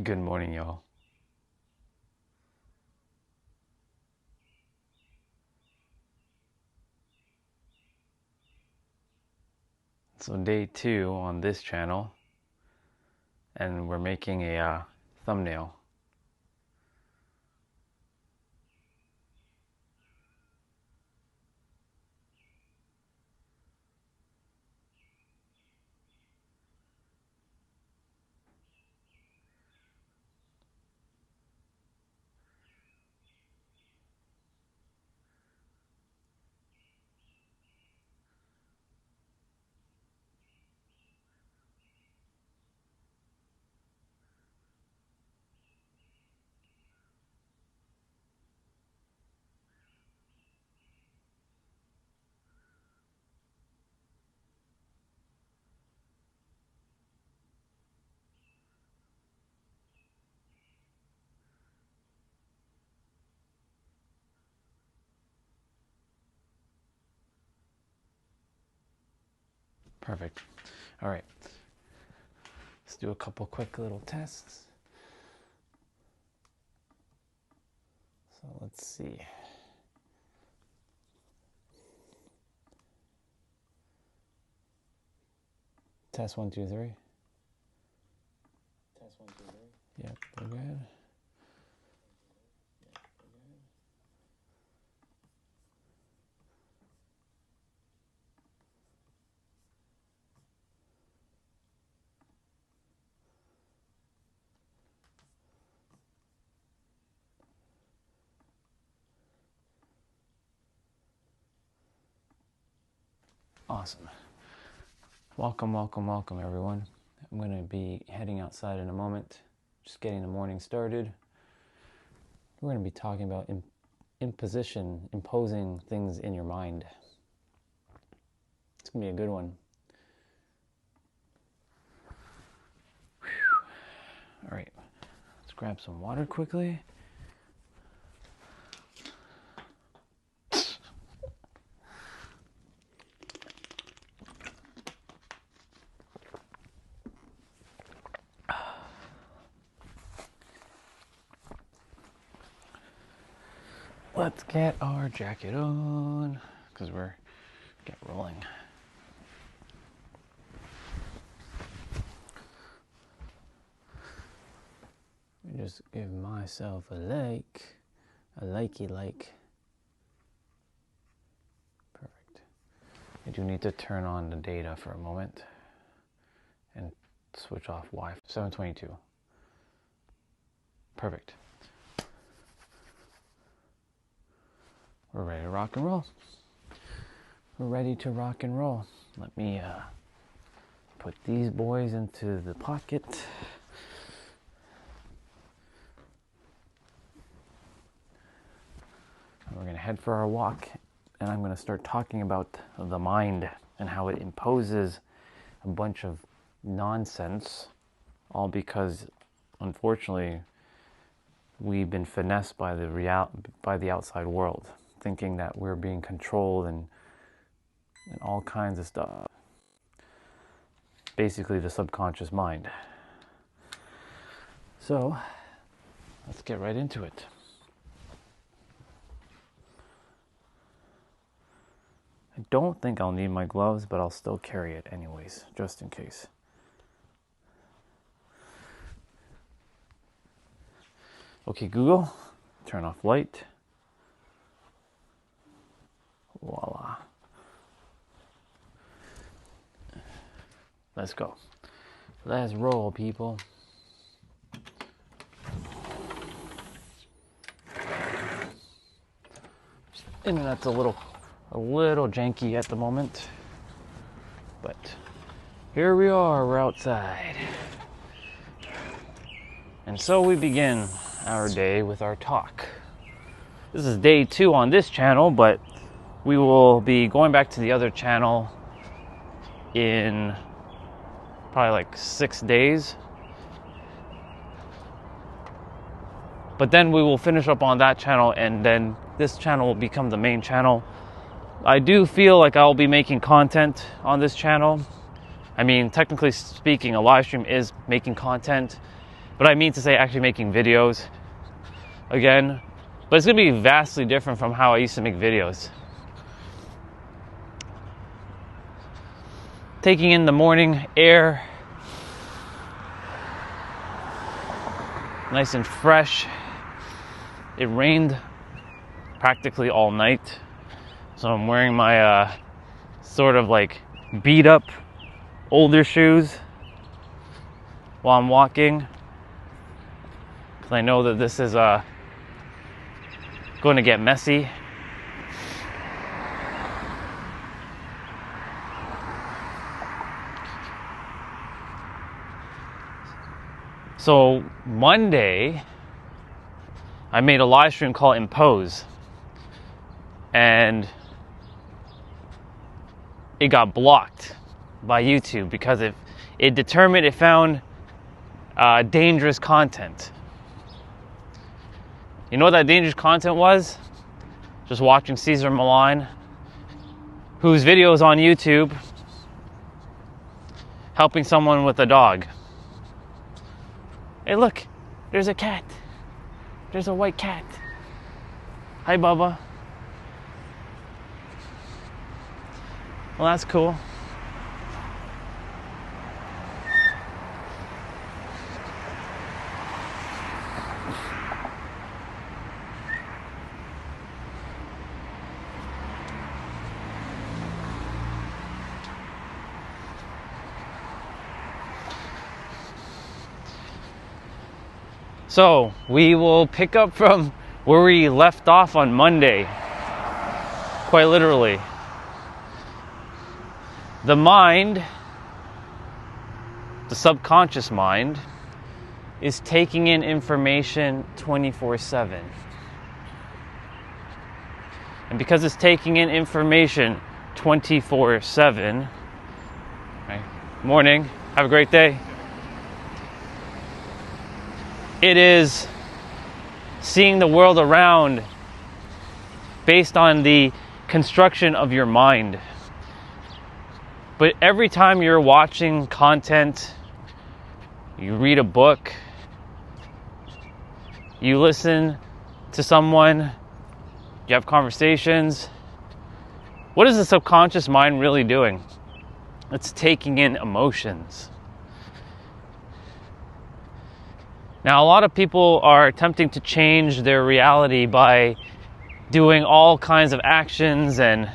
Good morning, y'all. So day 2 on this channel, and we're making a thumbnail. Perfect. All right. Let's do a couple quick little tests. So let's see. Test 1, 2, 3. Test 1, 2, 3. Yep, we're good. Awesome. Welcome, everyone. I'm going to be heading outside in a moment, just getting the morning started. We're going to be talking about imposing things in your mind. It's going to be a good one. All right, let's grab some water quickly. Let's get our jacket on, because we're get rolling. Just give myself a likey like. Perfect. I do need to turn on the data for a moment and switch off Wi-Fi. 722. Perfect. We're ready to rock and roll. We're ready to rock and roll. Let me put these boys into the pocket. We're going to head for our walk, and I'm going to start talking about the mind and how it imposes a bunch of nonsense, all because, unfortunately, we've been finessed by the outside world, thinking that we're being controlled and all kinds of stuff. Basically, the subconscious mind. So, let's get right into it. I don't think I'll need my gloves, but I'll still carry it anyways, just in case. Okay, Google, turn off light. Voila. Let's go. Let's roll, people. Internet's a little janky at the moment, but here we are, we're outside. And so we begin our day with our talk. This is day 2 on this channel, but we will be going back to the other channel in probably like 6 days. But then we will finish up on that channel, and then this channel will become the main channel. I do feel like I'll be making content on this channel. I mean, technically speaking, a live stream is making content, but But I mean to say actually making videos again. But it's going to be vastly different from how I used to make videos. Taking in the morning air, nice and fresh. It rained practically all night, so I'm wearing my sort of like beat up older shoes while I'm walking, because I know that this is going to get messy. So Monday, I made a live stream called Impose, and it got blocked by YouTube because it determined it found dangerous content. You know what that dangerous content was? Just watching Cesar Millan, whose video is on YouTube, helping someone with a dog. Hey, look, there's a cat. There's a white cat. Hi, Bubba. Well, that's cool. So we will pick up from where we left off on Monday, quite literally. The mind, the subconscious mind, is taking in information 24/7. And because it's taking in information 24/7, right? Morning, have a great day. It is seeing the world around based on the construction of your mind. But every time you're watching content, you read a book, you listen to someone, you have conversations, what is the subconscious mind really doing? It's taking in emotions. Now, a lot of people are attempting to change their reality by doing all kinds of actions and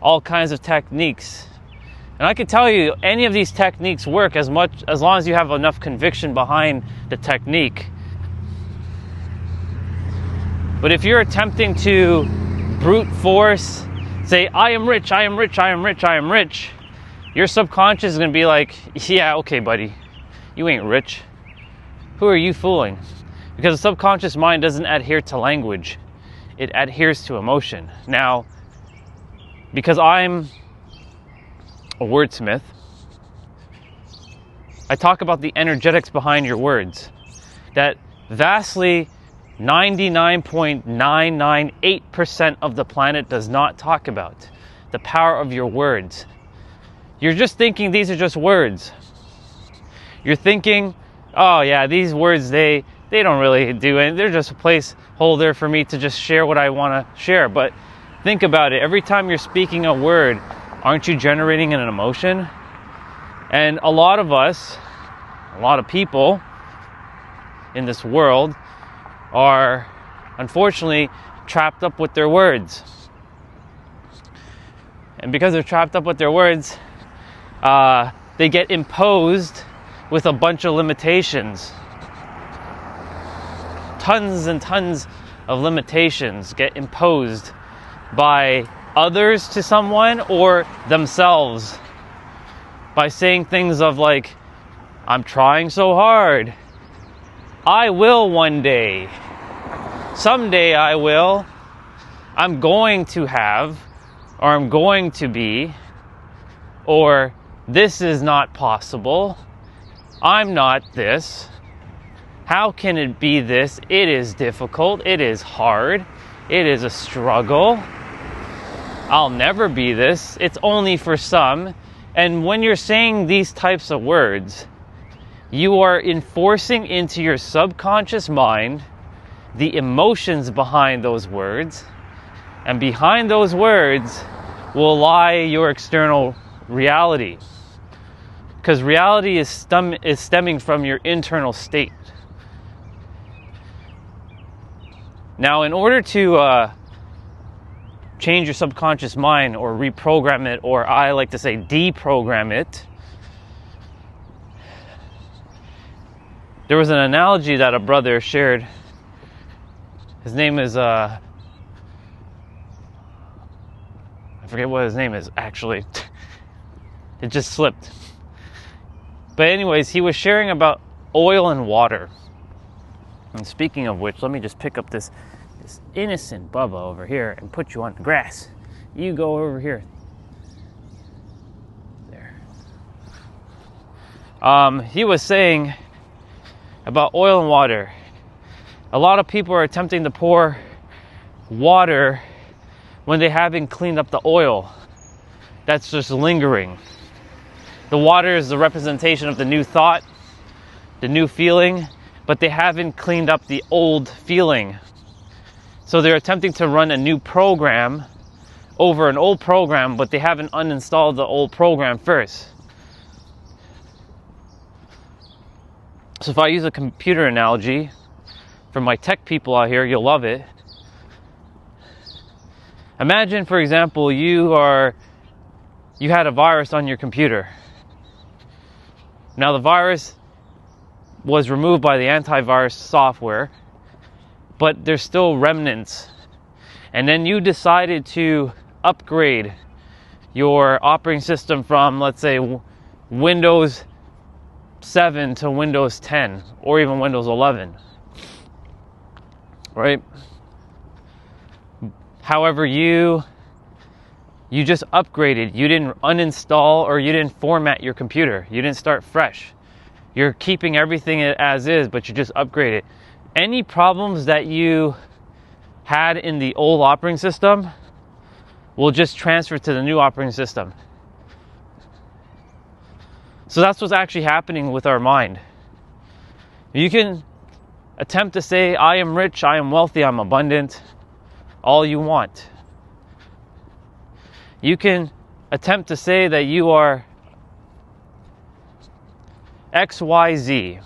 all kinds of techniques. And I can tell you, any of these techniques work as long as you have enough conviction behind the technique. But if you're attempting to brute force, say, I am rich, I am rich, I am rich, I am rich, your subconscious is going to be like, yeah, okay, buddy, you ain't rich. Who are you fooling? Because the subconscious mind doesn't adhere to language. It adheres to emotion. Now, because I'm a wordsmith, I talk about the energetics behind your words. That vastly 99.998% of the planet does not talk about. The power of your words. You're just thinking these are just words. You're thinking, oh yeah, these words, they don't really do anything. They're just a placeholder for me to just share what I want to share. But think about it. Every time you're speaking a word, aren't you generating an emotion? And a lot of us, a lot of people in this world are unfortunately trapped up with their words. And because they're trapped up with their words, they get imposed with a bunch of limitations. Tons and tons of limitations get imposed by others to someone or themselves by saying things of like, I'm trying so hard. I will one day. Someday I will. I'm going to have, or I'm going to be, or this is not possible. I'm not this. How can it be this? It is difficult. It is hard. It is a struggle. I'll never be this. It's only for some. And when you're saying these types of words, You are enforcing into your subconscious mind the emotions behind those words, and behind those words will lie your external reality, because reality is stemming from your internal state. Now, in order to change your subconscious mind, or reprogram it, or I like to say deprogram it, there was an analogy that a brother shared. His name is, I forget what his name is, actually. It just slipped. But anyways, he was sharing about oil and water. And speaking of which, let me just pick up this innocent Bubba over here and put you on the grass. You go over here. There. He was saying about oil and water. A lot of people are attempting to pour water when they haven't cleaned up the oil that's just lingering. The water is the representation of the new thought, the new feeling, but they haven't cleaned up the old feeling. So they're attempting to run a new program over an old program, but they haven't uninstalled the old program first. So if I use a computer analogy, for my tech people out here, you'll love it. Imagine, for example, you had a virus on your computer. Now the virus was removed by the antivirus software, but there's still remnants. And then you decided to upgrade your operating system from, let's say, Windows 7 to Windows 10, or even Windows 11. Right? However, you just upgraded. You didn't uninstall, or you didn't format your computer. You didn't start fresh. You're keeping everything as is, but you just upgraded. Any problems that you had in the old operating system will just transfer to the new operating system. So that's what's actually happening with our mind. You can attempt to say, I am rich, I am wealthy, I'm abundant, all you want. You can attempt to say that you are XYZ.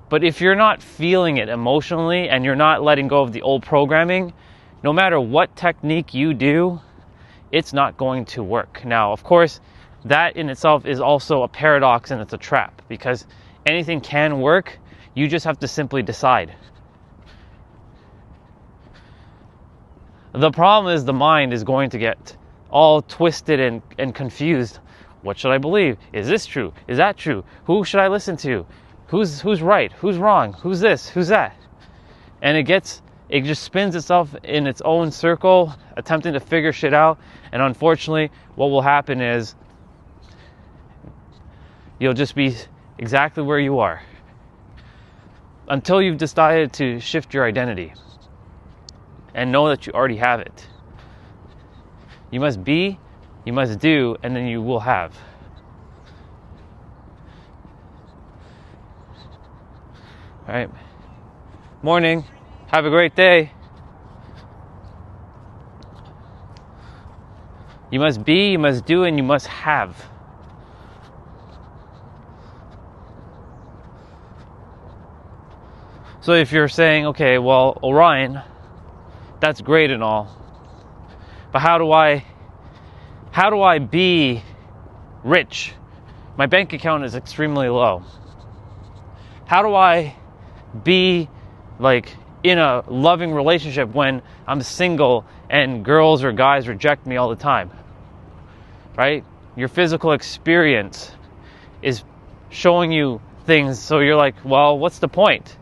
But if you're not feeling it emotionally and you're not letting go of the old programming, no matter what technique you do, it's not going to work. Now, of course, that in itself is also a paradox, and it's a trap, because anything can work. You just have to simply decide. The problem is the mind is going to get all twisted and confused. What should I believe? Is this true? Is that true? Who should I listen to? Who's right? Who's wrong? Who's this? Who's that? And it just spins itself in its own circle, attempting to figure shit out. And unfortunately, what will happen is you'll just be exactly where you are until you've decided to shift your identity and know that you already have it. You must be, you must do, and then you will have. All right. Morning. Have a great day. You must be, you must do, and you must have. So if you're saying, okay, well, Orion, that's great and all, but how do I be rich? My bank account is extremely low. How do I be like in a loving relationship when I'm single and girls or guys reject me all the time? Right? Your physical experience is showing you things, so you're like, well, what's the point?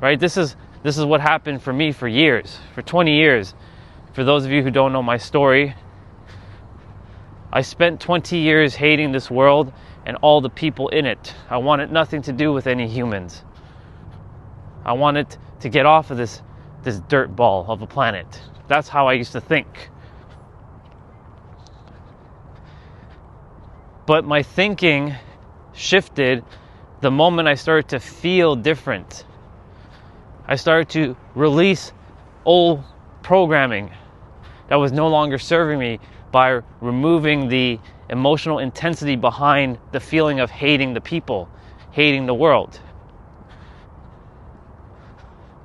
Right? This is what happened for me for years, for 20 years. For those of you who don't know my story, I spent 20 years hating this world and all the people in it. I wanted nothing to do with any humans. I wanted to get off of this dirt ball of a planet. That's how I used to think. But my thinking shifted the moment I started to feel different. I started to release old programming that was no longer serving me by removing the emotional intensity behind the feeling of hating the people, hating the world.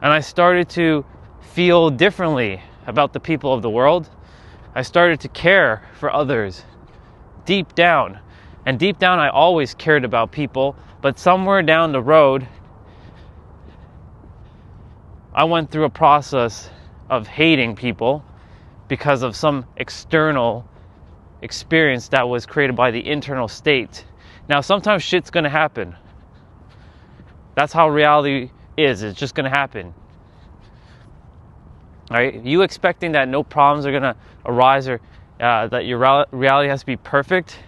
And I started to feel differently about the people of the world. I started to care for others deep down. And deep down, I always cared about people, but somewhere down the road, I went through a process of hating people because of some external experience that was created by the internal state. Now, sometimes shit's gonna happen. That's how reality is. It's just gonna happen. Right? You expecting that no problems are gonna arise or that your reality has to be perfect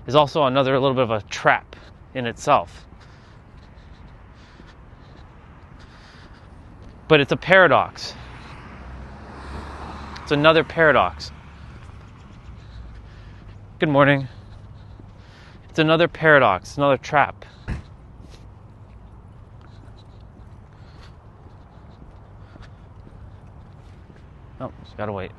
is also another little bit of a trap in itself. But it's a paradox. It's another paradox. Good morning. It's another paradox, another trap. Oh, gotta wait.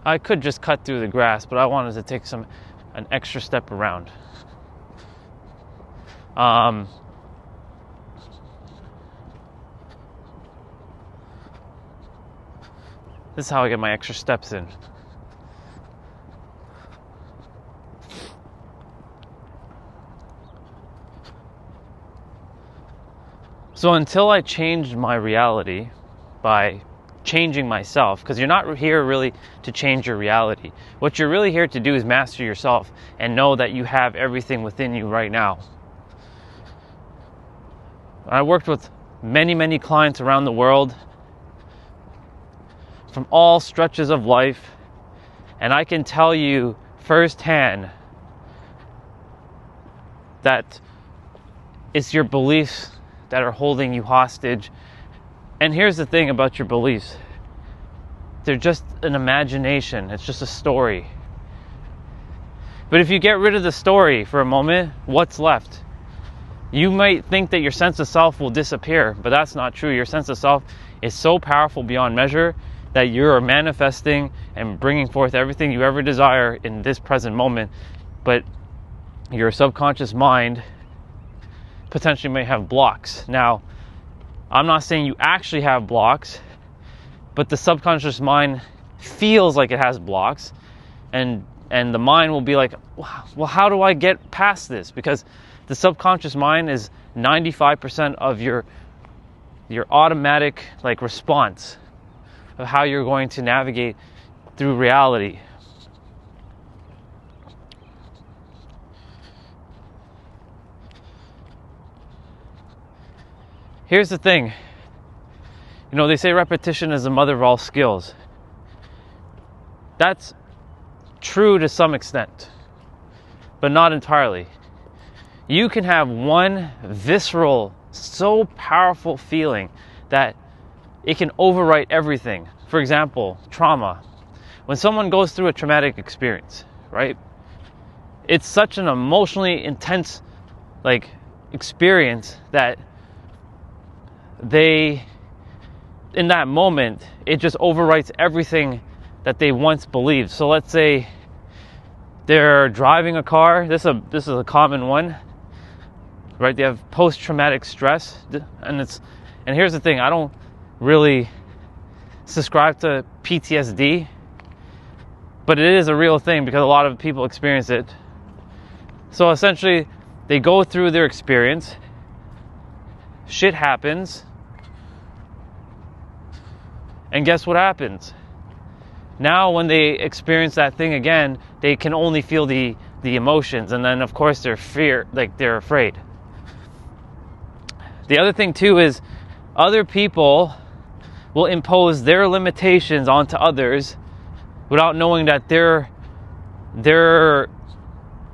I could just cut through the grass, but I wanted to take an extra step around. This is how I get my extra steps in. So until I changed my reality by changing myself, because you're not here really to change your reality. What you're really here to do is master yourself and know that you have everything within you right now. I worked with many clients around the world from all stretches of life, and I can tell you firsthand that it's your beliefs that are holding you hostage. And here's the thing about your beliefs. They're just an imagination. It's just a story. But if you get rid of the story for a moment, what's left? You might think that your sense of self will disappear, but that's not true. Your sense of self is so powerful beyond measure that you're manifesting and bringing forth everything you ever desire in this present moment. But your subconscious mind potentially may have blocks. Now, I'm not saying you actually have blocks, but the subconscious mind feels like it has blocks, and the mind will be like, well, how do I get past this? Because the subconscious mind is 95% of your automatic response of how you're going to navigate through reality. Here's the thing. They say repetition is the mother of all skills. That's true to some extent, but not entirely. You can have one visceral, so powerful feeling that it can overwrite everything. For example, trauma. When someone goes through a traumatic experience, right? It's such an emotionally intense experience that in that moment, it just overwrites everything that they once believed. So let's say they're driving a car. This is a common one, right? They have post-traumatic stress, and here's the thing. I don't really subscribe to PTSD, but it is a real thing because a lot of people experience it. So essentially, they go through their experience. Shit happens. And guess what happens? Now when they experience that thing again, they can only feel the emotions, and then of course they're afraid. The other thing too is other people will impose their limitations onto others without knowing that they're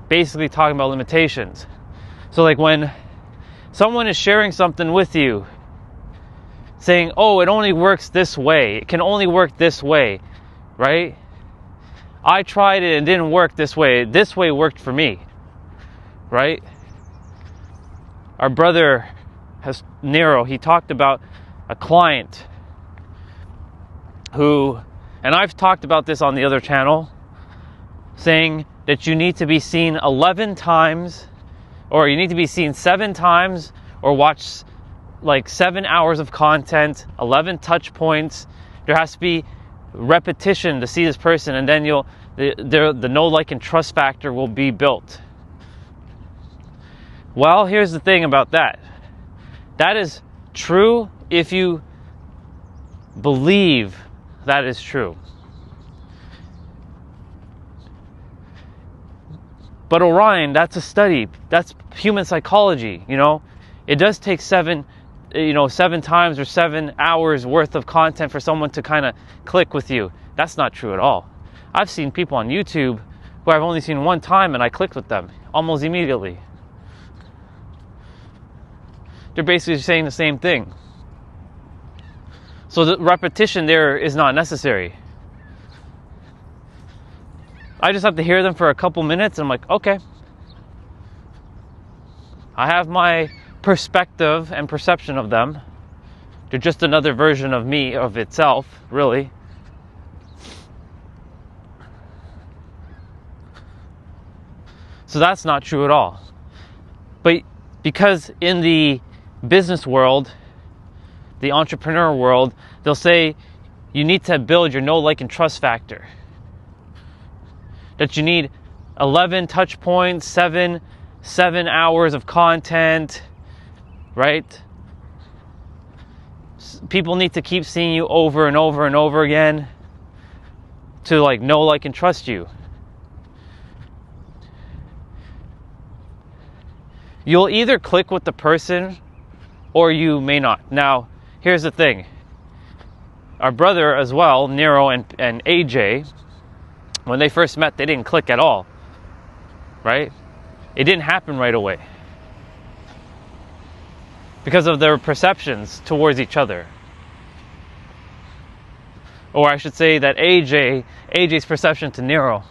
basically talking about limitations. So when Someone is sharing something with you, saying, oh, it only works this way. It can only work this way, right? I tried it and it didn't work this way. This way worked for me, right? Our brother Nero, he talked about a client who, and I've talked about this on the other channel, saying that you need to be seen 11 times, or you need to be seen 7 times, or watch like 7 hours of content, 11 touch points. There has to be repetition to see this person, and then the know, like, and trust factor will be built. Well, here's the thing about that. That is true if you believe that is true. But Orion, that's a study. That's human psychology, you know. It does take 7 times or 7 hours worth of content for someone to kind of click with you. That's not true at all. I've seen people on YouTube who I've only seen one time and I clicked with them almost immediately. They're basically saying the same thing. So the repetition there is not necessary. I just have to hear them for a couple minutes and I'm like, okay. I have my perspective and perception of them. They're just another version of me, of itself, really. So that's not true at all. But because in the business world, the entrepreneur world, they'll say you need to build your know, like, and trust factor. That you need 11 touch points, 7 hours of content, right? People need to keep seeing you over and over and over again to like know, like, and trust you. You'll either click with the person or you may not. Now, here's the thing. Our brother as well, Nero and AJ, when they first met, they didn't click at all, right? It didn't happen right away because of their perceptions towards each other. Or I should say that AJ's perception to Nero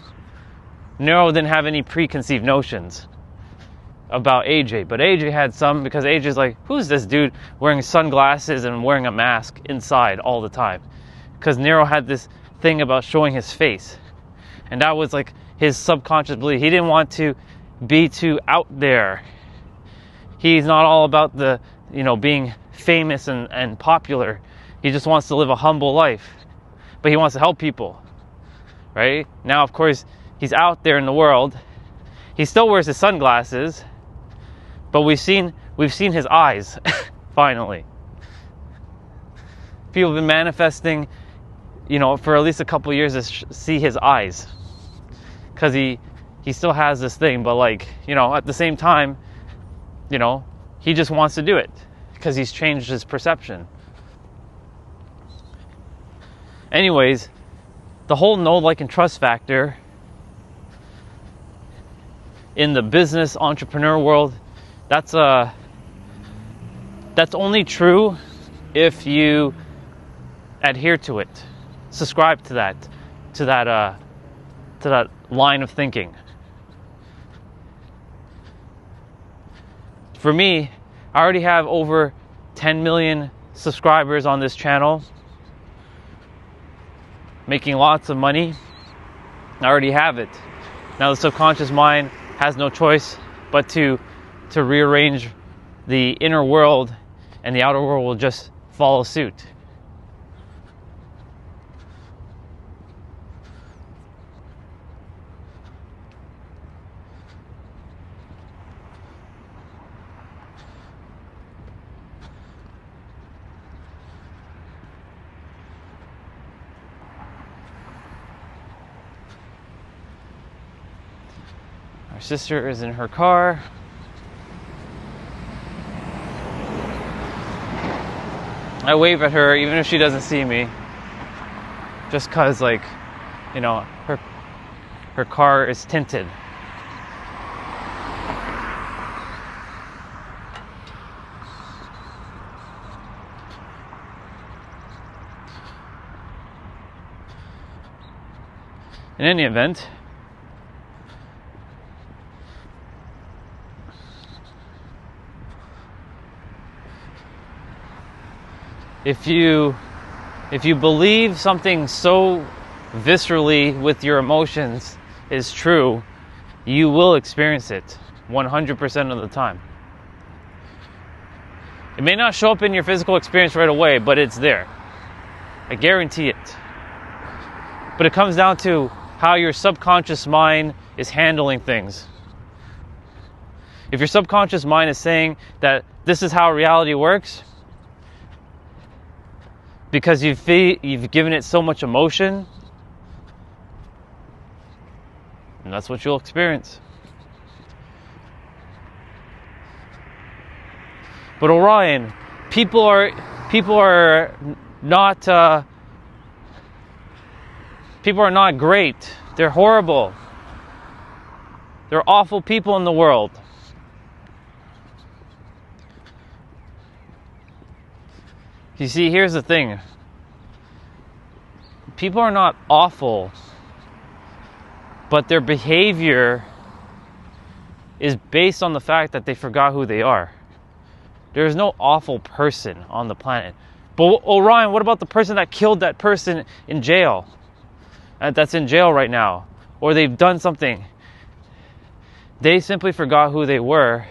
didn't have any preconceived notions about AJ, but AJ had some, because AJ's like, who's this dude wearing sunglasses and wearing a mask inside all the time? Because Nero had this thing about showing his face, and that was like his subconscious belief. He didn't want to be too out there. He's not all about the, being famous and popular. He just wants to live a humble life, but he wants to help people, right? Now, of course, he's out there in the world. He still wears his sunglasses, but we've seen his eyes, finally. People have been manifesting, for at least a couple of years to see his eyes. Because he still has this thing, but at the same time, he just wants to do it. Because he's changed his perception. Anyways, the whole know, like, and trust factor in the business entrepreneur world, that's only true if you adhere to it, subscribe to that line of thinking. For me, I already have over 10 million subscribers on this channel, making lots of money. I already have it. Now the subconscious mind has no choice but to rearrange the inner world, and the outer world will just follow suit. Our sister is in her car. I wave at her even if she doesn't see me, just because her car is tinted. In any event, if you believe something so viscerally with your emotions is true, you will experience it 100% of the time. It may not show up in your physical experience right away, but it's there. I guarantee it. But it comes down to how your subconscious mind is handling things. If your subconscious mind is saying that this is how reality works, because you've given it so much emotion, and that's what you'll experience. But Orion, people are not great. They're horrible. They're awful people in the world. You see, here's the thing. People are not awful, but their behavior is based on the fact that they forgot who they are. There is no awful person on the planet. But Orion, what about the person that killed that person in jail? That's in jail right now. Or they've done something. They simply forgot who they were,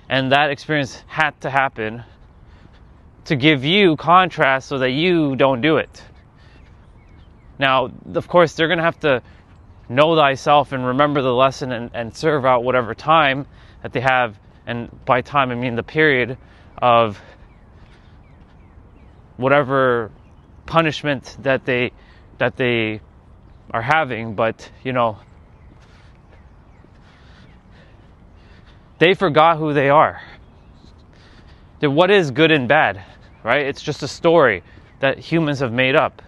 and that experience had to happen to give you contrast so that you don't do it. Now, of course, they're going to have to know thyself and remember the lesson and serve out whatever time that they have. And by time, I mean the period of whatever punishment that they are having. But, they forgot who they are. What is good and bad, right? It's just a story that humans have made up.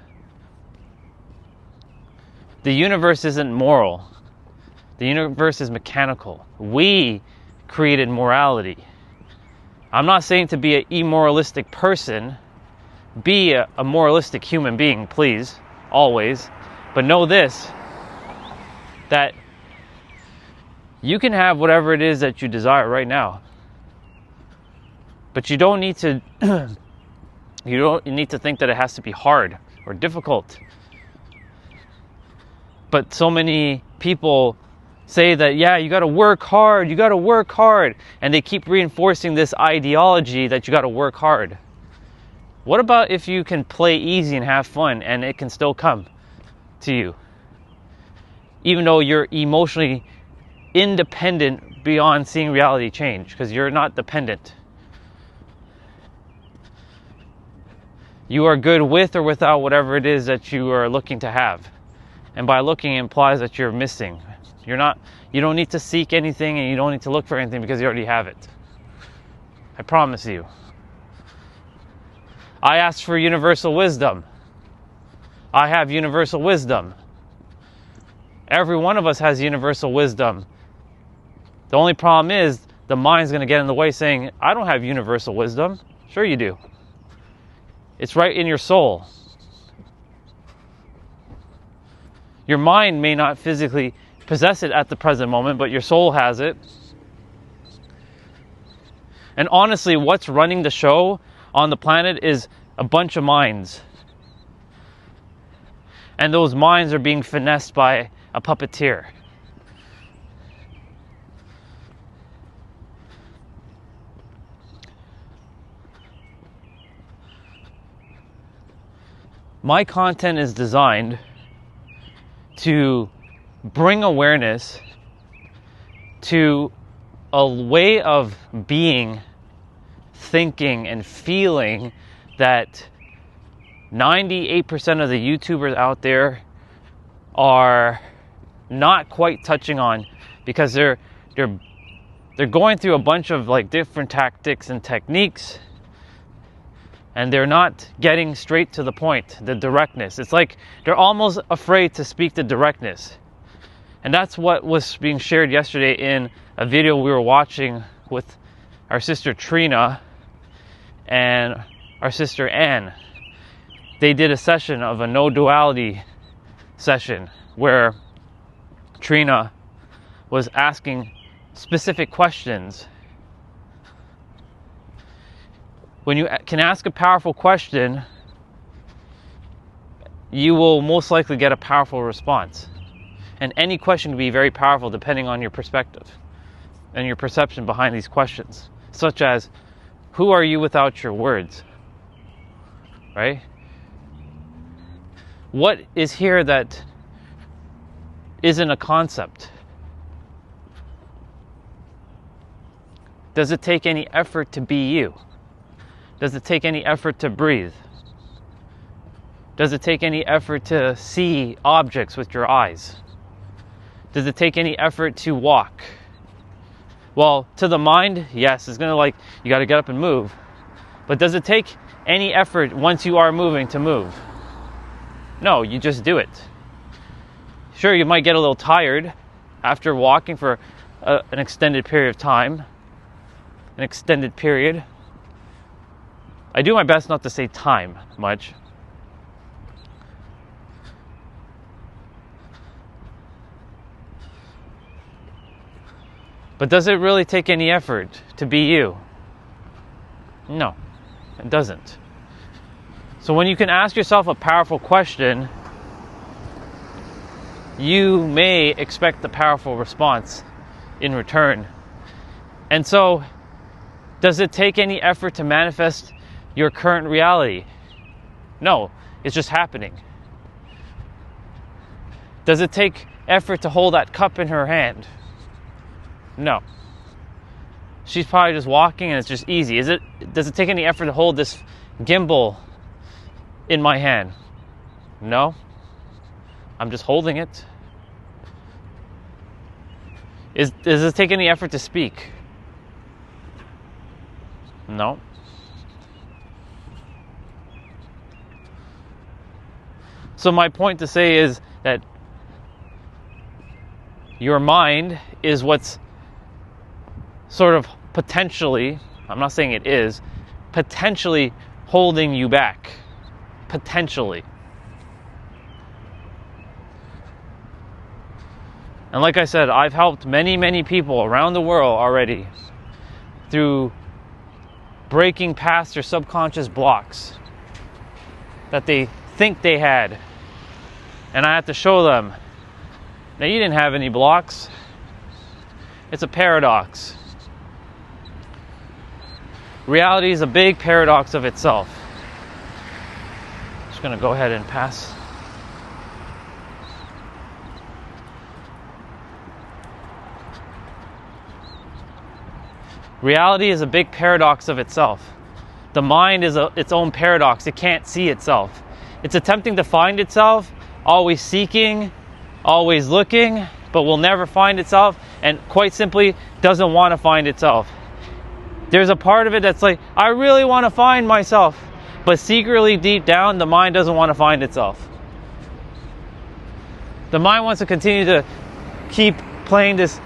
The universe isn't moral. The universe is mechanical. We created morality. I'm not saying to be an immoralistic person. Be a moralistic human being, please, always. But know this, that you can have whatever it is that you desire right now. But you don't need to think that it has to be hard or difficult. But so many people say that, yeah, you got to work hard, and they keep reinforcing this ideology that you got to work hard. What about if you can play easy and have fun, and it can still come to you, even though you're emotionally independent beyond seeing reality change, because you're not dependent. You are good with or without whatever it is that you are looking to have. And by looking implies that you're missing. You don't need to seek anything, and you don't need to look for anything because you already have it. I promise you. I asked for universal wisdom. I have universal wisdom. Every one of us has universal wisdom. The only problem is the mind's going to get in the way saying, I don't have universal wisdom. Sure you do. It's right in your soul. Your mind may not physically possess it at the present moment, but your soul has it. And honestly, what's running the show on the planet is a bunch of minds. And those minds are being finessed by a puppeteer. My content is designed to bring awareness to a way of being, thinking, and feeling that 98% of the YouTubers out there are not quite touching on, because they're going through a bunch of different tactics and techniques, and they're not getting straight to the point, the directness. It's like they're almost afraid to speak the directness. And that's what was being shared yesterday in a video we were watching with our sister Trina and our sister Anne. They did a session of a no duality session where Trina was asking specific questions. When you can ask a powerful question, you will most likely get a powerful response. And any question can be very powerful depending on your perspective and your perception behind these questions. Such as, who are you without your words? Right? What is here that isn't a concept? Does it take any effort to be you? Does it take any effort to breathe? Does it take any effort to see objects with your eyes? Does it take any effort to walk? Well, to the mind, yes, it's gonna you gotta get up and move. But does it take any effort once you are moving to move? No, you just do it. Sure, you might get a little tired after walking for an extended period of time. An extended period. I do my best not to say time much. But does it really take any effort to be you? No, it doesn't. So when you can ask yourself a powerful question, you may expect a powerful response in return. And so, does it take any effort to manifest your current reality? No, it's just happening. Does it take effort to hold that cup in her hand? No. She's probably just walking and it's just easy. Does it take any effort to hold this gimbal in my hand? No. I'm just holding it. Does it take any effort to speak? No. So my point to say is that your mind is what's sort of potentially, I'm not saying it is, potentially holding you back. Potentially. And like I said, I've helped many, many people around the world already through breaking past their subconscious blocks that they think they had. And I had to show them, now you didn't have any blocks. It's a paradox. Reality is a big paradox of itself. Just gonna go ahead and pass. Reality is a big paradox of itself. The mind is its own paradox. It can't see itself. It's attempting to find itself, always seeking, always looking, but will never find itself, and quite simply doesn't want to find itself. There's a part of it that's like, I really want to find myself, but secretly deep down, the mind doesn't want to find itself. The mind wants to continue to keep playing this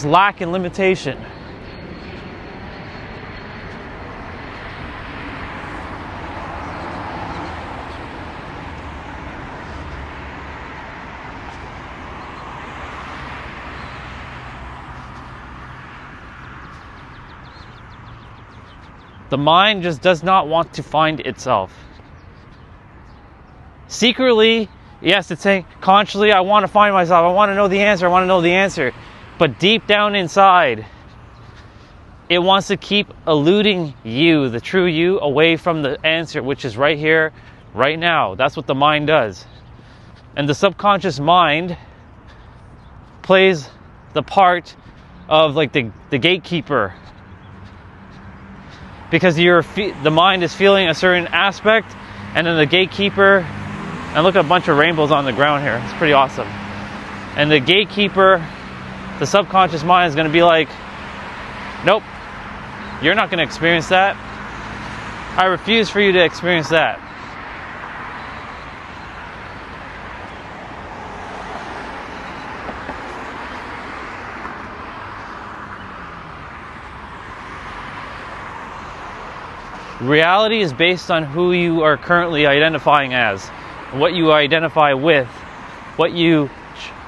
lack and limitation. The mind just does not want to find itself. Secretly, yes, it's saying, consciously, I want to find myself. I want to know the answer. I want to know the answer. But deep down inside, it wants to keep eluding you, the true you, away from the answer, which is right here, right now. That's what the mind does. And the subconscious mind plays the part of like the gatekeeper. Because the mind is feeling a certain aspect, and then the gatekeeper, and look at a bunch of rainbows on the ground here. It's pretty awesome. And the gatekeeper, the subconscious mind, is going to be like, nope, you're not going to experience that. I refuse for you to experience that. Reality is based on who you are currently identifying as, what you identify with, what you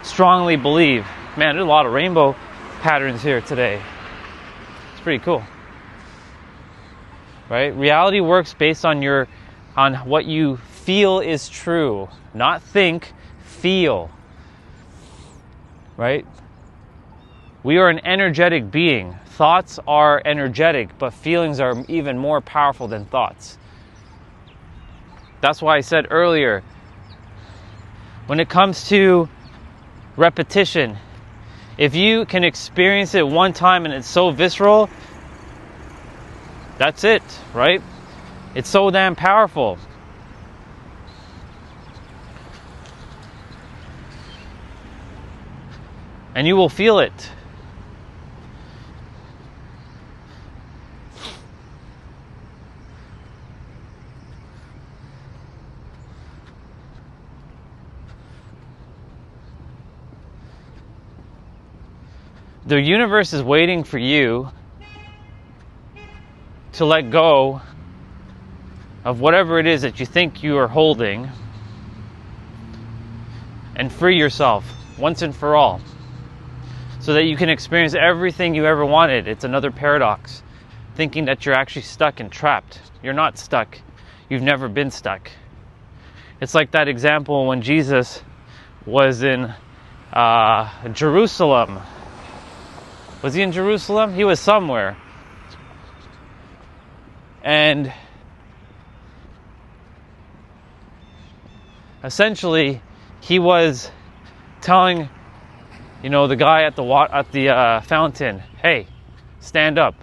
strongly believe. Man, there's a lot of rainbow patterns here today. It's pretty cool. Right? Reality works based on what you feel is true. Not think, feel. Right? We are an energetic being. Thoughts are energetic, but feelings are even more powerful than thoughts. That's why I said earlier, when it comes to repetition, if you can experience it one time and it's so visceral, that's it, right? It's so damn powerful. And you will feel it. The universe is waiting for you to let go of whatever it is that you think you are holding and free yourself once and for all so that you can experience everything you ever wanted. It's another paradox, thinking that you're actually stuck and trapped. You're not stuck. You've never been stuck. It's like that example when Jesus was in Jerusalem. Was he in Jerusalem? He was somewhere. And essentially, he was telling, the guy at the fountain, "Hey, stand up.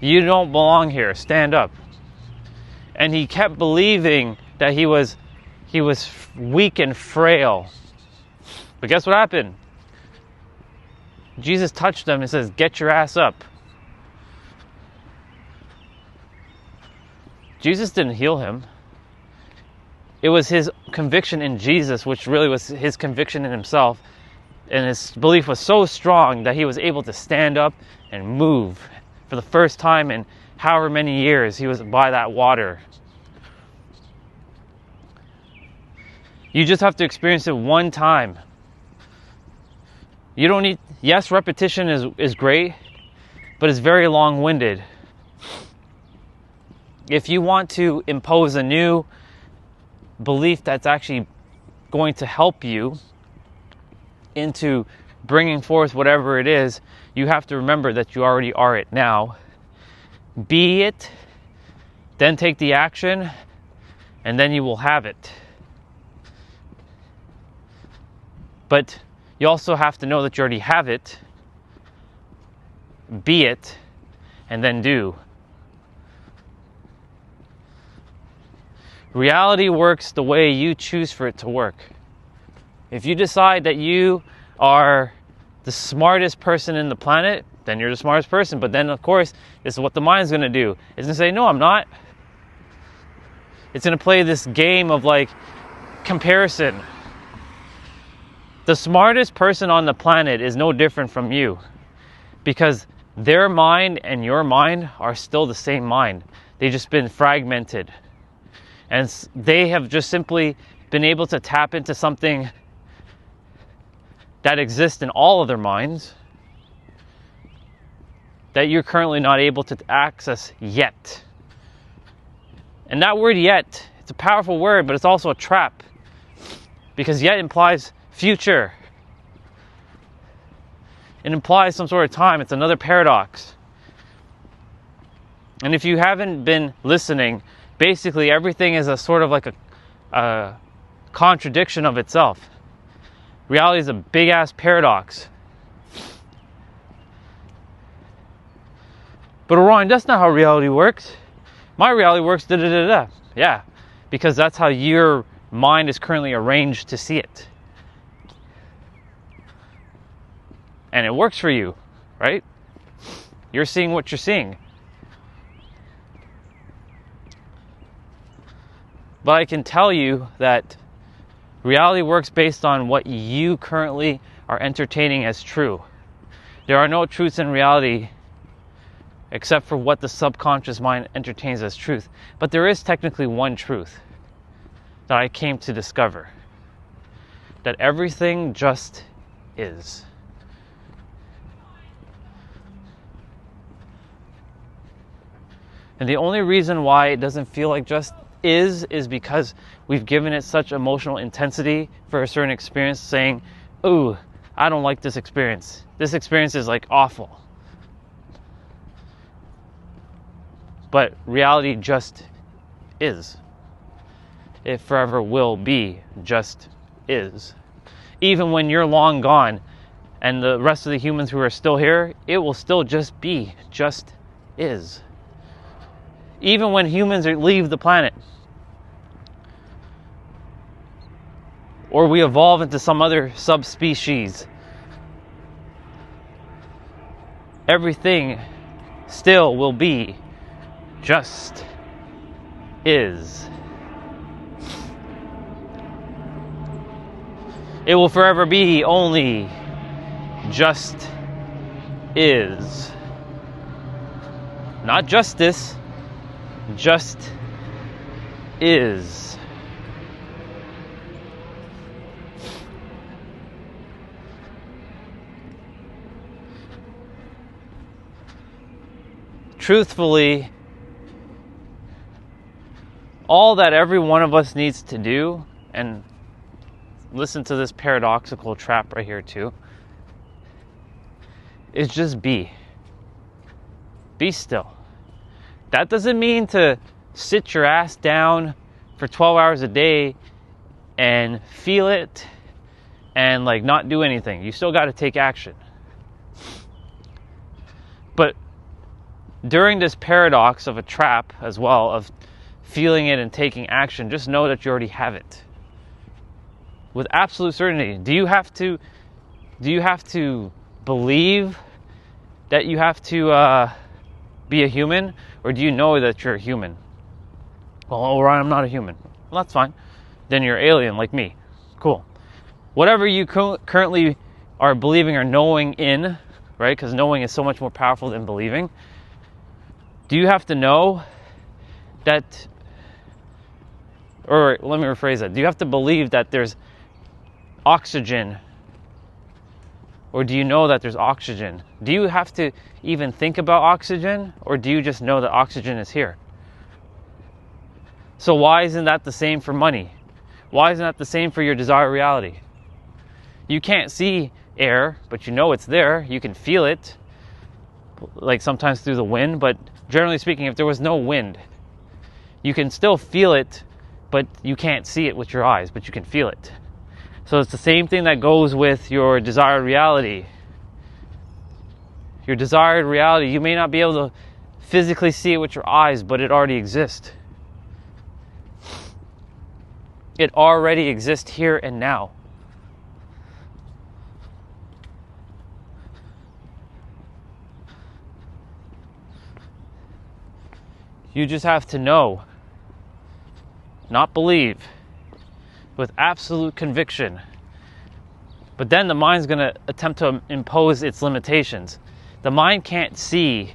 You don't belong here. Stand up." And he kept believing that he was weak and frail. But guess what happened? Jesus touched him and says, "Get your ass up." Jesus didn't heal him. It was his conviction in Jesus, which really was his conviction in himself. And his belief was so strong that he was able to stand up and move. For the first time in however many years, he was by that water. You just have to experience it one time. You don't need, yes, repetition is great, but it's very long-winded. If you want to impose a new belief that's actually going to help you into bringing forth whatever it is, you have to remember that you already are it now. Be it, then take the action, and then you will have it. But you also have to know that you already have it, be it, and then do. Reality works the way you choose for it to work. If you decide that you are the smartest person in the planet, then you're the smartest person. But then, of course, this is what the mind's going to do. It's going to say, "No, I'm not." It's going to play this game of comparison. The smartest person on the planet is no different from you, because their mind and your mind are still the same mind. They've just been fragmented. And they have just simply been able to tap into something that exists in all of their minds that you're currently not able to access yet. And that word "yet," it's a powerful word, but it's also a trap, because "yet" implies future. It implies some sort of time. It's another paradox. And if you haven't been listening, basically everything is a sort of a contradiction of itself. Reality is a big-ass paradox. But Orion, that's not how reality works. My reality works da-da-da-da. Yeah, because that's how your mind is currently arranged to see it. And it works for you, right? You're seeing what you're seeing. But I can tell you that reality works based on what you currently are entertaining as true. There are no truths in reality except for what the subconscious mind entertains as truth. But there is technically one truth that I came to discover. that everything just is. And the only reason why it doesn't feel like just is because we've given it such emotional intensity for a certain experience, saying, ooh, I don't like this experience. This experience is like awful. But reality just is. It forever will be just is. Even when you're long gone and the rest of the humans who are still here, it will still just be just is. Even when humans leave the planet, or we evolve into some other subspecies, everything still will be just is. It will forever be only just is. Not justice, just is. Truthfully, all that every one of us needs to do, and listen to this paradoxical trap right here too, is just be. Be still. That doesn't mean to sit your ass down for 12 hours a day and feel it and like not do anything. You still got to take action. But during this paradox of a trap as well, of feeling it and taking action, just know that you already have it. With absolute certainty. Do you have to believe that you have to be a human, or do you know that you're a human? Well, Ryan, I'm not a human. Well, that's fine. Then you're alien like me. Cool. Whatever you currently are believing or knowing in, right? Because knowing is so much more powerful than believing. Do you have to know that, or let me rephrase that. Do you have to believe that there's oxygen? Or do you know that there's oxygen? Do you have to even think about oxygen? Or do you just know that oxygen is here? So why isn't that the same for money? Why isn't that the same for your desired reality? You can't see air, but you know it's there. You can feel it, like sometimes through the wind. But generally speaking, if there was no wind, you can still feel it, but you can't see it with your eyes, but you can feel it. So it's the same thing that goes with your desired reality. Your desired reality, you may not be able to physically see it with your eyes, but it already exists. It already exists here and now. You just have to know, not believe, with absolute conviction. But then the mind's going to attempt to impose its limitations. The mind can't see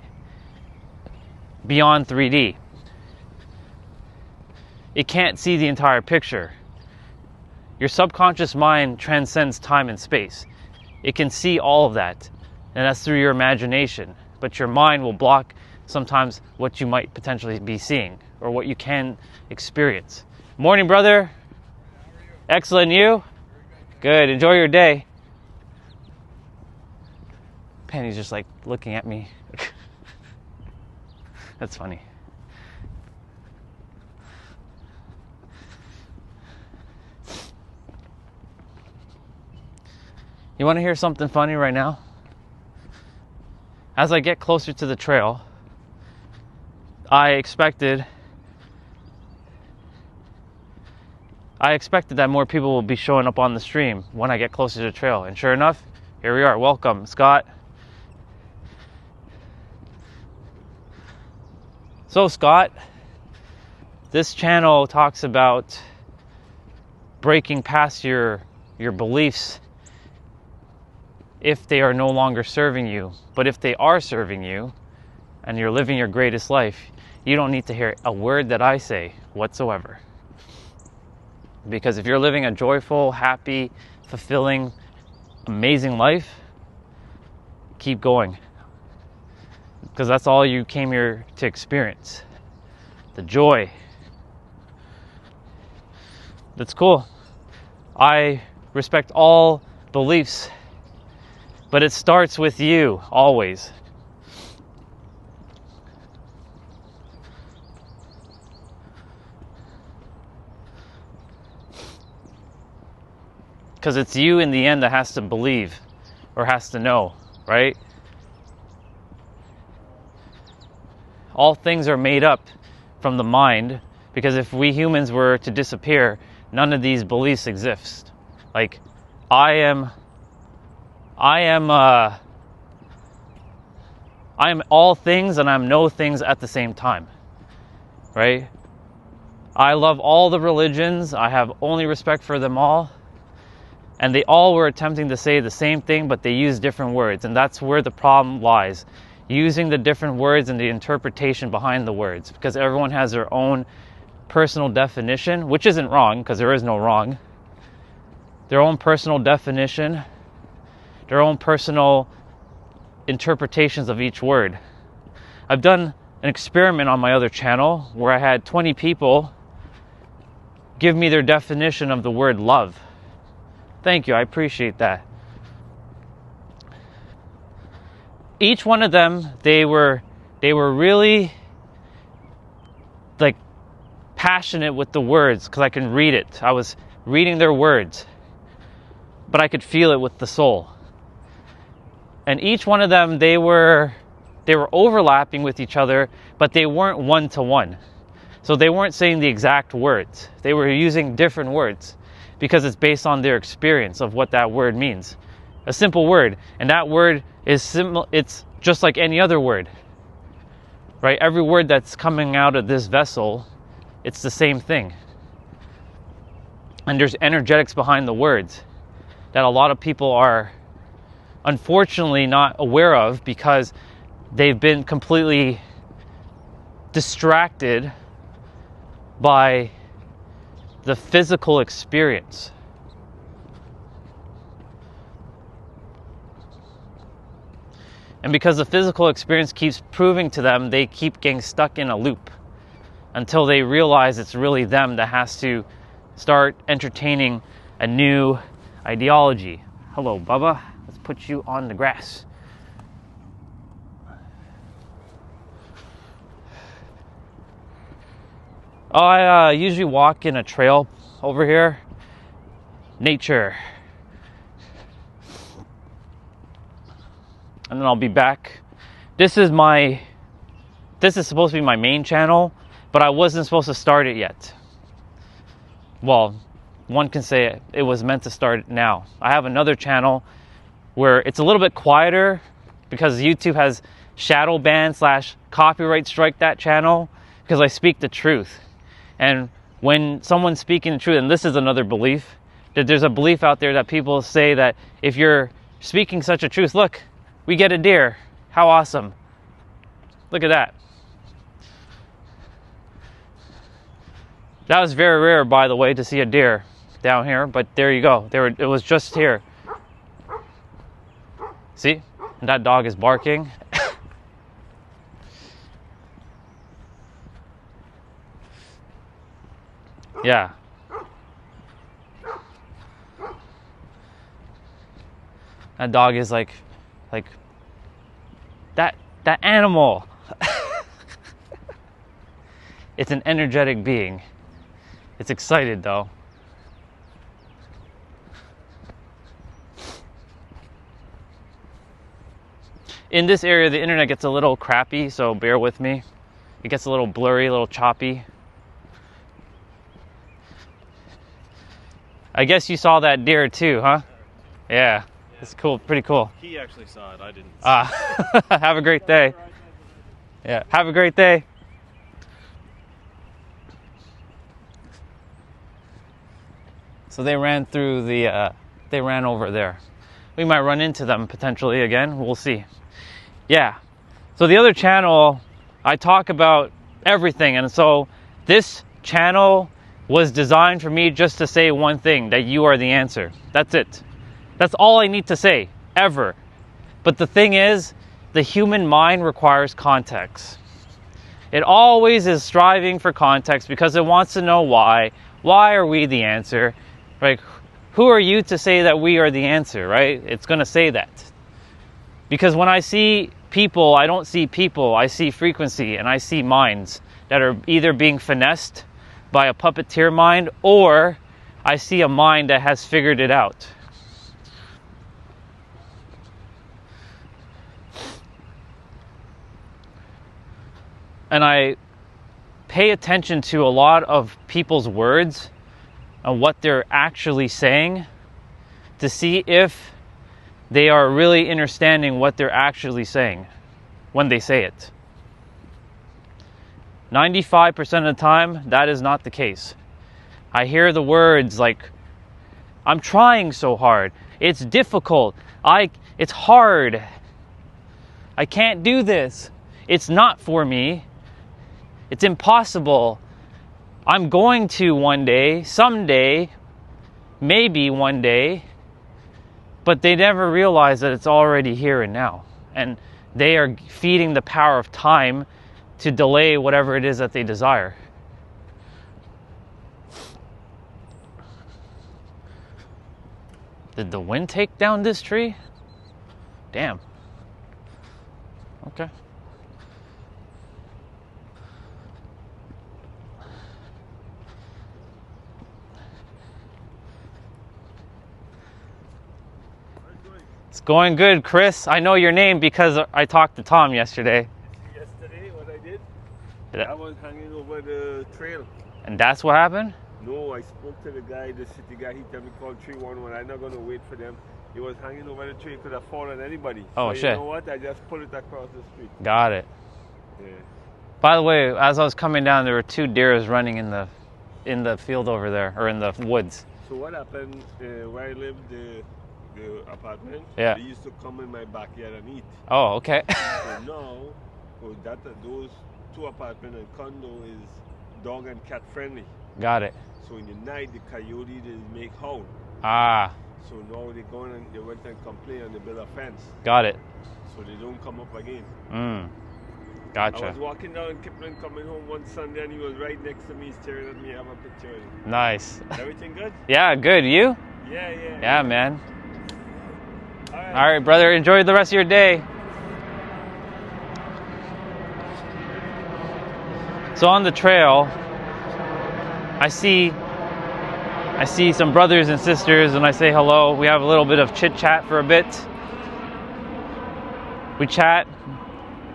beyond 3D. It can't see the entire picture. Your subconscious mind transcends time and space. It can see all of that, and that's through your imagination. But your mind will block sometimes what you might potentially be seeing or what you can experience. Morning, brother. Excellent, you? Good. Enjoy your day. Penny's just like looking at me. That's funny. You want to hear something funny right now? As I get closer to the trail, I expected that more people will be showing up on the stream when I get closer to the trail. And sure enough, here we are. Welcome, Scott. So, Scott, this channel talks about breaking past your beliefs if they are no longer serving you. But if they are serving you and you're living your greatest life, you don't need to hear a word that I say whatsoever. Because if you're living a joyful, happy, fulfilling, amazing life, keep going. Because that's all you came here to experience. The joy. That's cool. I respect all beliefs, but it starts with you, always. Because it's you in the end that has to believe or has to know, right? All things are made up from the mind, because if we humans were to disappear, none of these beliefs exist. Like, I am all things and I'm no things at the same time, right? I love all the religions. I have only respect for them all. And they all were attempting to say the same thing, but they use different words. And that's where the problem lies. Using the different words and the interpretation behind the words. Because everyone has their own personal definition, which isn't wrong, because there is no wrong. Their own personal definition, their own personal interpretations of each word. I've done an experiment on my other channel where I had 20 people give me their definition of the word love. Thank you, I appreciate that. Each one of them, they were really like passionate with the words, because I can read it. I was reading their words, but I could feel it with the soul. And each one of them, they were overlapping with each other, but they weren't one-to-one. So they weren't saying the exact words. They were using different words, because it's based on their experience of what that word means. A simple word, and that word is simple. It's just like any other word, right? Every word that's coming out of this vessel, it's the same thing. And there's energetics behind the words that a lot of people are unfortunately not aware of, because they've been completely distracted by the physical experience. And because the physical experience keeps proving to them, they keep getting stuck in a loop until they realize it's really them that has to start entertaining a new ideology. Hello, Bubba. Let's put you on the grass. I usually walk in a trail over here. Nature. And then I'll be back. This is supposed to be my main channel, but I wasn't supposed to start it yet. Well, one can say it was meant to start now. I have another channel where it's a little bit quieter, because YouTube has shadow ban / copyright strike that channel, because I speak the truth. And when someone's speaking the truth, and this is another belief, that there's a belief out there that people say that if you're speaking such a truth, look, we get a deer. How awesome. Look at that. That was very rare, by the way, to see a deer down here, but there you go. It was just here. See? And that dog is barking. Yeah. That dog is like that animal. It's an energetic being. It's excited though. In this area, the internet gets a little crappy, so bear with me. It gets a little blurry, a little choppy. I guess you saw that deer too, huh? Yeah, it's cool, pretty cool. He actually saw it, I didn't. Have a great day. Yeah, have a great day. So they ran through they ran over there. We might run into them potentially again, we'll see. Yeah, so the other channel, I talk about everything, and so this channel was designed for me just to say one thing, that you are the answer. That's it. That's all I need to say, ever. But the thing is, the human mind requires context. It always is striving for context because it wants to know why. Why are we the answer? Like, who are you to say that we are the answer, right? It's going to say that. Because when I see people, I don't see people. I see frequency, and I see minds that are either being finessed by a puppeteer mind, or I see a mind that has figured it out. And I pay attention to a lot of people's words and what they're actually saying to see if they are really understanding what they're actually saying when they say it. 95% of the time, that is not the case. I hear the words like, I'm trying so hard. It's difficult. It's hard. I can't do this. It's not for me. It's impossible. I'm going to one day, someday, maybe one day. But they never realize that it's already here and now. And they are feeding the power of time to delay whatever it is that they desire. Did the wind take down this tree? Damn. Okay. It's going good, Chris. I know your name because I talked to Tom yesterday. Yesterday, what I did? Yeah. I was hanging over the trail. And that's what happened? No, I spoke to the guy, the city guy. He told me call 311. I'm not going to wait for them. He was hanging over the trail. Could have fallen anybody. Oh, so shit. You know what? I just pulled it across the street. Got it. Yeah. By the way, as I was coming down, there were 2 deers running in the field over there, or in the woods. So what happened where I lived, the apartment, Yeah. they used to come in my backyard and eat. Oh, okay. So now, those 2 apartments and condo is dog and cat friendly. Got it. So in the night, the coyote they make howl. Ah, So now they go and they went and complain and they build a fence. got it. So they don't come up again. I Gotcha. was walking down Kipling coming home one Sunday and he was right next to me staring at me. I have a picture of him. Nice. Everything good? Yeah, good. You? Yeah. Yeah, man. All right. All right, brother. Enjoy the rest of your day. So on the trail, I see some brothers and sisters, and I say hello. We have a little bit of chit chat for a bit. We chat.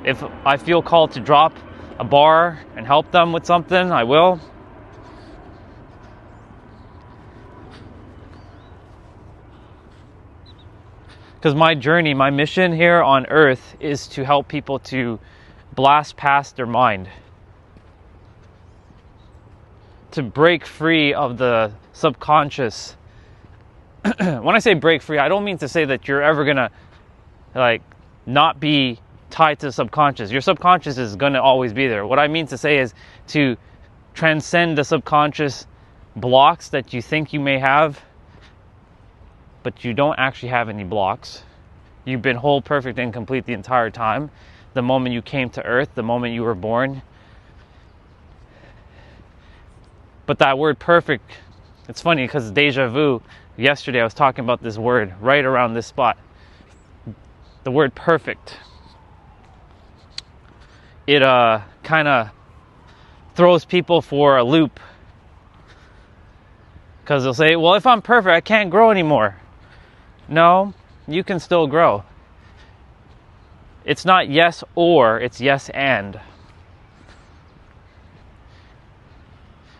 If I feel called to drop a bar and help them with something, I will. Because my journey, my mission here on earth is to help people to blast past their mind. To break free of the subconscious. When I say break free, I don't mean to say that you're ever gonna not be tied to the subconscious. Your subconscious is gonna always be there. What I mean to say is to transcend the subconscious blocks that you think you may have, but you don't actually have any blocks. You've been whole, perfect, and complete the entire time. The moment you came to earth, the moment you were born. But that word perfect, it's funny because deja vu, yesterday I was talking about this word right around this spot. The word perfect. It kind of throws people for a loop. Because they'll say, well, if I'm perfect, I can't grow anymore. No, you can still grow. It's not yes or, it's yes and.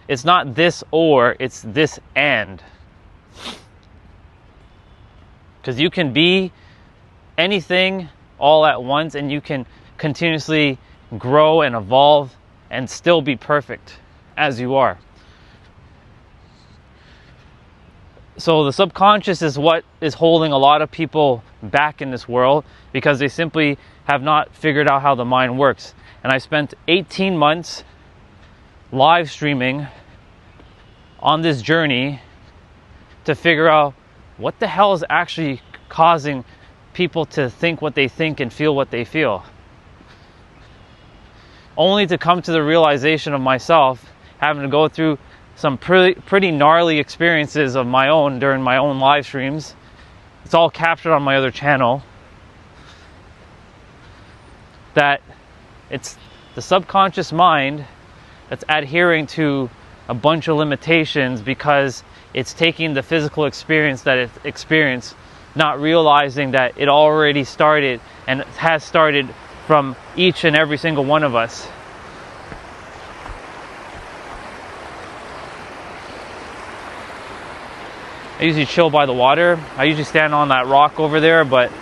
It's not this or, it's this and. Because you can be anything all at once, and you can continuously grow and evolve and still be perfect as you are. So the subconscious is what is holding a lot of people back in this world, because they simply have not figured out how the mind works. And I spent 18 months live streaming on this journey to figure out what the hell is actually causing people to think what they think and feel what they feel. Only to come to the realization of myself having to go through some pretty gnarly experiences of my own during my own live streams. It's all captured on my other channel. That it's the subconscious mind that's adhering to a bunch of limitations because it's taking the physical experience that it experienced, not realizing that it already started and has started from each and every single one of us. I usually chill by the water. I usually stand on that rock over there, but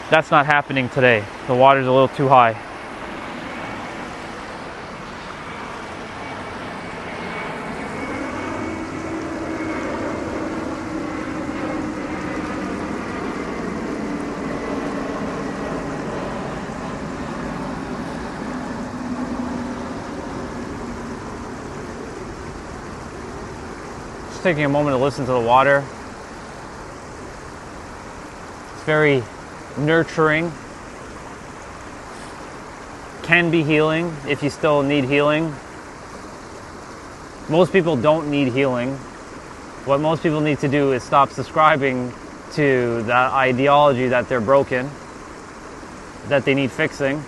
that's not happening today. The water's a little too high. Taking a moment to listen to the water. It's very nurturing. Can be healing if you still need healing. Most people don't need healing. What most people need to do is stop subscribing to the ideology that they're broken, that they need fixing.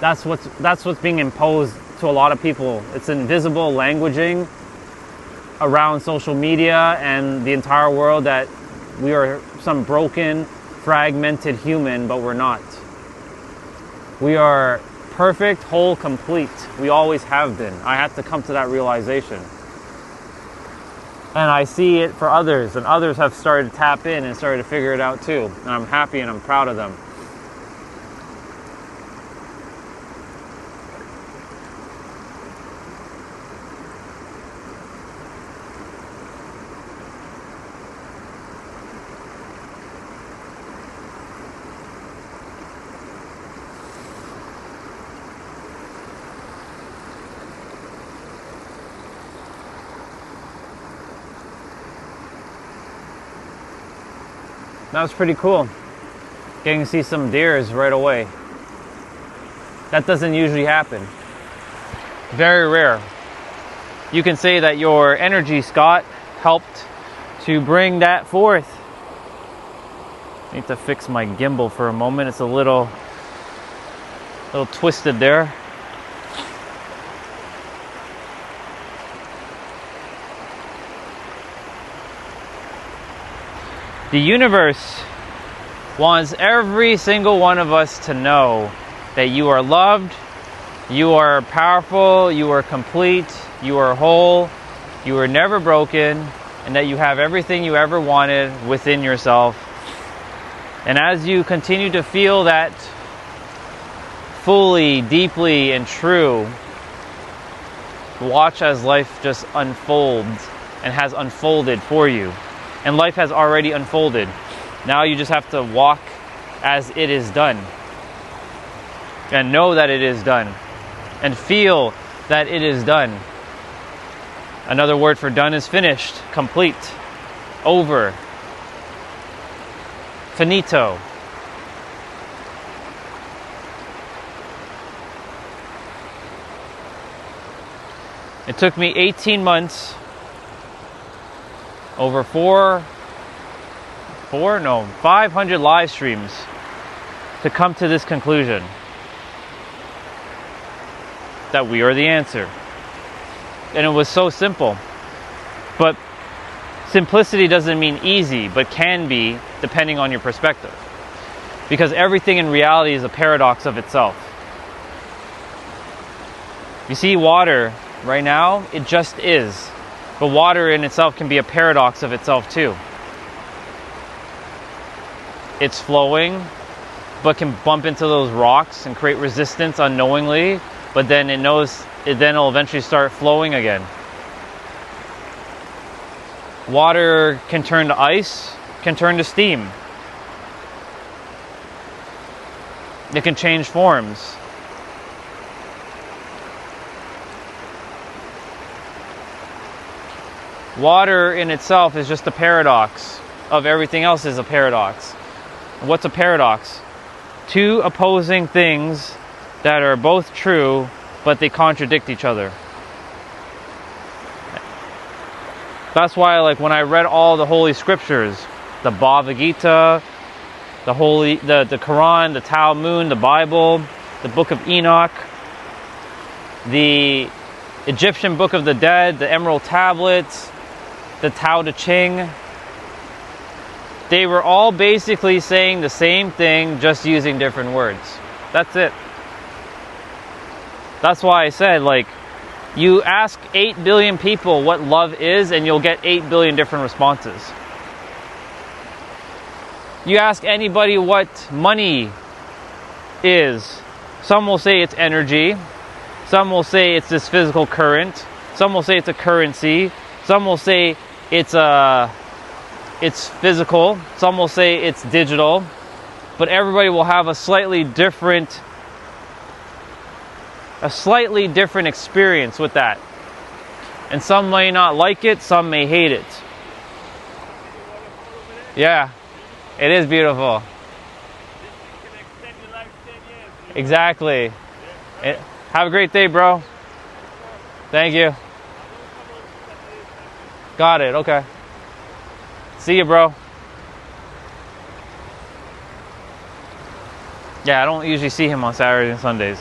That's what's being imposed to a lot of people. It's invisible languaging around social media and the entire world that we are some broken, fragmented human, but we're not. We are perfect, whole, complete. We always have been. I had to come to that realization. And I see it for others, and others have started to tap in and started to figure it out too. And I'm happy and I'm proud of them. That was pretty cool, getting to see some deers right away. That doesn't usually happen. Very rare. You can say that your energy, Scott, helped to bring that forth. I need to fix my gimbal for a moment. It's a little twisted there. The universe wants every single one of us to know that you are loved, you are powerful, you are complete, you are whole, you are never broken, and that you have everything you ever wanted within yourself. And as you continue to feel that fully, deeply, and true, watch as life just unfolds and has unfolded for you. And life has already unfolded. Now you just have to walk as it is done. And know that it is done. And feel that it is done. Another word for done is finished, complete, over, finito. It took me 18 months, over 500 live streams to come to this conclusion that we are the answer. And it was so simple. But simplicity doesn't mean easy, but can be depending on your perspective. Because everything in reality is a paradox of itself. You see water right now, it just is. But water in itself can be a paradox of itself too. It's flowing, but can bump into those rocks and create resistance unknowingly, but then it knows it'll eventually start flowing again. Water can turn to ice, can turn to steam. It can change forms. Water in itself is just a paradox of everything else is a paradox. What's a paradox? Two opposing things that are both true, but they contradict each other. That's why, like, when I read all the holy scriptures, the Bhagavad Gita, the Quran, the Talmud, the Bible, the Book of Enoch, the Egyptian Book of the Dead, the Emerald Tablets, the Tao Te Ching, they were all basically saying the same thing, just using different words. That's it. That's why I said, like, you ask 8 billion people what love is, and you'll get 8 billion different responses. You ask anybody what money is, some will say it's energy, some will say it's this physical current, some will say it's a currency, some will say it's physical, some will say it's digital, but everybody will have a slightly different experience with that. And some may not like it, some may hate it. Yeah, it is beautiful. Exactly. Have a great day, bro. Thank you. Got it, okay. See you, bro. Yeah, I don't usually see him on Saturdays and Sundays.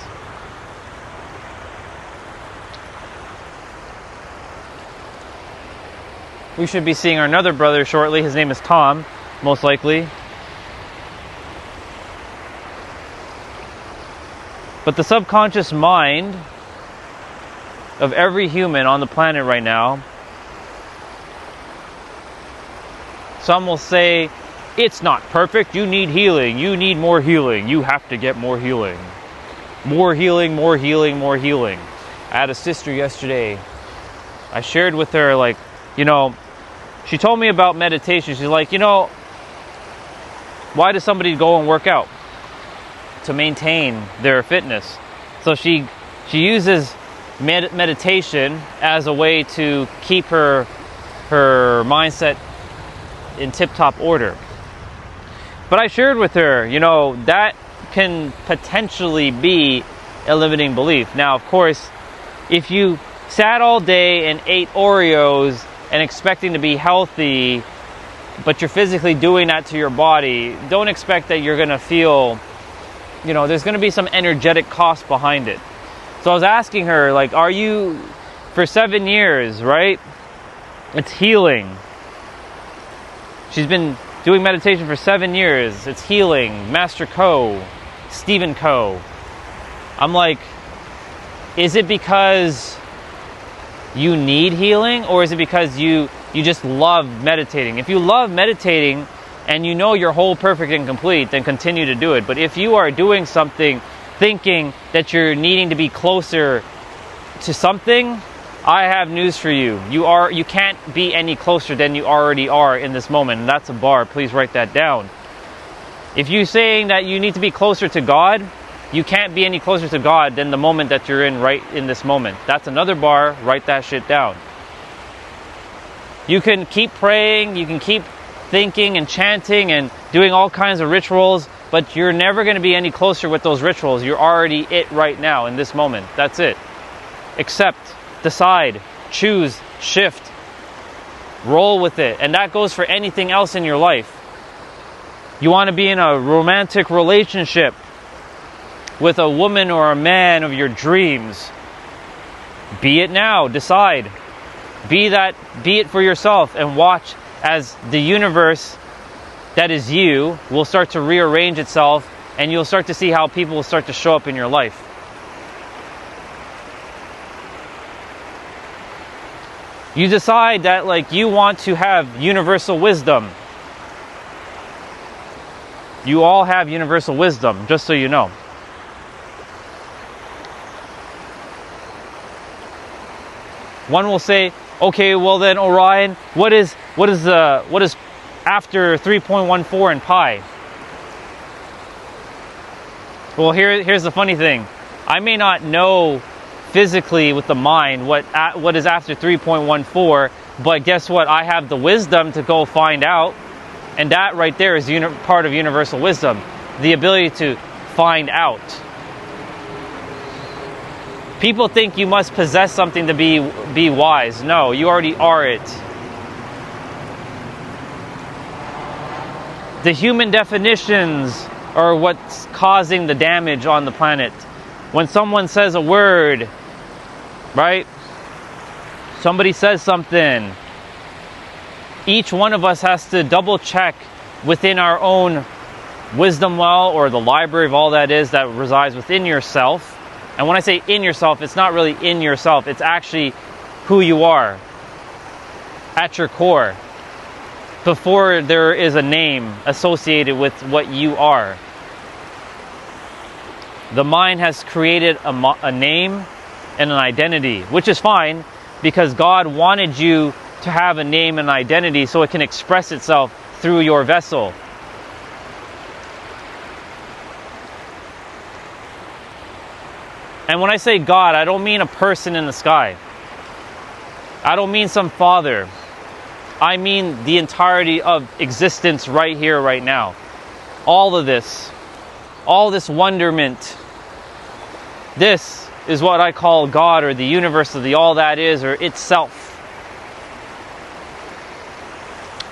We should be seeing our another brother shortly. His name is Tom, most likely. But the subconscious mind of every human on the planet right now, some will say, it's not perfect, you need healing, you need more healing, you have to get more healing. More healing, more healing, more healing. I had a sister yesterday. I shared with her, like, you know, she told me about meditation. She's like, you know, why does somebody go and work out? To maintain their fitness. So she uses meditation as a way to keep her mindset in tip-top order. But I shared with her, you know, that can potentially be a limiting belief. Now, of course, if you sat all day and ate Oreos and expecting to be healthy, but you're physically doing that to your body, don't expect that you're going to feel, you know, there's going to be some energetic cost behind it. So I was asking her, like, are you, for 7 years, right? It's healing. She's been doing meditation for 7 years. It's healing. Master Ko, Stephen Ko. I'm like, is it because you need healing, or is it because you just love meditating? If you love meditating and you know you're whole, perfect, and complete, then continue to do it. But if you are doing something thinking that you're needing to be closer to something, I have news for you. You can't be any closer than you already are in this moment. And that's a bar. Please write that down. If you're saying that you need to be closer to God, you can't be any closer to God than the moment that you're in right in this moment. That's another bar. Write that shit down. You can keep praying, you can keep thinking and chanting and doing all kinds of rituals, but you're never going to be any closer with those rituals. You're already it right now in this moment. That's it. Accept, decide, choose, shift, roll with it. And that goes for anything else in your life. You want to be in a romantic relationship with a woman or a man of your dreams. Be it now. Decide. Be it for yourself, and watch as the universe that is you will start to rearrange itself, and you'll start to see how people will start to show up in your life. You decide that, like, you want to have universal wisdom. You all have universal wisdom, just so you know. One will say, okay, well then, Orion, what is after 3.14 in pi? Well, here's the funny thing. I may not know physically with the mind what is after 3.14, But guess what? I have the wisdom to go find out. And that right there is part of universal wisdom. The ability to find out. People think you must possess something to be wise. No, you already are it. The human definitions are what's causing the damage on the planet. When someone says a word, right? Somebody says something. Each one of us has to double check within our own wisdom well, or the library of all that is that resides within yourself. And when I say in yourself, it's not really in yourself. It's actually who you are at your core, before there is a name associated with what you are. The mind has created a name and an identity, which is fine, because God wanted you to have a name and identity so it can express itself through your vessel. And when I say God, I don't mean a person in the sky. I don't mean some father. I mean the entirety of existence right here, right now. All of this. All this wonderment. This is what I call God, or the universe, or the all that is, or itself.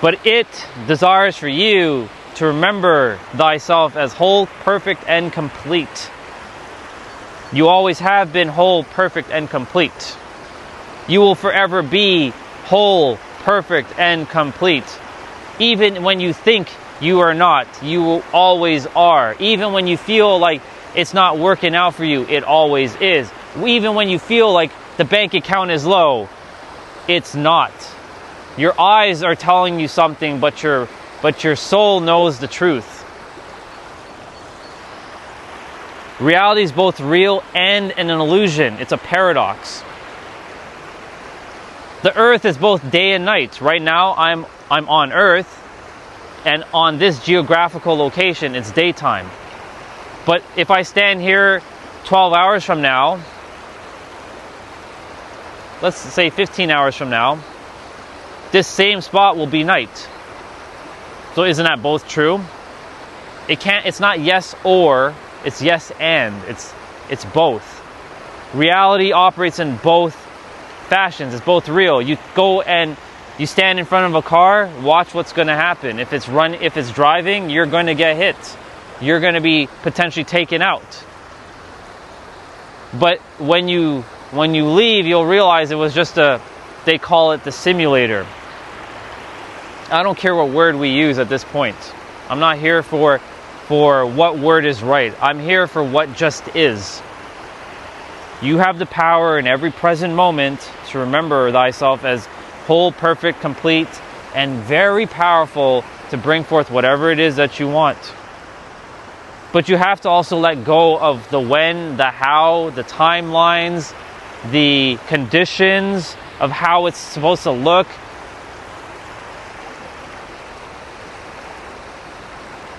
But it desires for you to remember thyself as whole, perfect, and complete. You always have been whole, perfect, and complete. You will forever be whole, perfect, and complete. Even when you think you are not, you always are. Even when you feel like it's not working out for you, it always is. Even when you feel like the bank account is low, it's not. Your eyes are telling you something, but your soul knows the truth. Reality is both real and an illusion. It's a paradox. The earth is both day and night. Right now, I'm on Earth, and on this geographical location, it's daytime. But if I stand here 12 hours from now, let's say 15 hours from now, this same spot will be night. So isn't that both true? It's not yes or, it's yes and. It's both. Reality operates in both fashions. It's both real. You go and you stand in front of a car, watch what's going to happen. If it's driving, you're going to get hit. You're going to be potentially taken out. But when you leave, you'll realize it was just they call it the simulator. I don't care what word we use at this point. I'm not here for what word is right. I'm here for what just is. You have the power in every present moment to remember thyself as whole, perfect, complete, and very powerful to bring forth whatever it is that you want. But you have to also let go of the when, the how, the timelines, the conditions of how it's supposed to look.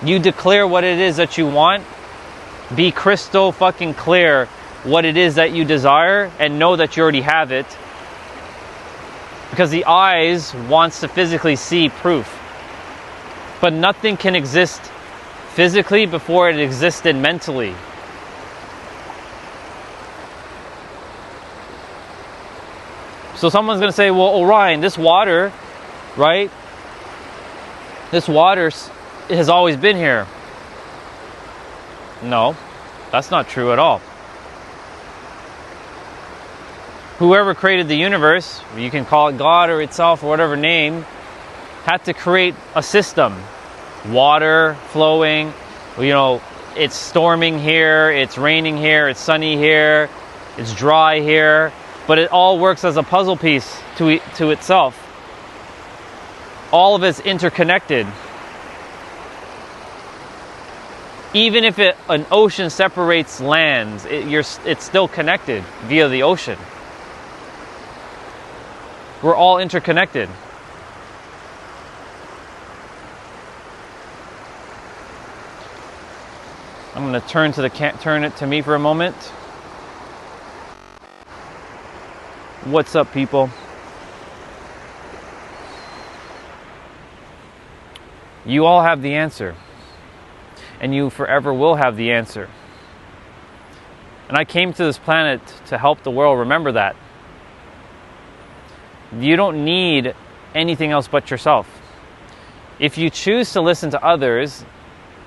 You declare what it is that you want. Be crystal fucking clear what it is that you desire, and know that you already have it. Because the eyes wants to physically see proof. But nothing can exist physically before it existed mentally. So someone's going to say, well, Orion, this water, right? This water has always been here. No, that's not true at all. Whoever created the universe, you can call it God or itself or whatever name, had to create a system. Water flowing, it's storming here, it's raining here, it's sunny here, it's dry here, but it all works as a puzzle piece to itself. All of it's interconnected. Even if an ocean separates lands, it's still connected via the ocean. We're all interconnected. I'm going to turn it to me for a moment. What's up, people? You all have the answer. And you forever will have the answer. And I came to this planet to help the world. Remember that. You don't need anything else but yourself. If you choose to listen to others,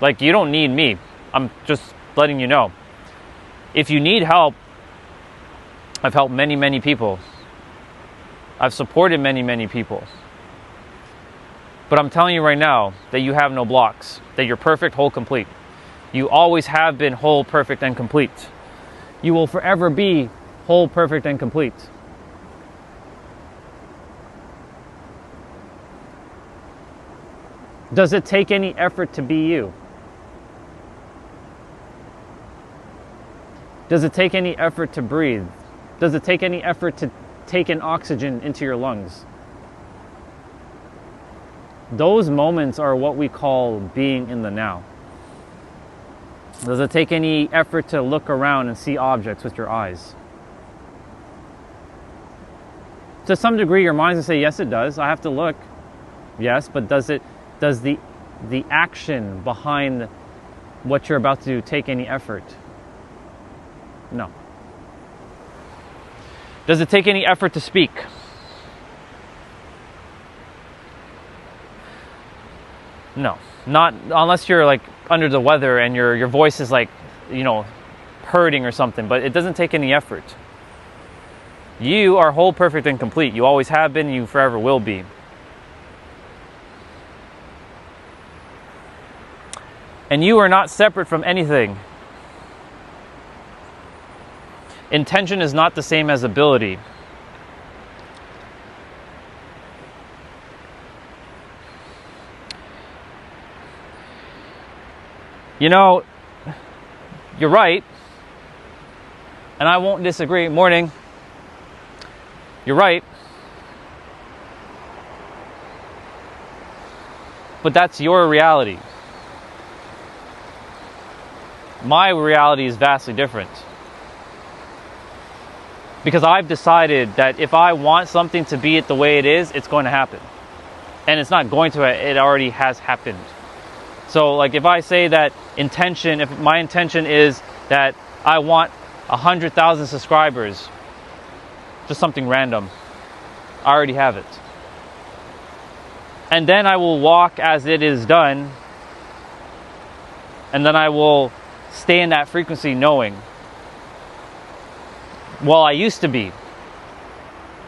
like, you don't need me. I'm just letting you know. If you need help, I've helped many, many people. I've supported many, many people. But I'm telling you right now that you have no blocks, that you're perfect, whole, complete. You always have been whole, perfect, and complete. You will forever be whole, perfect, and complete. Does it take any effort to be you? Does it take any effort to breathe? Does it take any effort to take in oxygen into your lungs? Those moments are what we call being in the now. Does it take any effort to look around and see objects with your eyes? To some degree, your mind's gonna say, yes, it does. I have to look. Yes, but does the action behind what you're about to do take any effort? No. Does it take any effort to speak? No. Not unless you're like under the weather and your voice is like, hurting or something, but it doesn't take any effort. You are whole, perfect, and complete. You always have been, you forever will be. And you are not separate from anything. Intention is not the same as ability. You're right, and I won't disagree. Morning. You're right. But that's your reality. My reality is vastly different. Because I've decided that if I want something to be it the way it is, it's going to happen. And it's not going to, it already has happened. So like if I say that if my intention is that I want 100,000 subscribers, just something random, I already have it. And then I will walk as it is done, and then I will stay in that frequency knowing, well, I used to be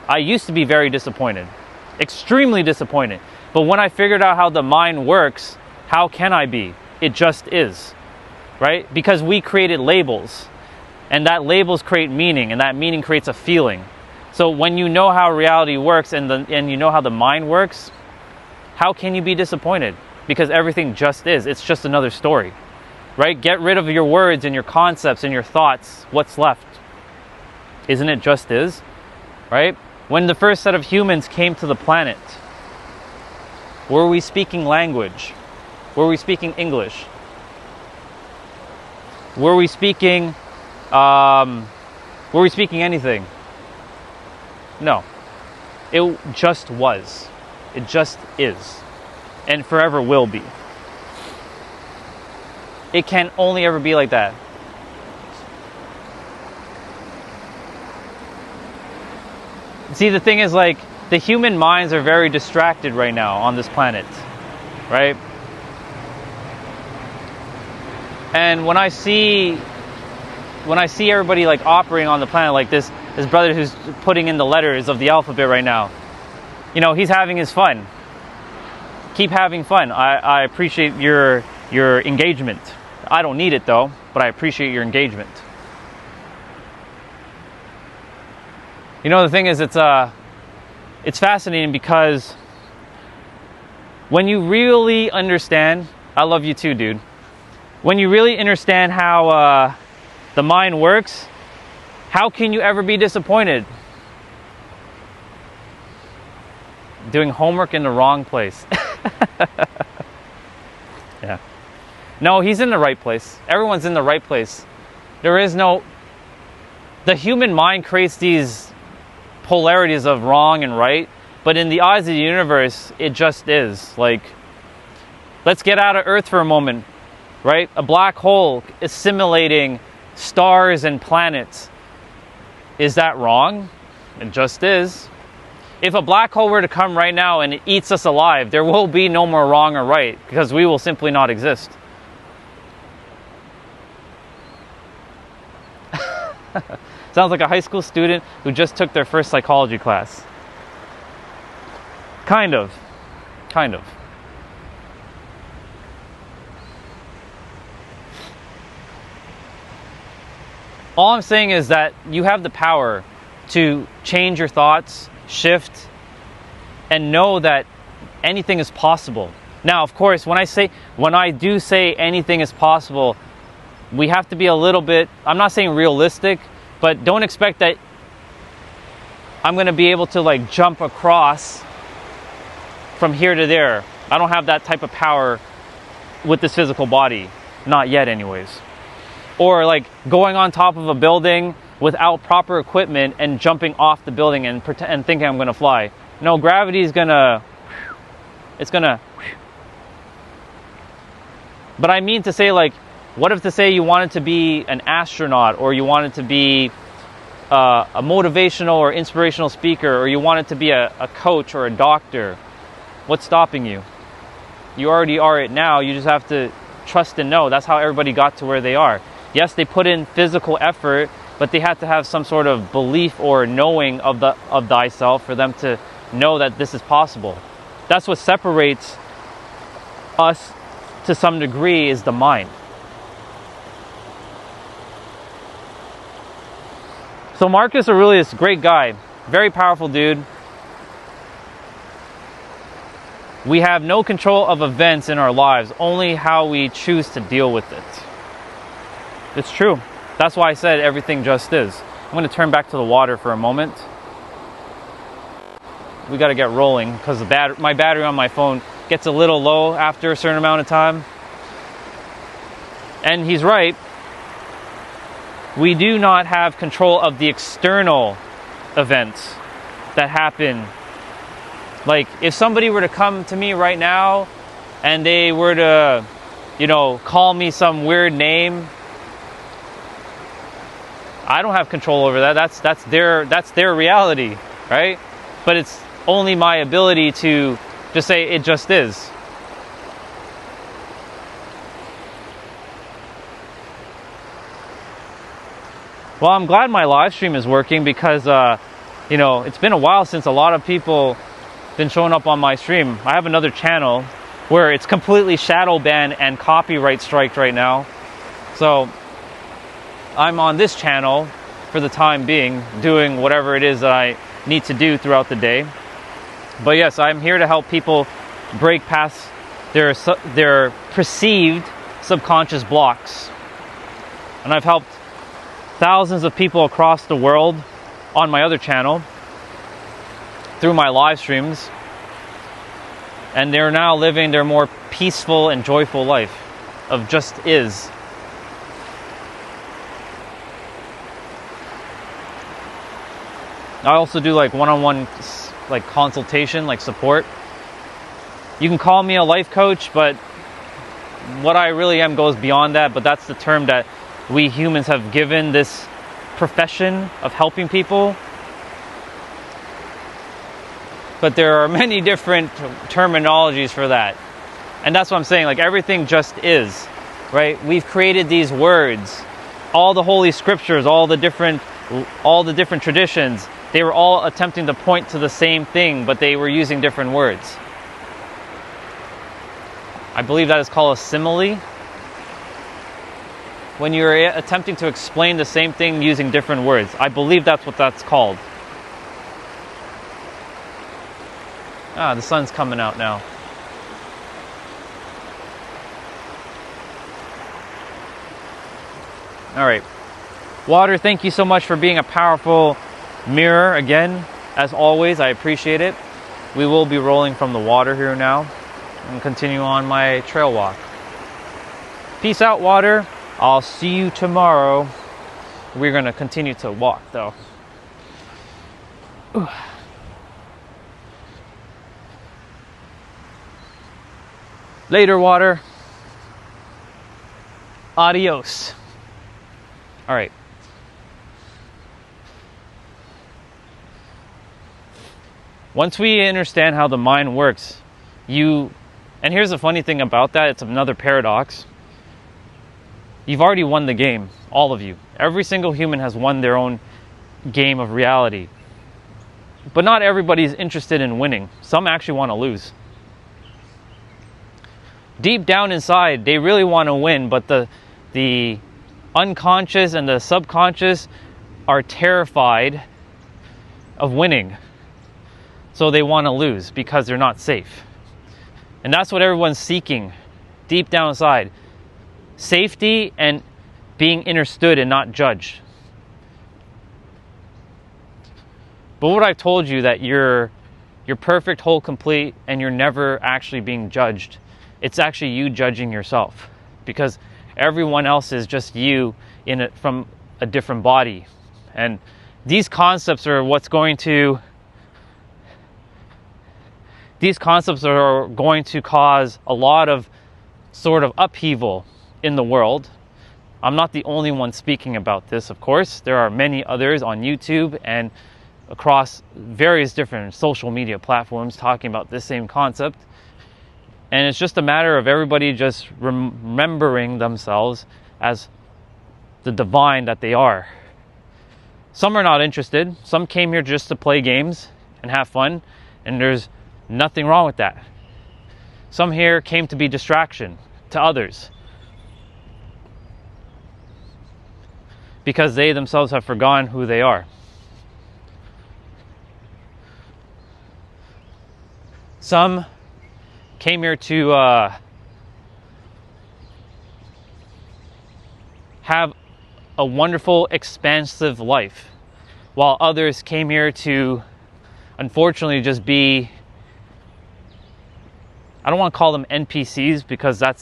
very disappointed, extremely disappointed. But when I figured out how the mind works, how can I be? It just is, right? Because we created labels, and that labels create meaning, and that meaning creates a feeling. So when you know how reality works and you know how the mind works, how can you be disappointed? Because everything just is. It's just another story, right? Get rid of your words and your concepts and your thoughts. What's left? Isn't it just is, right? When the first set of humans came to the planet, were we speaking language? Were we speaking English? Were we speaking anything? No. It just was. It just is. And forever will be. It can only ever be like that. See, the thing is, like, the human minds are very distracted right now on this planet, right? And when I see everybody like operating on the planet like this brother who's putting in the letters of the alphabet right now, he's having his fun. Keep having fun. I appreciate your engagement. I don't need it though, but I appreciate your engagement. The thing is, it's fascinating because when you really understand, I love you too, dude. When you really understand how the mind works, how can you ever be disappointed? Doing homework in the wrong place. Yeah. No, he's in the right place. Everyone's in the right place. The human mind creates these polarities of wrong and right, but in the eyes of the universe, it just is. Like Let's get out of Earth for a moment, right? A black hole is simulating stars and planets. Is that wrong? It just is. If a black hole were to come right now and it eats us alive, there will be no more wrong or right, because we will simply not exist. Sounds like a high school student who just took their first psychology class. Kind of. All I'm saying is that you have the power to change your thoughts, shift, and know that anything is possible. Now, of course, when I do say anything is possible, we have to be a little bit, I'm not saying realistic, but don't expect that I'm going to be able to like jump across from here to there. I don't have that type of power with this physical body. Not yet anyways. Or like going on top of a building without proper equipment and jumping off the building and thinking I'm going to fly. No, gravity is going to, but I mean to say, like, what if to say you wanted to be an astronaut, or you wanted to be a motivational or inspirational speaker, or you wanted to be a coach or a doctor? What's stopping you? You already are it now. You just have to trust and know. That's how everybody got to where they are. Yes, they put in physical effort, but they had to have some sort of belief or knowing of thyself for them to know that this is possible. That's what separates us to some degree, is the mind. So Marcus Aurelius, great guy, very powerful dude. We have no control of events in our lives, only how we choose to deal with it. It's true. That's why I said everything just is. I'm going to turn back to the water for a moment. We got to get rolling because my battery on my phone gets a little low after a certain amount of time. And he's right. We do not have control of the external events that happen. Like, if somebody were to come to me right now and they were to, call me some weird name, I don't have control over that. That's their reality, right? But it's only my ability to just say it just is. Well, I'm glad my live stream is working because, it's been a while since a lot of people been showing up on my stream. I have another channel where it's completely shadow banned and copyright striked right now. So I'm on this channel for the time being, doing whatever it is that I need to do throughout the day. But yes, I'm here to help people break past their perceived subconscious blocks. And I've helped thousands of people across the world on my other channel through my live streams, and they're now living their more peaceful and joyful life of just is. I also do like one-on-one like consultation, like support. You can call me a life coach, but what I really am goes beyond that. But that's the term that we humans have given this profession of helping people. But there are many different terminologies for that. And that's what I'm saying, like everything just is, right? We've created these words, all the holy scriptures, all the different traditions, they were all attempting to point to the same thing, but they were using different words. I believe that is called a simile. When you're attempting to explain the same thing using different words. I believe that's what that's called. The sun's coming out now. All right. Water, thank you so much for being a powerful mirror again. As always, I appreciate it. We will be rolling from the water here now and continue on my trail walk. Peace out, water. I'll see you tomorrow. We're going to continue to walk, though. Ooh. Later, water. Adios. All right. Once we understand how the mind works, and here's the funny thing about that, it's another paradox. You've already won the game, all of you. Every single human has won their own game of reality. But not everybody's interested in winning. Some actually want to lose. Deep down inside, they really want to win, but the unconscious and the subconscious are terrified of winning. So they want to lose because they're not safe. And that's what everyone's seeking deep down inside. Safety and being understood and not judged. But what I've told you, that you're perfect, whole, complete, and you're never actually being judged. It's actually you judging yourself, because everyone else is just you from a different body. And these concepts are going to cause a lot of sort of upheaval in the world. I'm not the only one speaking about this, of course. There are many others on YouTube and across various different social media platforms talking about this same concept. And it's just a matter of everybody just remembering themselves as the divine that they are. Some are not interested. Some came here just to play games and have fun, and there's nothing wrong with that. Some here came to be distraction to others, because they themselves have forgotten who they are. Some came here to have a wonderful, expansive life, while others came here to, unfortunately, just be, I don't want to call them NPCs, because I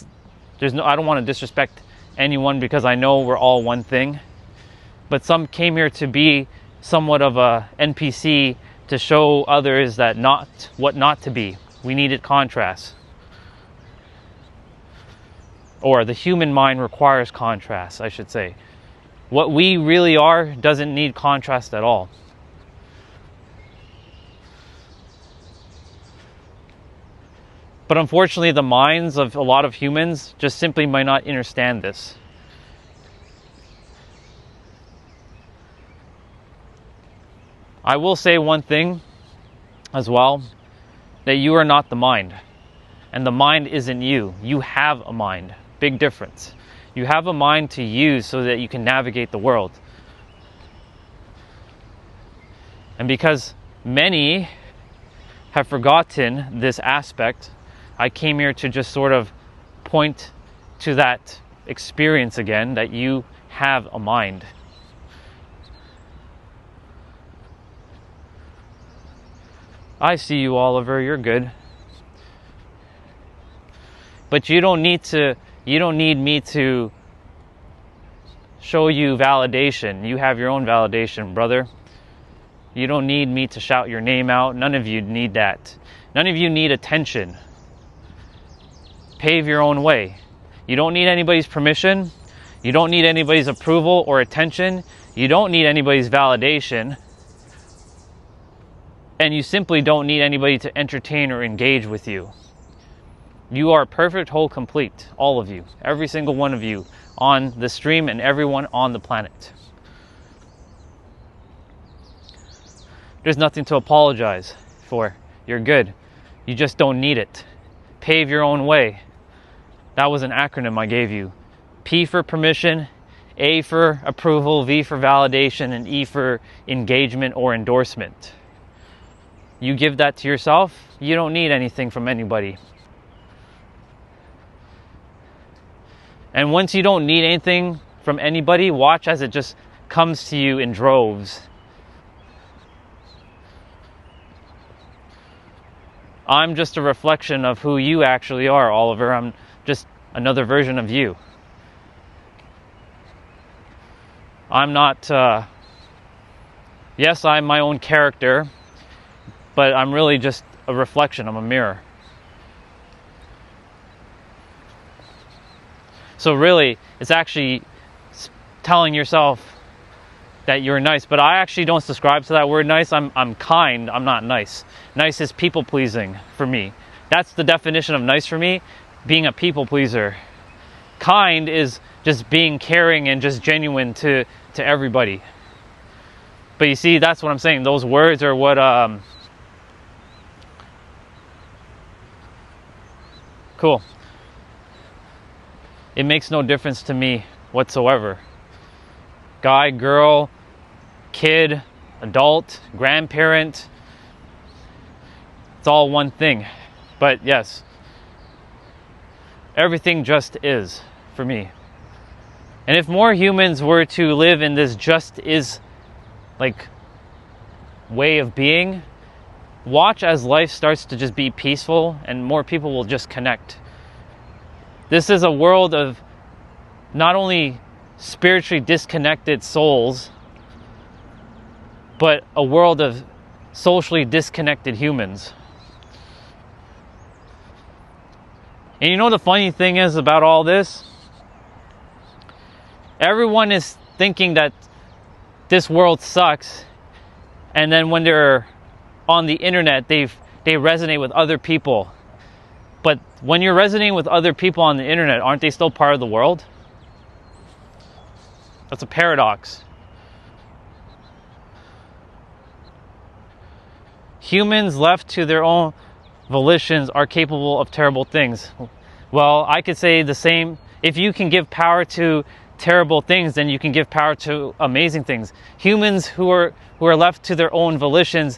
don't want to disrespect anyone, because I know we're all one thing. But some came here to be somewhat of a NPC, to show others that what not to be. We needed contrast. Or the human mind requires contrast, I should say. What we really are doesn't need contrast at all. But unfortunately, the minds of a lot of humans just simply might not understand this. I will say one thing as well, that you are not the mind, and the mind isn't you. You have a mind. Big difference. You have a mind to use so that you can navigate the world. And because many have forgotten this aspect, I came here to just sort of point to that experience again, that you have a mind. I see you, Oliver, you're good. But you don't need me to show you validation. You have your own validation, brother. You don't need me to shout your name out. None of you need that. None of you need attention. Pave your own way. You don't need anybody's permission. You don't need anybody's approval or attention. You don't need anybody's validation. And you simply don't need anybody to entertain or engage with you. You are perfect, whole, complete. All of you. Every single one of you on the stream, and everyone on the planet. There's nothing to apologize for. You're good. You just don't need it. Pave your own way. That was an acronym I gave you. P for permission, A for approval, V for validation, and E for engagement or endorsement. You give that to yourself, you don't need anything from anybody. And once you don't need anything from anybody, watch as it just comes to you in droves. I'm just a reflection of who you actually are, Oliver. I'm just another version of you. I'm not, yes, I'm my own character, but I'm really just a reflection. I'm a mirror. So really, it's actually telling yourself that you're nice. But I actually don't subscribe to that word nice. I'm kind, I'm not nice. Nice is people pleasing for me. That's the definition of nice for me, being a people pleaser. Kind is just being caring and just genuine to everybody. But you see, that's what I'm saying. Those words are what cool. It makes no difference to me whatsoever. Guy, girl, kid, adult, grandparent, it's all one thing. But yes, everything just is for me. And if more humans were to live in this just is like way of being, watch as life starts to just be peaceful and more people will just connect. This is a world of not only spiritually disconnected souls, but a world of socially disconnected humans. And you know the funny thing is about all this? Everyone is thinking that this world sucks, and then when they're on the internet, they resonate with other people. But when you're resonating with other people on the internet, aren't they still part of the world? That's a paradox. Humans left to their own volitions are capable of terrible things. Well, I could say the same. If you can give power to terrible things, then you can give power to amazing things. Humans who are left to their own volitions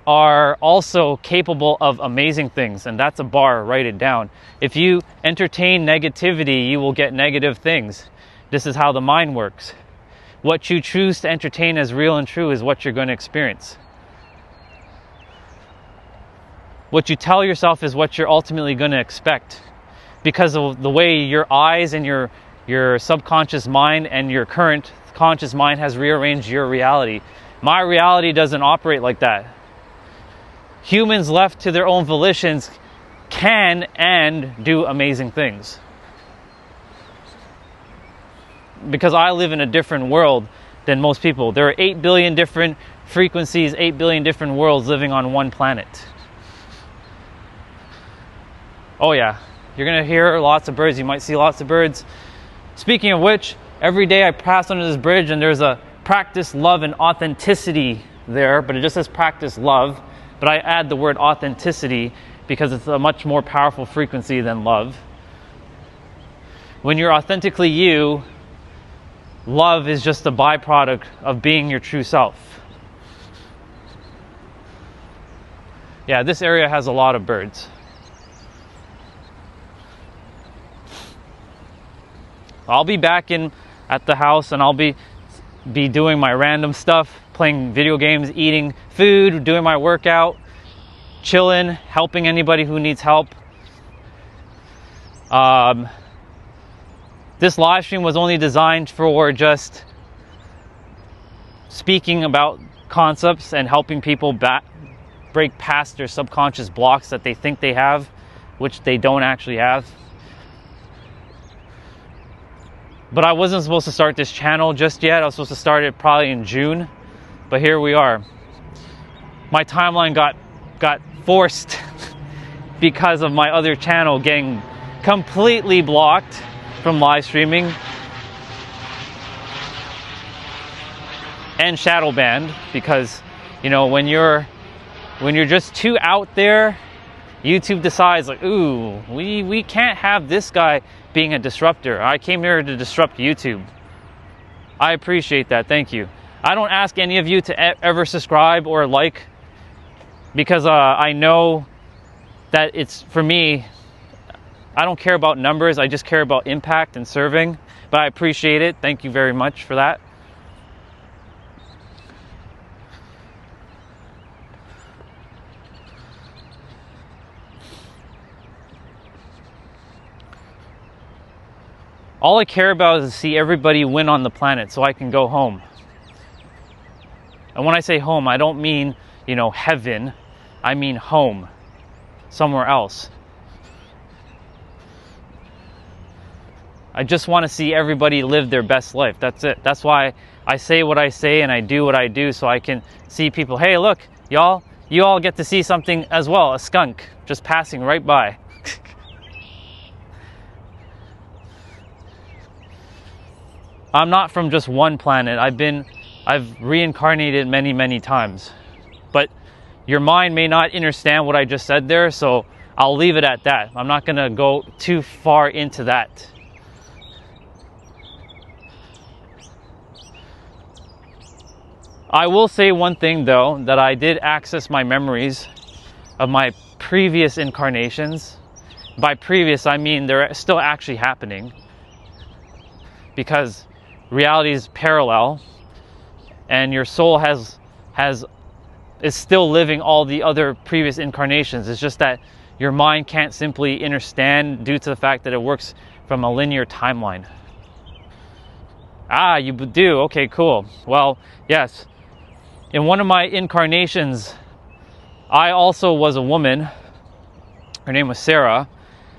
are also capable of amazing things, and that's a bar. Write it down. If you entertain negativity, you will get negative things. This is how the mind works. What you choose to entertain as real and true is what you're going to experience. What you tell yourself is what you're ultimately going to expect, because of the way your eyes and your subconscious mind and your current conscious mind has rearranged your reality. My reality doesn't operate like that. Humans left to their own volitions can and do amazing things. Because I live in a different world than most people. There are 8 billion different frequencies, 8 billion different worlds living on one planet. Oh yeah, you're gonna hear lots of birds. You might see lots of birds. Speaking of which, every day I pass under this bridge and there's a practice love and authenticity there, but it just says practice love. But I add the word authenticity because it's a much more powerful frequency than love. When you're authentically you, love is just a byproduct of being your true self. Yeah, this area has a lot of birds. I'll be back at the house and I'll be doing my random stuff, playing video games, eating food, doing my workout, chilling, helping anybody who needs help. This live stream was only designed for just speaking about concepts and helping people break past their subconscious blocks that they think they have, which they don't actually have. But I wasn't supposed to start this channel just yet. I was supposed to start it probably in June, but here we are. My timeline got forced because of my other channel getting completely blocked from live streaming and shadow banned, because you know when you're just too out there, YouTube decides like, ooh, we can't have this guy being a disruptor. I came here to disrupt YouTube. I appreciate that, thank you. I don't ask any of you to ever subscribe or like, because I know that it's, for me, I don't care about numbers, I just care about impact and serving. But I appreciate it, thank you very much for that. All I care about is to see everybody win on the planet so I can go home. And when I say home, I don't mean, you know, heaven. I mean home, somewhere else. I just want to see everybody live their best life. That's it. That's why I say what I say and I do what I do, so I can see people, hey, look, y'all, you all get to see something as well, a skunk just passing right by. I'm not from just one planet. I've reincarnated many, many times. But your mind may not understand what I just said there, so I'll leave it at that. I'm not going to go too far into that. I will say one thing though, that I did access my memories of my previous incarnations. By previous, I mean they're still actually happening, because reality is parallel and your soul is still living all the other previous incarnations. It's just that your mind can't simply understand due to the fact that it works from a linear timeline. Ah, you do? Okay, cool. Well, yes. In one of my incarnations, I also was a woman. Her name was Sarah.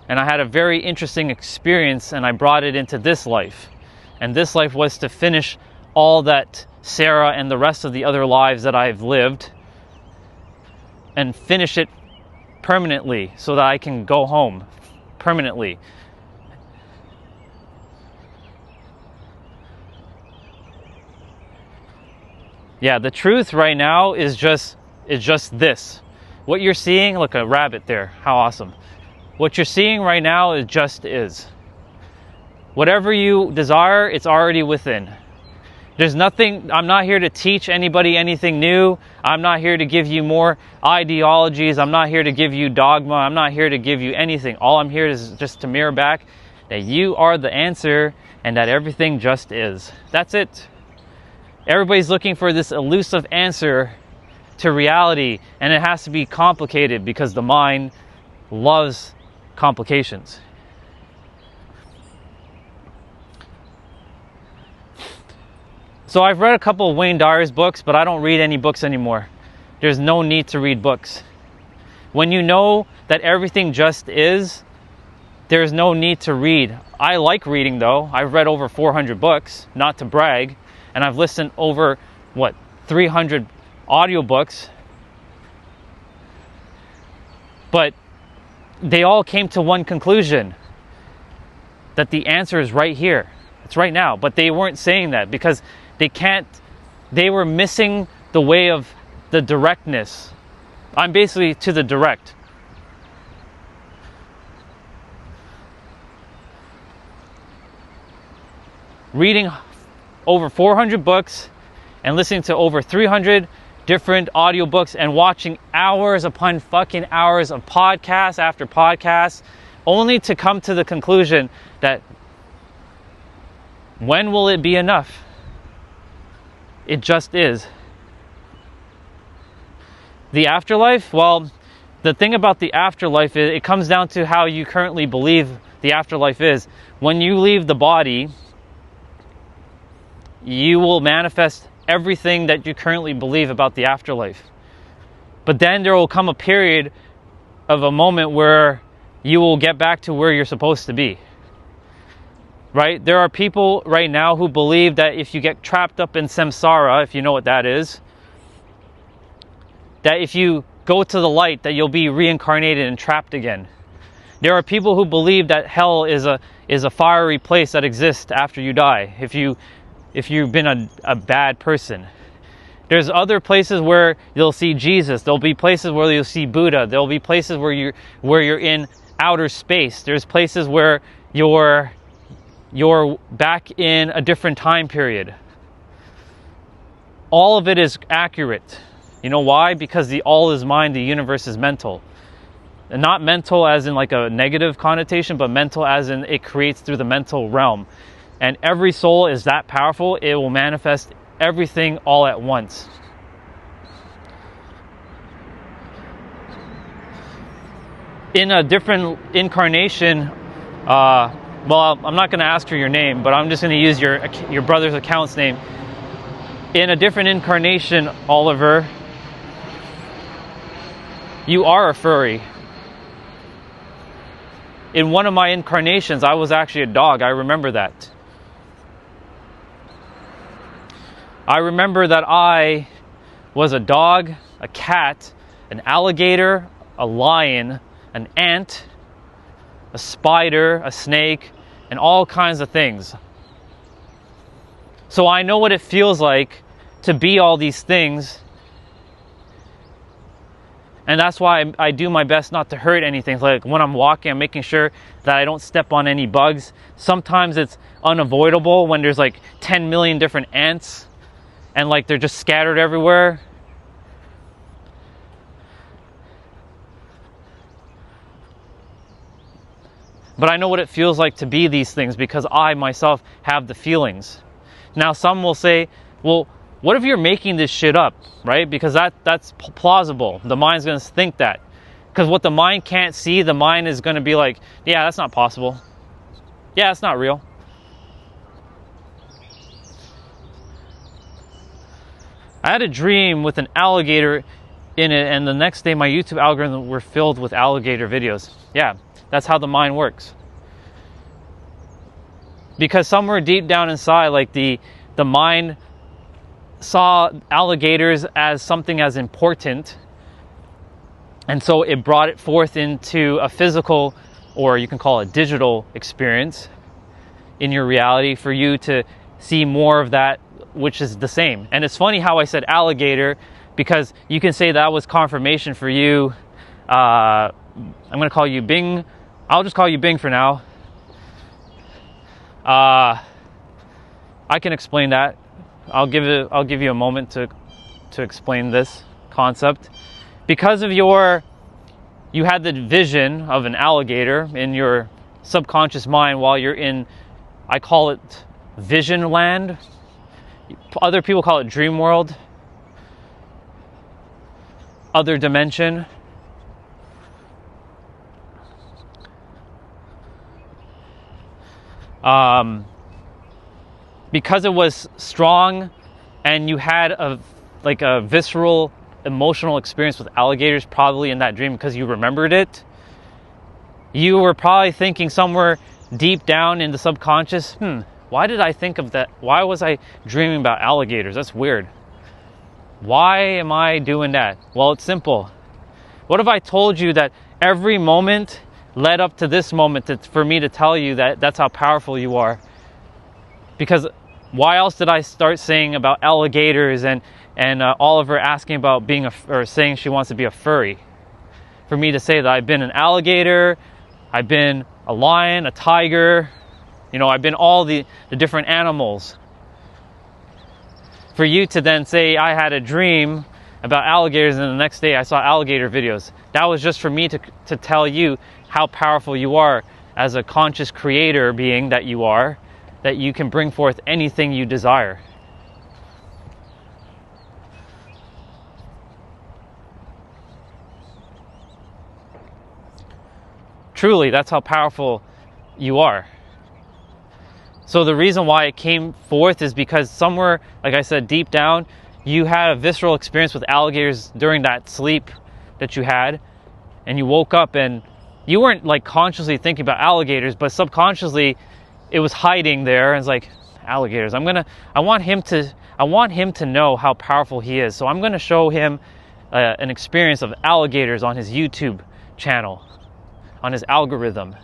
And I had a very interesting experience, and I brought it into this life. And this life was to finish all that Sarah and the rest of the other lives that I've lived, and finish it permanently so that I can go home permanently. Yeah, the truth right now is just this. What you're seeing, look, a rabbit there. How awesome. What you're seeing right now is. Whatever you desire, it's already within. There's nothing, I'm not here to teach anybody anything new. I'm not here to give you more ideologies. I'm not here to give you dogma. I'm not here to give you anything. All I'm here is just to mirror back that you are the answer and that everything just is. That's it. Everybody's looking for this elusive answer to reality, and it has to be complicated because the mind loves complications. So I've read a couple of Wayne Dyer's books, but I don't read any books anymore. There's no need to read books. When you know that everything just is, there's no need to read. I like reading though. I've read over 400 books, not to brag, and I've listened over, 300 audiobooks. But they all came to one conclusion, that the answer is right here. It's right now. But they weren't saying that because they were missing the way of the directness. I'm basically to the direct. Reading over 400 books and listening to over 300 different audiobooks and watching hours upon fucking hours of podcast after podcast, only to come to the conclusion that when will it be enough? It just is. The afterlife, well, the thing about the afterlife is it comes down to how you currently believe the afterlife is. When you leave the body, you will manifest everything that you currently believe about the afterlife. But then there will come a period of a moment where you will get back to where you're supposed to be. Right? There are people right now who believe that if you get trapped up in samsara, if you know what that is, that if you go to the light, that you'll be reincarnated and trapped again. There are people who believe that hell is a fiery place that exists after you die, if you've been a bad person. There's other places where you'll see Jesus. There'll be places where you'll see Buddha. There'll be places where you're in outer space. There's places where you're back in a different time period. All of it is accurate. You know why? Because the all is mind, the universe is mental. And not mental as in like a negative connotation, but mental as in it creates through the mental realm. And every soul is that powerful, it will manifest everything all at once. In a different incarnation, well, I'm not going to ask for your name, but I'm just going to use your brother's account's name. In a different incarnation, Oliver, you are a furry. in one of my incarnations, I was actually a dog. I remember that. I remember that I was a dog, a cat, an alligator, a lion, an ant, a spider, a snake, and all kinds of things. So I know what it feels like to be all these things. And that's why I do my best not to hurt anything. Like when I'm walking, I'm making sure that I don't step on any bugs. Sometimes it's unavoidable when there's like 10 million different ants and like they're just scattered everywhere. But I know what it feels like to be these things because I myself have the feelings. Now some will say, well, what if you're making this shit up, right? Because that's plausible. The mind's going to think that. Because what the mind can't see, the mind is going to be like, yeah, that's not possible. Yeah, that's not real. I had a dream with an alligator in it, and the next day my YouTube algorithm were filled with alligator videos. Yeah, that's how the mind works. Because somewhere deep down inside, like the mind saw alligators as something as important, and so it brought it forth into a physical, or you can call it digital experience in your reality for you to see more of that which is the same. And it's funny how I said alligator, because you can say that was confirmation for you. I'm going to call you Bing. I'll just call you Bing for now. I can explain that. I'll give you a moment to explain this concept. Because of you had the vision of an alligator in your subconscious mind while you're in, I call it vision land. Other people call it dream world, other dimension. Because it was strong and you had a visceral emotional experience with alligators probably in that dream because you remembered it, you were probably thinking somewhere deep down in the subconscious, why did I think of that? Why was I dreaming about alligators? That's weird. Why am I doing that? Well, it's simple. What if I told you that every moment led up to this moment for me to tell you that that's how powerful you are? Because why else did I start saying about alligators and Oliver asking about or saying she wants to be a furry? For me to say that I've been an alligator, I've been a lion, a tiger, I've been all the different animals. For you to then say I had a dream about alligators and the next day I saw alligator videos. That was just for me to tell you how powerful you are as a conscious creator being that you are, that you can bring forth anything you desire. Truly, that's how powerful you are. So the reason why it came forth is because somewhere, like I said, deep down, you had a visceral experience with alligators during that sleep that you had, and you woke up and you weren't like consciously thinking about alligators, but subconsciously it was hiding there, and it's like, alligators. I want him to know how powerful he is. So I'm going to show him an experience of alligators on his YouTube channel, on his algorithm.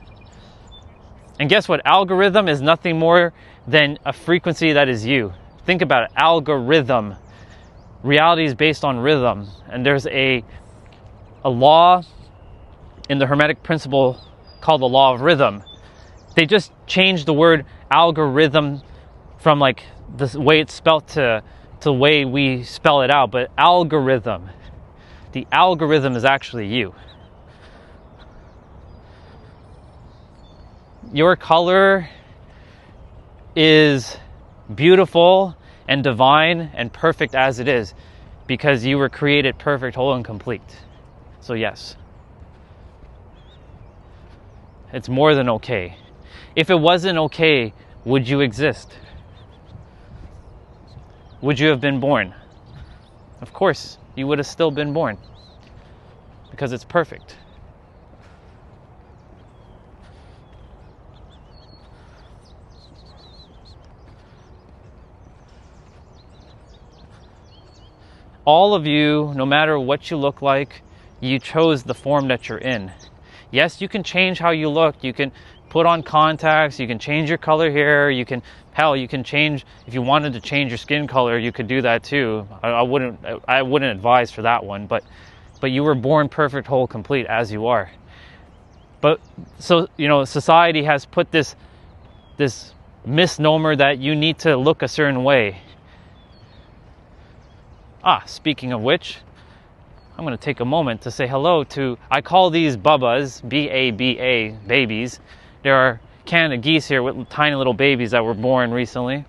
And guess what? Algorithm is nothing more than a frequency that is you. Think about it. Algorithm. Reality is based on rhythm. And there's a law in the Hermetic principle called the law of rhythm. They just changed the word algorithm from like the way it's spelled to the way we spell it out. But algorithm. The algorithm is actually you. Your color is beautiful and divine and perfect as it is because you were created perfect, whole, and complete. So yes, it's more than okay. If it wasn't okay, would you exist? Would you have been born? Of course, you would have still been born because it's perfect. all of you, no matter what you look like, you chose the form that you're in. Yes, you can change how you look. You can put on contacts. You can change your color hair. You can change, if you wanted to change your skin color, you could do that too. I wouldn't advise for that one, but you were born perfect, whole, complete as you are. But so, society has put this misnomer that you need to look a certain way. Speaking of which, I'm going to take a moment to say hello to, I call these Bubbas, B-A-B-A, babies. There are Canada geese here with tiny little babies that were born recently. I'm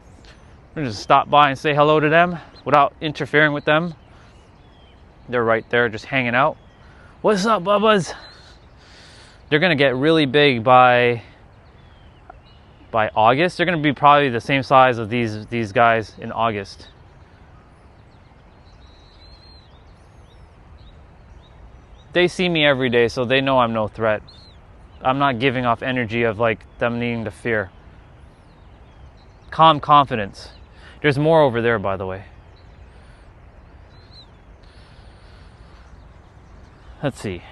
going to just stop by and say hello to them without interfering with them. They're right there just hanging out. What's up, Bubbas? They're going to get really big by August. They're going to be probably the same size of these guys in August. They see me every day, so they know I'm no threat. I'm not giving off energy of like them needing to fear. Calm confidence. There's more over there, by the way. Let's see.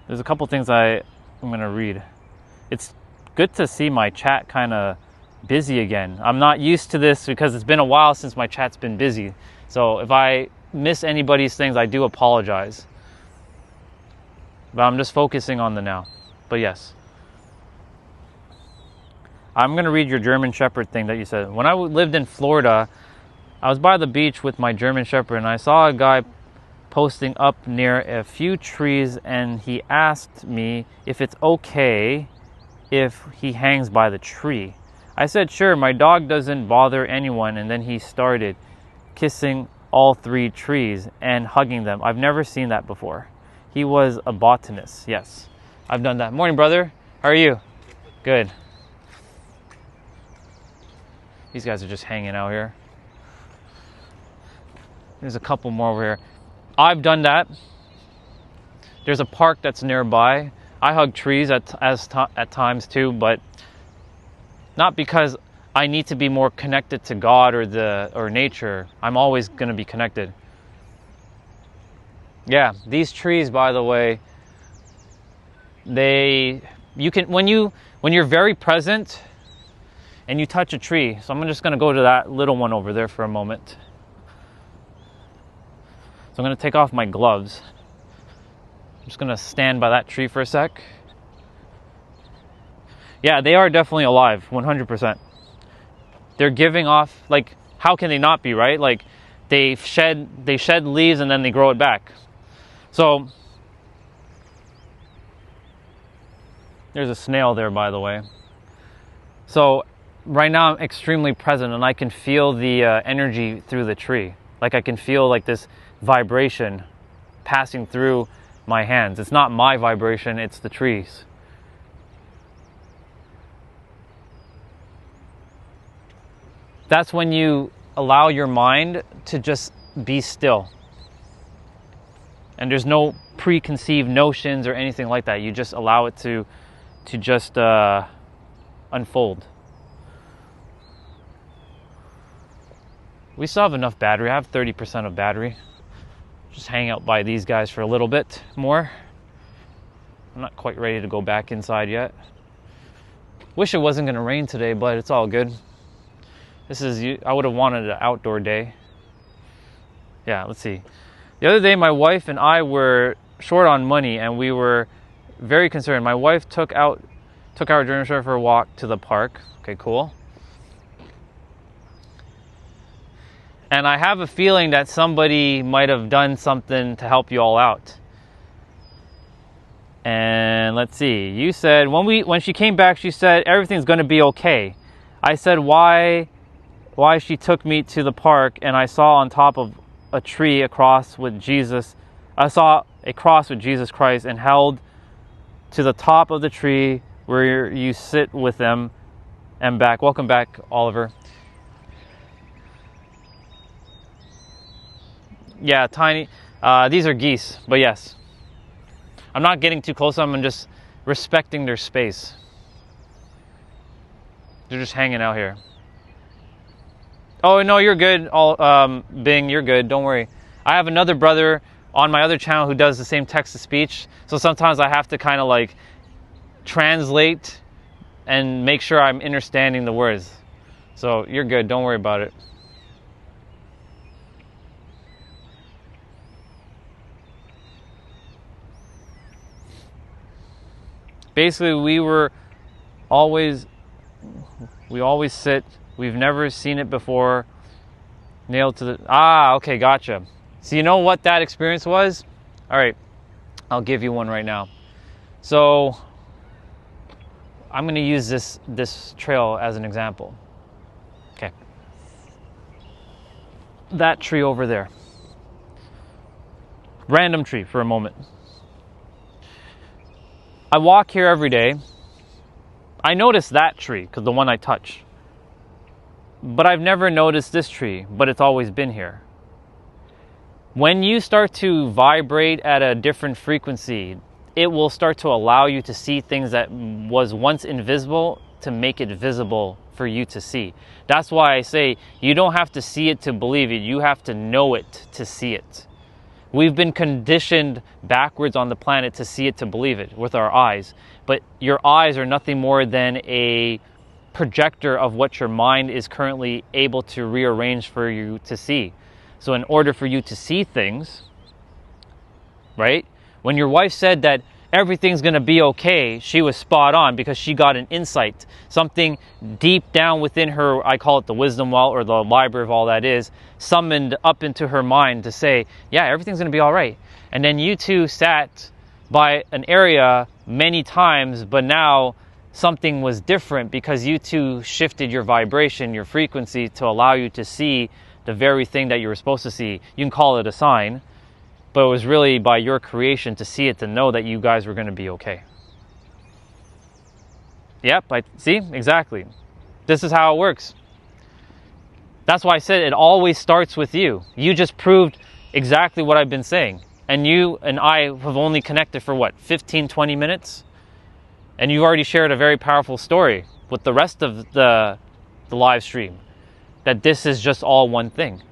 There's a couple things I'm going to read. It's good to see my chat kind of busy again. I'm not used to this because it's been a while since my chat's been busy. So if I miss anybody's things, I do apologize. But I'm just focusing on the now. But yes. I'm going to read your German Shepherd thing that you said. When I lived in Florida, I was by the beach with my German Shepherd and I saw a guy posting up near a few trees and he asked me if it's okay if he hangs by the tree. I said, sure, my dog doesn't bother anyone, and then he started kissing all 3 trees and hugging them. I've never seen that before. He was a botanist. Yes, I've done that. Morning, brother. How are you? Good. These guys are just hanging out here. There's a couple more over here. I've done that. There's a park that's nearby. I hug trees at times too, but not because I need to be more connected to God or nature. I'm always going to be connected. Yeah, these trees, by the way, you can when you're very present and you touch a tree. So I'm just going to go to that little one over there for a moment. So I'm going to take off my gloves. I'm just going to stand by that tree for a sec. Yeah, they are definitely alive, 100%. They're giving off, like, how can they not be, right? Like, they shed leaves and then they grow it back. So, there's a snail there, by the way. So, right now I'm extremely present and I can feel the energy through the tree. Like, I can feel like this vibration passing through my hands. It's not my vibration, it's the trees. That's when you allow your mind to just be still. And there's no preconceived notions or anything like that. You just allow it to just unfold. We still have enough battery. I have 30% of battery. Just hang out by these guys for a little bit more. I'm not quite ready to go back inside yet. Wish it wasn't going to rain today, but it's all good. I would have wanted an outdoor day. Yeah, let's see. The other day, my wife and I were short on money, and we were very concerned. My wife took our German Shepherd for a walk to the park. Okay, cool. And I have a feeling that somebody might have done something to help you all out. And let's see. You said when she came back, she said everything's going to be okay. I said why she took me to the park, and I saw on top of a tree a cross with Jesus. I saw a cross with Jesus Christ and held to the top of the tree where you sit with them and back. Welcome back, Oliver. Yeah, tiny. These are geese, but yes. I'm not getting too close to them. I'm just respecting their space. They're just hanging out here. Oh, no, you're good. Bing, you're good. Don't worry. I have another brother on my other channel who does the same text-to-speech. So sometimes I have to kind of like translate and make sure I'm understanding the words. So you're good. Don't worry about it. Basically, we always sit. We've never seen it before. Nailed to the... okay, gotcha. So you know what that experience was? All right, I'll give you one right now. So I'm going to use this trail as an example. Okay. That tree over there. Random tree for a moment. I walk here every day. I notice that tree, because the one I touch. But I've never noticed this tree, but it's always been here. When you start to vibrate at a different frequency, it will start to allow you to see things that was once invisible to make it visible for you to see. That's why I say you don't have to see it to believe it. You have to know it to see it. We've been conditioned backwards on the planet to see it, to believe it with our eyes. But your eyes are nothing more than a projector of what your mind is currently able to rearrange for you to see. So in order for you to see things, right? When your wife said that everything's going to be okay, she was spot on, because she got an insight, something deep down within her. I call it the wisdom well, or the library of all that is, summoned up into her mind to say, yeah, everything's going to be all right. And then you two sat by an area many times, but now something was different because you two shifted your vibration, your frequency, to allow you to see the very thing that you were supposed to see. You can call it a sign, but it was really by your creation to see it, to know that you guys were going to be okay. Yep, see, exactly. This is how it works. That's why I said it always starts with you. You just proved exactly what I've been saying. And you and I have only connected for what, 15, 20 minutes? And you've already shared a very powerful story with the rest of the live stream, that this is just all one thing.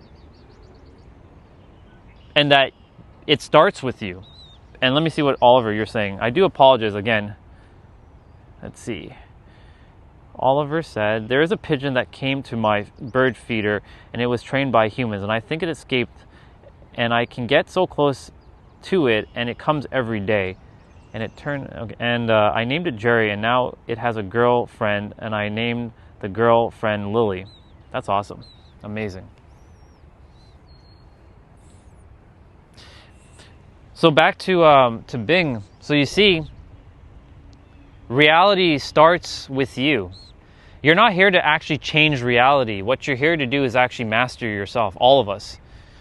And that it starts with you. And let me see what Oliver, you're saying. I do apologize again. Let's see. Oliver said, there is a pigeon that came to my bird feeder and it was trained by humans, and I think it escaped, and I can get so close to it, and it comes every day. And it turned, okay, and I named it Jerry, and now it has a girlfriend, and I named the girlfriend Lily. That's awesome. Amazing. So back to Bing. So you see, reality starts with you. You're not here to actually change reality. What you're here to do is actually master yourself, all of us.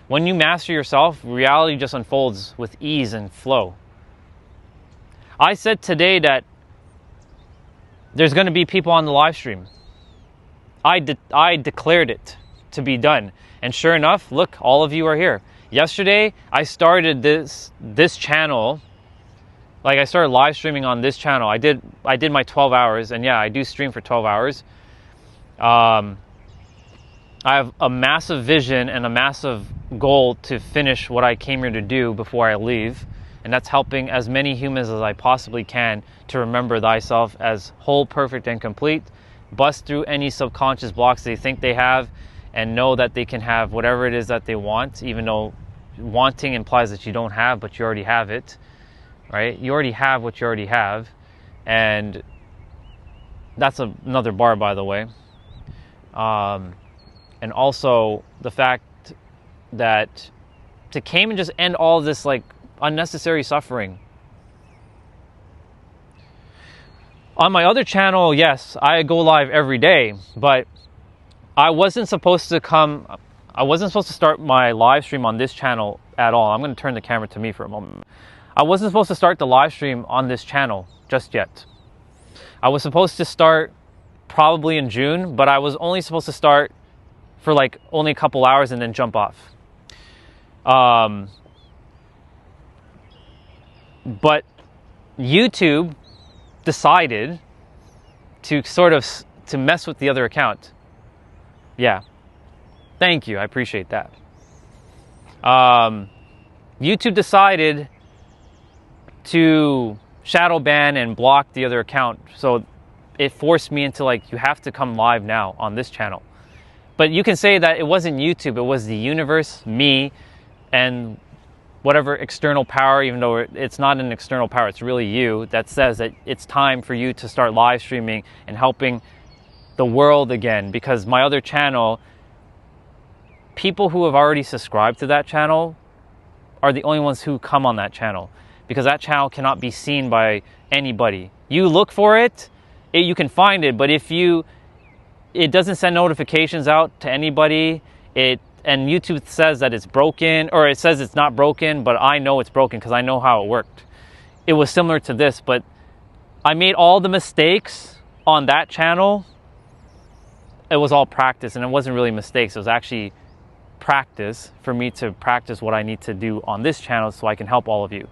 When you master yourself, reality just unfolds with ease and flow. I said today that there's going to be people on the live stream. I declared it to be done. And sure enough, look, all of you are here. Yesterday, I started this channel. Like, I started live streaming on this channel. I did my 12 hours, and yeah, I do stream for 12 hours. I have a massive vision and a massive goal to finish what I came here to do before I leave. And that's helping as many humans as I possibly can to remember thyself as whole, perfect, and complete. Bust through any subconscious blocks they think they have, and know that they can have whatever it is that they want, even though wanting implies that you don't have, but you already have it, right? You already have what you already have. And that's another bar, by the way. And also the fact that to came and just end all of this like unnecessary suffering. On my other channel, yes, I go live every day, but I wasn't supposed to start my live stream on this channel at all. I'm going to turn the camera to me for a moment. I wasn't supposed to start the live stream on this channel just yet. I was supposed to start probably in June, but I was only supposed to start for like only a couple hours and then jump off. But YouTube decided to sort of to mess with the other account. Yeah. Thank you. I appreciate that. YouTube decided to shadow ban and block the other account. So it forced me into like, you have to come live now on this channel. But you can say that it wasn't YouTube, it was the universe, me, and whatever external power, even though it's not an external power, it's really you, that says that it's time for you to start live streaming and helping the world again. Because my other channel, people who have already subscribed to that channel are the only ones who come on that channel, because that channel cannot be seen by anybody. You look for it, you can find it, but it doesn't send notifications out to anybody. And YouTube says that it's broken, or it says it's not broken, but I know it's broken because I know how it worked. It was similar to this, but I made all the mistakes on that channel. It was all practice, and it wasn't really mistakes. It was actually practice for me to practice what I need to do on this channel so I can help all of you.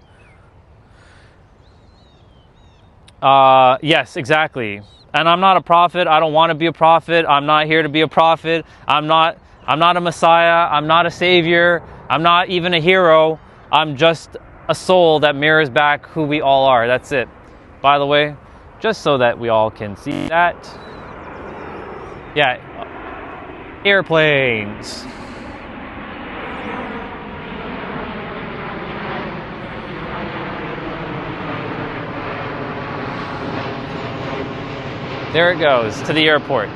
Yes, exactly. And I'm not a prophet. I don't want to be a prophet. I'm not here to be a prophet. I'm not a messiah. I'm not a savior. I'm not even a hero. I'm just a soul that mirrors back who we all are. That's it. By the way, just so that we all can see that. Yeah, airplanes. There it goes, to the airport.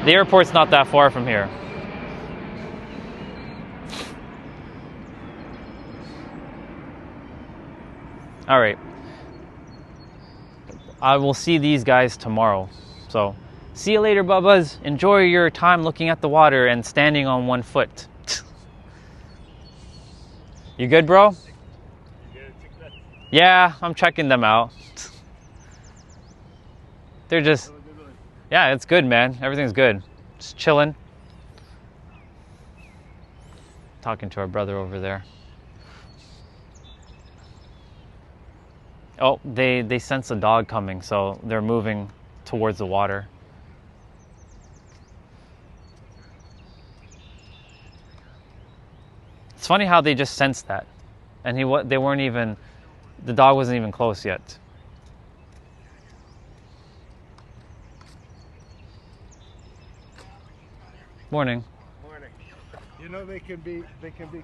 The airport's not that far from here. All right. I will see these guys tomorrow. So, see you later, Bubbas. Enjoy your time looking at the water and standing on one foot. You good, bro? Yeah, I'm checking them out. They're just, yeah, it's good, man. Everything's good. Just chilling. Talking to our brother over there. Oh, they sense a dog coming, so they're moving towards the water. It's funny how they just sensed that. And they weren't even, the dog wasn't even close yet. Morning. Morning. You know they can be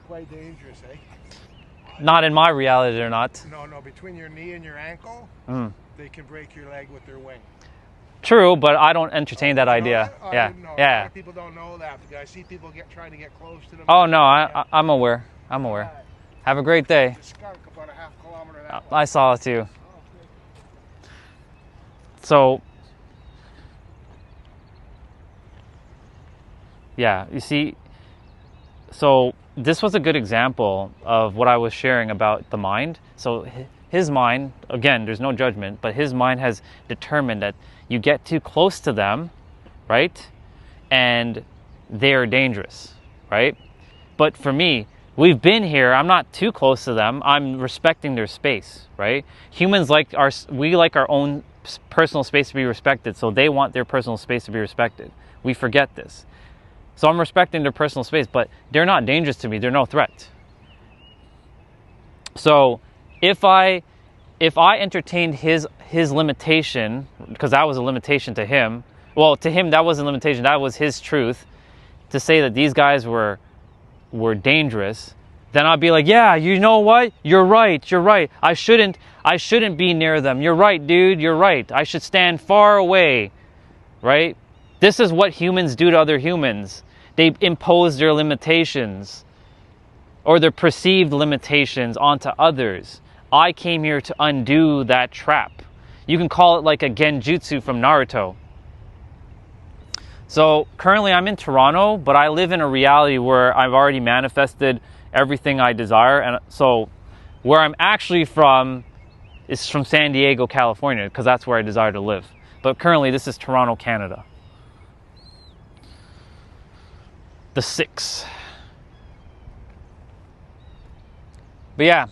quite dangerous, eh? Not in my reality, they're not. No, between your knee and your ankle, they can break your leg with their wing. True, but I don't entertain that idea. That? Yeah, A lot yeah. of people don't know that. I see people trying to get close to them. Oh no, I'm aware. I'm aware. Have a great day. There's a skunk about a half kilometer that way. I saw it too. So, yeah, you see, so this was a good example of what I was sharing about the mind. So his mind, again, there's no judgment, but his mind has determined that you get too close to them, right? And they're dangerous, right? But for me, we've been here, I'm not too close to them. I'm respecting their space, right? Humans we like our own personal space to be respected, so they want their personal space to be respected. We forget this. So I'm respecting their personal space, but they're not dangerous to me. They're no threat. So if I entertained his limitation, because that was a limitation to him, well, to him that wasn't a limitation, that was his truth, to say that these guys were dangerous, then I'd be like, yeah, you know what? You're right. I shouldn't be near them. You're right, dude. You're right. I should stand far away, right? This is what humans do to other humans. They impose their limitations or their perceived limitations onto others. I came here to undo that trap. You can call it like a genjutsu from Naruto. So currently I'm in Toronto, but I live in a reality where I've already manifested everything I desire. And so where I'm actually from is from San Diego, California, because that's where I desire to live. But currently this is Toronto, Canada. The 6. But yeah,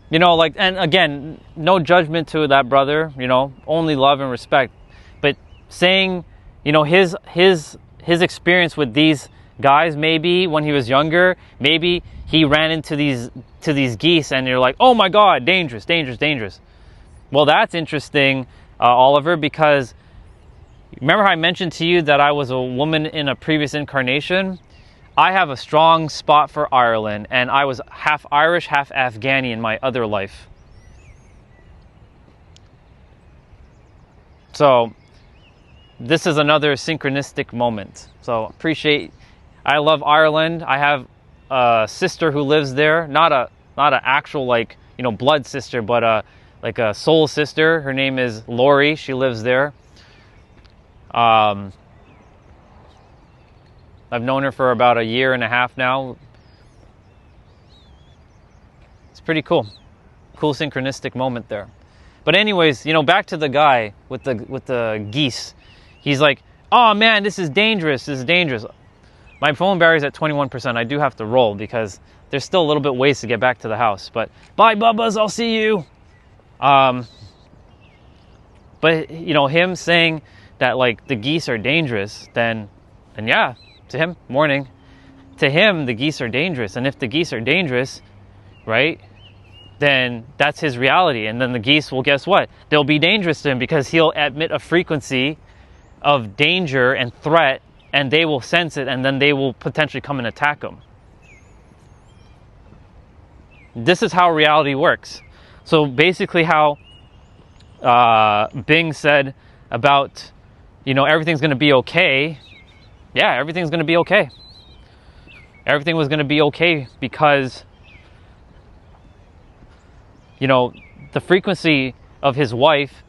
you know, like, and again, no judgment to that brother, you know, only love and respect. But saying, you know, his his experience with these guys, maybe when he was younger, maybe he ran into these geese and you're like, oh my God, dangerous, dangerous, dangerous. Well, that's interesting, Oliver, because remember how I mentioned to you that I was a woman in a previous incarnation? I have a strong spot for Ireland, and I was half Irish, half Afghani in my other life. So this is another synchronistic moment. So I love Ireland. I have a sister who lives there, not an actual like, you know, blood sister, but like a soul sister. Her name is Lori. She lives there. I've known her for about a year and a half now. It's pretty cool. Cool synchronistic moment there. But anyways, you know, back to the guy with the geese. He's like, oh man, this is dangerous. This is dangerous. My phone battery's at 21%. I do have to roll because there's still a little bit ways to get back to the house. But bye, Bubbas. I'll see you. But you know, him saying that like the geese are dangerous, then yeah, to him, morning. To him, the geese are dangerous. And if the geese are dangerous, right, then that's his reality. And then the geese will, guess what? They'll be dangerous to him because he'll emit a frequency of danger and threat, and they will sense it, and then they will potentially come and attack him. This is how reality works. So basically how Bing said about, you know, everything's going to be okay. Yeah, everything's going to be okay. Everything was going to be okay because, you know, the frequency of his wife,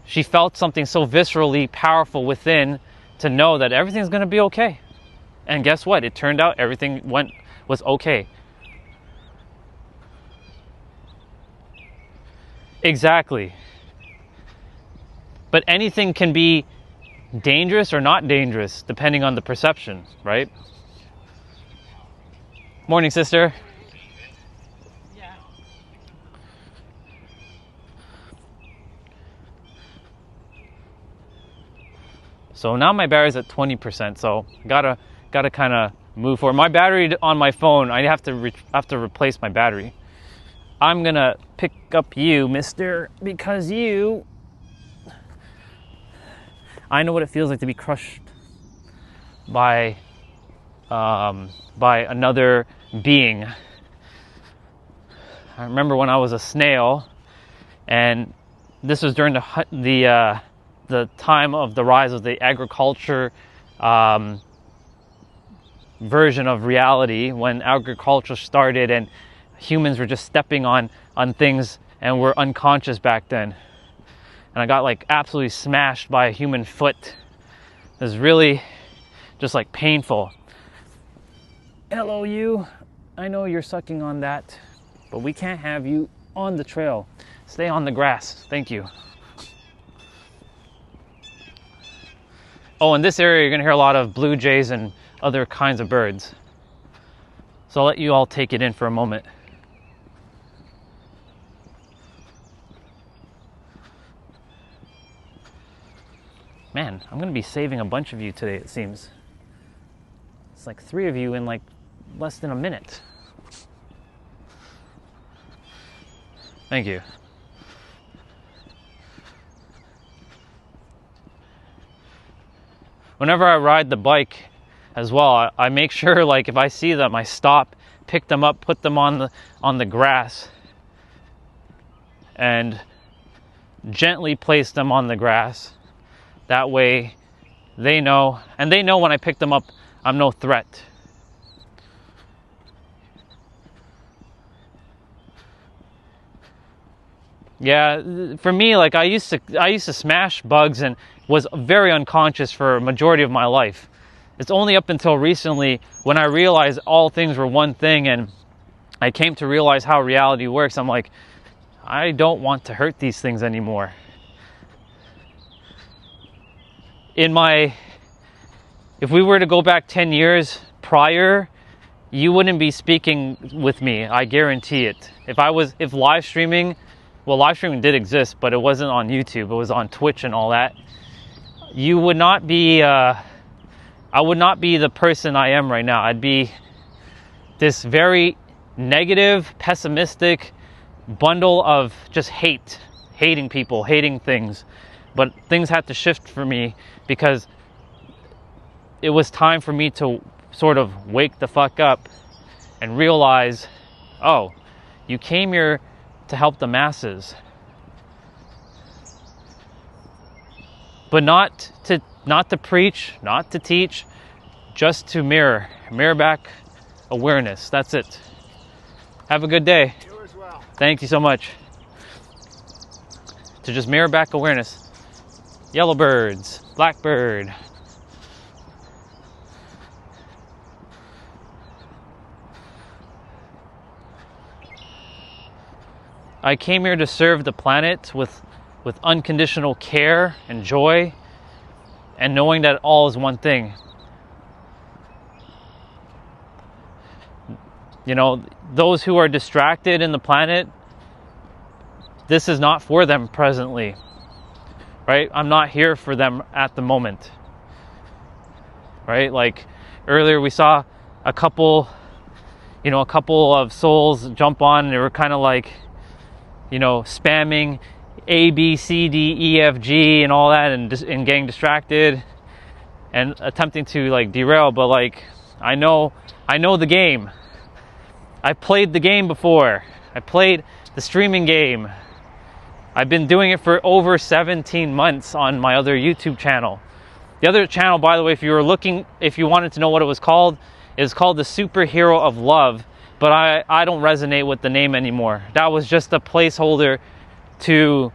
she felt something so viscerally powerful within to know that everything's going to be okay. And guess what? It turned out everything was okay. Exactly. But anything can be dangerous or not dangerous depending on the perception, right? Morning, sister. Yeah. So now my battery's at 20%, so gotta kind of move forward. My battery on my phone, I have to replace my battery. I'm gonna pick up you, mister, because I know what it feels like to be crushed by another being. I remember when I was a snail, and this was during the time of the rise of the agriculture version of reality, when agriculture started and humans were just stepping on things and were unconscious back then. And I got like absolutely smashed by a human foot. It was really just like painful. Hello, you. I know you're sucking on that, but we can't have you on the trail. Stay on the grass. Thank you. Oh, in this area, you're going to hear a lot of blue jays and other kinds of birds. So I'll let you all take it in for a moment. Man, I'm going to be saving a bunch of you today, it seems. It's like 3 of you in like less than a minute. Thank you. Whenever I ride the bike as well, I make sure, like, if I see them, I stop, pick them up, put them on the grass, and gently place them on the grass. That way they know, and they know when I pick them up, I'm no threat. Yeah, for me, like I used to smash bugs and was very unconscious for a majority of my life. It's only up until recently when I realized all things were one thing and I came to realize how reality works. I'm like, I don't want to hurt these things anymore. If we were to go back 10 years prior, you wouldn't be speaking with me. I guarantee it. If live streaming, well, live streaming did exist, but it wasn't on YouTube. It was on Twitch and all that. You would not be I would not be the person I am right now. I'd be this very negative, pessimistic bundle of just hating people, hating things. But things had to shift for me because it was time for me to sort of wake the fuck up and realize, oh, you came here to help the masses. But not to preach, not to teach, just to mirror back awareness. That's it. Have a good day. You as well. Thank you so much. To just mirror back awareness. Yellowbirds, blackbird. I came here to serve the planet with unconditional care and joy, and knowing that all is one thing. You know, those who are distracted in the planet, this is not for them presently, right? I'm not here for them at the moment, right? Like earlier we saw a couple of souls jump on and they were kind of like, spamming A, B, C, D, E, F, G and all that, and getting distracted and attempting to like derail. But like, I know the game. I played the game before. I played the streaming game. I've been doing it for over 17 months on my other YouTube channel. The other channel, by the way, if you wanted to know what it was called, is called The Superhero of Love. But I don't resonate with the name anymore. That was just a placeholder to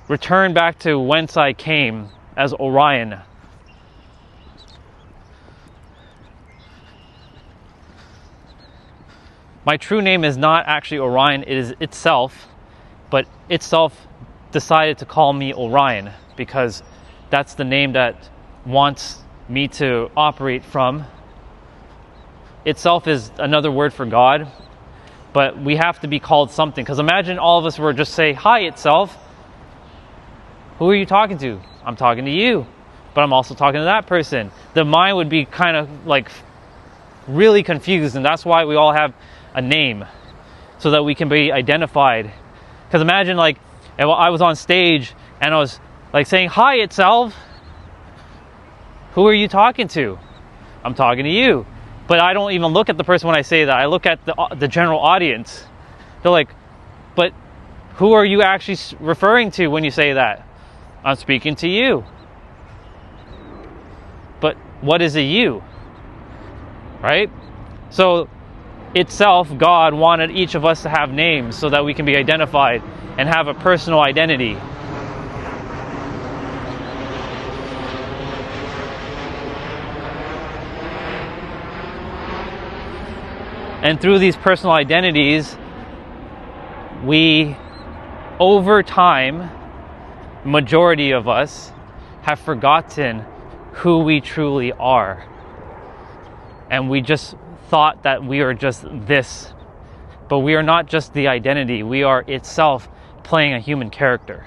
return back to whence I came as Orion. My true name is not actually Orion, it is itself, but itself decided to call me Orion because that's the name that wants me to operate from. Itself is another word for God, but we have to be called something. Because imagine all of us were just say, "Hi, itself." Who are you talking to? I'm talking to you, but I'm also talking to that person. The mind would be kind of like really confused, and that's why we all have a name, so that we can be identified. Because imagine like I was on stage and I was like saying, "Hi, itself." Who are you talking to? I'm talking to you. But I don't even look at the person when I say that. I look at the general audience. They're like, but who are you actually referring to when you say that? I'm speaking to you. But what is a you? Right? So itself, God wanted each of us to have names so that we can be identified and have a personal identity. And through these personal identities, we, over time, majority of us, have forgotten who we truly are. And we just thought that we are just this. But we are not just the identity. We are itself playing a human character.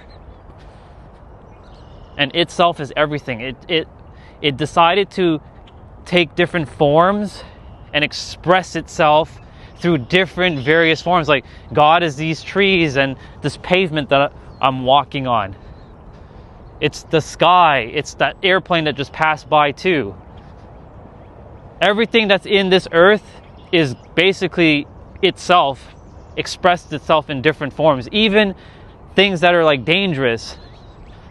And itself is everything. It decided to take different forms and express itself through different various forms. Like God is these trees and this pavement that I'm walking on. It's the sky. It's that airplane that just passed by too. Everything that's in this earth is basically itself, expressed itself in different forms. Even things that are like dangerous,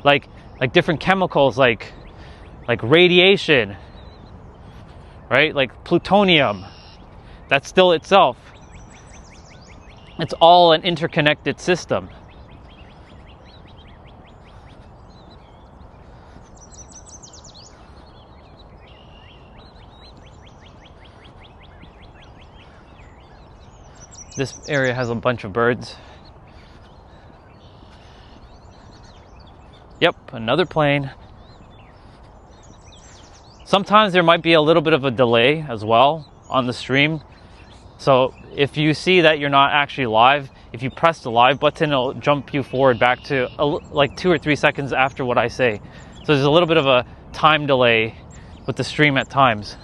like different chemicals, like radiation, right? Like plutonium, that's still itself. It's all an interconnected system. This area has a bunch of birds. Yep, another plane. Sometimes there might be a little bit of a delay as well on the stream. So if you see that you're not actually live, if you press the live button, it'll jump you forward back to like 2 or 3 seconds after what I say. So there's a little bit of a time delay with the stream at times.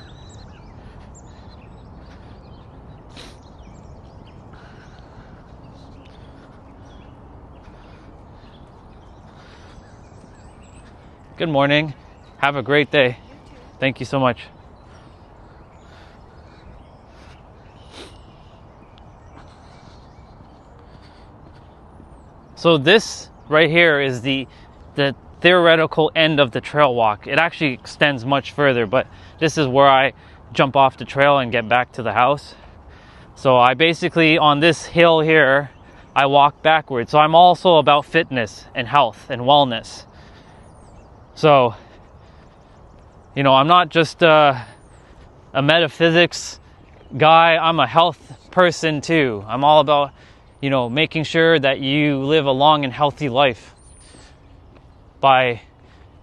Good morning. Have a great day. Thank you so much. So this right here is the theoretical end of the trail walk. It actually extends much further, but this is where I jump off the trail and get back to the house. So I basically, on this hill here, I walk backwards. So I'm also about fitness and health and wellness. So, you know, I'm not just a metaphysics guy, I'm a health person too. I'm all about, you know, making sure that you live a long and healthy life by,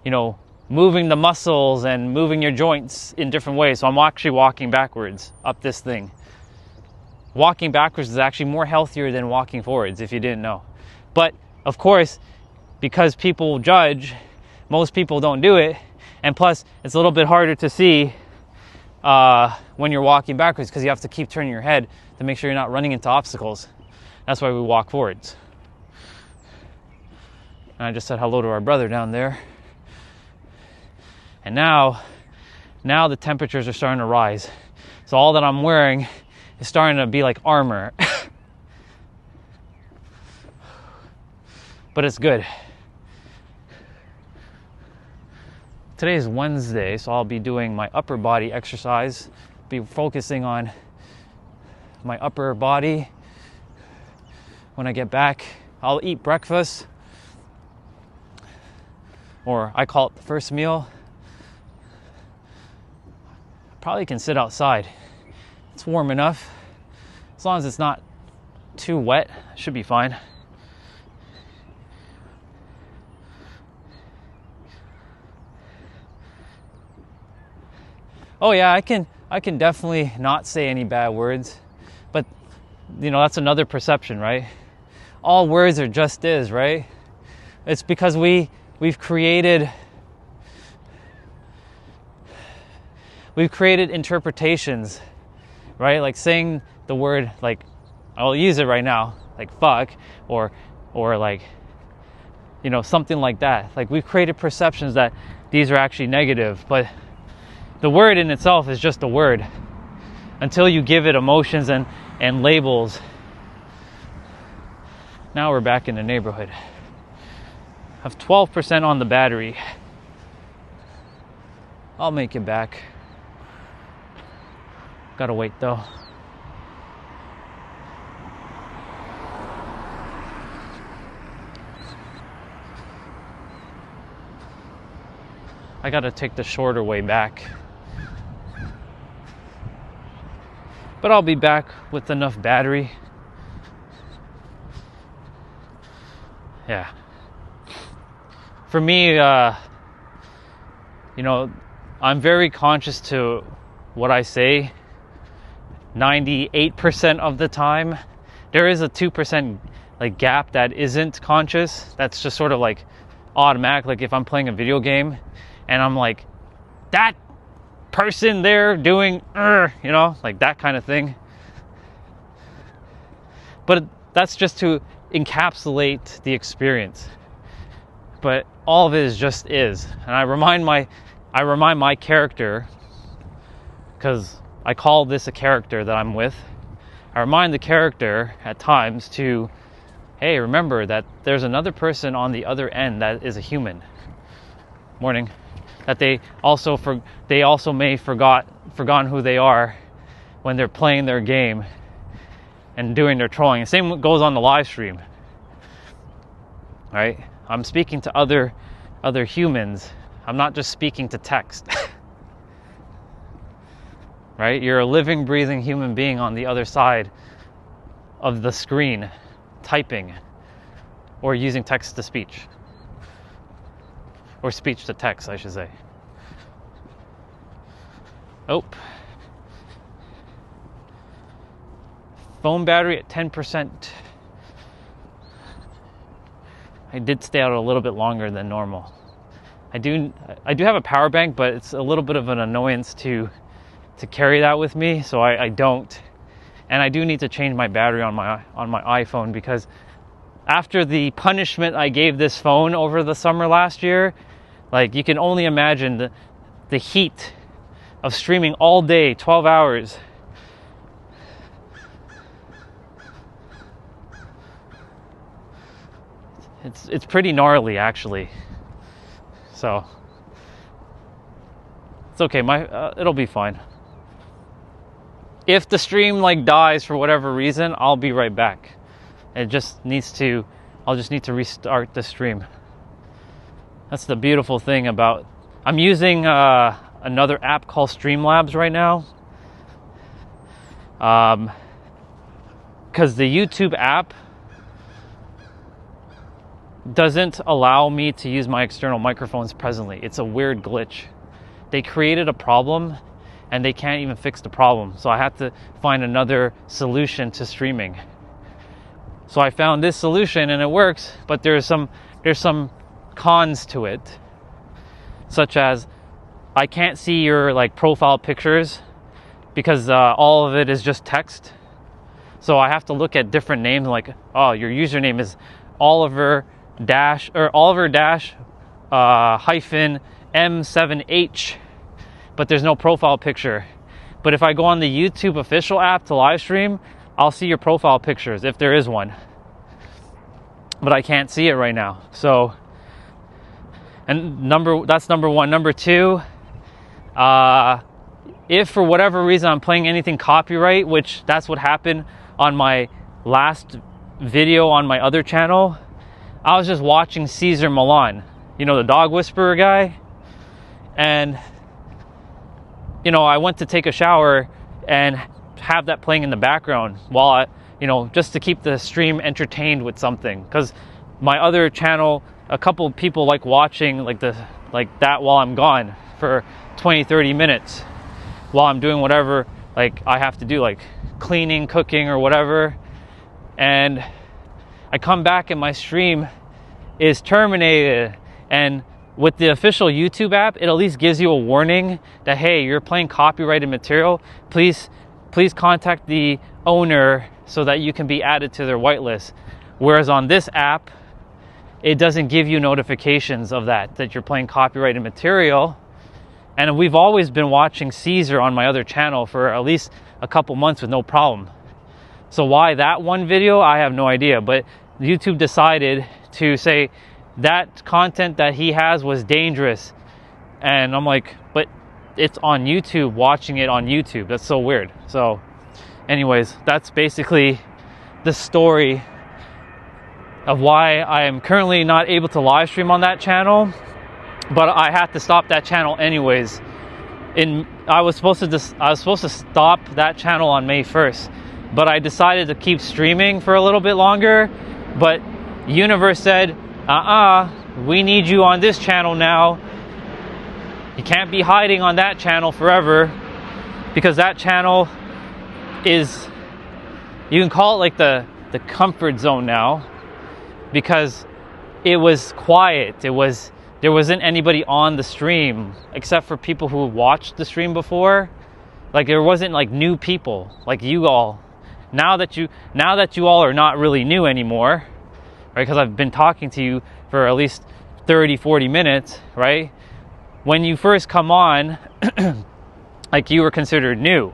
you know, moving the muscles and moving your joints in different ways. So I'm actually walking backwards up this thing. Walking backwards is actually more healthier than walking forwards, if you didn't know. But of course, because people judge, most people don't do it. And plus, it's a little bit harder to see when you're walking backwards because you have to keep turning your head to make sure you're not running into obstacles. That's why we walk forwards. And I just said hello to our brother down there. And now the temperatures are starting to rise. So all that I'm wearing is starting to be like armor. But it's good. Today is Wednesday, so I'll be doing my upper body exercise. Be focusing on my upper body. When I get back, I'll eat breakfast, or I call it the first meal. Probably can sit outside. It's warm enough. As long as it's not too wet, it should be fine. Oh yeah, I can definitely not say any bad words, but you know, that's another perception, right? All words are just is, right? It's because we've created interpretations, right? Like saying the word, like, I'll use it right now, like fuck, or like, you know, something like that. Like, we've created perceptions that these are actually negative, but the word in itself is just a word until you give it emotions and labels. Now we're back in the neighborhood. I have 12% on the battery. I'll make it back. Gotta wait though. I gotta take the shorter way back. But I'll be back with enough battery. Yeah. For me, you know, I'm very conscious to what I say 98% of the time. There is a 2% like gap that isn't conscious. That's just sort of like automatic. Like if I'm playing a video game and I'm like, that person there doing, you know, like that kind of thing. But that's just to encapsulate the experience. But all of it is just is. And I remind my character, because I call this a character that I'm with. I remind the character at times to, hey, remember that there's another person on the other end that is a human. Morning. That they also may forgotten who they are when they're playing their game and doing their trolling. The same goes on the live stream, right? I'm speaking to other humans. I'm not just speaking to text, right? You're a living, breathing human being on the other side of the screen, typing or using text to speech. Or speech to text, I should say. Oh. Phone battery at 10%. I did stay out a little bit longer than normal. I do have a power bank, but it's a little bit of an annoyance to carry that with me, so I don't. And I do need to change my battery on my iPhone, because after the punishment I gave this phone over the summer last year, like, you can only imagine the heat of streaming all day, 12 hours. It's pretty gnarly, actually. So it's okay. It'll be fine. If the stream like dies for whatever reason, I'll be right back. I'll just need to restart the stream. That's the beautiful thing about, I'm using another app called Streamlabs right now. Because the YouTube app doesn't allow me to use my external microphones presently. It's a weird glitch. They created a problem and they can't even fix the problem. So I had to find another solution to streaming. So I found this solution and it works, but there's some cons to it, such as I can't see your like profile pictures because all of it is just text. So I have to look at different names, like, oh, your username is Oliver hyphen M7H, but there's no profile picture. But if I go on the YouTube official app to live stream, I'll see your profile pictures if there is one. But I can't see it right now. So, and that's number one. Number two, if for whatever reason I'm playing anything copyright, which that's what happened on my last video on my other channel, I was just watching Cesar Millan, you know, the dog whisperer guy. And, you know, I went to take a shower and have that playing in the background while I, you know, just to keep the stream entertained with something. Because my other channel, a couple people like watching like that while I'm gone for 20-30 minutes while I'm doing whatever like I have to do, like cleaning, cooking, or whatever. And I come back and my stream is terminated. And with the official YouTube app, it at least gives you a warning that, hey, you're playing copyrighted material. Please contact the owner so that you can be added to their whitelist. Whereas on this app, it doesn't give you notifications of that you're playing copyrighted material. And we've always been watching Caesar on my other channel for at least a couple months with no problem. So why that one video, I have no idea. But YouTube decided to say that content that he has was dangerous. And I'm like, but it's on YouTube, watching it on YouTube. That's so weird. So anyways, that's basically the story of why I am currently not able to live stream on that channel. But I had to stop that channel anyways. I was supposed to stop that channel on May 1st. But I decided to keep streaming for a little bit longer. But Universe said, we need you on this channel now. You can't be hiding on that channel forever, because that channel is, you can call it like the comfort zone now, because it was quiet. There wasn't anybody on the stream except for people who watched the stream before. Like, there wasn't like new people like you all. Now that you all are not really new anymore, right? Because I've been talking to you for at least 30-40 minutes, right? When you first come on, like, you were considered new.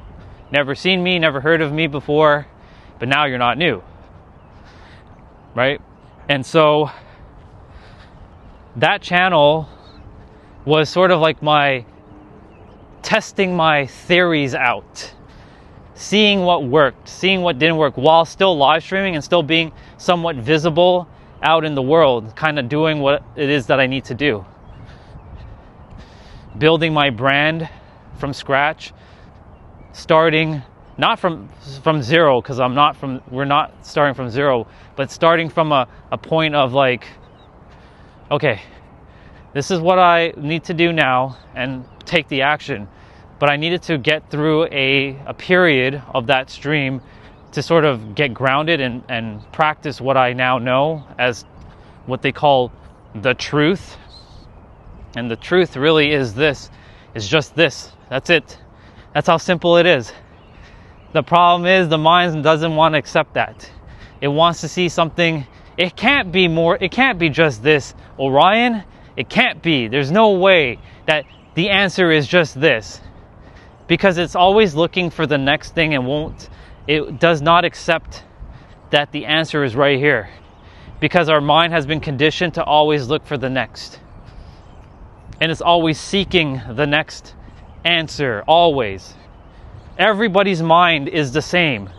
Never seen me, never heard of me before, but now you're not new, right? And so that channel was sort of like my testing my theories out, seeing what worked, seeing what didn't work, while still live streaming and still being somewhat visible out in the world, kind of doing what it is that I need to do. Building my brand from scratch, starting not from zero, because we're not starting from zero, but starting from a point of like, okay, this is what I need to do now, and take the action. But I needed to get through a period of that stream to sort of get grounded and practice what I now know as what they call the truth. And the truth really is this, is just this. That's it. That's how simple it is. The problem is the mind doesn't want to accept that. It wants to see something. It can't be more. It can't be just this, Orion. It can't be. There's no way that the answer is just this, because it's always looking for the next thing and it does not accept that the answer is right here, because our mind has been conditioned to always look for the next, and it's always seeking the next answer. Always. Everybody's mind is the same.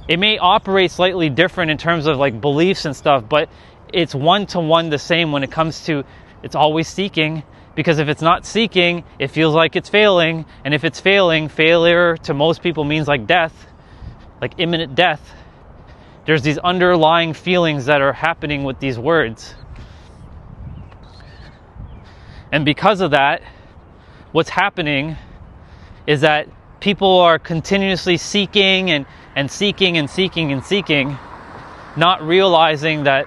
It may operate slightly different in terms of like beliefs and stuff, but it's one-to-one the same when it comes to, it's always seeking, because if it's not seeking, it feels like it's failing. And if it's failing, failure to most people means like death, like imminent death. There's these underlying feelings that are happening with these words. And because of that, what's happening is that people are continuously seeking and seeking and seeking and seeking, not realizing that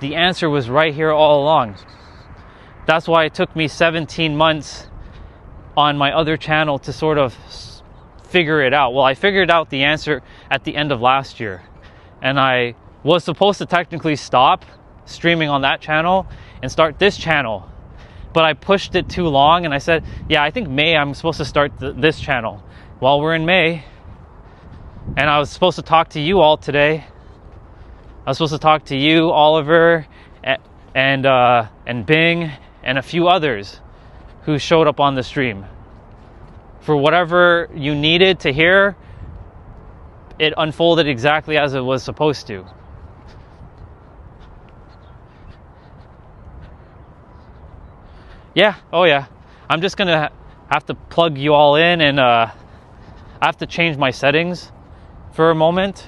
the answer was right here all along. That's why it took me 17 months on my other channel to sort of figure it out. Well, I figured out the answer at the end of last year, and I was supposed to technically stop streaming on that channel and start this channel, but I pushed it too long, and I said, yeah, I think May I'm supposed to start this channel. Well, we're in May, and I was supposed to talk to you all today. I was supposed to talk to you, Oliver, and Bing, and a few others who showed up on the stream. For whatever you needed to hear, it unfolded exactly as it was supposed to. Yeah, oh yeah. I'm just gonna have to plug you all in, and I have to change my settings for a moment.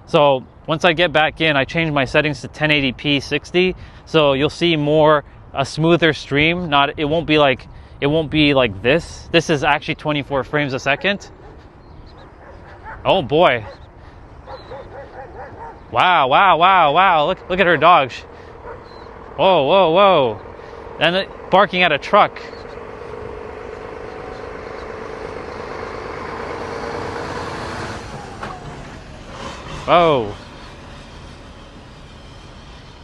So once I get back in, I change my settings to 1080p 60, so you'll see a smoother stream. It won't be like this. This is actually 24 frames a second. Oh boy. Wow. Look at her dog. Whoa. And barking at a truck. Oh.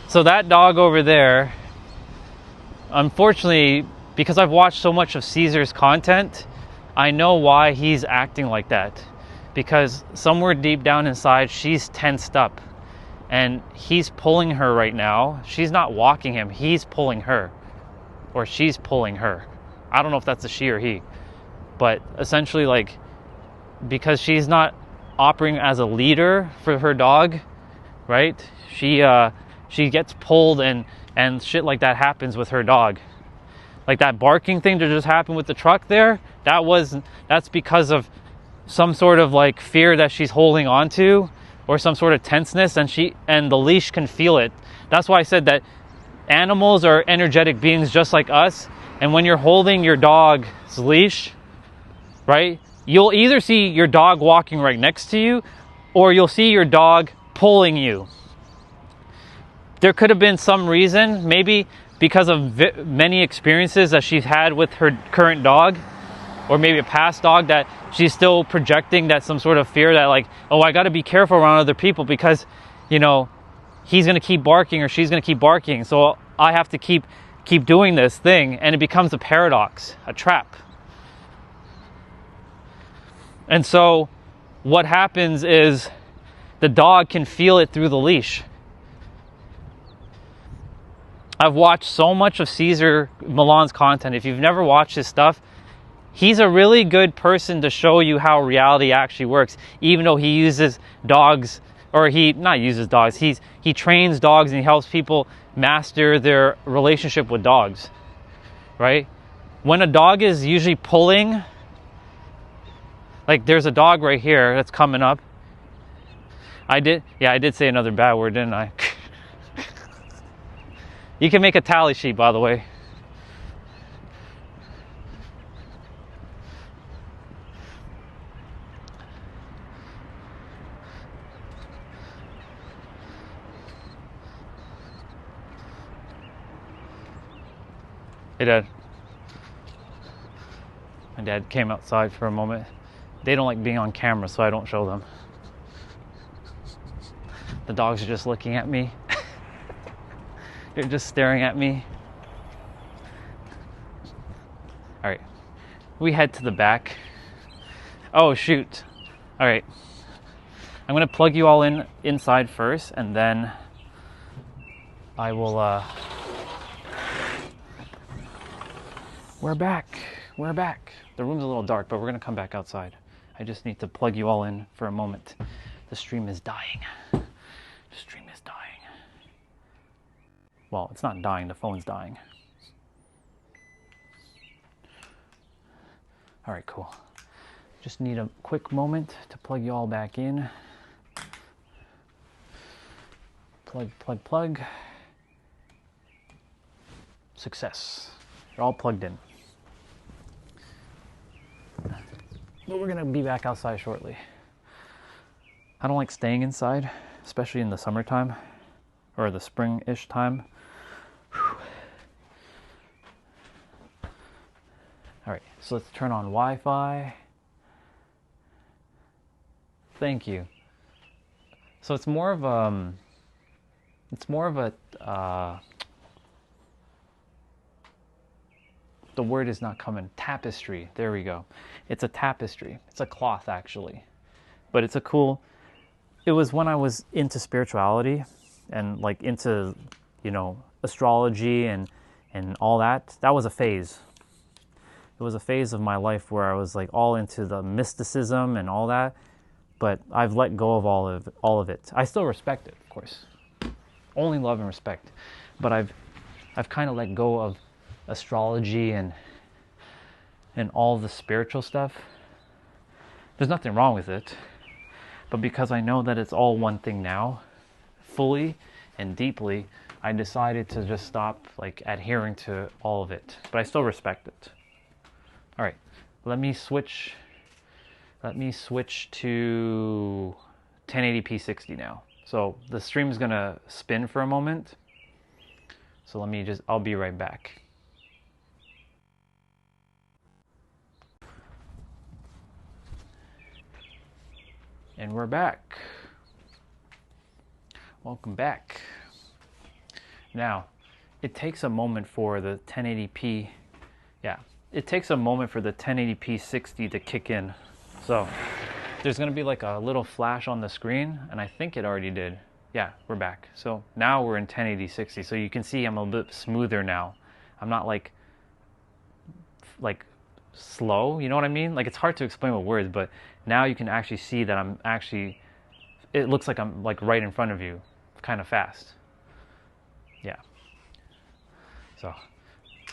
So that dog over there, unfortunately, because I've watched so much of Caesar's content, I know why he's acting like that. Because somewhere deep down inside, she's tensed up. And he's pulling her right now. She's not walking him, he's pulling her. Or she's pulling her. I don't know if that's a she or he. But essentially, like, because she's not operating as a leader for her dog, right? She gets pulled, and shit like that happens with her dog. Like that barking thing that just happened with the truck there, that's because of some sort of like fear that she's holding on to, or some sort of tenseness, and the leash can feel it. That's why I said that animals are energetic beings just like us, and when you're holding your dog's leash, right, you'll either see your dog walking right next to you, or you'll see your dog pulling you. There could have been some reason, maybe because of many experiences that she's had with her current dog, or maybe a past dog, that she's still projecting that some sort of fear that like, oh, I got to be careful around other people because, you know, he's going to keep barking or she's going to keep barking. So I have to keep doing this thing. And it becomes a paradox, a trap. And so what happens is the dog can feel it through the leash. I've watched so much of Cesar Millan's content. If you've never watched his stuff, he's a really good person to show you how reality actually works, even though he uses dogs, or he trains dogs and he helps people master their relationship with dogs, right? When a dog is usually pulling, like there's a dog right here that's coming up. I did say another bad word, didn't I? You can make a tally sheet, by the way. Hey, Dad. My dad came outside for a moment. They don't like being on camera, so I don't show them. The dogs are just looking at me. They're just staring at me. All right, we head to the back. Oh, shoot. All right. I'm gonna plug you all in inside first, and then I will, we're back. We're back. The room's a little dark, but we're gonna come back outside. I just need to plug you all in for a moment. The stream is dying. The stream is dying. Well, it's not dying, the phone's dying. All right, cool. Just need a quick moment to plug you all back in. Plug, plug, plug. Success. You're all plugged in. But we're gonna be back outside shortly. I don't like staying inside, especially in the summertime or the spring-ish time. Whew. All right, so let's turn on Wi-Fi. Thank you. So it's more of a, the word is not coming, tapestry. There we go. It's a tapestry. It's a cloth, actually. But it's a cool, it was when I was into spirituality and like into, you know, astrology and all that. That was a phase. It was a phase of my life where I was like all into the mysticism and all that. But I've let go of all of it. I still respect it, of course. Only love and respect. But I've kind of let go of astrology and all the spiritual stuff. There's nothing wrong with it. But because I know that it's all one thing now, fully and deeply, I decided to just stop like adhering to all of it. But I still respect it. All right, let me switch to 1080p 60 now. So the stream is gonna spin for a moment. So I'll be right back. And we're back. Welcome back. Now, it takes a moment for the 1080p, it takes a moment for the 1080p 60 to kick in. So there's gonna be like a little flash on the screen, and I think it already did. Yeah, we're back. So now we're in 1080 60. So you can see I'm a bit smoother now. I'm not like slow, you know what I mean? Like it's hard to explain with words, but now you can actually see that it looks like I'm like right in front of you, kind of fast. Yeah.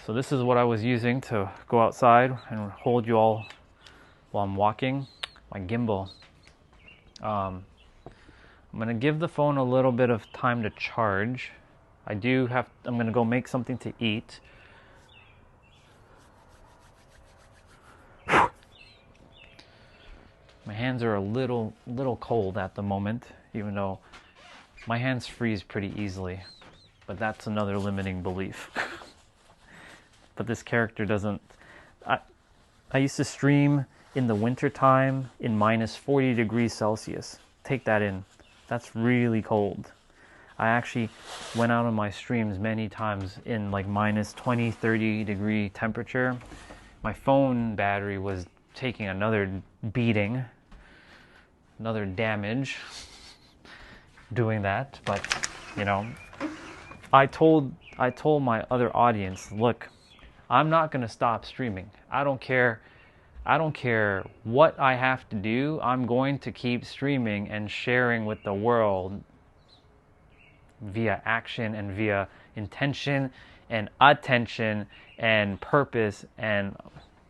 So this is what I was using to go outside and hold you all while I'm walking, my gimbal. I'm gonna give the phone a little bit of time to charge. I'm gonna go make something to eat. My hands are a little cold at the moment, even though my hands freeze pretty easily. But that's another limiting belief. But this character doesn't. I used to stream in the winter time in minus 40 degrees Celsius. Take that in. That's really cold. I actually went out on my streams many times in like minus 20, 30 degree temperature. My phone battery was taking another beating, another damage doing that. But, you know, I told my other audience, look, I'm not going to stop streaming. I don't care what I have to do. I'm going to keep streaming and sharing with the world via action and via intention and attention and purpose. And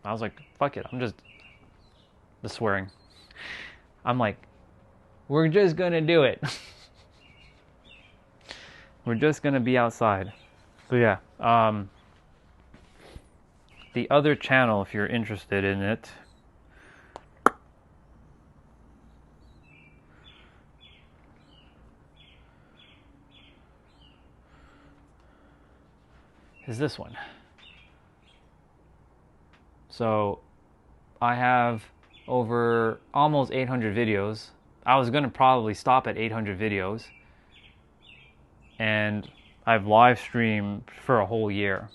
I was like, fuck it. I'm just the swearing. I'm like, we're just going to do it. We're just going to be outside. So yeah, the other channel, if you're interested in it, is this one. So I have over almost 800 videos. I was gonna probably stop at 800 videos, and I've live streamed for a whole year.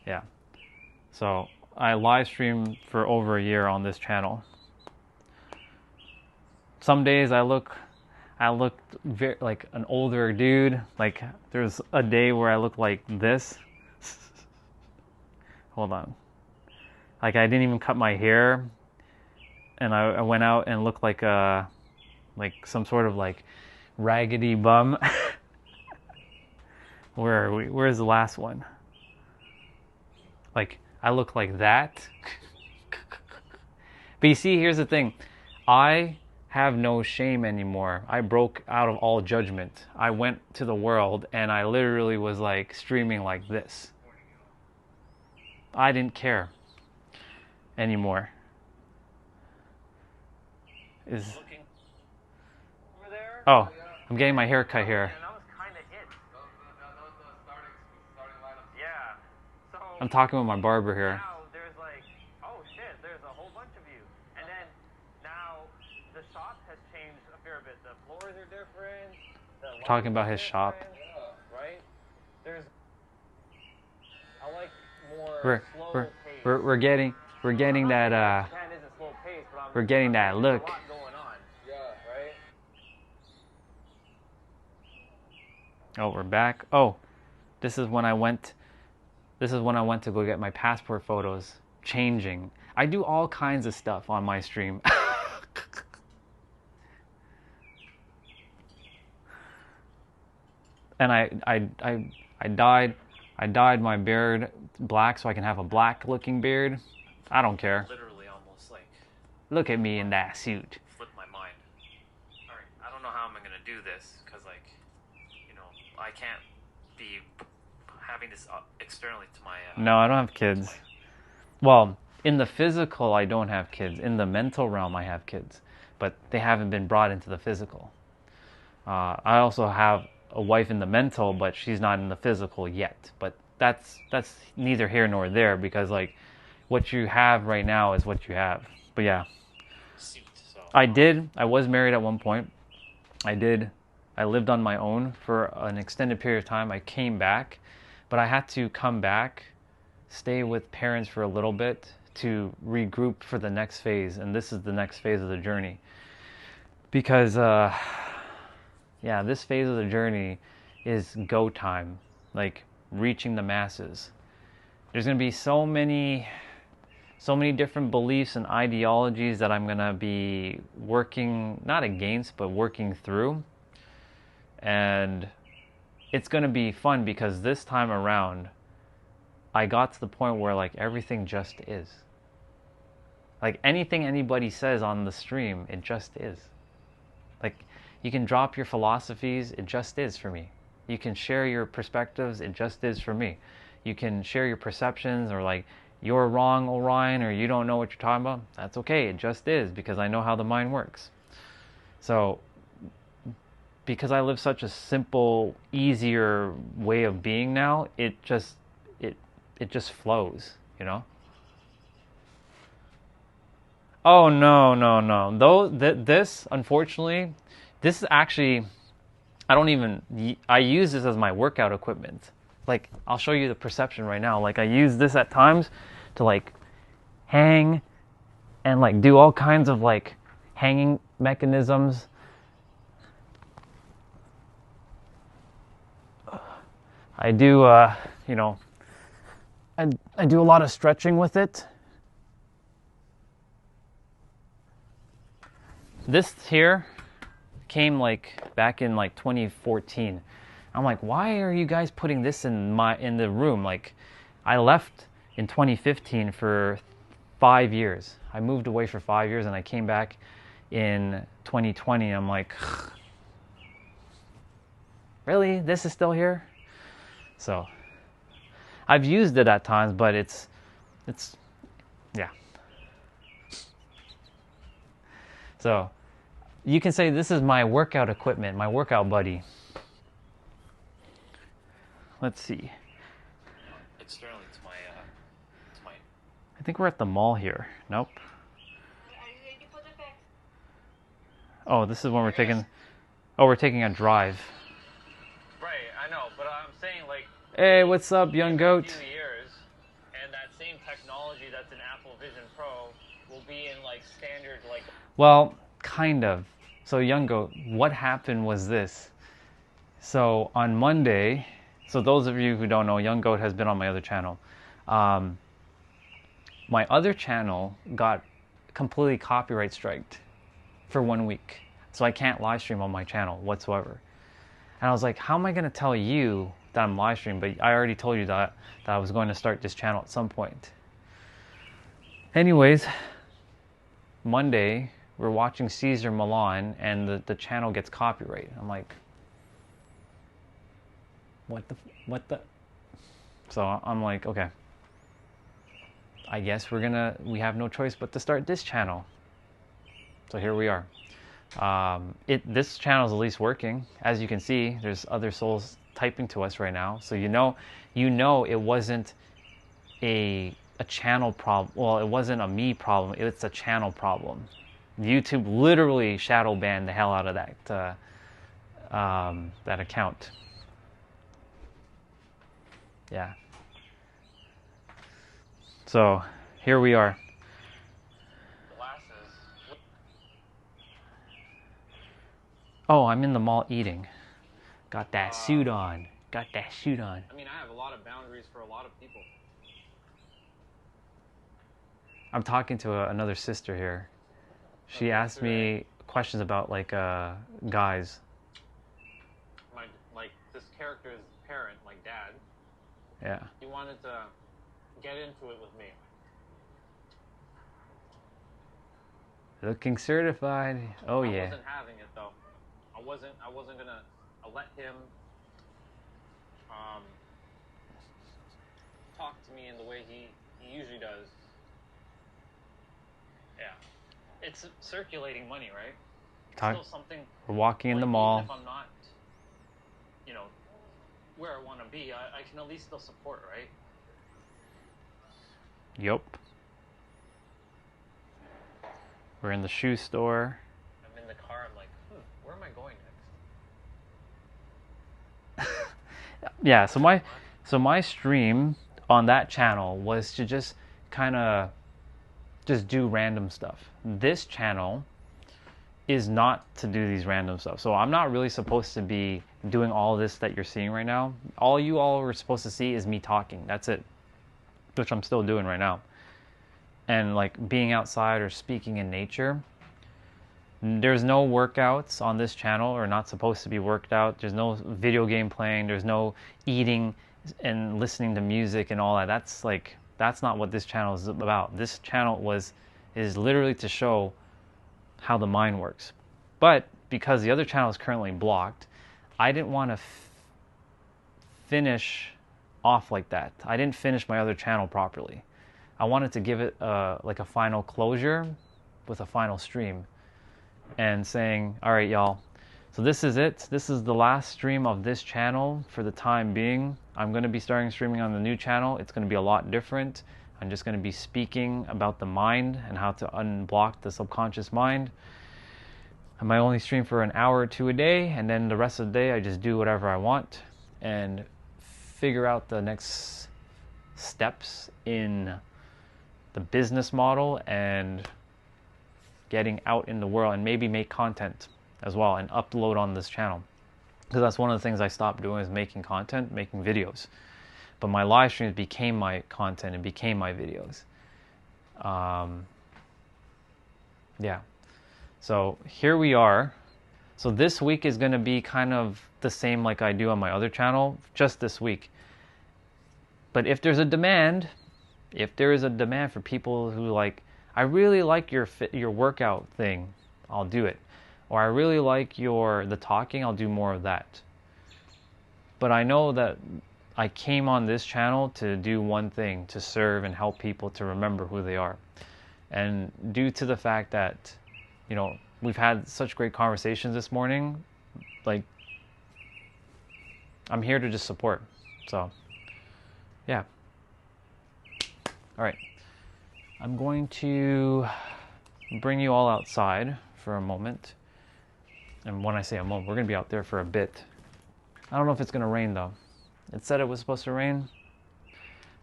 Yeah. So I live stream for over a year on this channel. Some days I look very, like an older dude. Like there's a day where I look like this. Hold on. Like I didn't even cut my hair, and I went out and looked like some sort of like raggedy bum. Where are we? Where's the last one? Like I look like that. But you see, here's the thing. I have no shame anymore. I broke out of all judgment. I went to the world and I literally was like streaming like this. I didn't care anymore. Oh, I'm getting my hair cut here. I'm talking with my barber here. Now there's like, oh shit, there's a whole bunch of you. And then now the shop has changed a fair bit. The floors are different. Talking about his shop. Right? I like more slow pace. We're getting that Japan isn't slow pace, but we're getting that look. there's a lot going on. Yeah. Right? Oh, we're back. Oh, this is when I went to go get my passport photos. Changing. I do all kinds of stuff on my stream. And I dyed my beard black so I can have a black looking beard. I don't care. Literally almost like Look at me in that suit. flipped my mind. Alright, I don't know how I'm gonna do this, because like, you know, I can't be having this externally to my... No, I don't have kids. Well, in the physical, I don't have kids. In the mental realm, I have kids. But they haven't been brought into the physical. I also have a wife in the mental, but she's not in the physical yet. But that's neither here nor there, because like what you have right now is what you have. But yeah, suit, so. I was married at one point. I lived on my own for an extended period of time. I came back, but I had to come back, stay with parents for a little bit to regroup for the next phase. And this is the next phase of the journey. Because, yeah, this phase of the journey is go time, like reaching the masses. There's going to be so many different beliefs and ideologies that I'm going to be working, not against, but working through. And it's going to be fun because this time around, I got to the point where like everything just is. Like anything anybody says on the stream, it just is. Like you can drop your philosophies, it just is for me. You can share your perspectives, it just is for me. You can share your perceptions, or like, you're wrong, Orion, or you don't know what you're talking about. That's okay, it just is, because I know how the mind works. So, because I live such a simple, easier way of being now, it just flows, you know? Oh, no. Though, this, unfortunately, this is actually, I use this as my workout equipment. Like, I'll show you the perception right now. Like, I use this at times to, like, hang and, like, do all kinds of, like, hanging mechanisms. I do, you know, I do a lot of stretching with it. This here came like back in like 2014. I'm like, why are you guys putting this in the room? Like, I left in 2015 for 5 years. I moved away for 5 years and I came back in 2020. I'm like, really? This is still here? So I've used it at times, but it's yeah. So you can say this is my workout equipment, my workout buddy. let's see. externally to my. I think we're at the mall here. Nope. Oh, this is when we're taking. Oh, we're taking a drive. Right, I know, but I'm saying like. Hey, what's up, young in goat? A few years, and that same technology that's in Apple Vision Pro will be in like standard like. Well, kind of. So, young goat, what happened was this. So on Monday, so those of you who don't know, Young Goat has been on my other channel. My other channel got completely copyright striked for 1 week. So I can't live stream on my channel whatsoever. And I was like, how am I going to tell you that I'm live streaming? But I already told you that I was going to start this channel at some point. Anyways, Monday, we're watching Caesar Milan and the channel gets copyright. I'm like, what the? So I'm like, okay, I guess we have no choice but to start this channel. So here we are. This channel is at least working. As you can see, there's other souls typing to us right now. So you know it wasn't a channel problem. Well, it wasn't a me problem. It's a channel problem. YouTube literally shadow banned the hell out of that account. Yeah. So here we are. Glasses. Oh, I'm in the mall eating. Got that suit on. Got that suit on. I mean, I have a lot of boundaries for a lot of people. I'm talking to another sister here. She asked me questions about like guys. Like this character's parent, like dad. Yeah. He wanted to get into it with me. Looking certified. Oh I yeah. wasn't having it though. I wasn't gonna let him talk to me in the way he usually does. Yeah. It's circulating money, right? It's still something. We're walking in like, the mall. Even if I'm not, where I want to be, I can at least still support, right? Yup. We're in the shoe store. I'm in the car. I'm like, where am I going next? Yeah. So my stream on that channel was to just kind of just do random stuff. This channel is not to do these random stuff. So I'm not really supposed to be doing all this that you're seeing right now. All you all are supposed to see is me talking. That's it. Which I'm still doing right now. And like being outside or speaking in nature. There's no workouts on this channel, or not supposed to be worked out. There's no video game playing. There's no eating and listening to music and all that. That's not what this channel is about. This channel is literally to show how the mind works. But because the other channel is currently blocked, I didn't want to finish off like that. I didn't finish my other channel properly. I wanted to give it like a final closure with a final stream and saying, all right, y'all, so this is it. This is the last stream of this channel for the time being. I'm going to be starting streaming on the new channel. It's going to be a lot different. I'm just going to be speaking about the mind and how to unblock the subconscious mind. I might only stream for an hour or two a day, and then the rest of the day I just do whatever I want and figure out the next steps in the business model and getting out in the world, and maybe make content as well and upload on this channel. Because that's one of the things I stopped doing, is making content, making videos. But my live streams became my content and became my videos. Yeah. So here we are. So this week is going to be kind of the same like I do on my other channel, just this week. But if there's a demand, for people who like, I really like your workout thing, I'll do it. Or I really like the talking, I'll do more of that. But I know that I came on this channel to do one thing, to serve and help people to remember who they are. And due to the fact that, we've had such great conversations this morning, like, I'm here to just support. So, yeah. All right. I'm going to bring you all outside for a moment. And when I say a moment, we're going to be out there for a bit. I don't know if it's going to rain though. It said it was supposed to rain,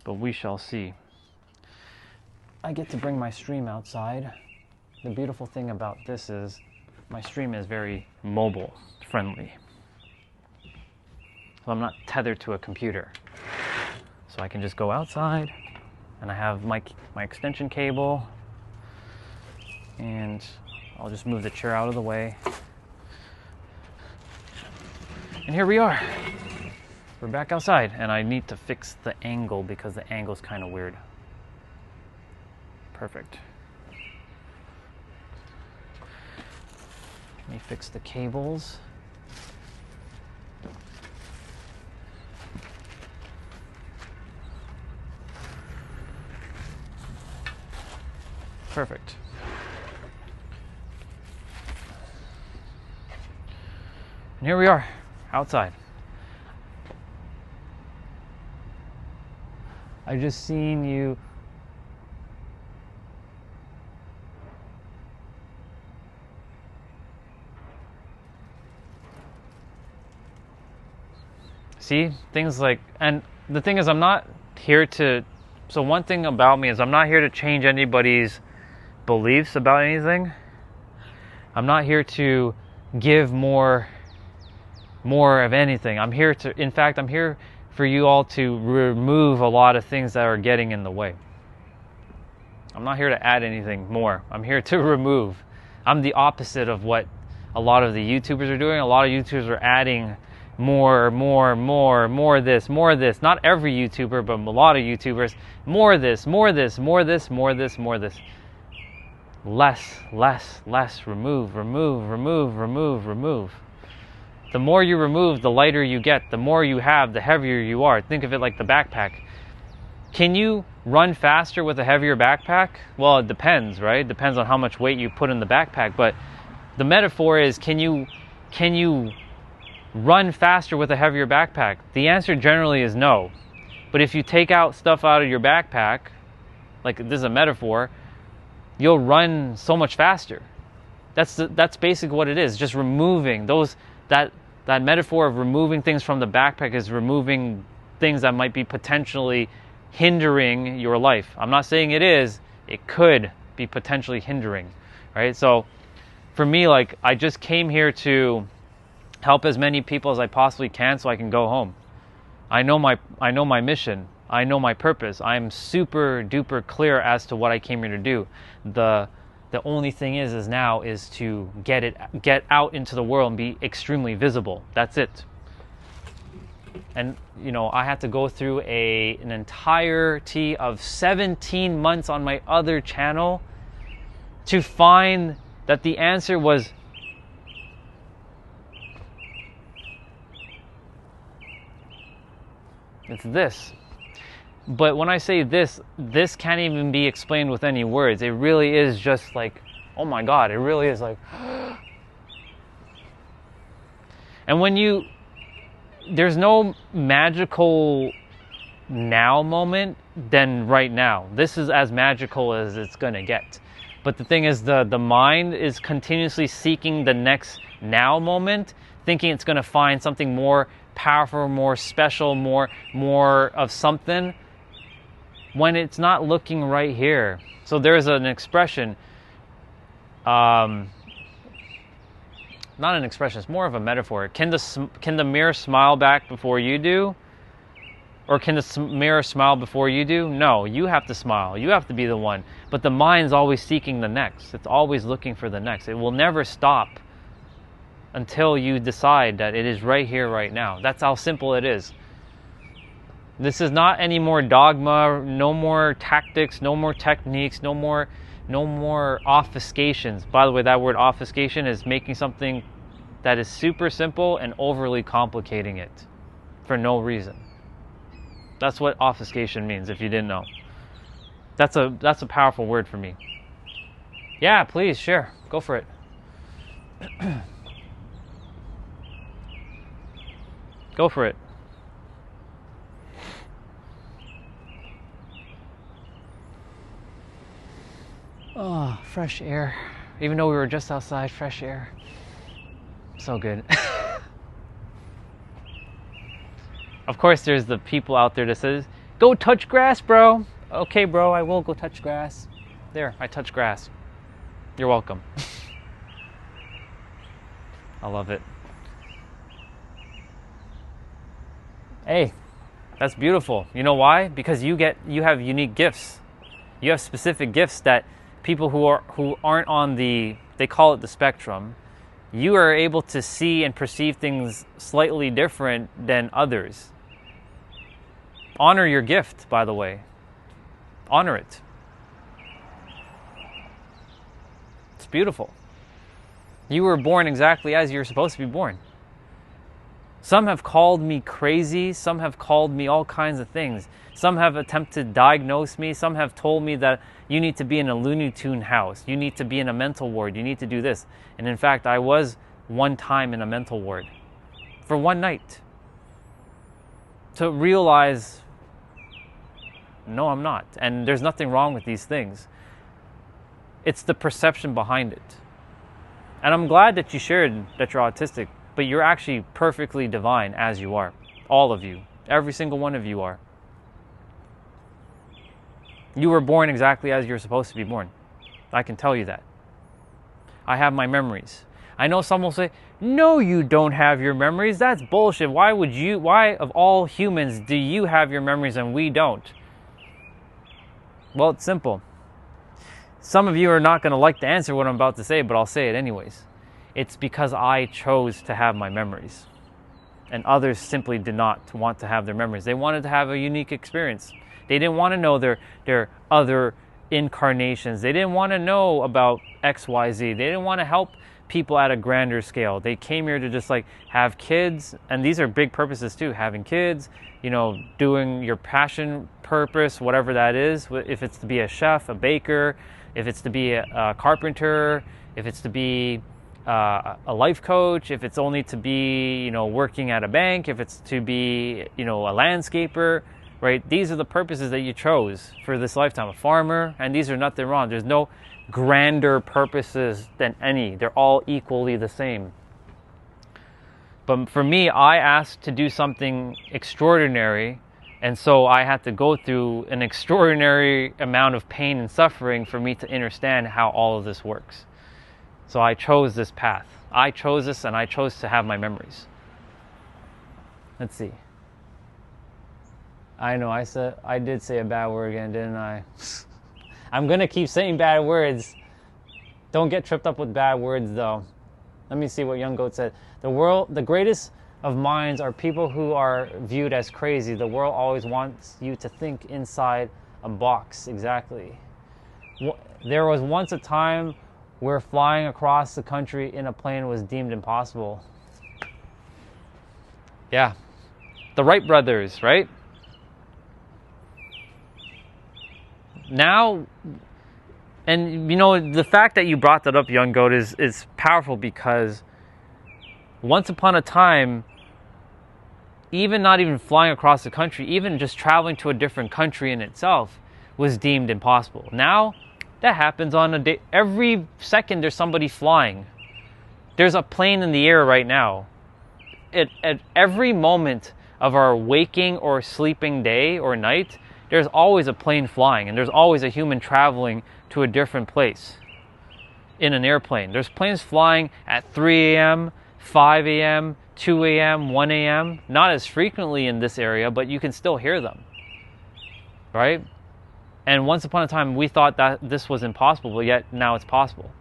but we shall see. I get to bring my stream outside. The beautiful thing about this is my stream is very mobile friendly. So I'm not tethered to a computer. So I can just go outside and I have my extension cable, and I'll just move the chair out of the way. And here we are. We're back outside, and I need to fix the angle because the angle's kind of weird. Perfect. Let me fix the cables. Perfect. And here we are, outside. I just seen you. See, things like, and the thing is, I'm not here to, so one thing about me is I'm not here to change anybody's beliefs about anything. I'm not here to give more of anything. I'm here to, in fact, I'm here for you all to remove a lot of things that are getting in the way. I'm not here to add anything more. I'm here to remove. I'm the opposite of what a lot of the YouTubers are doing. A lot of YouTubers are adding more this. Not every YouTuber, but a lot of YouTubers. More this. Less. Remove. The more you remove, the lighter you get. The more you have, the heavier you are. Think of it like the backpack. Can you run faster with a heavier backpack? Well, it depends, right? It depends on how much weight you put in the backpack. But the metaphor is, can you run faster with a heavier backpack? The answer generally is no. But if you take out stuff out of your backpack, like this is a metaphor, you'll run so much faster. That's basically what it is. Just removing those. That metaphor of removing things from the backpack is removing things that might be potentially hindering your life. I'm not saying it is. It could be potentially hindering, right? So for me, like, I just came here to help as many people as I possibly can so I can go home. I know my mission. I know my purpose. I'm super duper clear as to what I came here to do. The only thing is now to get out into the world and be extremely visible. That's it. And I had to go through an entirety of 17 months on my other channel to find that the answer was it's this. But when I say this can't even be explained with any words. It really is just like, oh my God, it really is like. And there's no magical now moment than right now. This is as magical as it's gonna get. But the thing is, the mind is continuously seeking the next now moment, thinking it's gonna find something more powerful, more special, more of something, when it's not looking right here. So there's an expression, not an expression, it's more of a metaphor. Can the mirror smile back before you do? Or can the mirror smile before you do? No, you have to smile. You have to be the one. But the mind's always seeking the next. It's always looking for the next. It will never stop until you decide that it is right here, right now. That's how simple it is. This is not any more dogma, no more tactics, no more techniques, no more obfuscations. By the way, that word obfuscation is making something that is super simple and overly complicating it for no reason. That's what obfuscation means, if you didn't know. That's a powerful word for me. Yeah, please, share. Go for it. Go for it. Oh, fresh air. Even though we were just outside, fresh air. So good. Of course, there's the people out there that says, go touch grass, bro. Okay, bro, I will go touch grass. There, I touch grass. You're welcome. I love it. Hey, that's beautiful. You know why? Because you have unique gifts. You have specific gifts that people who aren't on they call it the spectrum. You are able to see and perceive things slightly different than others. Honor your gift, by the way. Honor it. It's beautiful. You were born exactly as you're supposed to be born. Some have called me crazy. Some have called me all kinds of things. Some have attempted to diagnose me. Some have told me that you need to be in a Looney Tune house. You need to be in a mental ward. You need to do this. And in fact, I was one time in a mental ward for one night to realize, no, I'm not. And there's nothing wrong with these things. It's the perception behind it. And I'm glad that you shared that you're autistic, but you're actually perfectly divine as you are. All of you. Every single one of you are. You were born exactly as you're supposed to be born. I can tell you that. I have my memories. I know some will say, no, you don't have your memories. That's bullshit. Why of all humans do you have your memories and we don't? Well, it's simple. Some of you are not going to like to answer what I'm about to say, but I'll say it anyways. It's because I chose to have my memories. And others simply did not want to have their memories. They wanted to have a unique experience. They didn't want to know their other incarnations. They didn't want to know about XYZ. They didn't want to help people at a grander scale. They came here to just like have kids, and these are big purposes too, having kids, doing your passion purpose, whatever that is, if it's to be a chef, a baker, if it's to be a carpenter, if it's to be a life coach, if it's only to be, working at a bank, if it's to be, a landscaper, right? These are the purposes that you chose for this lifetime, a farmer, and these are nothing wrong. There's no grander purposes than any. They're all equally the same. But for me, I asked to do something extraordinary, and so I had to go through an extraordinary amount of pain and suffering for me to understand how all of this works. So I chose this path. I chose this, and I chose to have my memories. Let's see. I know I did say a bad word again, didn't I? I'm going to keep saying bad words. Don't get tripped up with bad words, though. Let me see what Young Goat said. The greatest of minds are people who are viewed as crazy. The world always wants you to think inside a box. Exactly. There was once a time where flying across the country in a plane was deemed impossible. Yeah. The Wright brothers, right? Now, and the fact that you brought that up, Young Goat, is powerful, because once upon a time, not even flying across the country, even just traveling to a different country in itself was deemed impossible. Now, that happens on a day. Every second there's somebody flying. There's a plane in the air right now. At every moment of our waking or sleeping day or night, there's always a plane flying, and there's always a human traveling to a different place in an airplane. There's planes flying at 3 a.m., 5 a.m., 2 a.m., 1 a.m. Not as frequently in this area, but you can still hear them, right? And once upon a time, we thought that this was impossible, but yet now it's possible.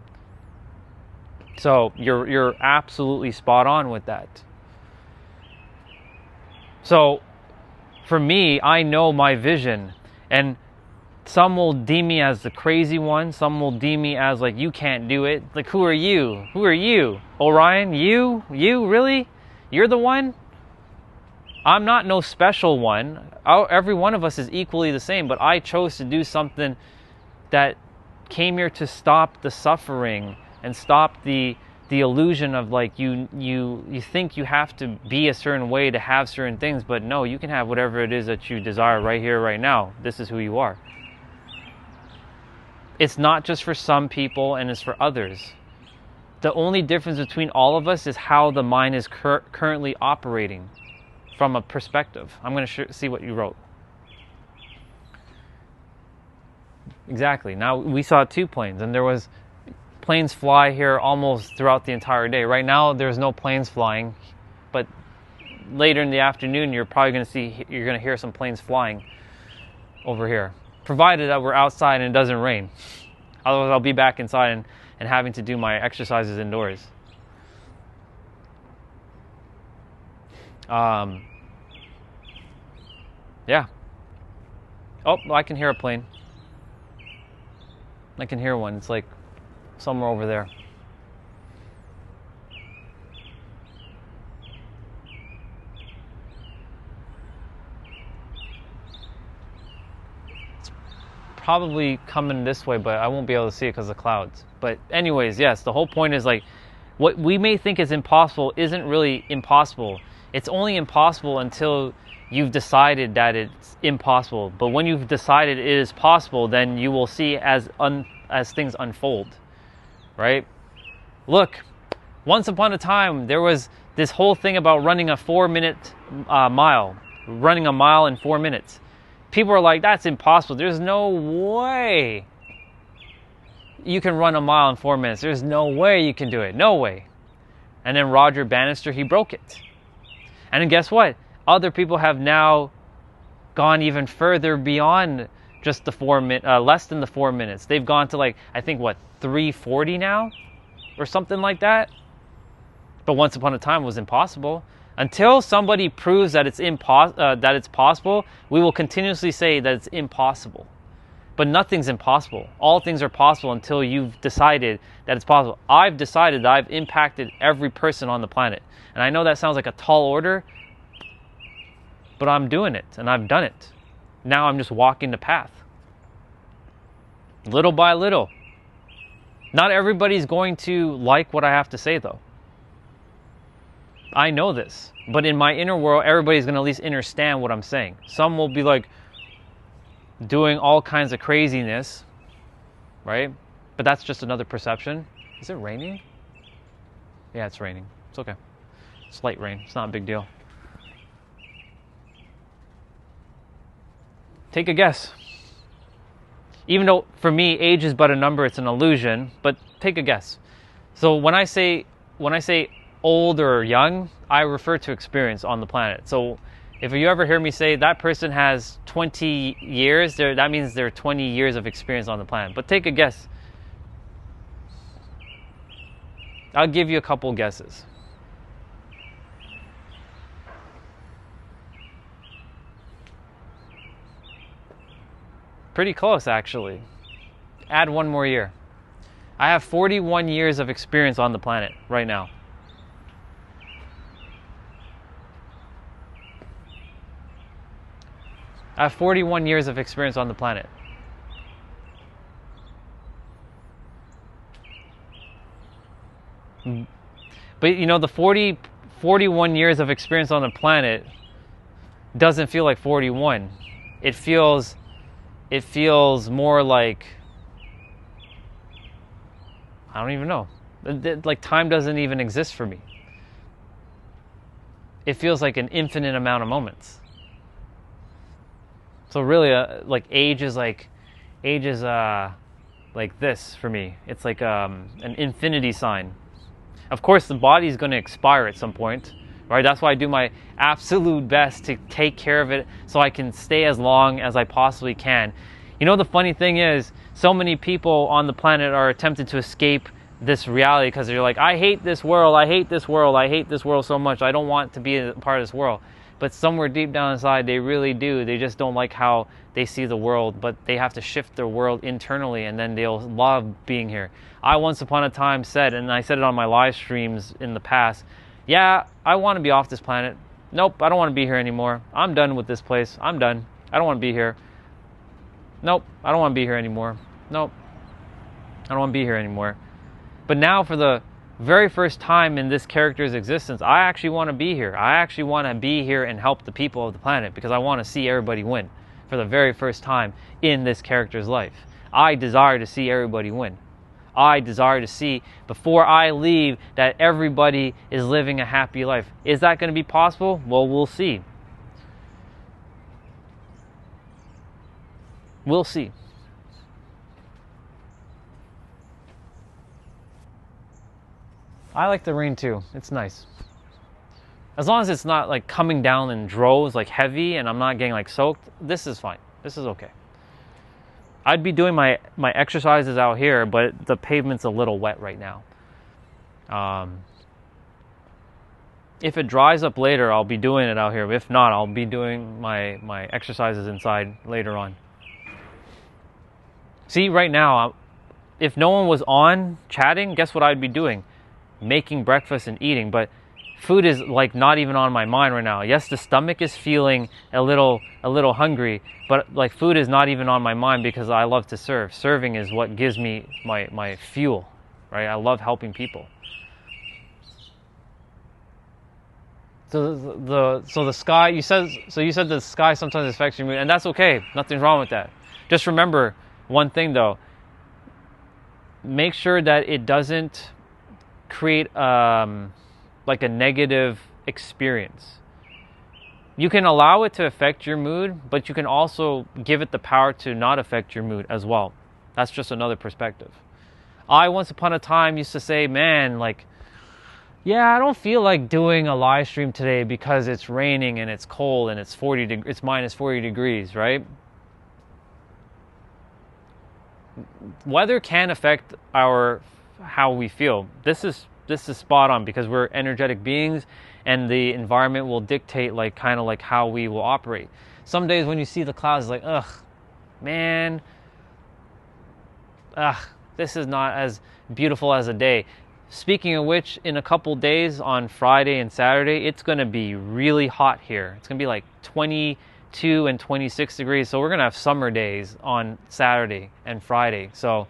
So you're absolutely spot on with that. So for me, I know my vision, and some will deem me as the crazy one. Some will deem me as like, you can't do it. Like, who are you? Who are you? Orion, you really? You're the one? I'm not no special one. Every one of us is equally the same, but I chose to do something that came here to stop the suffering and stop the illusion of like you think you have to be a certain way to have certain things, but no, you can have whatever it is that you desire right here, right now. This is who you are. It's not just for some people and it's for others. The only difference between all of us is how the mind is currently operating from a perspective. I'm going to see what you wrote. Exactly. Now we saw 2 planes, and there was planes fly here almost throughout the entire day. Right now there's no planes flying, but later in the afternoon you're probably going to hear some planes flying over here, provided that we're outside and it doesn't rain. Otherwise I'll be back inside and having to do my exercises indoors. Yeah. Oh, I can hear a plane. I can hear one. It's like somewhere over there. It's probably coming this way, but I won't be able to see it because of the clouds. But anyways, yes, the whole point is like what we may think is impossible isn't really impossible. It's only impossible until you've decided that it's impossible. But when you've decided it is possible, then you will see as things unfold, right? Look, once upon a time, there was this whole thing about running a 4-minute mile, running a mile in 4 minutes. People are like, that's impossible. There's no way you can run a mile in 4 minutes. There's no way you can do it. No way. And then Roger Bannister, he broke it. And then guess what? Other people have now gone even further beyond just the less than the 4 minutes. They've gone to like, I think what, 3:40 now? Or something like that. But once upon a time it was impossible. Until somebody proves that it's possible, we will continuously say that it's impossible. But nothing's impossible. All things are possible until you've decided that it's possible. I've decided that I've impacted every person on the planet. And I know that sounds like a tall order, but I'm doing it, and I've done it. Now I'm just walking the path. Little by little. Not everybody's going to like what I have to say, though. I know this. But in my inner world, everybody's going to at least understand what I'm saying. Some will be like doing all kinds of craziness, right? But that's just another perception. Is it raining? Yeah, it's raining. It's okay. Slight rain. It's not a big deal. Take a guess. Even though for me age is but a number, it's an illusion, but take a guess. So when I say old or young, I refer to experience on the planet. So if you ever hear me say that person has 20 years, that means they're 20 years of experience on the planet. But take a guess. I'll give you a couple guesses. Pretty close, actually. Add 1 more year. I have 41 years of experience on the planet right now. I have 41 years of experience on the planet. But you know, the 41 years of experience on the planet doesn't feel like 41. It feels more like, I don't even know. Like time doesn't even exist for me. It feels like an infinite amount of moments. So really, like age is like this for me. It's like an infinity sign. Of course, the body is going to expire at some point, right? That's why I do my absolute best to take care of it so I can stay as long as I possibly can. You know, the funny thing is, so many people on the planet are attempting to escape this reality because they're like, I hate this world, I hate this world, I hate this world so much, I don't want to be a part of this world. But somewhere deep down inside, they really do. They just don't like how they see the world, but they have to shift their world internally, and then they'll love being here. I once upon a time said, and I said it on my live streams in the past, yeah, I want to be off this planet. Nope, I don't want to be here anymore. I'm done with this place. I'm done. I don't want to be here. Nope, I don't want to be here anymore. Nope, I don't want to be here anymore. But now for the very first time in this character's existence, I actually want to be here. I actually want to be here and help the people of the planet because I want to see everybody win for the very first time in this character's life. I desire to see everybody win. I desire to see, before I leave, that everybody is living a happy life. Is that going to be possible? Well, we'll see. We'll see. I like the rain too. It's nice. As long as it's not like coming down in droves, like heavy, and I'm not getting like soaked, this is fine. This is okay. I'd be doing my exercises out here, but the pavement's a little wet right now. If it dries up later, I'll be doing it out here. If not, I'll be doing my exercises inside later on. See, right now, if no one was on chatting, guess what I'd be doing? Making breakfast and eating. But food is like not even on my mind right now. Yes, the stomach is feeling a little hungry, but like food is not even on my mind because I love to serve. Serving is what gives me my fuel, right? I love helping people. So the sky, you said the sky sometimes affects your mood, and that's okay. Nothing's wrong with that. Just remember one thing though. Make sure that it doesn't create like a negative experience. You can allow it to affect your mood, but you can also give it the power to not affect your mood as well. That's just another perspective. I once upon a time used to say, man, like, yeah, I don't feel like doing a live stream today because it's raining and it's cold and it's minus 40 degrees, right? Weather can affect how we feel. This is spot on because we're energetic beings, and the environment will dictate like kind of like how we will operate. Some days when you see the clouds, it's like, ugh, man, this is not as beautiful as a day. Speaking of which, in a couple days on Friday and Saturday, it's going to be really hot here. It's going to be like 22 and 26 degrees. So we're going to have summer days on Saturday and Friday. So,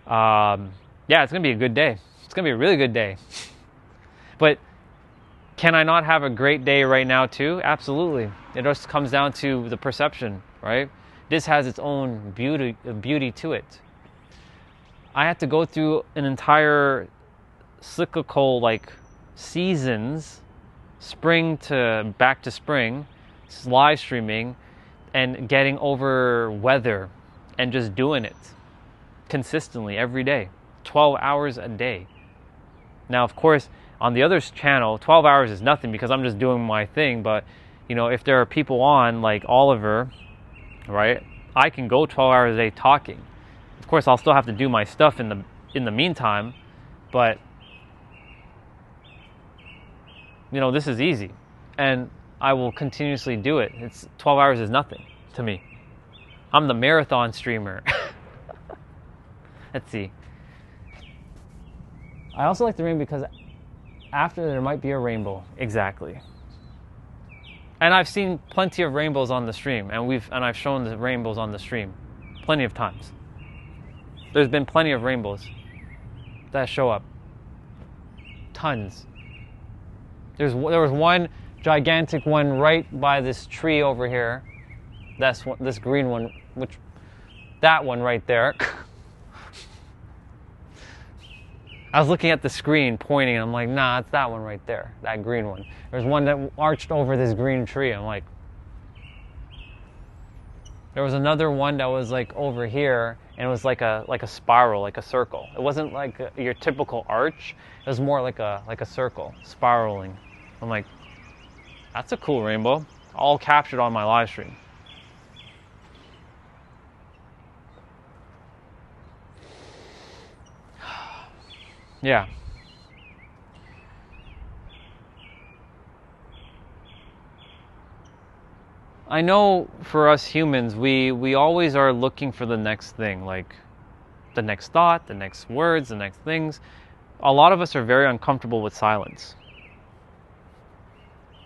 yeah, it's going to be a good day. It's going to be a really good day. But can I not have a great day right now too? Absolutely. It just comes down to the perception, right? This has its own beauty to it. I had to go through an entire cyclical like seasons, spring to back to spring, live streaming and getting over weather and just doing it consistently every day, 12 hours a day. Now, of course, on the other channel, 12 hours is nothing because I'm just doing my thing. But, you know, if there are people on like Oliver, right, I can go 12 hours a day talking. Of course, I'll still have to do my stuff in the meantime, but you know, this is easy and I will continuously do it. 12 hours is nothing to me. I'm the marathon streamer. Let's see. I also like the rain because after there might be a rainbow. Exactly. And I've seen plenty of rainbows on the stream, and I've shown the rainbows on the stream plenty of times. There's been plenty of rainbows that show up. Tons. There was one gigantic one right by this tree over here. This green one, that one right there. I was looking at the screen, pointing, and I'm like, nah, it's that one right there, that green one. There's one that arched over this green tree. I'm like, there was another one that was like over here, and it was like a spiral, like a circle. It wasn't like your typical arch. It was more like a circle, spiraling. I'm like, that's a cool rainbow. All captured on my live stream. Yeah. I know for us humans, we always are looking for the next thing, like the next thought, the next words, the next things. A lot of us are very uncomfortable with silence.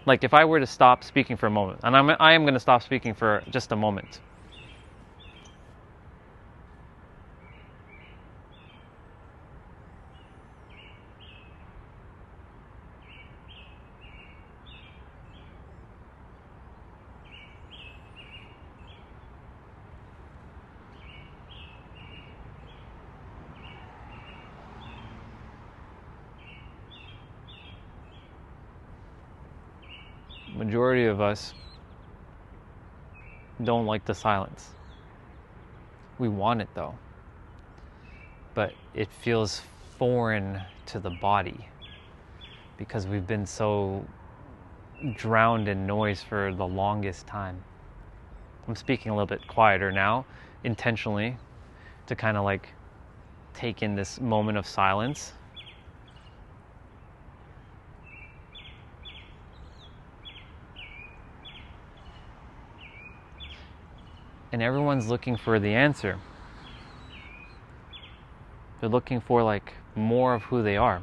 Like if I were to stop speaking for a moment, and I am going to stop speaking for just a moment. majority of us don't like the silence. We want it though, but it feels foreign to the body because we've been so drowned in noise for the longest time. I'm speaking a little bit quieter now, intentionally, to kind of like take in this moment of silence. And everyone's looking for the answer. They're looking for like more of who they are.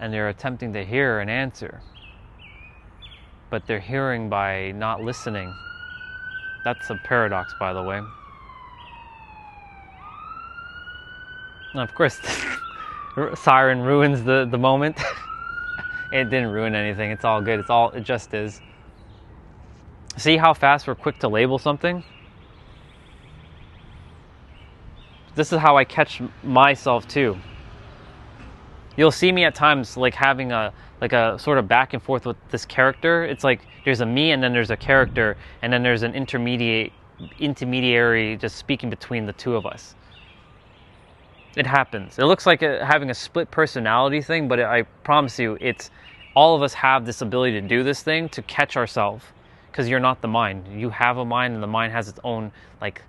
And they're attempting to hear an answer. But they're hearing by not listening. That's a paradox, by the way. And of course, siren ruins the moment. It didn't ruin anything. It's all good. It just is. See how fast we're quick to label something? This is how I catch myself too. You'll see me at times like having a sort of back and forth with this character. It's like there's a me and then there's a character and then there's an intermediary just speaking between the two of us. It happens. It looks like having a split personality thing, but I promise you, it's all of us have this ability to do this thing to catch ourselves. Because you're not the mind. You have a mind, and the mind has its own like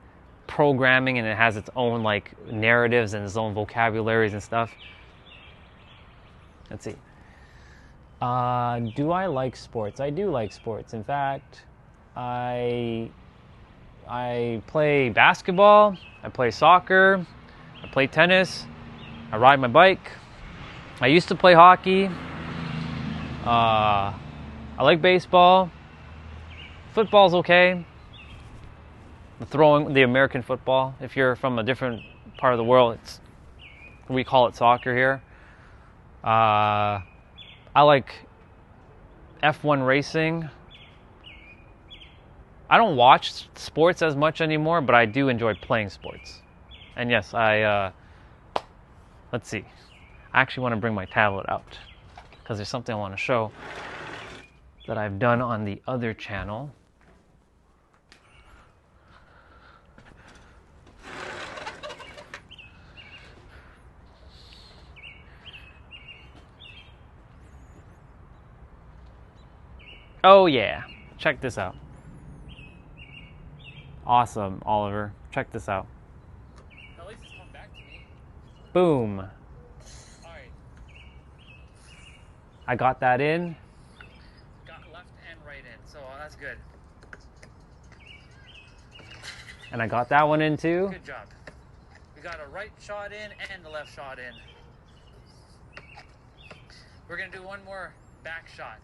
programming, and it has its own like narratives and its own vocabularies and stuff. Let's see. Do I like sports? I do like sports. In fact, I play basketball. I play soccer. I play tennis. I ride my bike. I used to play hockey. I like baseball. Football's okay. The American football. If you're from a different part of the world, we call it soccer here. I like F1 racing. I don't watch sports as much anymore, but I do enjoy playing sports. And yes, let's see. I actually want to bring my tablet out because there's something I want to show that I've done on the other channel. Oh yeah, check this out. Awesome, Oliver. Check this out. At least it's come back to me. Boom. Alright. I got that in. Got left and right in, so that's good. And I got that one in too. Good job. We got a right shot in and a left shot in. We're gonna do one more back shot.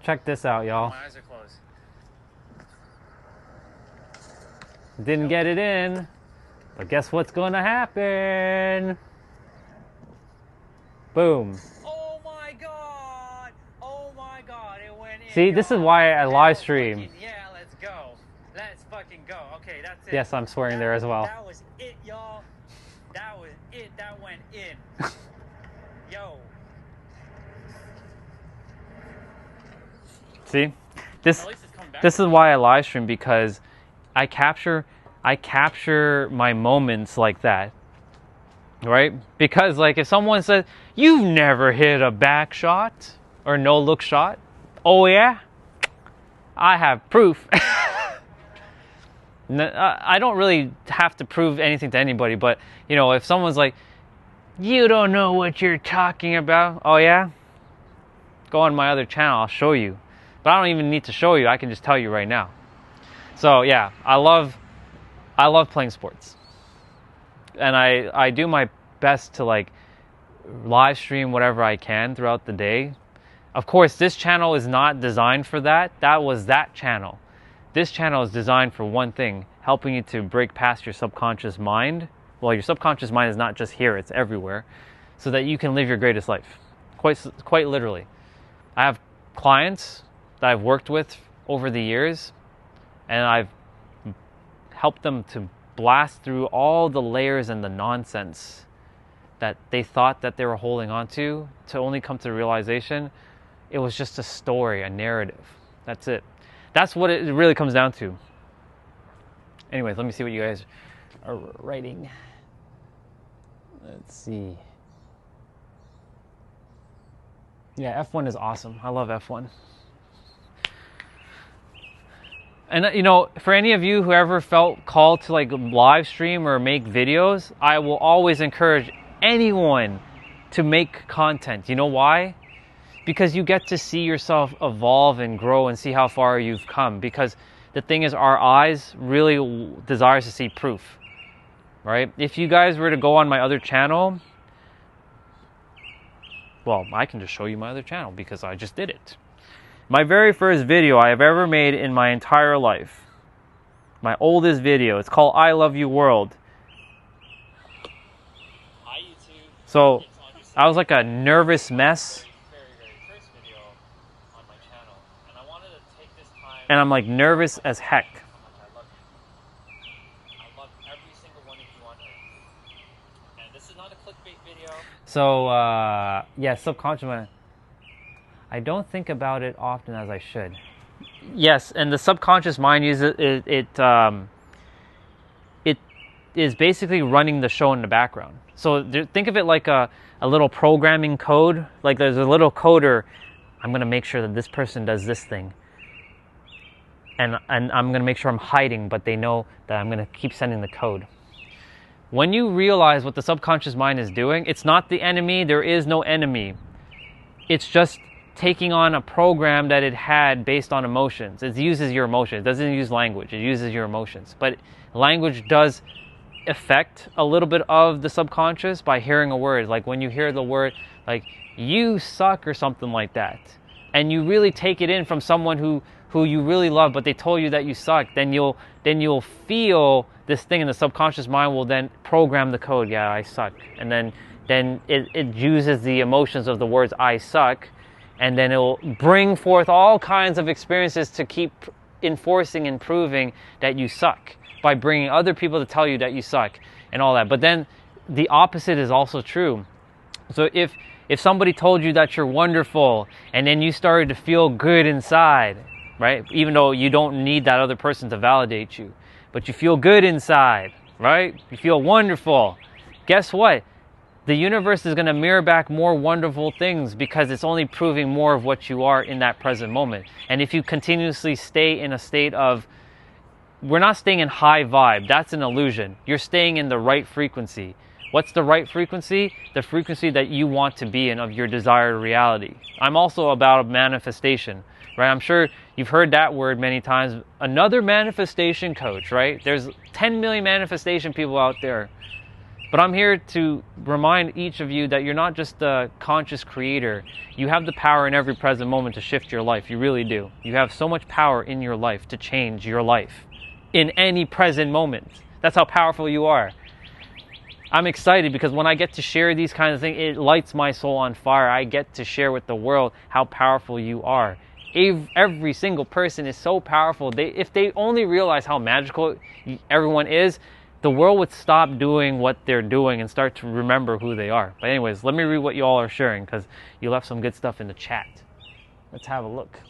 Check this out, y'all. My eyes are closed. Didn't get it in, but guess what's going to happen? Boom. Oh my god! Oh my god, it went in. See, this is why I live stream. Yeah, let's go. Let's fucking go. Okay, that's it. Yes, I'm swearing there as well. That was it, y'all. That was it. That went in. Yo. See, this is why I live stream, because I capture my moments like that, right? Because like if someone says you've never hit a back shot or no look shot, oh yeah, I have proof. I don't really have to prove anything to anybody, but you know, if someone's like, you don't know what you're talking about, oh yeah, go on my other channel, I'll show you. But I don't even need to show you. I can just tell you right now. So yeah, I love playing sports, and I do my best to like live stream whatever I can throughout the day. Of course, this channel is not designed for that. That was that channel. This channel is designed for one thing: helping you to break past your subconscious mind. Well, your subconscious mind is not just here; it's everywhere, so that you can live your greatest life. Quite literally. I have clients that I've worked with over the years, and I've helped them to blast through all the layers and the nonsense that they thought that they were holding on to only come to the realization it was just a story, a narrative. That's it. That's what it really comes down to. Anyways, let me see what you guys are writing. Let's see. Yeah, F1 is awesome. I love F1. And you know, for any of you who ever felt called to like live stream or make videos, I will always encourage anyone to make content. You know why? Because you get to see yourself evolve and grow and see how far you've come. Because the thing is, our eyes really desires to see proof, right? If you guys were to go on my other channel, well, I can just show you my other channel because I just did it. My very first video I have ever made in my entire life. My oldest video. It's called I Love You World. Hi YouTube. So I was like a nervous mess. Very first video on my channel, and I wanted to take this time. And I'm like nervous as heck. How much I love you. I love every single one of you on Earth. And this is not a clickbait video. So yeah, subconscious mind. I don't think about it often as I should. Yes, and the subconscious mind uses it is basically running the show in the background. So think of it like a little programming code. Like there's a little coder. I'm going to make sure that this person does this thing. And I'm going to make sure I'm hiding, but they know that I'm going to keep sending the code. When you realize what the subconscious mind is doing, it's not the enemy. There is no enemy. It's just taking on a program that it had based on emotions. It uses your emotions. It doesn't use language. It uses your emotions. But language does affect a little bit of the subconscious by hearing a word. Like when you hear the word like you suck or something like that, and you really take it in from someone who you really love, but they told you that you suck, then you'll feel this thing in the subconscious mind will then program the code. Yeah, I suck. And then it uses the emotions of the words I suck, and then it will bring forth all kinds of experiences to keep enforcing and proving that you suck by bringing other people to tell you that you suck and all that. But then the opposite is also true. So if somebody told you that you're wonderful and then you started to feel good inside, right? Even though you don't need that other person to validate you, but you feel good inside, right? You feel wonderful. Guess what? The universe is going to mirror back more wonderful things because it's only proving more of what you are in that present moment. And if you continuously stay in a state of, we're not staying in high vibe, that's an illusion. You're staying in the right frequency. What's the right frequency? The frequency that you want to be in of your desired reality. I'm also about manifestation, right? I'm sure you've heard that word many times. Another manifestation coach, right? There's 10 million manifestation people out there. But I'm here to remind each of you that you're not just a conscious creator. You have the power in every present moment to shift your life. You really do. You have so much power in your life to change your life in any present moment. That's how powerful you are. I'm excited because when I get to share these kinds of things, it lights my soul on fire. I get to share with the world how powerful you are. Every single person is so powerful. If they only realize how magical everyone is, the world would stop doing what they're doing and start to remember who they are. But anyways, let me read what you all are sharing because you left some good stuff in the chat. Let's have a look.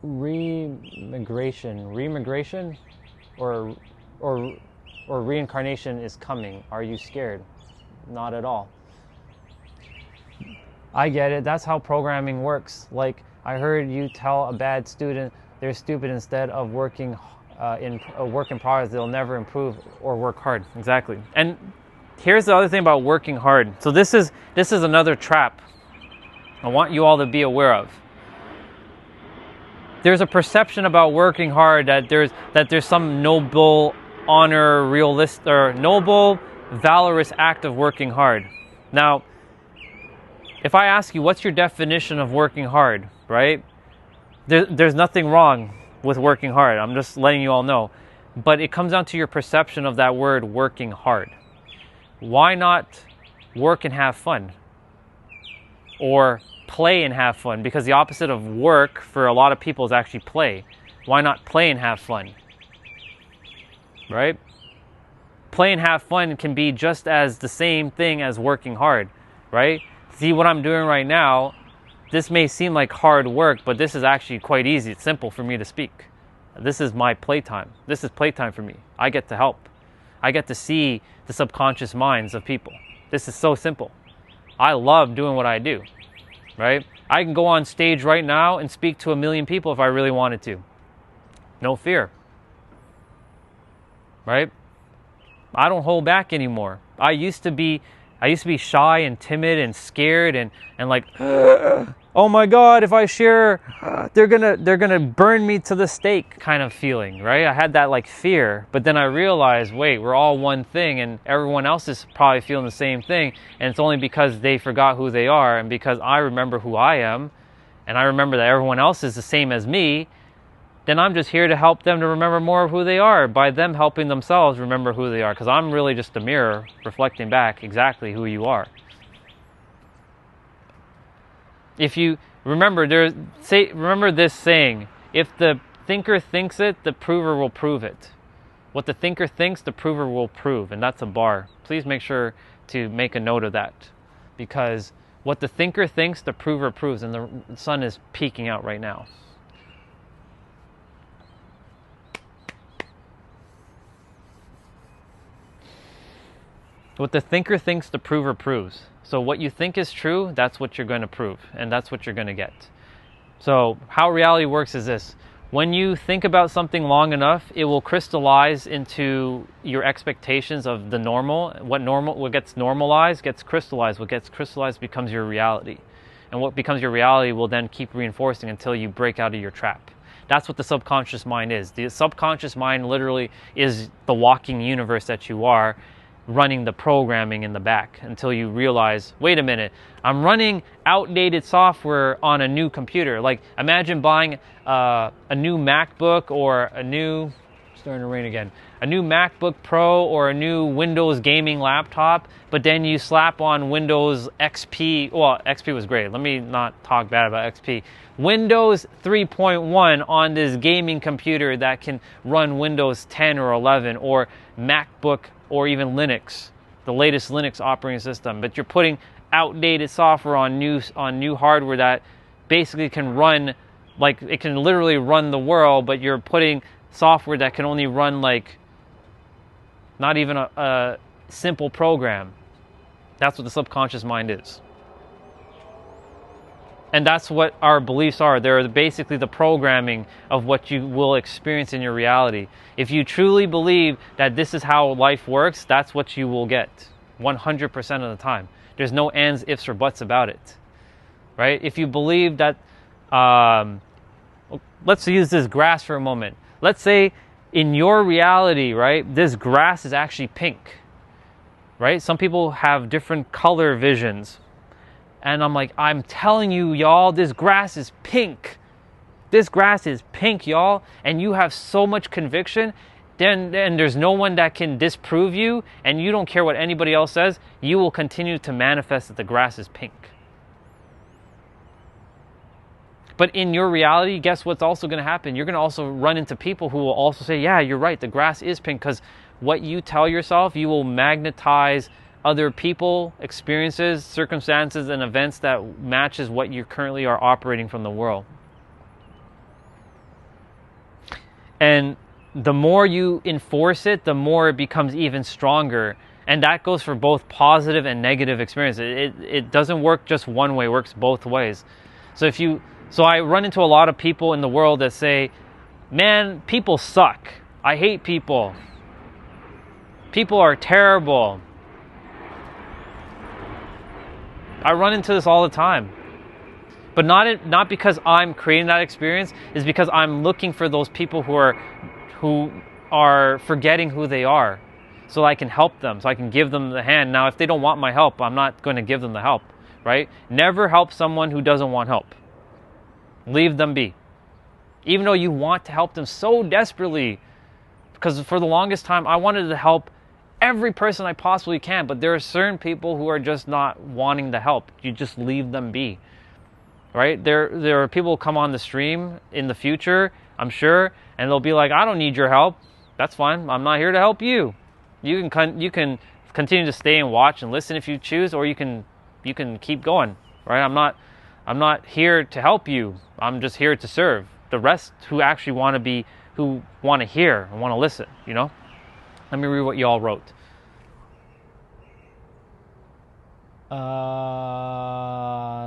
Remigration or reincarnation is coming. Are you scared? Not at all. I get it. That's how programming works. Like I heard you tell a bad student they're stupid instead of working in a work in progress. They'll never improve or work hard. Exactly. And here's the other thing about working hard. So this is another trap I want you all to be aware of. There's a perception about working hard that there's some noble, honor, realist, or noble, valorous act of working hard. Now, if I ask you, what's your definition of working hard, right? There's nothing wrong with working hard. I'm just letting you all know. But it comes down to your perception of that word, working hard. Why not work and have fun? Or play and have fun? Because the opposite of work for a lot of people is actually play. Why not play and have fun? Right? Play and have fun can be just as the same thing as working hard, right? See what I'm doing right now, this may seem like hard work, but this is actually quite easy. It's simple for me to speak. This is my playtime. This is playtime for me. I get to help. I get to see the subconscious minds of people. This is so simple. I love doing what I do, right? I can go on stage right now and speak to 1 million people if I really wanted to. No fear, right? I don't hold back anymore. I used to be shy and timid and scared and like, oh my God, if I share, they're gonna burn me to the stake kind of feeling, right? I had that like fear, but then I realized, wait, we're all one thing, and everyone else is probably feeling the same thing, and it's only because they forgot who they are, and because I remember who I am, and I remember that everyone else is the same as me. Then I'm just here to help them to remember more of who they are by them helping themselves remember who they are, because I'm really just a mirror reflecting back exactly who you are. If you remember, remember this saying, if the thinker thinks it, the prover will prove it. What the thinker thinks, the prover will prove, and that's a bar. Please make sure to make a note of that, because what the thinker thinks, the prover proves, and the sun is peeking out right now. What the thinker thinks, the prover proves. So what you think is true, that's what you're going to prove, and that's what you're going to get. So how reality works is this. When you think about something long enough, it will crystallize into your expectations of the normal. What gets normalized gets crystallized. What gets crystallized becomes your reality. And what becomes your reality will then keep reinforcing until you break out of your trap. That's what the subconscious mind is. The subconscious mind literally is the walking universe that you are, running the programming in the back until you realize, wait a minute, I'm running outdated software on a new computer. Like, imagine buying a new MacBook or a new, starting to rain again, a new MacBook Pro or a new Windows gaming laptop, but then you slap on Windows XP. Well, XP was great. Let me not talk bad about XP. Windows 3.1 on this gaming computer that can run Windows 10 or 11 or MacBook or even Linux, the latest Linux operating system. But you're putting outdated software on new hardware that basically can run, like, it can literally run the world, but you're putting software that can only run like not even a simple program. That's what the subconscious mind is. And that's what our beliefs are. They're basically the programming of what you will experience in your reality. If you truly believe that this is how life works, that's what you will get 100% of the time. There's no ands, ifs, or buts about it, right? If you believe that, let's use this grass for a moment. Let's say in your reality, right, this grass is actually pink, right? Some people have different color visions. And I'm like, I'm telling you, y'all, this grass is pink. This grass is pink, y'all. And you have so much conviction. Then there's no one that can disprove you. And you don't care what anybody else says. You will continue to manifest that the grass is pink. But in your reality, guess what's also going to happen? You're going to also run into people who will also say, yeah, you're right, the grass is pink. Because what you tell yourself, you will magnetize other people, experiences, circumstances, and events that matches what you currently are operating from the world. And the more you enforce it, the more it becomes even stronger. And that goes for both positive and negative experiences. It doesn't work just one way, it works both ways. So I run into a lot of people in the world that say, man, people suck. I hate people. People are terrible. I run into this all the time. But not because I'm creating that experience, is because I'm looking for those people who are forgetting who they are, so I can help them, so I can give them the hand. Now, if they don't want my help, I'm not going to give them the help, right? Never help someone who doesn't want help. Leave them be. Even though you want to help them so desperately, because for the longest time, I wanted to help every person I possibly can, but there are certain people who are just not wanting the help. You just leave them be. right? There are people who come on the stream in the future, I'm sure, and they'll be like, I don't need your help. That's fine. I'm not here to help you. You can continue to stay and watch and listen if you choose, or you can keep going, right? I'm not here to help you. I'm just here to serve the rest who actually want to hear and want to listen, you know? Let me read what you all wrote.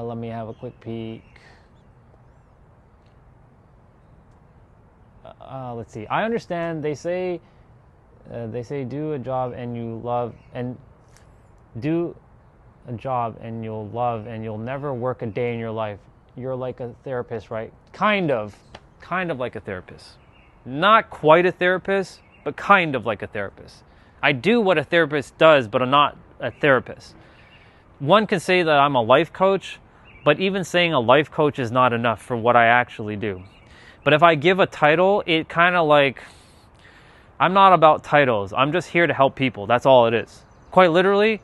Let me have a quick peek. Let's see. I understand they say do a job and you love, and do a job and you'll love, and you'll never work a day in your life. You're like a therapist, right? Kind of like a therapist. Not quite a therapist, but kind of like a therapist. I do what a therapist does, but I'm not a therapist. One can say that I'm a life coach, but even saying a life coach is not enough for what I actually do. But if I give a title, it kind of like, I'm not about titles. I'm just here to help people. That's all it is. Quite literally,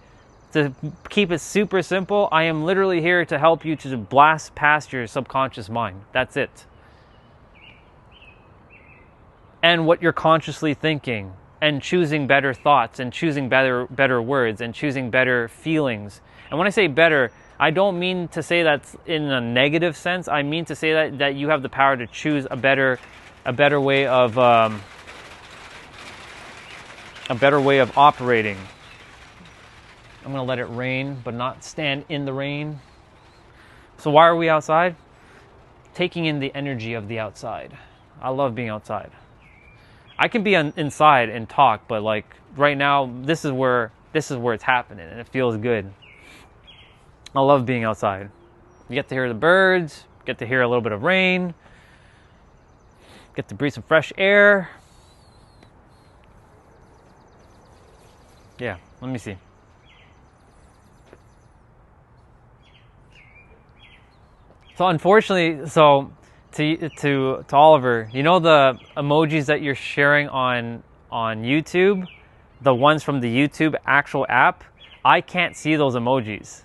to keep it super simple, I am literally here to help you to blast past your subconscious mind. That's it. And what you're consciously thinking, and choosing better thoughts, and choosing better words, and choosing better feelings. And when I say better, I don't mean to say that's in a negative sense. I mean to say that you have the power to choose a better way of operating. I'm gonna let it rain, but not stand in the rain. So why are we outside? Taking in the energy of the outside. I love being outside. I can be inside and talk, but like right now, this is where it's happening, and it feels good. I love being outside. You get to hear the birds, get to hear a little bit of rain, get to breathe some fresh air. Yeah, let me see. So unfortunately, to Oliver, you know the emojis that you're sharing on YouTube, the ones from the YouTube actual app, I can't see those emojis.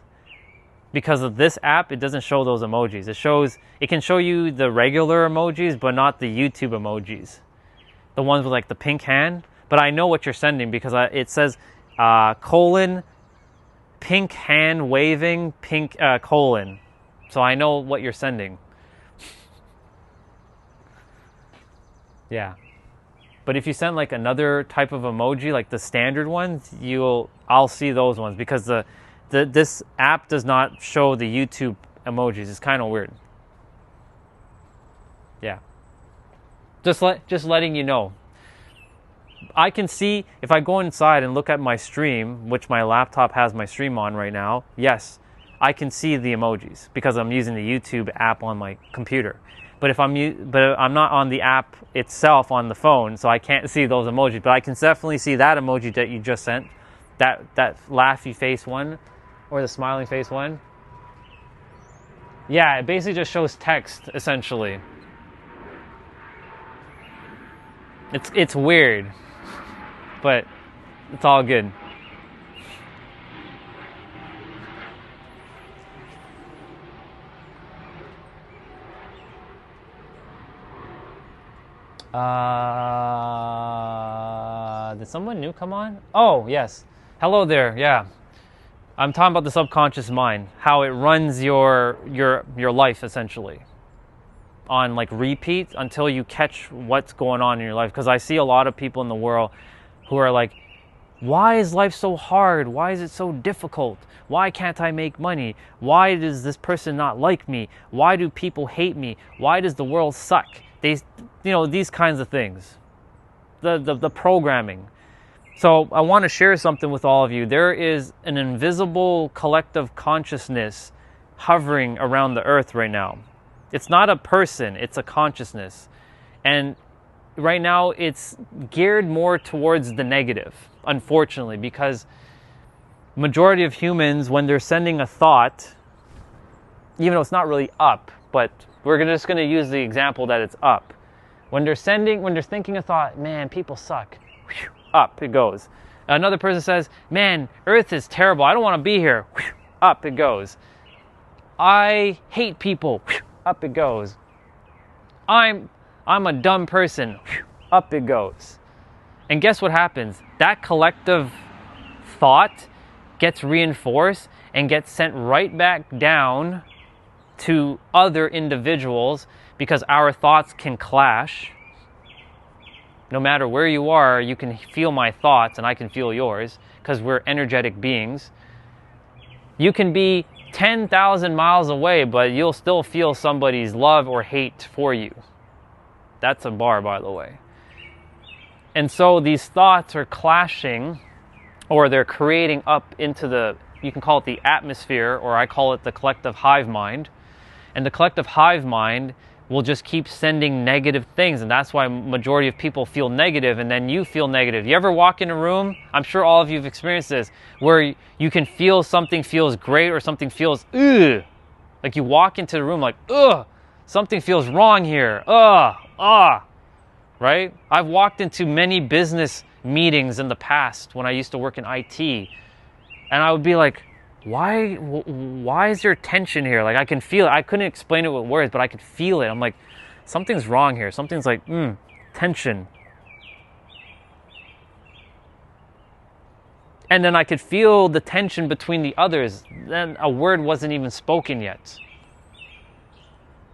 Because of this app, it doesn't show those emojis. It can show you the regular emojis, but not the YouTube emojis. The ones with like the pink hand. But I know what you're sending because it says colon, pink hand waving, pink colon. So I know what you're sending. Yeah. But if you send like another type of emoji, like the standard ones, I'll see those ones because this app does not show the YouTube emojis. It's kind of weird. Yeah. Just letting you know. I can see if I go inside and look at my stream, which my laptop has my stream on right now. Yes, I can see the emojis because I'm using the YouTube app on my computer. But I'm not on the app itself on the phone, so I can't see those emojis. But I can definitely see that emoji that you just sent, that laughy face one, or the smiling face one. Yeah, it basically just shows text essentially. It's weird, but it's all good. Did someone new come on? Oh, yes. Hello there. Yeah. I'm talking about the subconscious mind, how it runs your life essentially on like repeat until you catch what's going on in your life. Because I see a lot of people in the world who are like, why is life so hard? Why is it so difficult? Why can't I make money? Why does this person not like me? Why do people hate me? Why does the world suck? These kinds of things. The programming. So I want to share something with all of you. There is an invisible collective consciousness hovering around the earth right now. It's not a person, it's a consciousness. And right now it's geared more towards the negative, unfortunately, because majority of humans, when they're sending a thought, even though it's not really up, but we're just going to use the example that it's up. When they're thinking a thought, man, people suck. Whew, up it goes. Another person says, man, Earth is terrible. I don't want to be here. Whew, up it goes. I hate people. Up it goes. I'm a dumb person. Up it goes. And guess what happens? That collective thought gets reinforced and gets sent right back down to other individuals because our thoughts can clash. No matter where you are, you can feel my thoughts and I can feel yours because we're energetic beings. You can be 10,000 miles away, but you'll still feel somebody's love or hate for you. That's a bar, by the way. And so these thoughts are clashing, or they're creating up into the, you can call it the atmosphere, or I call it the collective hive mind. And the collective hive mind will just keep sending negative things, and that's why majority of people feel negative, and then you feel negative. You ever walk in a room, I'm sure all of you have experienced this, where you can feel something feels great or something feels ugh. Like you walk into the room like, ugh, something feels wrong here, right? I've walked into many business meetings in the past when I used to work in IT, and I would be like, why is there tension here? Like I can feel it. I couldn't explain it with words, but I could feel it. I'm like, something's wrong here. Something's like, tension. And then I could feel the tension between the others. Then a word wasn't even spoken yet.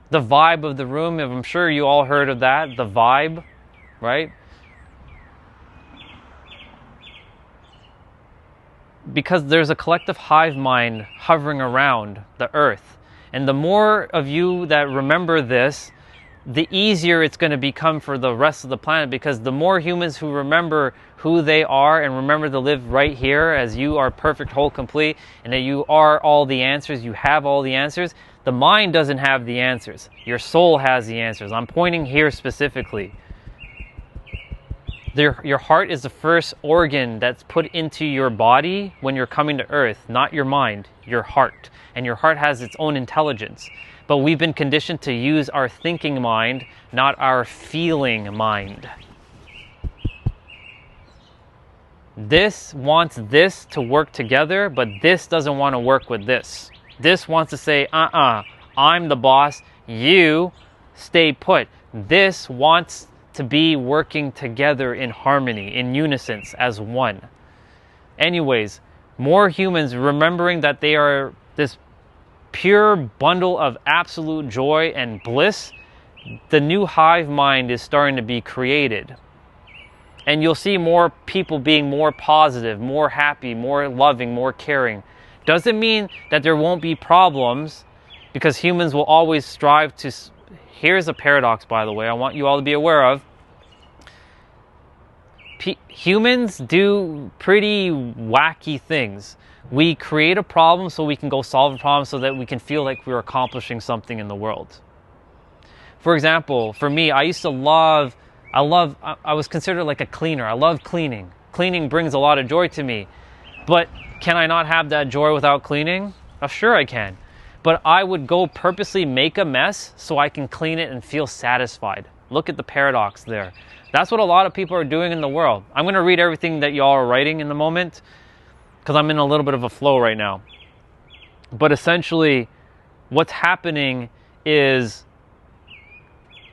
The vibe of the room, I'm sure you all heard of that, the vibe, right? Because there's a collective hive mind hovering around the earth. And the more of you that remember this, the easier it's going to become for the rest of the planet, because the more humans who remember who they are and remember to live right here as you are perfect, whole, complete, and that you are all the answers, you have all the answers. The mind doesn't have the answers. Your soul has the answers. I'm pointing here specifically. Your heart is the first organ that's put into your body when you're coming to earth, not your mind, your heart. And your heart has its own intelligence. But we've been conditioned to use our thinking mind, not our feeling mind. This wants this to work together, but this doesn't want to work with this. This wants to say, I'm the boss, you stay put. This wants to be working together in harmony, in unison, as one. Anyways, more humans remembering that they are this pure bundle of absolute joy and bliss, the new hive mind is starting to be created. And you'll see more people being more positive, more happy, more loving, more caring. Doesn't mean that there won't be problems, because humans will always strive to... Here's a paradox, by the way, I want you all to be aware of. Humans do pretty wacky things. We create a problem so we can go solve a problem so that we can feel like we're accomplishing something in the world. For example, for me, I was considered like a cleaner. I love cleaning. Cleaning brings a lot of joy to me. But can I not have that joy without cleaning? Sure I can. But I would go purposely make a mess so I can clean it and feel satisfied. Look at the paradox there. That's what a lot of people are doing in the world. I'm going to read everything that y'all are writing in the moment, because I'm in a little bit of a flow right now. But essentially, what's happening is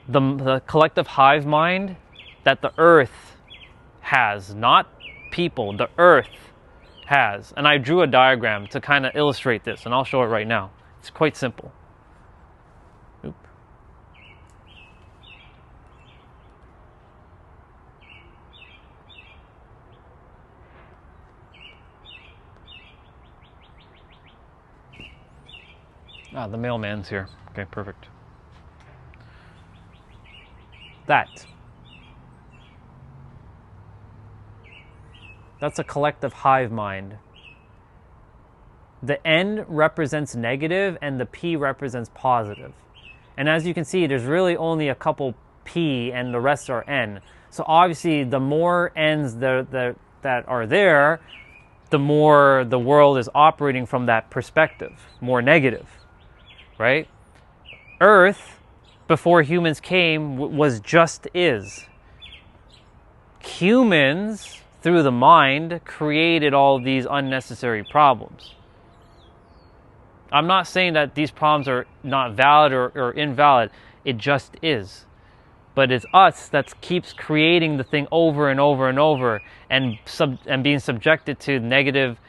the collective hive mind that the earth has, not people, the earth has. And I drew a diagram to kind of illustrate this, and I'll show it right now. It's quite simple. Oop. The mailman's here. Okay, perfect. That's a collective hive mind. The N represents negative and the P represents positive. And as you can see, there's really only a couple P and the rest are N. So obviously the more N's that are there, the more the world is operating from that perspective, more negative, right? Earth, before humans came, was just is. Humans, through the mind, created all these unnecessary problems. I'm not saying that these problems are not valid or invalid. It just is. But it's us that keeps creating the thing over and over and over, and being subjected to negative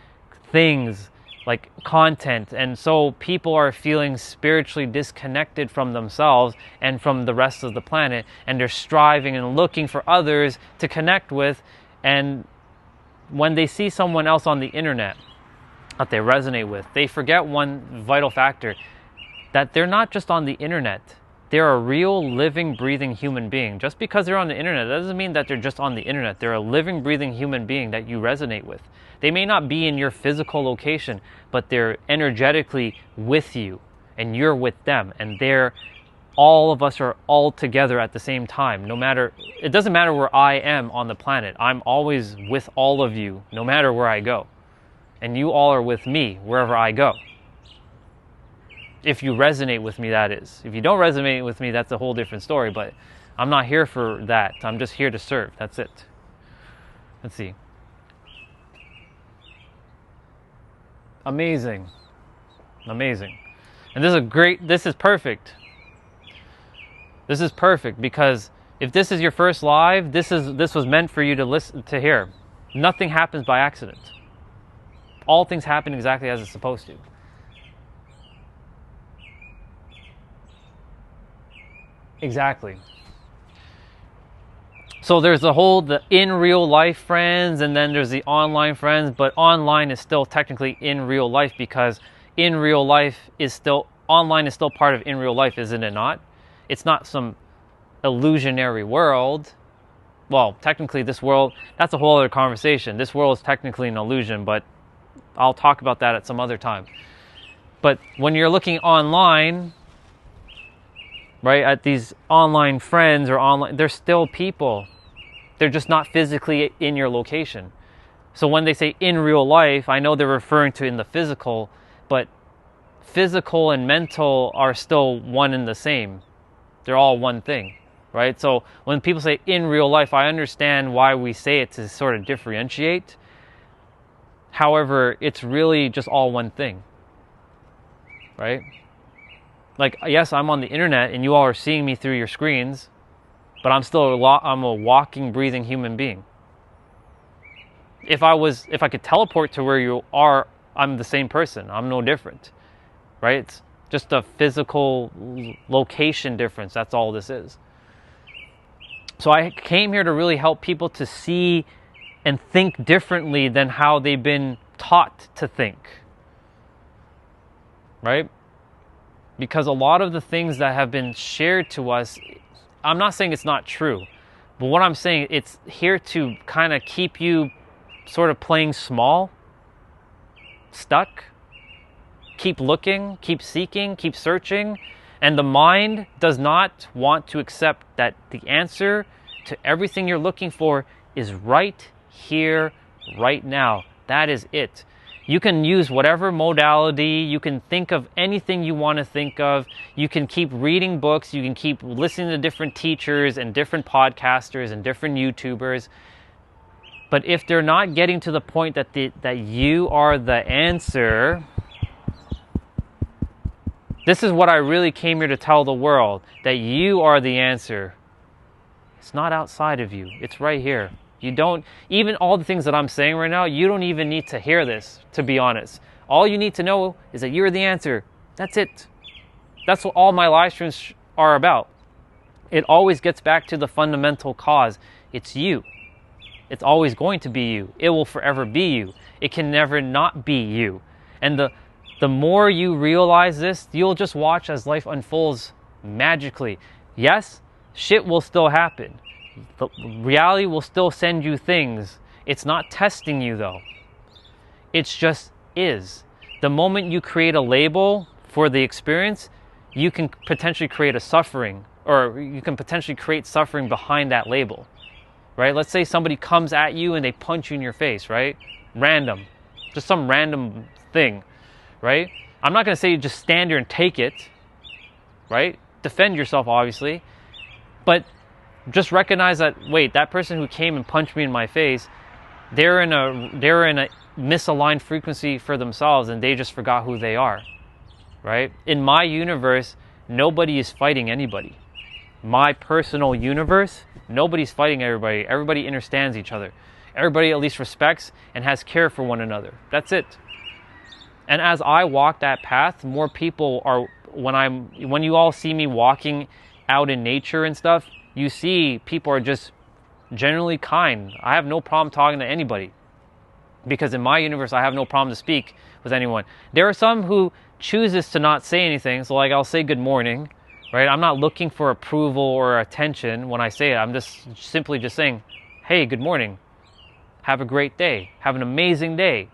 things like content. And so people are feeling spiritually disconnected from themselves and from the rest of the planet, and they're striving and looking for others to connect with. And when they see someone else on the internet that they resonate with, they forget one vital factor, that they're not just on the internet. They're a real living, breathing human being. Just because they're on the internet, that doesn't mean that they're just on the internet. They're a living, breathing human being that you resonate with. They may not be in your physical location, but they're energetically with you, and you're with them. And all of us are all together at the same time. It doesn't matter where I am on the planet. I'm always with all of you, no matter where I go. And you all are with me wherever I go. If you resonate with me, that is. If you don't resonate with me, that's a whole different story, but I'm not here for that. I'm just here to serve. That's it. Let's see. Amazing. Amazing. And this is perfect. This is perfect, because if this is your first live, this was meant for you to listen to hear. Nothing happens by accident. All things happen exactly as it's supposed to. Exactly. So there's the in real life friends, and then there's the online friends, but online is still technically in real life, because in real life online is still part of in real life, isn't it not? It's not some illusionary world. Well, technically this world, that's a whole other conversation. This world is technically an illusion, but I'll talk about that at some other time. But when you're looking online, right, at these online friends or online, they're still people. They're just not physically in your location. So when they say in real life, I know they're referring to in the physical, but physical and mental are still one and the same. They're all one thing, right? So when people say in real life, I understand why we say it, to sort of differentiate. However, it's really just all one thing, right? Like, yes, I'm on the internet and you all are seeing me through your screens, but I'm still I'm a walking, breathing human being. If I could teleport to where you are, I'm the same person. I'm no different, right? It's just a physical location difference. That's all this is. So I came here to really help people to see and think differently than how they've been taught to think, right? Because a lot of the things that have been shared to us, I'm not saying it's not true, but what I'm saying, it's here to kind of keep you sort of playing small, stuck. Keep looking, keep seeking, keep searching. And the mind does not want to accept that the answer to everything you're looking for is right here, right now. That is it. You can use whatever modality, you can think of anything you want to think of, you can keep reading books, you can keep listening to different teachers and different podcasters and different YouTubers. But if they're not getting to the point that you are the answer, this is what I really came here to tell the world, that you are the answer. It's not outside of you, it's right here. You don't, even all the things that I'm saying right now, you don't even need to hear this, to be honest. All you need to know is that you're the answer. That's it. That's what all my live streams are about. It always gets back to the fundamental cause. It's you. It's always going to be you. It will forever be you. It can never not be you. And the more you realize this, you'll just watch as life unfolds magically. Yes, shit will still happen. The reality will still send you things. It's not testing you though. It's just is. The moment you create a label for the experience, you can potentially create a suffering, or you can potentially create suffering behind that label, right? Let's say somebody comes at you and they punch you in your face, right? Random, just some random thing, right? I'm not going to say you just stand there and take it, right? Defend yourself, obviously, but just recognize that, wait, that person who came and punched me in my face, they're in a misaligned frequency for themselves, and they just forgot who they are. right? In my universe, nobody is fighting anybody. My personal universe, nobody's fighting everybody. Everybody understands each other. Everybody at least respects and has care for one another. That's it. And as I walk that path, more people are, when you all see me walking out in nature and stuff, you see people are just generally kind. I have no problem talking to anybody, because in my universe, I have no problem to speak with anyone. There are some who chooses to not say anything. So like, I'll say good morning, right? I'm not looking for approval or attention when I say it. I'm just simply just saying, hey, good morning. Have a great day. Have an amazing day.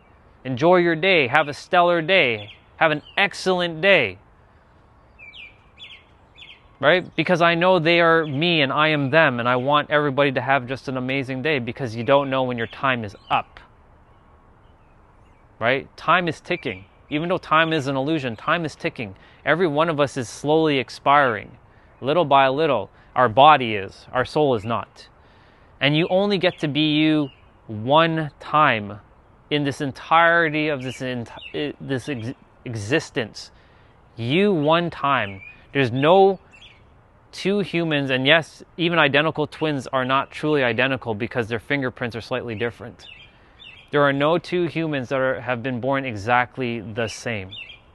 Enjoy your day. Have a stellar day. Have an excellent day. Right? Because I know they are me and I am them, and I want everybody to have just an amazing day, because you don't know when your time is up. Right? Time is ticking. Even though time is an illusion, time is ticking. Every one of us is slowly expiring. Little by little. Our body is. Our soul is not. And you only get to be you one time in this entirety of this existence. You one time. There's no two humans, and yes, even identical twins are not truly identical because their fingerprints are slightly different. There are no two humans that have been born exactly the same.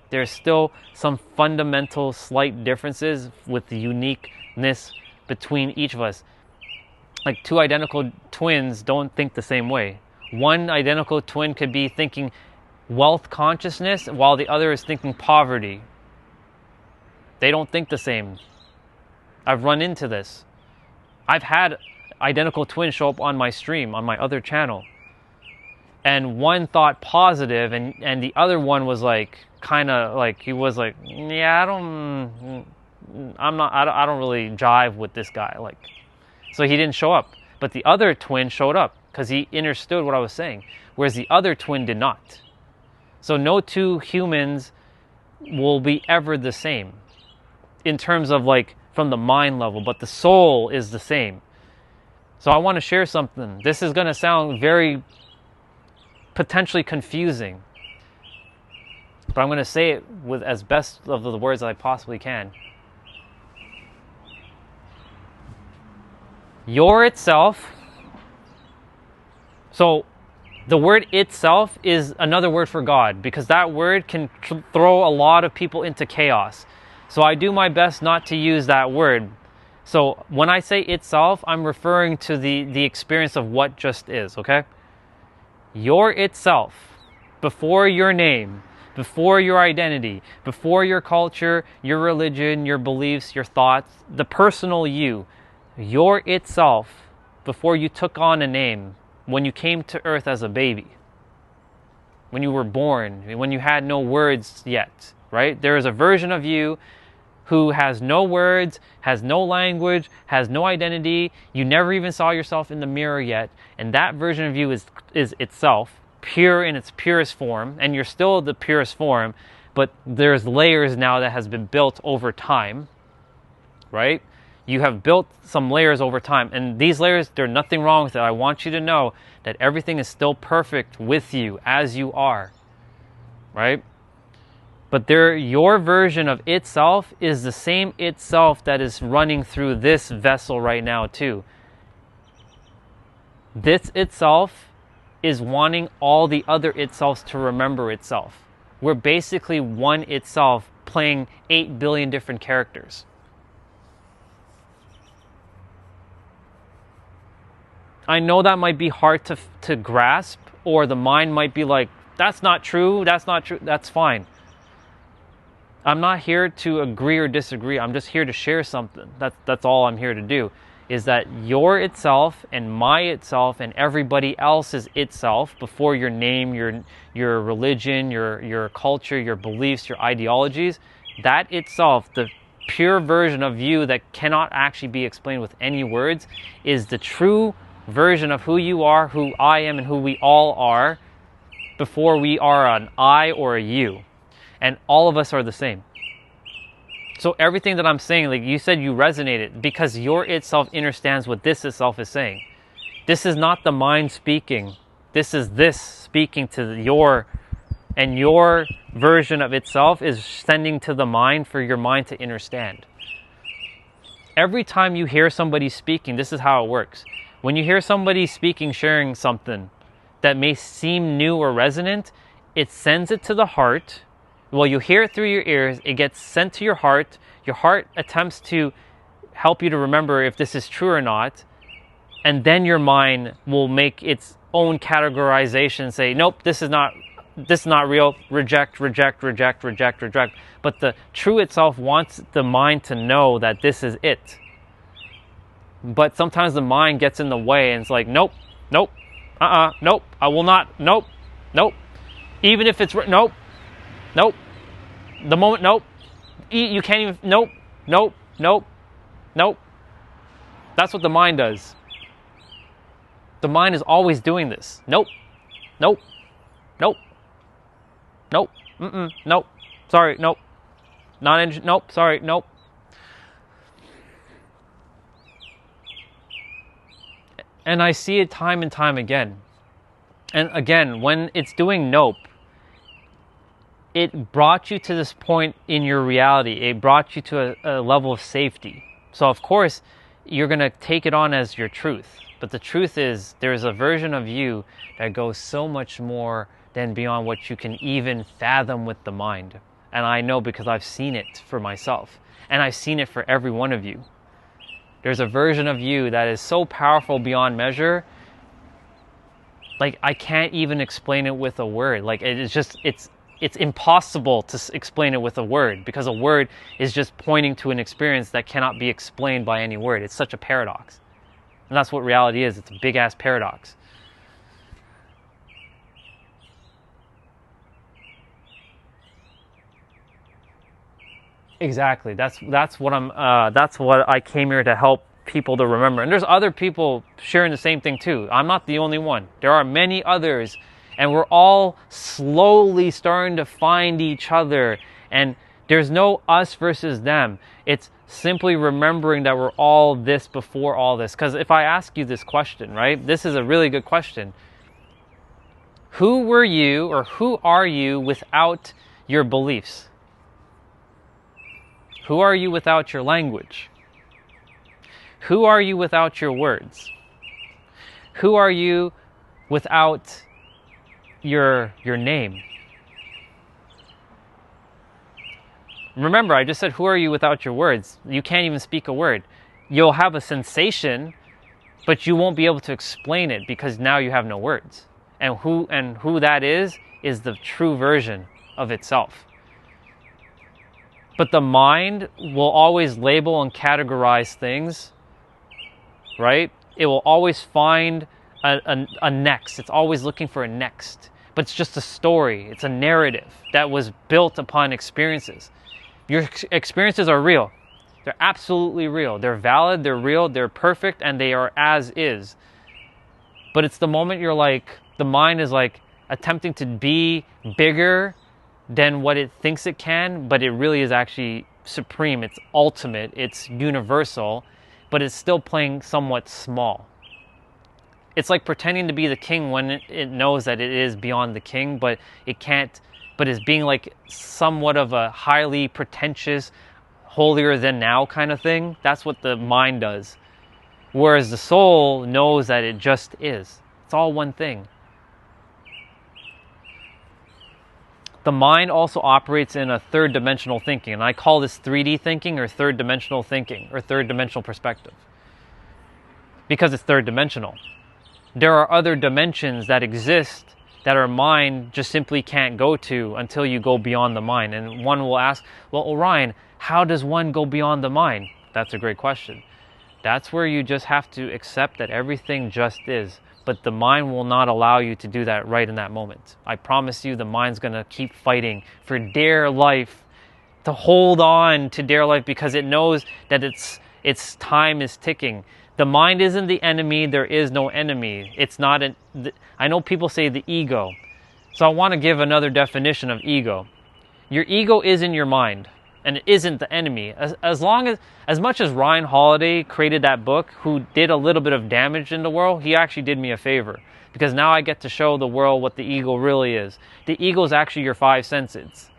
There's still some fundamental slight differences with the uniqueness between each of us. Like, two identical twins don't think the same way. One identical twin could be thinking wealth consciousness while the other is thinking poverty. They don't think the same. I've run into this. I've had identical twins show up on my stream, on my other channel. And one thought positive, and the other one was like, kind of like, he was like, yeah, I don't really jive with this guy. Like, so he didn't show up. But the other twin showed up because he understood what I was saying, whereas the other twin did not. So no two humans will be ever the same in terms of like from the mind level, but the soul is the same. So I want to share something. This is going to sound very potentially confusing, but I'm going to say it with as best of the words that I possibly can. Your itself. So the word itself is another word for God, because that word can throw a lot of people into chaos. So I do my best not to use that word. So when I say itself, I'm referring to the experience of what just is, okay? Your itself, before your name, before your identity, before your culture, your religion, your beliefs, your thoughts, the personal you, your itself, before you took on a name, when you came to earth as a baby, when you were born, when you had no words yet, right? There is a version of you who has no words, has no language, has no identity. You never even saw yourself in the mirror yet. And that version of you is itself, pure in its purest form. And you're still the purest form, but there's layers now that has been built over time, right? You have built some layers over time. And these layers, there's nothing wrong with it. I want you to know that everything is still perfect with you as you are, right? But your version of itself is the same itself that is running through this vessel right now too. This itself is wanting all the other itselfs to remember itself. We're basically one itself playing 8 billion different characters. I know that might be hard to grasp, or the mind might be like, that's not true, that's not true, that's fine. I'm not here to agree or disagree. I'm just here to share something. That's all I'm here to do, is that your itself and my itself and everybody else's itself, before your name, your religion, your culture, your beliefs, your ideologies, that itself, the pure version of you that cannot actually be explained with any words, is the true version of who you are, who I am, and who we all are before we are an I or a you. And all of us are the same. So everything that I'm saying, like you said, you resonated because your itself understands what this itself is saying. This is not the mind speaking. This is this speaking to your And your version of itself is sending to the mind for your mind to understand. Every time you hear somebody speaking, this is how it works. When you hear somebody speaking, sharing something that may seem new or resonant, it sends it to the heart. Well, you hear it through your ears, it gets sent to your heart. Your heart attempts to help you to remember if this is true or not. And then your mind will make its own categorization, say, nope, this is not real, reject. But the true itself wants the mind to know that this is it. But sometimes the mind gets in the way and it's like, nope, nope, nope, I will not, nope. Even if it's, nope. The moment, nope. You can't even, nope. That's what the mind does. The mind is always doing this. Nope. Sorry, nope. Nope, sorry, nope. And I see it time and time again. And again, when it's doing nope, it brought you to this point in your reality. It brought you to a level of safety. So of course, you're going to take it on as your truth. But the truth is, there's a version of you that goes so much more than beyond what you can even fathom with the mind. And I know because I've seen it for myself. And I've seen it for every one of you. There's a version of you that is so powerful beyond measure. Like, I can't even explain it with a word. Like, it's impossible to explain it with a word, because a word is just pointing to an experience that cannot be explained by any word. It's such a paradox. And that's what reality is. It's a big-ass paradox. Exactly. That's what I came here to help people to remember. And there's other people sharing the same thing too. I'm not the only one. There are many others, and we're all slowly starting to find each other. And there's no us versus them. It's simply remembering that we're all this before all this. Because if I ask you this question, right? This is a really good question. Who were you, or who are you without your beliefs? Who are you without your language? Who are you without your words? Who are you without your name? Remember, I just said, who are you without your words? You can't even speak a word. You'll have a sensation, but you won't be able to explain it because now you have no words. And who that is the true version of itself. But the mind will always label and categorize things, right? It will always find a next. It's always looking for a next. But it's just a story. It's a narrative that was built upon experiences. Your experiences are real. They're absolutely real. They're valid, they're real, they're perfect, and they are as is. But it's the moment you're like, the mind is like attempting to be bigger than what it thinks it can, but it really is actually supreme. It's ultimate, it's universal, but it's still playing somewhat small. It's like pretending to be the king when it knows that it is beyond the king, but it can't, but is being like somewhat of a highly pretentious, holier than now kind of thing. That's what the mind does. Whereas the soul knows that it just is. It's all one thing. The mind also operates in a third dimensional thinking, and I call this 3D thinking or third dimensional thinking or third dimensional perspective. Because it's third dimensional. There are other dimensions that exist that our mind just simply can't go to until you go beyond the mind. And one will ask, well, Orion, how does one go beyond the mind? That's a great question. That's where you just have to accept that everything just is. But the mind will not allow you to do that right in that moment. I promise you, the mind's going to keep fighting for dear life, to hold on to dear life, because it knows that its time is ticking. The mind isn't the enemy. There is no enemy. It's not I know people say the ego. So I want to give another definition of ego. Your ego is in your mind, and it isn't the enemy. As much as Ryan Holiday created that book, who did a little bit of damage in the world, he actually did me a favor. because now I get to show the world what the ego really is. The ego is actually your 5 senses.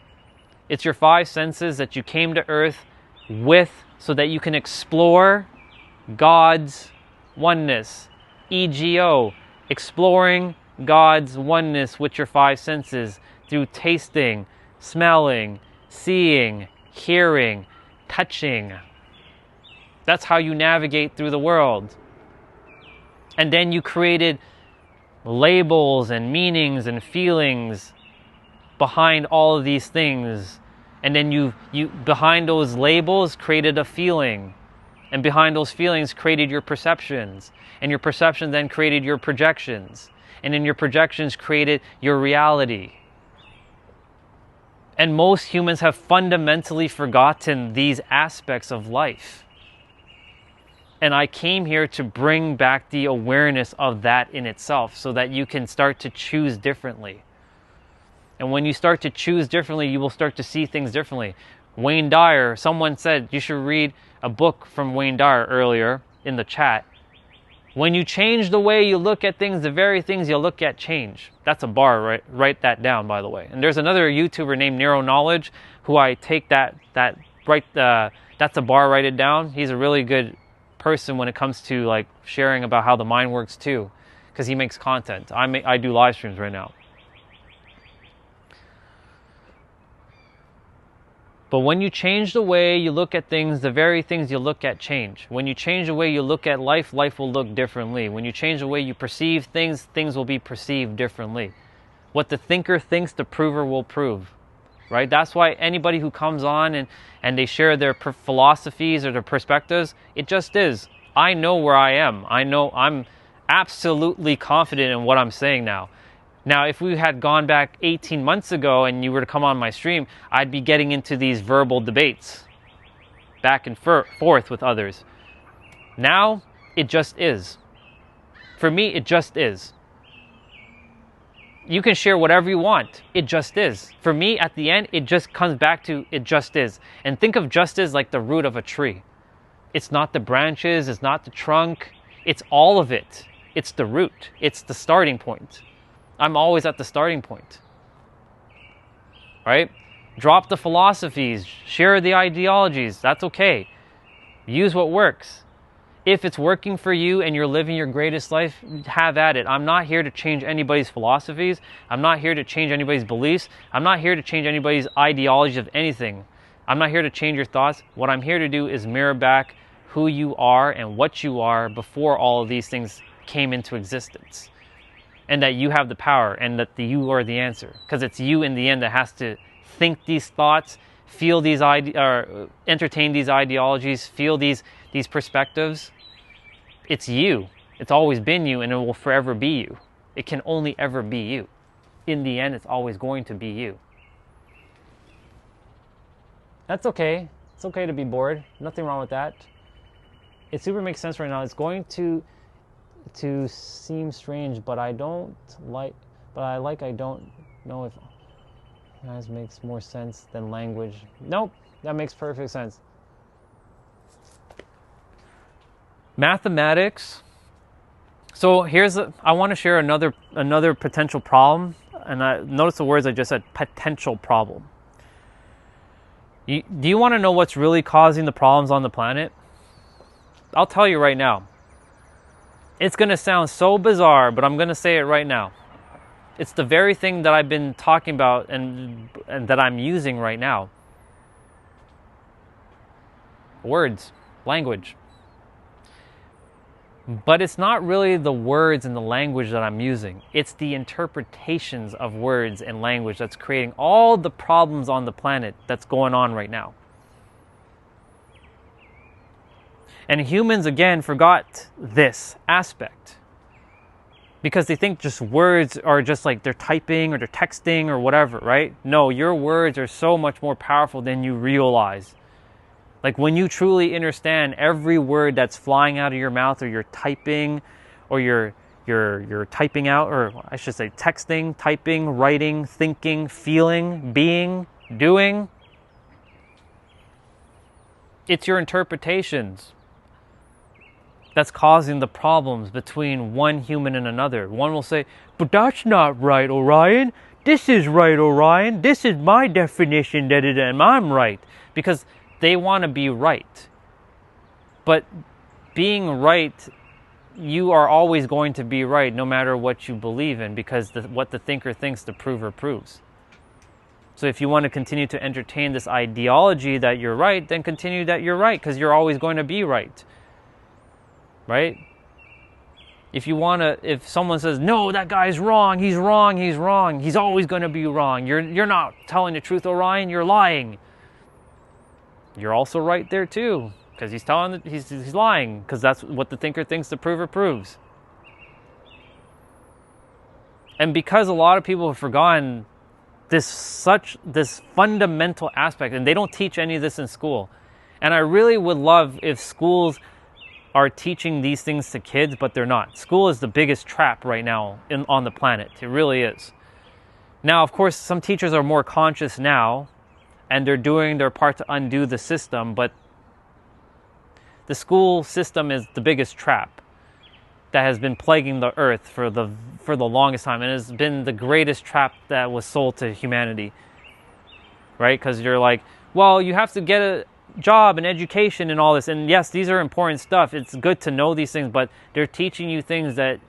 It's your 5 senses that you came to earth with so that you can explore God's oneness. EGO, exploring God's oneness with your 5 senses through tasting, smelling, seeing, hearing, touching. That's how you navigate through the world. And then you created labels and meanings and feelings behind all of these things. And then you behind those labels created a feeling. And behind those feelings created your perceptions. And your perception then created your projections. And then your projections created your reality. And most humans have fundamentally forgotten these aspects of life. And I came here to bring back the awareness of that in itself so that you can start to choose differently. And when you start to choose differently, you will start to see things differently. Wayne Dyer, someone said you should read a book from Wayne Dyer earlier in the chat. When you change the way you look at things, the very things you look at change. That's a bar, right? Write that down, by the way. And there's another YouTuber named Neuro Knowledge who I take that's a bar, write it down. He's a really good person when it comes to like sharing about how the mind works too, because he makes content. I do live streams right now. But when you change the way you look at things, the very things you look at change. When you change the way you look at life, life will look differently. When you change the way you perceive things, things will be perceived differently. What the thinker thinks, the prover will prove. Right? That's why anybody who comes on and they share their philosophies or their perspectives, it just is. I know where I am. I know I'm absolutely confident in what I'm saying now. Now, if we had gone back 18 months ago and you were to come on my stream, I'd be getting into these verbal debates back and forth with others. Now, it just is. For me, it just is. You can share whatever you want. It just is. For me, at the end, it just comes back to it just is. And think of just as like the root of a tree. It's not the branches, it's not the trunk, it's all of it. It's the root. It's the starting point. I'm always at the starting point. Right? Drop the philosophies, share the ideologies. That's okay. Use what works. If it's working for you and you're living your greatest life, have at it. I'm not here to change anybody's philosophies. I'm not here to change anybody's beliefs. I'm not here to change anybody's ideology of anything. I'm not here to change your thoughts. What I'm here to do is mirror back who you are and what you are before all of these things came into existence. And that you have the power and that you are the answer. Because it's you in the end that has to think these thoughts, feel these entertain these ideologies, feel these perspectives. It's you. It's always been you and it will forever be you. It can only ever be you. In the end, it's always going to be you. That's okay. It's okay to be bored. Nothing wrong with that. It super makes sense right now. It's going to seem strange, but I don't know if guys makes more sense than language. Nope, that makes perfect sense. Mathematics. So I want to share another potential problem, and I notice the words I just said, potential problem. Do you want to know what's really causing the problems on the planet? I'll tell you right now. It's going to sound so bizarre, but I'm going to say it right now. It's the very thing that I've been talking about and that I'm using right now. Words, language. But it's not really the words and the language that I'm using. It's the interpretations of words and language that's creating all the problems on the planet that's going on right now. And humans, again, forgot this aspect. Because they think just words are just like they're typing or they're texting or whatever, right? No, your words are so much more powerful than you realize. Like when you truly understand every word that's flying out of your mouth, or you're typing, or you're typing out, or I should say texting, typing, writing, thinking, feeling, being, doing. It's your interpretations. that's causing the problems between one human and another. One will say, but that's not right, Orion. This is right, Orion. This is my definition, and I'm right. Because they want to be right. But being right, you are always going to be right no matter what you believe in, because what the thinker thinks, the prover proves. So if you want to continue to entertain this ideology that you're right, then continue that you're right, because you're always going to be right. Right? If someone says, no, that guy's wrong, he's wrong, he's always going to be wrong. You're not telling the truth, Orion, you're lying. You're also right there too, because he's lying, because that's what the thinker thinks, the prover proves. And because a lot of people have forgotten this fundamental aspect, and they don't teach any of this in school. And I really would love if schools are teaching these things to kids, but they're not. School is the biggest trap right now on the planet. It really is. Now, of course, some teachers are more conscious now, and they're doing their part to undo the system, but the school system is the biggest trap that has been plaguing the earth for the longest time, and has been the greatest trap that was sold to humanity. Right? Because you're like, well, you have to get a job and education and all this, and yes, these are important stuff. It's good to know these things, but they're teaching you things that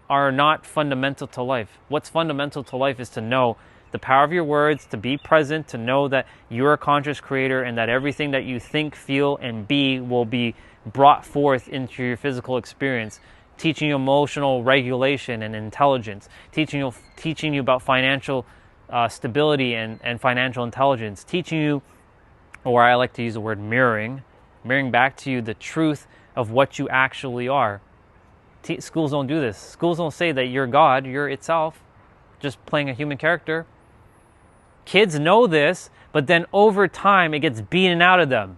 are not fundamental to life. What's fundamental to life is to know the power of your words, to be present, to know that you're a conscious creator, and that everything that you think, feel, and be will be brought forth into your physical experience. Teaching you emotional regulation and intelligence, teaching you about financial stability and financial intelligence, teaching you, or I like to use the word mirroring back to you the truth of what you actually are. Schools don't do this. Schools don't say that you're God, you're itself, just playing a human character. Kids know this, but then over time it gets beaten out of them.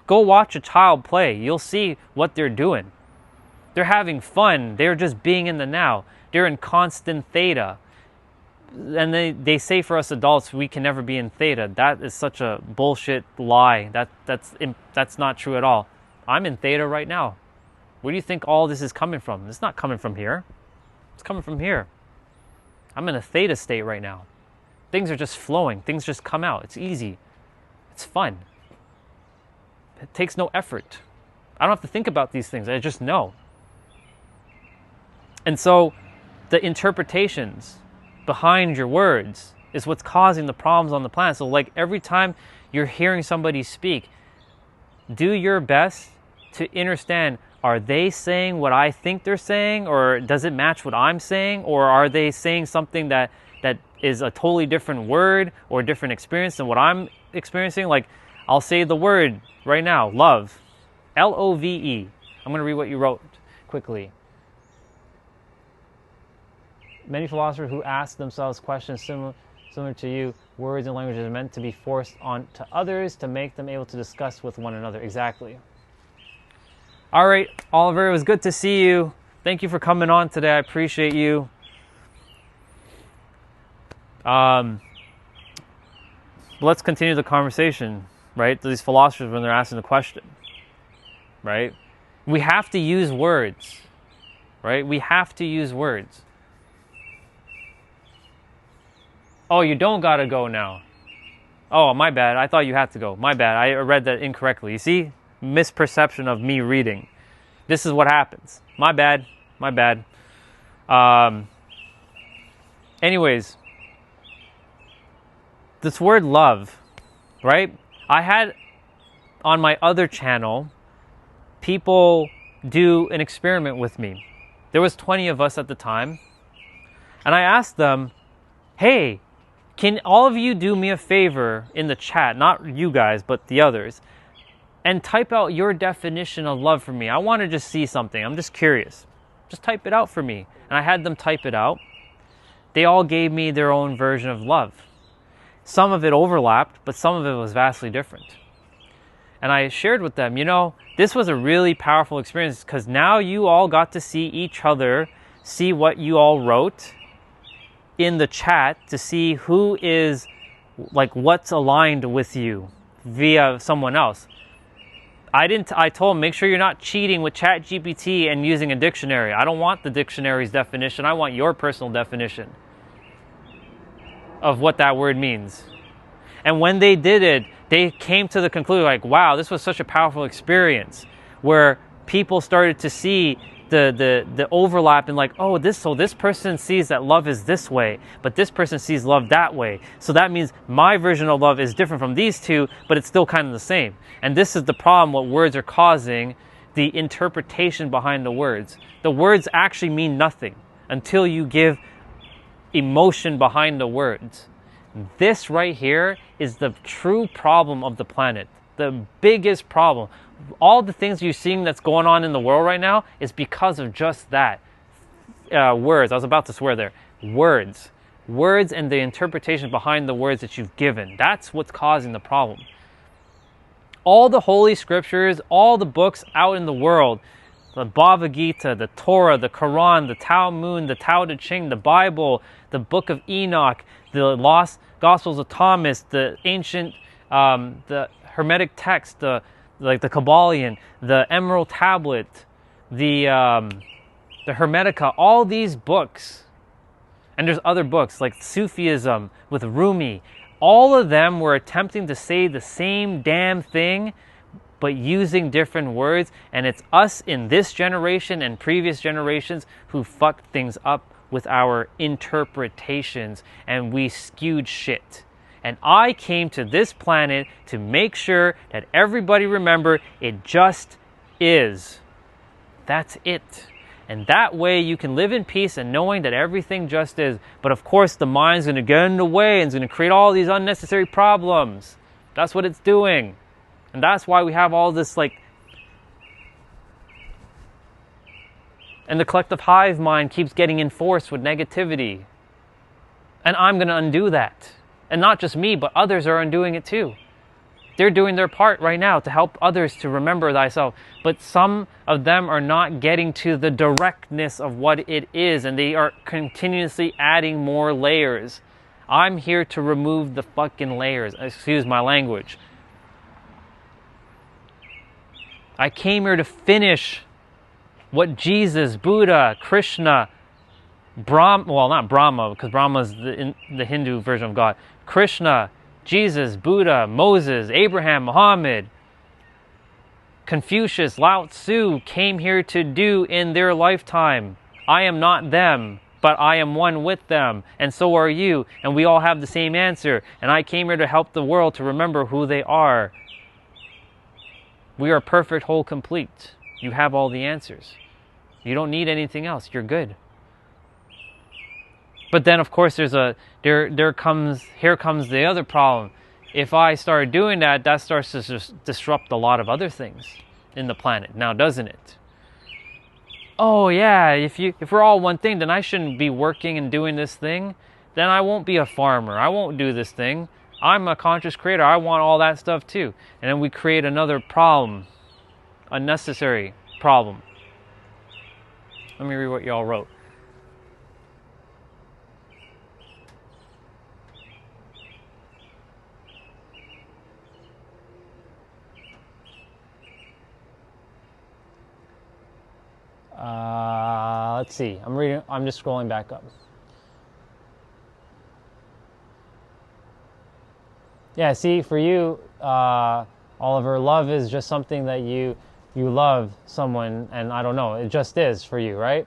Go watch a child play. You'll see what they're doing. They're having fun. They're just being in the now. They're in constant theta. And they say for us adults, we can never be in theta. That is such a bullshit lie. That's not true at all. I'm in theta right now. Where do you think all this is coming from? It's not coming from here. It's coming from here. I'm in a theta state right now. Things are just flowing. Things just come out. It's easy. It's fun. It takes no effort. I don't have to think about these things. I just know. And so the interpretations behind your words is what's causing the problems on the planet. So like every time you're hearing somebody speak, do your best to understand, are they saying what I think they're saying, or does it match what I'm saying, or are they saying something that is a totally different word or different experience than what I'm experiencing? Like, I'll say the word right now, love, Love. I'm going to read what you wrote quickly. Many philosophers who ask themselves questions similar to you, words and languages are meant to be forced on to others to make them able to discuss with one another. Exactly. All right, Oliver, it was good to see you. Thank you for coming on today. I appreciate you. Let's continue the conversation, right? These philosophers, when they're asking the question, right? We have to use words, right? We have to use words. Oh, you don't gotta go now. Oh, my bad. I thought you had to go. My bad. I read that incorrectly. You see? Misperception of me reading. This is what happens. My bad. My bad. Anyways, this word love, right? I had on my other channel people do an experiment with me. There was 20 of us at the time. And I asked them, hey, can all of you do me a favor in the chat? Not you guys, but the others. And type out your definition of love for me. I want to just see something. I'm just curious. Just type it out for me. And I had them type it out. They all gave me their own version of love. Some of it overlapped, but some of it was vastly different. And I shared with them, you know, this was a really powerful experience because now you all got to see each other, see what you all wrote in the chat, to see who is, like, what's aligned with you via someone else. I told him, make sure you're not cheating with ChatGPT and using a dictionary. I don't want the dictionary's definition. I want your personal definition of what that word means. And when they did it, they came to the conclusion like, wow, this was such a powerful experience where people started to see the overlap and like, oh, this person sees that love is this way, but this person sees love that way. So that means my version of love is different from these two, but it's still kind of the same. And this is the problem, what words are causing, the interpretation behind the words. The words actually mean nothing until you give emotion behind the words. This right here is the true problem of the planet. The biggest problem. All the things you're seeing that's going on in the world right now is because of just that. Words. I was about to swear there. Words. Words and the interpretation behind the words that you've given. That's what's causing the problem. All the holy scriptures, all the books out in the world, the Bhagavad Gita, the Torah, the Quran, the Talmud, the Tao Te Ching, the Bible, the Book of Enoch, the Lost Gospels of Thomas, the ancient, the Hermetic text, like the Kabbalion, the Emerald Tablet, the Hermetica, all these books, and there's other books like Sufism with Rumi, all of them were attempting to say the same damn thing, but using different words, and it's us in this generation and previous generations who fucked things up with our interpretations, and we skewed shit. And I came to this planet to make sure that everybody remember it just is. That's it. And that way you can live in peace and knowing that everything just is. But of course the mind's going to get in the way and it's going to create all these unnecessary problems. That's what it's doing. And that's why we have all this and the collective hive mind keeps getting enforced with negativity. And I'm going to undo that. And not just me, but others are undoing it too. They're doing their part right now to help others to remember thyself. But some of them are not getting to the directness of what it is, and they are continuously adding more layers. I'm here to remove the fucking layers. Excuse my language. I came here to finish what Jesus, Buddha, Krishna, not Brahma, because Brahma is the Hindu version of God. Krishna, Jesus, Buddha, Moses, Abraham, Muhammad, Confucius, Lao Tzu came here to do in their lifetime. I am not them, but I am one with them, and so are you, and we all have the same answer. And I came here to help the world to remember who they are. We are perfect, whole, complete. You have all the answers. You don't need anything else. You're good. But then, of course, here comes the other problem. If I start doing that, that starts to just disrupt a lot of other things in the planet. Now, doesn't it? Oh yeah, if we're all one thing, then I shouldn't be working and doing this thing. Then I won't be a farmer. I won't do this thing. I'm a conscious creator. I want all that stuff too. And then we create another problem, unnecessary problem. Let me read what y'all wrote. Let's see. I'm just scrolling back up. Yeah, see, for you, Oliver, love is just something that you love someone, and I don't know, it just is for you, right?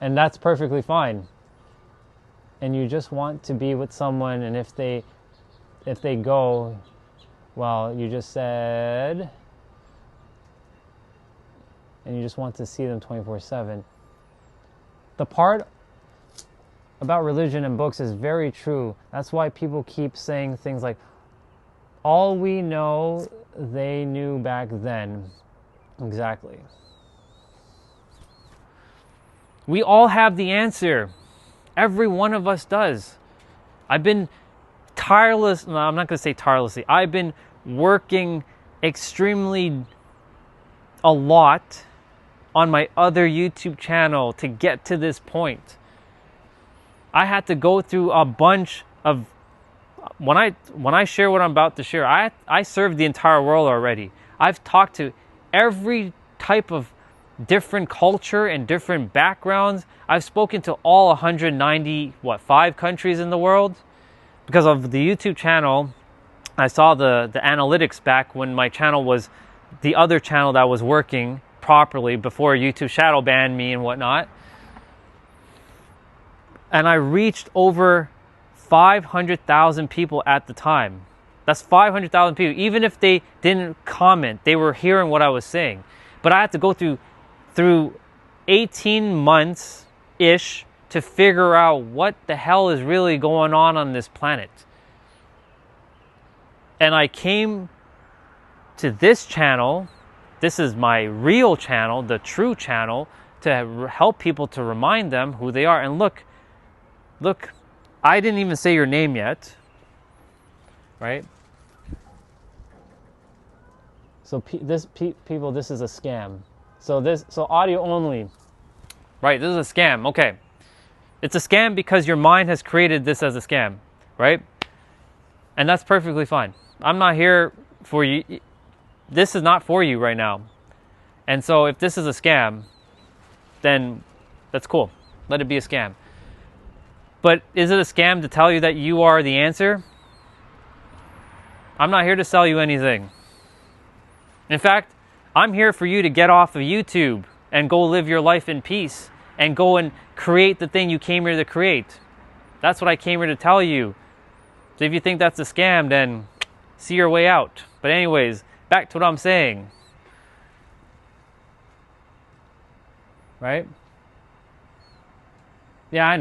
And that's perfectly fine. And you just want to be with someone, and if they go, well, you just said, and you just want to see them 24/7. The part about religion and books is very true. That's why people keep saying things like, all we know they knew back then. Exactly. We all have the answer. Every one of us does. I've been I'm not going to say tirelessly. I've been working extremely a lot on my other YouTube channel to get to this point. I had to go through a bunch of, when I share what I'm about to share, I served the entire world already. I've talked to every type of different culture and different backgrounds. I've spoken to all 5 countries in the world. Because of the YouTube channel, I saw the analytics back when my channel was the other channel that was working properly before YouTube shadow banned me and whatnot. And I reached over 500,000 people at the time. That's 500,000 people. Even if they didn't comment, they were hearing what I was saying. But I had to go through 18 months-ish to figure out what the hell is really going on this planet. And I came to this channel. This is my real channel, the true channel, to help people, to remind them who they are. And look, I didn't even say your name yet, right? So people, this is a scam. So audio only, right? This is a scam. Okay, it's a scam because your mind has created this as a scam, right? And that's perfectly fine. I'm not here for you. This is not for you right now. And so if this is a scam, then that's cool. Let it be a scam. But is it a scam to tell you that you are the answer? I'm not here to sell you anything. In fact, I'm here for you to get off of YouTube and go live your life in peace and go and create the thing you came here to create. That's what I came here to tell you. So if you think that's a scam, then see your way out. But anyways, back to what I'm saying. Right? Yeah, I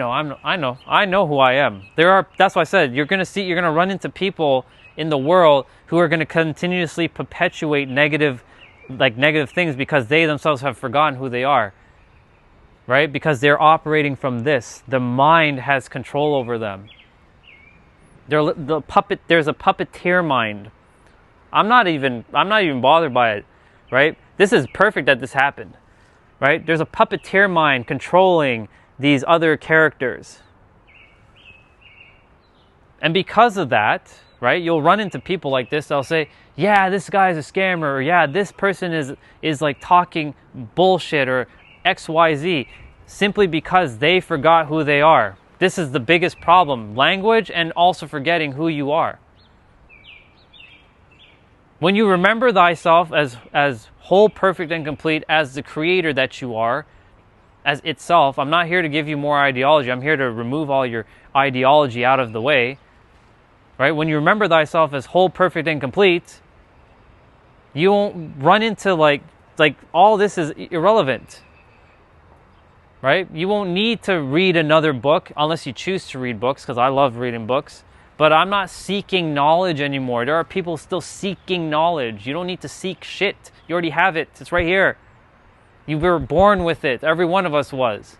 know who I am. That's why I said you're gonna run into people in the world who are gonna continuously perpetuate negative things because they themselves have forgotten who they are. Right? Because they're operating from this. The mind has control over them. There's a puppeteer mind. I'm not even bothered by it, right? This is perfect that this happened, right? There's a puppeteer mind controlling these other characters. And because of that, right, you'll run into people like this. They'll say, yeah, this guy's a scammer, or yeah, this person is like talking bullshit, or XYZ, simply because they forgot who they are. This is the biggest problem, language and also forgetting who you are. When you remember thyself as whole, perfect, and complete, as the creator that you are, as itself, I'm not here to give you more ideology. I'm here to remove all your ideology out of the way. Right? When you remember thyself as whole, perfect, and complete, you won't run into like all this is irrelevant. Right? You won't need to read another book unless you choose to read books, because I love reading books. But I'm not seeking knowledge anymore. There are people still seeking knowledge. You don't need to seek shit. You already have it. It's right here. You were born with it. Every one of us was.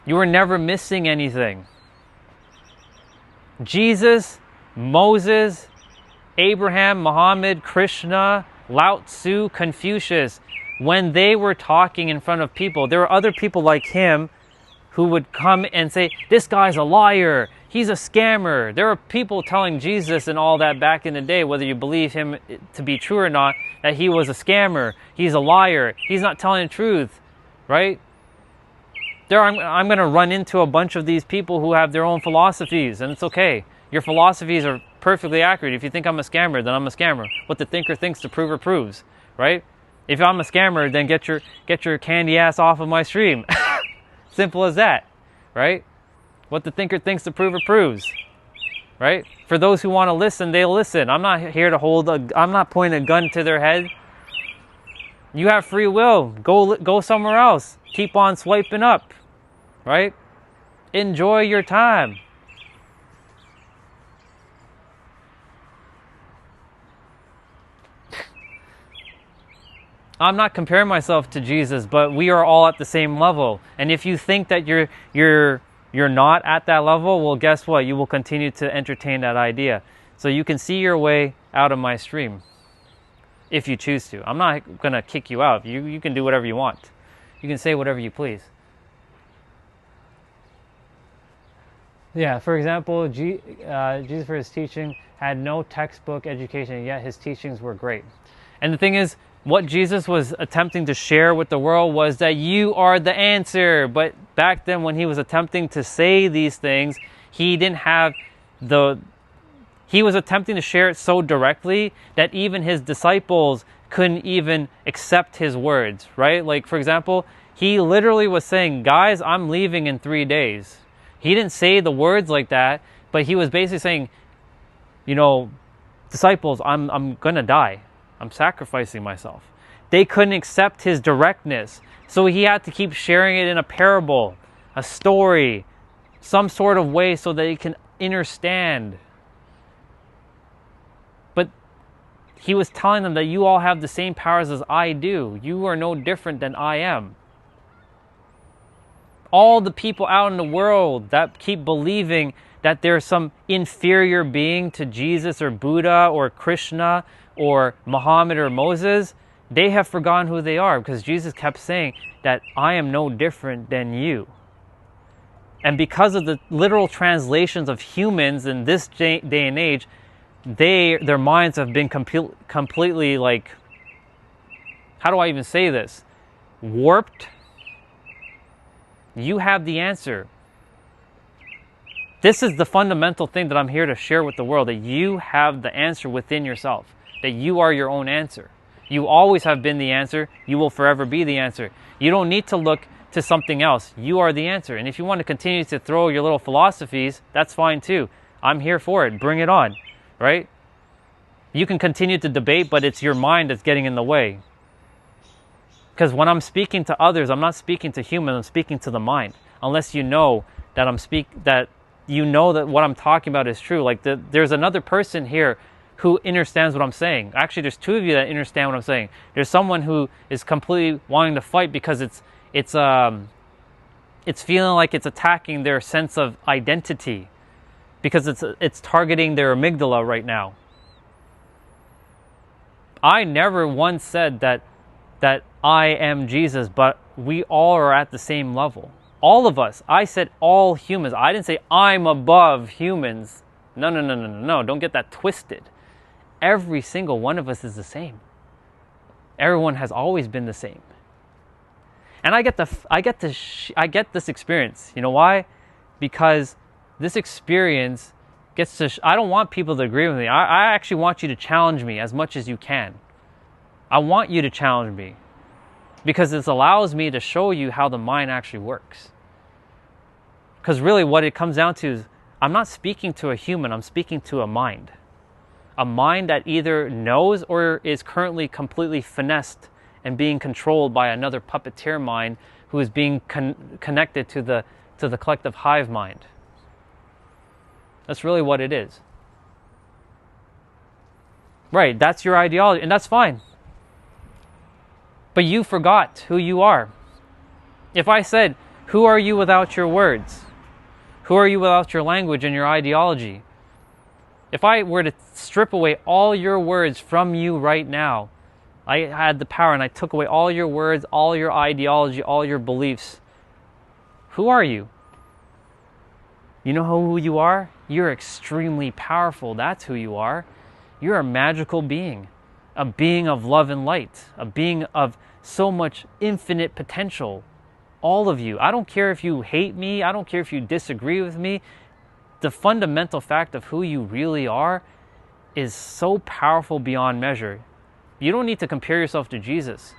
You were never missing anything. Jesus, Moses, Abraham, Muhammad, Krishna, Lao Tzu, Confucius, when they were talking in front of people, there were other people like him who would come and say, this guy's a liar, he's a scammer. There were people telling Jesus and all that back in the day, whether you believe him to be true or not, that he was a scammer, he's a liar, he's not telling the truth, right? I'm going to run into a bunch of these people who have their own philosophies, and it's okay. Your philosophies are perfectly accurate. If you think I'm a scammer, then I'm a scammer. What the thinker thinks, the prover proves, right? If I'm a scammer, then get your candy ass off of my stream. Simple as that, right? What the thinker thinks, the prover proves, right? For those who want to listen, they'll listen. I'm not here to I'm not pointing a gun to their head. You have free will. Go somewhere else. Keep on swiping up, right? Enjoy your time. I'm not comparing myself to Jesus, but we are all at the same level. And if you think that you're not at that level, well, guess what? You will continue to entertain that idea. So you can see your way out of my stream if you choose to. I'm not going to kick you out. You can do whatever you want. You can say whatever you please. Yeah, for example, Jesus for his teaching had no textbook education, yet his teachings were great. And the thing is, what Jesus was attempting to share with the world was that you are the answer. But back then when he was attempting to say these things, he didn't have he was attempting to share it so directly that even his disciples couldn't even accept his words, right? Like, for example, he literally was saying, guys, I'm leaving in 3 days. He didn't say the words like that, but he was basically saying, you know, disciples, I'm gonna die. I'm sacrificing myself. They couldn't accept his directness, so he had to keep sharing it in a parable, a story, some sort of way so that they can understand. But he was telling them that you all have the same powers as I do. You are no different than I am. All the people out in the world that keep believing that there's some inferior being to Jesus or Buddha or Krishna or Muhammad or Moses, they have forgotten who they are, because Jesus kept saying that I am no different than you. And because of the literal translations of humans in this day and age, their minds have been completely, like, how do I even say this? Warped. You have the answer. This is the fundamental thing that I'm here to share with the world, that you have the answer within yourself, that you are your own answer. You always have been the answer. You will forever be the answer. You don't need to look to something else. You are the answer. And if you want to continue to throw your little philosophies, that's fine too. I'm here for it. Bring it on, right? You can continue to debate, but it's your mind that's getting in the way. Because when I'm speaking to others, I'm not speaking to humans, I'm speaking to the mind. Unless you know that that what I'm talking about is true. Like there's another person here who understands what I'm saying. Actually, there's two of you that understand what I'm saying. There's someone who is completely wanting to fight because it's feeling like it's attacking their sense of identity, because it's targeting their amygdala right now. I never once said that I am Jesus, but we all are at the same level. All of us. I said all humans. I didn't say I'm above humans. No. Don't get that twisted. Every single one of us is the same. Everyone has always been the same. And I get this experience. You know why? Because this experience gets to... I don't want people to agree with me. I actually want you to challenge me as much as you can. I want you to challenge me, because this allows me to show you how the mind actually works. Because really what it comes down to is, I'm not speaking to a human, I'm speaking to a mind. A mind that either knows or is currently completely finessed and being controlled by another puppeteer mind who is being connected to the collective hive mind. That's really what it is. Right, that's your ideology, and that's fine. But you forgot who you are. If I said, who are you without your words? Who are you without your language and your ideology? If I were to strip away all your words from you right now, I had the power and I took away all your words, all your ideology, all your beliefs. Who are you? You know who you are? You're extremely powerful. That's who you are. You're a magical being. A being of love and light, a being of so much infinite potential. All of you. I don't care if you hate me, I don't care if you disagree with me. The fundamental fact of who you really are is so powerful beyond measure. You don't need to compare yourself to Jesus.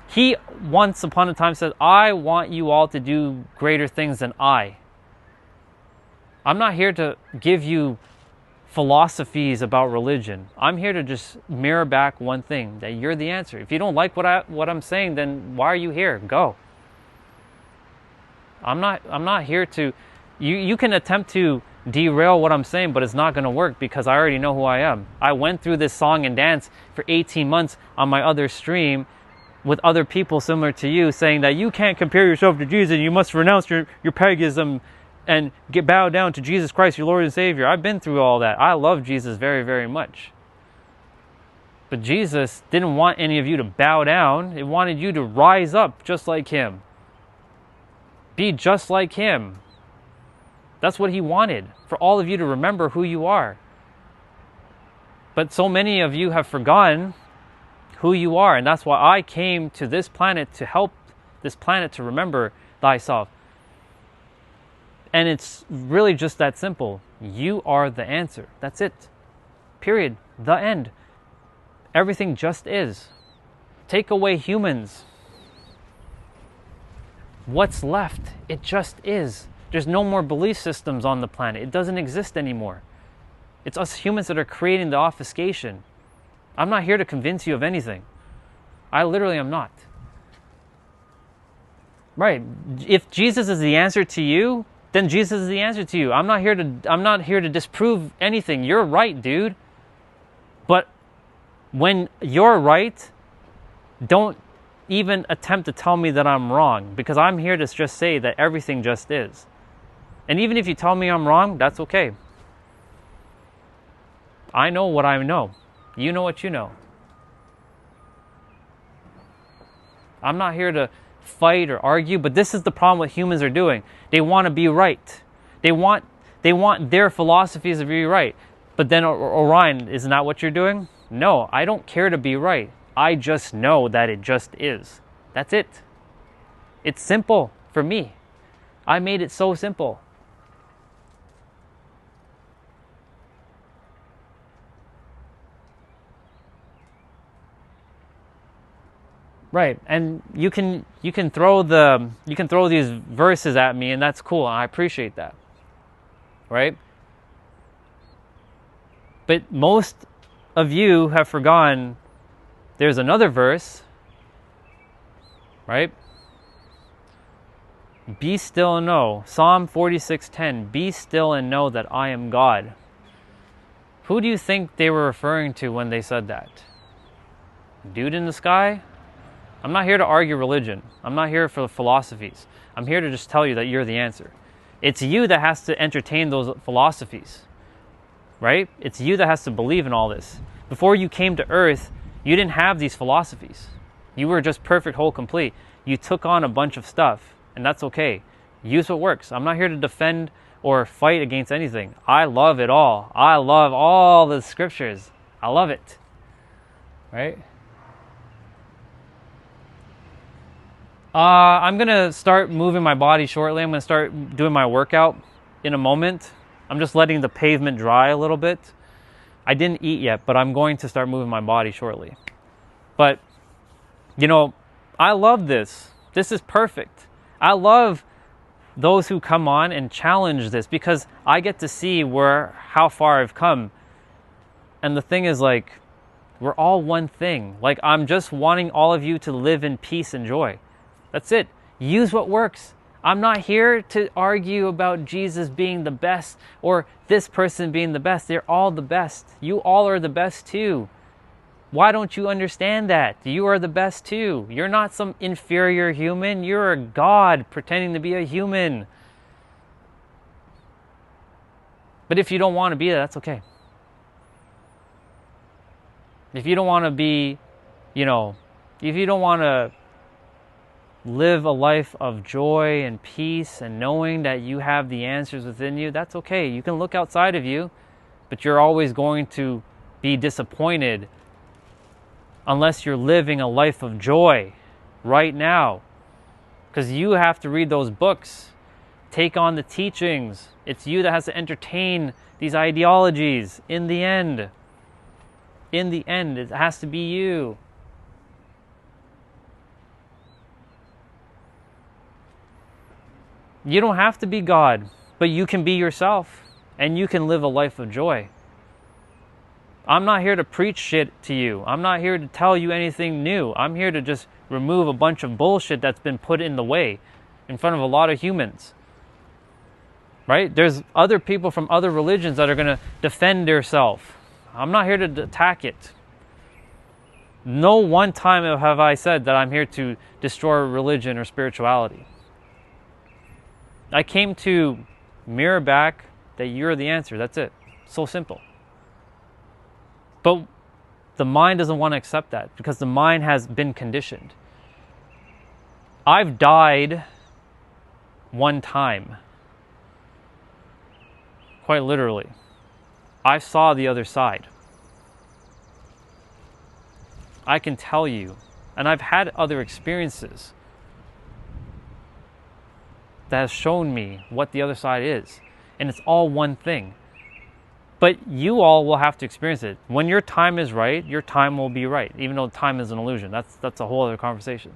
He once upon a time said, I want you all to do greater things than I. I'm not here to give you philosophies about religion. I'm here to just mirror back one thing, that you're the answer. If you don't like what I'm saying, then why are you here? Go. I'm not here to... You can attempt to derail what I'm saying, but it's not going to work, because I already know who I am. I went through this song and dance for 18 months on my other stream with other people similar to you, saying that you can't compare yourself to Jesus, you must renounce your paganism and bow down to Jesus Christ, your Lord and Savior. I've been through all that. I love Jesus very, very much. But Jesus didn't want any of you to bow down. He wanted you to rise up just like Him. Be just like Him. That's what he wanted, for all of you to remember who you are. But so many of you have forgotten who you are, and that's why I came to this planet, to help this planet to remember thyself. And it's really just that simple. You are the answer. That's it. Period. The end. Everything just is. Take away humans. What's left? It just is. There's no more belief systems on the planet. It doesn't exist anymore. It's us humans that are creating the obfuscation. I'm not here to convince you of anything. I literally am not. Right. If Jesus is the answer to you, then Jesus is the answer to you. I'm not here to disprove anything. You're right, dude. But when you're right, don't even attempt to tell me that I'm wrong, because I'm here to just say that everything just is. And even if you tell me I'm wrong, that's okay. I know what I know. You know what you know. I'm not here to fight or argue, but this is the problem what humans are doing. They want to be right. They want their philosophies to be right. But then, Orion, isn't that what you're doing? No, I don't care to be right. I just know that it just is. That's it. It's simple for me. I made it so simple. Right, and you can throw these verses at me, and that's cool. I appreciate that. Right? But most of you have forgotten there's another verse, right? Be still and know. Psalm 46:10. Be still and know that I am God. Who do you think they were referring to when they said that? Dude in the sky? I'm not here to argue religion. I'm not here for philosophies. I'm here to just tell you that you're the answer. It's you that has to entertain those philosophies, right? It's you that has to believe in all this. Before you came to Earth, you didn't have these philosophies. You were just perfect, whole, complete. You took on a bunch of stuff, and that's okay. Use what works. I'm not here to defend or fight against anything. I love it all. I love all the scriptures. I love it, right? I'm going to start moving my body shortly. I'm going to start doing my workout in a moment. I'm just letting the pavement dry a little bit. I didn't eat yet, but I'm going to start moving my body shortly. But, you know, I love this. This is perfect. I love those who come on and challenge this, because I get to see how far I've come. And the thing is, like, we're all one thing. Like, I'm just wanting all of you to live in peace and joy. That's it. Use what works. I'm not here to argue about Jesus being the best or this person being the best. They're all the best. You all are the best too. Why don't you understand that? You are the best too. You're not some inferior human. You're a God pretending to be a human. But if you don't want to be that, that's okay. If you don't want to be, if you don't want to live a life of joy and peace and knowing that you have the answers within you, that's okay. You can look outside of you, but you're always going to be disappointed unless you're living a life of joy right now. Because you have to read those books, take on the teachings. It's you that has to entertain these ideologies in the end. In the end, it has to be you. You don't have to be God, but you can be yourself, and you can live a life of joy. I'm not here to preach shit to you. I'm not here to tell you anything new. I'm here to just remove a bunch of bullshit that's been put in the way in front of a lot of humans. Right? There's other people from other religions that are going to defend themselves. I'm not here to attack it. No one time have I said that I'm here to destroy religion or spirituality. I came to mirror back that you're the answer. That's it. So simple. But the mind doesn't want to accept that because the mind has been conditioned. I've died one time. quite literally. I saw the other side. I can tell you, and I've had other experiences that has shown me what the other side is. And it's all one thing. But you all will have to experience it. When your time is right, your time will be right, even though time is an illusion. That's a whole other conversation.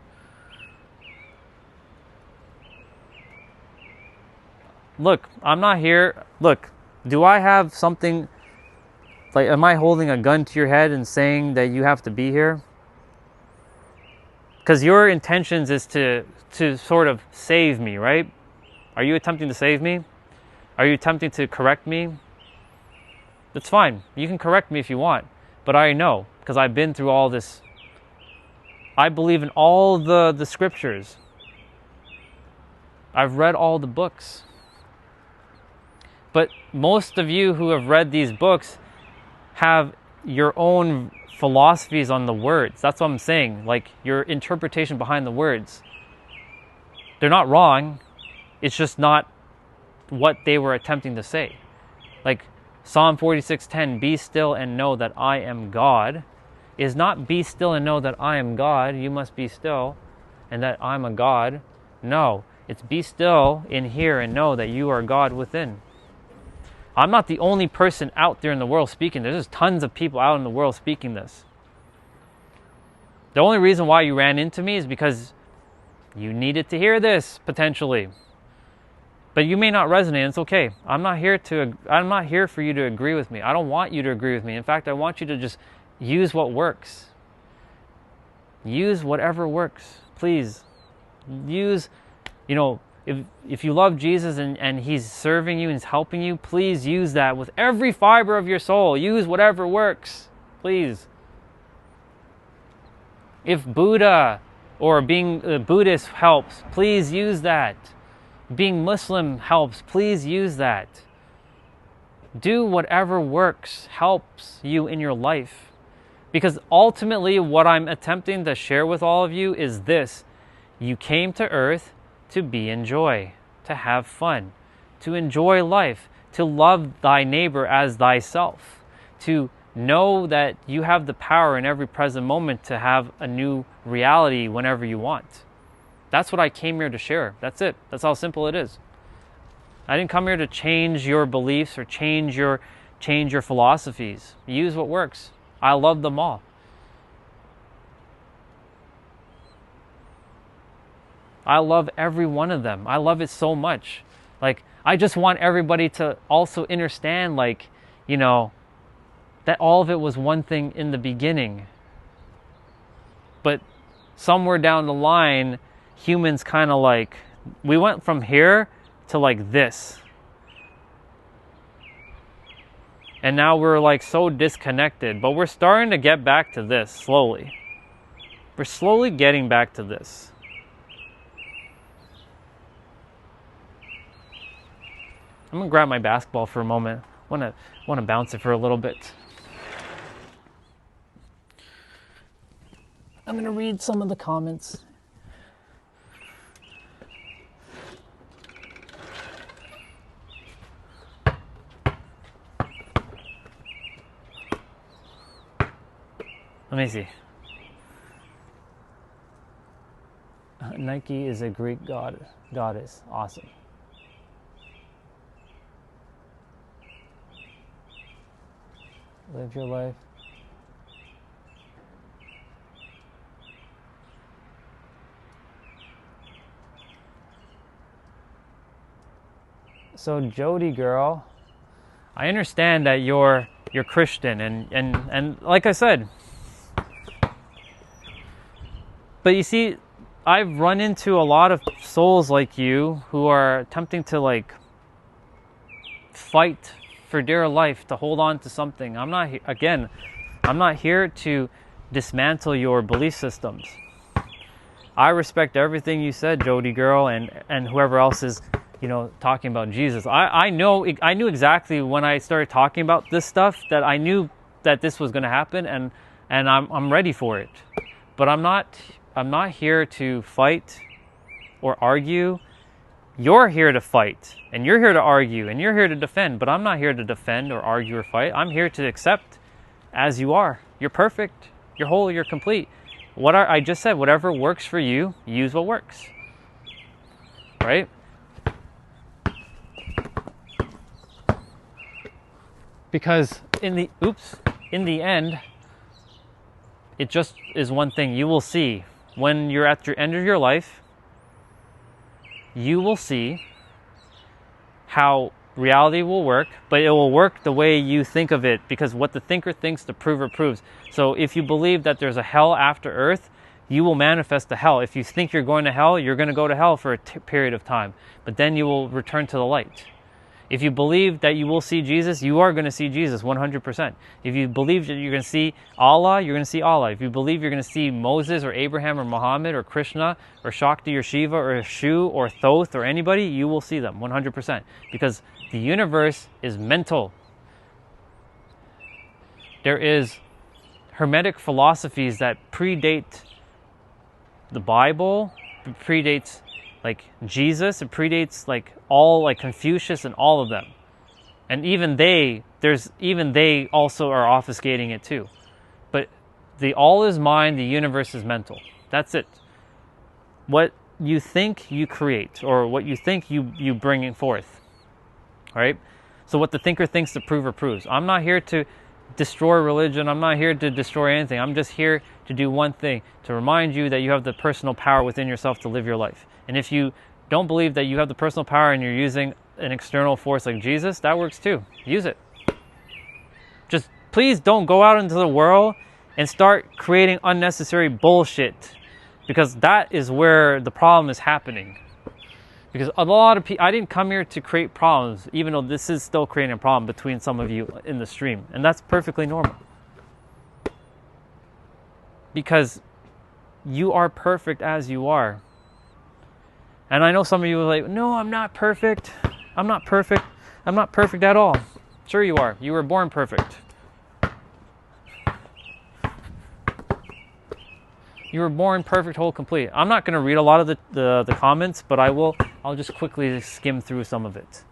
Look, I'm not here. Look, do I have something, like, am I holding a gun to your head and saying that you have to be here? Because your intentions is to sort of save me, right? Are you attempting to save me? Are you attempting to correct me? That's fine. You can correct me if you want. But I know, because I've been through all this. I believe in all the scriptures. I've read all the books. But most of you who have read these books have your own philosophies on the words. That's what I'm saying. Like, your interpretation behind the words. They're not wrong. It's just not what they were attempting to say. Like Psalm 46:10, be still and know that I am God, is not be still and know that I am God, you must be still, and that I'm a God. No, it's be still in here and know that you are God within. I'm not the only person out there in the world speaking this. There's tons of people out in the world speaking this. The only reason why you ran into me is because you needed to hear this, potentially. But you may not resonate. It's okay. I'm not here for you to agree with me. I don't want you to agree with me. In fact, I want you to just use what works. Use whatever works. Please. Use, if you love Jesus and he's serving you and he's helping you, please use that with every fiber of your soul. Use whatever works. Please. If Buddha or being a Buddhist helps, please use that. Being Muslim helps, please use that. Do whatever works, helps you in your life. Because ultimately what I'm attempting to share with all of you is this. You came to earth to be in joy, to have fun, to enjoy life, to love thy neighbor as thyself, to know that you have the power in every present moment to have a new reality whenever you want. That's what I came here to share. That's it. That's how simple it is. I didn't come here to change your beliefs or change your philosophies. Use what works. I love them all. I love every one of them. I love it so much. Like, I just want everybody to also understand, that all of it was one thing in the beginning. But somewhere down the line, humans kind of we went from here to this. And now we're so disconnected, but we're starting to get back to this slowly. We're slowly getting back to this. I'm gonna grab my basketball for a moment. Want to bounce it for a little bit. I'm gonna read some of the comments. Let me see. Nike is a Greek goddess. Awesome. Live your life. So Jody girl, I understand that you're Christian and like I said, but you see, I've run into a lot of souls like you who are attempting to fight for dear life to hold on to something. I'm not here to dismantle your belief systems. I respect everything you said, Jody girl, and whoever else is, talking about Jesus. I knew exactly when I started talking about this stuff that I knew that this was going to happen, and I'm ready for it. But I'm not here to fight or argue. You're here to fight, and you're here to argue, and you're here to defend, but I'm not here to defend or argue or fight. I'm here to accept as you are. You're perfect. You're whole. You're complete. I just said, whatever works for you, use what works. Right? Because in the end, it just is one thing. You will see when you're at your end of your life, you will see how reality will work, but it will work the way you think of it, because what the thinker thinks, the prover proves. So if you believe that there's a hell after earth, you will manifest the hell. If you think you're going to hell, you're going to go to hell for a period of time, but then you will return to the light. If you believe that you will see Jesus, you are going to see Jesus 100%. If you believe that you're going to see Allah, you're going to see Allah. If you believe you're going to see Moses or Abraham or Muhammad or Krishna or Shakti or Shiva or Shu or Thoth or anybody, you will see them 100%. Because the universe is mental. There is Hermetic philosophies that predate the Bible, predates like Jesus, it predates like all like Confucius and all of them. And even they also are obfuscating it too. But the all is mind, the universe is mental. That's it. What you think you create, or what you think you bring forth. All right? So what the thinker thinks, the prover proves. I'm not here to destroy religion. I'm not here to destroy anything. I'm just here to do one thing, to remind you that you have the personal power within yourself to live your life. And if you don't believe that you have the personal power and you're using an external force like Jesus, that works too. Use it. Just please don't go out into the world and start creating unnecessary bullshit, because that is where the problem is happening. Because a lot of people, I didn't come here to create problems, even though this is still creating a problem between some of you in the stream. And that's perfectly normal. Because you are perfect as you are. And I know some of you are like, no, I'm not perfect. I'm not perfect. I'm not perfect at all. Sure you are. You were born perfect. You were born perfect, whole, complete. I'm not going to read a lot of the comments, but I'll just quickly skim through some of it.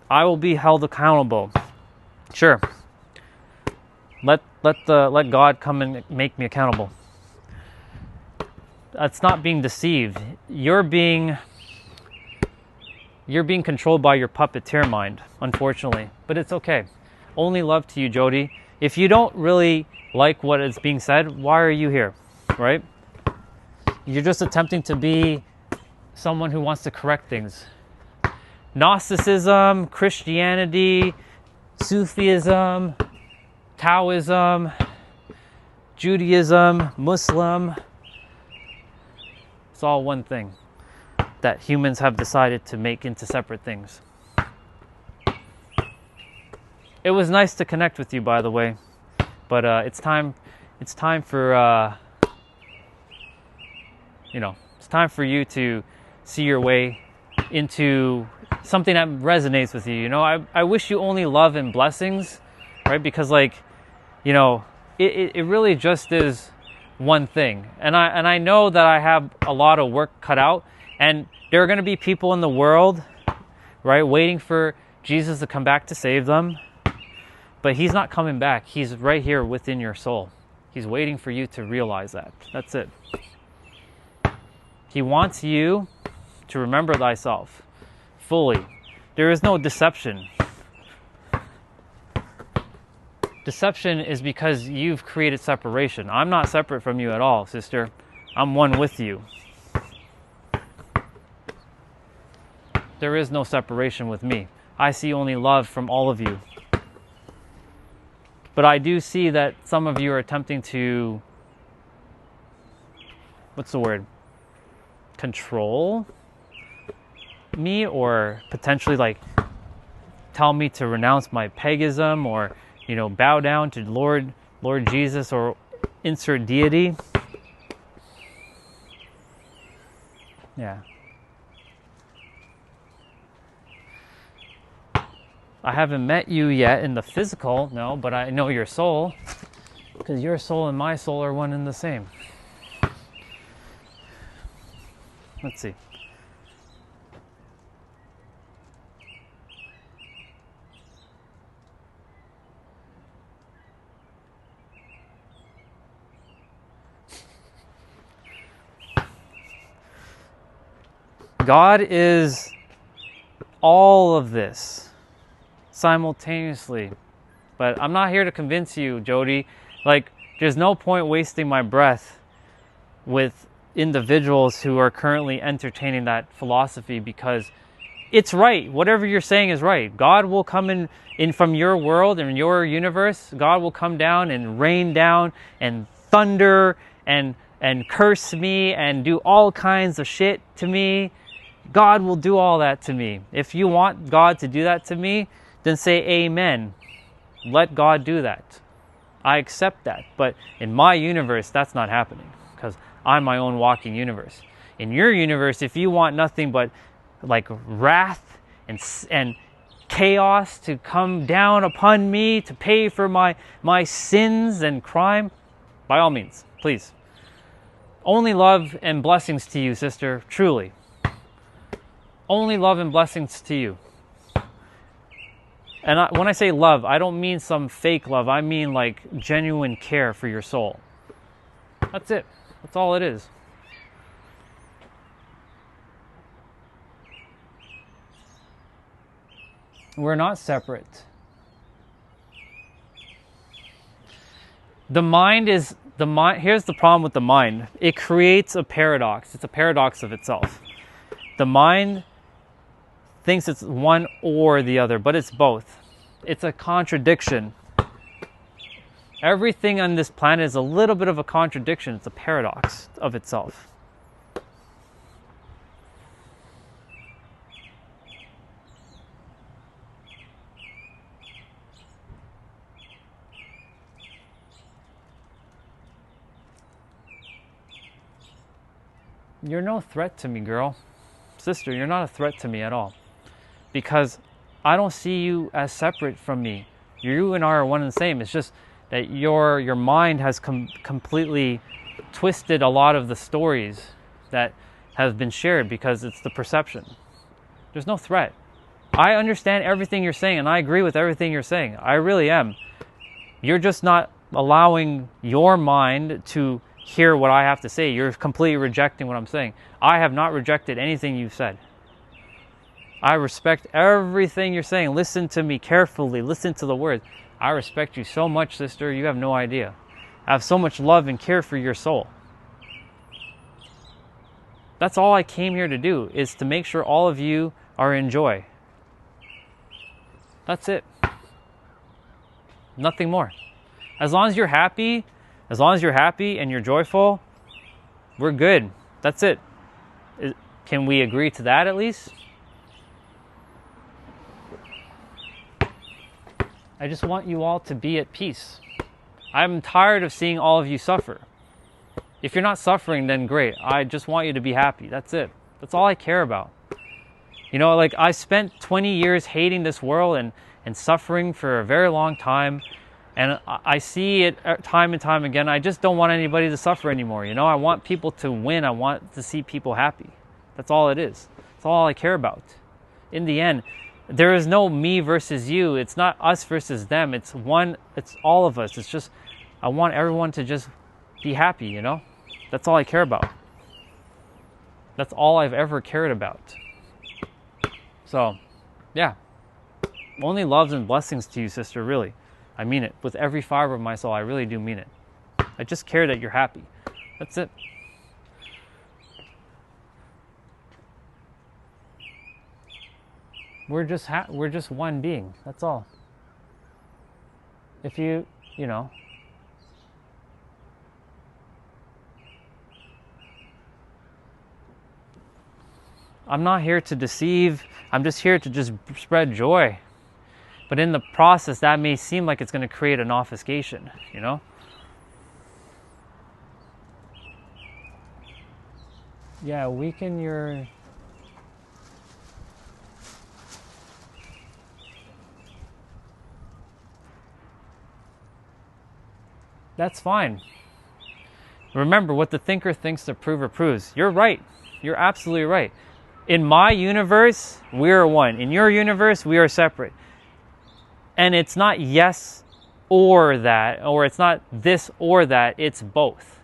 I will be held accountable. Sure. Let God come and make me accountable. That's not being deceived. You're being controlled by your puppeteer mind, unfortunately. But it's okay. Only love to you, Jody. If you don't really like what is being said, why are you here? Right? You're just attempting to be someone who wants to correct things. Gnosticism, Christianity, Sufism, Taoism, Judaism, Muslim, it's all one thing that humans have decided to make into separate things. It was nice to connect with you, by the way, but it's time for it's time for you to see your way into something that resonates with you. I wish you only love and blessings, right? Because it really just is one thing. And I know that I have a lot of work cut out, and there are going to be people in the world, right, waiting for Jesus to come back to save them. But he's not coming back. He's right here within your soul. He's waiting for you to realize that. That's it. He wants you to remember thyself fully. There is no deception. Deception is because you've created separation. I'm not separate from you at all, sister. I'm one with you. There is no separation with me. I see only love from all of you. But I do see that some of you are attempting to, control me, or potentially tell me to renounce my paganism, or bow down to Lord Jesus, or insert deity. Yeah. I haven't met you yet in the physical, no, but I know your soul, because your soul and my soul are one and the same. Let's see. God is all of this simultaneously. But I'm not here to convince you, Jody. Like, there's no point wasting my breath with individuals who are currently entertaining that philosophy, because it's right. Whatever you're saying is right. God will come in from your world and your universe. God will come down and rain down and thunder and curse me and do all kinds of shit to me. God will do all that to me. If you want God to do that to me, then say amen. Let God do that. I accept that. But in my universe, that's not happening, because I'm my own walking universe. In your universe, if you want nothing but like wrath and chaos to come down upon me to pay for my sins and crime, by all means, please. Only love and blessings to you, sister, truly. Only love and blessings to you. And when I say love, I don't mean some fake love. I mean like genuine care for your soul. That's it. That's all it is. We're not separate. The mind is the mind. Here's the problem with the mind. It creates a paradox. It's a paradox of itself. The mind thinks it's one or the other, but it's both. It's a contradiction. Everything on this planet is a little bit of a contradiction. It's a paradox of itself. You're no threat to me, girl. Sister, you're not a threat to me at all. Because I don't see you as separate from me. You and I are one and the same. It's just that your mind has completely twisted a lot of the stories that have been shared, because it's the perception. There's no threat. I understand everything you're saying, and I agree with everything you're saying. I really am. You're just not allowing your mind to hear what I have to say. You're completely rejecting what I'm saying. I have not rejected anything you've said. I respect everything you're saying. Listen to me carefully. Listen to the words. I respect you so much, sister. You have no idea. I have so much love and care for your soul. That's all I came here to do, is to make sure all of you are in joy. That's it. Nothing more. As long as you're happy, and you're joyful, we're good. That's it. Can we agree to that at least? I just want you all to be at peace. I'm tired of seeing all of you suffer. If you're not suffering, then great. I just want you to be happy. That's it. That's all I care about. You know, like, I spent 20 years hating this world and suffering for a very long time. And I see it time and time again. I just don't want anybody to suffer anymore. You know, I want people to win. I want to see people happy. That's all it is. That's all I care about. In the end, there is no me versus you. It's not us versus them. It's one. It's all of us. It's just, I want everyone to just be happy, you know? That's all I care about. That's all I've ever cared about. So, yeah. Only loves and blessings to you, sister, really. I mean it. With every fiber of my soul, I really do mean it. I just care that you're happy. That's it. We're just one being. That's all. If you know. I'm not here to deceive. I'm just here to just spread joy. But in the process, that may seem like it's going to create an obfuscation, you know? Yeah, weaken your... That's fine. Remember, what the thinker thinks, the prover proves. You're right. You're absolutely right. In my universe, we are one. In your universe, we are separate. And it's not yes or that, or it's not this or that, it's both.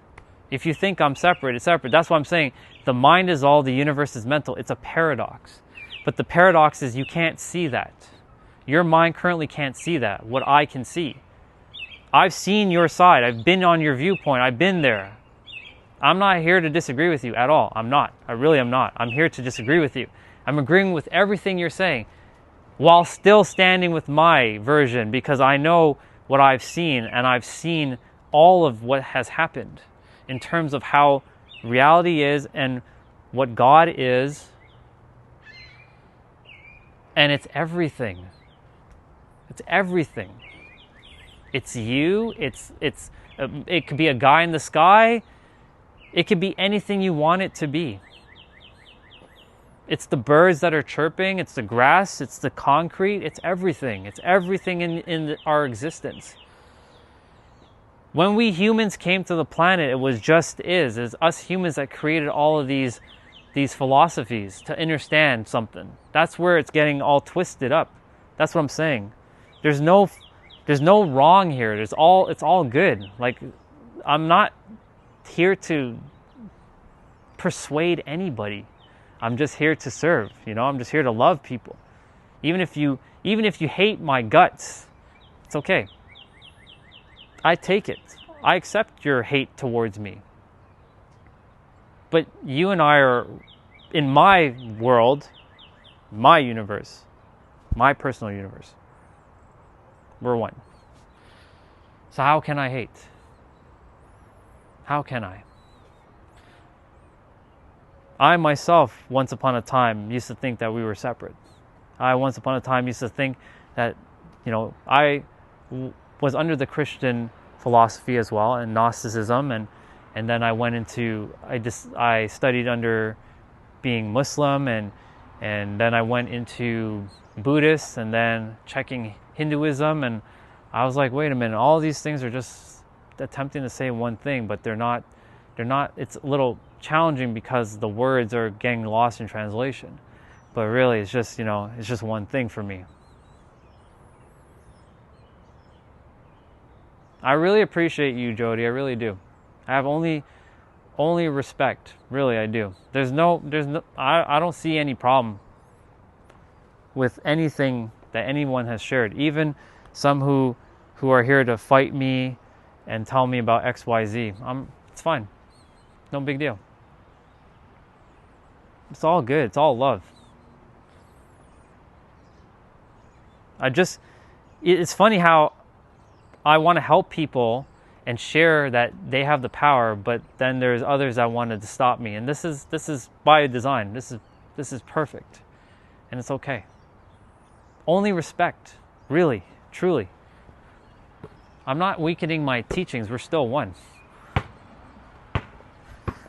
If you think I'm separate, it's separate. That's what I'm saying. The mind is all, the universe is mental. It's a paradox. But the paradox is you can't see that. Your mind currently can't see that, what I can see. I've seen your side. I've been on your viewpoint. I've been there. I'm not here to disagree with you at all. I'm not. I really am not. I'm here to disagree with you. I'm agreeing with everything you're saying while still standing with my version, because I know what I've seen, and I've seen all of what has happened in terms of how reality is and what God is. And it's everything. It's everything. It's you. It could be a guy in the sky. It could be anything you want it to be. It's the birds that are chirping. It's the grass. It's the concrete. It's everything. It's everything in our existence. When we humans came to the planet, it was just is. It's us humans that created all of these philosophies to understand something. That's where it's getting all twisted up. That's what I'm saying. There's no wrong here. It's all good. Like, I'm not here to persuade anybody. I'm just here to serve, I'm just here to love people. Even if you hate my guts, it's okay. I take it. I accept your hate towards me. But you and I are, in my world, my universe, my personal universe, we're one. So how can I hate? How can I? I myself, once upon a time, used to think that we were separate. I once upon a time used to think that, I was under the Christian philosophy as well, and Gnosticism, and then I went into, I studied under being Muslim, and then I went into Buddhist, and then checking Hinduism, and I was like, wait a minute, all these things are just attempting to say one thing, but they're not, it's a little challenging because the words are getting lost in translation. But really, it's just, it's just one thing for me. I really appreciate you, Jody. I really do. I have only respect. Really, I do. I don't see any problem with anything that anyone has shared. Even some who are here to fight me and tell me about XYZ. It's fine. No big deal. It's all good. It's all love. It's funny how I want to help people and share that they have the power, but then there's others that wanted to stop me. And this is by design. This is perfect. And it's okay. Only respect. Really, truly. I'm not weakening my teachings. We're still one.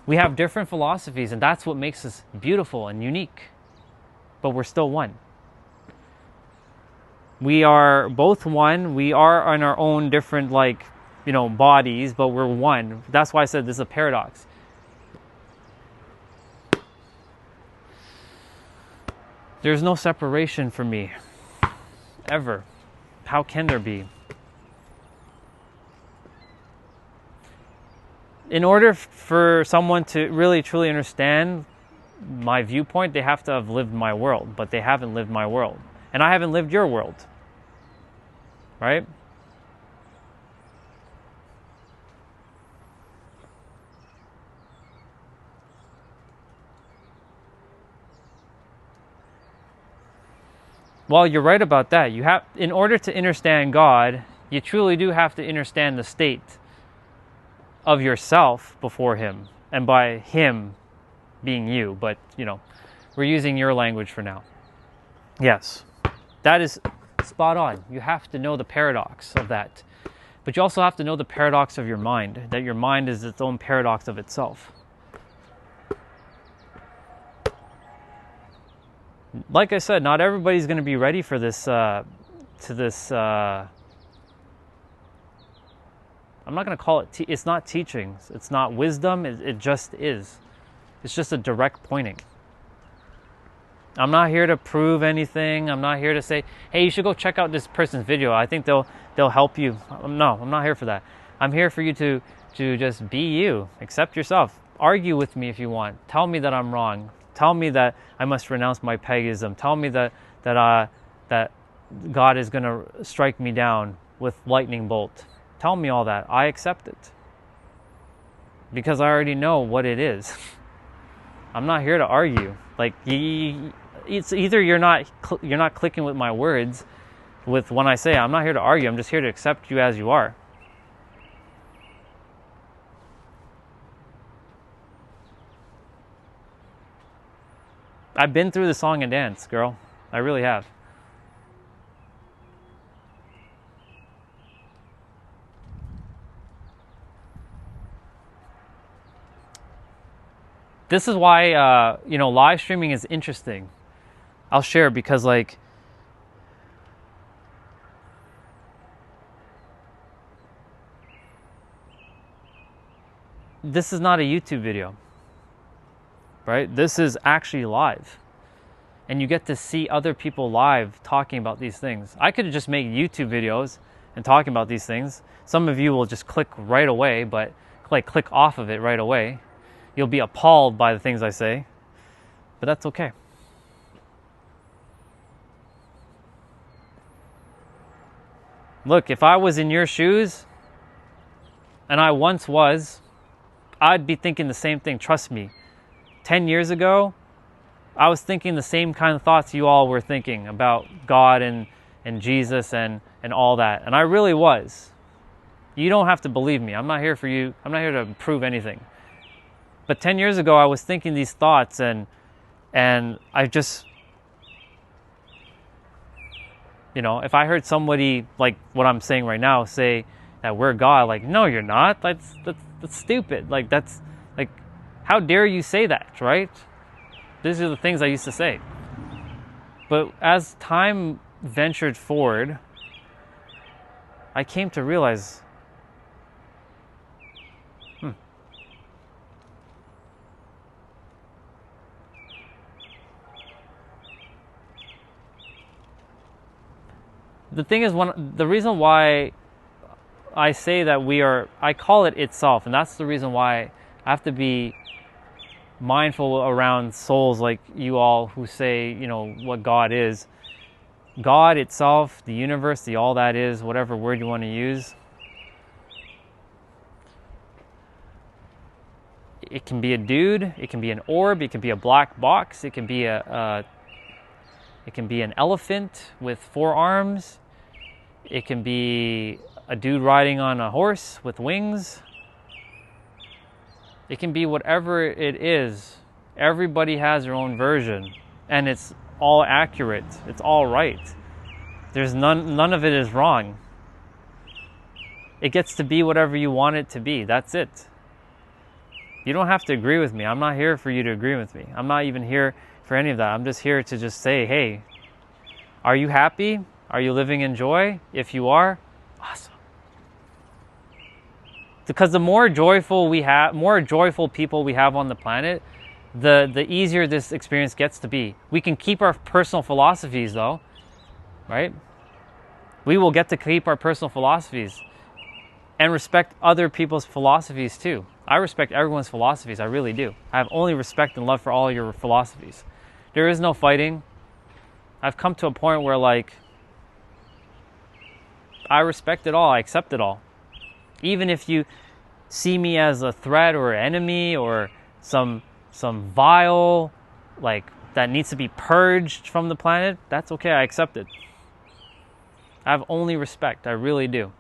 We have different philosophies, and that's what makes us beautiful and unique. But we're still one. We are both one. We are on our own different, bodies, but we're one. That's why I said this is a paradox. There's no separation for me. Ever. How can there be? In order for someone to really, truly understand my viewpoint, they have to have lived my world, but they haven't lived my world. And I haven't lived your world. Right? Well, you're right about that. In order to understand God, you truly do have to understand the state of yourself before Him, and by Him being you. But, we're using your language for now. Yes, that is spot on. You have to know the paradox of that. But you also have to know the paradox of your mind, that your mind is its own paradox of itself. Like I said, not everybody's going to be ready for this, I'm not going to call it, it's not teachings. It's not wisdom. It just is. It's just a direct pointing. I'm not here to prove anything. I'm not here to say, hey, you should go check out this person's video. I think they'll help you. No, I'm not here for that. I'm here for you to just be you. Accept yourself. Argue with me if you want. Tell me that I'm wrong. Tell me that I must renounce my paganism. Tell me that God is going to strike me down with lightning bolt. Tell me all that. I accept it. Because I already know what it is. I'm not here to argue. Like, it's either you're not clicking with my words, with when I say I'm not here to argue. I'm just here to accept you as you are. I've been through the song and dance, girl. I really have. This is why, live streaming is interesting. I'll share because, like, this is not a YouTube video, right? This is actually live. And you get to see other people live talking about these things. I could just make YouTube videos and talking about these things. Some of you will just click right away, but click off of it right away. You'll be appalled by the things I say, but that's okay. Look, if I was in your shoes, and I once was, I'd be thinking the same thing. Trust me. 10 years ago, I was thinking the same kind of thoughts you all were thinking about God and Jesus and all that. And I really was. You don't have to believe me. I'm not here for you. I'm not here to prove anything. But 10 years ago, I was thinking these thoughts, and I just, if I heard somebody like what I'm saying right now say that we're God, like, no, you're not. That's stupid. Like, that's like, how dare you say that, right? These are the things I used to say. But as time ventured forward, I came to realize, the thing is, the reason why I say that I call it itself, and that's the reason why I have to be mindful around souls like you all who say, what God is. God itself, the universe, the all that is, whatever word you want to use. It can be a dude, it can be an orb, it can be a black box, it can be an elephant with 4 arms. It can be a dude riding on a horse with wings. It can be whatever it is. Everybody has their own version, and it's all accurate. It's all right. There's none of it is wrong. It gets to be whatever you want it to be. That's it. You don't have to agree with me. I'm not here for you to agree with me. I'm not even here for any of that. I'm just here to just say, hey, are you happy? Are you living in joy? If you are, awesome. Because the more joyful people we have on the planet, the easier this experience gets to be. We can keep our personal philosophies though, right? We will get to keep our personal philosophies and respect other people's philosophies too. I respect everyone's philosophies, I really do. I have only respect and love for all your philosophies. There is no fighting. I've come to a point where, like, I respect it all, I accept it all. Even if you see me as a threat or an enemy or some vile, like, that needs to be purged from the planet, that's okay, I accept it. I have only respect, I really do.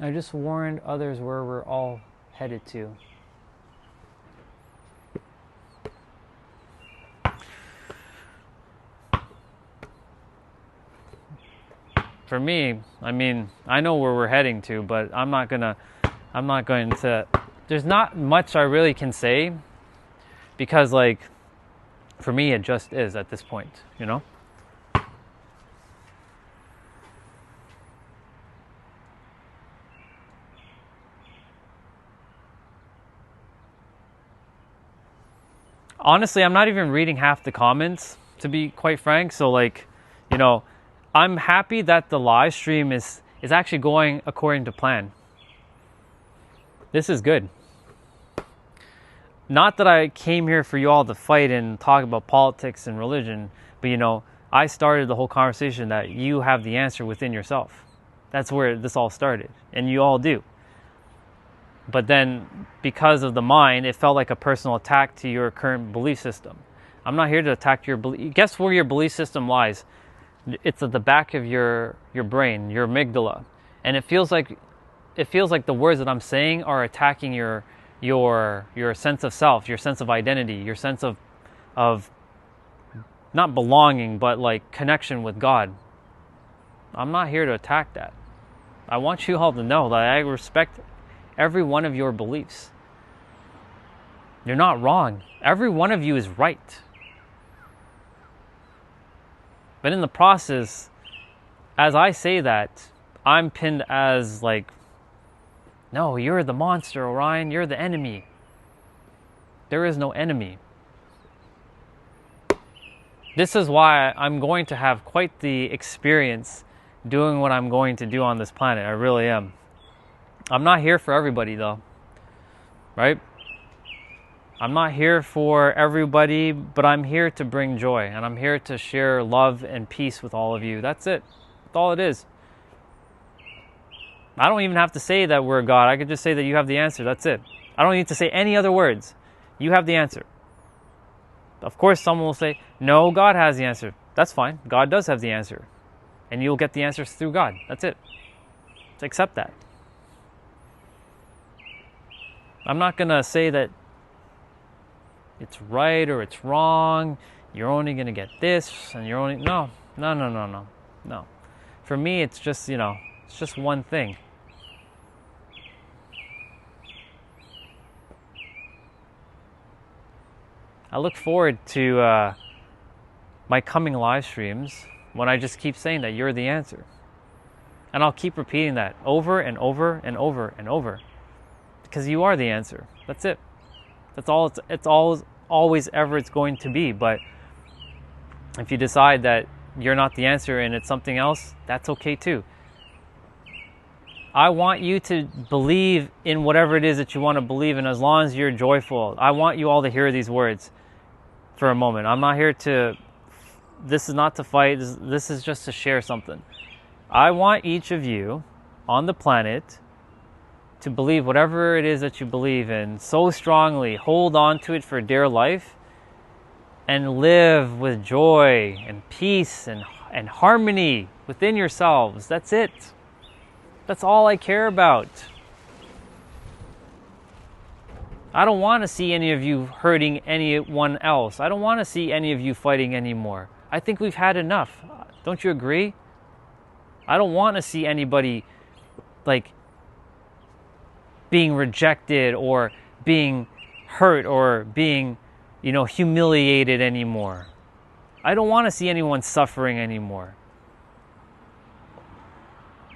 I just warned others where we're all headed to. For me, I mean, I know where we're heading to, but I'm not going to there's not much I really can say, because like for me it just is at this point, you know. Honestly, I'm not even reading half the comments, to be quite frank. So like, you know, I'm happy that the live stream is actually going according to plan. This is good. Not that I came here for you all to fight and talk about politics and religion, but you know, I started the whole conversation that you have the answer within yourself. That's where this all started, and you all do. But then, because of the mind, it felt like a personal attack to your current belief system. I'm not here to attack your belief. Guess where your belief system lies? It's at the back of your brain, your amygdala, and it feels like the words that I'm saying are attacking your sense of self, your sense of identity, your sense of not belonging, but like connection with God. I'm not here to attack that. I want you all to know that I respect every one of your beliefs. You're not wrong. Every one of you is right. But in the process, as I say that, I'm pinned as like, no, you're the monster, Orion. You're the enemy. There is no enemy. This is why I'm going to have quite the experience doing what I'm going to do on this planet. I really am. I'm not here for everybody though, right? I'm not here for everybody, but I'm here to bring joy, and I'm here to share love and peace with all of you. That's it. That's all it is. I don't even have to say that we're God. I could just say that you have the answer. That's it. I don't need to say any other words. You have the answer. Of course, someone will say, no, God has the answer. That's fine. God does have the answer. And you'll get the answers through God. That's it. Just accept that. I'm not going to say that it's right or it's wrong. You're only going to get this and you're only... No. For me, it's just, you know, it's just one thing. I look forward to my coming live streams when I just keep saying that you're the answer. And I'll keep repeating that over and over and over and over. Because you are the answer. That's it. That's all it's always ever it's going to be. But if you decide that you're not the answer and it's something else, that's okay too. I want you to believe in whatever it is that you want to believe in, as long as you're joyful. I want you all to hear these words for a moment. I'm not here to... This is not to fight. This is just to share something. I want each of you on the planet to believe whatever it is that you believe in so strongly. Hold on to it for dear life and live with joy and peace and harmony within yourselves. That's it. That's all I care about. I don't want to see any of you hurting anyone else. I don't want to see any of you fighting anymore. I think we've had enough. Don't you agree? I don't want to see anybody like being rejected or being hurt or being, you know, humiliated anymore. I don't want to see anyone suffering anymore.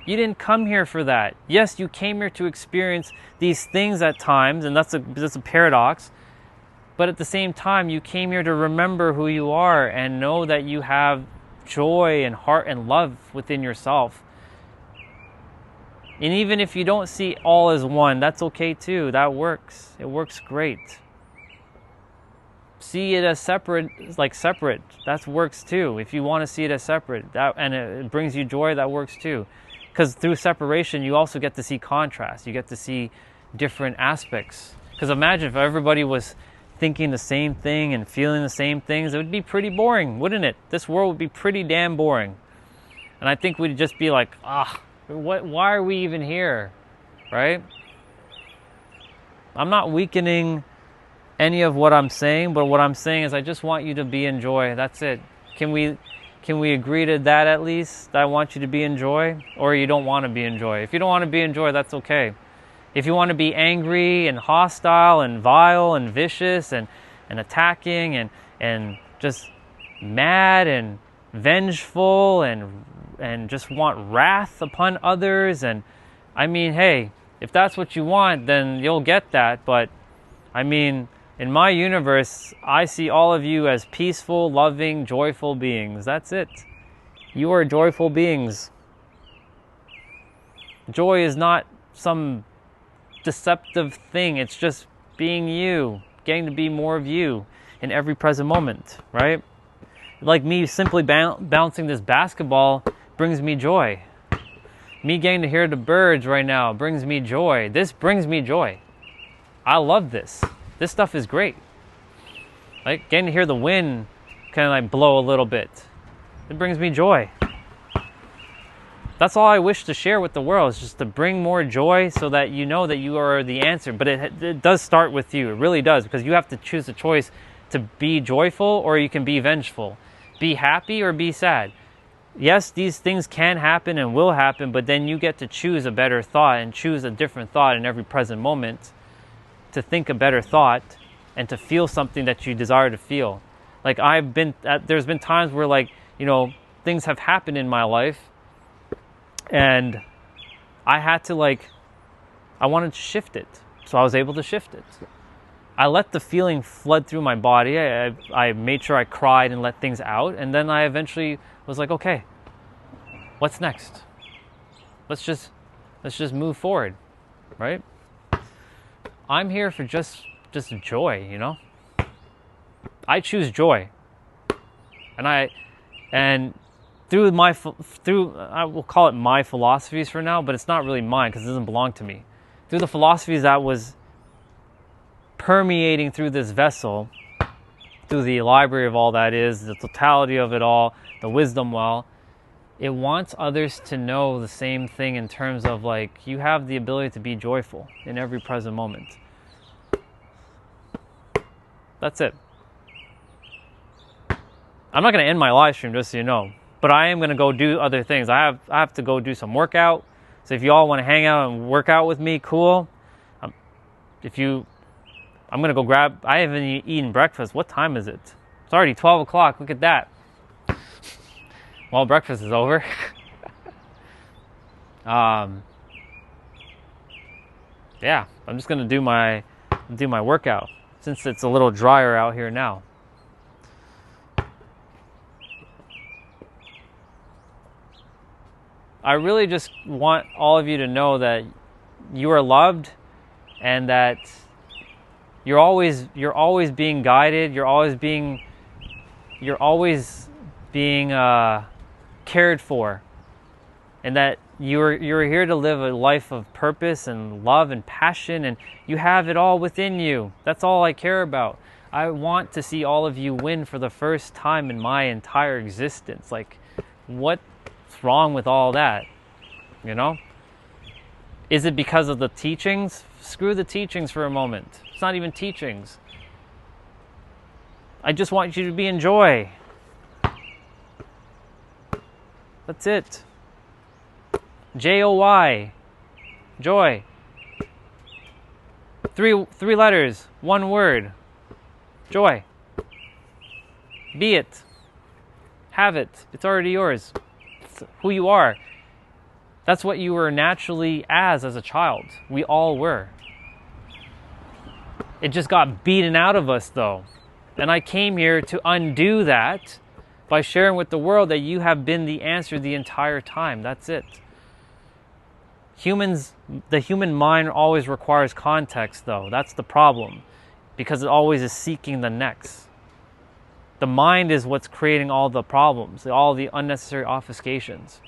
You didn't come here for that. Yes, you came here to experience these things at times, and that's a paradox. But at the same time, you came here to remember who you are and know that you have joy and heart and love within yourself. And even if you don't see all as one, that's okay too. That works. It works great. See it as separate, that works too. If you want to see it as separate, and it brings you joy, that works too. Because through separation, you also get to see contrast. You get to see different aspects. Because imagine if everybody was thinking the same thing and feeling the same things, it would be pretty boring, wouldn't it? This world would be pretty damn boring. And I think we'd just be like, why are we even here, right? I'm not weakening any of what I'm saying, but what I'm saying is I just want you to be in joy. That's it. Can we agree to that at least? That I want you to be in joy, or you don't want to be in joy? If you don't want to be in joy, that's okay. If you want to be angry and hostile and vile and vicious and attacking and just mad and vengeful and just want wrath upon others, and I mean, hey, if that's what you want, then you'll get that. But I mean, in my universe, I see all of you as peaceful, loving, joyful beings. That's it. You are joyful beings. Joy is not some deceptive thing. It's just being you, getting to be more of you in every present moment, right? Like me simply bouncing this basketball brings me joy. Me getting to hear the birds right now brings me joy. This brings me joy. I love this. This stuff is great. Like getting to hear the wind kind of like blow a little bit. It brings me joy. That's all I wish to share with the world, is just to bring more joy so that you know that you are the answer. But it does start with you. It really does, because you have to choose a choice to be joyful or you can be vengeful. Be happy or be sad. Yes, these things can happen and will happen, but then you get to choose a better thought and choose a different thought in every present moment, to think a better thought and to feel something that you desire to feel. Like there's been times where, like, you know, things have happened in my life and I had to, like, I wanted to shift it. So I was able to shift it. I let the feeling flood through my body. I made sure I cried and let things out. And then I eventually was like, okay, what's next? Let's just move forward, right? I'm here for just joy, you know? I choose joy. And through I will call it my philosophies for now, but it's not really mine because it doesn't belong to me. Through the philosophies that was permeating through this vessel, through the library of all that is, the totality of it all, the wisdom well, it wants others to know the same thing in terms of, like, you have the ability to be joyful in every present moment. That's it. I'm not going to end my live stream, just so you know, but I am going to go do other things. I have to go do some workout. So if you all want to hang out and work out with me, cool. I'm going to go grab, I haven't eaten breakfast. What time is it? It's already 12 o'clock. Look at that. Well, breakfast is over. Yeah, I'm just going to do my workout since it's a little drier out here now. I really just want all of you to know that you are loved and that you're always being guided, you're always being cared for, and that you're here to live a life of purpose and love and passion, and you have it all within you. That's all I care about. I want to see all of you win for the first time in my entire existence. Like, what's wrong with all that? You know? Is it because of the teachings? Screw the teachings for a moment. It's not even teachings. I just want you to be in joy. That's it. J-O-Y. Joy. Three letters, one word. Joy. Be it. Have it. It's already yours. It's who you are. That's what you were naturally as a child. We all were. It just got beaten out of us, though. And I came here to undo that by sharing with the world that you have been the answer the entire time. That's it. The human mind always requires context, though. That's the problem, because it always is seeking the next. The mind is what's creating all the problems, all the unnecessary obfuscations.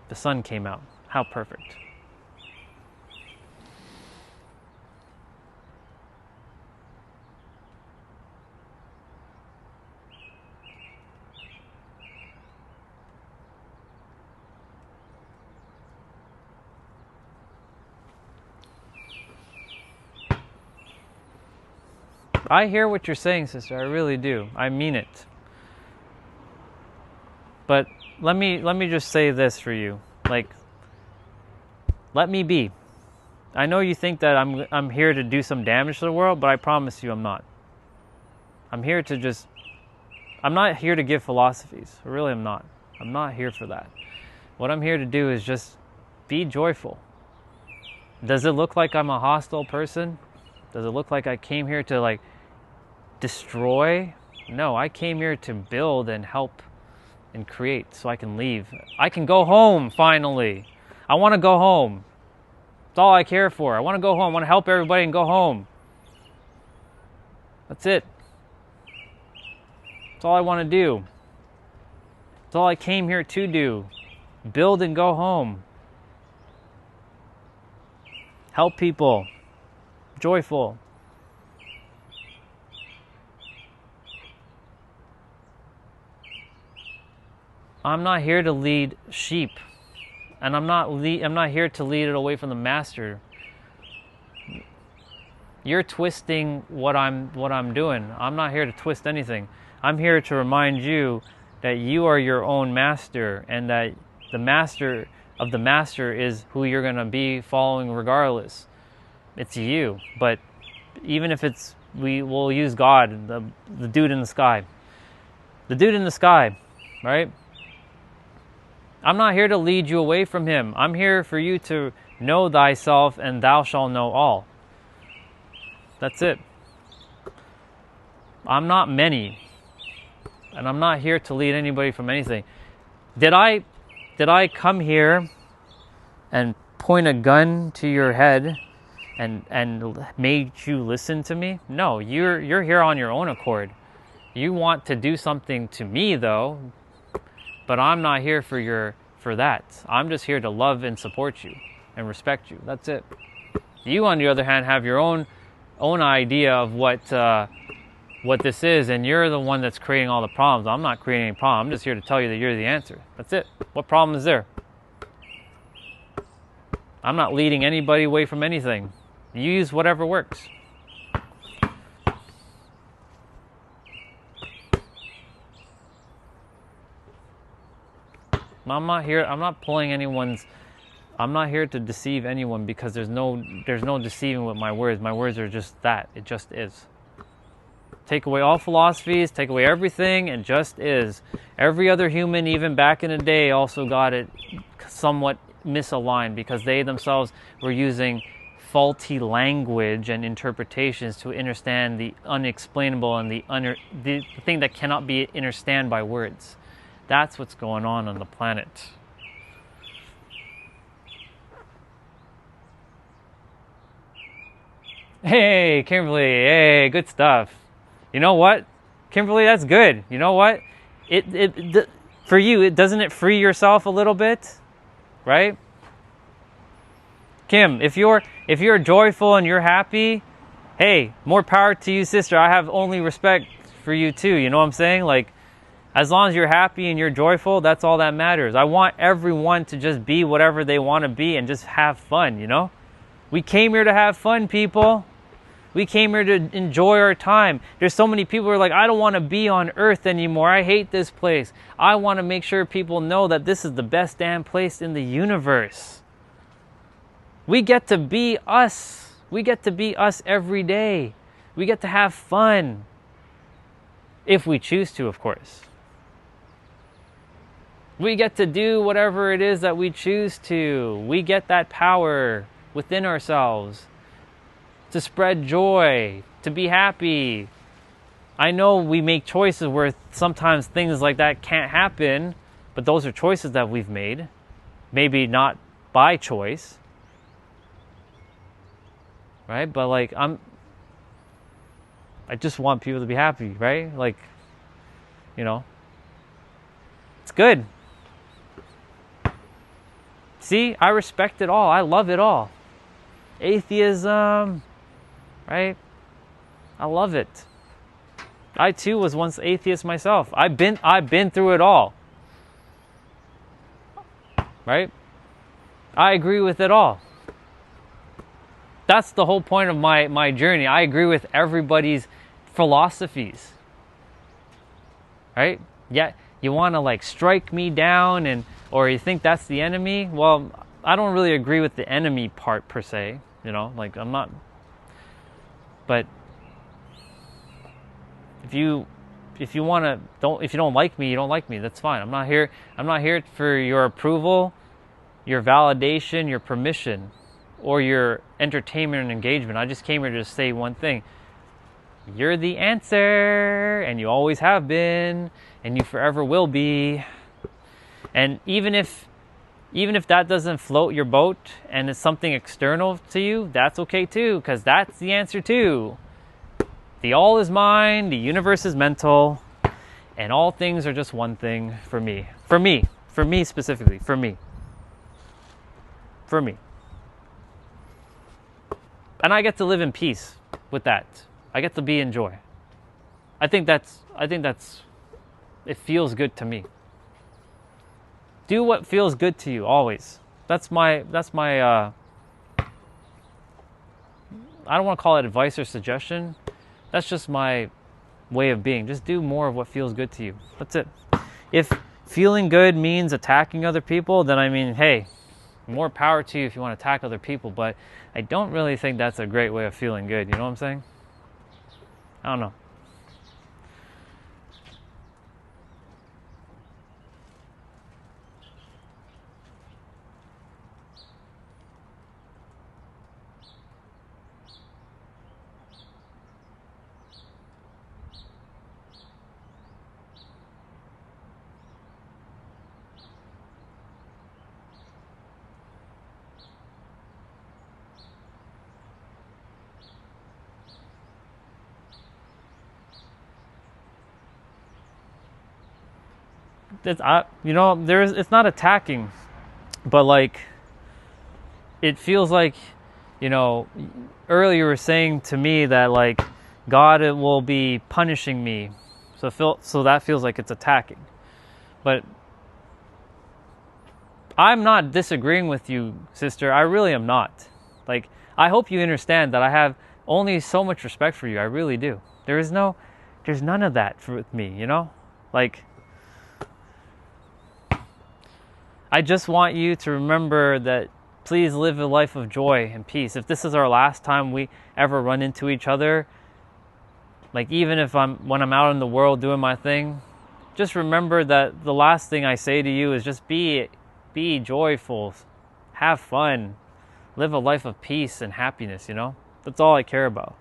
The sun came out. How perfect. I hear what you're saying, sister. I really do. I mean it. But let me just say this for you. Like, let me be. I know you think that I'm here to do some damage to the world, but I promise you I'm not. I'm here to just, I'm not here to give philosophies. I really am not. I'm not here for that. What I'm here to do is just be joyful. Does it look like I'm a hostile person? Does it look like I came here to like destroy? No, I came here to build and help and create so I can leave. I can go home finally. I want to go home. That's all I care for. I want to go home. I want to help everybody and go home. That's it. That's all I want to do. That's all I came here to do. Build and go home. Help people. Joyful. I'm not here to lead sheep. And I'm not here to lead it away from the master. You're twisting what I'm doing. I'm not here to twist anything. I'm here to remind you that you are your own master, and that the master of the master is who you're going to be following regardless. It's you. But even if we will use God, the dude in the sky. The dude in the sky, right? I'm not here to lead you away from him. I'm here for you to know thyself, and thou shalt know all. That's it. I'm not many. And I'm not here to lead anybody from anything. Did I come and point a gun to your head and made you listen to me? No, you're here on your own accord. You want to do something to me though, but I'm not here for that. I'm just here to love and support you and respect you. That's it. You, on the other hand, have your own idea of what this is, and you're the one that's creating all the problems. I'm not creating any problem. I'm just here to tell you that you're the answer. That's it. What problem is there? I'm not leading anybody away from anything. You use whatever works. I'm not here to deceive anyone, because there's no deceiving with my words. My words are just that. It just is. Take away all philosophies, take away everything, and just is. Every other human, even back in the day, also got it somewhat misaligned, because they themselves were using faulty language and interpretations to understand the unexplainable and the thing that cannot be understood by words. That's what's going on the planet. Hey, Kimberly. Hey, good stuff. You know what, Kimberly, that's good. You know what? For you, doesn't it free yourself a little bit, right? Kim, if you're joyful and you're happy, hey, more power to you, sister. I have only respect for you too. You know what I'm saying? Like, as long as you're happy and you're joyful, that's all that matters. I want everyone to just be whatever they want to be and just have fun, you know? We came here to have fun, people. We came here to enjoy our time. There's so many people who are like, I don't want to be on earth anymore. I hate this place. I want to make sure people know that this is the best damn place in the universe. We get to be us. We get to be us every day. We get to have fun. If we choose to, of course. We get to do whatever it is that we choose to. We get that power within ourselves to spread joy, to be happy. I know we make choices where sometimes things like that can't happen, but those are choices that we've made. Maybe not by choice. Right? But like, I just want people to be happy, right? Like, you know, it's good. See, I respect it all. I love it all. Atheism, right? I love it. I too was once atheist myself. I've been through it all. Right? I agree with it all. That's the whole point of my journey. I agree with everybody's philosophies. Right? Yeah, you want to like strike me down, and or you think that's the enemy. Well, I don't really agree with the enemy part per se, you know, like I'm not, but if you want to, if you don't like me, you don't like me. That's fine. I'm not here for your approval, your validation, your permission, or your entertainment and engagement. I just came here to say one thing. You're the answer, and you always have been, and you forever will be. And even if that doesn't float your boat and it's something external to you, that's okay too, because that's the answer too. The all is mind, the universe is mental, and all things are just one thing for me. For me specifically, for me. And I get to live in peace with that. I get to be in joy. I think that's it feels good to me. Do what feels good to you always. That's my I don't want to call it advice or suggestion. That's just my way of being. Just do more of what feels good to you. That's it. If feeling good means attacking other people, then I mean, hey, more power to you if you want to attack other people, but I don't really think that's a great way of feeling good. You know what I'm saying? I don't know. It's not attacking, but like it feels like, earlier you were saying to me that like God will be punishing me, so that feels like it's attacking. But I'm not disagreeing with you, sister. I really am not. Like, I hope you understand that I have only so much respect for you. I really do. There's none of that with me, like. I just want you to remember that please live a life of joy and peace. If this is our last time we ever run into each other, like even if when I'm out in the world doing my thing, just remember that the last thing I say to you is just be joyful, have fun, live a life of peace and happiness, That's all I care about.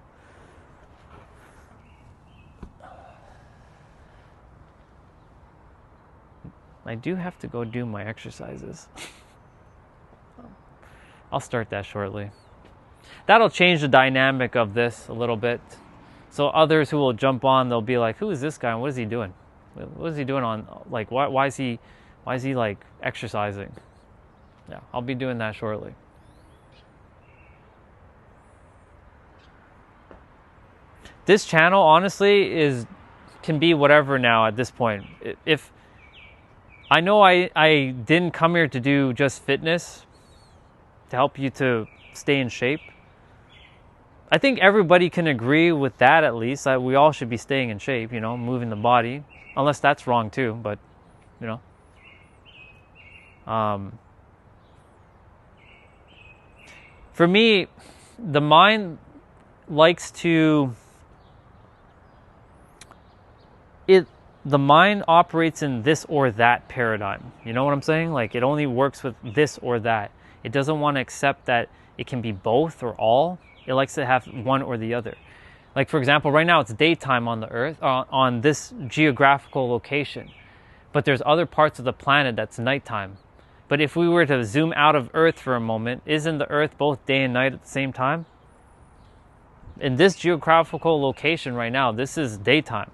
I do have to go do my exercises. I'll start that shortly. That'll change the dynamic of this a little bit. So others who will jump on, they'll be like, who is this guy? What is he doing? What is he doing on, like, why is he like exercising? Yeah, I'll be doing that shortly. This channel, honestly, can be whatever now at this point. If I know I didn't come here to do just fitness, to help you to stay in shape. I think everybody can agree with that, at least, that we all should be staying in shape, moving the body. Unless that's wrong too, but, For me, the mind likes to... The mind operates in this or that paradigm. You know what I'm saying? Like, it only works with this or that. It doesn't want to accept that it can be both or all. It likes to have one or the other. Like, for example, right now it's daytime on the Earth, on this geographical location. But there's other parts of the planet that's nighttime. But if we were to zoom out of Earth for a moment, isn't the Earth both day and night at the same time? In this geographical location right now, this is daytime.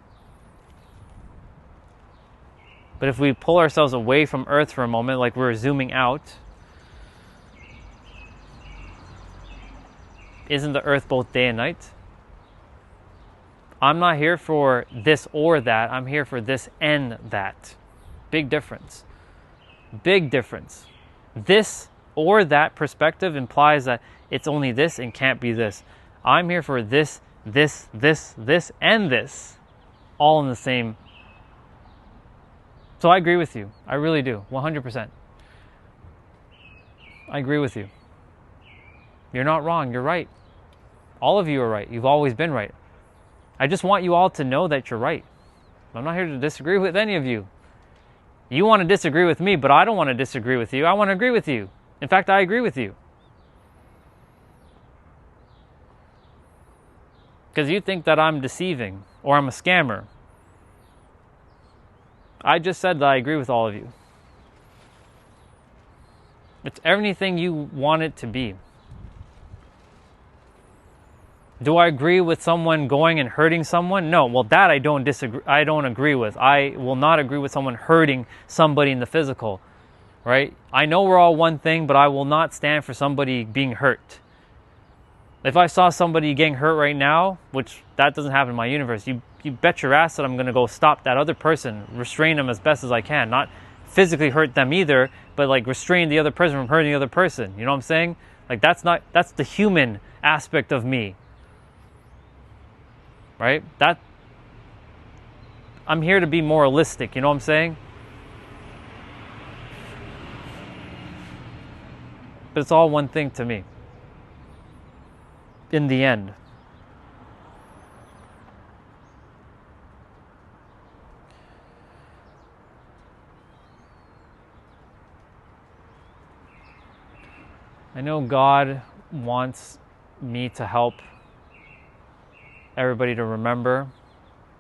But if we pull ourselves away from Earth for a moment, like we're zooming out, isn't the Earth both day and night? I'm not here for this or that. I'm here for this and that. Big difference. Big difference. This or that perspective implies that it's only this and can't be this. I'm here for this, and this. All in the same. So I agree with you. I really do. 100%. I agree with you. You're not wrong. You're right. All of you are right. You've always been right. I just want you all to know that you're right. I'm not here to disagree with any of you. You want to disagree with me, but I don't want to disagree with you. I want to agree with you. In fact, I agree with you. Because you think that I'm deceiving or I'm a scammer. I just said that I agree with all of you. It's everything you want it to be. Do I agree with someone going and hurting someone? No. Well, that I don't disagree. I don't agree with. I will not agree with someone hurting somebody in the physical, right? I know we're all one thing, but I will not stand for somebody being hurt. If I saw somebody getting hurt right now, which that doesn't happen in my universe, you bet your ass that I'm going to go stop that other person, restrain them as best as I can. Not physically hurt them either, but like restrain the other person from hurting the other person. You know what I'm saying? Like that's the human aspect of me. Right? That I'm here to be moralistic, you know what I'm saying? But it's all one thing to me. In the end. I know God wants me to help everybody to remember.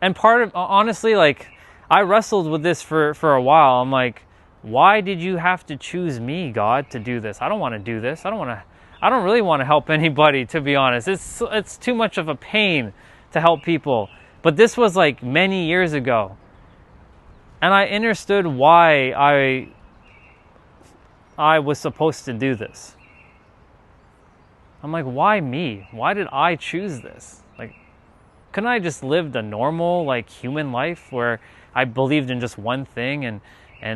And part of, honestly, like, I wrestled with this for a while. I'm like, why did you have to choose me, God, to do this? I don't want to do this. I don't really want to help anybody, to be honest. It's too much of a pain to help people. But this was like many years ago. And I understood why I was supposed to do this. I'm like, why me? Why did I choose this? Like, couldn't I just lived a normal, like, human life where I believed in just one thing and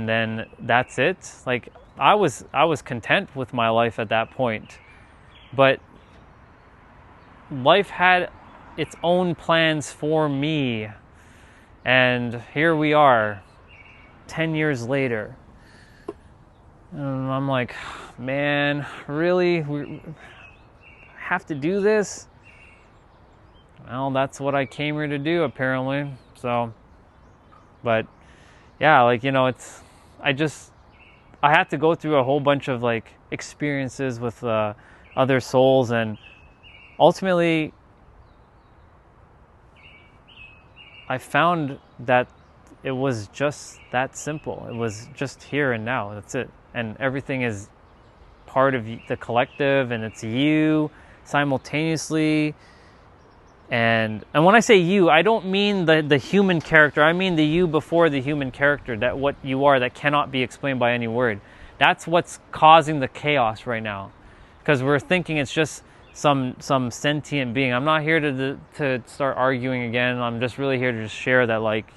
then that's it? Like, I was content with my life at that point. But life had its own plans for me. And here we are, 10 years later. And I'm like, man, really? We have to do this? Well, that's what I came here to do, apparently. So, but yeah, like, you know, I had to go through a whole bunch of like experiences with other souls, and ultimately I found that it was just that simple. It was just here and now. That's it. And everything is part of the collective, and it's you simultaneously. And when I say you, I don't mean the human character. I mean the you before the human character, that what you are that cannot be explained by any word. That's what's causing the chaos right now. Because we're thinking it's just some sentient being. I'm not here to start arguing again. I'm just really here to just share that, like,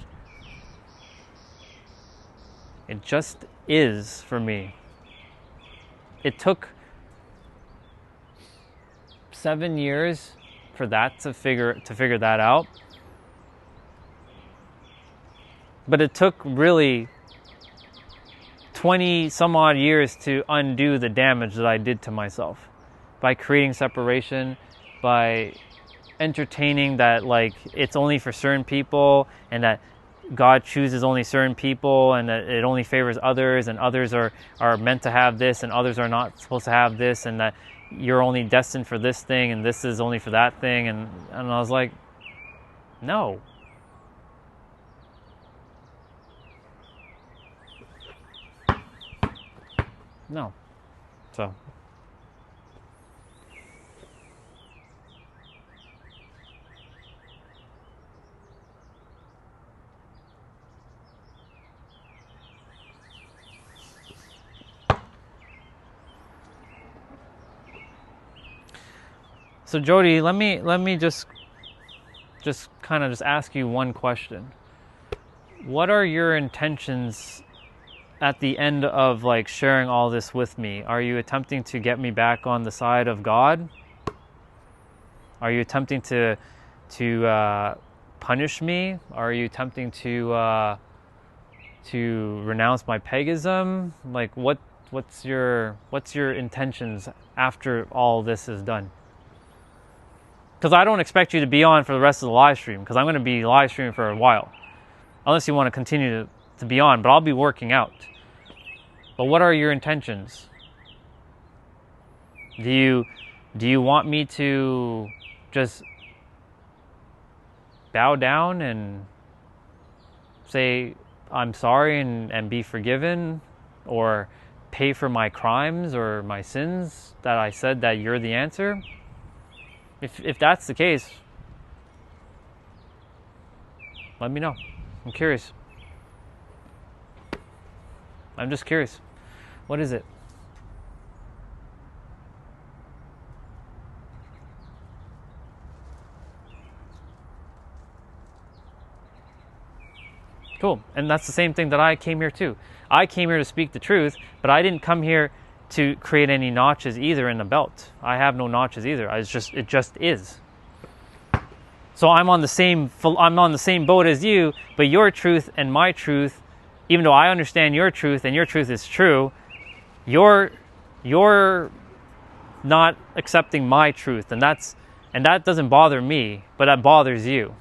it just is for me. It took 7 years for that to figure that out. But it took really 20 some odd years to undo the damage that I did to myself by creating separation, by entertaining that, like, it's only for certain people, and that God chooses only certain people, and that it only favors others, and others are meant to have this and others are not supposed to have this, and that you're only destined for this thing and this is only for that thing. And I was like, no. No. So. So Jody, let me just kind of just ask you one question. What are your intentions at the end of, like, sharing all this with me? Are you attempting to get me back on the side of God? Are you attempting to punish me? Are you attempting to to renounce my paganism? Like, what's your intentions after all this is done? Because I don't expect you to be on for the rest of the live stream, because I'm going to be live streaming for a while, unless you want to continue to be on. But I'll be working out. But what are your intentions? Do you want me to just bow down and say I'm sorry and be forgiven, or pay for my crimes or my sins that I said that you're the answer? If that's the case, let me know. I'm curious. I'm just curious. What is it? Cool. And that's the same thing that I came here to. I came here to speak the truth, but I didn't come here to create any notches either in the belt. I have no notches either. It just is. So I'm on the same boat as you, but your truth and my truth, even though I understand your truth and your truth is true, you're not accepting my truth, and that doesn't bother me, but that bothers you.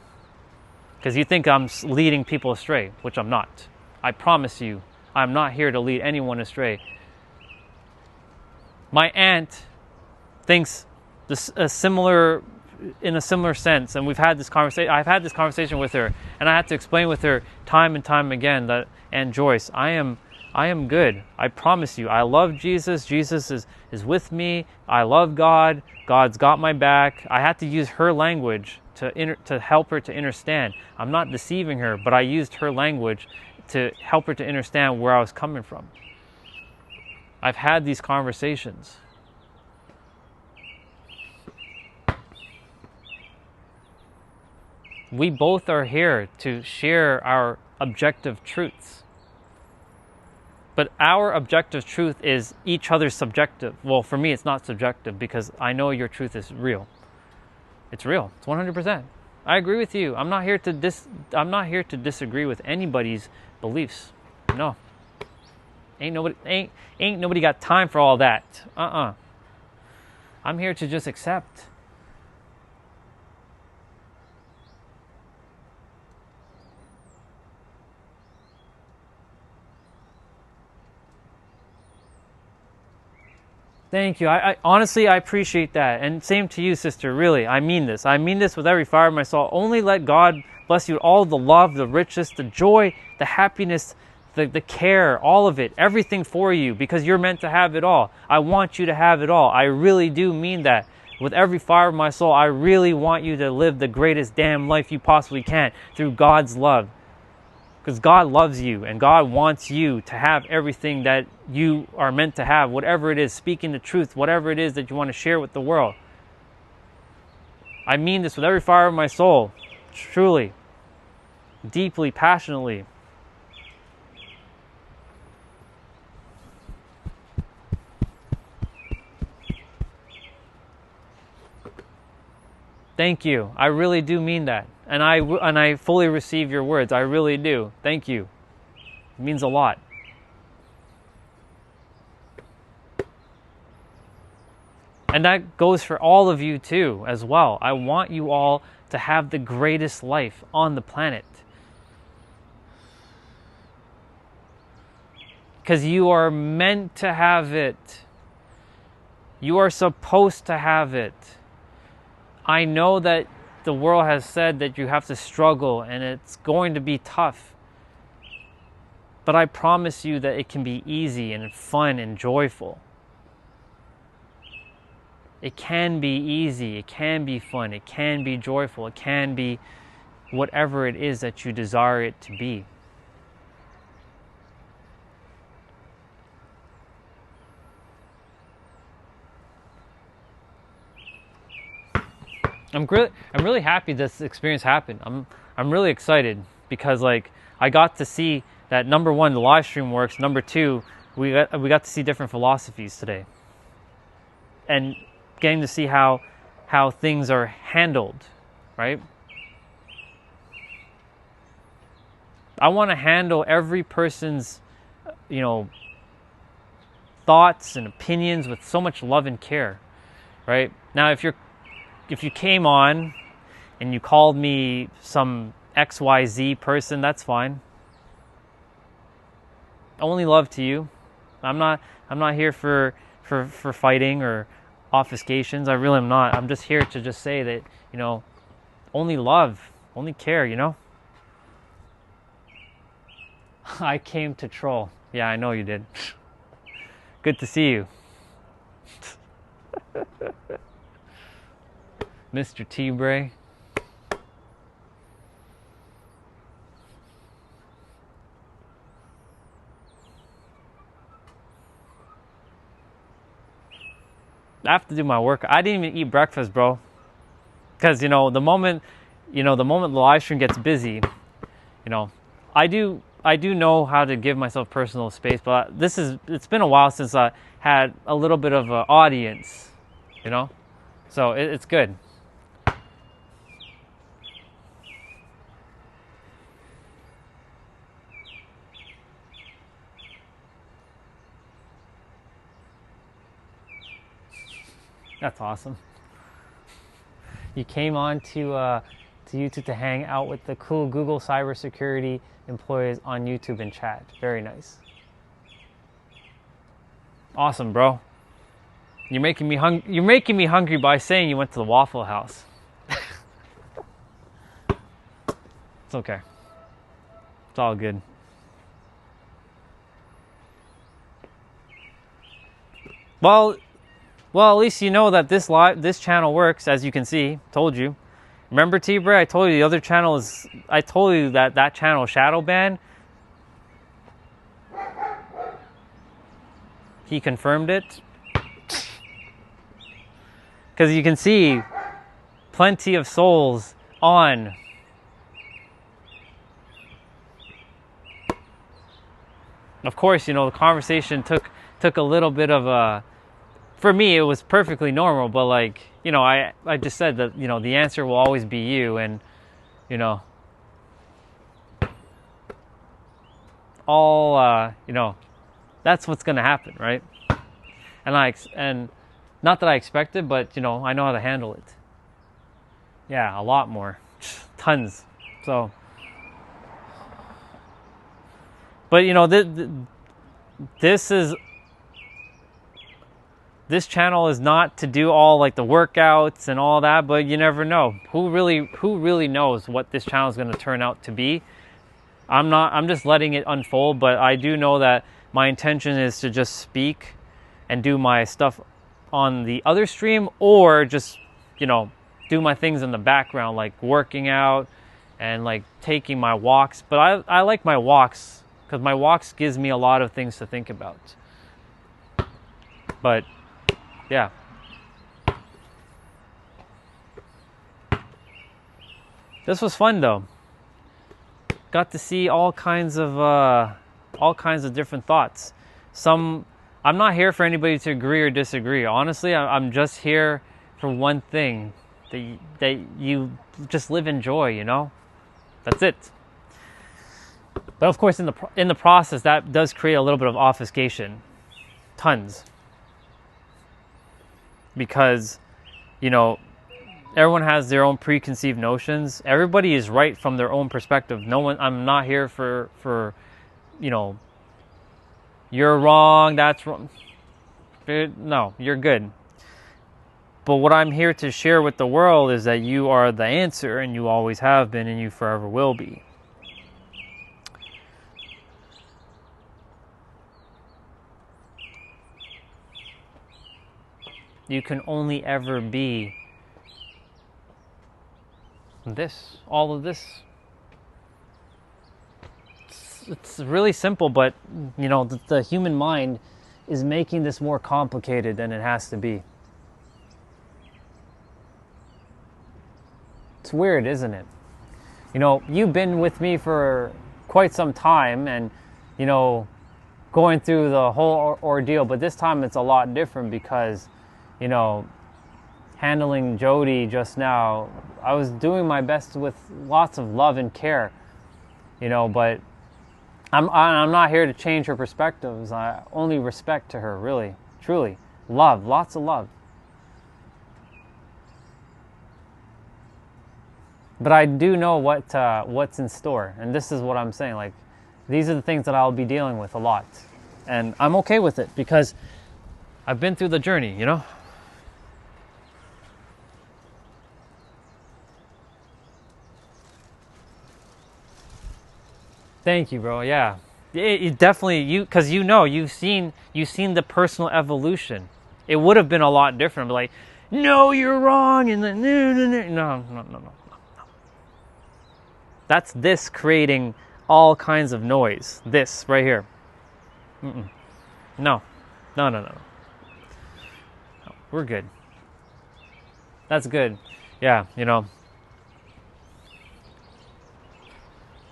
Because you think I'm leading people astray, which I'm not. I promise you, I'm not here to lead anyone astray. My aunt thinks in a similar sense, and we've had this conversation. I've had this conversation with her, and I had to explain with her time and time again that, Aunt Joyce, I am good. I promise you. I love Jesus. Jesus is with me. I love God. God's got my back. I had to use her language to help her to understand. I'm not deceiving her, but I used her language to help her to understand where I was coming from. I've had these conversations. We both are here to share our objective truths. But our objective truth is each other's subjective. Well, for me, it's not subjective, because I know your truth is real. It's real. It's 100%. I agree with you. I'm not here to disagree with anybody's beliefs. No. Ain't nobody got time for all that. I'm here to just accept. Thank you. I honestly, I appreciate that. And same to you, sister. Really, I mean this. I mean this with every fiber of my soul. Only let God bless you with all the love, the riches, the joy, the happiness, the care, all of it, everything for you, because you're meant to have it all. I want you to have it all. I really do mean that. With every fiber of my soul, I really want you to live the greatest damn life you possibly can through God's love. Because God loves you, and God wants you to have everything that you are meant to have, whatever it is, speaking the truth, whatever it is that you want to share with the world. I mean this with every fiber of my soul, truly, deeply, passionately. Thank you. I really do mean that. And I fully receive your words. I really do. Thank you. It means a lot. And that goes for all of you too, as well. I want you all to have the greatest life on the planet. Because you are meant to have it. You are supposed to have it. I know that the world has said that you have to struggle and it's going to be tough. But I promise you that it can be easy and fun and joyful. It can be easy, it can be fun, it can be joyful, it can be whatever it is that you desire it to be. I'm really happy this experience happened. I'm really excited because I got to see that, number one, the live stream works. Number two, we got to see different philosophies today, and getting to see how things are handled, right? I want to handle every person's, thoughts and opinions with so much love and care, right? Now, if you came on and you called me some XYZ person, that's fine. Only love to you. I'm not here for fighting or obfuscations. I really am not. I'm just here to just say that, only love, only care, I came to troll. Yeah, I know you did. Good to see you. Mr. T-Bray. I have to do my work. I didn't even eat breakfast, bro. Because, the moment the live stream gets busy, I do know how to give myself personal space, but it's been a while since I had a little bit of an audience, so it's good. That's awesome. You came on to YouTube to hang out with the cool Google cybersecurity employees on YouTube and chat. Very nice. Awesome, bro. You're making me hungry by saying you went to the Waffle House. It's okay. It's all good. Well, at least you know that this channel works, as you can see. Told you. Remember, T-Bray? I told you the other channel is. I told you that channel shadow ban. He confirmed it. Because you can see plenty of souls on. Of course, the conversation took a little bit of a. For me, it was perfectly normal, but I just said that, the answer will always be you, and, that's what's going to happen, right? And not that I expected, but, I know how to handle it. Yeah, a lot more. Tons. So, but, this channel is not to do all the workouts and all that, but you never know. Who really knows what this channel is going to turn out to be? I'm just letting it unfold, but I do know that my intention is to just speak and do my stuff on the other stream, or just, do my things in the background, like working out and taking my walks. But I like my walks because my walks gives me a lot of things to think about. But yeah. This was fun though. Got to see all kinds of different thoughts. I'm not here for anybody to agree or disagree. Honestly, I'm just here for one thing, that you just live in joy, That's it. But of course, in the process, that does create a little bit of obfuscation. Tons. Because, everyone has their own preconceived notions. Everybody is right from their own perspective. I'm not here for you're wrong, that's wrong. No, you're good. But what I'm here to share with the world is that you are the answer, and you always have been, and you forever will be. You can only ever be all of this. It's really simple, but the human mind is making this more complicated than it has to be. It's weird, isn't it? You've been with me for quite some time, and going through the whole ordeal, but this time it's a lot different because handling Jody just now, I was doing my best with lots of love and care, but I'm not here to change her perspectives. I only respect to her, really, truly. Love, lots of love. But I do know what's in store, and this is what I'm saying. Like, these are the things that I'll be dealing with a lot, and I'm okay with it because I've been through the journey, you know. Thank you, bro. Yeah, it definitely because you've seen the personal evolution. It would have been a lot different. But like, no, you're wrong, and then no. That's this creating all kinds of noise. This right here. No. We're good. That's good. Yeah, you know.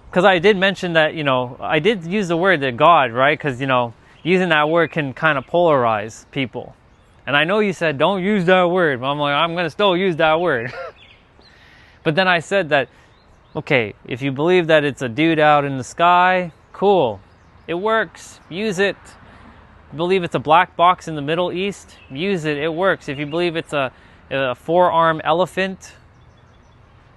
Because I did mention that, you know, I did use the word that God, right? Because, you know, using that word can kind of polarize people. And I know you said, don't use that word. But I'm like, I'm going to still use that word. But then I said that, okay, if you believe that it's a dude out in the sky, cool. It works. Use it. If you believe it's a black box in the Middle East, use it. It works. If you believe it's a four-armed elephant,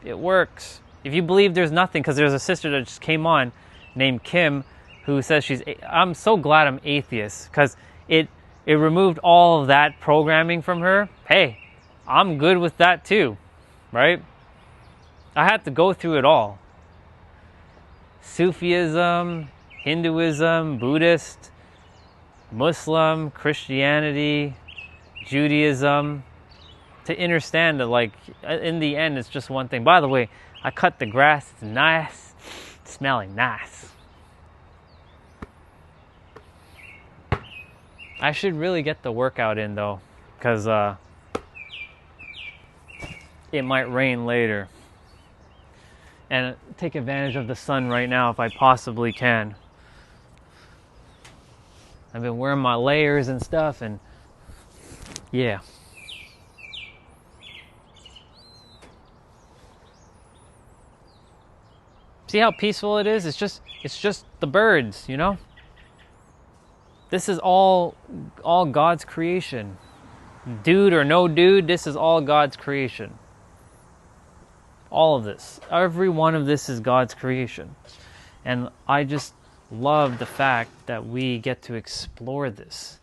it works. If you believe there's nothing, because there's a sister that just came on named Kim who says I'm so glad I'm atheist because it removed all of that programming from her. Hey, I'm good with that too, right? I had to go through it all. Sufism, Hinduism, Buddhist, Muslim, Christianity, Judaism, to understand that, like, in the end, it's just one thing. By the way, I cut the grass. It's nice. It's smelling nice. I should really get the workout in, though, because it might rain later. And take advantage of the sun right now if I possibly can. I've been wearing my layers and stuff, and yeah. See how peaceful it is? It's just the birds, you know? This is all God's creation. Dude or no dude, this is all God's creation. All of this. Every one of this is God's creation. And I just love the fact that we get to explore this.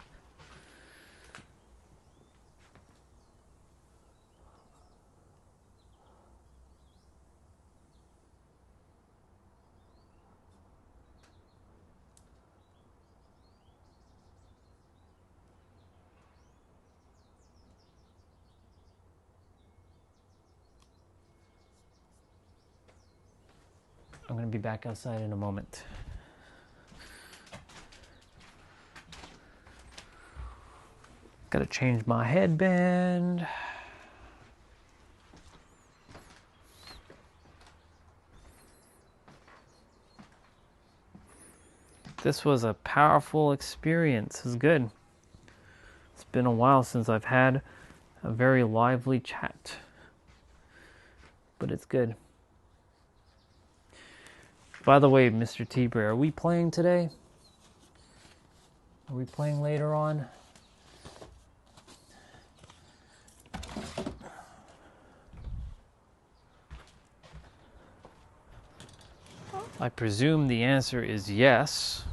I'm going to be back outside in a moment. Got to change my headband. This was a powerful experience. It was good. It's been a while since I've had a very lively chat. But it's good. By the way, Mr. T-Bray, are we playing today? Are we playing later on? I presume the answer is yes.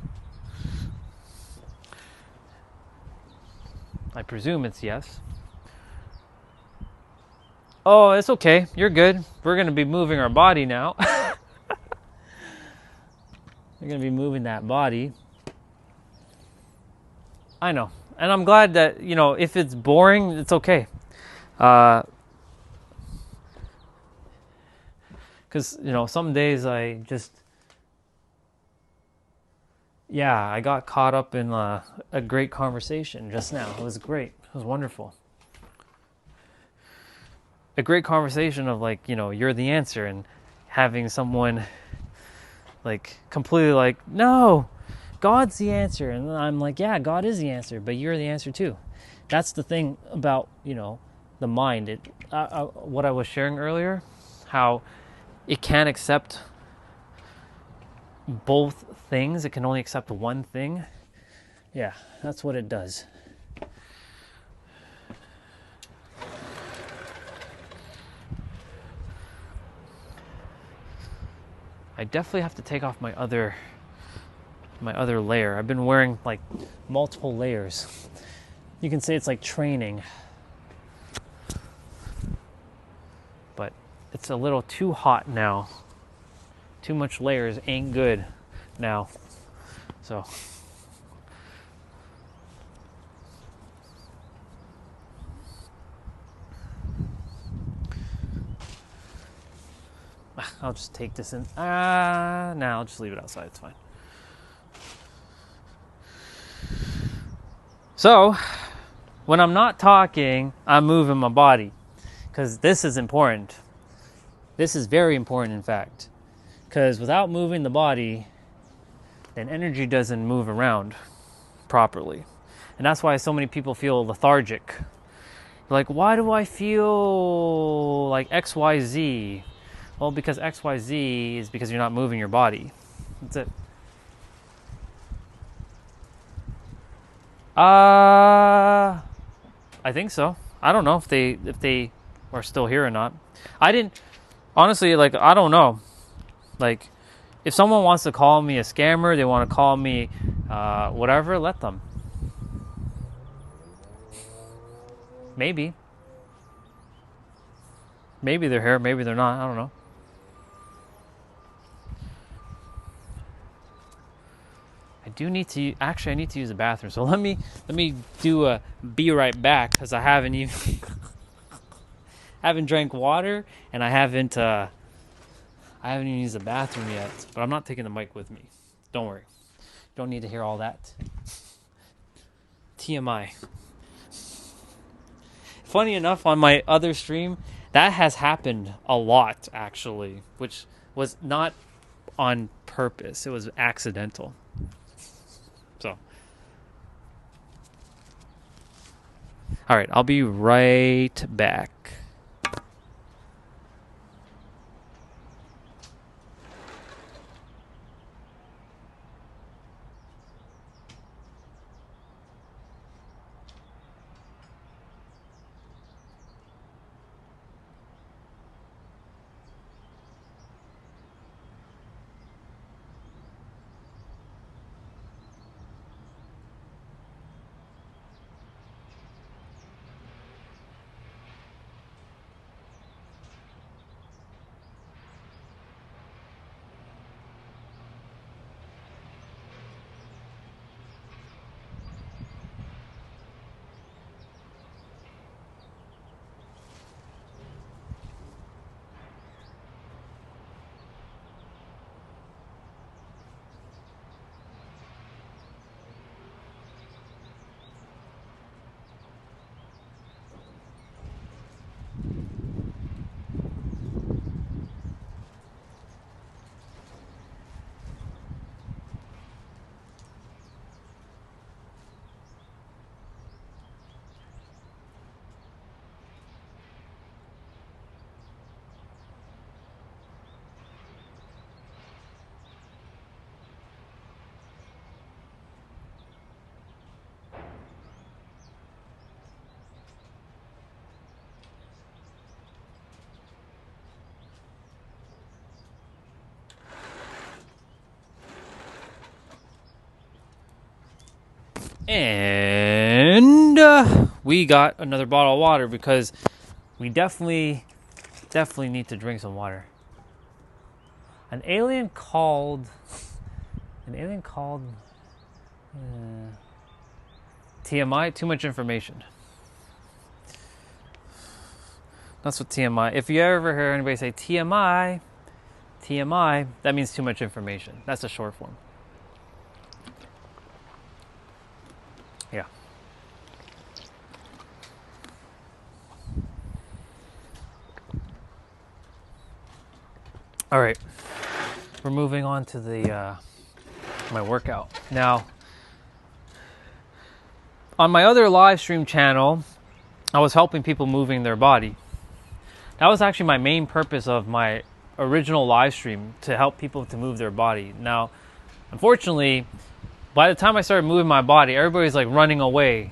I presume it's yes. Oh, it's okay. You're good. We're going to be moving our body now. We're going to be moving that body. I know. And I'm glad that, you know, if it's boring, it's okay. Because, you know, some days I just... Yeah, I got caught up in a great conversation just now. It was great. It was wonderful. A great conversation of, like, you know, you're the answer, and having someone, like, completely like, no, God's the answer. And I'm like, yeah, God is the answer, but you're the answer too. That's the thing about, you know, the mind. What I was sharing earlier, how it can't accept both things. It can only accept one thing. Yeah, that's what it does. I definitely have to take off my other layer. I've been wearing like multiple layers. You can say it's like training. But it's a little too hot now. Too much layers ain't good now. So I'll just take this in. I'll just leave it outside. It's fine. So, when I'm not talking, I'm moving my body. Because this is important. This is very important, in fact. Because without moving the body, then energy doesn't move around properly. And that's why so many people feel lethargic. Like, why do I feel like XYZ? Well, because XYZ is because you're not moving your body. That's it. I think so. I don't know if they are still here or not. I didn't, honestly, like, I don't know. Like, if someone wants to call me a scammer, they want to call me whatever, let them. Maybe. Maybe they're here, maybe they're not. I don't know. I need to use the bathroom. So let me do a be right back, because I haven't even haven't drank water, and I haven't even used the bathroom yet. But I'm not taking the mic with me. Don't worry. Don't need to hear all that. TMI. Funny enough, on my other stream, that has happened a lot, actually, which was not on purpose. It was accidental. So, all right, I'll be right back. And we got another bottle of water, because we definitely need to drink some water. An alien called TMI, too much information. That's what TMI. If you ever hear anybody say TMI, that means too much information. That's a short form. Yeah. All right. We're moving on to the my workout. Now, on my other live stream channel, I was helping people moving their body. That was actually my main purpose of my original live stream, to help people to move their body. Now, Unfortunately, by the time I started moving my body, everybody's like running away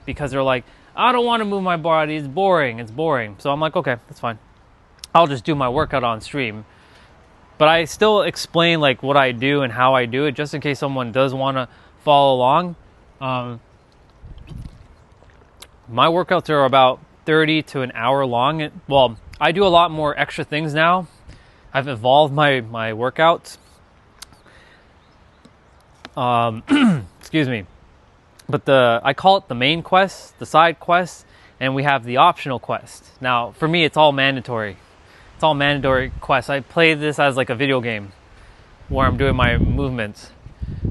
because they're like, I don't want to move my body. It's boring. So I'm like, okay, that's fine. I'll just do my workout on stream. But I still explain like what I do and how I do it, just in case someone does want to follow along. My workouts are about 30 to an hour long. Well, I do a lot more extra things now. I've evolved my workouts. Excuse me. But I call it the main quest, the side quest, and we have the optional quest. Now, for me, it's all mandatory. It's all mandatory quests. I play this as like a video game where I'm doing my movements.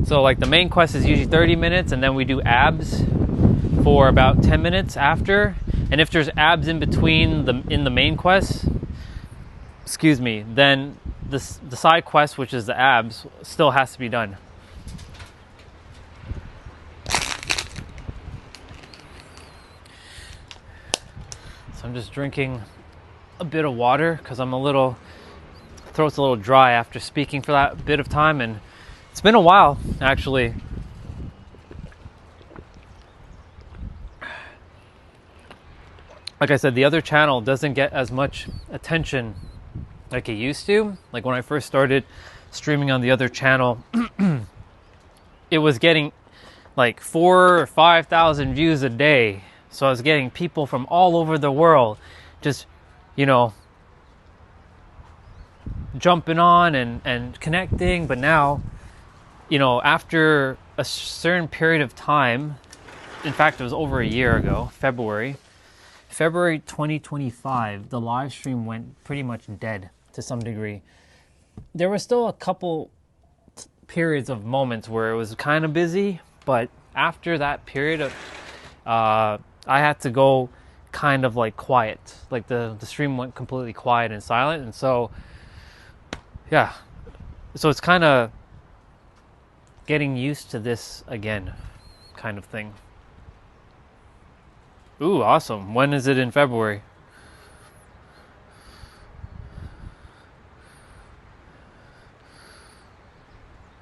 So like the main quest is usually 30 minutes, and then we do abs for about 10 minutes after. And if there's abs in between in the main quest, excuse me, then the side quest, which is the abs, still has to be done. So I'm just drinking a bit of water because throat's a little dry after speaking for that bit of time, and it's been a while actually. Like I said, the other channel doesn't get as much attention like it used to. Like when I first started streaming on the other channel, it was getting like 4,000 or 5,000 views a day. So I was getting people from all over the world just, jumping on and connecting. But now, after a certain period of time, in fact, it was over a year ago, February 2025, the live stream went pretty much dead to some degree. There were still a couple periods of moments where it was kind of busy, but after that period of, I had to go kind of like quiet. Like the stream went completely quiet and silent, and so yeah. So it's kind of getting used to this again kind of thing. Ooh, awesome. When is it in February?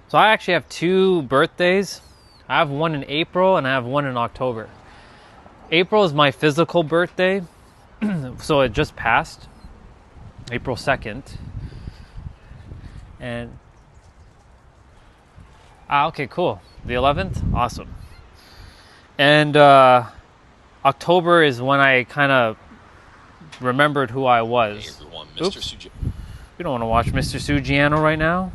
So I actually have 2 birthdays. I have one in April and I have one in October. April is my physical birthday, so it just passed, April 2nd. And okay, cool. The 11th? Awesome. And October is when I kind of remembered who I was. Hey everyone, Oops. Mr. Suji. We don't want to watch Mr. Sugiano right now.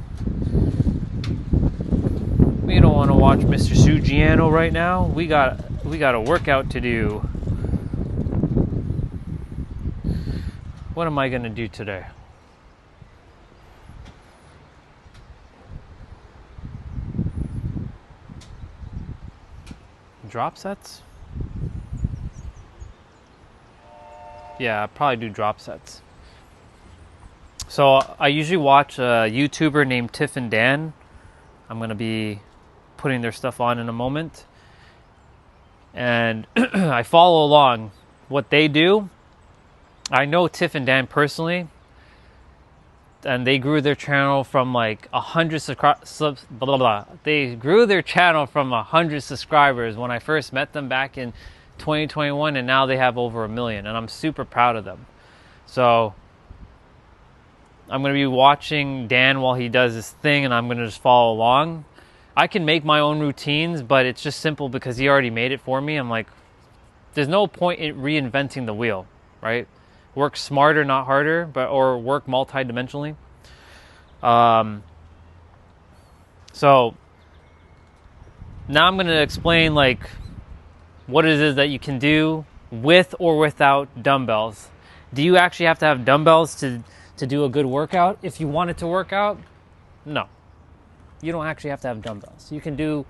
We don't want to watch Mr. Sugiano right now. We got a workout to do. What am I going to do today? Drop sets? Yeah, I'll probably do drop sets. So I usually watch a YouTuber named Tiff and Dan. I'm going to be putting their stuff on in a moment. And I follow along what they do. I know Tiff and Dan personally. And they grew their channel from like 100 They grew their channel from 100 subscribers when I first met them back in 2021, and now they have over 1 million, and I'm super proud of them. So I'm going to be watching Dan while he does his thing, and I'm going to just follow along. I can make my own routines, but it's just simple because he already made it for me. I'm like, there's no point in reinventing the wheel, right? Work smarter, not harder, or work multi-dimensionally. So now I'm going to explain like what it is that you can do with or without dumbbells. Do you actually have to have dumbbells to do a good workout? If you want it to work out, no. You don't actually have to have dumbbells. You can do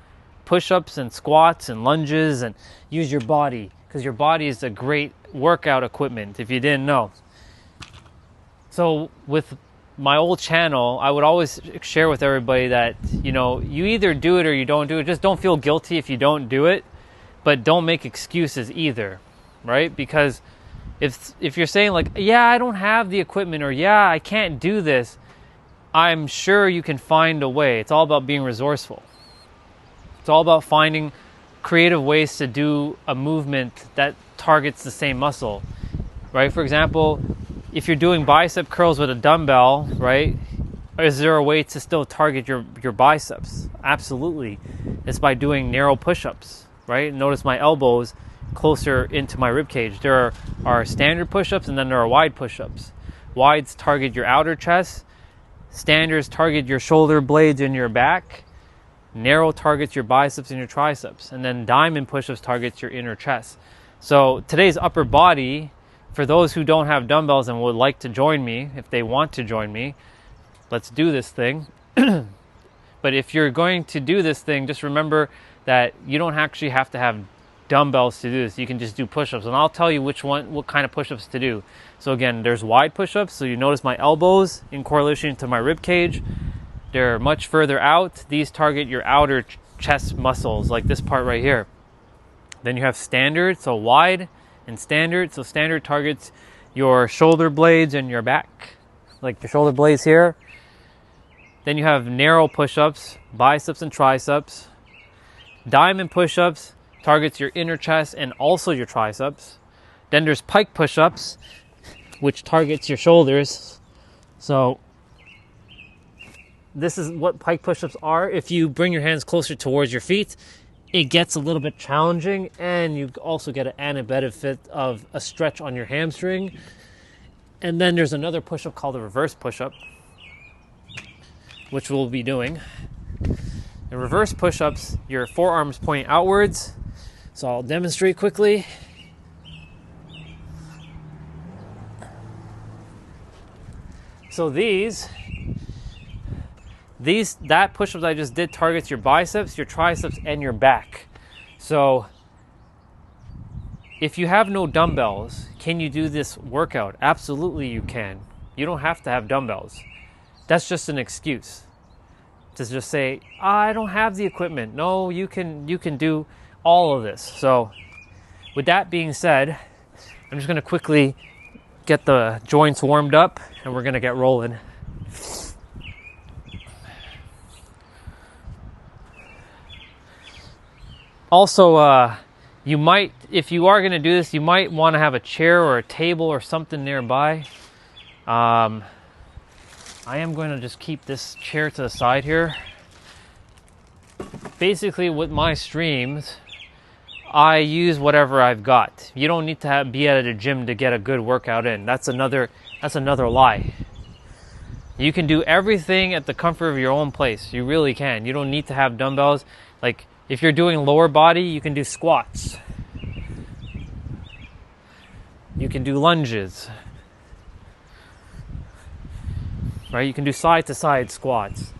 push-ups and squats and lunges and use your body, because your body is a great workout equipment if you didn't know. So with my old channel, I would always share with everybody that, you either do it or you don't do it. Just don't feel guilty if you don't do it, but don't make excuses either, right? Because if you're saying like, yeah, I don't have the equipment, or yeah, I can't do this, I'm sure you can find a way. It's all about being resourceful. It's all about finding creative ways to do a movement that targets the same muscle, right? For example, if you're doing bicep curls with a dumbbell, right? Is there a way to still target your biceps? Absolutely. It's by doing narrow push-ups, right? Notice my elbows closer into my rib cage. There are standard push-ups and then there are wide push-ups. Wides target your outer chest. Standards target your shoulder blades and your back. Narrow targets your biceps and your triceps. And then diamond push-ups targets your inner chest. So today's upper body, for those who don't have dumbbells and would like to join me, if they want to join me, let's do this thing. But if you're going to do this thing, just remember that you don't actually have to have dumbbells to do this. You can just do push-ups, and I'll tell you what kind of push-ups to do. So again, there's wide push-ups. So you notice my elbows in correlation to my rib cage. They're much further out. These target your outer chest muscles, like this part right here. Then you have standard, so wide and standard. So standard targets your shoulder blades and your back, like the shoulder blades here. Then you have narrow push-ups, biceps and triceps. Diamond push-ups targets your inner chest and also your triceps. Then there's pike push-ups, which targets your shoulders. So this is what pike push-ups are. If you bring your hands closer towards your feet, it gets a little bit challenging, and you also get an added benefit of a stretch on your hamstring. And then there's another push-up called a reverse push-up, which we'll be doing. In reverse push-ups, your forearms point outwards. So I'll demonstrate quickly. So that push-ups I just did targets your biceps, your triceps, and your back. So if you have no dumbbells, can you do this workout? Absolutely you can. You don't have to have dumbbells. That's just an excuse to just say, I don't have the equipment. No, you can do all of this. So with that being said, I'm just going to quickly get the joints warmed up and we're going to get rolling. Also, you might, if you are going to do this, you might want to have a chair or a table or something nearby. I am going to just keep this chair to the side here. Basically, with my streams, I use whatever I've got. You don't need to be at a gym to get a good workout in. That's another lie. You can do everything at the comfort of your own place. You really can. You don't need to have dumbbells. Like, if you're doing lower body, you can do squats. You can do lunges. Right? You can do side-to-side squats.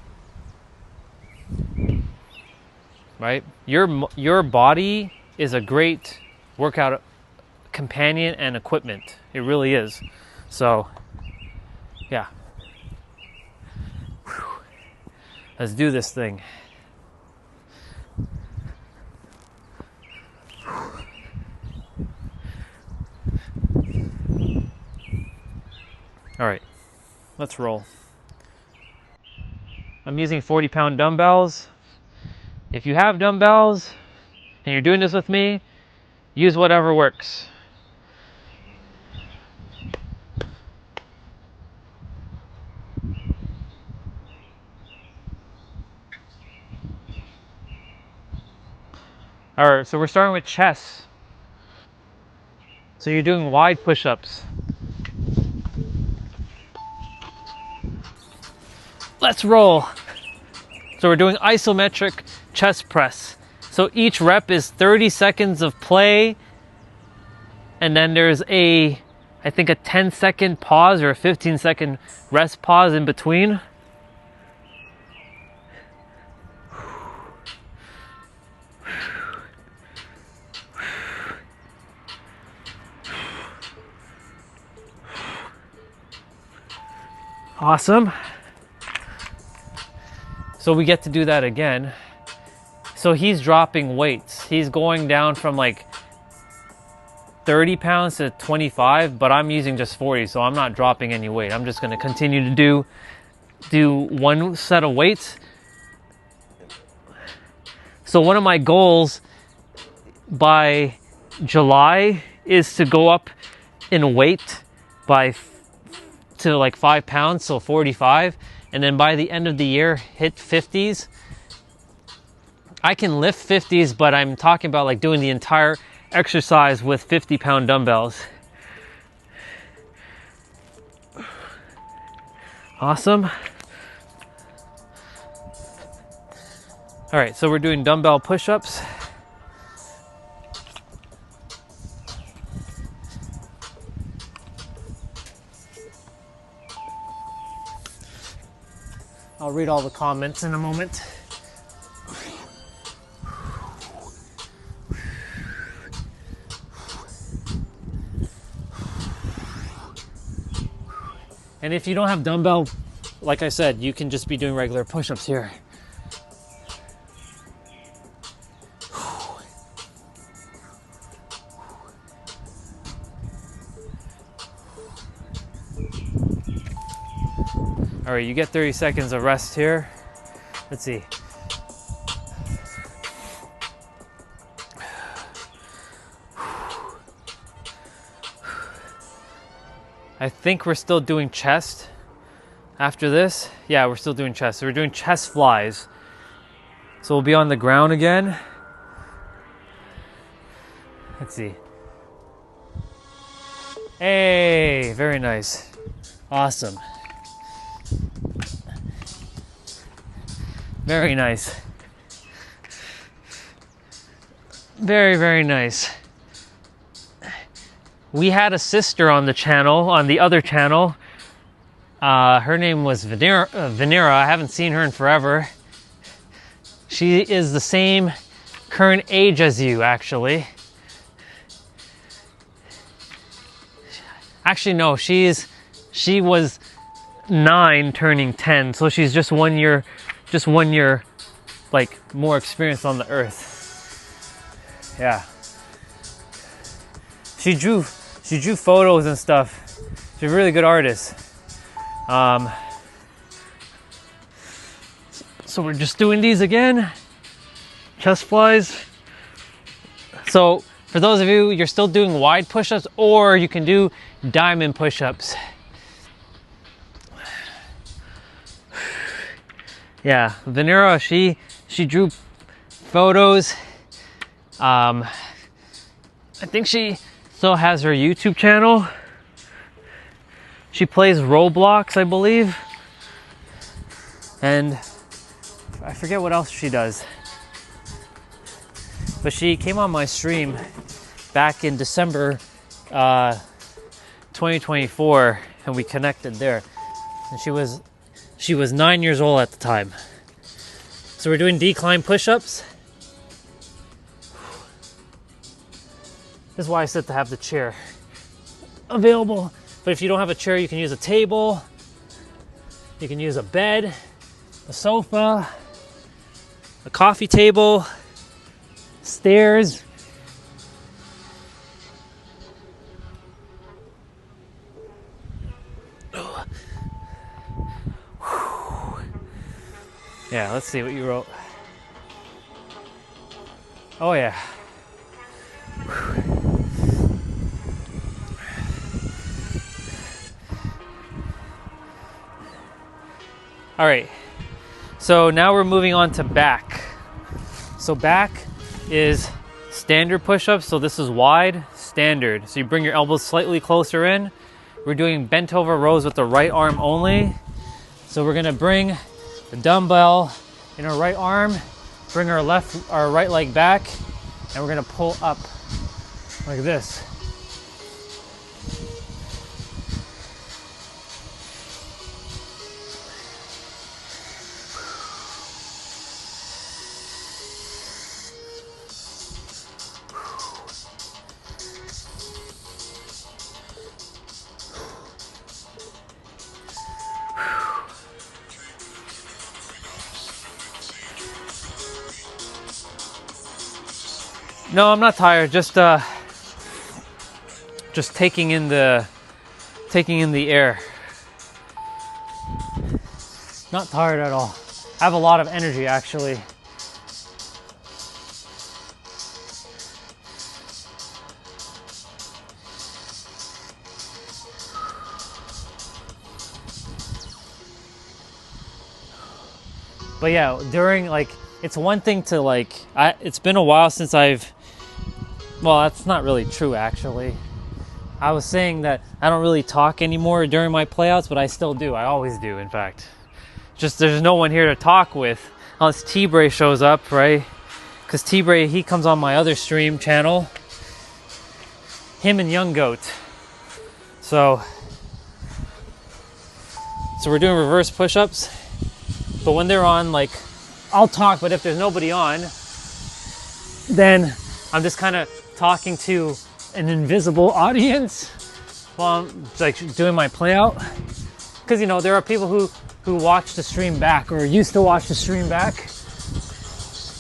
Right? Your body is a great workout companion and equipment. It really is. So, yeah. Whew. Let's do this thing. All right, let's roll. I'm using 40-pound dumbbells. If you have dumbbells and you're doing this with me, use whatever works. All right, so we're starting with chest. So you're doing wide push-ups. Let's roll. So we're doing isometric chest press. So each rep is 30 seconds of play, and then there's I think a 10-second pause or a 15-second rest pause in between. Awesome. So we get to do that again. So he's dropping weights. He's going down from like 30 pounds to 25, but I'm using just 40, so I'm not dropping any weight. I'm just going to continue to do do one set of weights. So one of my goals by July is to go up in weight to like 5 pounds, so 45, and then by the end of the year hit 50s. I can lift 50s, but I'm talking about like doing the entire exercise with 50-pound dumbbells. Awesome. All right, so we're doing dumbbell push-ups. I'll read all the comments in a moment. And if you don't have dumbbell, like I said, you can just be doing regular push-ups here. All right, you get 30 seconds of rest here. Let's see. I think we're still doing chest after this. Yeah, we're still doing chest. So we're doing chest flies. So we'll be on the ground again. Let's see. Hey, very nice. Awesome. Very nice. Very, very nice. We had a sister on the channel, on the other channel. Her name was Venera. I haven't seen her in forever. She is the same current age as you, actually. Actually, no, she was 9 turning 10, so she's just 1 year, like, more experience on the earth. Yeah. She drew photos and stuff. She's a really good artist. So we're just doing these again. Chest flies. So for those of you, you're still doing wide push-ups, or you can do diamond push-ups. Yeah, Venera, she drew photos. I think she still has her YouTube channel. She plays Roblox, I believe. And I forget what else she does. But she came on my stream back in December 2024, and we connected there. And she was 9 years old at the time. So we're doing decline push-ups. This is why I said to have the chair available. But if you don't have a chair, you can use a table. You can use a bed, a sofa, a coffee table, stairs. Yeah, let's see what you wrote. Oh yeah. All right, so now we're moving on to back. So back is standard push-ups. So this is wide, standard. So you bring your elbows slightly closer in. We're doing bent over rows with the right arm only. So we're gonna bring the dumbbell in our right arm, bring our right leg back, and we're gonna pull up like this. No, I'm not tired. Just taking in the air. Not tired at all. I have a lot of energy actually. But yeah, during like, it's one thing to like, it's been a while since well, that's not really true actually. I was saying that I don't really talk anymore during my playouts, but I still do. I always do, in fact. Just there's no one here to talk with unless T-Bray shows up, right? Because T-Bray, he comes on my other stream channel. Him and Young Goat. So we're doing reverse push-ups. But when they're on, like, I'll talk, but if there's nobody on, then I'm just kind of talking to an invisible audience while I'm like doing my playout. Because, you know, there are people who watch the stream back or used to watch the stream back,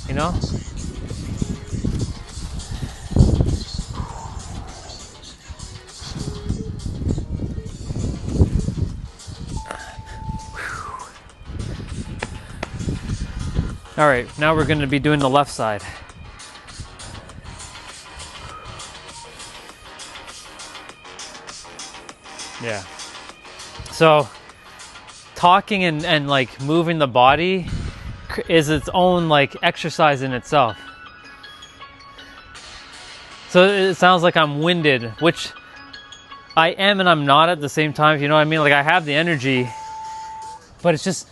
you know? All right, now we're going to be doing the left side. Yeah. So talking and like moving the body is its own like exercise in itself. So it sounds like I'm winded, which I am and I'm not at the same time, you know what I mean? Like I have the energy, but it's just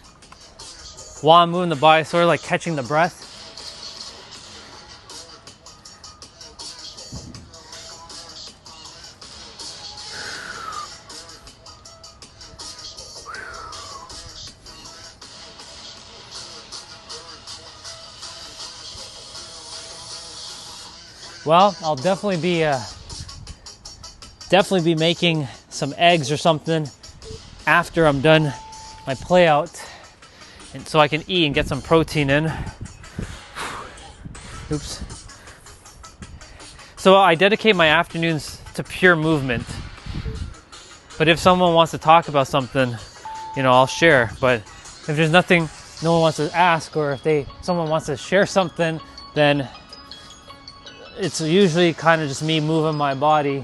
while I'm moving the body, sort of like catching the breath. Well, I'll definitely be making some eggs or something after I'm done my play out, and so I can eat and get some protein in. Oops. So I dedicate my afternoons to pure movement. But if someone wants to talk about something, you know, I'll share. But if there's nothing, no one wants to ask, or if someone wants to share something, then it's usually kind of just me moving my body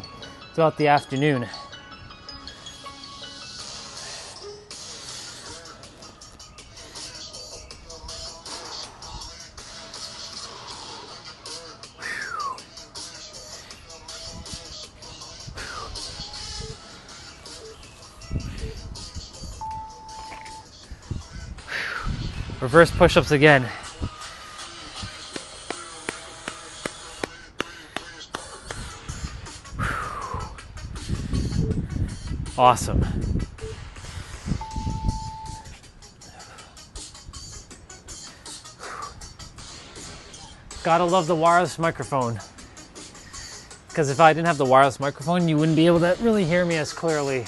throughout the afternoon. Reverse push-ups again. Awesome. Gotta love the wireless microphone. Because if I didn't have the wireless microphone, you wouldn't be able to really hear me as clearly.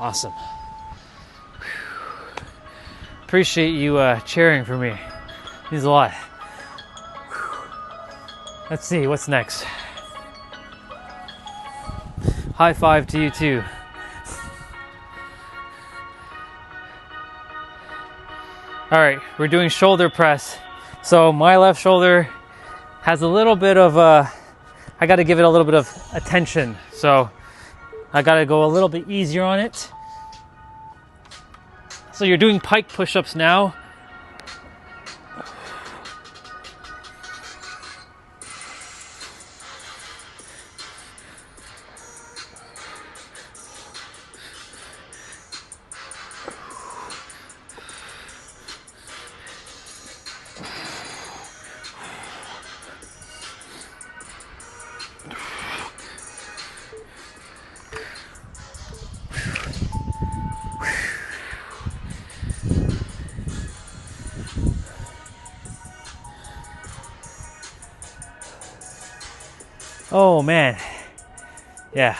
Awesome. Appreciate you cheering for me. It means a lot. Let's see, what's next? High five to you too. All right, we're doing shoulder press. So my left shoulder has a little bit of I got to give it a little bit of attention. So I got to go a little bit easier on it. So you're doing pike push-ups now. Oh man, yeah.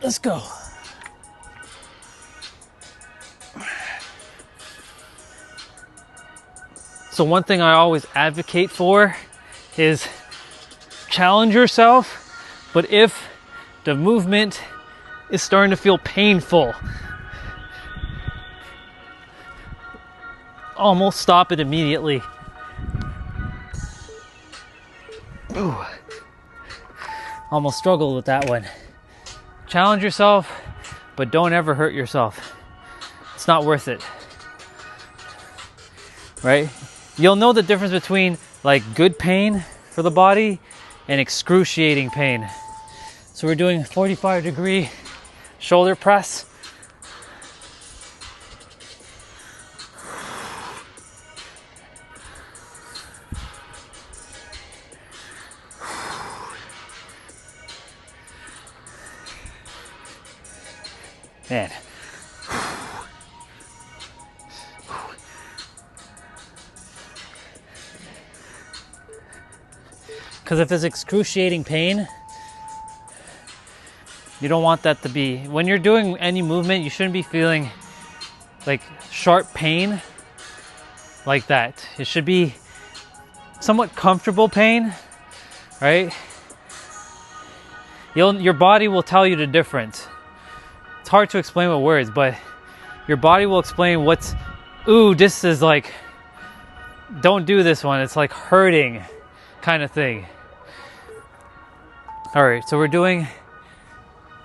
Let's go. So one thing I always advocate for is challenge yourself, but if the movement is starting to feel painful, almost stop it immediately. Ooh. Almost struggled with that one. Challenge yourself, but don't ever hurt yourself. It's not worth it. Right? You'll know the difference between like good pain for the body and excruciating pain. So we're doing 45-degree shoulder press. Man. Because if it's excruciating pain, you don't want that to be. When you're doing any movement, you shouldn't be feeling like sharp pain like that. It should be somewhat comfortable pain, right? Your body will tell you the difference. It's hard to explain with words, but your body will explain what's, ooh, this is like, don't do this one. It's like hurting kind of thing. All right, so we're doing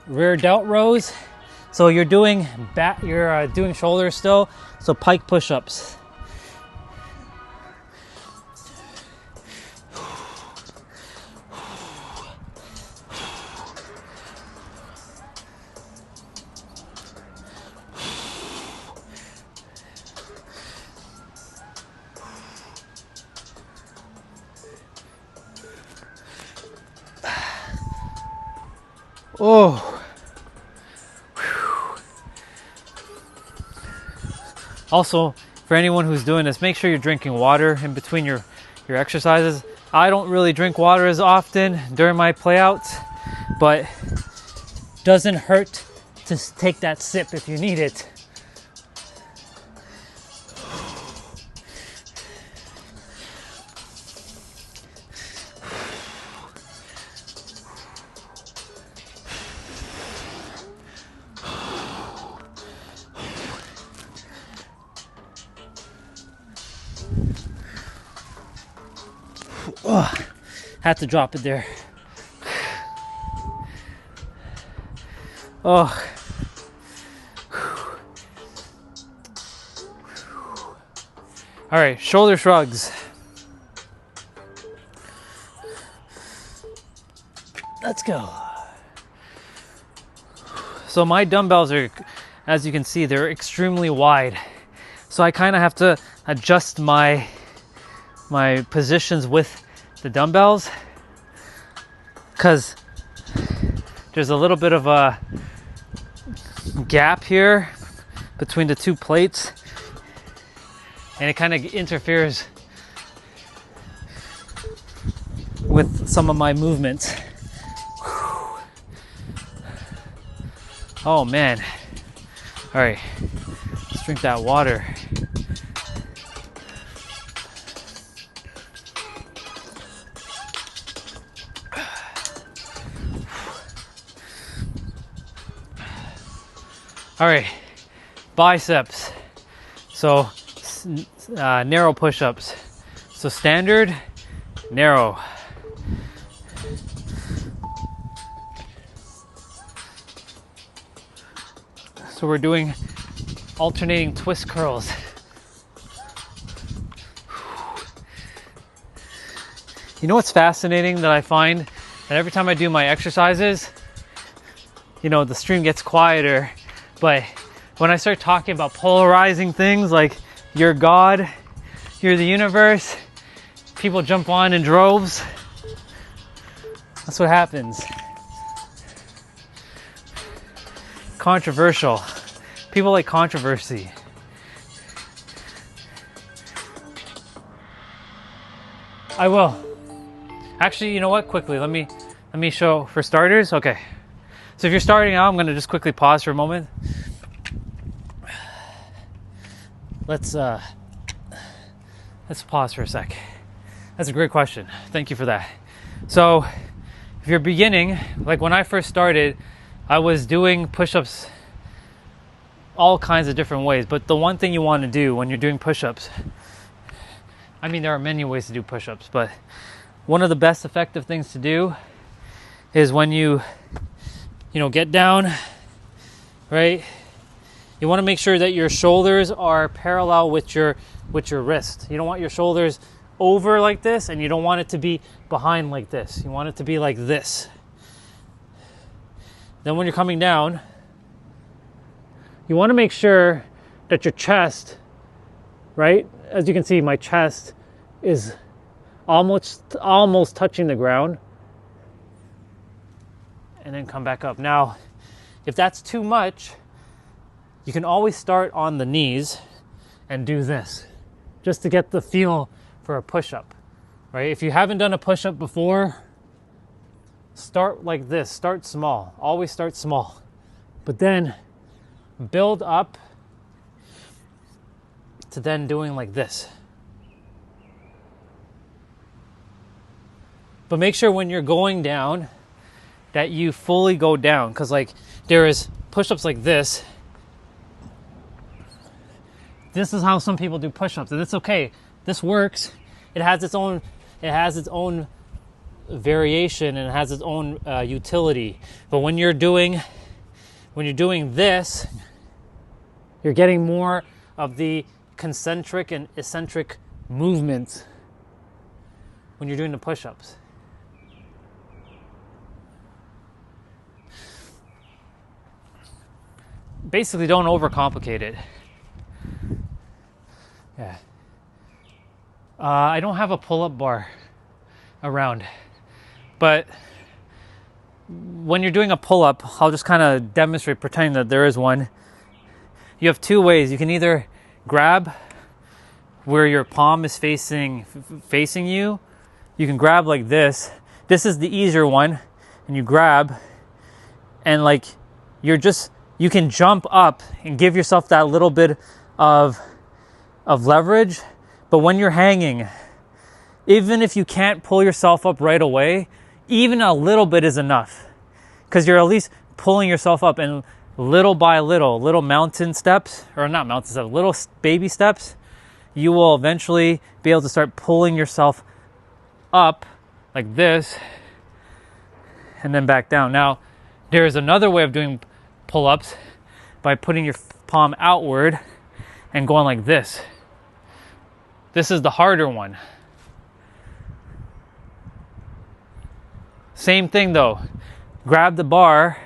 rear delt rows. So you're doing back, you're doing shoulders still. So pike push-ups. Oh. Also, for anyone who's doing this, make sure you're drinking water in between your exercises. I don't really drink water as often during my playouts, but doesn't hurt to take that sip if you need it. Oh, had to drop it there. Oh. All right, shoulder shrugs. Let's go. So my dumbbells are, as you can see, they're extremely wide. So I kind of have to adjust my positions with the dumbbells, because there's a little bit of a gap here between the two plates, and it kind of interferes with some of my movements. Oh man. All right, let's drink that water. All right, biceps. So narrow push-ups. So standard, narrow. So we're doing alternating twist curls. You know what's fascinating that I find? That every time I do my exercises, you know, the stream gets quieter. But when I start talking about polarizing things like you're God, you're the universe, people jump on in droves. That's what happens. Controversial. People like controversy. I will. Actually, you know what? Quickly, let me show for starters. Okay. So if you're starting out, I'm going to just quickly pause for a moment. Let's pause for a sec. That's a great question. Thank you for that. So if you're beginning, like when I first started, I was doing push-ups all kinds of different ways. But the one thing you want to do when you're doing push-ups, I mean, there are many ways to do push-ups, but one of the best effective things to do is when you get down, right? You want to make sure that your shoulders are parallel with your wrist. You don't want your shoulders over like this, and you don't want it to be behind like this. You want it to be like this. Then when you're coming down, you want to make sure that your chest, right? As you can see, my chest is almost touching the ground. And then come back up. Now, if that's too much, you can always start on the knees and do this, just to get the feel for a push-up, right? If you haven't done a push-up before, start like this. Start small. Always start small. But then build up to then doing like this. But make sure when you're going down that you fully go down, because like there is push-ups like this. This is how some people do push-ups, and it's okay. This works. It has its own variation, and it has its own utility. But when you're doing this, you're getting more of the concentric and eccentric movements when you're doing the push-ups. Basically, don't overcomplicate it. Yeah. I don't have a pull-up bar around, but when you're doing a pull-up, I'll just kind of demonstrate, pretending that there is one. You have two ways. You can either grab where your palm is facing you. You can grab like this. This is the easier one, and you grab, and like you can jump up and give yourself that little bit of leverage. But when you're hanging, even if you can't pull yourself up right away, even a little bit is enough, because you're at least pulling yourself up, and little by little mountain steps, or not mountain steps, little baby steps, you will eventually be able to start pulling yourself up like this and then back down. Now, there's another way of doing pull-ups by putting your palm outward and going like this. This is the harder one. Same thing though. Grab the bar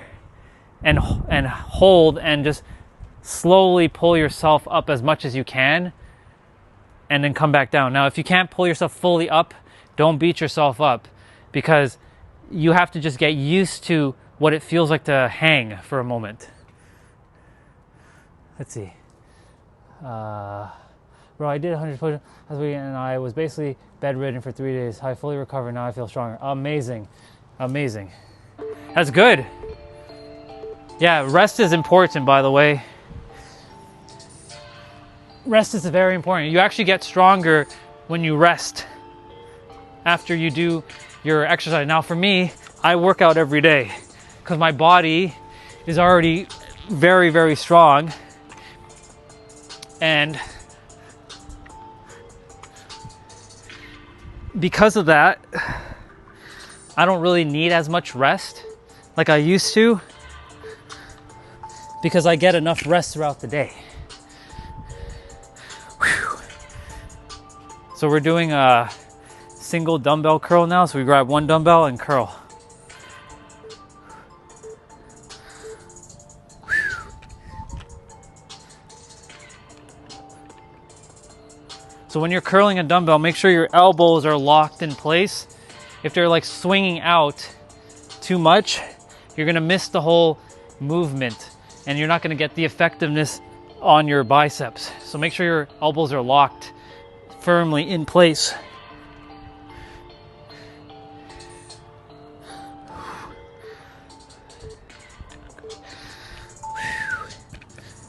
and hold, and just slowly pull yourself up as much as you can, and then come back down. Now, if you can't pull yourself fully up, don't beat yourself up, because you have to just get used to what it feels like to hang for a moment. Let's see. Bro, I did 100 push-ups last week, and I was basically bedridden for 3 days. I fully recovered. Now I feel stronger. Amazing. Amazing. That's good. Yeah, rest is important, by the way. Rest is very important. You actually get stronger when you rest after you do your exercise. Now, for me, I work out every day because my body is already very, very strong. And because of that, I don't really need as much rest like I used to, because I get enough rest throughout the day. Whew. So we're doing a single dumbbell curl now. So we grab one dumbbell and curl. So when you're curling a dumbbell, make sure your elbows are locked in place. If they're like swinging out too much, you're gonna miss the whole movement, and you're not gonna get the effectiveness on your biceps. So make sure your elbows are locked firmly in place.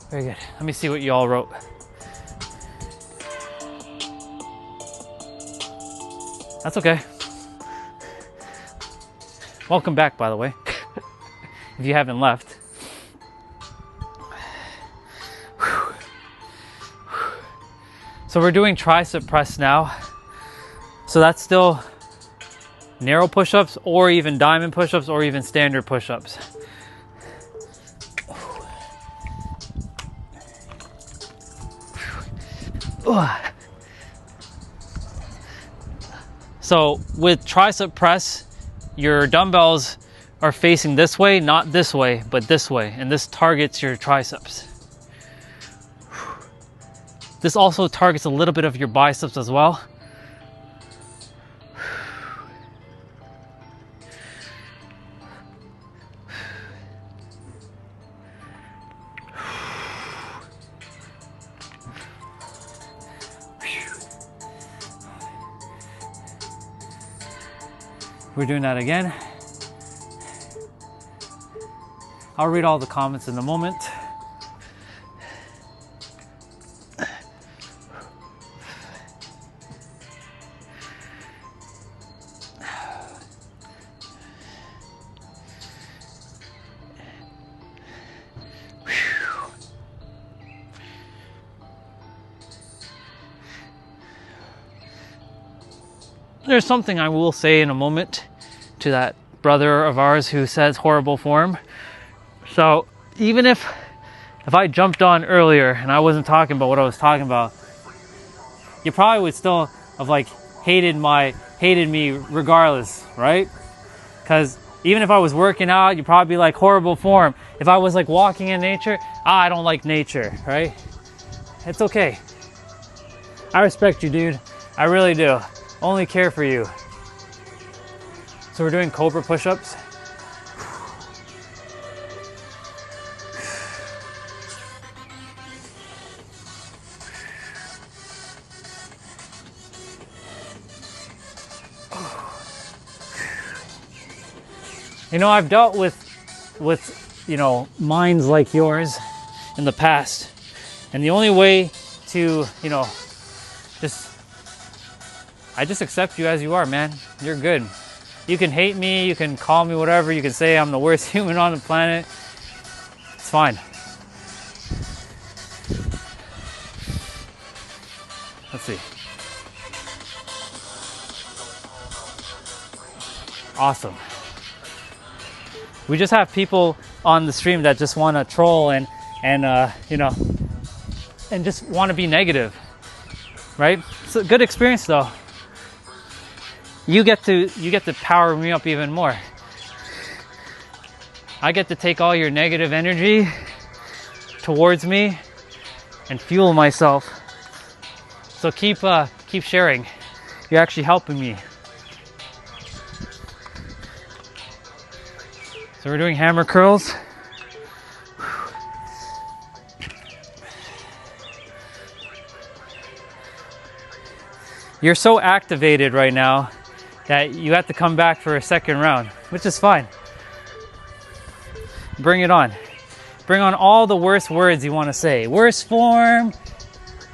Very good. Let me see what you all wrote. That's okay. Welcome back, by the way, if you haven't left. So we're doing tricep press now. So that's still narrow push-ups or even diamond push-ups or even standard push-ups. So with tricep press, your dumbbells are facing this way, not this way, but this way, and this targets your triceps. This also targets a little bit of your biceps as well. We're doing that again. I'll read all the comments in a moment. There's something I will say in a moment to that brother of ours who says horrible form. So even if I jumped on earlier and I wasn't talking about what I was talking about, you probably would still have like hated me regardless, right? Because even if I was working out, you'd probably be like horrible form. If I was like walking in nature, I don't like nature, right? It's okay. I respect you, dude. I really do. Only care for you. So we're doing cobra push-ups. You know, I've dealt with you know, minds like yours in the past. And the only way to, you know, I just accept you as you are, man. You're good. You can hate me, you can call me whatever, you can say I'm the worst human on the planet. It's fine. Let's see. Awesome. We just have people on the stream that just want to troll and you know, and just want to be negative, right? It's a good experience though. You get to power me up even more. I get to take all your negative energy towards me and fuel myself. So keep sharing. You're actually helping me. So we're doing hammer curls. You're so activated right now that you have to come back for a second round, which is fine. Bring it on. Bring on all the worst words you want to say. Worst form.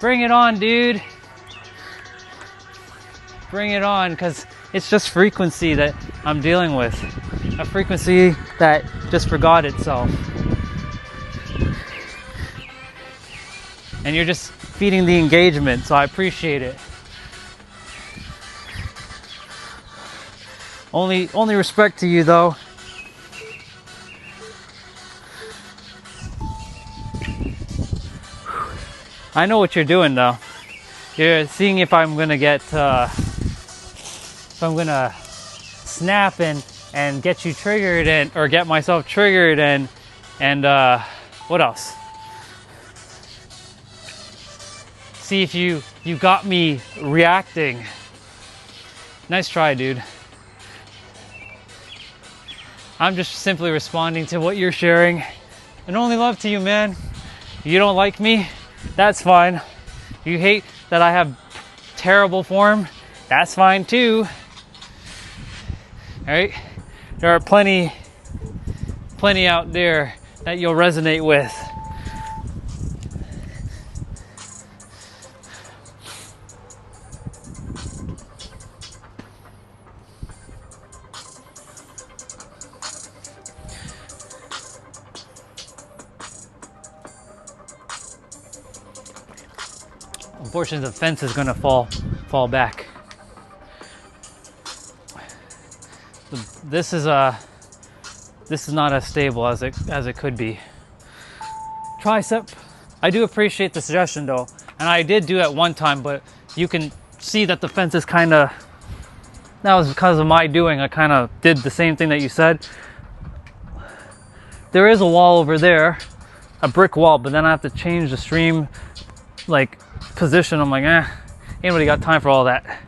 Bring it on, dude. Bring it on, because it's just frequency that I'm dealing with. A frequency that just forgot itself. And you're just feeding the engagement, so I appreciate it. Only respect to you though. I know what you're doing though. You're seeing if I'm gonna get, if I'm gonna snap and get you triggered or get myself triggered and what else? See if you got me reacting. Nice try, dude. I'm just simply responding to what you're sharing. And only love to you, man. You don't like me? That's fine. You hate that I have terrible form? That's fine too. All right? There are plenty out there that you'll resonate with. unfortunately the fence is gonna fall back. This is not as stable as it could be. Tricep. I do appreciate the suggestion though, and I did do it one time, but you can see that the fence is kind of, that was because of my doing. I kind of did the same thing that you said. There is a wall over there, a brick wall, but then I have to change the stream like position. I'm like, ain't nobody got time for all that.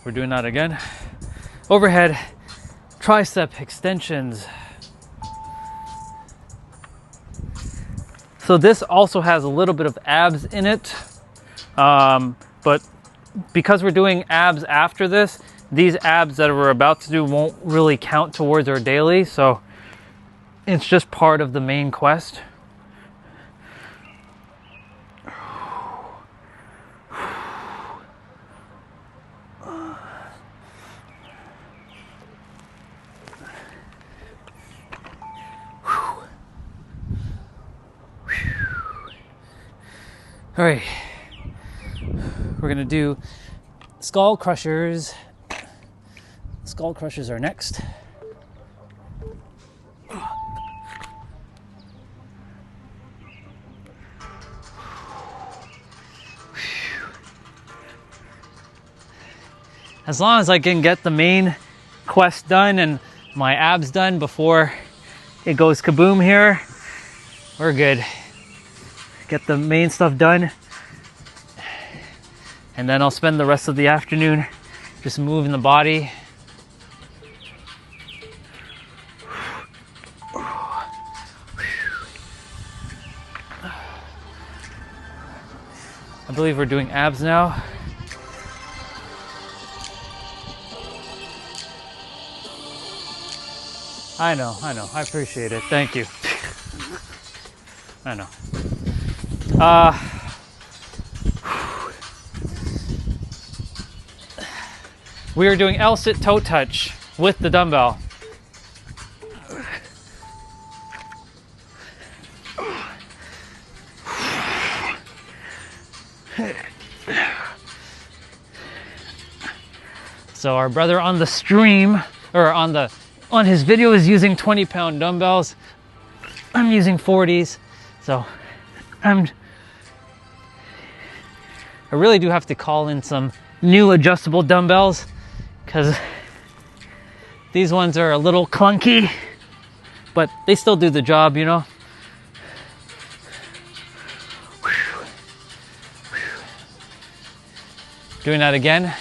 We're doing that again. Overhead tricep extensions. So this also has a little bit of abs in it, but because we're doing abs after this, these abs that we're about to do won't really count towards our daily, so it's just part of the main quest. All right, we're gonna do skull crushers. Skull crushers are next. As long as I can get the main quest done and my abs done before it goes kaboom here, we're good. Get the main stuff done, and then I'll spend the rest of the afternoon just moving the body. I believe we're doing abs now. I know, I appreciate it, thank you. I know. We are doing L-sit toe touch with the dumbbell. So our brother on the stream, or on his video, is using 20-pound dumbbells. I'm using 40s, so I really do have to call in some new adjustable dumbbells because these ones are a little clunky, but they still do the job, you know. Doing that again,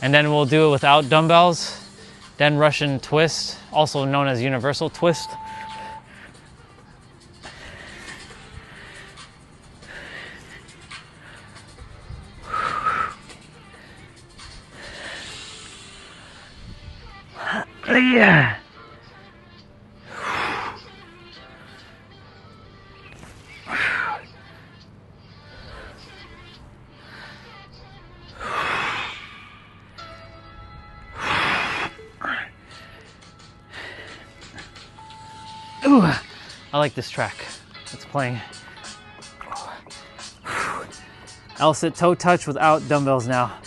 and then we'll do it without dumbbells, then Russian twist, also known as universal twist. Yeah. Ooh, I like this track. It's playing. L-sit toe touch without dumbbells now.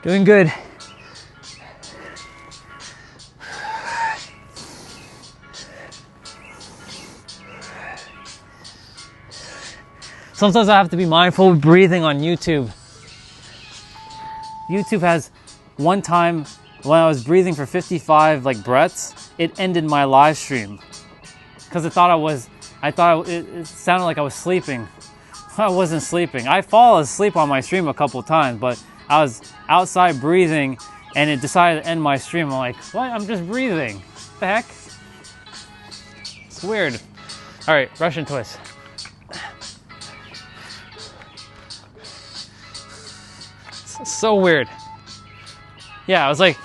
Doing good. Sometimes I have to be mindful of breathing on YouTube. YouTube has one time when I was breathing for 55 breaths, it ended my live stream because it sounded like I was sleeping. I wasn't sleeping. I fall asleep on my stream a couple times, but I was outside breathing and it decided to end my stream. I'm like, what? I'm just breathing. What the heck? It's weird. All right, Russian twist. It's so weird. Yeah, I was like,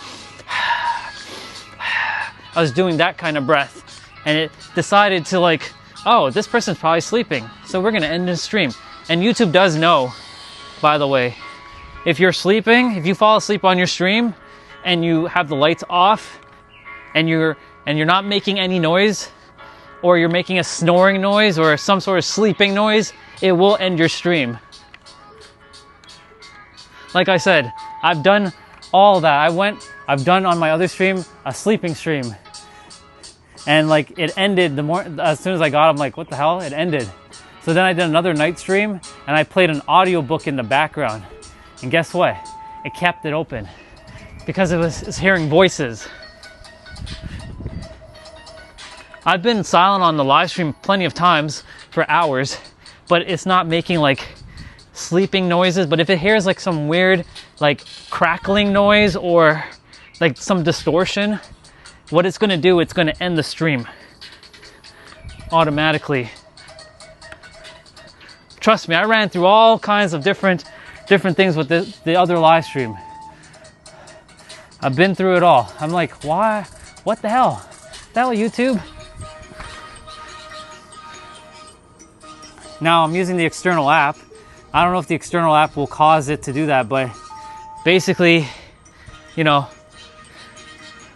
I was doing that kind of breath, and it decided to like, oh, this person's probably sleeping, so we're gonna end the stream. And YouTube does know, by the way, if you're sleeping, if you fall asleep on your stream and you have the lights off and you're not making any noise, or you're making a snoring noise or some sort of sleeping noise, it will end your stream. Like I said, I've done all that. I've done on my other stream a sleeping stream, and like it ended as soon as I got, I'm like, what the hell? It ended. So then I did another night stream and I played an audiobook in the background, and guess what? It kept it open because it was hearing voices. I've been silent on the live stream plenty of times for hours, but it's not making like sleeping noises. But if it hears like some weird like crackling noise or like some distortion, what it's gonna do, it's gonna end the stream automatically. Trust me, I ran through all kinds of different things with the other live stream. I've been through it all. I'm like, why? What the hell? That was YouTube? Now I'm using the external app. I don't know if the external app will cause it to do that, but basically, you know,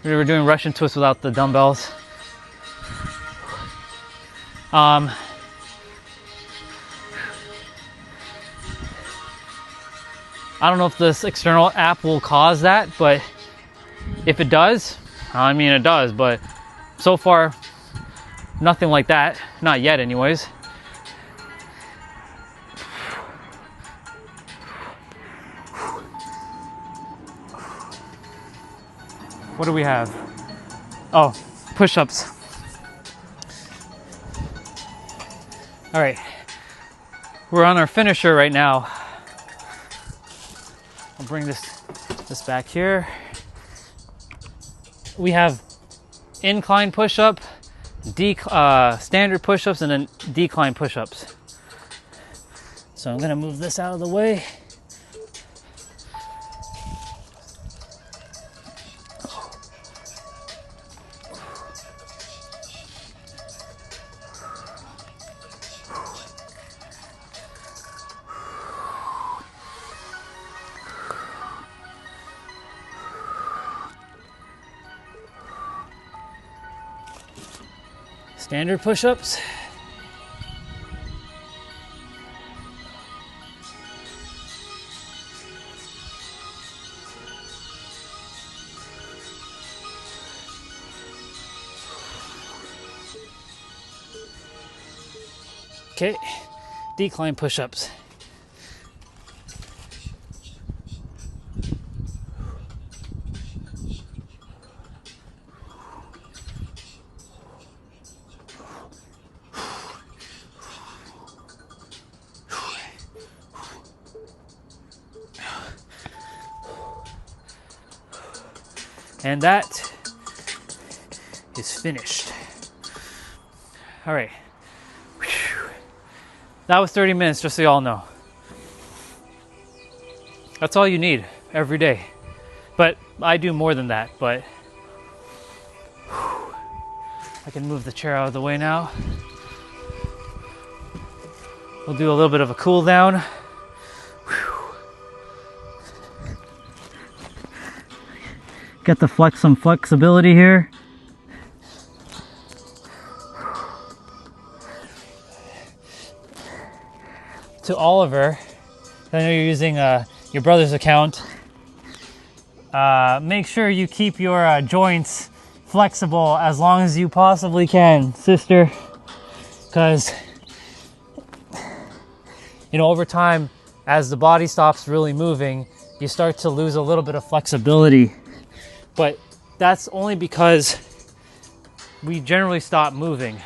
we were doing Russian twists without the dumbbells. I don't know if this external app will cause that, but if it does, I mean it does, but so far nothing like that, not yet anyways. What do we have? Oh, push-ups. All right, we're on our finisher right now. I'll bring this back here. We have incline push-up, standard push-ups, and then decline push-ups. So I'm gonna move this out of the way. Standard push-ups. Okay, decline push-ups. And that is finished. All right. That was 30 minutes, just so y'all know. That's all you need every day. But I do more than that, but I can move the chair out of the way now. We'll do a little bit of a cool down. Get some flexibility here. To Oliver, I know you're using your brother's account. Make sure you keep your joints flexible as long as you possibly can, sister. Because, you know, over time, as the body stops really moving, you start to lose a little bit of flexibility. But that's only because we generally stop moving.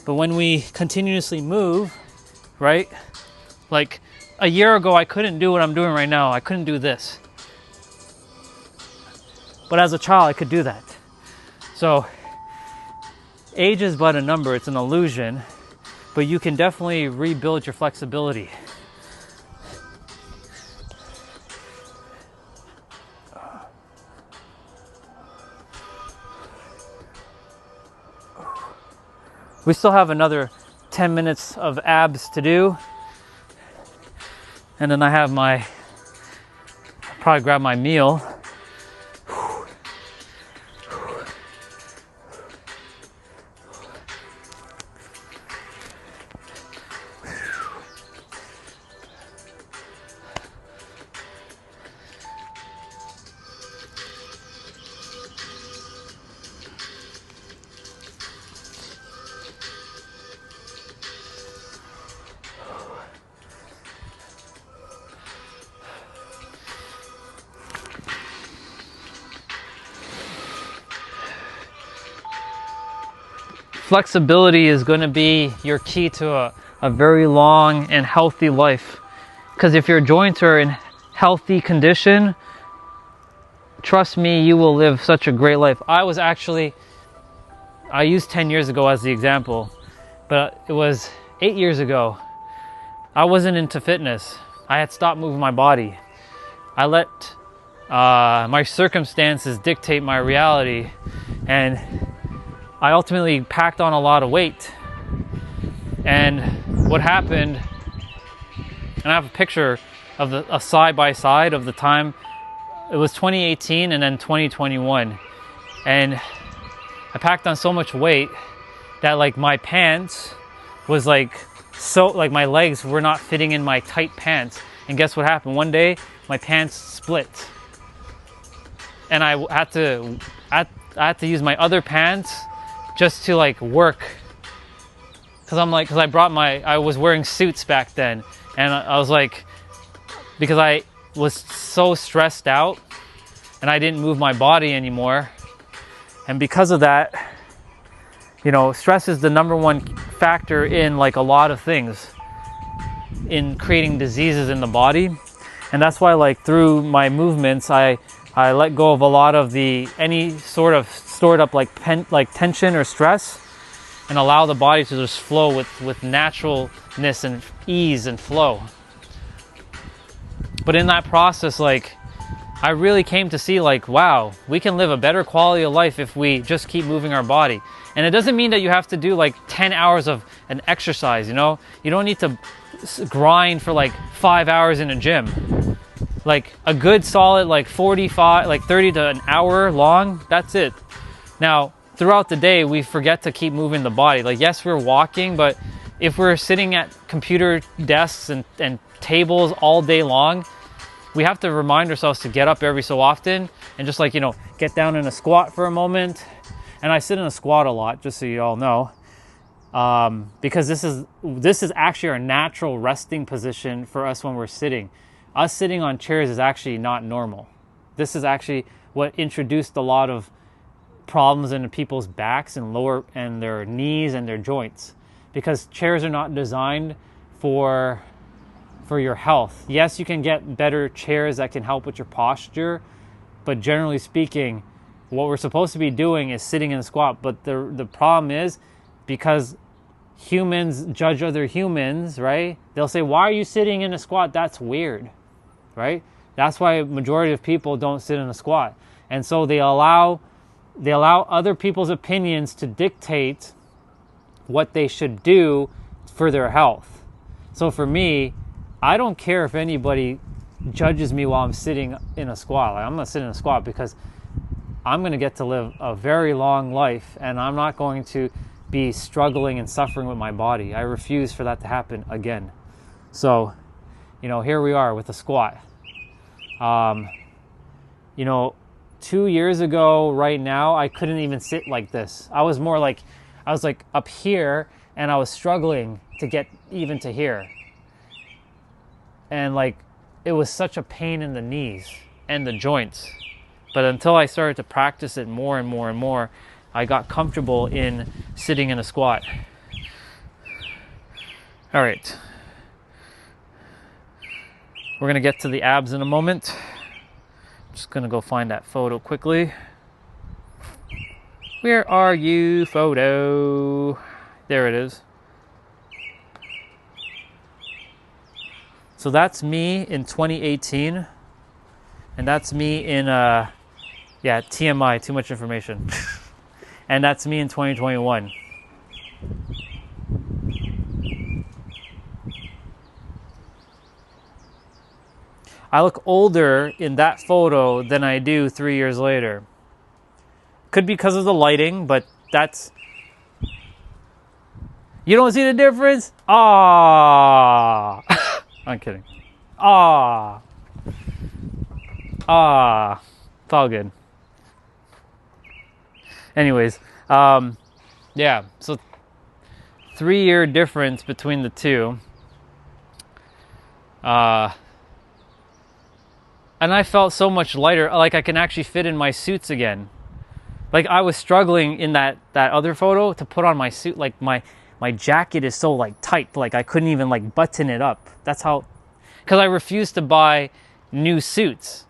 But when we continuously move, right? Like a year ago, I couldn't do what I'm doing right now. I couldn't do this. But as a child, I could do that. So age is but a number, it's an illusion, but you can definitely rebuild your flexibility. We still have another 10 minutes of abs to do. And then I have I'll probably grab my meal. Flexibility is going to be your key to a very long and healthy life. Because if your joints are in healthy condition, trust me, you will live such a great life. I used 10 years ago as the example, but it was 8 years ago. I wasn't into fitness. I had stopped moving my body. I let my circumstances dictate my reality, and I ultimately packed on a lot of weight. And what happened, and I have a picture of a side by side of the time, it was 2018 and then 2021. And I packed on so much weight that like my pants was like, so like my legs were not fitting in my tight pants. And guess what happened? One day my pants split. And I had to use my other pants just to like work, because I was wearing suits back then, and I was like, because I was so stressed out and I didn't move my body anymore, and because of that, you know, stress is the number one factor in like a lot of things, in creating diseases in the body. And that's why like through my movements I let go of a lot of any sort of stored up like tension or stress, and allow the body to just flow with naturalness and ease and flow. But in that process, like, I really came to see like, wow, we can live a better quality of life if we just keep moving our body. And it doesn't mean that you have to do like 10 hours of an exercise, you know? You don't need to grind for like 5 hours in a gym. Like a good solid like 30 to an hour long, that's it. Now, throughout the day, we forget to keep moving the body. Like, yes, we're walking, but if we're sitting at computer desks and tables all day long, we have to remind ourselves to get up every so often and just like, you know, get down in a squat for a moment. And I sit in a squat a lot, just so you all know, because this is actually our natural resting position for us when we're sitting. Us sitting on chairs is actually not normal. This is actually what introduced a lot of problems in people's backs and their knees and their joints, because chairs are not designed for your health. Yes, you can get better chairs that can help with your posture, but generally speaking, what we're supposed to be doing is sitting in a squat. But the problem is, because humans judge other humans, right? They'll say, why are you sitting in a squat? That's weird, right? That's why a majority of people don't sit in a squat. And so they allow other people's opinions to dictate what they should do for their health. So for me, I don't care if anybody judges me while I'm sitting in a squat. Like, I'm going to sit in a squat because I'm going to get to live a very long life, and I'm not going to be struggling and suffering with my body. I refuse for that to happen again. So, you know, here we are with a squat. You know, 2 years ago right now, I couldn't even sit like this. I was like up here, and I was struggling to get even to here. And like, it was such a pain in the knees and the joints. But until I started to practice it more and more and more, I got comfortable in sitting in a squat. All right. We're gonna get to the abs in a moment. Just gonna go find that photo quickly. Where are you, photo? There it is. So that's me in 2018, and that's me in yeah, TMI, too much information. And that's me in 2021. I look older in that photo than I do 3 years later. Could be because of the lighting, but that's... You don't see the difference? Ah, I'm kidding. Ah. Ah. It's all good. Anyways, yeah, so 3-year difference between the two. And I felt so much lighter, like I can actually fit in my suits again. Like I was struggling in that other photo to put on my suit. Like my jacket is so like tight, like I couldn't even like button it up. That's how, because I refused to buy new suits.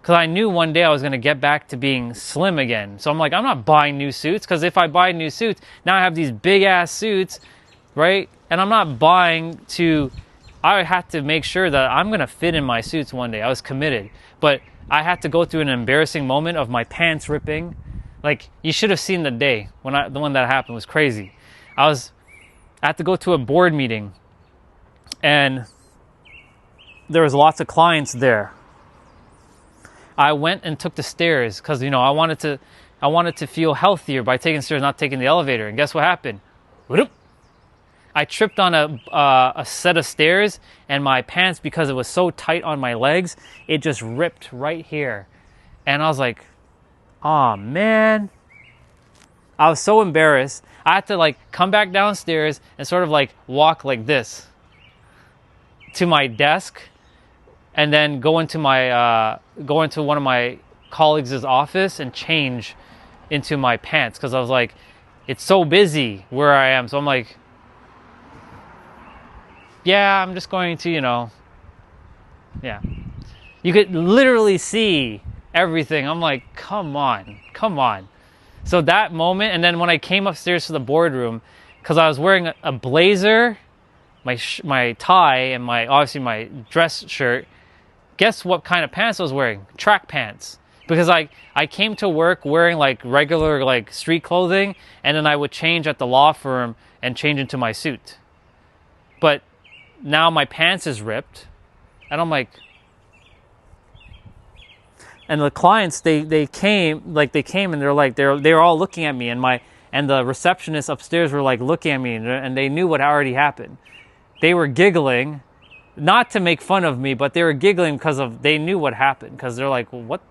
Because I knew one day I was going to get back to being slim again. So I'm like, I'm not buying new suits, because if I buy new suits, now I have these big ass suits, right? And I'm not buying to... I had to make sure that I'm going to fit in my suits one day. I was committed. But I had to go through an embarrassing moment of my pants ripping. Like, you should have seen the day when the one that happened. It was crazy. I had to go to a board meeting, and there was lots of clients there. I went and took the stairs because, you know, I wanted to feel healthier by taking stairs, not taking the elevator. And guess what happened? Whoop. I tripped on a set of stairs, and my pants, because it was so tight on my legs, it just ripped right here. And I was like, oh man. I was so embarrassed. I had to like come back downstairs and sort of like walk like this to my desk, and then go into one of my colleagues' office and change into my pants, because I was like, it's so busy where I am. So I'm like, yeah, I'm just going to, you know, yeah. You could literally see everything. I'm like, come on. So that moment, and then when I came upstairs to the boardroom, because I was wearing a blazer, my tie, and obviously my dress shirt, guess what kind of pants I was wearing? Track pants. Because I came to work wearing like regular like street clothing, and then I would change at the law firm and change into my suit. But now my pants is ripped, and I'm like, and the clients they came and they're like they're all looking at me, and the receptionist upstairs were like looking at me, and they knew what already happened. They were giggling, not to make fun of me, but they were giggling because they knew what happened, because they're like, what?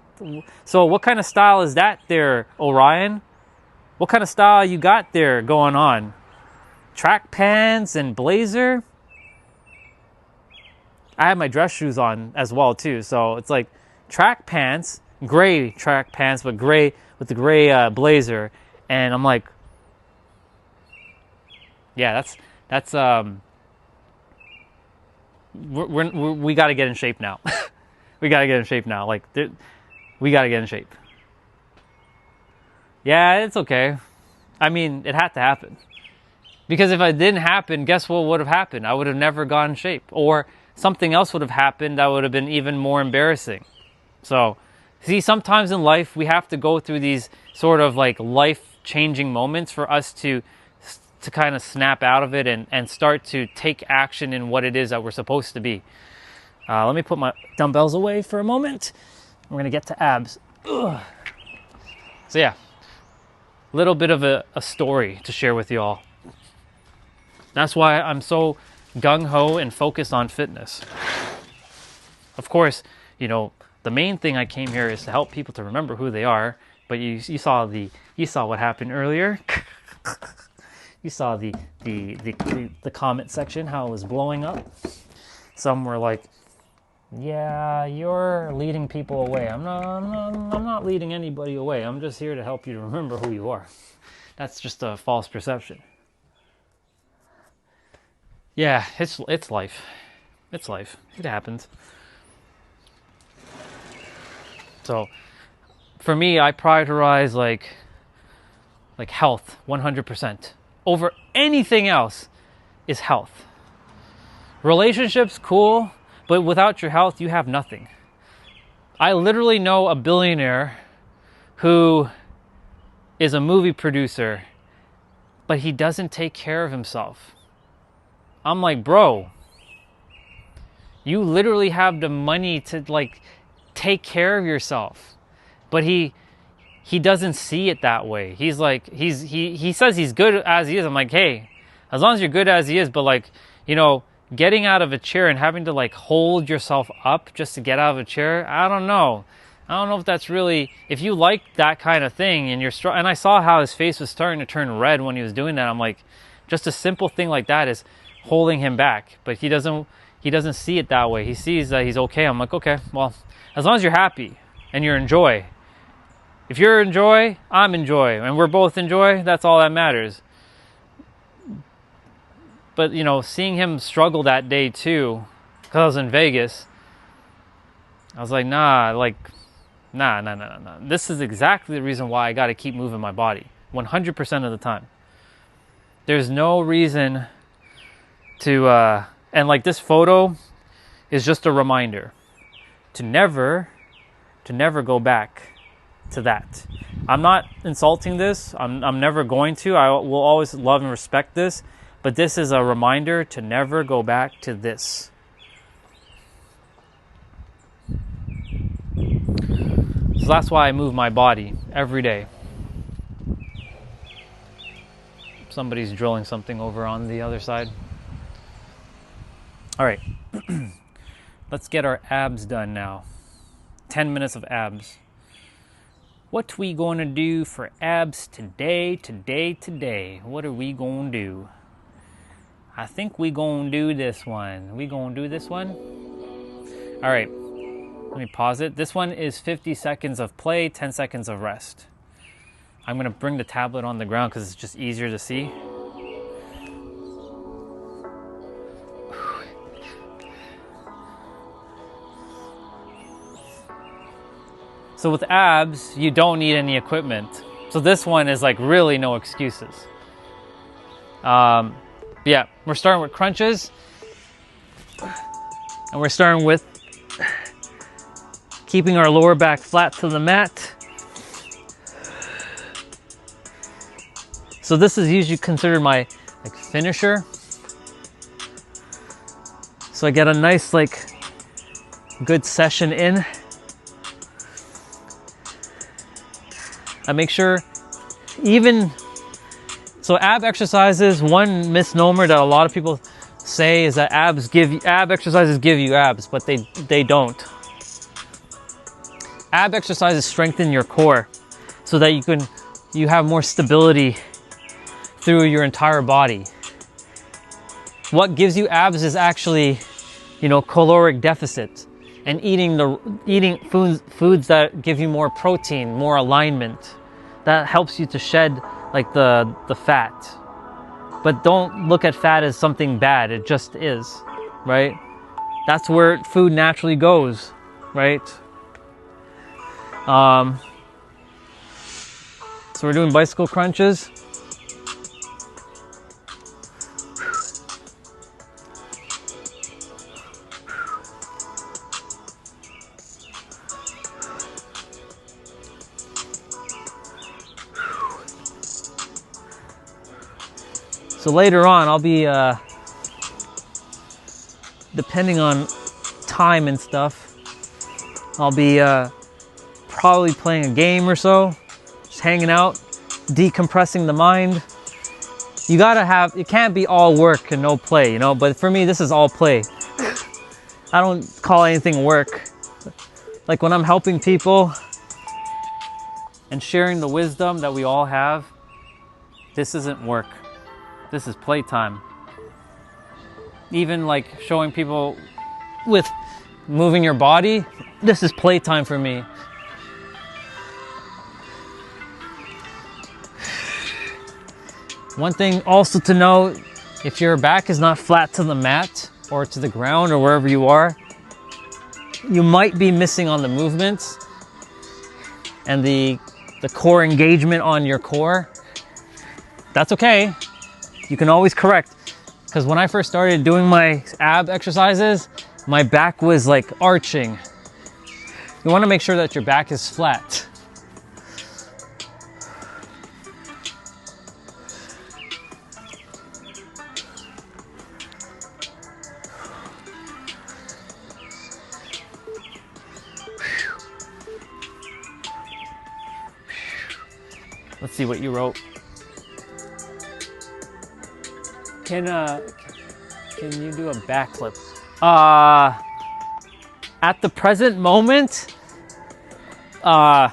So what kind of style is that there, Orion? What kind of style you got there going on? Track pants and blazer? I had my dress shoes on as well too, so it's like track pants, gray track pants, but gray with the gray blazer, and I'm like, yeah, that's we got to get in shape now. We got to get in shape now. Like, we got to get in shape. Yeah, it's okay. I mean, it had to happen, because if it didn't happen, guess what would have happened? I would have never gotten in shape, or something else would have happened that would have been even more embarrassing. So, see, sometimes in life, we have to go through these sort of like life-changing moments for us to kind of snap out of it and start to take action in what it is that we're supposed to be. Let me put my dumbbells away for a moment. We're going to get to abs. Ugh. So yeah, a little bit of a story to share with you all. That's why I'm so gung-ho and focused on fitness. Of course, you know, the main thing I came here is to help people to remember who they are. But you saw what happened earlier. You saw the comment section, how it was blowing up. Some were like, "Yeah, you're leading people away." I'm not leading anybody away. I'm just here to help you to remember who you are. That's just a false perception. Yeah, it's life. It's life. It happens. So for me, I prioritize like health 100%. Over anything else is health. Relationships, cool, but without your health, you have nothing. I literally know a billionaire who is a movie producer, but he doesn't take care of himself. I'm like, bro, you literally have the money to like take care of yourself. But he doesn't see it that way. He's like, he says he's good as he is. I'm like, hey, as long as you're good as he is, but like, you know, getting out of a chair and having to like hold yourself up just to get out of a chair, I don't know. I don't know if that's really, if you like that kind of thing and you're strong. And I saw how his face was starting to turn red when he was doing that. I'm like, just a simple thing like that is holding him back. But he doesn't see it that way. He sees that he's okay. I'm like, okay, well, as long as you're happy and you're in joy. If you're in joy, I'm in joy. And we're both in joy, that's all that matters. But, you know, seeing him struggle that day too, because I was in Vegas, I was like, nah. This is exactly the reason why I got to keep moving my body 100% of the time. There's no reason to, and like this photo is just a reminder to never go back to that. I'm not insulting this. I'm never going to. I will always love and respect this. But this is a reminder to never go back to this. So that's why I move my body every day. Somebody's drilling something over on the other side. All right. Let's get our abs done now. 10 minutes of abs. What we going to do for abs today? What are we going to do? I think we going to do this one. We going to do this one? All right. Let me pause it. This one is 50 seconds of play, 10 seconds of rest. I'm going to bring the tablet on the ground because it's just easier to see. So with abs, you don't need any equipment. So this one is like really no excuses. Yeah, we're starting with crunches. And we're starting with keeping our lower back flat to the mat. So this is usually considered my like finisher. So I get a nice like good session in. I make sure so ab exercises, one misnomer that a lot of people say is that ab exercises give you abs, but they don't. Ab exercises strengthen your core so that you have more stability through your entire body. What gives you abs is actually, you know, caloric deficit and eating foods that give you more protein, more alignment. That helps you to shed like the fat. But don't look at fat as something bad. It just is, right? That's where food naturally goes, right? So we're doing bicycle crunches. So later on, I'll be, depending on time and stuff, I'll be probably playing a game or so, just hanging out, decompressing the mind. It can't be all work and no play, you know, but for me, this is all play. I don't call anything work. Like when I'm helping people and sharing the wisdom that we all have, this isn't work. This is playtime. Even like showing people with moving your body, this is playtime for me. One thing also to note, if your back is not flat to the mat or to the ground or wherever you are, you might be missing on the movements. and the core engagement on your core, that's okay. You can always correct. Because when I first started doing my ab exercises, my back was like arching. You want to make sure that your back is flat. Let's see what you wrote. Can you do a backflip? At the present moment, I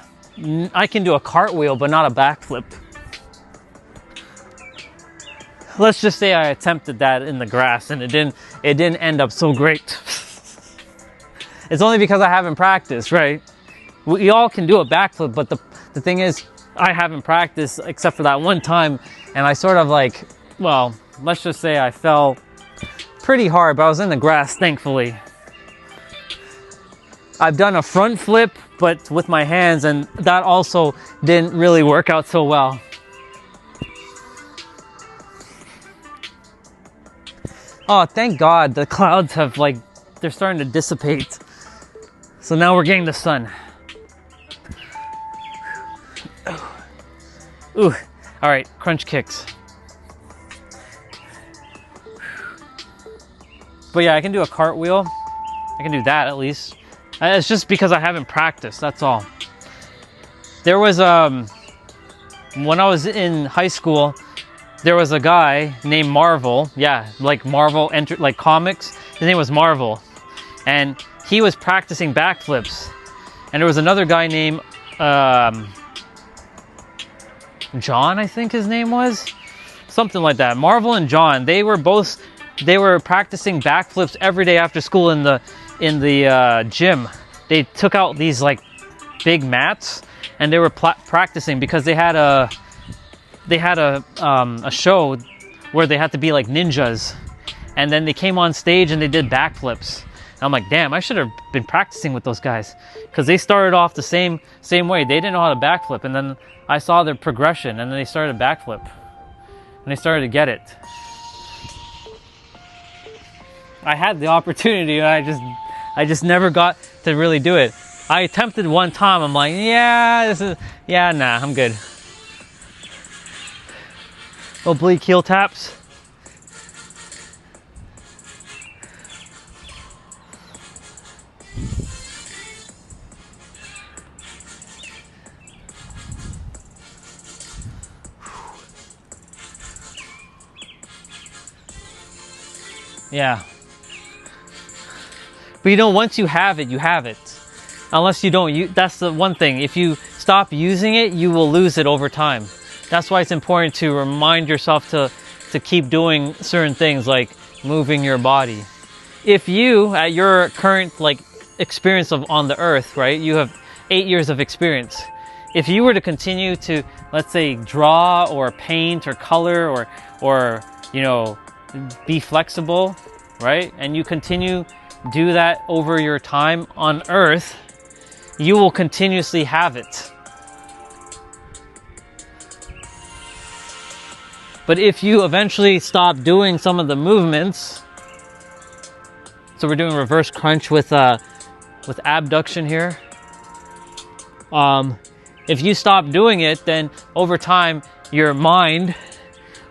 can do a cartwheel, but not a backflip. Let's just say I attempted that in the grass and it didn't end up so great. It's only because I haven't practiced, right? We all can do a backflip, but the thing is, I haven't practiced except for that one time, and I sort of like, well, let's just say I fell pretty hard, but I was in the grass, thankfully. I've done a front flip, but with my hands, and that also didn't really work out so well. Oh, thank God, the clouds have they're starting to dissipate. So now we're getting the sun. Ooh, all right, crunch kicks. But yeah, I can do a cartwheel. I can do that at least. It's just because I haven't practiced, that's all. There was, when I was in high school, there was a guy named Marvel. Yeah, like Marvel, like comics. His name was Marvel. And he was practicing backflips. And there was another guy named, John, I think his name was. Something like that. Marvel and John, they were practicing backflips every day after school in the gym. They took out these like big mats and they were practicing because they had a show where they had to be like ninjas, and then they came on stage and they did backflips. And I'm like, damn, I should have been practicing with those guys, because they started off the same way. They didn't know how to backflip, and then I saw their progression, and then they started backflip, and they started to get it. I had the opportunity, and I just never got to really do it. I attempted one time. I'm like, nah, I'm good. Oblique heel taps. Yeah. But you know, once you have it, you have it. Unless you don't, that's the one thing. If you stop using it, you will lose it over time. That's why it's important to remind yourself to keep doing certain things like moving your body. If you, at your current experience on the earth, right, you have 8 years of experience. If you were to continue to, let's say, draw or paint or color or be flexible, right, and you continue do that over your time on earth, you will continuously have it. But if you eventually stop doing some of the movements, so we're doing reverse crunch with abduction here. If you stop doing it, then over time your mind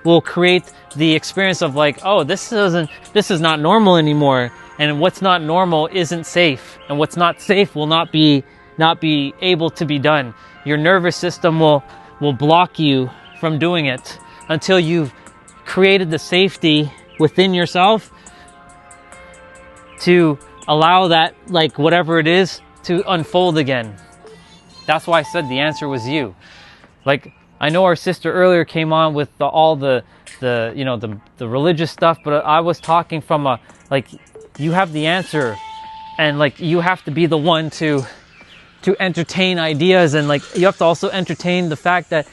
will create the experience of oh, this is not normal anymore, and what's not normal isn't safe, and what's not safe will not be able to be done. Your nervous system will block you from doing it until you've created the safety within yourself to allow that whatever it is to unfold again. That's why I said the answer was you. I know our sister earlier came on with all the religious stuff, but I was talking from you have the answer, and you have to be the one to entertain ideas, and you have to also entertain the fact that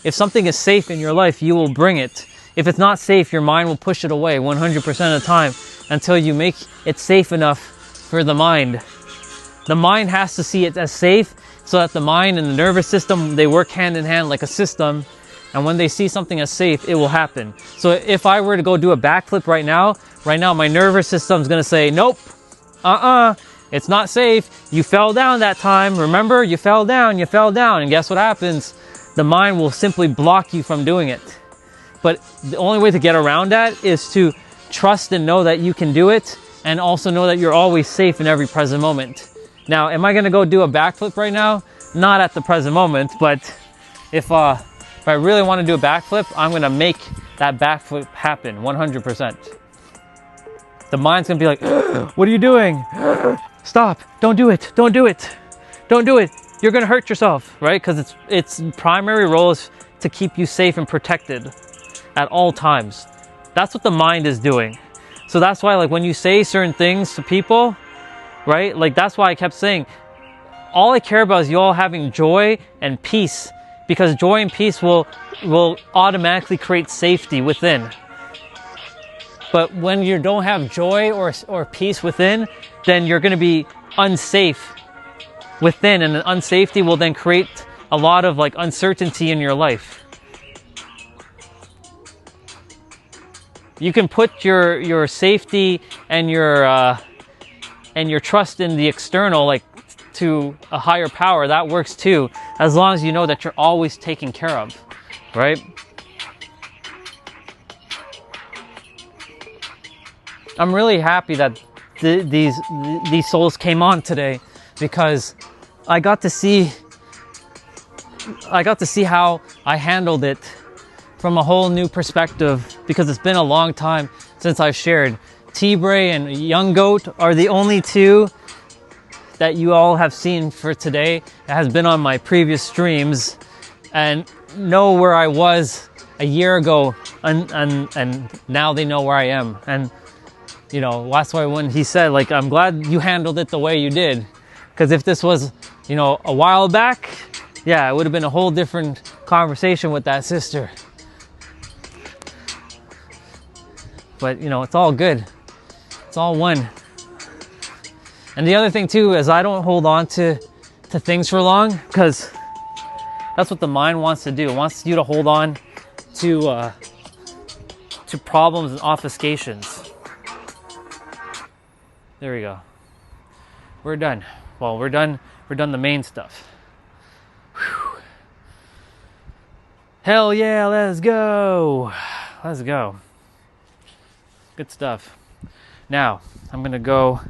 if something is safe in your life, you will bring it. If it's not safe, your mind will push it away 100% of the time until you make it safe enough for the mind. The mind has to see it as safe so that the mind and the nervous system, they work hand in hand like a system. And when they see something as safe, it will happen. So if I were to go do a backflip right now, my nervous system's gonna say, nope, it's not safe. You fell down that time. Remember, you fell down. And guess what happens? The mind will simply block you from doing it. But the only way to get around that is to trust and know that you can do it, and also know that you're always safe in every present moment. Now, am I gonna go do a backflip right now? Not at the present moment, but if I really want to do a backflip, I'm gonna make that backflip happen 100%. The mind's gonna be like, what are you doing? Stop, don't do it, don't do it, don't do it. You're gonna hurt yourself, right? Because its primary role is to keep you safe and protected at all times. That's what the mind is doing. So that's why, like, when you say certain things to people, right? Like, that's why I kept saying, all I care about is you all having joy and peace, because joy and peace will automatically create safety within. But when you don't have joy or peace within, then you're going to be unsafe within, and the unsafety will then create a lot of like uncertainty in your life. You can put your safety and your trust in the external, like to a higher power. That works too, as long as you know that you're always taken care of, right? I'm really happy that these souls came on today, because I got to see how I handled it from a whole new perspective, because it's been a long time since I've shared. T-Bray and Young Goat are the only two that you all have seen for today. It has been on my previous streams, and know where I was a year ago, and now they know where I am. And you know, that's why when he said, like, I'm glad you handled it the way you did, because if this was, you know, a while back, yeah, it would have been a whole different conversation with that sister. But you know, it's all good. It's all one. And the other thing too is I don't hold on to things for long, because that's what the mind wants to do. It wants you to hold on to problems and obfuscations. There we go. We're done. Well, we're done the main stuff. Whew. Hell yeah, let's go. Let's go. Good stuff. Now, I'm gonna go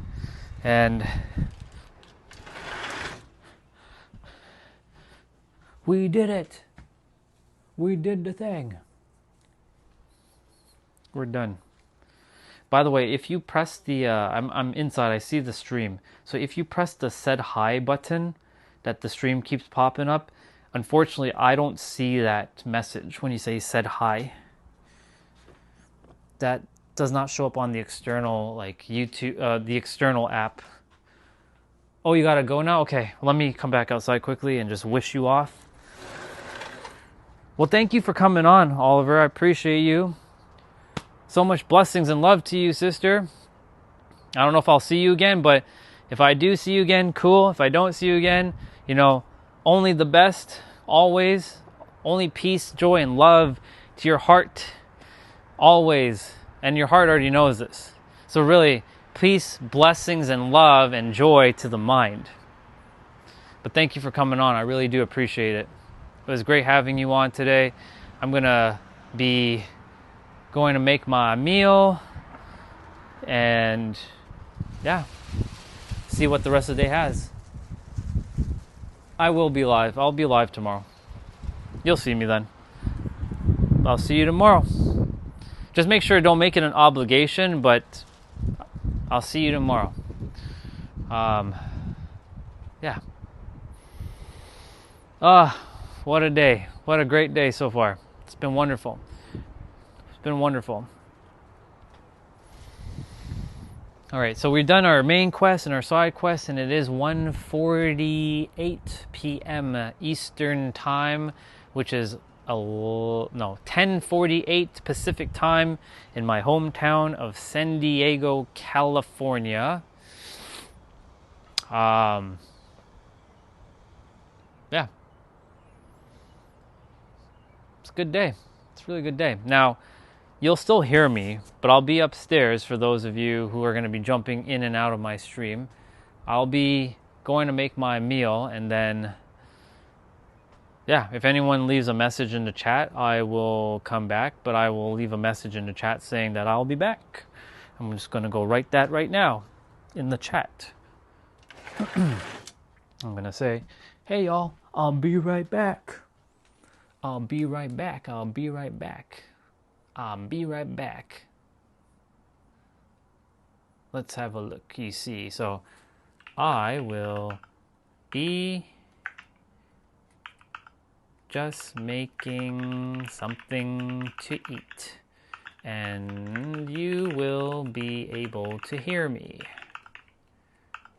and we did it. We did the thing. We're done. By the way, if you press the I'm inside, I see the stream. So if you press the said hi button that the stream keeps popping up, unfortunately I don't see that message when you say said hi. That does not show up on the external, like YouTube, the external app. Oh, you gotta go now? Okay, let me come back outside quickly and just wish you off. Well, thank you for coming on, Oliver. I appreciate you. So much blessings and love to you, sister. I don't know if I'll see you again, but if I do see you again, cool. If I don't see you again, you know, only the best, always. Only peace, joy, and love to your heart, always. And your heart already knows this. So really, peace, blessings, and love and joy to the mind. But thank you for coming on. I really do appreciate it. It was great having you on today. I'm going to be going to make my meal and, yeah, see what the rest of the day has. I will be live. I'll be live tomorrow. You'll see me then. I'll see you tomorrow. Just make sure, don't make it an obligation, but I'll see you tomorrow. Yeah. What a day. What a great day so far. It's been wonderful. It's been wonderful. All right, so we've done our main quest and our side quest, and it is 1:48 p.m. Eastern Time, which is 10:48 Pacific Time in my hometown of San Diego, California. it's a good day. It's a really good day. Now, you'll still hear me, but I'll be upstairs for those of you who are going to be jumping in and out of my stream. I'll be going to make my meal, and then, yeah, if anyone leaves a message in the chat, I will come back, but I will leave a message in the chat saying that I'll be back. I'm just going to go write that right now in the chat. I'm going to say, hey, y'all, I'll be right back. I'll be right back. I'll be right back. I'll be right back. Let's have a look. You see, so I will be just making something to eat, and you will be able to hear me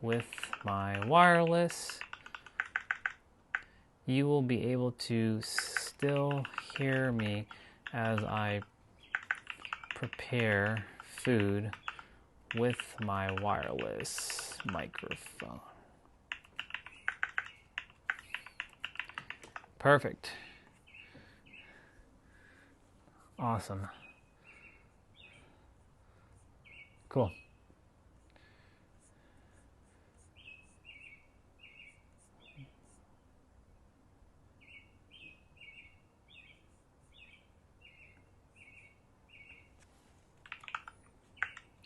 with my wireless. You will be able to still hear me as I prepare food with my wireless microphone. Perfect. Awesome. Cool.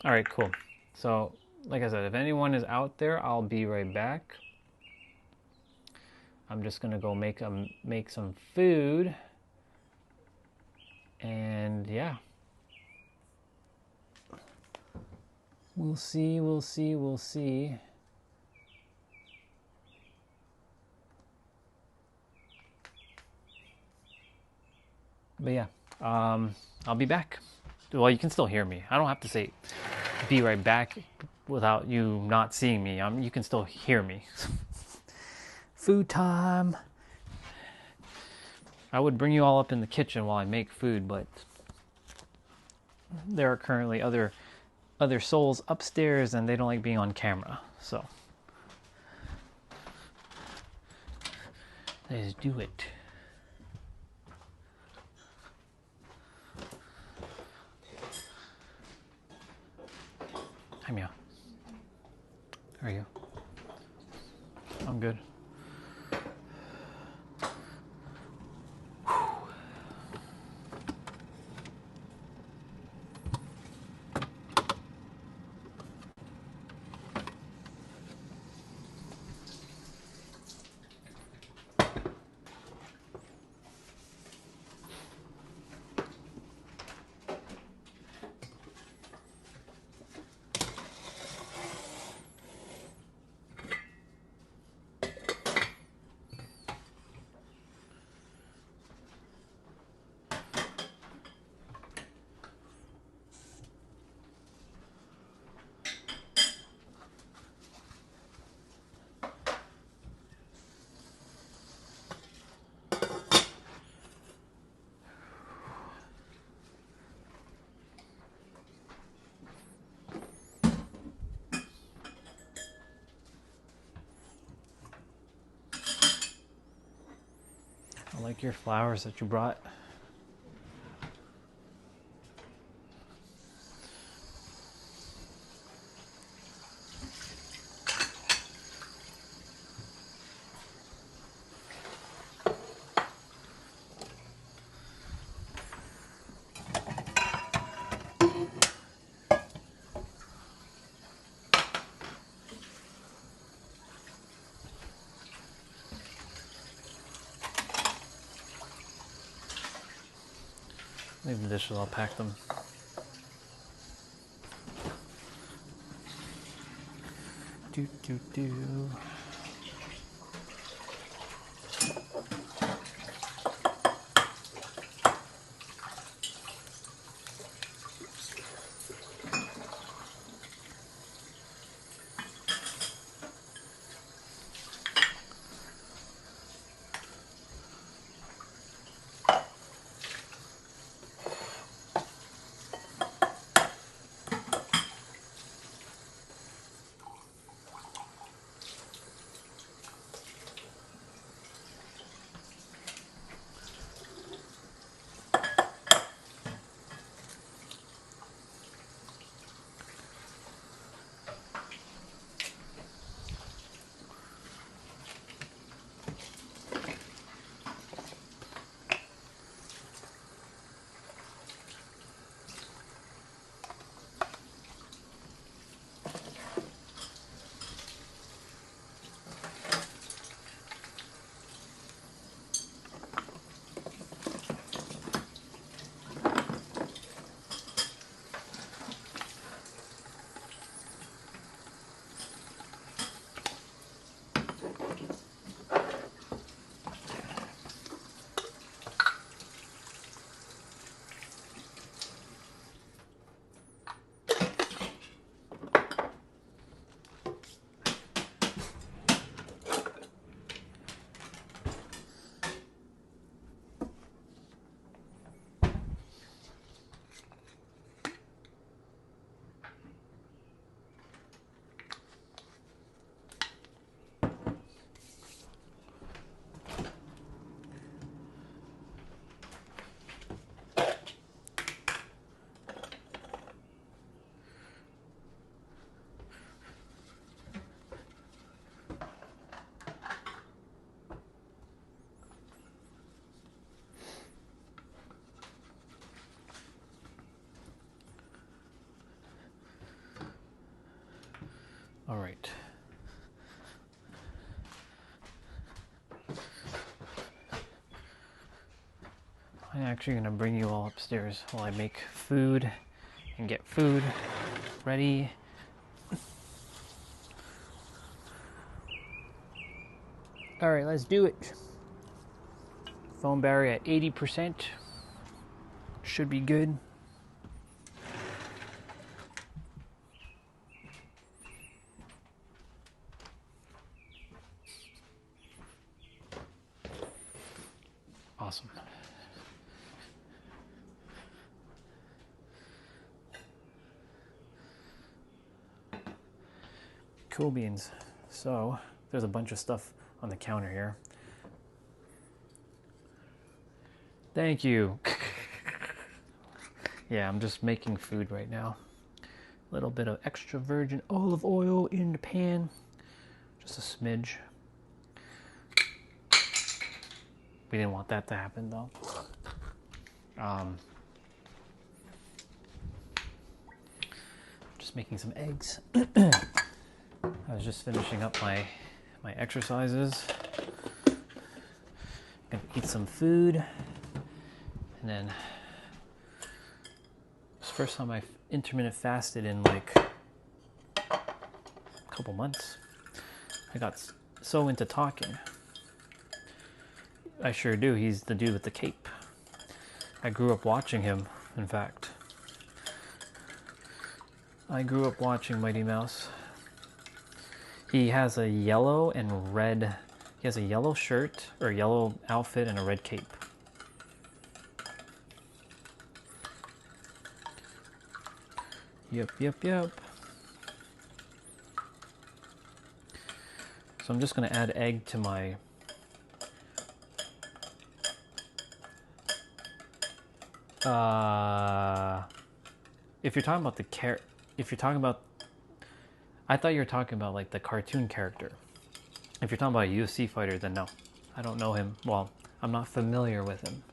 All right, cool. So, like I said, if anyone is out there, I'll be right back. I'm just gonna go make some food, and yeah, we'll see. But yeah, I'll be back. Well, you can still hear me. I don't have to say be right back without you not seeing me. You can still hear me. Food time. I would bring you all up in the kitchen while I make food, but there are currently other souls upstairs and they don't like being on camera. So let's do it. Hi, Mia. How are you? I'm good. I like your flowers that you brought. Leave the dishes, I'll pack them. Do. All right. I'm actually going to bring you all upstairs while I make food and get food ready. All right, let's do it. Phone battery at 80%. Should be good. Awesome. Cool beans. So there's a bunch of stuff on the counter here. Thank you. Yeah, I'm just making food right now. A little bit of extra virgin olive oil in the pan. Just a smidge. We didn't want that to happen though. Just making some eggs. I was just finishing up my exercises. Gonna eat some food, and then it's the first time I've intermittent fasted in like a couple months. I got so into talking. I sure do. He's the dude with the cape. I grew up watching him, in fact. I grew up watching Mighty Mouse. He has a yellow and red, he has a yellow shirt, or yellow outfit, and a red cape. Yep. So I'm just gonna add egg to my if you're talking about I thought you were talking about like the cartoon character. If you're talking about a UFC fighter, then no. I don't know him. Well, I'm not familiar with him.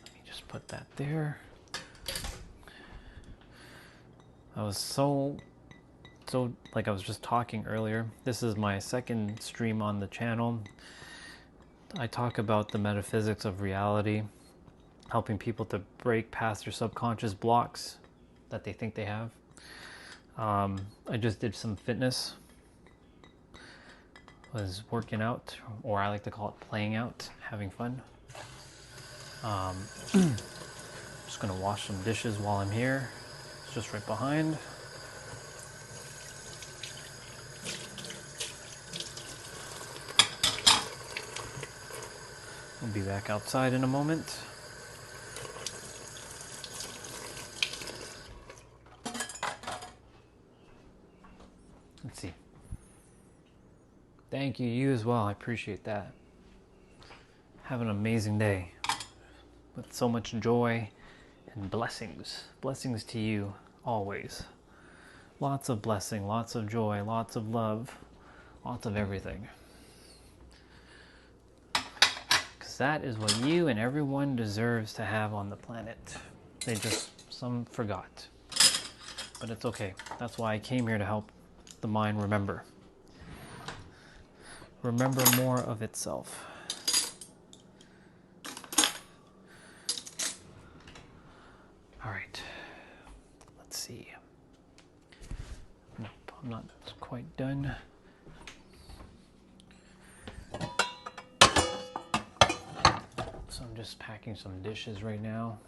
Let me just put that there. I was so like I was just talking earlier. This is my second stream on the channel. I talk about the metaphysics of reality, helping people to break past their subconscious blocks that they think they have. I just did some fitness. Was working out, or I like to call it playing out, having fun. Just gonna wash some dishes while I'm here. It's just right behind. We'll be back outside in a moment. Let's see. Thank you, you as well. I appreciate that. Have an amazing day with so much joy and blessings. Blessings to you always. Lots of blessing, lots of joy, lots of love, lots of everything. That is what you and everyone deserves to have on the planet. Some forgot. But it's okay. That's why I came here, to help the mind remember. Remember more of itself. All right. Let's see. Nope, I'm not quite done. So I'm just packing some dishes right now.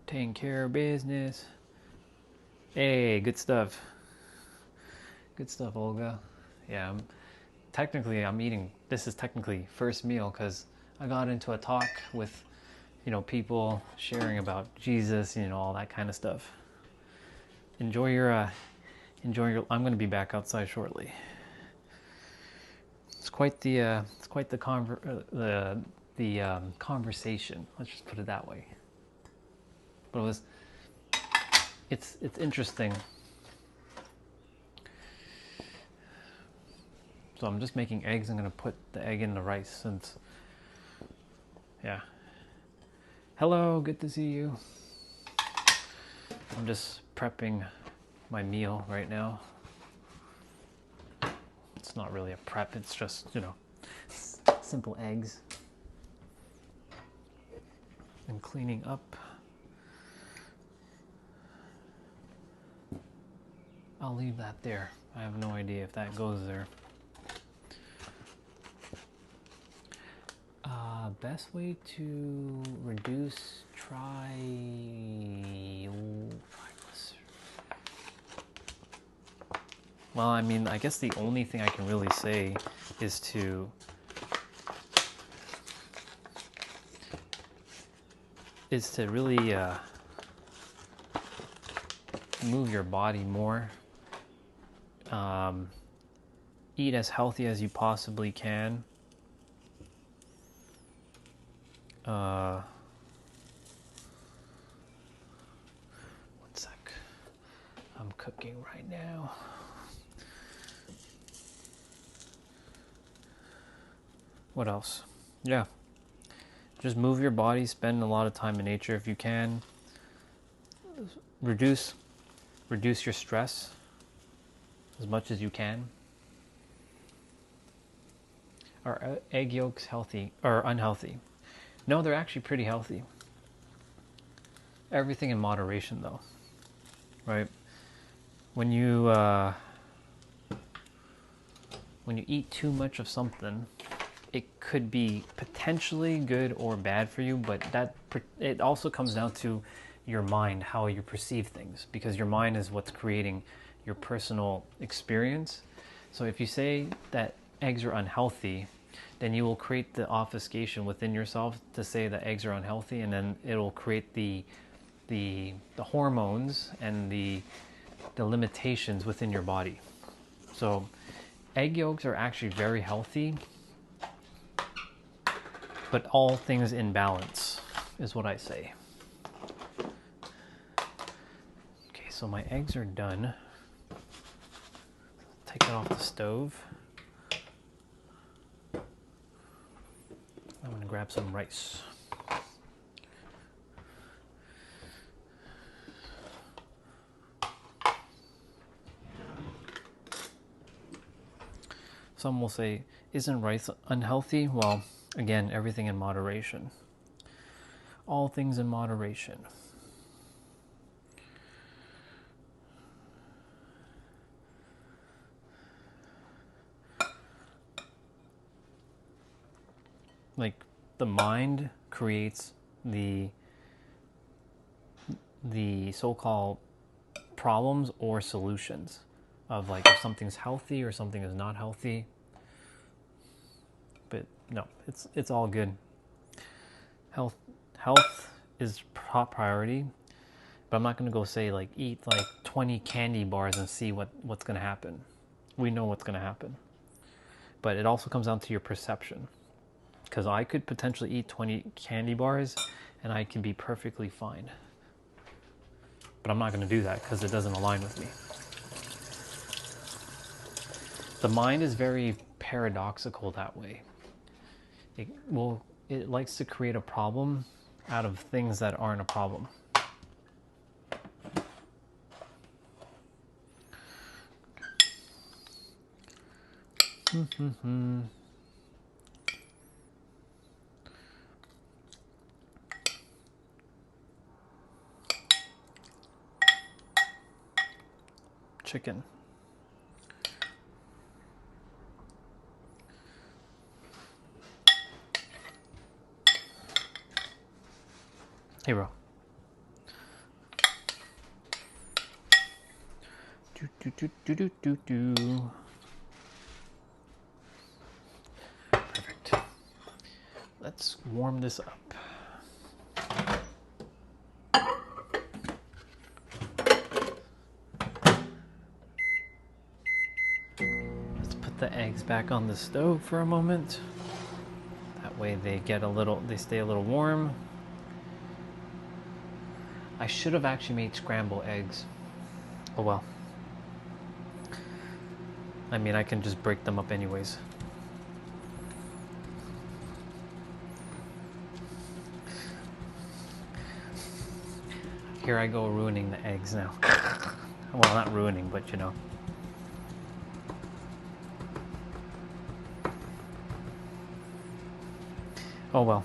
Taking care of business. Hey, good stuff. Good stuff, Olga. Yeah, I'm eating, this is technically first meal because I got into a talk with, people sharing about Jesus, all that kind of stuff. Enjoy your, I'm going to be back outside shortly. It's quite the conversation. Let's just put it that way. But it's interesting. So I'm just making eggs. I'm gonna put the egg in the rice since, yeah. Hello, good to see you. I'm just prepping my meal right now. It's not really a prep, it's just, you know, simple eggs. And cleaning up. I'll leave that there. I have no idea if that goes there. Best way to reduce well, I mean, I guess the only thing I can really say is to really move your body more. Eat as healthy as you possibly can. One sec. I'm cooking right now. What else? Yeah. Just move your body, spend a lot of time in nature if you can. Reduce your stress as much as you can. Are egg yolks healthy or unhealthy? No, they're actually pretty healthy. Everything in moderation, though, right? When you eat too much of something, it could be potentially good or bad for you, but it also comes down to your mind, how you perceive things, because your mind is what's creating your personal experience. So if you say that eggs are unhealthy, then you will create the obfuscation within yourself to say that eggs are unhealthy, and then it'll create the hormones and the limitations within your body. So egg yolks are actually very healthy, but all things in balance is what I say. Okay, so my eggs are done. Take it off the stove. I'm gonna grab some rice. Some will say, isn't rice unhealthy? Well, again, everything in moderation. All things in moderation. Like, the mind creates the so-called problems or solutions of, like, if something's healthy or something is not healthy. But no, it's all good. Health is top priority, but I'm not going to go say, like, eat like 20 candy bars and see what's going to happen. We know what's going to happen. But it also comes down to your perception. Because I could potentially eat 20 candy bars and I can be perfectly fine. But I'm not going to do that because it doesn't align with me. The mind is very paradoxical that way. It likes to create a problem out of things that aren't a problem. Chicken. Hey, bro. Do. Perfect. Let's warm this up. Let's put the eggs back on the stove for a moment. That way they stay a little warm. I should have actually made scrambled eggs. Oh well. I mean, I can just break them up anyways. Here I go ruining the eggs now. Well, not ruining, but you know. Oh well.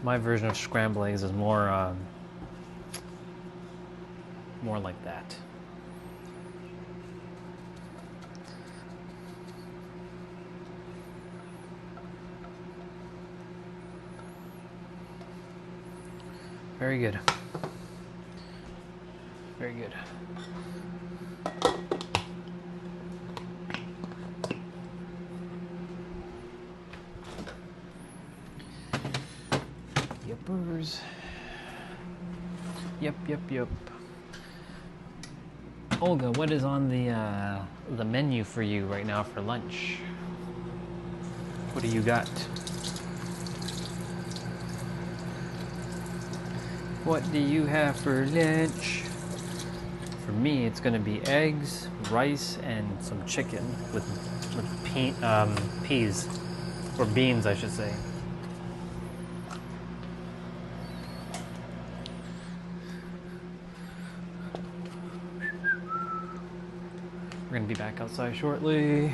My version of scrambled eggs is more like that. Very good. Very good. Yuppers. Yep. Olga, what is on the menu for you right now for lunch? What do you got? What do you have for lunch? For me, it's gonna be eggs, rice, and some chicken with peas, or beans, I should say. We're gonna be back outside shortly.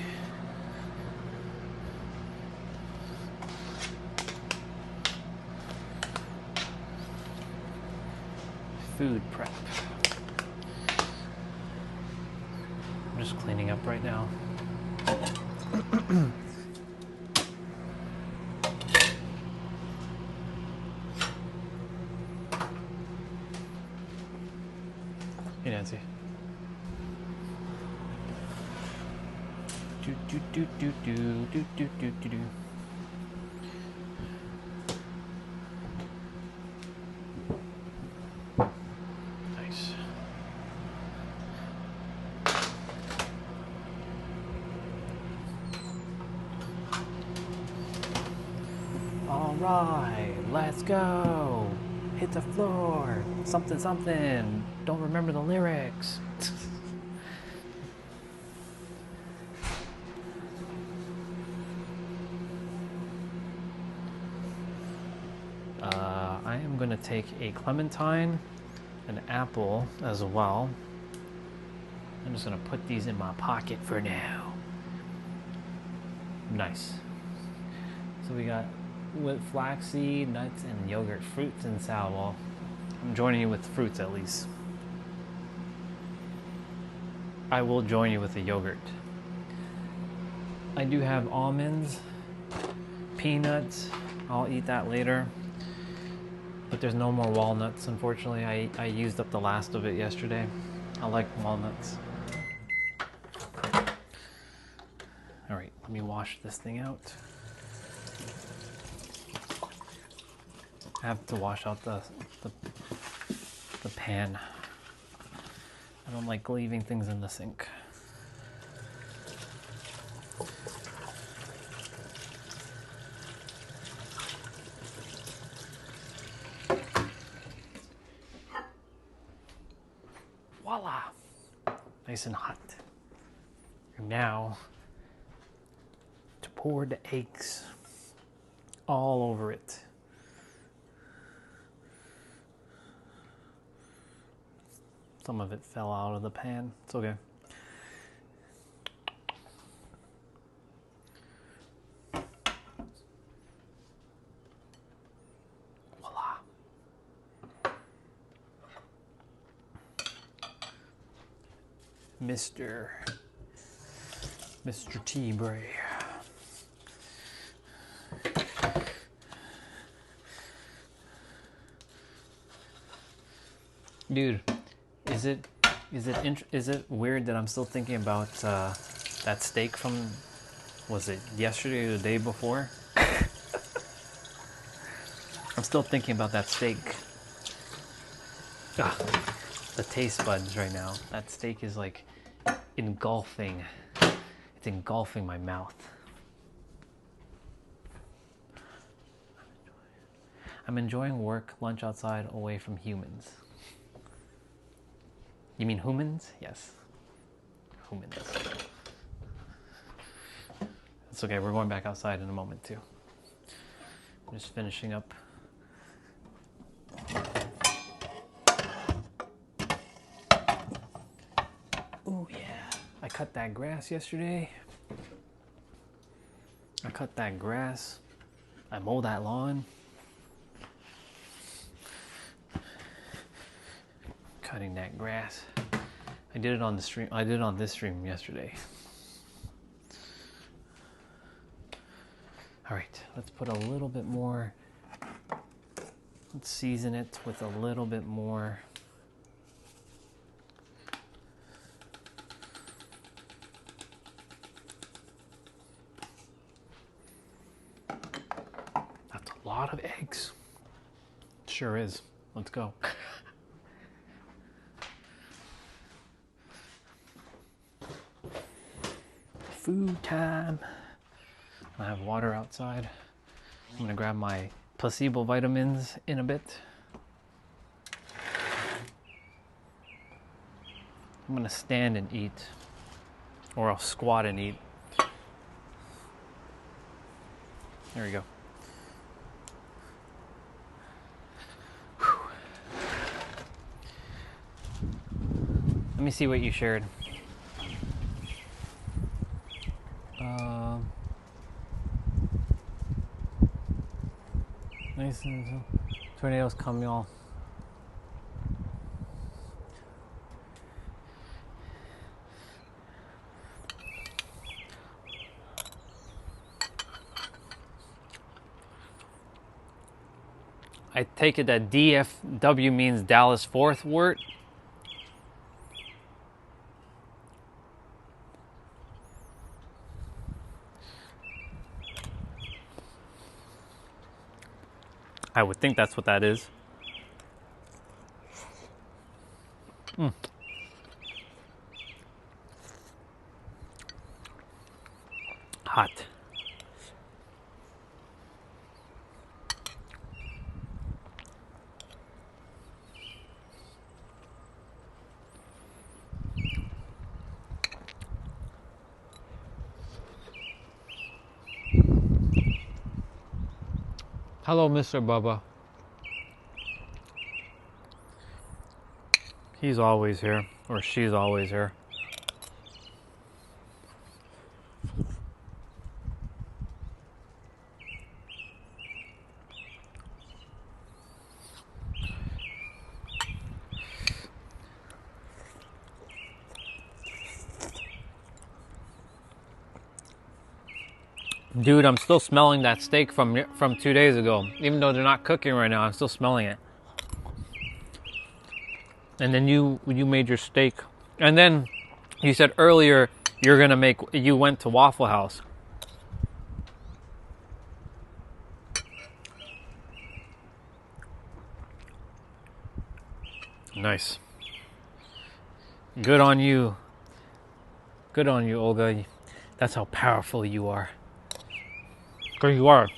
Food prep. I'm just cleaning up right now. Hey, Nancy. Do. Nice. All right, let's go. Hit the floor. Something, something. Don't remember the lyrics. I am going to take a clementine, an apple as well. I'm just going to put these in my pocket for now. Nice. So we got with flaxseed, nuts, and yogurt, fruits, and salad. Well, I'm joining you with fruits at least. I will join you with the yogurt. I do have almonds, peanuts. I'll eat that later. But there's no more walnuts, unfortunately. I used up the last of it yesterday. I like walnuts. All right, let me wash this thing out. I have to wash out the pan. I don't like leaving things in the sink. Voila! Nice and hot. And now to pour the eggs all over it. Some of it fell out of the pan. It's okay. Voila. Mr. T-Bray. Dude, is it weird that I'm still thinking about that steak from, was it yesterday or the day before? I'm still thinking about that steak. Ugh, the taste buds right now. That steak is like engulfing. It's engulfing my mouth. I'm enjoying work, lunch outside, away from humans. You mean humans? Yes. Humans. It's okay, we're going back outside in a moment too. I'm just finishing up. Oh yeah, I cut that grass yesterday. I mowed that lawn. Cutting that grass. I did it on the stream. I did it on this stream yesterday. All right, let's put a little bit more. Let's season it with a little bit more. That's a lot of eggs. Sure is. Let's go. Food time. I have water outside. I'm gonna grab my placebo vitamins in a bit. I'm gonna stand and eat, or I'll squat and eat. There we go. Whew. Let me see what you shared. Nice. Tornadoes come, y'all. I take it that DFW means Dallas Fort Worth. I would think that's what that is. Hot. Hello, Mr. Bubba. He's always here, or she's always here. Dude, I'm still smelling that steak from 2 days ago. Even though they're not cooking right now, I'm still smelling it. And then you made your steak. And then you said earlier you went to Waffle House. Nice. Good on you. Good on you, Olga. That's how powerful you are. Because you are.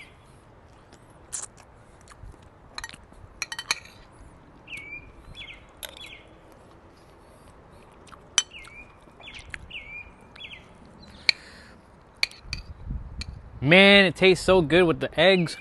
Man, it tastes so good with the eggs.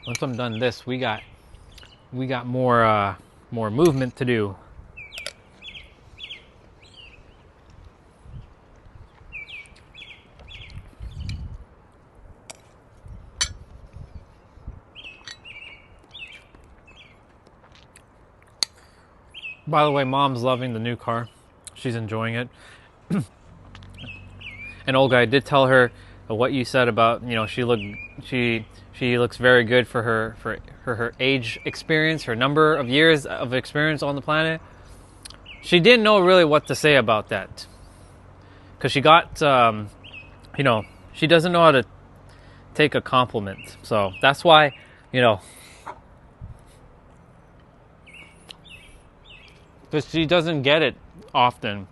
Once I'm done this, we got more movement to do. By the way, Mom's loving the new car. She's enjoying it. And Olga, I did tell her what you said about, you know, she looks very good for her age experience, her number of years of experience on the planet. She didn't know really what to say about that, because she got, you know, she doesn't know how to take a compliment. So that's why, you know, because she doesn't get it often.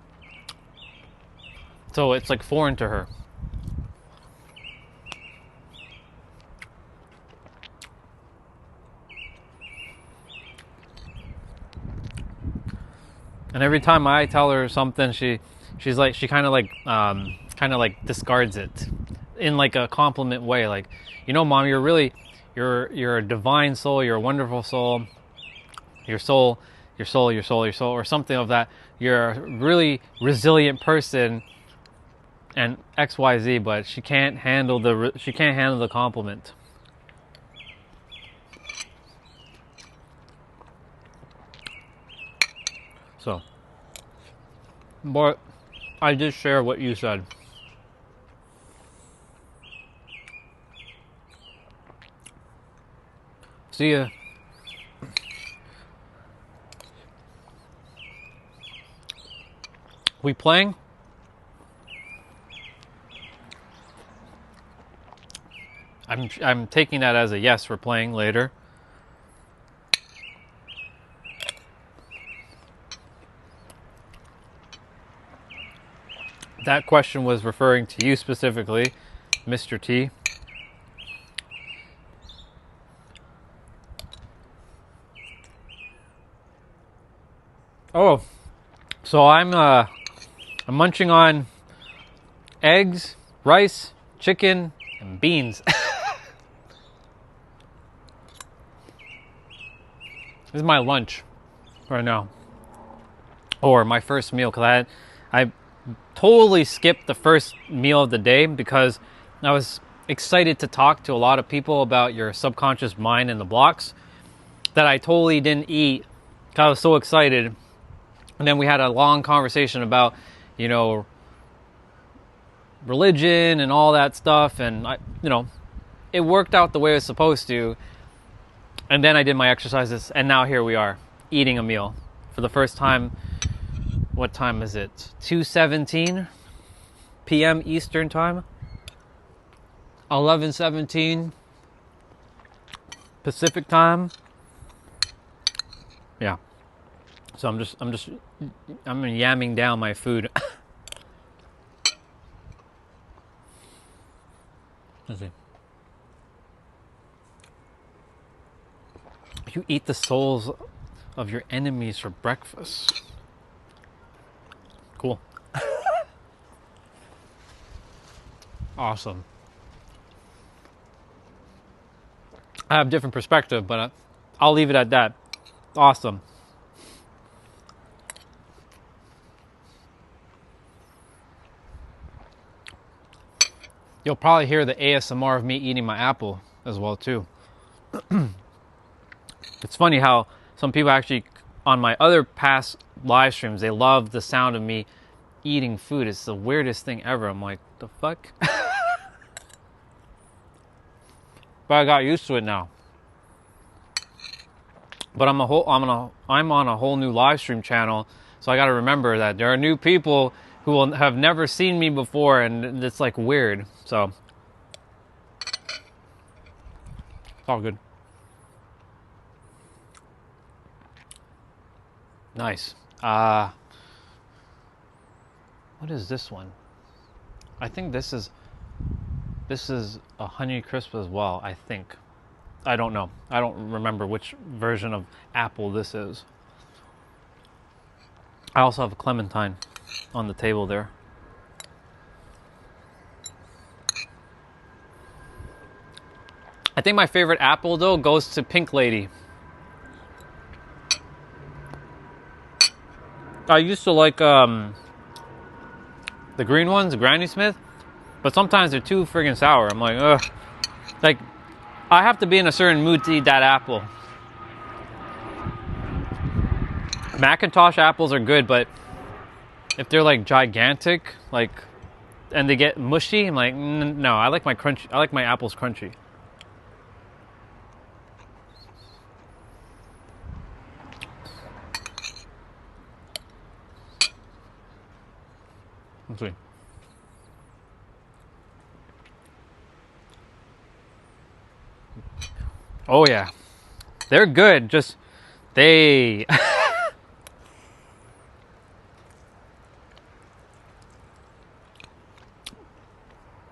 So it's like foreign to her. And every time I tell her something, she's like, she kind of like discards it in like a compliment way. Like, you know, Mom, you're a divine soul. You're a wonderful soul. Your soul, or something of that. You're a really resilient person, and XYZ. But she can't handle the compliment. So, but I did share what you said. See ya. We playing? I'm taking that as a yes. We're playing later. That question was referring to you specifically, Mr. T. Oh, so I'm munching on eggs, rice, chicken, and beans. This is my lunch right now, or my first meal, because I totally skipped the first meal of the day because I was excited to talk to a lot of people about your subconscious mind and the blocks, that I totally didn't eat because I was so excited. And then we had a long conversation about, you know, religion and all that stuff, and you know, it worked out the way it was supposed to. And then I did my exercises, and now here we are eating a meal for the first time. What time is it? 2:17 p.m. Eastern time. 11:17 Pacific time. Yeah. So I'm yamming down my food. Let's see. You eat the souls of your enemies for breakfast. Cool. Awesome. I have a different perspective, but I'll leave it at that. Awesome. You'll probably hear the ASMR of me eating my apple as well too. It's funny how some people actually, on my other past live streams, they love the sound of me eating food. It's the weirdest thing ever. I'm like, the fuck? But I got used to it now. But I'm on a whole new live stream channel, so I got to remember that there are new people who will have never seen me before, and it's like weird. So it's all good. Nice. What is this one? I think this is a Honey Crisp as well, I think. I don't know. I don't remember which version of apple this is. I also have a clementine on the table there. I think my favorite apple though goes to Pink Lady. I used to like the green ones, Granny Smith, but sometimes they're too friggin' sour. I'm like, ugh. Like, I have to be in a certain mood to eat that apple. Macintosh apples are good, but if they're like gigantic, like and they get mushy, I'm like, no, I like my crunchy. I like my apples crunchy. Let's see. Oh yeah, they're good. Just they.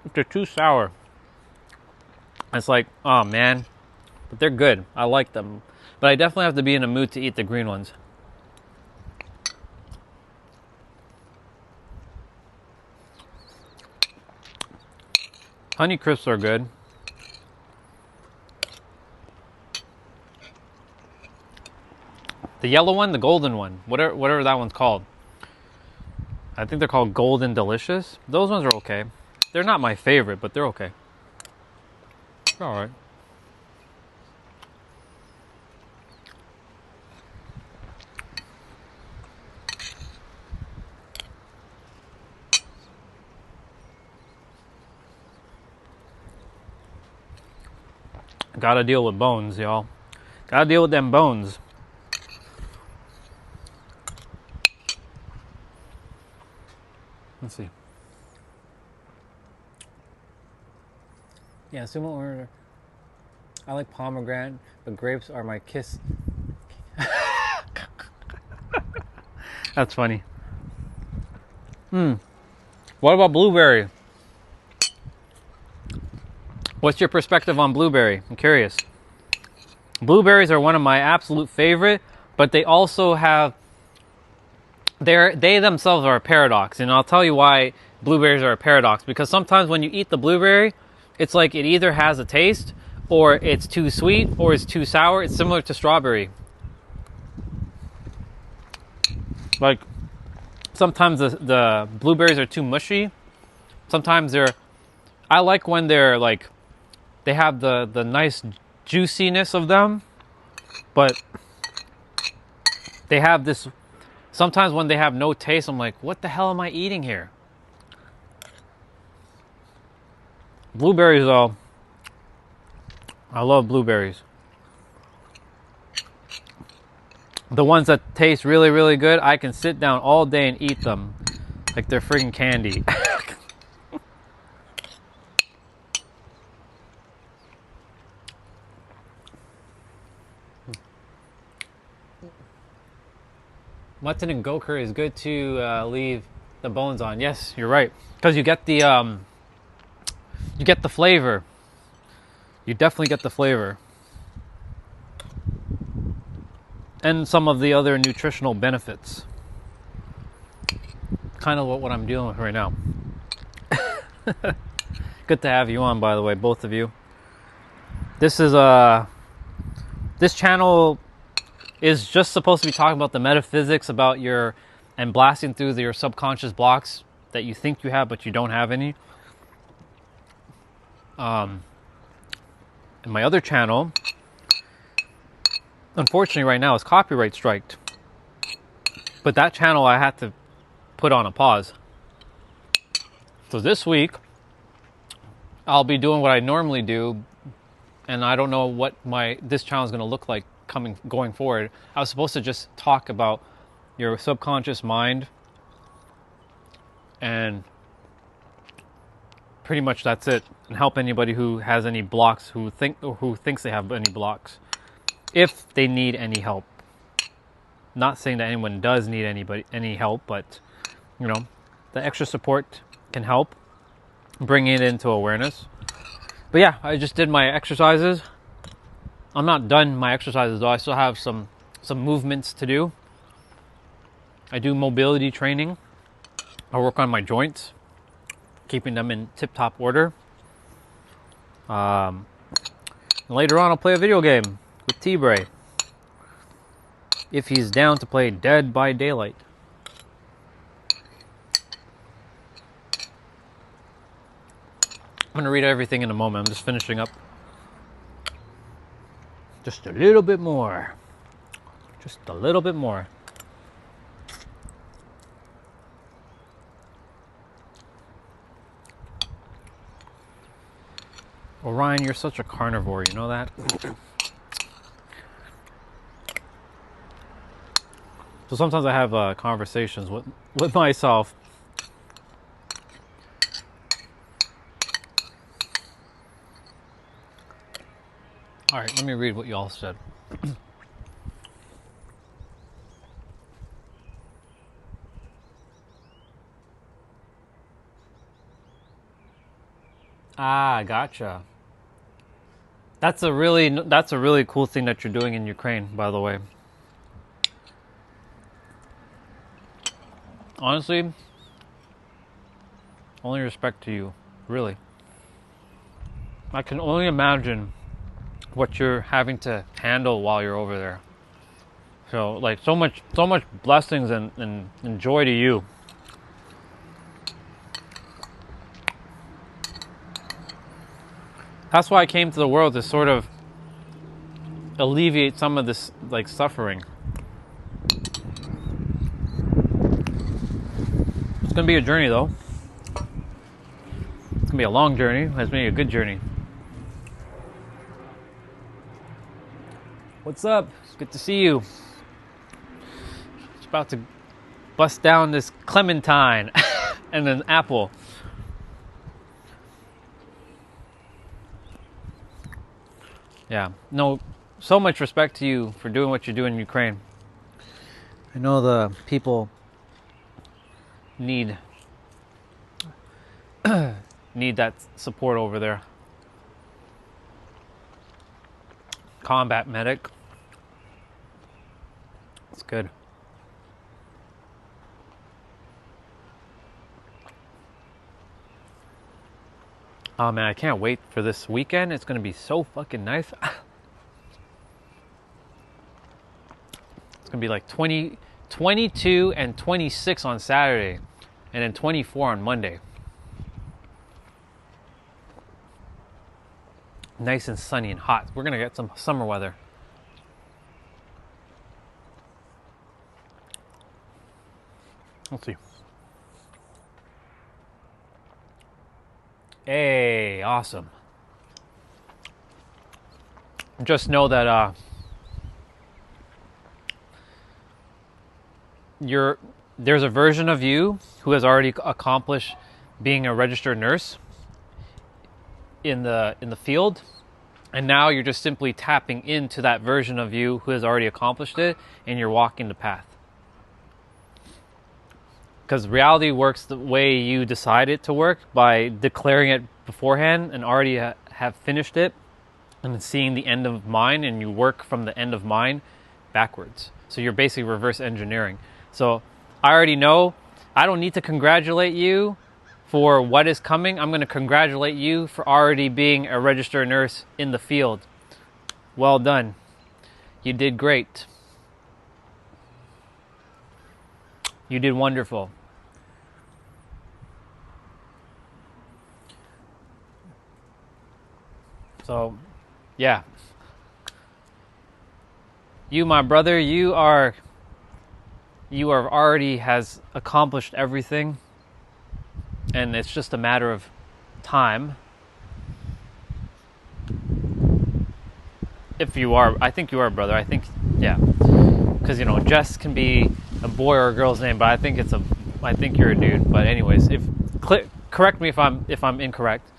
If they're too sour, it's like, oh man, but they're good. I like them, but I definitely have to be in a mood to eat the green ones. Honey Crisps are good. The yellow one, the golden one, whatever that one's called. I think they're called Golden Delicious. Those ones are okay. They're not my favorite, but they're okay. They're all right. Gotta deal with bones, y'all. Gotta deal with them bones. Let's see. Yeah, sumo order. I like pomegranate, but grapes are my kiss. That's funny. What about blueberry? What's your perspective on blueberry? I'm curious. Blueberries are one of my absolute favorite, but they also have they themselves are a paradox, and I'll tell you why blueberries are a paradox. Because sometimes when you eat the blueberry, it's like it either has a taste, or it's too sweet, or it's too sour. It's similar to strawberry. Like sometimes the blueberries are too mushy. Sometimes I like when they're like they have the nice juiciness of them, but they have this. Sometimes when they have no taste, I'm like, what the hell am I eating here? Blueberries, though, I love blueberries. The ones that taste really, really good, I can sit down all day and eat them like they're friggin' candy. Mutton and goat curry is good to leave the bones on. Yes, you're right, because you get the flavor. You definitely get the flavor, and some of the other nutritional benefits. Kind of what I'm dealing with right now. Good to have you on, by the way, both of you. This channel is just supposed to be talking about the metaphysics about and blasting through your subconscious blocks that you think you have but you don't have any. And my other channel, unfortunately right now, is copyright striked. But that channel I had to put on a pause. So this week, I'll be doing what I normally do, and I don't know what this channel is going to look like going forward. I was supposed to just talk about your subconscious mind, and pretty much that's it, and help anybody who has any blocks, who thinks they have any blocks, if they need any help. Not saying that anyone does need any help, but the extra support can help bring it into awareness. But yeah, I just did my exercises. I'm not done my exercises though. I still have some movements to do. I do mobility training. I work on my joints, keeping them in tip-top order. Later on, I'll play a video game with T-Bray, if he's down to play Dead by Daylight. I'm going to read everything in a moment. I'm just finishing up. Just a little bit more. Just a little bit more. Orion, you're such a carnivore, you know that? So sometimes I have conversations with myself. All right, let me read what you all said. Ah, gotcha. That's a really cool thing that you're doing in Ukraine, by the way. Honestly, only respect to you, really. I can only imagine what you're having to handle while you're over there. So like so much blessings and joy to you. That's why I came to the world, to sort of alleviate some of this like suffering. It's gonna be a journey though. It's gonna be a long journey. It's gonna be a good journey. What's up? It's good to see you. Just about to bust down this clementine and an apple. Yeah, no, so much respect to you for doing what you do in Ukraine. I know the people need that support over there. Combat medic. It's good. Oh man, I can't wait for this weekend. It's gonna be so fucking nice. It's gonna be like 22 and 26 on Saturday, and then 24 on Monday. Nice and sunny and hot. We're gonna get some summer weather. Let's see. Hey, awesome. Just know that there's a version of you who has already accomplished being a registered nurse in the field, and now you're just simply tapping into that version of you who has already accomplished it, and you're walking the path. Because reality works the way you decide it to work, by declaring it beforehand and already have finished it, and then seeing the end of mine, and you work from the end of mine backwards. So you're basically reverse engineering. So I already know I don't need to congratulate you for what is coming. I'm going to congratulate you for already being a registered nurse in the field. Well done. You did great. You did wonderful. So, yeah. You, my brother, you are already has accomplished everything, and it's just a matter of time. If you are, I think you are, brother. I think, yeah, because Jess can be a boy or a girl's name, but I think you're a dude. But anyways, correct me if I'm incorrect.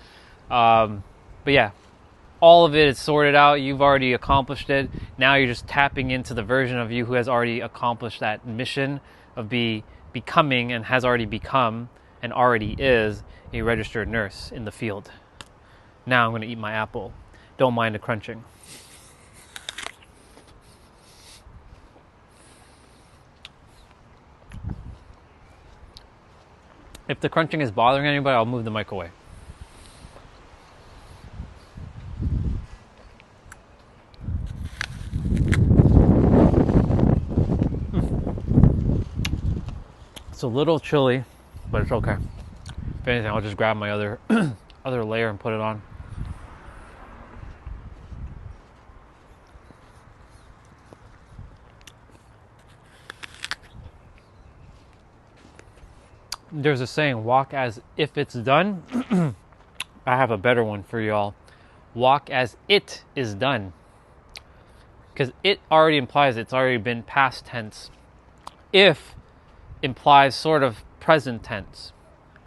But yeah. All of it is sorted out. You've already accomplished it. Now you're just tapping into the version of you who has already accomplished that mission of becoming and has already become and already is a registered nurse in the field. Now I'm going to eat my apple. Don't mind the crunching. If the crunching is bothering anybody, I'll move the mic away. It's a little chilly, but it's okay. If anything, I'll just grab my other layer and put it on. There's a saying, walk as if it's done. I have a better one for y'all. walk as it is done. Because it already implies it's already been past tense. If implies sort of present tense.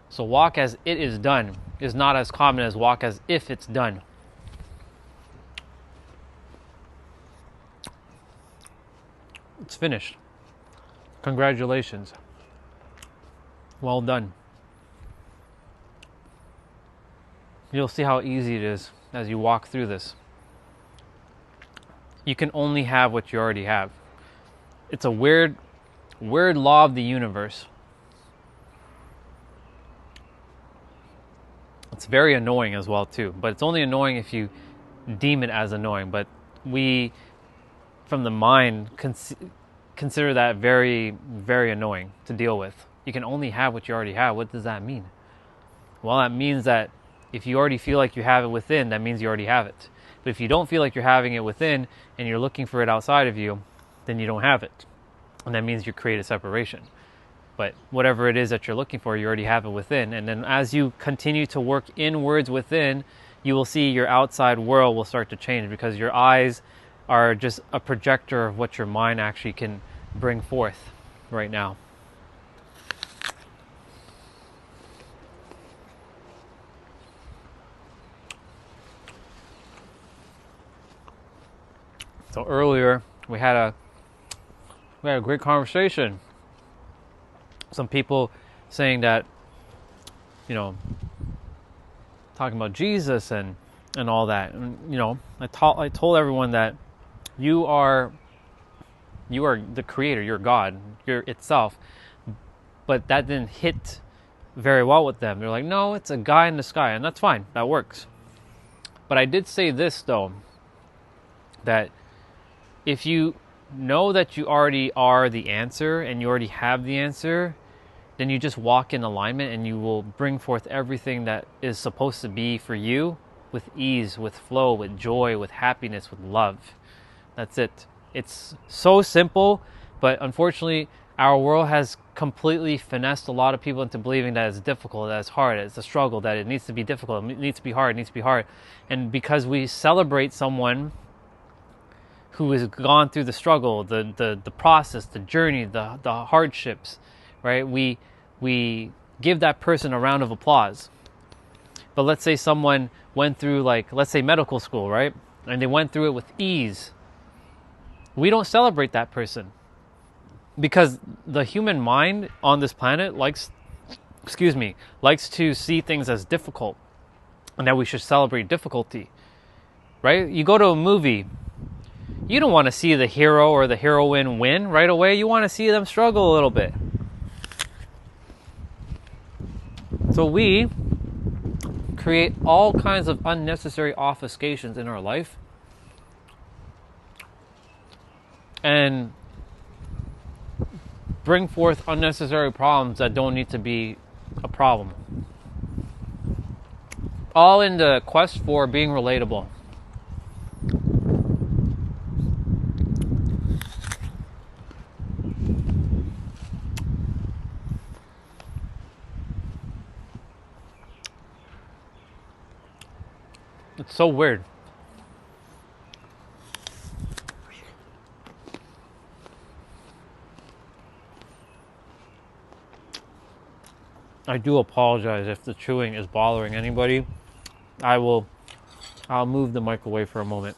So walk as it is done is not as common as walk as if it's done. It's finished. Congratulations. Well done. You'll see how easy it is as you walk through this. You can only have what you already have. It's a weird law of the universe. It's very annoying as well too, but it's only annoying if you deem it as annoying. But we, from the mind, consider that very, very annoying to deal with. You can only have what you already have. What does that mean? Well, that means that if you already feel like you have it within, that means you already have it. But if you don't feel like you're having it within and you're looking for it outside of you, then you don't have it. And that means you create a separation. But whatever it is that you're looking for, you already have it within. And then as you continue to work inwards within, you will see your outside world will start to change, because your eyes are just a projector of what your mind actually can bring forth right now. So earlier we had a great conversation. Some people saying that, talking about Jesus and all that. And, I told everyone that you are the creator, you're God, you're itself. But that didn't hit very well with them. They're like, no, it's a guy in the sky, and that's fine, that works. But I did say this though, that if you know that you already are the answer and you already have the answer, then you just walk in alignment and you will bring forth everything that is supposed to be for you with ease, with flow, with joy, with happiness, with love. That's it. It's so simple, but unfortunately our world has completely finessed a lot of people into believing that it's difficult, that it's hard, that it's a struggle, that it needs to be difficult, it needs to be hard, it needs to be hard. And because we celebrate someone who has gone through the struggle, the process, the journey, the hardships, right? We give that person a round of applause. But let's say someone went through, let's say medical school, right? And they went through it with ease. We don't celebrate that person, because the human mind on this planet likes to see things as difficult, and that we should celebrate difficulty, right? You go to a movie, you don't want to see the hero or the heroine win right away. You want to see them struggle a little bit. So we create all kinds of unnecessary obfuscations in our life, and bring forth unnecessary problems that don't need to be a problem. All in the quest for being relatable. It's so weird. I do apologize if the chewing is bothering anybody. I'll move the mic away for a moment.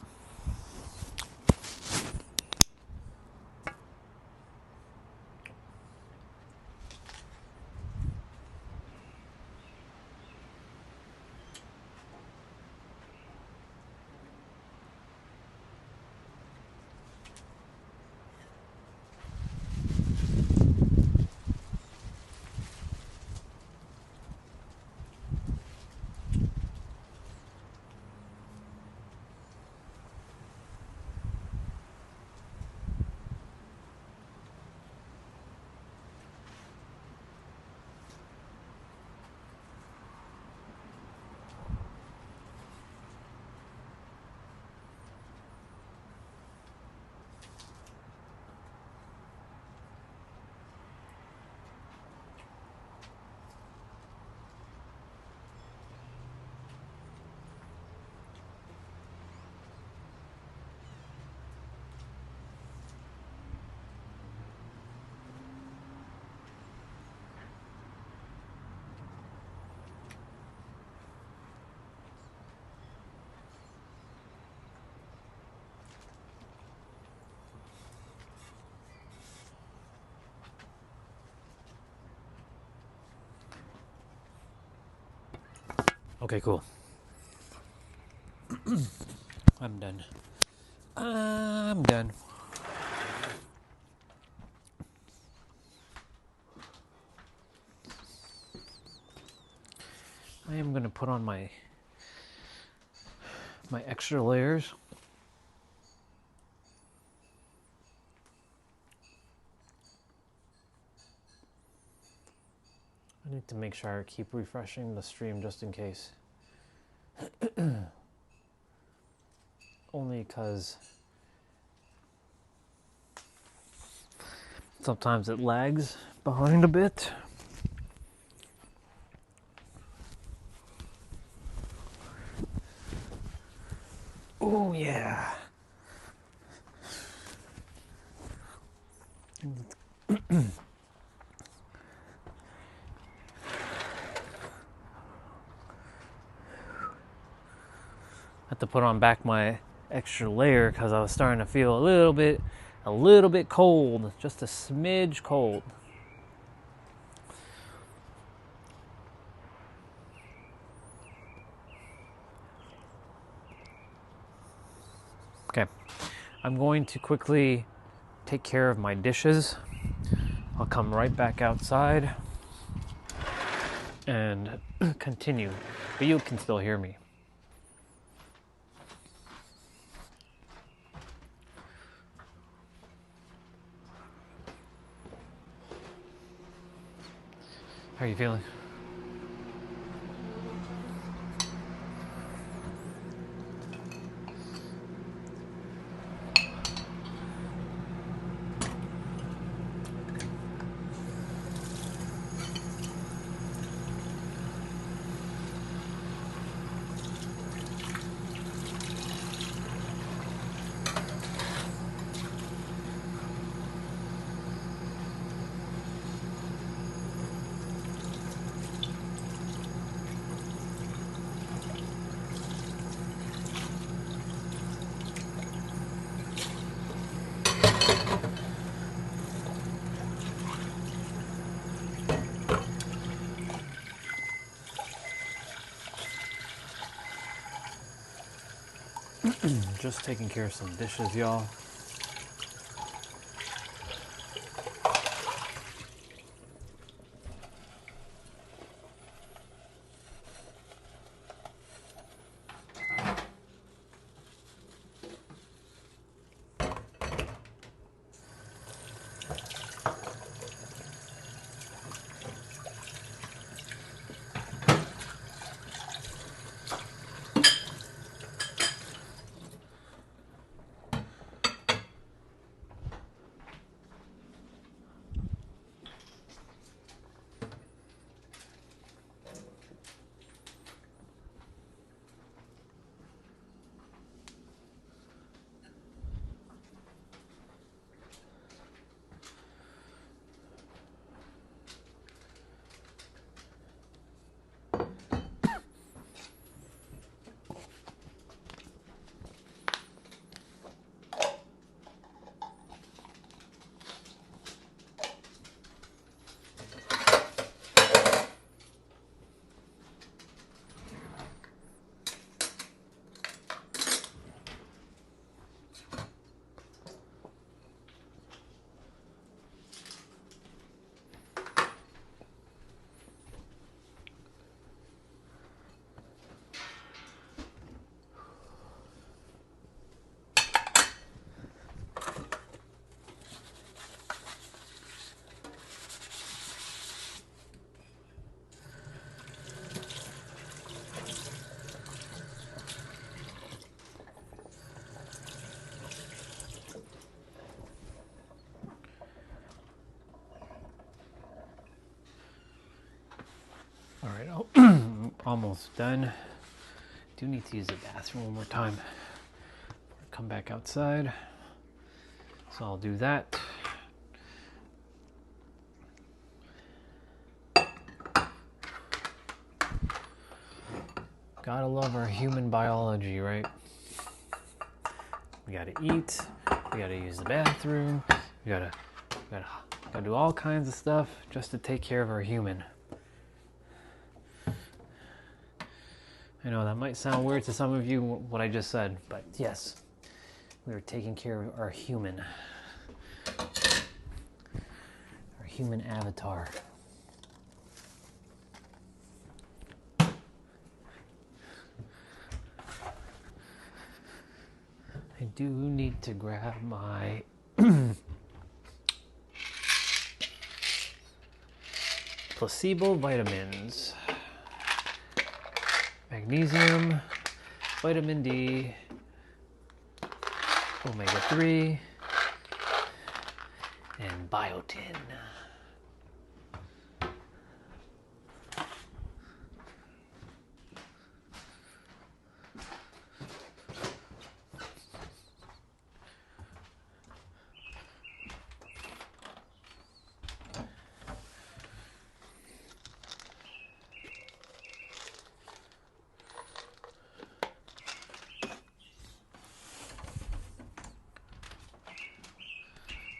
Okay, cool. I'm done. I'm done. I am going to put on my extra layers. I need to make sure I keep refreshing the stream just in case. Only because sometimes it lags behind a bit. Oh yeah. I had to put on back my extra layer because I was starting to feel a little bit cold, just a smidge cold. Okay, I'm going to quickly take care of my dishes. I'll come right back outside and continue, but you can still hear me. How are you feeling? Just taking care of some dishes, y'all. All right, almost done. Do need to use the bathroom one more time. Come back outside. So I'll do that. Gotta love our human biology, right? We gotta eat, we gotta use the bathroom, we gotta do all kinds of stuff just to take care of our human. I know that might sound weird to some of you, what I just said, but yes, we are taking care of our human avatar. I do need to grab my placebo vitamins. Magnesium, vitamin D, omega-3, and biotin.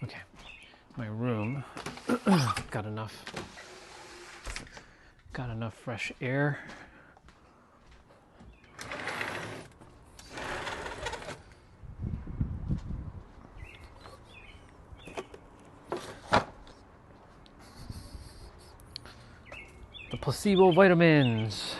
Okay, my room got enough fresh air. The placebo vitamins.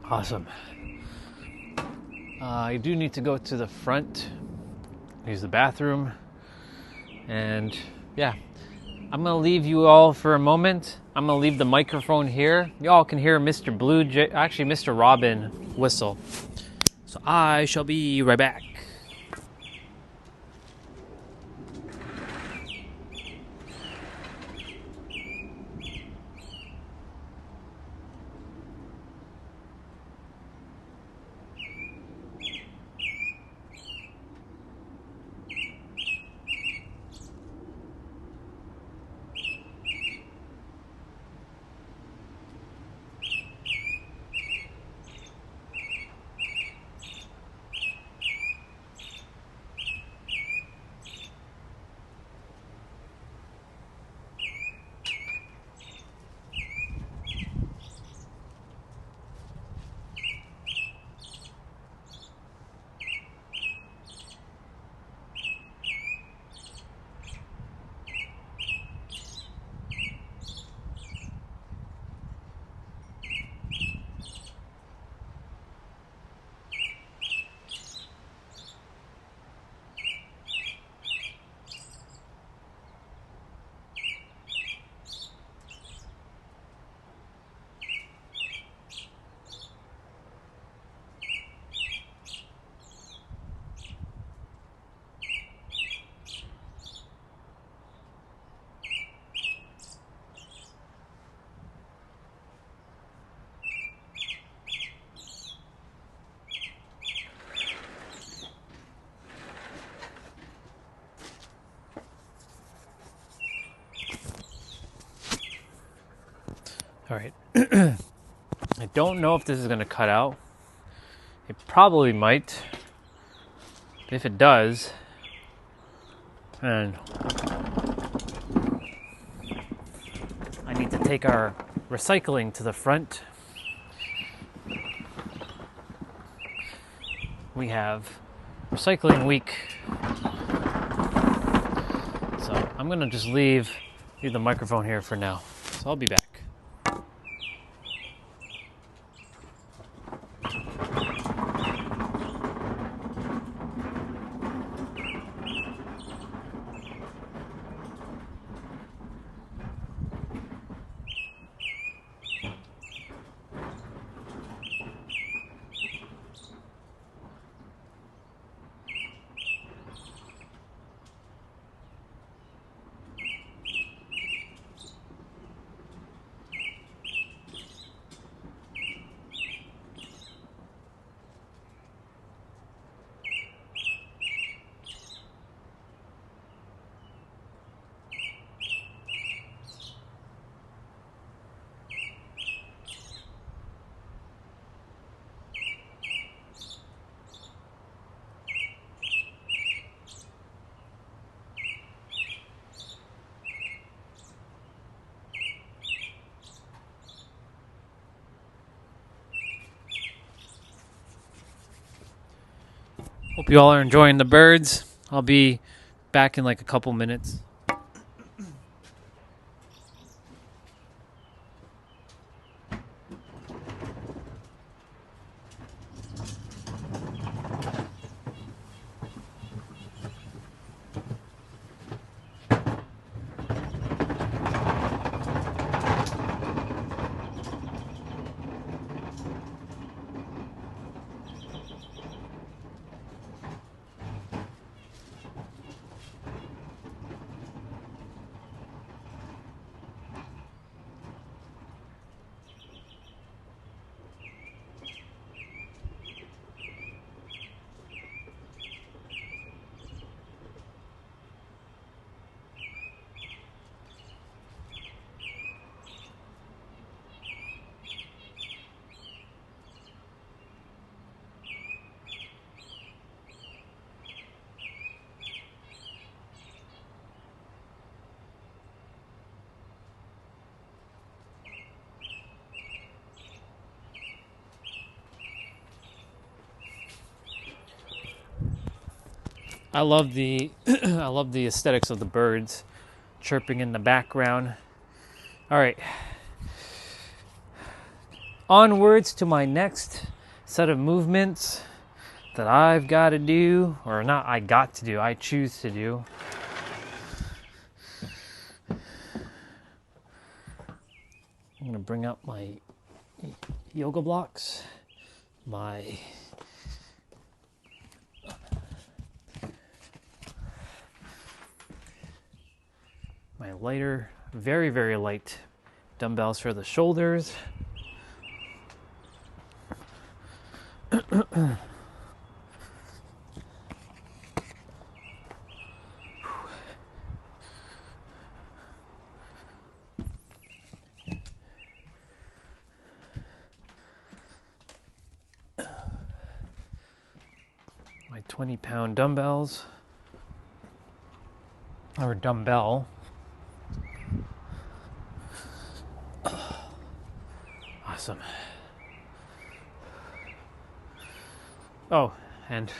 Awesome. I do need to go to the front, use the bathroom, and yeah, I'm gonna leave you all for a moment. I'm gonna leave the microphone here. Y'all can hear Mr. Mr. Robin whistle. So I shall be right back. All right. I don't know if this is going to cut out. It probably might. If it does, and I need to take our recycling to the front. We have recycling week. So I'm going to just leave the microphone here for now. So I'll be back. Hope you all are enjoying the birds. I'll be back in like a couple minutes. I love the I love the aesthetics of the birds chirping in the background. All right. Onwards to my next set of movements that I've got to do, or not I got to do, I choose to do. I'm going to bring up my yoga blocks, my lighter, very, very light dumbbells for the shoulders. My 20-pound dumbbells, or dumbbell. Awesome. Oh, and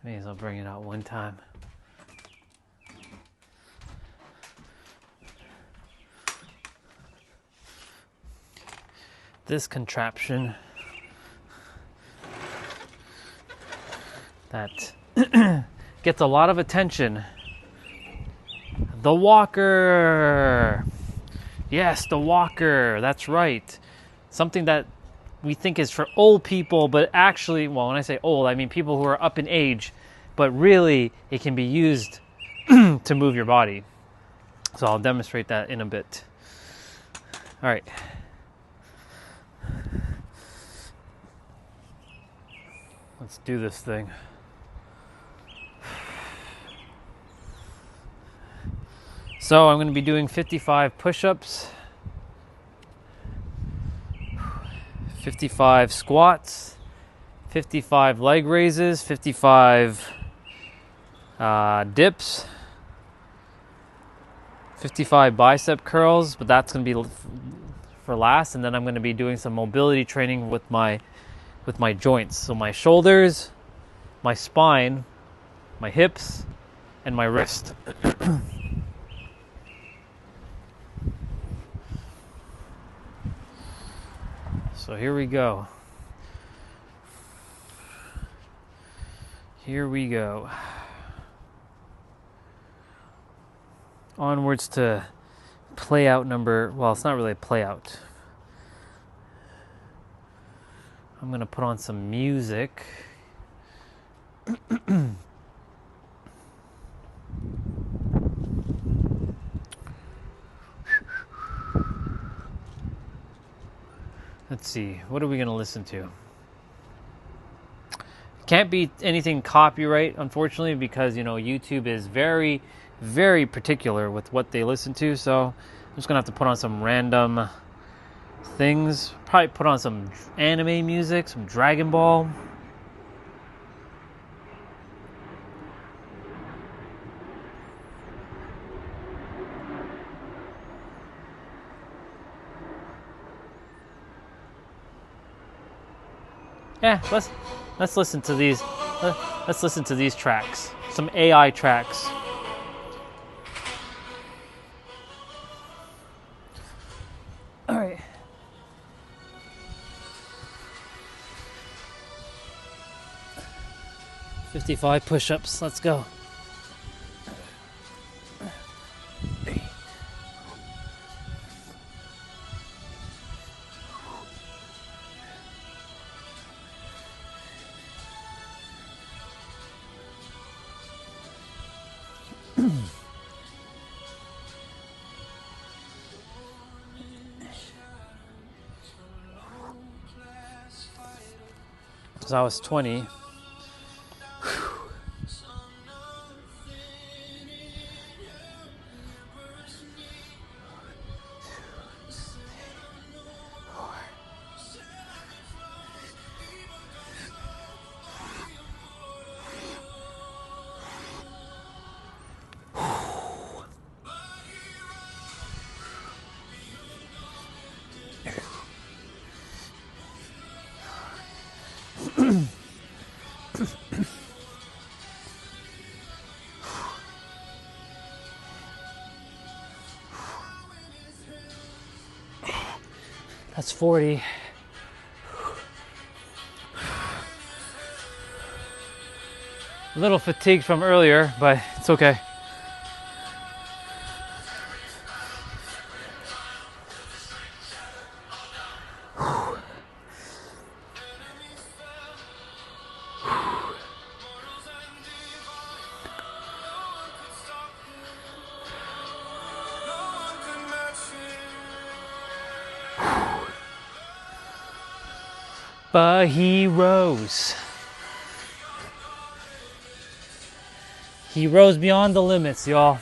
may as well bring it out one time. This contraption that gets a lot of attention. The walker. Yes, the walker. That's right. Something that we think is for old people, but actually, well, when I say old, I mean people who are up in age, but really it can be used to move your body. So I'll demonstrate that in a bit. All right. Let's do this thing. So I'm going to be doing 55 push-ups, 55 squats, 55 leg raises, 55 dips, 55 bicep curls, but that's going to be for last. And then I'm going to be doing some mobility training with my joints. So my shoulders, my spine, my hips, and my wrist. So here we go. Here we go. Onwards to play out number, well, it's not really a play out. I'm going to put on some music. Let's see, what are we going to listen to? Can't be anything copyright, unfortunately, because, YouTube is very, very particular with what they listen to. So I'm just going to have to put on some random things. Probably put on some anime music, some Dragon Ball. Yeah, Let's listen to these. Let's listen to these tracks. Some AI tracks. All right. "55 push-ups. Let's go." Because I was 20. That's 40. A little fatigued from earlier, but it's okay. But he rose. He rose beyond the limits, y'all.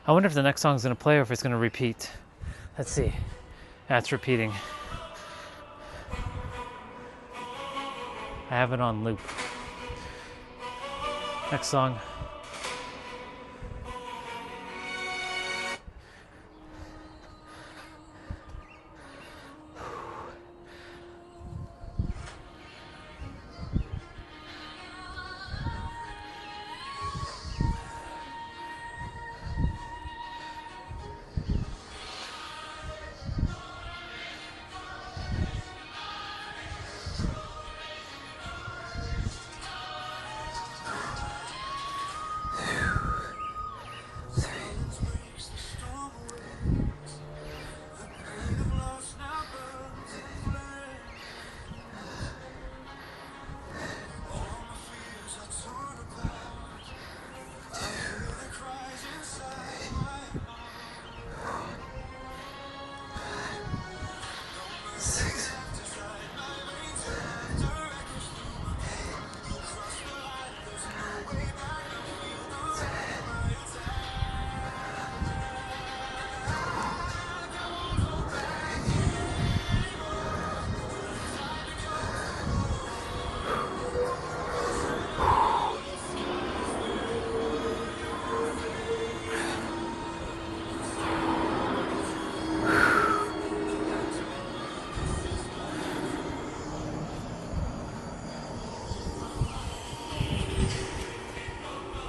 I wonder if the next song's gonna play or if it's gonna repeat. Let's see. That's repeating. I have it on loop. Next song.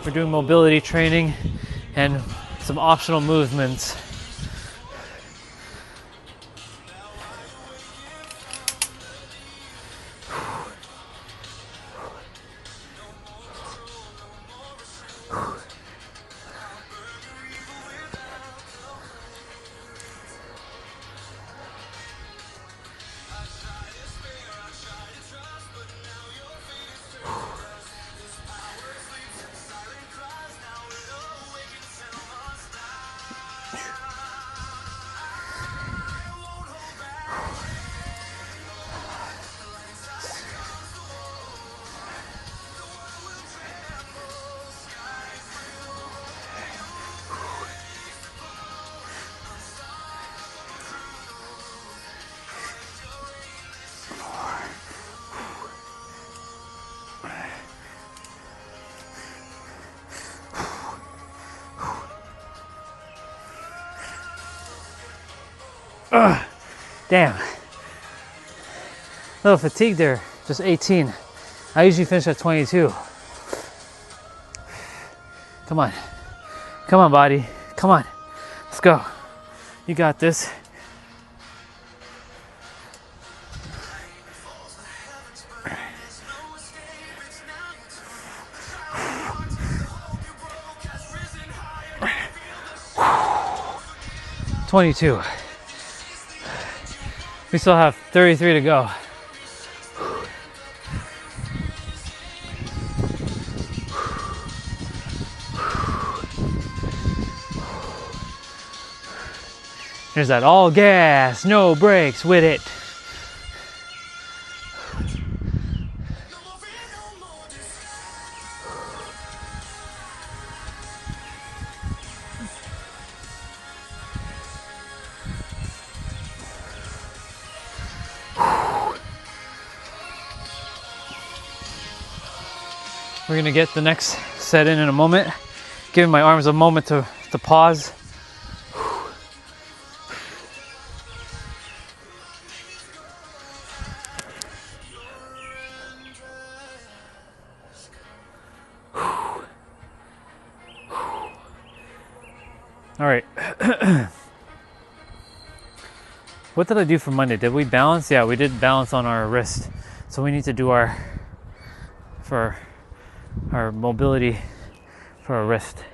We're doing mobility training and some optional movements. Damn. A little fatigued there, just 18. I usually finish at 22. Come on. Come on, body. Come on. Let's go. You got this. $22. We still have 33 to go. There's that all gas, no brakes with it. We're gonna get the next set in a moment. Giving my arms a moment to pause. All right. What did I do for Monday? Did we balance? Yeah, we did balance on our wrist. So we need to do our mobility for our wrist.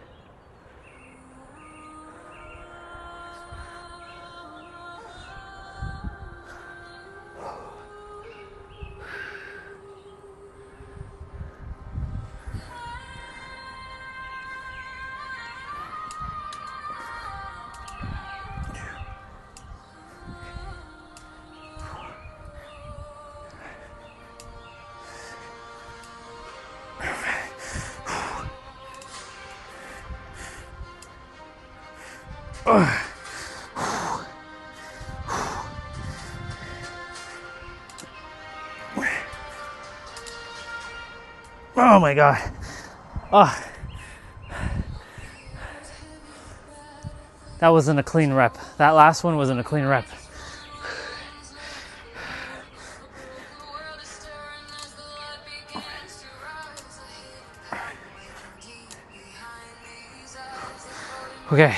Oh my God. Oh. That wasn't a clean rep. That last one wasn't a clean rep. Okay.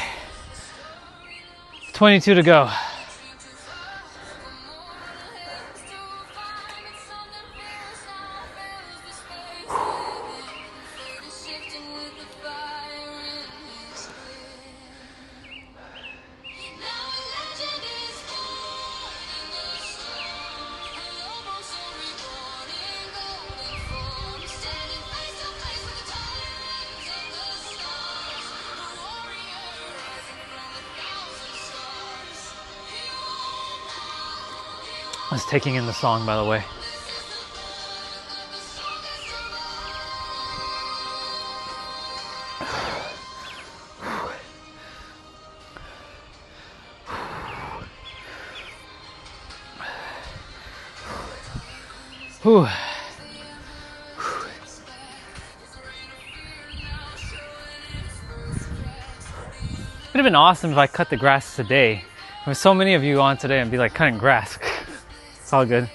22 to go. I was taking in the song, by the way. Whew. It would have been awesome if I cut the grass today. There were so many of you on today and be like cutting grass. It's all good.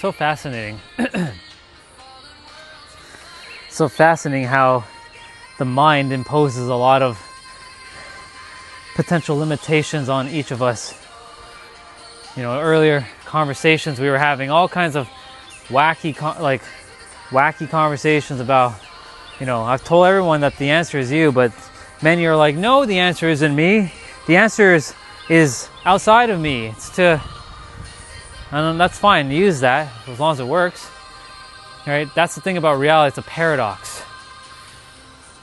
so fascinating. So fascinating how the mind imposes a lot of potential limitations on each of us. You know, earlier conversations we were having all kinds of wacky conversations about, you know, I've told everyone that the answer is you, but many are like, no, the answer isn't me. The answer is outside of me. It's to, and that's fine, use that as long as it works. Right? That's the thing about reality, it's a paradox.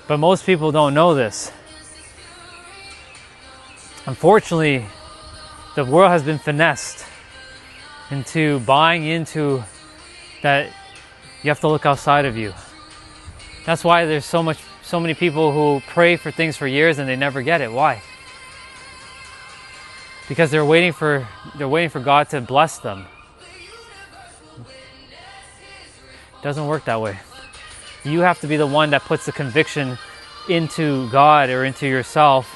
But most people don't know this. Unfortunately, the world has been finessed into buying into that you have to look outside of you. That's why there's so many people who pray for things for years and they never get it. Why? Because they're waiting for God to bless them. It doesn't work that way. You have to be the one that puts the conviction into God or into yourself,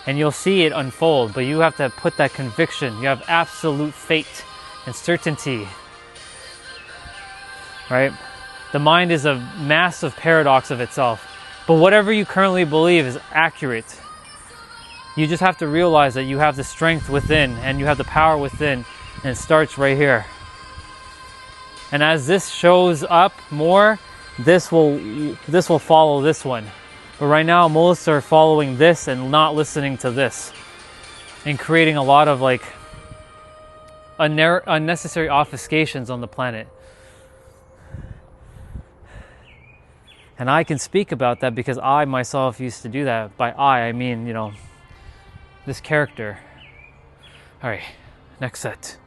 and you'll see it unfold. But you have to put that conviction. You have absolute faith and certainty. Right? The mind is a massive paradox of itself. But whatever you currently believe is accurate. You just have to realize that you have the strength within and you have the power within, and it starts right here. And as this shows up more, this will follow this one. But right now, most are following this and not listening to this, and creating a lot of like unnecessary obfuscations on the planet. And I can speak about that because I myself used to do that. By I mean, you know, this character. All right, next set.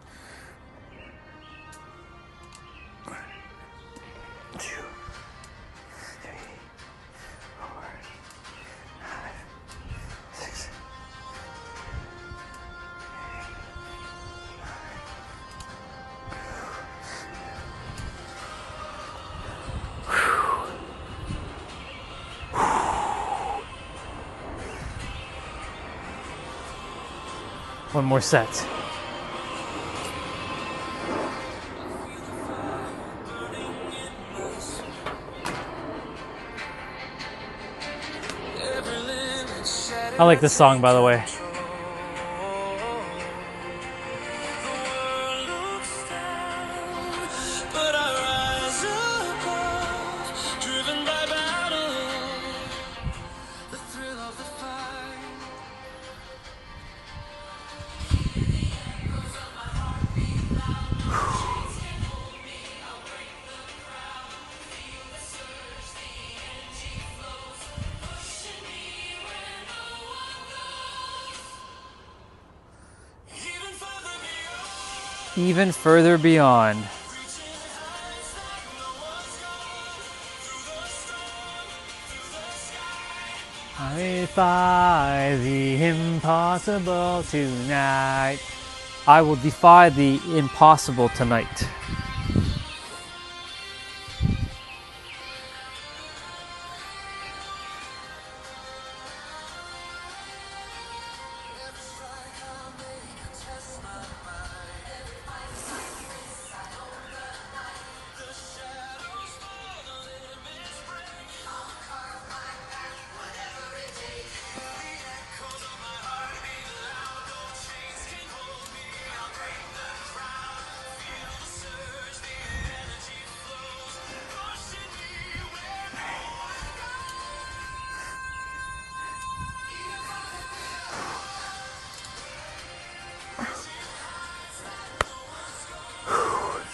One more set. I like this song, by the way. Even further beyond. I defy the impossible tonight. I will defy the impossible tonight.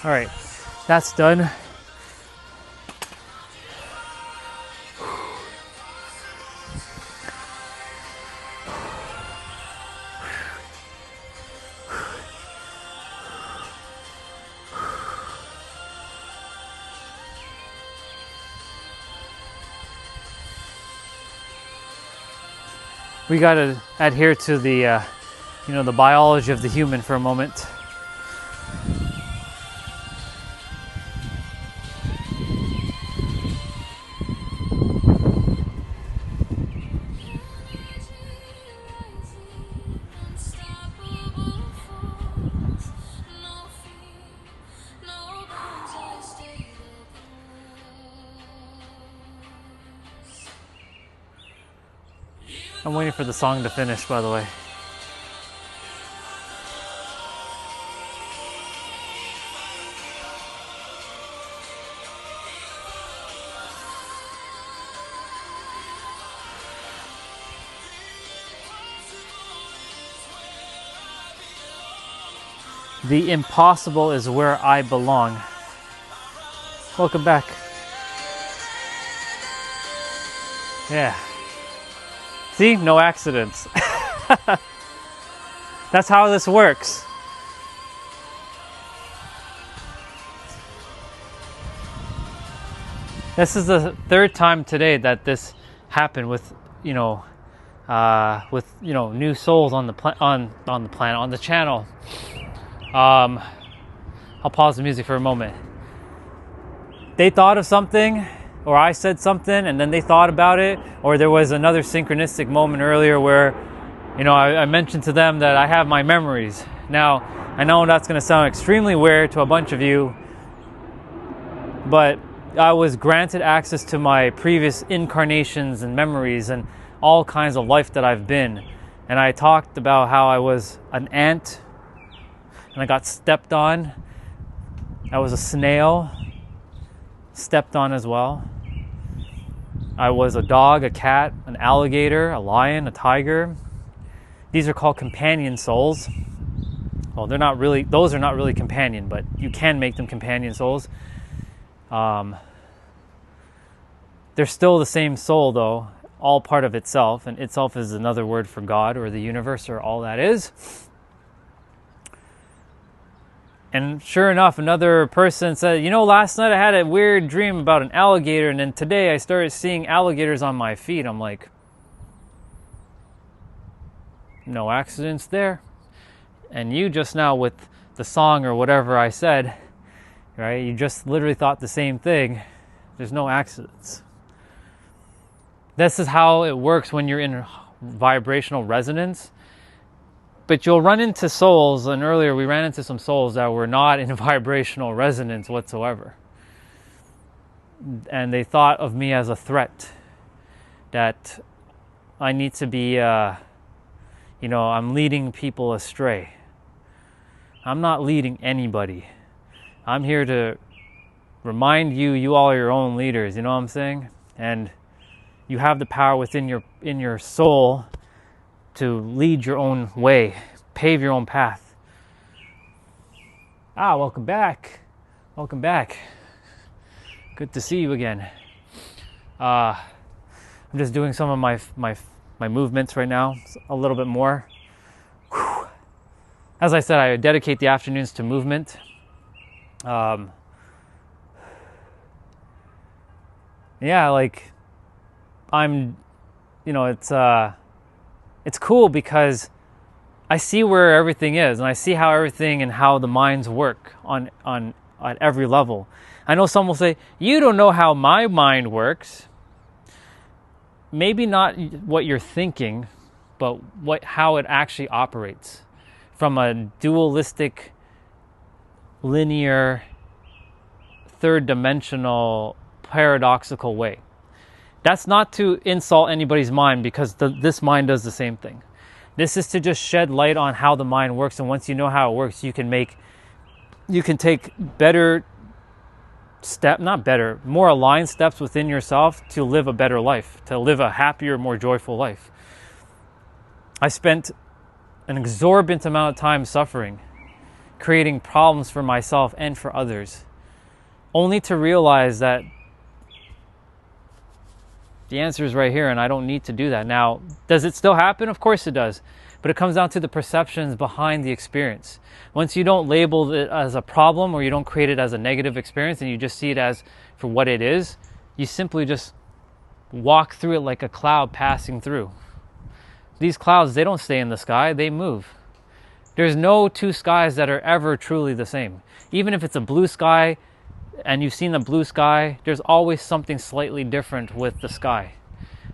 All right, that's done. We got to adhere to the, the biology of the human for a moment. I'm waiting for the song to finish, by the way. The impossible is where I belong. Welcome back. Yeah. See? No accidents. That's how this works. This is the third time today that this happened with, new souls on the planet, on the channel. I'll pause the music for a moment. They thought of something, or I said something, and then they thought about it, or there was another synchronistic moment earlier where, I mentioned to them that I have my memories. Now, I know that's going to sound extremely weird to a bunch of you, but I was granted access to my previous incarnations and memories and all kinds of life that I've been. And I talked about how I was an ant, and I got stepped on. I was a snail, stepped on as well. I was a dog, a cat, an alligator, a lion, a tiger. These are called companion souls. Well, those are not really companion, but you can make them companion souls. They're still the same soul though, all part of itself, and itself is another word for God or the universe or all that is. And sure enough, another person said, last night I had a weird dream about an alligator, and then today I started seeing alligators on my feet. I'm like, no accidents there. And you just now with the song or whatever I said, right? You just literally thought the same thing. There's no accidents. This is how it works when you're in vibrational resonance. But you'll run into souls, and earlier we ran into some souls that were not in vibrational resonance whatsoever. And they thought of me as a threat, that I need to be, I'm leading people astray. I'm not leading anybody. I'm here to remind you all are your own leaders, you know what I'm saying? And you have the power within your soul to lead your own way, pave your own path. Welcome back. Welcome back. Good to see you again. I'm just doing some of my movements right now, a little bit more. Whew. As I said, I dedicate the afternoons to movement. It's cool because I see where everything is, and I see how everything and how the minds work on at every level. I know some will say, you don't know how my mind works. Maybe not what you're thinking, but how it actually operates from a dualistic, linear, third-dimensional, paradoxical way. That's not to insult anybody's mind, because this mind does the same thing. This is to just shed light on how the mind works, and once you know how it works, you can take more aligned steps within yourself to live a better life, to live a happier, more joyful life. I spent an exorbitant amount of time suffering, creating problems for myself and for others, only to realize that the answer is right here, and I don't need to do that. Now, does it still happen? Of course it does. But it comes down to the perceptions behind the experience. Once you don't label it as a problem, or you don't create it as a negative experience, and you just see it as for what it is, you simply just walk through it like a cloud passing through. These clouds, they don't stay in the sky, they move. There's no two skies that are ever truly the same. Even if it's a blue sky, and you've seen the blue sky, there's always something slightly different with the sky.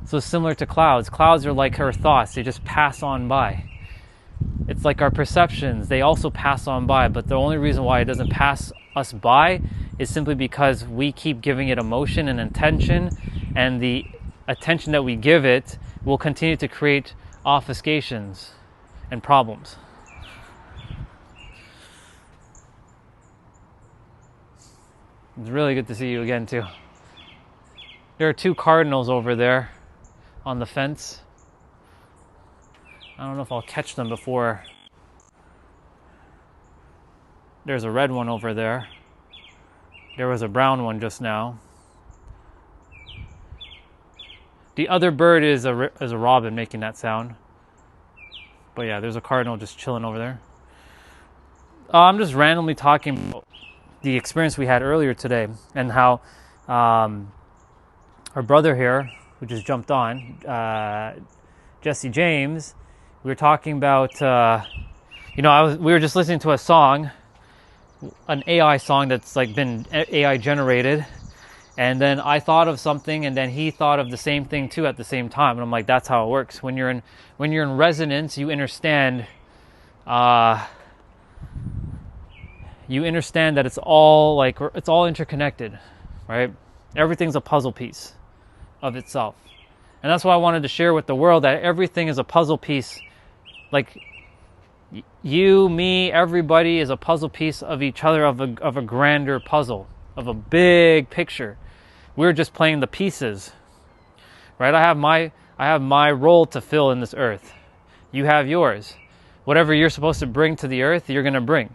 So similar to clouds. Clouds are like our thoughts. They just pass on by. It's like our perceptions. They also pass on by, but the only reason why it doesn't pass us by is simply because we keep giving it emotion and intention, and the attention that we give it will continue to create obfuscations and problems. It's really good to see you again too. There are 2 cardinals over there on the fence. I don't know if I'll catch them before. There's a red one over there. There was a brown one just now. The other bird is a robin making that sound. But yeah, there's a cardinal just chilling over there. I'm just randomly talking about the experience we had earlier today and how our brother here, who just jumped on, Jesse James, we were talking about, we were just listening to a song, an AI song that's like been AI generated. And then I thought of something, and then he thought of the same thing too at the same time. And I'm like, that's how it works. When you're in resonance, you understand. You understand that it's all interconnected, right? Everything's a puzzle piece of itself, and that's why I wanted to share with the world that everything is a puzzle piece. Like you, me, everybody is a puzzle piece of each other, of a grander puzzle, of a big picture. We're just playing the pieces, right? I have my role to fill in this earth. You have yours. Whatever you're supposed to bring to the earth, you're going to bring,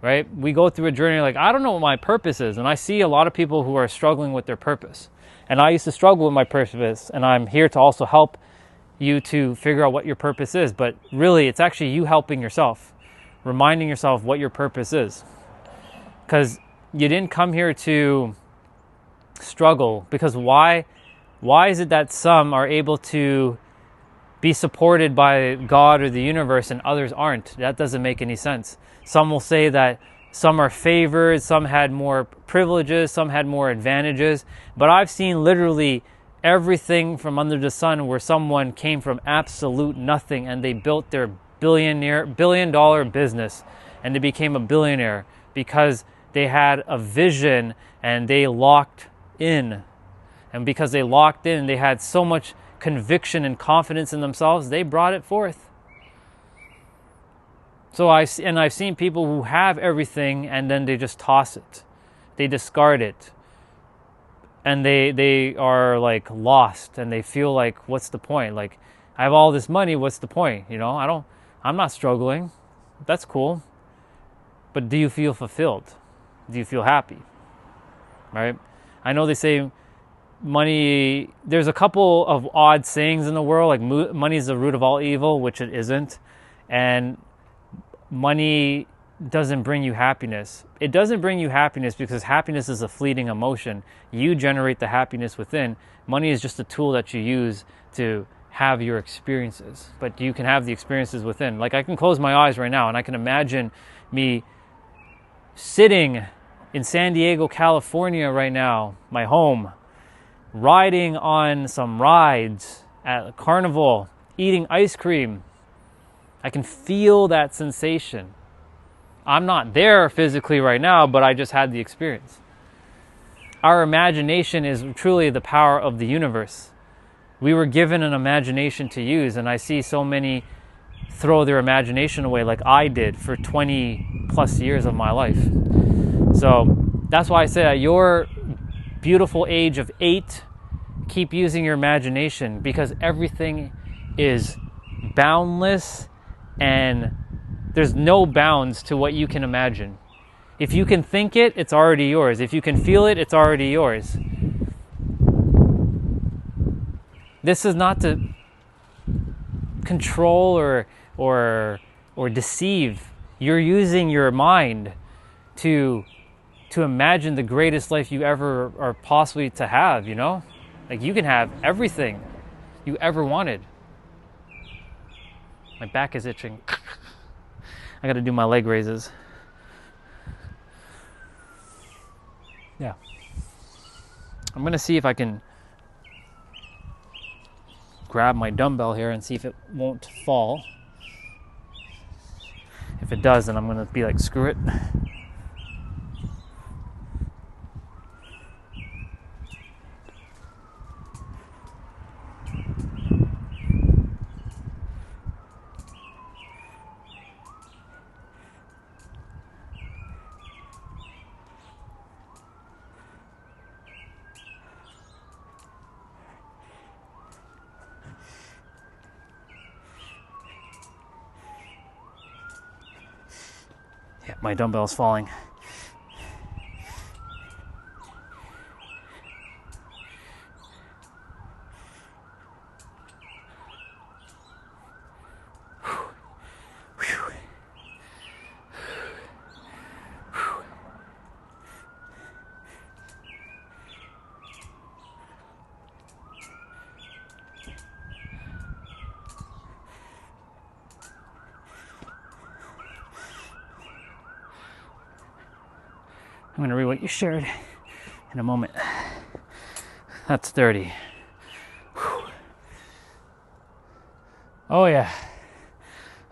right? We go through a journey like, I don't know what my purpose is. And I see a lot of people who are struggling with their purpose. And I used to struggle with my purpose. And I'm here to also help you to figure out what your purpose is. But really, it's actually you helping yourself, reminding yourself what your purpose is. Because you didn't come here to struggle. Because why is it that some are able to be supported by God or the universe and others aren't? That doesn't make any sense. Some will say that some are favored, some had more privileges, some had more advantages. But I've seen literally everything from under the sun where someone came from absolute nothing and they built their billion-dollar business and they became a billionaire because they had a vision and they locked in. And because they locked in, they had so much conviction and confidence in themselves, they brought it forth. So I've seen people who have everything and then they just toss it. They discard it. And they are like lost and they feel like, what's the point? Like, I have all this money, what's the point? I'm not struggling. That's cool. But do you feel fulfilled? Do you feel happy? Right? I know they say money, there's a couple of odd sayings in the world, like money is the root of all evil, which it isn't. And money doesn't bring you happiness. It doesn't bring you happiness because happiness is a fleeting emotion. You generate the happiness within. Money is just a tool that you use to have your experiences. But you can have the experiences within. Like I can close my eyes right now and I can imagine me sitting in San Diego, California right now, my home, riding on some rides at a carnival, eating ice cream. I can feel that sensation. I'm not there physically right now, but I just had the experience. Our imagination is truly the power of the universe. We were given an imagination to use, and I see so many throw their imagination away like I did for 20 plus years of my life. So that's why I say at your beautiful age of 8, keep using your imagination because everything is boundless and there's no bounds to what you can imagine. If you can think it, it's already yours. If you can feel it, it's already yours. This is not to control or deceive. You're using your mind to imagine the greatest life you ever are possibly to have, Like you can have everything you ever wanted. My back is itching. I got to do my leg raises. Yeah. I'm going to see if I can grab my dumbbell here and see if it won't fall. If it does, then I'm going to be like, screw it. Yeah, my dumbbell's falling. I'm going to read what you shared in a moment. That's 30. Whew. Oh yeah.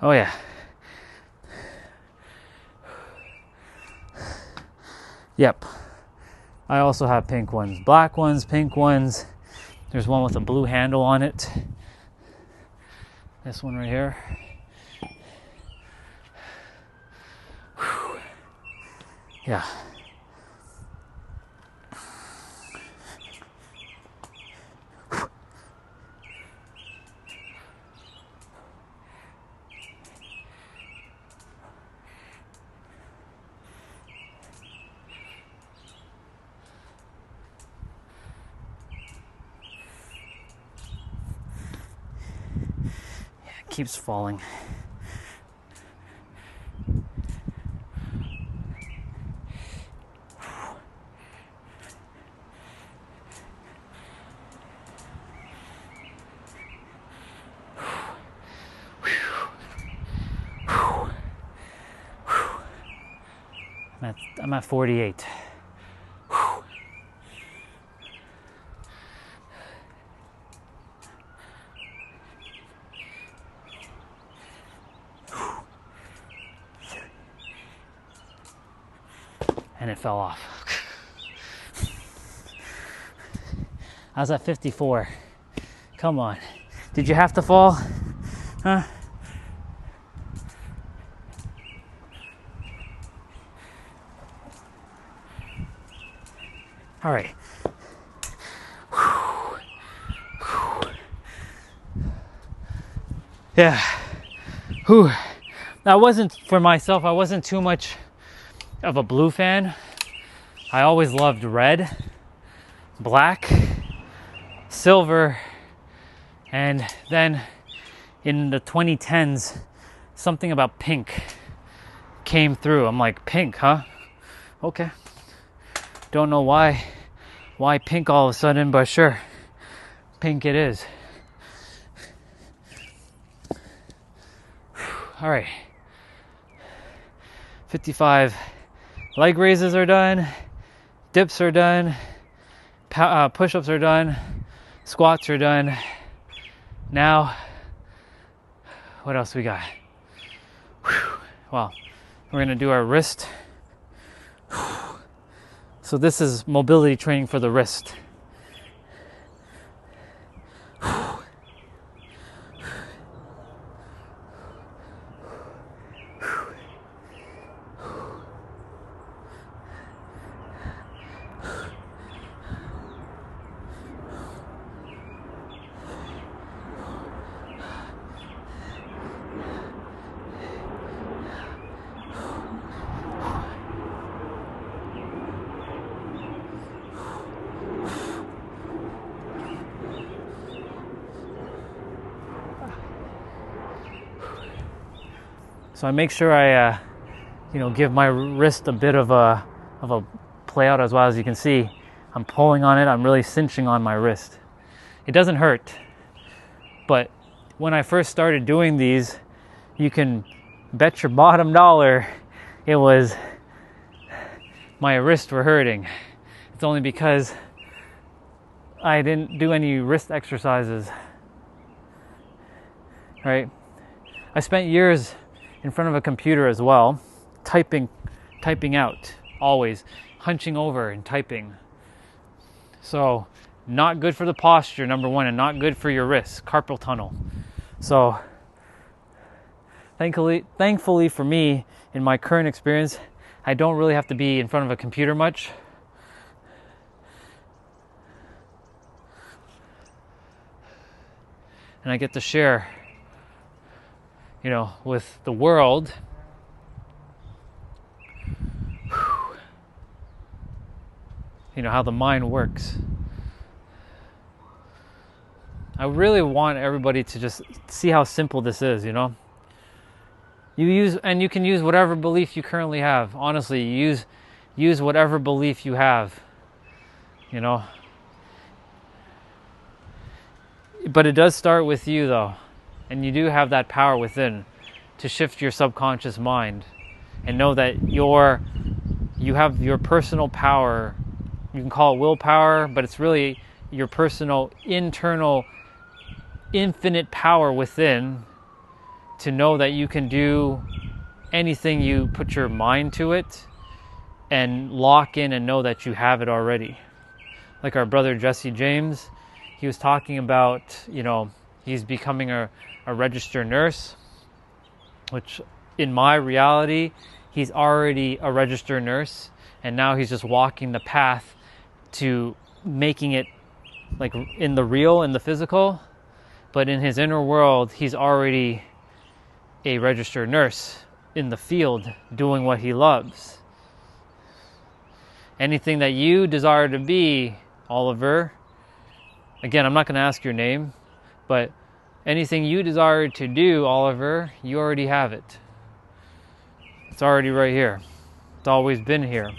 Oh yeah. Yep. I also have pink ones. Black ones, pink ones. There's one with a blue handle on it. This one right here. Whew. Yeah. Keeps falling. I'm at 48. And it fell off. I was at 54. Come on. Did you have to fall? Huh? All right. Yeah. Whew. That wasn't for myself. I wasn't too much of a blue fan. I always loved red, black, silver, and then in the 2010s, something about pink came through. I'm like, pink, huh? Okay. Don't know why pink all of a sudden, but sure, pink it is. All right. 55 leg raises are done, dips are done, push-ups are done, squats are done. Now, what else we got? Well, we're gonna do our wrist. So this is mobility training for the wrist. So I make sure I, give my wrist a bit of a play out as well. As you can see, I'm pulling on it. I'm really cinching on my wrist. It doesn't hurt, but when I first started doing these, you can bet your bottom dollar it was my wrists were hurting. It's only because I didn't do any wrist exercises, right? I spent years in front of a computer as well, typing out, always hunching over and typing. So not good for the posture, number one, and not good for your wrists, carpal tunnel. So thankfully for me, in my current experience, I don't really have to be in front of a computer much. And I get to share, with the world how the mind works. I really want everybody to just see how simple this is, You can use whatever belief you currently have. Honestly, use whatever belief you have, But it does start with you, though. And you do have that power within to shift your subconscious mind and know that you have your personal power. You can call it willpower, but it's really your personal, internal, infinite power within to know that you can do anything you put your mind to it and lock in and know that you have it already. Like our brother Jesse James, he was talking about, he's becoming a registered nurse, which in my reality, he's already a registered nurse, and now he's just walking the path to making it like in the real, in the physical, but in his inner world, he's already a registered nurse in the field doing what he loves. Anything that you desire to be, Oliver, again, I'm not going to ask your name, but anything you desire to do, Oliver, you already have it. It's already right here. It's always been here.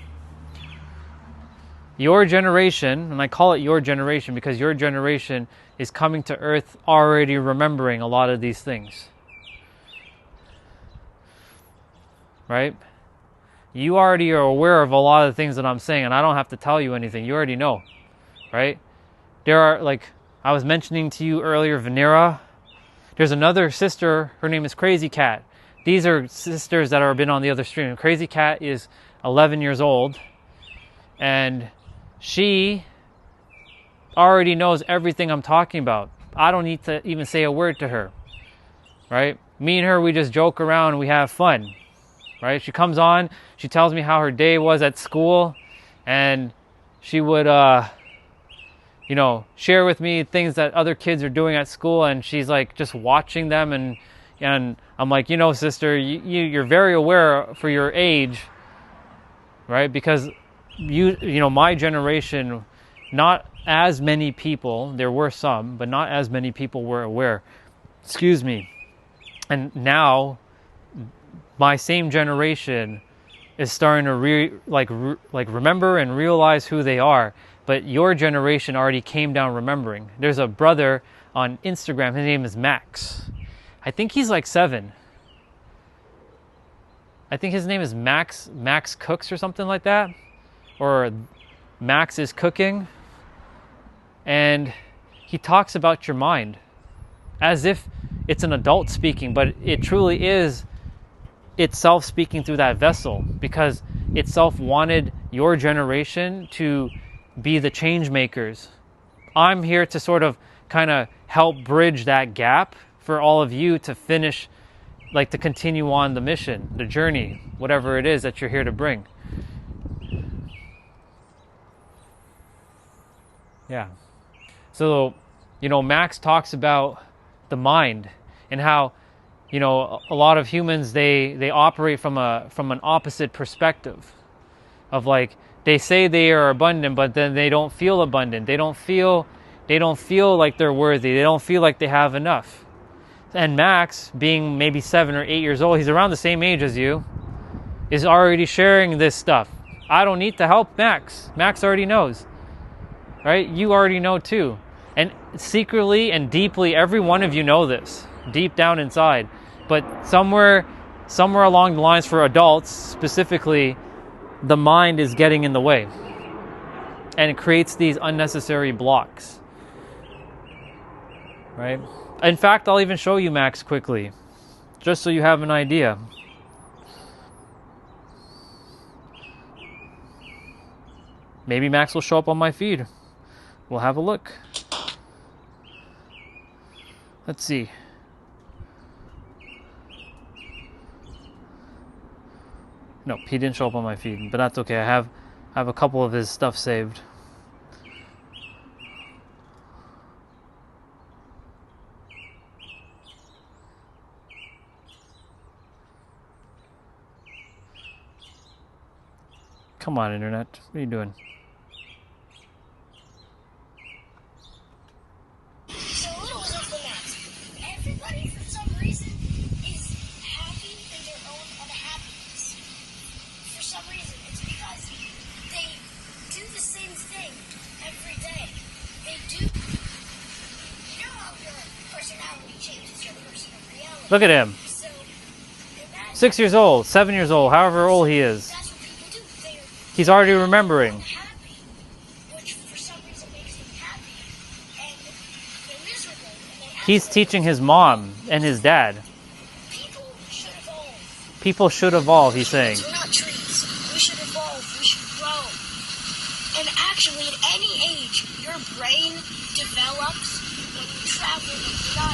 Your generation, and I call it your generation because your generation is coming to Earth already remembering a lot of these things. Right? You already are aware of a lot of the things that I'm saying, and I don't have to tell you anything. You already know. Right? There are, like I was mentioning to you earlier, Venera. There's another sister, her name is Crazy Cat. These are sisters that have been on the other stream. Crazy Cat is 11 years old, and she already knows everything I'm talking about. I don't need to even say a word to her, right? Me and her, we just joke around and we have fun, right? She comes on, she tells me how her day was at school, and she would, share with me things that other kids are doing at school, and she's like just watching them, and I'm like, sister, you're very aware for your age, right? Because my generation, not as many people, there were some, but not as many people were aware. Excuse me. And now, my same generation is starting to remember and realize who they are. But your generation already came down remembering. There's a brother on Instagram. His name is Max. I think he's like 7. I think his name is Max Cooks or something like that. Or Max is Cooking. And he talks about your mind as if it's an adult speaking, but it truly is itself speaking through that vessel, because itself wanted your generation to be the change makers. I'm here to sort of kind of help bridge that gap for all of you to finish, like to continue on the mission, the journey, whatever it is that you're here to bring. Yeah. So, Max talks about the mind and how, a lot of humans, they operate from an opposite perspective of like, they say they are abundant, but then they don't feel abundant. They don't feel like they're worthy. They don't feel like they have enough. And Max, being maybe 7 or 8 years old, he's around the same age as you, is already sharing this stuff. I don't need to help Max. Max already knows. Right? You already know too. And secretly and deeply, every one of you know this, deep down inside. But somewhere along the lines, for adults specifically, the mind is getting in the way. And it creates these unnecessary blocks. Right? In fact, I'll even show you Max quickly, just so you have an idea. Maybe Max will show up on my feed. We'll have a look. Let's see. Nope, he didn't show up on my feed, but that's okay. I have a couple of his stuff saved. Come on, internet. What are you doing? Look at him. So, imagine 6 years old, 7 years old, however old he is. that's what people do. They're He's already remembering. happy, which for some reason makes them happy, and they're miserable. And they act He's like teaching his mom and his dad. people should evolve. People should evolve, he's saying. We're not trees. We should evolve. We should grow. And actually, at any age, your brain develops when you travel. When you're not,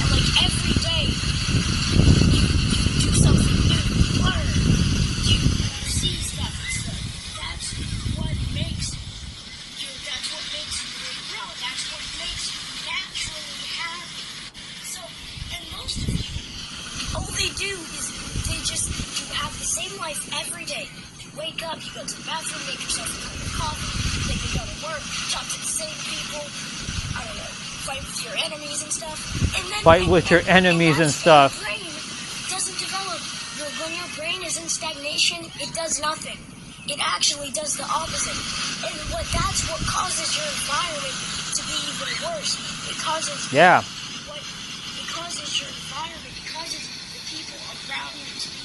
and like every day, you do something new. You learn. You see stuff and stuff. That's what makes you. That's what makes you grow. That's what makes you naturally happy. So, and most of you, all they do is you have the same life every day. You wake up, you go to the bathroom, make yourself a cup of coffee, then you go to work, talk to the same people, I don't know, fight with your enemies and stuff. And then Fight with your enemies and stuff. Your brain doesn't develop. When your brain is in stagnation, it does nothing. It actually does the opposite. And that's what causes your environment to be even worse. It causes Yeah. it causes your environment, it causes the people around you to be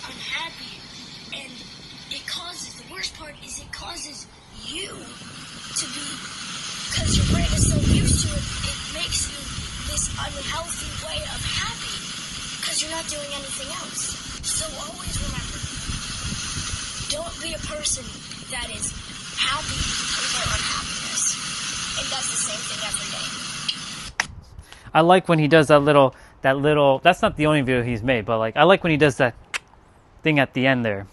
unhappy, and the worst part is it causes you to be, because your brain is so used to it, it makes you this unhealthy way of happy, because you're not doing anything else. So always remember, don't be a person that is happy over unhappiness, and does the same thing every day. I like when he does that little, that's not the only video he's made, but like, I like when he does that thing at the end there.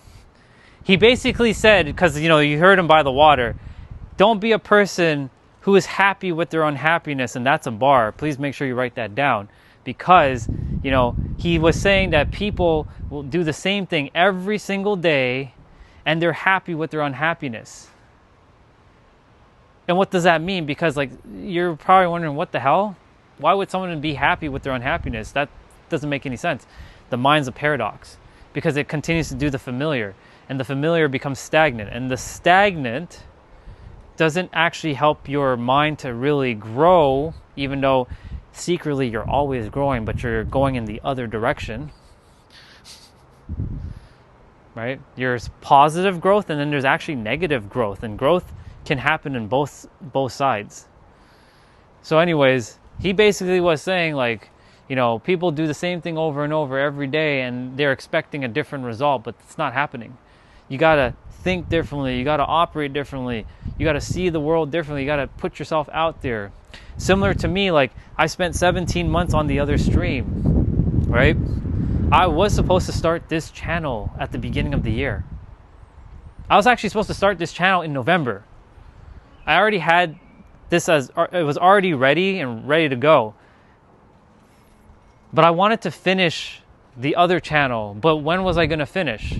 He basically said, because, you know, you heard him by the water, don't be a person who is happy with their unhappiness, and that's a bar. Please make sure you write that down, because, you know, he was saying that people will do the same thing every single day, and they're happy with their unhappiness. And what does that mean? Because, like, you're probably wondering, what the hell? Why would someone be happy with their unhappiness? That doesn't make any sense. The mind's a paradox, because it continues to do the familiar, and the familiar becomes stagnant, and the stagnant doesn't actually help your mind to really grow, even though secretly you're always growing, but you're going in the other direction, right? There's positive growth, and then there's actually negative growth, and growth can happen in both sides. So anyways, he basically was saying, like, you know, people do the same thing over and over every day, and they're expecting a different result, but it's not happening. You gotta think differently. You gotta operate differently. You gotta see the world differently. You gotta put yourself out there. Similar to me, like, I spent 17 months on the other stream, right? I was supposed to start this channel at the beginning of the year. I was actually supposed to start this channel in November. I already had this it was already ready to go. But I wanted to finish the other channel. But when was I going to finish?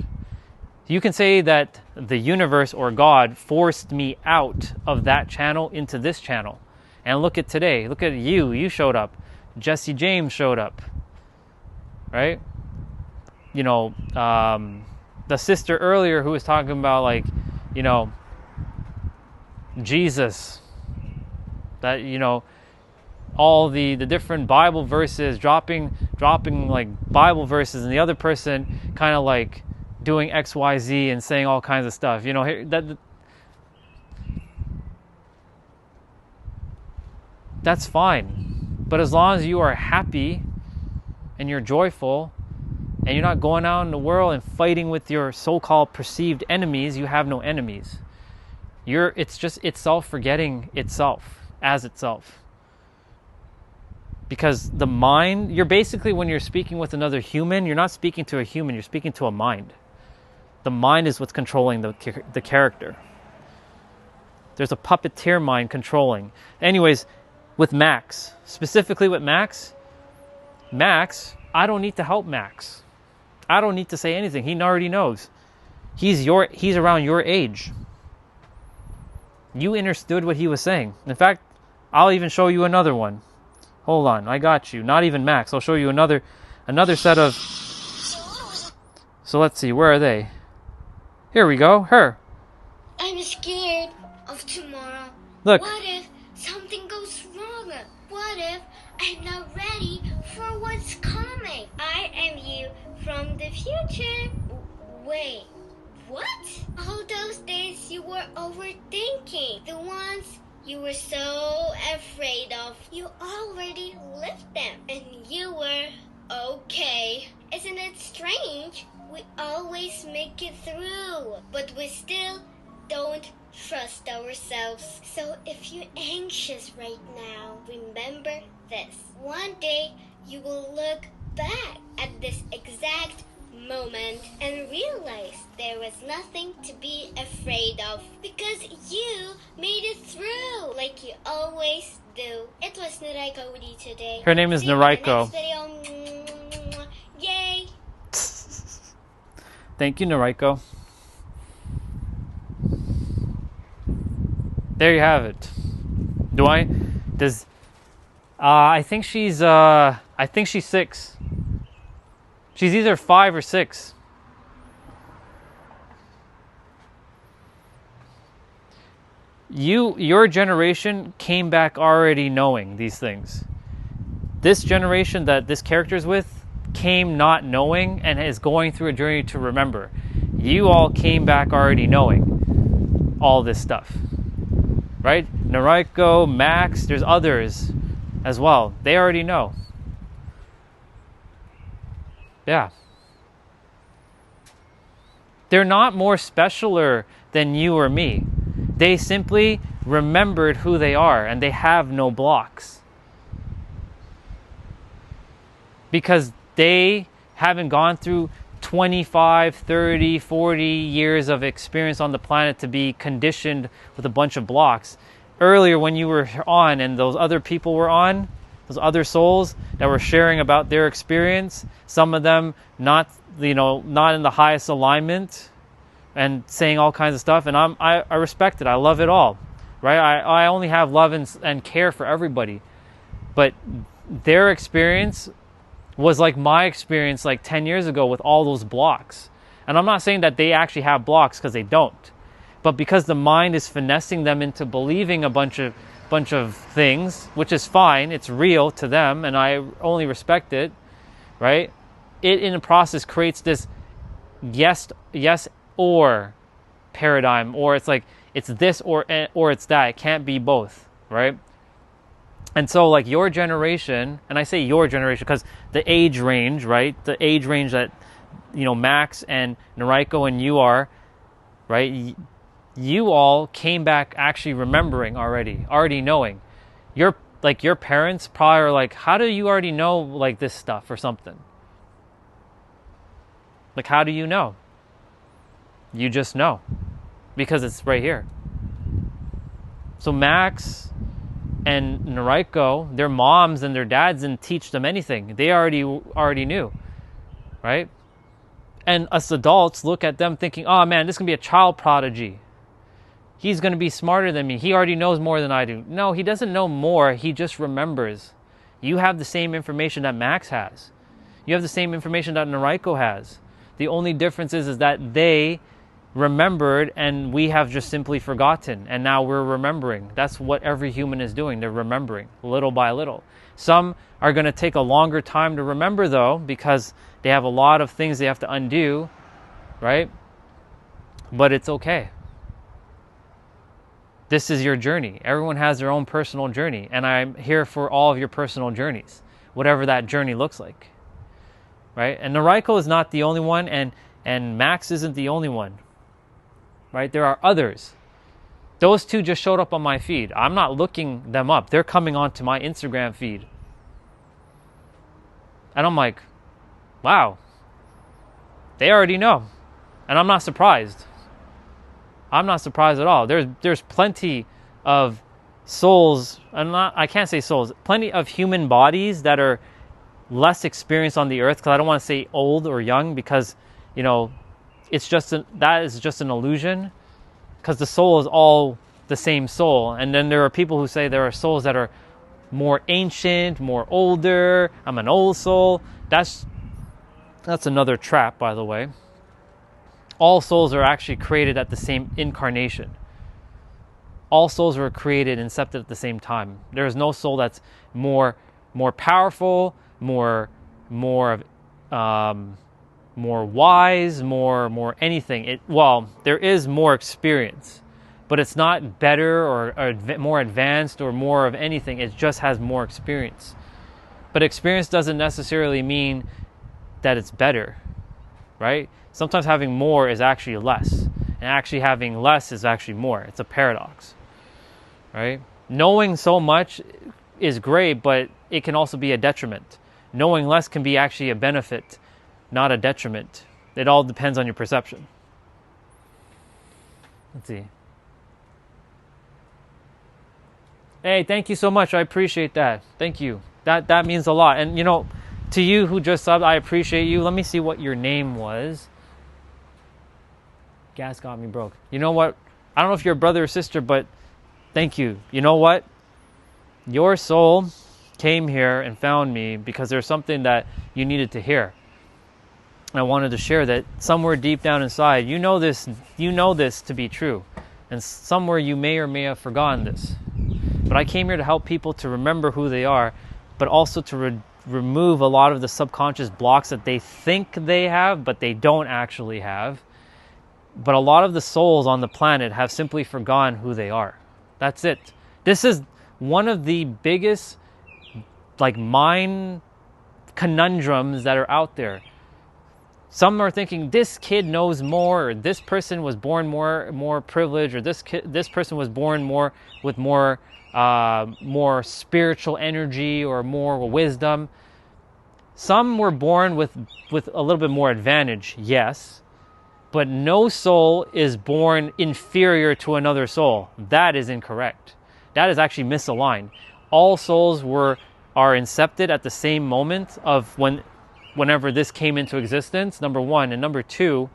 You can say that the universe or God forced me out of that channel into this channel. And look at today. Look at you. You showed up. Jesse James showed up. Right? You know, the sister earlier who was talking about, like, you know, Jesus. That, you know, all the different Bible verses, dropping like Bible verses, and the other person kind of like doing XYZ and saying all kinds of stuff. You know, that's fine. But as long as you are happy and you're joyful and you're not going out in the world and fighting with your so-called perceived enemies, you have no enemies. It's just itself forgetting itself as itself. Because the mind, you're basically, when you're speaking with another human, you're not speaking to a human, you're speaking to a mind. The mind is what's controlling the character. There's a puppeteer mind controlling. Anyways, with Max, specifically with Max, I don't need to help Max. I don't need to say anything. He already knows. He's around your age. You understood what he was saying. In fact, I'll even show you another one. Hold on, I got you. Not even Max. I'll show you another set of... So let's see, where are they? Here we go, her. I'm scared of tomorrow. Look. What if something goes wrong? What if I'm not ready for what's coming? from the future. Wait, what? All those days you were overthinking. The ones you were so afraid of. You already lived them. And you were okay. Isn't it strange? We always make it through. But we still don't trust ourselves. So if you're anxious right now, remember this. One day you will look back at this exact moment and realize there was nothing to be afraid of because you made it through like you always do. It was Naraiko with you today. Her name is See you in the Naraiko. next video. Yay! Thank you, Naraiko. There you have it. I think she's 6. She's either 5 or 6. Your generation came back already knowing these things. This generation that this character's with came not knowing and is going through a journey to remember. You all came back already knowing all this stuff. Right? Naraiko, Max, there's others as well. They already know. Yeah. They're not more specialer than you or me. They simply remembered who they are and they have no blocks. Because they haven't gone through 25, 30, 40 years of experience on the planet to be conditioned with a bunch of blocks. Earlier when you were on and those other people were on, those other souls that were sharing about their experience, some of them not in the highest alignment and saying all kinds of stuff, and I respect it. I love it all, right? I only have love and care for everybody. But their experience was like my experience like 10 years ago with all those blocks. And I'm not saying that they actually have blocks, because they don't. But because the mind is finessing them into believing a bunch of things, which is fine, it's real to them, and I only respect it, right? It in the process creates this yes or paradigm, or it's like it's this or it's that. It can't be both, right? And so like your generation, and I say your generation because the age range, right? The age range that Max and Naraiko and you are, right? You all came back actually remembering already knowing. Your parents probably are like, how do you already know like this stuff or something? Like, how do you know? You just know because it's right here. So Max and Naraiko, their moms and their dads didn't teach them anything. They already knew, right? And us adults look at them thinking, oh man, this is going to be a child prodigy. He's going to be smarter than me. He already knows more than I do. No, he doesn't know more. He just remembers. You have the same information that Max has. You have the same information that Naraiko has. The only difference is that they remembered and we have just simply forgotten, and now we're remembering. That's what every human is doing. They're remembering little by little. Some are going to take a longer time to remember though, because they have a lot of things they have to undo, right? But it's okay. This is your journey. Everyone has their own personal journey, and I'm here for all of your personal journeys, whatever that journey looks like, right? And Naraiko is not the only one, and Max isn't the only one. Right? There are others. Those two just showed up on my feed. I'm not looking them up. They're coming onto my Instagram feed. And I'm like, wow. They already know. And I'm not surprised. I'm not surprised at all. There's plenty of souls, I can't say souls, plenty of human bodies that are less experienced on the earth, because I don't want to say old or young, because that is just an illusion, because the soul is all the same soul. And then there are people who say there are souls that are more ancient, more older. I'm an old soul. That's another trap, by the way. All souls are actually created at the same incarnation. All souls were created and incepted at the same time. There is no soul that's more powerful, more more wise, more anything. Well, there is more experience, but it's not better or more advanced or more of anything. It just has more experience. But experience doesn't necessarily mean that it's better, right? Sometimes having more is actually less, and actually having less is actually more. It's a paradox, right? Knowing so much is great, but it can also be a detriment. Knowing less can be actually a benefit, not a detriment. It all depends on your perception. Let's see. Hey, thank you so much. I appreciate that. Thank you. That means a lot. And to you who just subbed, I appreciate you. Let me see what your name was. Gas got me broke. You know what? I don't know if you're a brother or sister, but thank you. You know what? Your soul came here and found me because there's something that you needed to hear. I wanted to share that somewhere deep down inside, you know this to be true. And somewhere you may or may have forgotten this. But I came here to help people to remember who they are, but also to remove a lot of the subconscious blocks that they think they have, but they don't actually have. But a lot of the souls on the planet have simply forgotten who they are. That's it. This is one of the biggest mind conundrums that are out there. Some are thinking this kid knows more, or this person was born more privileged, or this person was born with more spiritual energy or more wisdom. Some were born with a little bit more advantage, yes, but no soul is born inferior to another soul. That is incorrect. That is actually misaligned. All souls are incepted at the same moment of whenever this came into existence, number one. And number two,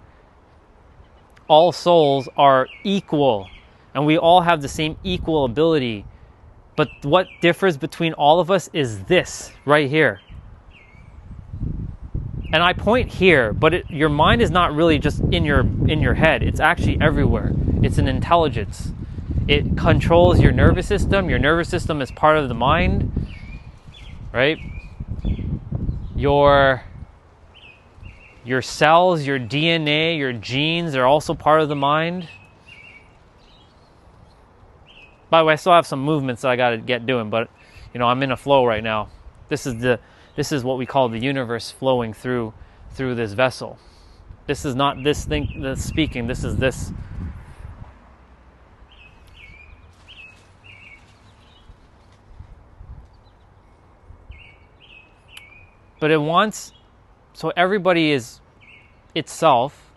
all souls are equal, and we all have the same equal ability. But what differs between all of us is this right here. And I point here, but your mind is not really just in your head. It's actually everywhere. It's an intelligence. It controls your nervous system. Your nervous system is part of the mind, right? Your cells, your DNA, your genes are also part of the mind. By the way, I still have some movements that I got to get doing, but I'm in a flow right now. This is what we call the universe flowing through this vessel. This is not this thing that's speaking. This is this. But so everybody is itself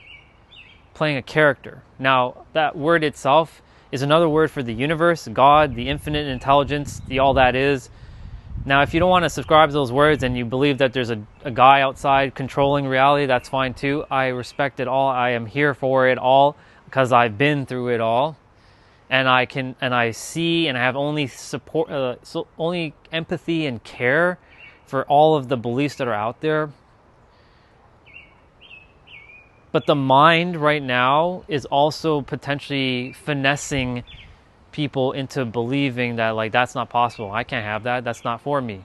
playing a character. Now, that word itself is another word for the universe, God, the infinite intelligence, the all that is. Now, if you don't want to subscribe to those words and you believe that there's a guy outside controlling reality, that's fine too. I respect it all. I am here for it all because I've been through it all. And I see and I have only support, only empathy and care for all of the beliefs that are out there. But the mind right now is also potentially finessing people into believing that that's not possible. I can't have that. That's not for me,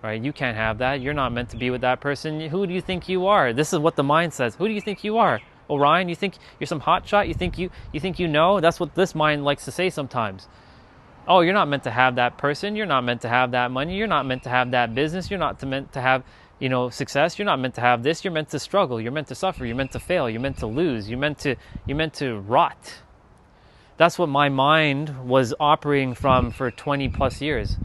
right? You can't have that. You're not meant to be with that person. Who do you think you are? This is what the mind says. Who do you think you are? Orion, you think you're some hotshot? You think you know? That's what this mind likes to say sometimes. Oh, you're not meant to have that person. You're not meant to have that money. You're not meant to have that business. You're not meant to have success. You're not meant to have this. You're meant to struggle. You're meant to suffer. You're meant to fail. You're meant to lose. You're meant to rot. That's what my mind was operating from for 20 plus years.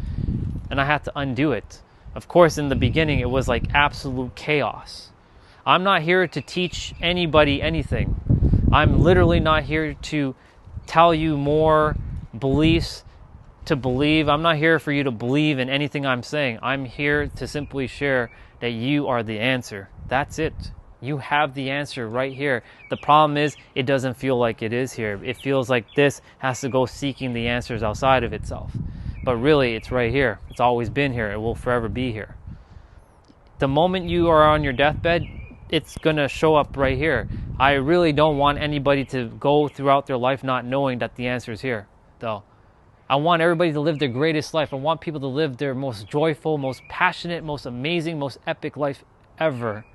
And I had to undo it. Of course, in the beginning, it was like absolute chaos. I'm not here to teach anybody anything. I'm literally not here to tell you more beliefs to believe. I'm not here for you to believe in anything I'm saying. I'm here to simply share that you are the answer. That's it. You have the answer right here. The problem is it doesn't feel like it is here. It feels like this has to go seeking the answers outside of itself. But really, it's right here. It's always been here. It will forever be here. The moment you are on your deathbed, it's going to show up right here. I really don't want anybody to go throughout their life not knowing that the answer is here, though. I want everybody to live their greatest life. I want people to live their most joyful, most passionate, most amazing, most epic life ever.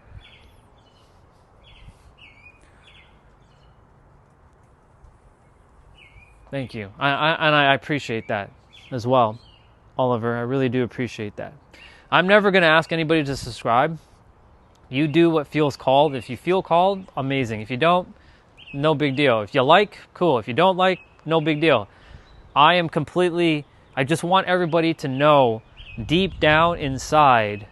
Thank you. I appreciate that as well, Oliver. I really do appreciate that. I'm never going to ask anybody to subscribe. You do what feels called. If you feel called, amazing. If you don't, no big deal. If you like, cool. If you don't like, no big deal. I just want everybody to know deep down inside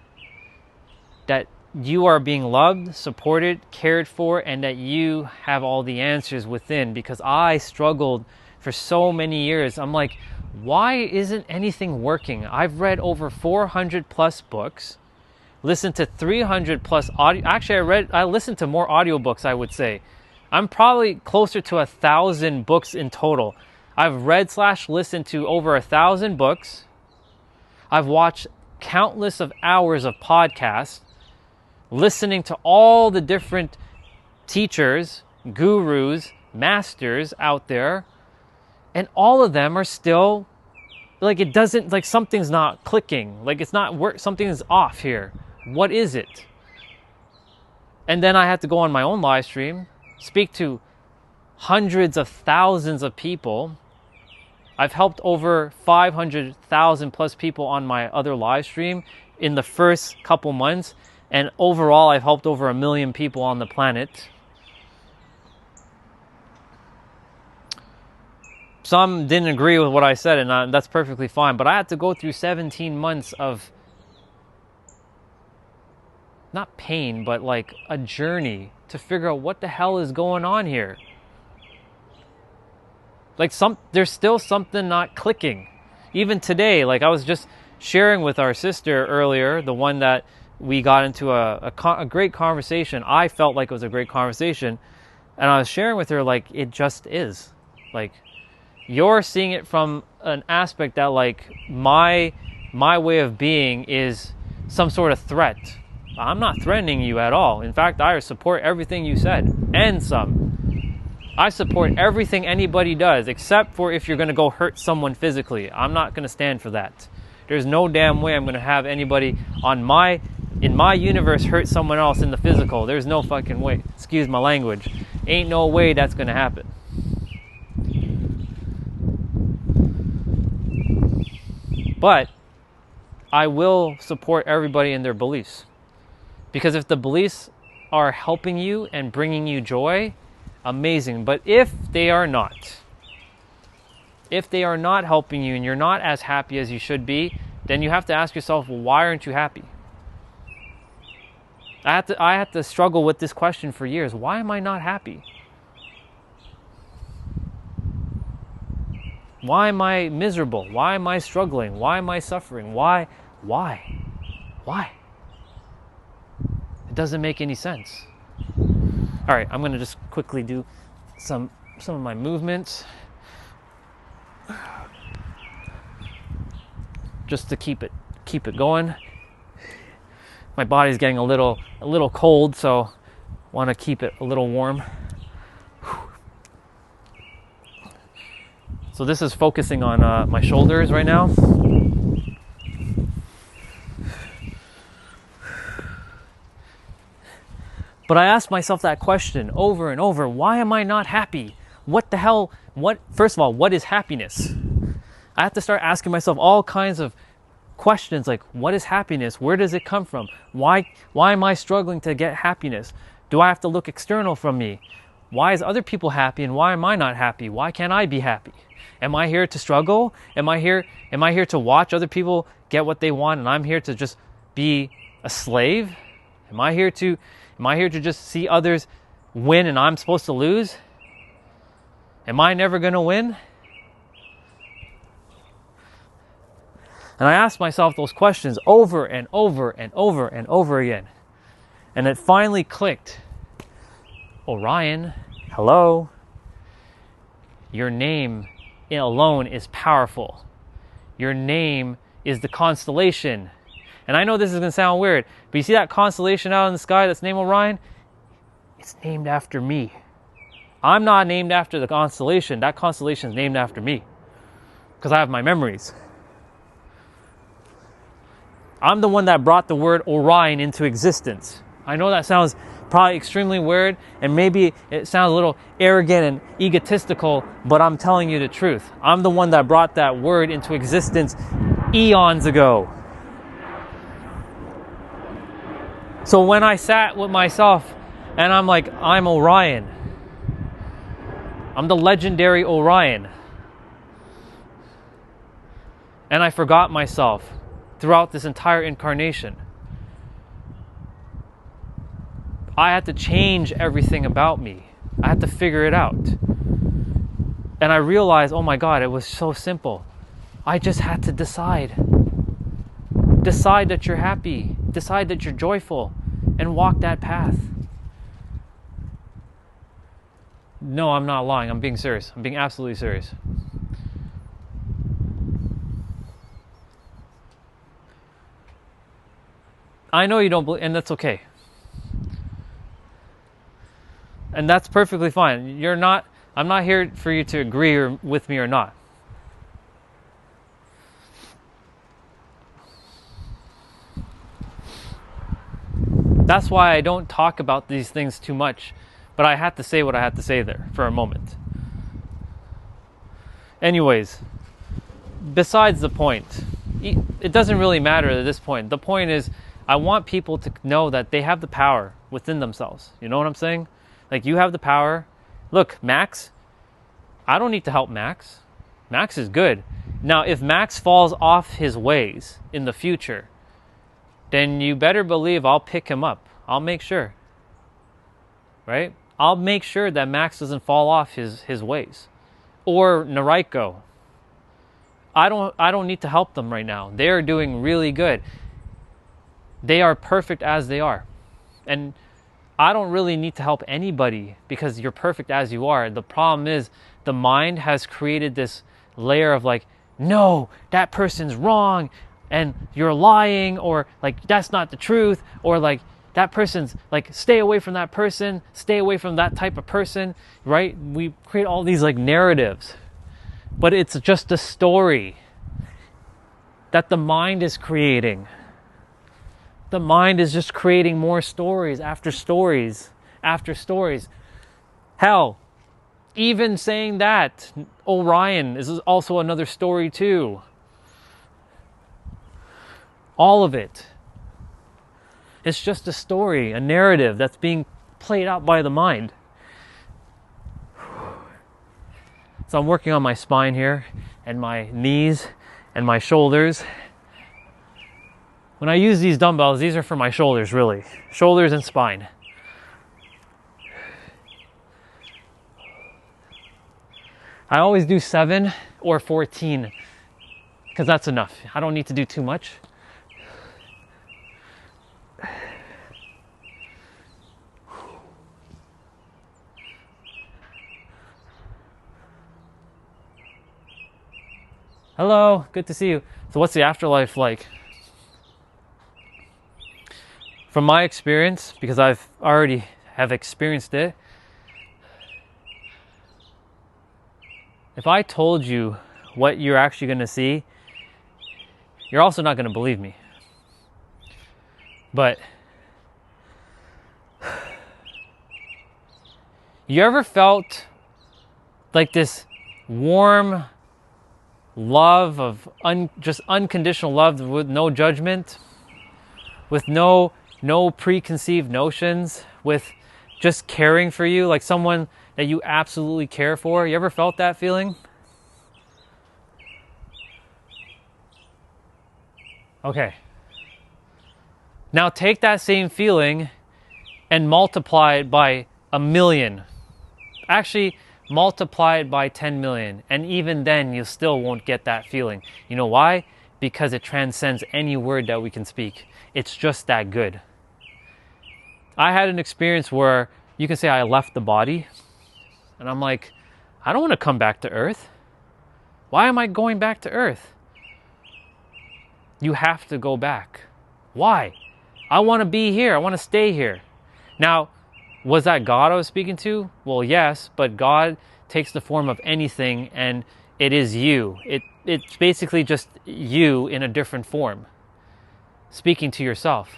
that you are being loved, supported, cared for, and that you have all the answers within, because I struggled for so many years. I'm like, why isn't anything working? I've read over 400 plus books, listened to 300 plus audio. Actually, I listened to more audiobooks, I would say. I'm probably closer to 1,000 books in total. I've read / listened to over 1,000 books. I've watched countless of hours of podcasts, listening to all the different teachers, gurus, masters out there, and all of them are still like, it doesn't, like, something's not clicking, like it's not work, something's off here. What is it? And then I had to go on my own live stream, speak to hundreds of thousands of people. I've helped over 500,000 plus people on my other live stream in the first couple months. And overall, I've helped over 1 million people on the planet. Some didn't agree with what I said, and that's perfectly fine. But I had to go through 17 months of, not pain, but like a journey to figure out what the hell is going on here. Like, there's still something not clicking. Even today, like I was just sharing with our sister earlier, the one that we got into a great conversation. I felt like it was a great conversation. And I was sharing with her, like, it just is. Like, you're seeing it from an aspect that, like, my way of being is some sort of threat. I'm not threatening you at all. In fact, I support everything you said and some. I support everything anybody does, except for if you're going to go hurt someone physically. I'm not going to stand for that. There's no damn way I'm going to have anybody in my universe hurt someone else in the physical. There's no fucking way. Excuse my language. Ain't no way that's going to happen. But I will support everybody in their beliefs. Because if the beliefs are helping you and bringing you joy, amazing. But if they are not helping you and you're not as happy as you should be, then you have to ask yourself, well, why aren't you happy? I had to struggle with this question for years. Why am I not happy? Why am I miserable? Why am I struggling? Why am I suffering? Why? It doesn't make any sense. All right, I'm going to just quickly do some of my movements. Just to keep it going. My body's getting a little cold, so want to keep it a little warm. So this is focusing on my shoulders right now. But I asked myself that question over and over. Why am I not happy? What the hell? First of all, what is happiness? I have to start asking myself all kinds of questions like, what is happiness? Where does it come from? Why am I struggling to get happiness? Do I have to look external from me? Why is other people happy and why am I not happy? Why can't I be happy? Am I here to struggle? Am I here to watch other people get what they want and I'm here to just be a slave? Am I here to just see others win and I'm supposed to lose? Am I never going to win? And I asked myself those questions over and over and over and over again. And it finally clicked. Orion, hello. Your name alone is powerful. Your name is the constellation. And I know this is going to sound weird, but you see that constellation out in the sky that's named Orion? It's named after me. I'm not named after the constellation. That constellation is named after me because I have my memories. I'm the one that brought the word Orion into existence. I know that sounds probably extremely weird, and maybe it sounds a little arrogant and egotistical, but I'm telling you the truth. I'm the one that brought that word into existence eons ago. So when I sat with myself and I'm like, I'm Orion. I'm the legendary Orion. And I forgot myself throughout this entire incarnation. I had to change everything about me. I had to figure it out. And I realized, oh my God, it was so simple. I just had to decide. Decide that you're happy. Decide that you're joyful. And walk that path. No, I'm not lying. I'm being serious. I'm being absolutely serious. I know you don't believe, and that's okay. And that's perfectly fine. I'm not here for you to agree with me or not. That's why I don't talk about these things too much. But I had to say what I had to say there for a moment. Anyways, besides the point, it doesn't really matter at this point. The point is, I want people to know that they have the power within themselves. You know what I'm saying? Like, you have the power. Look, Max, I don't need to help Max. Max is good. Now, if Max falls off his ways in the future, then you better believe I'll pick him up. I'll make sure. Right? I'll make sure that Max doesn't fall off his ways. Or Nariko. I don't need to help them right now. They are doing really good. They are perfect as they are. And I don't really need to help anybody because you're perfect as you are. The problem is the mind has created this layer of like, no, that person's wrong and you're lying, or like, that's not the truth, or like, that person's like, stay away from that person, stay away from that type of person, right? We create all these like narratives, but it's just a story that the mind is creating. The mind is just creating more stories after stories after stories. Hell, even saying that, Orion is also another story too. All of it. It's just a story, a narrative that's being played out by the mind. So I'm working on my spine here, and my knees, and my shoulders. When I use these dumbbells, these are for my shoulders, really. Shoulders and spine. I always do 7 or 14, because that's enough. I don't need to do too much. Hello, good to see you. So what's the afterlife like? From my experience, because I've already have experienced it, if I told you what you're actually going to see, you're also not going to believe me. But you ever felt like this warm love of just unconditional love with no judgment, with no preconceived notions, with just caring for you, like someone that you absolutely care for? You ever felt that feeling? Okay. Now take that same feeling and multiply it by 1,000,000. Actually, multiply it by 10 million. And even then, you still won't get that feeling. You know why? Because it transcends any word that we can speak. It's just that good. I had an experience where you can say I left the body. And I'm like, I don't want to come back to Earth. Why am I going back to Earth? You have to go back. Why? I want to be here. I want to stay here. Now, was that God I was speaking to? Well, yes, but God takes the form of anything, and it is you. It's basically just you in a different form, speaking to yourself.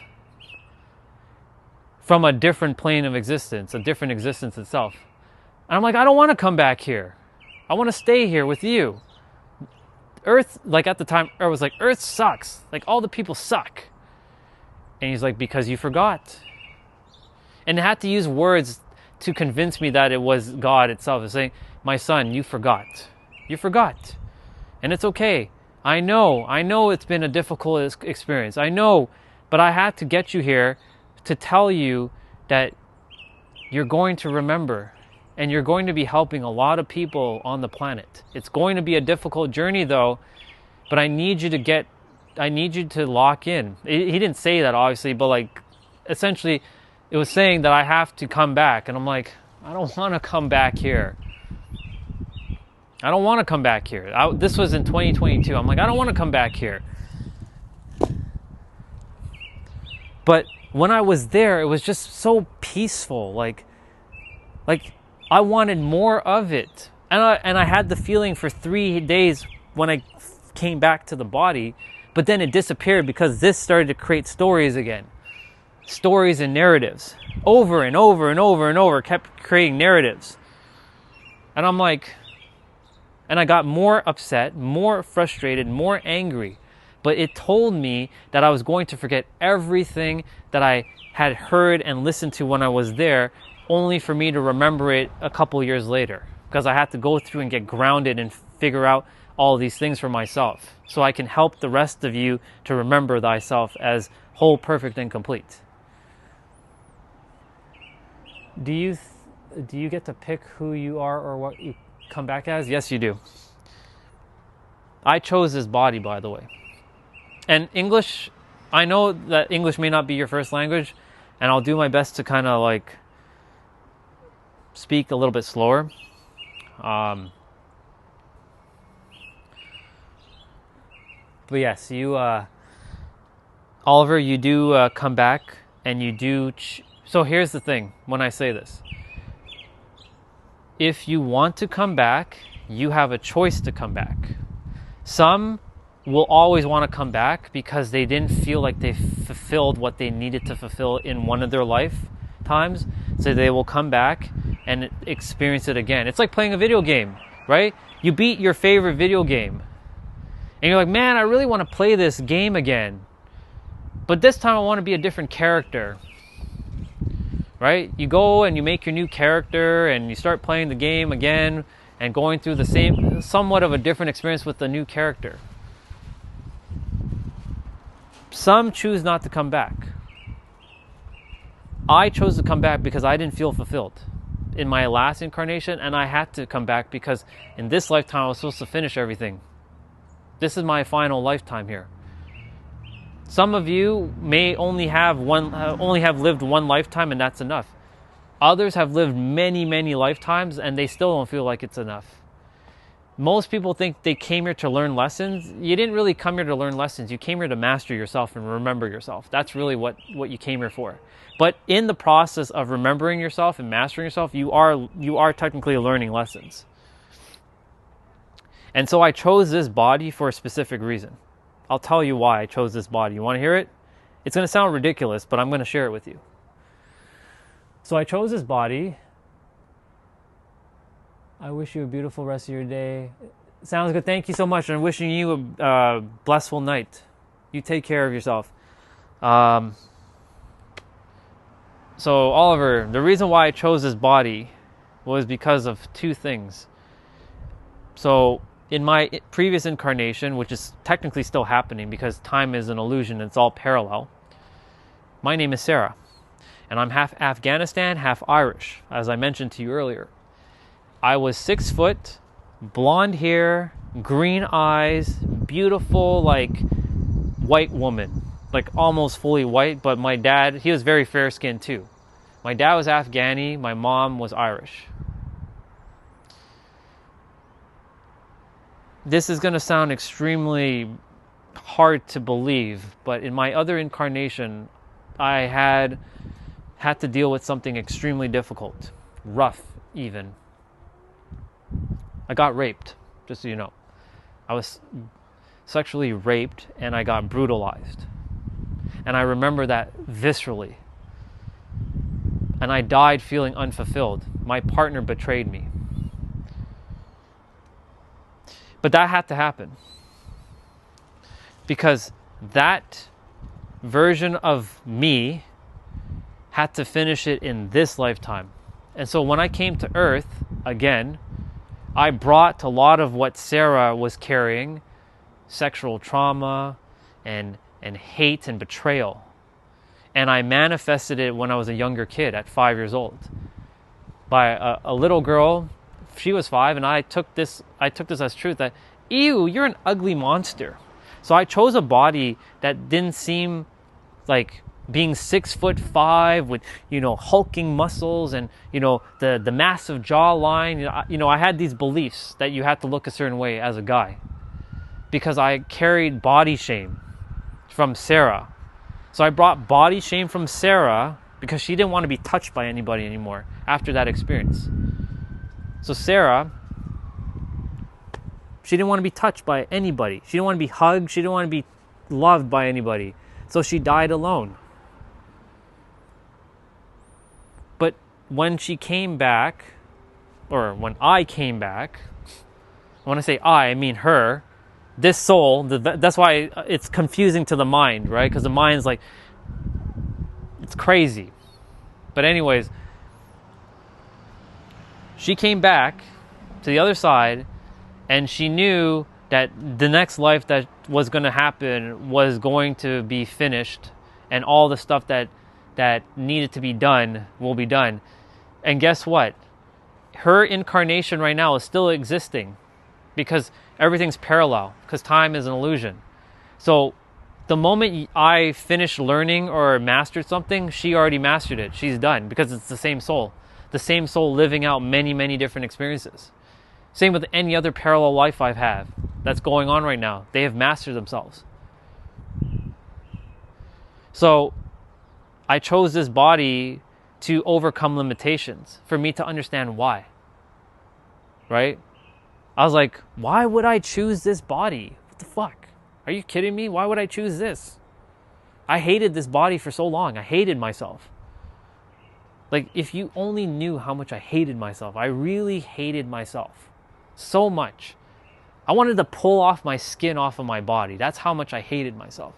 from a different plane of existence, a different existence itself. And I'm like, I don't want to come back here. I want to stay here with you. Earth, like at the time, Earth was like, Earth sucks. Like all the people suck. And he's like, because you forgot. And I had to use words to convince me that it was God itself. It's saying, my son, you forgot. You forgot. And it's okay. I know it's been a difficult experience. I know, but I had to get you here to tell you that you're going to remember and you're going to be helping a lot of people on the planet. It's going to be a difficult journey though, but I need you to lock in. He didn't say that obviously, but like essentially it was saying that I have to come back. And I'm like, I don't want to come back here. I don't want to come back here. This was in 2022. I'm like, I don't want to come back here. But when I was there, it was just so peaceful. Like I wanted more of it. And I had the feeling for 3 days when I came back to the body, but then it disappeared because this started to create stories again. Stories and narratives. Over and over and over and over, kept creating narratives. And I'm like, and I got more upset, more frustrated, more angry. But it told me that I was going to forget everything that I had heard and listened to when I was there, only for me to remember it a couple years later. Because I had to go through and get grounded and figure out all these things for myself. So I can help the rest of you to remember thyself as whole, perfect, and complete. Do you get to pick who you are or what you come back as? Yes, you do. I chose this body, by the way. And English, I know that English may not be your first language, and I'll do my best to kind of like speak a little bit slower. But yes, you, Oliver, you do come back, and you do. So here's the thing when I say this. If you want to come back, you have a choice to come back. Some will always want to come back because they didn't feel like they fulfilled what they needed to fulfill in one of their lifetimes. So they will come back and experience it again. It's like playing a video game, right? You beat your favorite video game. And you're like, man, I really want to play this game again. But this time I want to be a different character. Right? You go and you make your new character and you start playing the game again and going through the same, somewhat of a different experience with the new character. Some choose not to come back. I chose to come back because I didn't feel fulfilled in my last incarnation, and I had to come back because in this lifetime I was supposed to finish everything. This is my final lifetime here. Some of you may only have lived one lifetime, and that's enough. Others have lived many, many lifetimes, and they still don't feel like it's enough. Most people think they came here to learn lessons. You didn't really come here to learn lessons. You came here to master yourself and remember yourself. That's really what you came here for. But in the process of remembering yourself and mastering yourself, you are technically learning lessons. And so I chose this body for a specific reason. I'll tell you why I chose this body. You want to hear it? It's going to sound ridiculous, but I'm going to share it with you. So I chose this body. I wish you a beautiful rest of your day. Sounds good. Thank you so much. I'm wishing you a blissful night. You take care of yourself. So Oliver, the reason why I chose this body was because of two things. So in my previous incarnation, which is technically still happening because time is an illusion, it's all parallel. My name is Sarah, and I'm half Afghanistan, half Irish, as I mentioned to you earlier. I was 6 foot, blonde hair, green eyes, beautiful, like white woman, like almost fully white. But my dad, he was very fair skinned too. My dad was Afghani, my mom was Irish. This is going to sound extremely hard to believe, but in my other incarnation, I had to deal with something extremely difficult, rough even. I got raped, just so you know. I was sexually raped and I got brutalized. And I remember that viscerally. and I died feeling unfulfilled. My partner betrayed me. But that had to happen. Because that version of me had to finish it in this lifetime. And so when I came to Earth again, I brought a lot of what Sarah was carrying, sexual trauma and hate and betrayal. And I manifested it when I was a younger kid at 5 years old. By a little girl, she was 5, and I took this as truth that, ew, you're an ugly monster. So I chose a body that didn't seem like being 6'5" with, hulking muscles and, the massive jawline. I had these beliefs that you had to look a certain way as a guy because I carried body shame from Sarah. So I brought body shame from Sarah because she didn't want to be touched by anybody anymore after that experience. So Sarah, she didn't want to be touched by anybody. She didn't want to be hugged. She didn't want to be loved by anybody. So she died alone. But when she came back, or when I came back, when I say I mean her, this soul, that's why it's confusing to the mind, right? Because the mind's like, it's crazy. But anyways, she came back to the other side, and she knew that the next life that was going to happen was going to be finished, and all the stuff that needed to be done will be done. And guess what? Her incarnation right now is still existing because everything's parallel, because time is an illusion. So the moment I finished learning or mastered something, she already mastered it. She's done because it's the same soul living out many, many different experiences. Same with any other parallel life I have that's going on right now. They have mastered themselves. So I chose this body to overcome limitations, for me to understand why. Right? I was like, why would I choose this body? What the fuck? Are you kidding me? Why would I choose this? I hated this body for so long. I hated myself. Like, if you only knew how much I hated myself. I really hated myself. So much. I wanted to pull off my skin off of my body. That's how much I hated myself.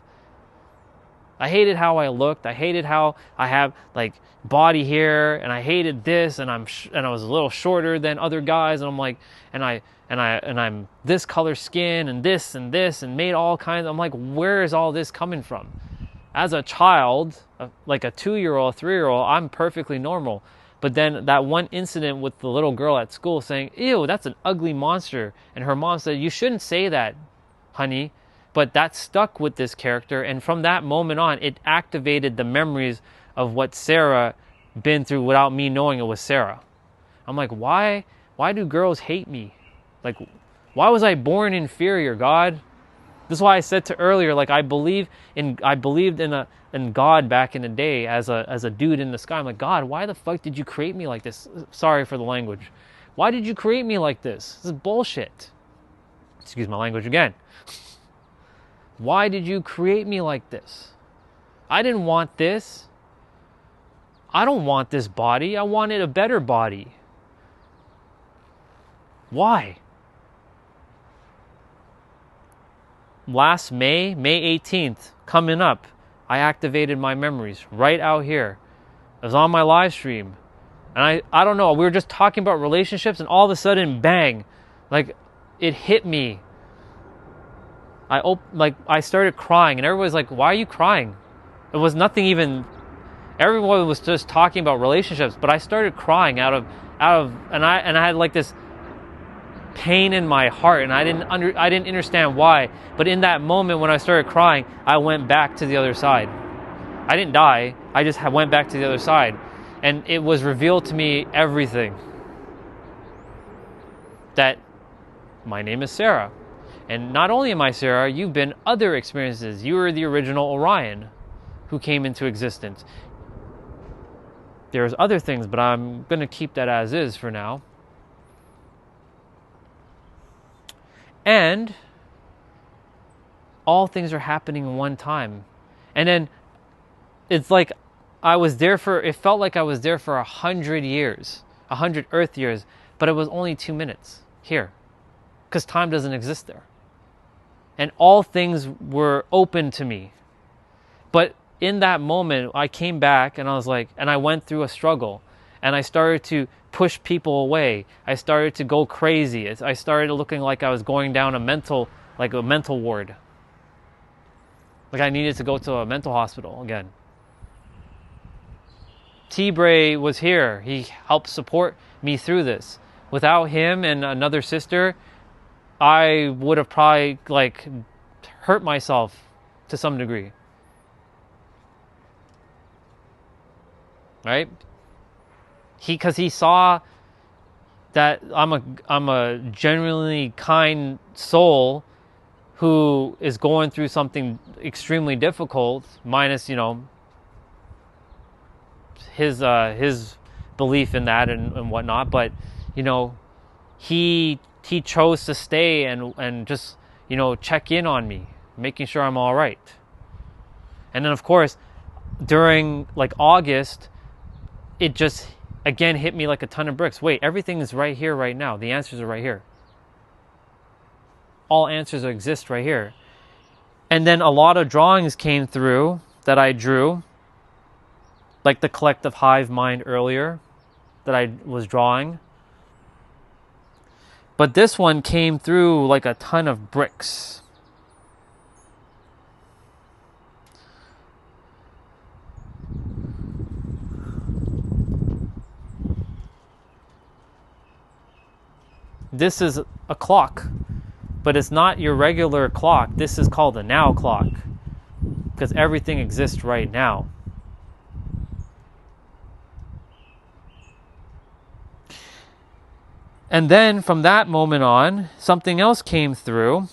I hated how I looked. I hated how I have like body hair, and I hated this, and I was a little shorter than other guys, and I'm like, and I'm this color skin and this and made all kinds. I'm like, where is all this coming from? As a child, like a 2-year-old, 3-year-old, I'm perfectly normal. But then that one incident with the little girl at school saying, ew, that's an ugly monster. And her mom said, you shouldn't say that, honey. But that stuck with this character. And from that moment on, it activated the memories of what Sarah been through without me knowing it was Sarah. I'm like, why do girls hate me? Like, why was I born inferior, God? This is why I said to earlier, like I believed in God back in the day as a dude in the sky. I'm like, God, why the fuck did you create me like this? Sorry for the language. Why did you create me like this? This is bullshit. Excuse my language again. Why did you create me like this? I didn't want this. I don't want this body. I wanted a better body. Why? Last May 18th, coming up, I activated my memories right out here. I was on my live stream. And I don't know, we were just talking about relationships, and all of a sudden, bang, like it hit me. I started crying, and everybody's like, why are you crying? It was nothing even, everyone was just talking about relationships, but I started crying out of and I had like this pain in my heart, and I didn't understand why. But in that moment when I started crying, I went back to the other side. I didn't die. I just went back to the other side, and it was revealed to me everything. That my name is Sarah, and not only am I Sarah, you've been other experiences. You were the original Orion who came into existence. There's other things, but I'm going to keep that as is for now. And all things are happening in one time. And then it's like it felt like I was there for 100 years, 100 Earth years, but it was only 2 minutes here, because time doesn't exist there. And all things were open to me. But in that moment, I came back and I was like, and I went through a struggle, and I started to push people away. I started to go crazy. I started looking like I was going down a mental ward. Like I needed to go to a mental hospital again. T-Bray was here. He helped support me through this. Without him and another sister, I would have probably like hurt myself to some degree. Right? Because he saw that I'm a genuinely kind soul who is going through something extremely difficult, minus, you know, his belief in that and whatnot. But, you know, he chose to stay and just, you know, check in on me, making sure I'm all right. And then, of course, during like August, it just again hit me like a ton of bricks. Wait, everything is right here, right now. The answers are right here. All answers exist right here. And then a lot of drawings came through that I drew, like the collective hive mind earlier that I was drawing. But this one came through like a ton of bricks. This is a clock, but it's not your regular clock. This is called a now clock, because everything exists right now. And then from that moment on, something else came through.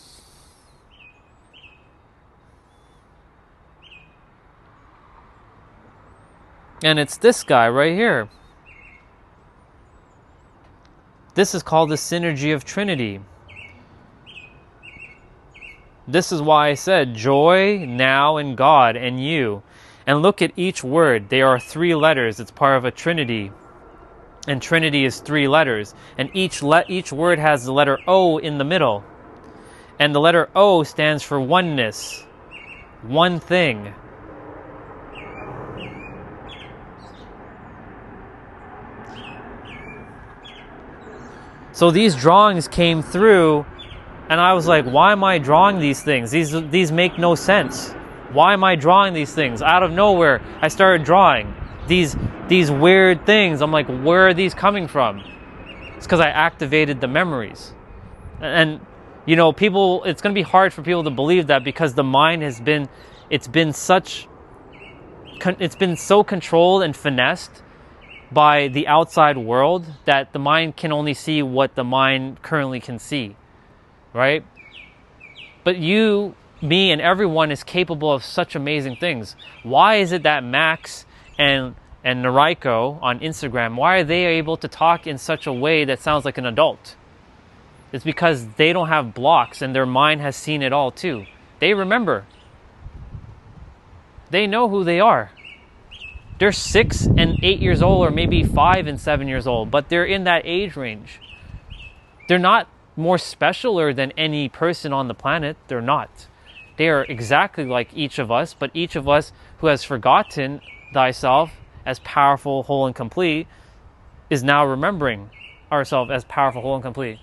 And it's this guy right here. This is called the synergy of Trinity. This is why I said joy, now, and God, and you. And look at each word. They are 3 letters. It's part of a trinity. And Trinity is 3 letters. And each word has the letter O in the middle. And the letter O stands for oneness. One thing. So these drawings came through, and I was like, why am I drawing these things? These make no sense. Why am I drawing these things? Out of nowhere, I started drawing these weird things. I'm like, where are these coming from? It's because I activated the memories. And you know, people, it's going to be hard for people to believe that, because the mind has been, it's been so controlled and finessed by the outside world that the mind can only see what the mind currently can see, right? But you, me, and everyone is capable of such amazing things. Why is it that Max and Noriko on Instagram, why are they able to talk in such a way that sounds like an adult? It's because they don't have blocks, and their mind has seen it all too. They remember. They know who they are. They're 6 and 8 years old, or maybe 5 and 7 years old, but they're in that age range. They're not more specialer than any person on the planet. They're not. They are exactly like each of us, but each of us who has forgotten thyself as powerful, whole, and complete is now remembering ourselves as powerful, whole, and complete.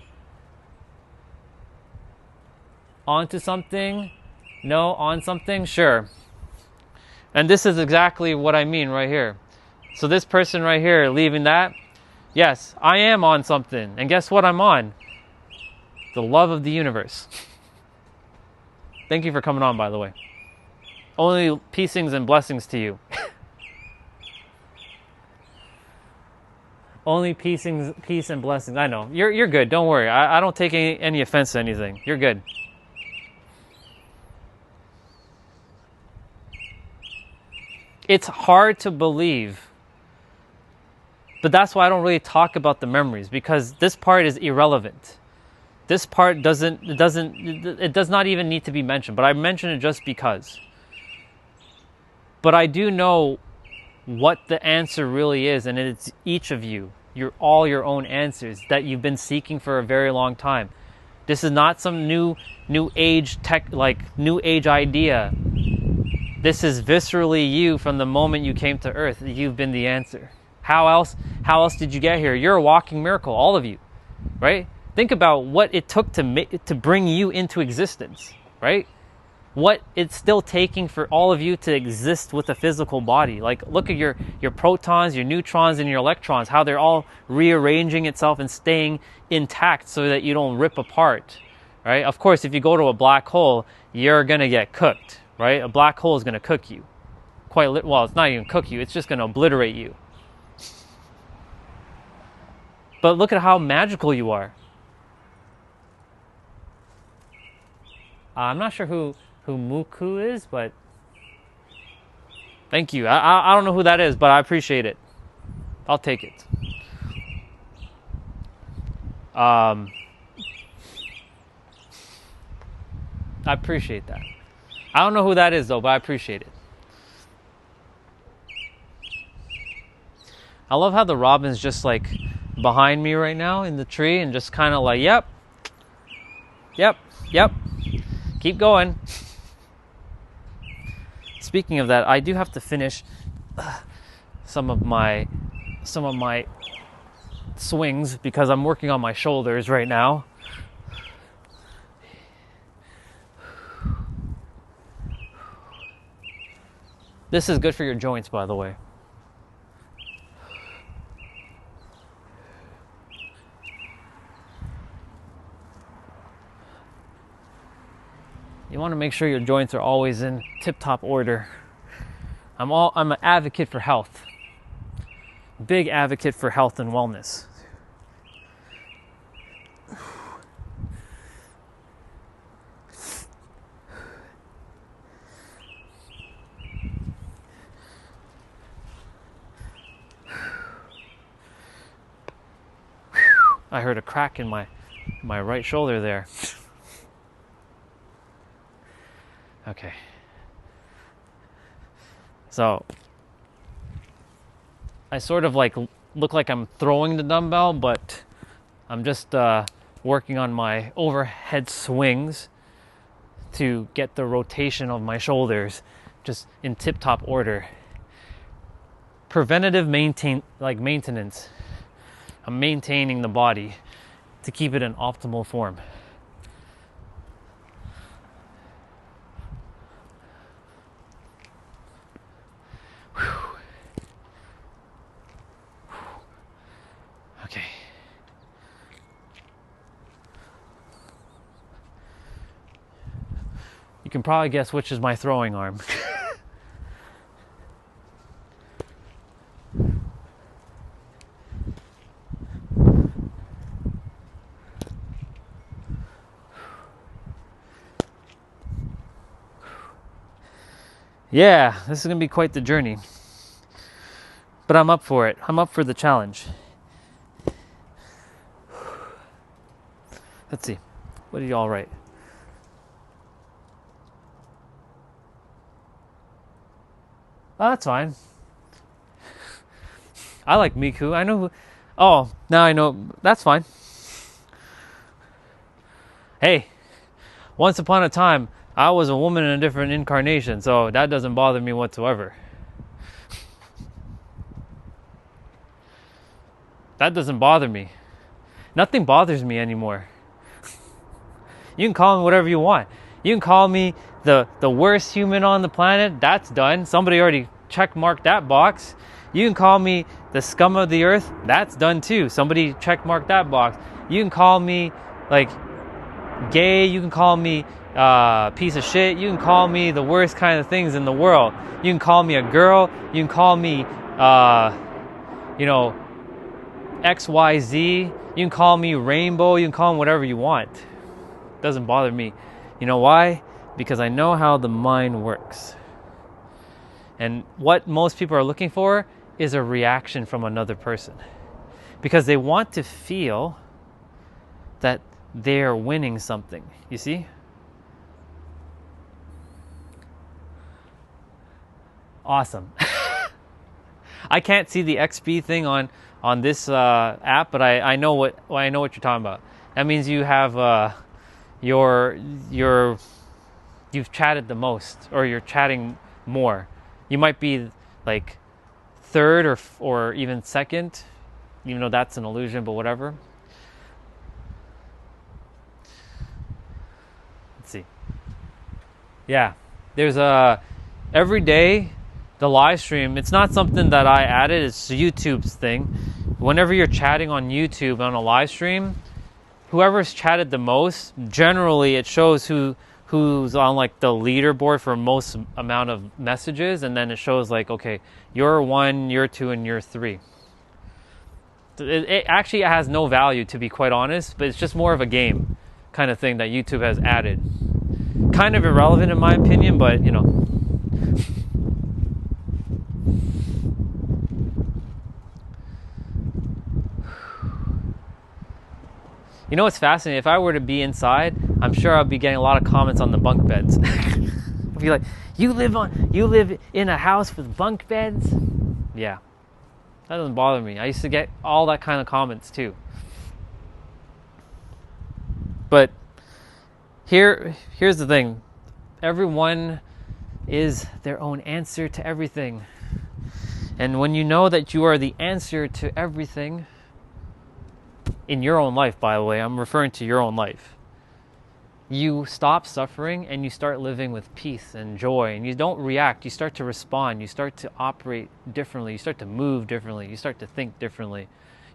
Onto something? No, on something? Sure. And this is exactly what I mean right here. So this person right here leaving that, yes, I am on something. And guess what I'm on? The love of the universe. Thank you for coming on, by the way. Only peacings and blessings to you. Only peace and blessings. I know. You're good. Don't worry. I don't take any offense to anything. You're good. It's hard to believe, but that's why I don't really talk about the memories, because this part is irrelevant. This part does not even need to be mentioned, but I mention it just because. But I do know what the answer really is, and it's each of you. You're all your own answers that you've been seeking for a very long time. This is not some new age tech, like new age idea. This is viscerally you from the moment you came to Earth. You've been the answer. How else did you get here? You're a walking miracle, all of you, right? Think about what it took to bring you into existence, right? What it's still taking for all of you to exist with a physical body. Like, look at your protons, your neutrons, and your electrons, how they're all rearranging itself and staying intact so that you don't rip apart, right? Of course, if you go to a black hole, you're going to get cooked, right? A black hole is going to cook you. Well, it's not even cook you, it's just going to obliterate you. But look at how magical you are. I'm not sure who Muku is, but thank you. I don't know who that is, but I appreciate it. I'll take it. I appreciate that. I don't know who that is though, but I appreciate it. I love how the robin's just like behind me right now in the tree and just kind of like, yep, keep going. Speaking of that, I do have to finish some of my swings because I'm working on my shoulders right now. This is good for your joints, by the way. You want to make sure your joints are always in tip-top order. I'm an advocate for health. Big advocate for health and wellness. I heard a crack in my right shoulder there. Okay. So I sort of like look like I'm throwing the dumbbell, but I'm just working on my overhead swings to get the rotation of my shoulders just in tip-top order. Preventative maintenance. I'm maintaining the body to keep it in optimal form. Okay. You can probably guess which is my throwing arm. Yeah, this is going to be quite the journey. But I'm up for it. I'm up for the challenge. Let's see. What did y'all write? Oh, that's fine. I like Miku. I know who... Oh, now I know. That's fine. Hey, once upon a time, I was a woman in a different incarnation, so that doesn't bother me whatsoever. That doesn't bother me. Nothing bothers me anymore. You can call me whatever you want. You can call me the worst human on the planet. That's done. Somebody already checkmarked that box. You can call me the scum of the earth. That's done too. Somebody checkmarked that box. You can call me like gay. You can call me piece of shit. You can call me the worst kind of things in the world. You can call me a girl. You can call me XYZ. You can call me rainbow. You can call me whatever you want. Doesn't bother me. You know why? Because I know how the mind works. And what most people are looking for is a reaction from another person. Because they want to feel that they're winning something. You see? Awesome. I can't see the XP thing on this app, but I know what you're talking about. That means you have you've chatted the most, or you're chatting more. You might be like third or even second, even though that's an illusion, but whatever. Let's see. Yeah, there's every day the live stream. It's not something that I added. It's YouTube's thing. Whenever you're chatting on YouTube on a live stream, whoever's chatted the most, generally it shows who's on like the leaderboard for most amount of messages, and then it shows like, okay, you're 1, you're 2, and you're 3. It actually has no value, to be quite honest, but it's just more of a game kind of thing that YouTube has added. Kind of irrelevant in my opinion, but you know. You know what's fascinating? If I were to be inside, I'm sure I'd be getting a lot of comments on the bunk beds. I'd be like, you live in a house with bunk beds? Yeah. That doesn't bother me. I used to get all that kind of comments too. But here's the thing. Everyone is their own answer to everything. And when you know that you are the answer to everything, in your own life, by the way, I'm referring to your own life, you stop suffering and you start living with peace and joy, and you don't react. You start to respond. You start to operate differently. You start to move differently. You start to think differently.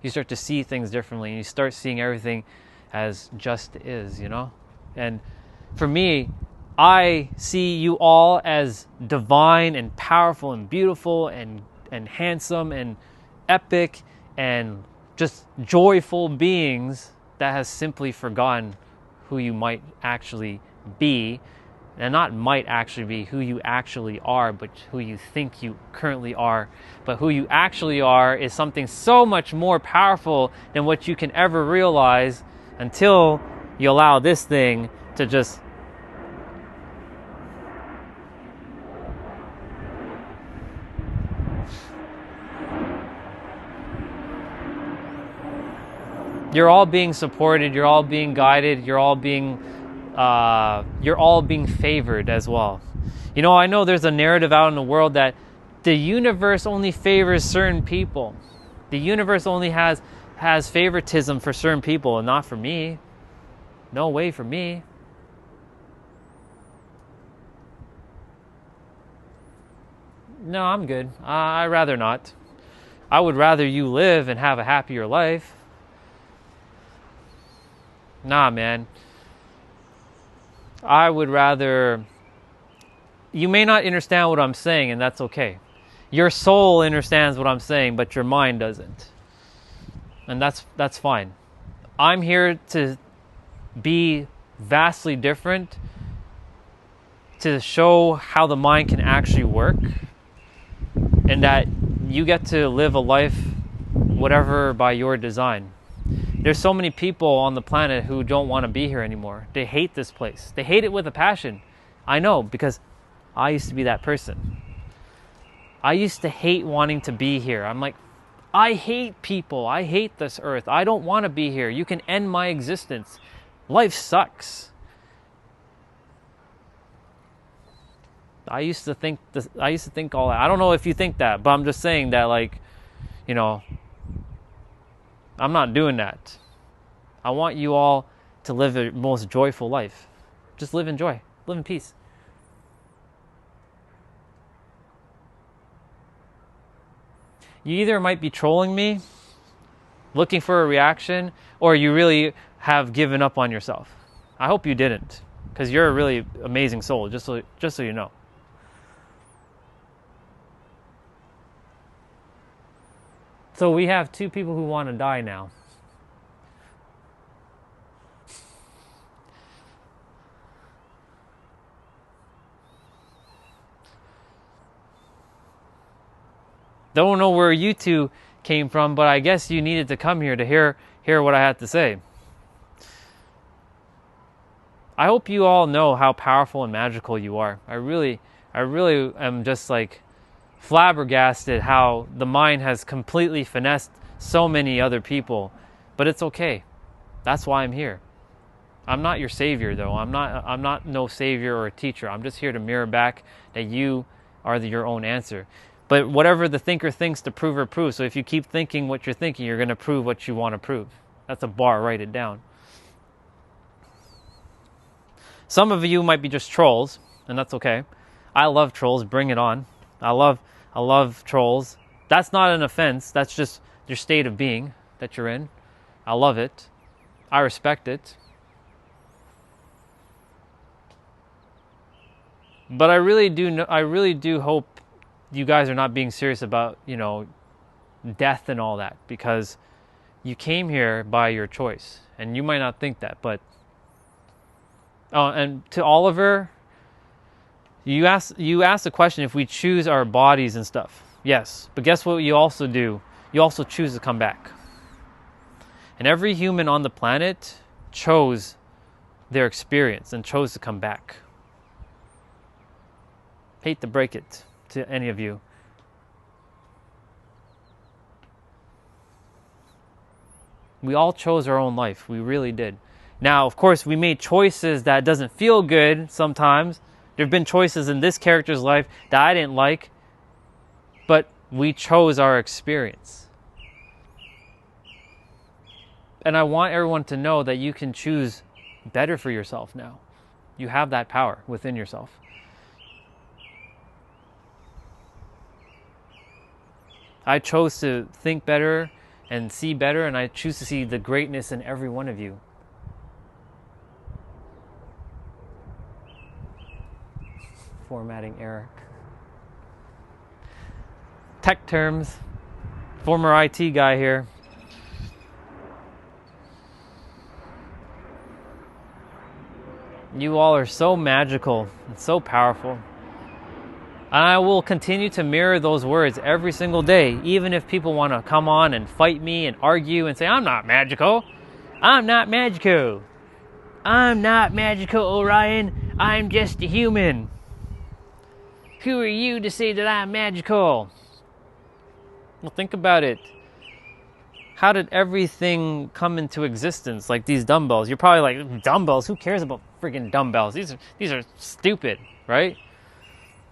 You start to see things differently, and you start seeing everything as just is, you know? And for me, I see you all as divine and powerful and beautiful and handsome and epic and just joyful beings that has simply forgotten who you might actually be, and not might actually be, who you actually are, but who you think you currently are. But who you actually are is something so much more powerful than what you can ever realize until you allow this thing to just you're all being supported, you're all being guided, you're all being favored as well. You know, I know there's a narrative out in the world that the universe only favors certain people. The universe only has favoritism for certain people and not for me. No way for me. No, I'm good. I'd rather not. I would rather you live and have a happier life. Nah, man. I would rather... You may not understand what I'm saying, and that's okay. Your soul understands what I'm saying, but your mind doesn't. And that's fine. I'm here to be vastly different, to show how the mind can actually work, and that you get to live a life whatever by your design. There's so many people on the planet who don't want to be here anymore. They hate this place. They hate it with a passion. I know, because I used to be that person. I used to hate wanting to be here. I'm like, I hate people. I hate this earth. I don't want to be here. You can end my existence. Life sucks. I used to think all that. I don't know if you think that, but I'm just saying that, like, you know, I'm not doing that. I want you all to live a most joyful life. Just live in joy. Live in peace. You either might be trolling me, looking for a reaction, or you really have given up on yourself. I hope you didn't, because you're a really amazing soul, just so you know. So we have 2 people who want to die now. Don't know where you 2 came from, but I guess you needed to come here to hear what I had to say. I hope you all know how powerful and magical you are. I really am just like flabbergasted how the mind has completely finessed so many other people. But it's okay. That's why I'm here. I'm not your savior, though. I'm not no savior or a teacher. I'm just here to mirror back that you are your own answer. But whatever the thinker thinks, the prover proves. So if you keep thinking what you're thinking, you're going to prove what you want to prove. That's a bar. Write it down. Some of you might be just trolls, and that's okay. I love trolls. Bring it on. I love trolls. That's not an offense. That's just your state of being that you're in. I love it. I respect it. But I really do hope you guys are not being serious about, death and all that, because you came here by your choice, and you might not think that, but and to Oliver, you asked the question if we choose our bodies and stuff. Yes, but guess what you also do? You also choose to come back. And every human on the planet chose their experience and chose to come back. Hate to break it to any of you. We all chose our own life. We really did. Now, of course, we made choices that doesn't feel good sometimes. There have been choices in this character's life that I didn't like, but we chose our experience. And I want everyone to know that you can choose better for yourself now. You have that power within yourself. I chose to think better and see better, and I choose to see the greatness in every one of you. Formatting error. Tech terms. Former IT guy here. You all are so magical and so powerful. And I will continue to mirror those words every single day, even if people want to come on and fight me and argue and say, I'm not magical. I'm not magical. I'm not magical, Orion. I'm just a human. Who are you to say that I'm magical? Well, think about it. How did everything come into existence? Like these dumbbells. You're probably like, dumbbells? Who cares about freaking dumbbells? These are stupid, right?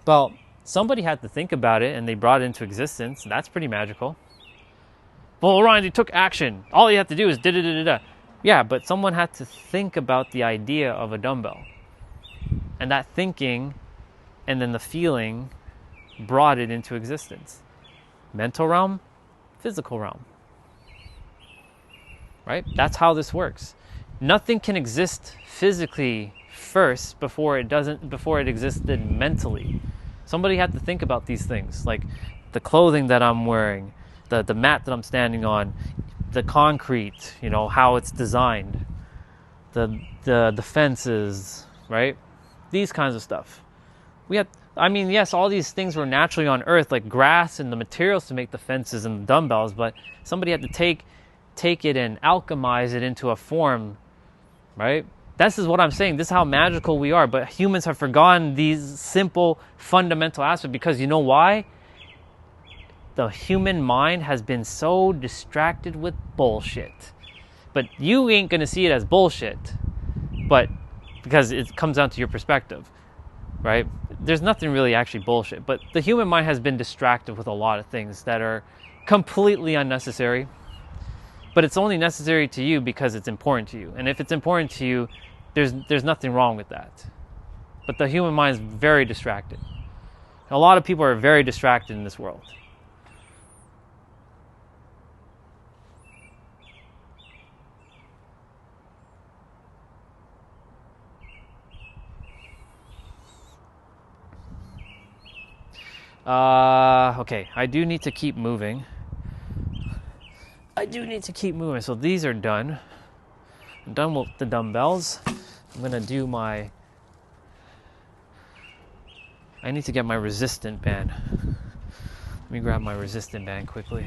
Well, somebody had to think about it and they brought it into existence. That's pretty magical. Well, Orion, they took action. All you have to do is da-da-da-da-da. Yeah, but someone had to think about the idea of a dumbbell. And that thinking and then the feeling brought it into existence. Mental realm, physical realm. Right? That's how this works. Nothing can exist physically first before it existed mentally. Somebody had to think about these things, like the clothing that I'm wearing, the mat that I'm standing on, the concrete, how it's designed, the fences, right? These kinds of stuff. Yes, all these things were naturally on Earth, like grass and the materials to make the fences and the dumbbells, but somebody had to take it and alchemize it into a form, right? This is what I'm saying. This is how magical we are. But humans have forgotten these simple, fundamental aspects because you know why? The human mind has been so distracted with bullshit. But you ain't going to see it as bullshit. But because it comes down to your perspective, right? There's nothing really actually bullshit. But the human mind has been distracted with a lot of things that are completely unnecessary. But it's only necessary to you because it's important to you. And if it's important to you, there's nothing wrong with that. But the human mind is very distracted. A lot of people are very distracted in this world. Okay, I do need to keep moving. So these are done. I'm done with the dumbbells. I'm going to do I need to get my resistant band. Let me grab my resistant band quickly.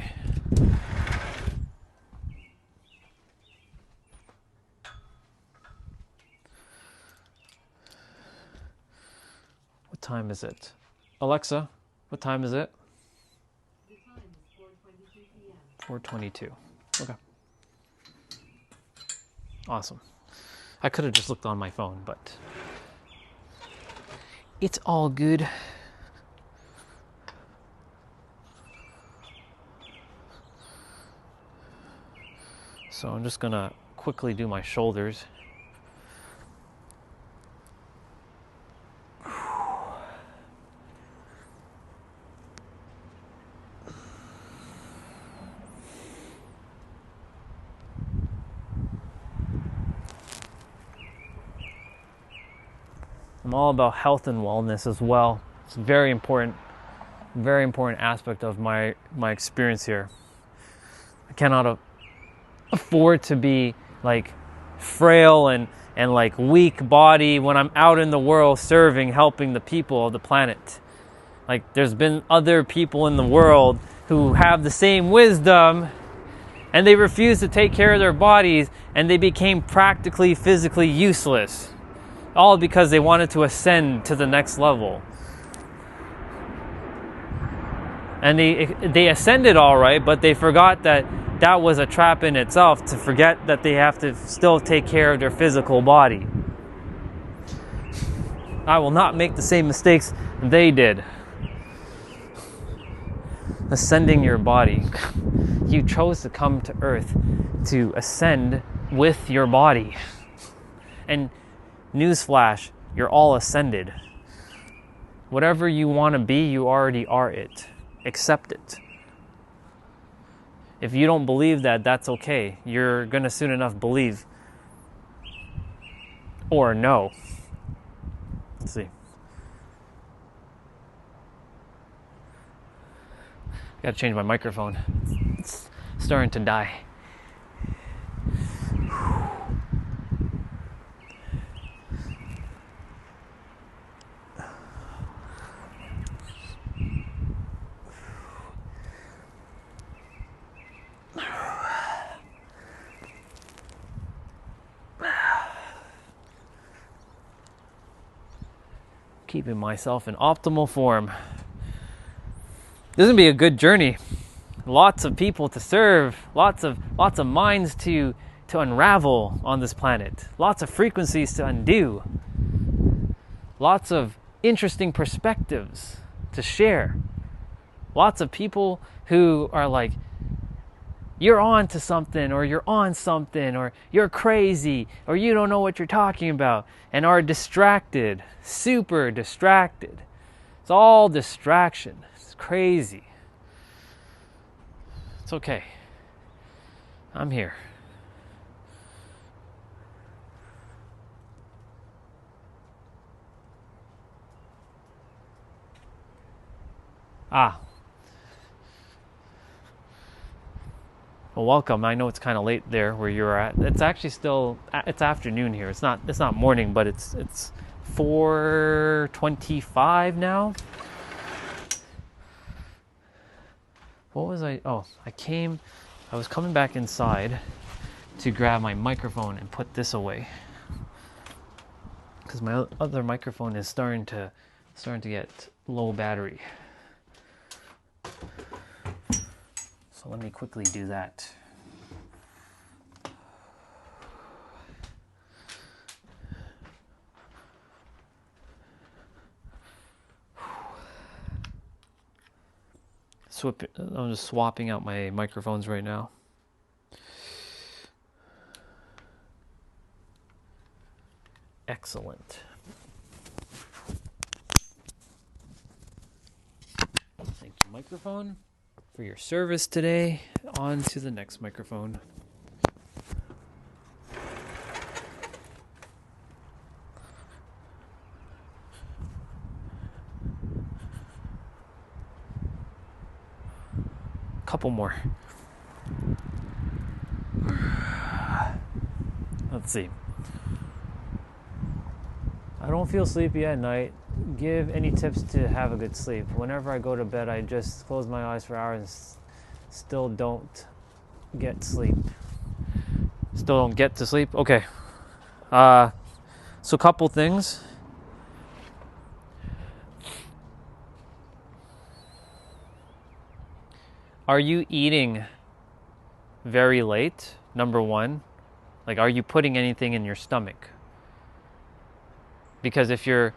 What time is it? Alexa, what time is it? 4:22. Okay. Awesome. I could have just looked on my phone, but it's all good. So I'm just gonna quickly do my shoulders. I'm all about health and wellness as well. It's a very important aspect of my experience here. I cannot afford to be like frail and like weak body when I'm out in the world serving, helping the people of the planet. Like there's been other people in the world who have the same wisdom and they refused to take care of their bodies and they became practically physically useless. All because they wanted to ascend to the next level. And they ascended all right, but they forgot that that was a trap in itself, to forget that they have to still take care of their physical body. I will not make the same mistakes they did. Ascending your body. You chose to come to Earth to ascend with your body. And newsflash, you're all ascended. Whatever you want to be, you already are it. Accept it. If you don't believe that, that's okay. You're going to soon enough believe. Or no. Let's see. Got to change my microphone. It's starting to die. Keeping myself in optimal form. This is gonna be a good journey. Lots of people to serve, lots of minds to unravel on this planet, lots of frequencies to undo, lots of interesting perspectives to share, lots of people who are like, you're on to something, or you're on something, or you're crazy, or you don't know what you're talking about, and are distracted, super distracted. It's all distraction. It's crazy. It's okay. I'm here. Well, welcome. I know it's kind of late there where you're at. It's actually still, it's afternoon here. It's not morning, but it's 4:25 now. What was I was coming back inside to grab my microphone and put this away, because my other microphone is starting to get low battery. So let me quickly do that. I'm just swapping out my microphones right now. Excellent. Thank you, microphone, for your service today. On to the next microphone. Couple more. Let's see. I don't feel sleepy at night. Give any tips to have a good sleep. Whenever I go to bed, I just close my eyes for hours and still don't get sleep. Still don't get to sleep? Okay. So a couple things. Are you eating very late, number one, like, are you putting anything in your stomach? Because if you're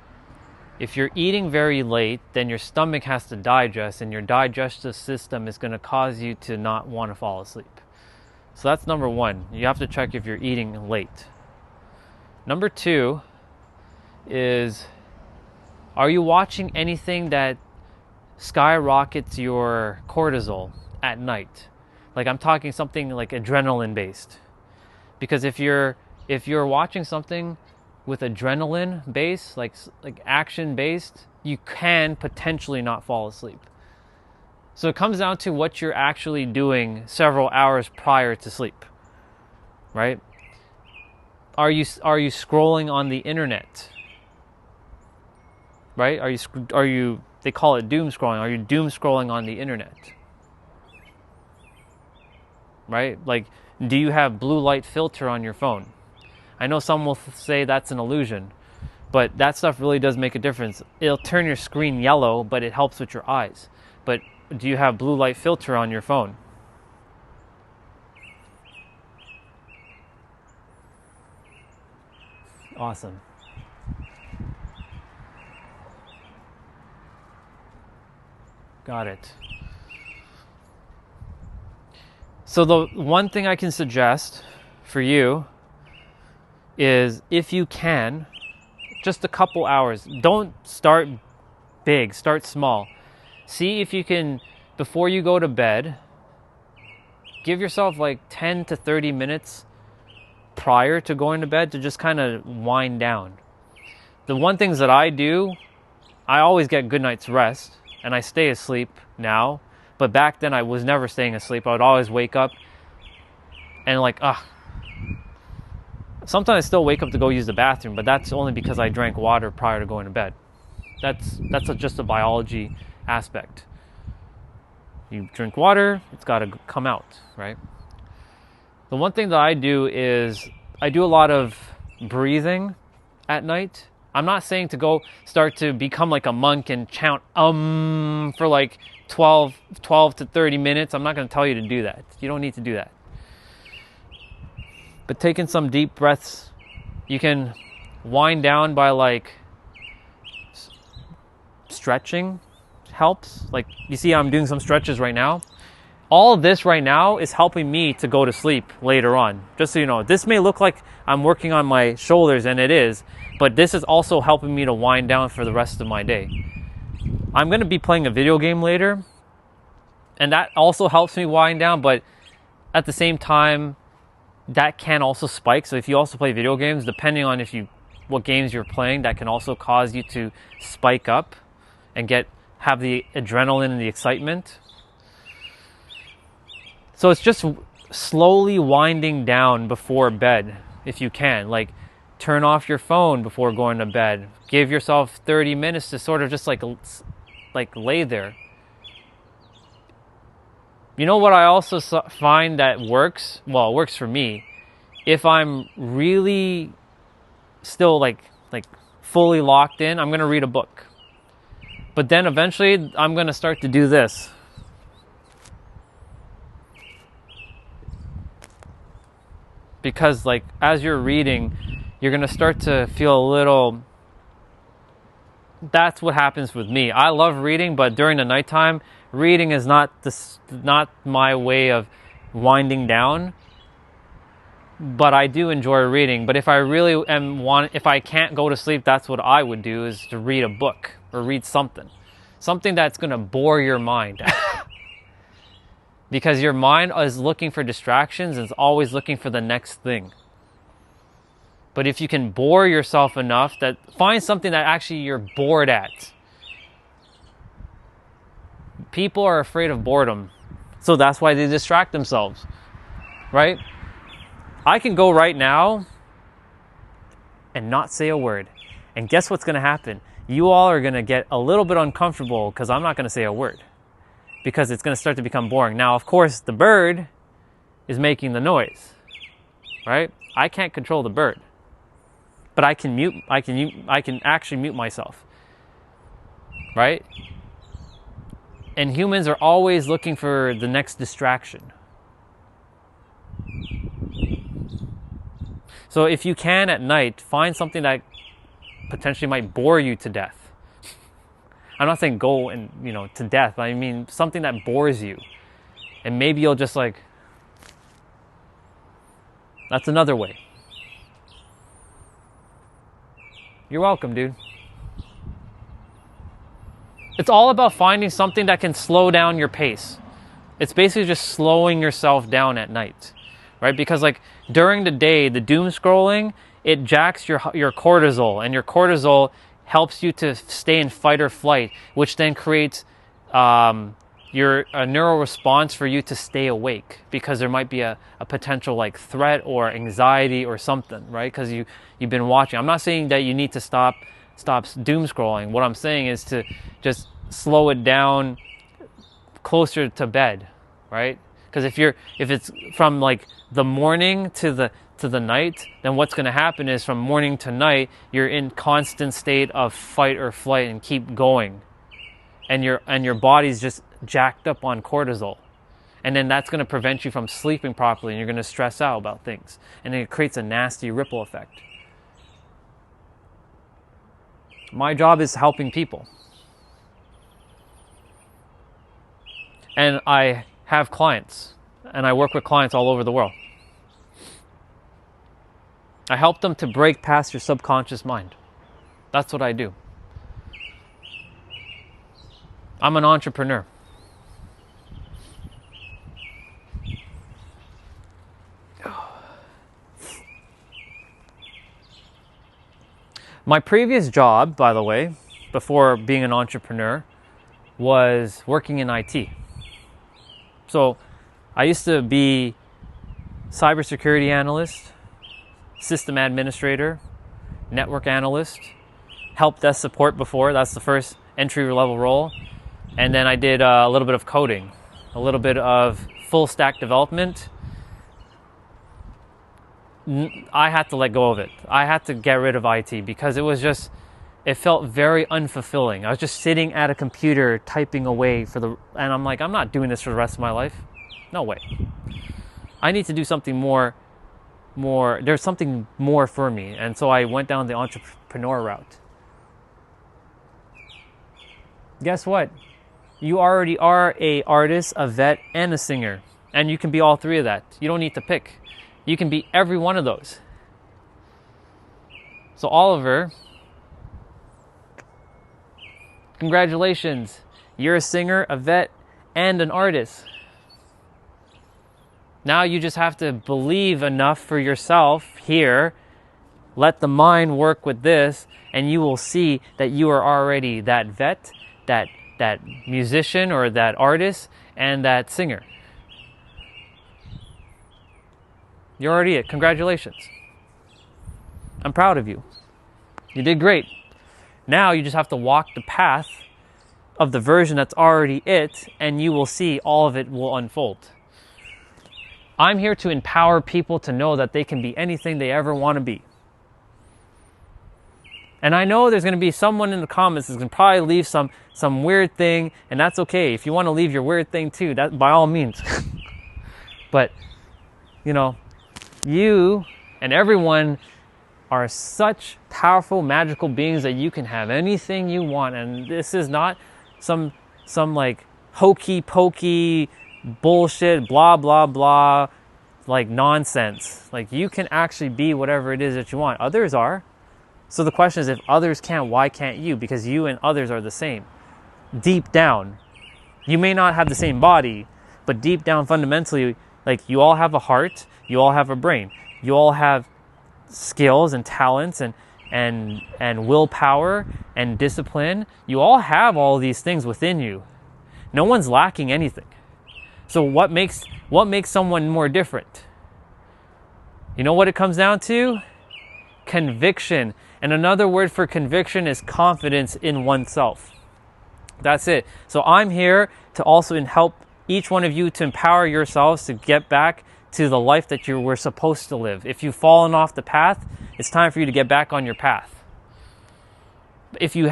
eating very late, then your stomach has to digest, and your digestive system is going to cause you to not want to fall asleep. So that's number one. You have to check if you're eating late. Number two is, are you watching anything that skyrockets your cortisol at night? Like, I'm talking something like adrenaline based. Because if you're watching something with adrenaline based, like action based, you can potentially not fall asleep. So it comes down to what you're actually doing several hours prior to sleep, right? Are you scrolling on the internet, right? Are you they call it doom scrolling? Are you doom scrolling on the internet, right? Like, do you have blue light filter on your phone? I know some will say that's an illusion, but that stuff really does make a difference. It'll turn your screen yellow, but it helps with your eyes. But do you have blue light filter on your phone? Awesome. Got it. So the one thing I can suggest for you is, if you can, just a couple hours. Don't start big, start small. See if you can, before you go to bed, give yourself like 10 to 30 minutes prior to going to bed to just kind of wind down. The one things that I do, I always get a good night's rest, and I stay asleep now. But back then I was never staying asleep. I would always wake up and sometimes I still wake up to go use the bathroom, but that's only because I drank water prior to going to bed. That's just a biology aspect. You drink water, it's got to come out, right? The one thing that I do is I do a lot of breathing at night. I'm not saying to go start to become like a monk and chant for like 12 to 30 minutes. I'm not going to tell you to do that. You don't need to do that. But taking some deep breaths, you can wind down by like stretching helps. Like, you see I'm doing some stretches right now. All of this right now is helping me to go to sleep later on. Just so you know, this may look like I'm working on my shoulders, and it is, but this is also helping me to wind down for the rest of my day. I'm going to be playing a video game later, and that also helps me wind down, but at the same time, that can also spike. So if you also play video games, depending on what games you're playing, that can also cause you to spike up and have the adrenaline and the excitement. So it's just slowly winding down before bed, if you can. Like, turn off your phone before going to bed. Give yourself 30 minutes to sort of just like lay there. You know what I also find that works? Well, it works for me. If I'm really still like fully locked in, I'm going to read a book. But then eventually I'm going to start to do this. Because like, as you're reading, you're going to start to feel a little... That's what happens with me. I love reading, but during the nighttime, reading is not my way of winding down. But I do enjoy reading. But if I really if I can't go to sleep, that's what I would do, is to read a book or read something that's going to bore your mind. Because your mind is looking for distractions and is always looking for the next thing. But if you can bore yourself enough, find something that actually you're bored at. People are afraid of boredom, so that's why they distract themselves, right? I can go right now and not say a word. And guess what's going to happen? You all are going to get a little bit uncomfortable because I'm not going to say a word. Because it's going to start to become boring. Now, of course, the bird is making the noise, right? I can't control the bird, but I can actually mute myself, right? And humans are always looking for the next distraction. So if you can at night, find something that potentially might bore you to death. I'm not saying go and, to death, but I mean something that bores you. And maybe you'll just that's another way. You're welcome, dude. It's all about finding something that can slow down your pace. It's basically just slowing yourself down at night, right? Because during the day, the doom scrolling, it jacks your cortisol, and your cortisol helps you to stay in fight or flight, which then creates a neural response for you to stay awake, because there might be a potential threat or anxiety or something, right? Because you've been watching. I'm not saying that you need to stop doom scrolling. What I'm saying is to just slow it down closer to bed, right? Because if it's from the morning to the night, then what's going to happen is from morning to night you're in constant state of fight or flight and keep going, and your body's just jacked up on cortisol, and then that's going to prevent you from sleeping properly, and you're going to stress out about things, and then it creates a nasty ripple effect. My job is helping people, and I have clients, and I work with clients all over the world. I help them to break past your subconscious mind. That's what I do. I'm an entrepreneur. My previous job, by the way, before being an entrepreneur, was working in IT. So I used to be cybersecurity analyst, system administrator, network analyst, help desk support before. That's the first entry level role. And then I did a little bit of coding, a little bit of full stack development. I had to let go of it. I had to get rid of IT because it felt very unfulfilling. I was just sitting at a computer typing away and I'm like, I'm not doing this for the rest of my life. No way. I need to do something more, there's something more for me. And so I went down the entrepreneur route. Guess what? You already are an artist, a vet, and a singer. And you can be all three of that. You don't need to pick. You can be every one of those. So Oliver, congratulations. You're a singer, a vet, and an artist. Now you just have to believe enough for yourself here. Let the mind work with this, and you will see that you are already that vet, that musician or that artist, and that singer. You're already it. Congratulations. I'm proud of you. You did great. Now you just have to walk the path of the version that's already it, and you will see all of it will unfold. I'm here to empower people to know that they can be anything they ever want to be. And I know there's going to be someone in the comments that's going to probably leave some weird thing, and that's okay. If you want to leave your weird thing too, that by all means. But, you and everyone are such powerful, magical beings that you can have anything you want. And this is not some hokey pokey bullshit, blah, blah, blah, nonsense. You can actually be whatever it is that you want. Others are. So the question is, if others can, why can't you? Because you and others are the same. Deep down. You may not have the same body, but deep down, fundamentally, you all have a heart, you all have a brain, you all have skills and talents and willpower and discipline. You all have all these things within you. No one's lacking anything. So what makes someone more different? You know what it comes down to? Conviction. And another word for conviction is confidence in oneself. That's it. So I'm here to also help each one of you to empower yourselves to get back to the life that you were supposed to live. If you've fallen off the path, it's time for you to get back on your path. If you're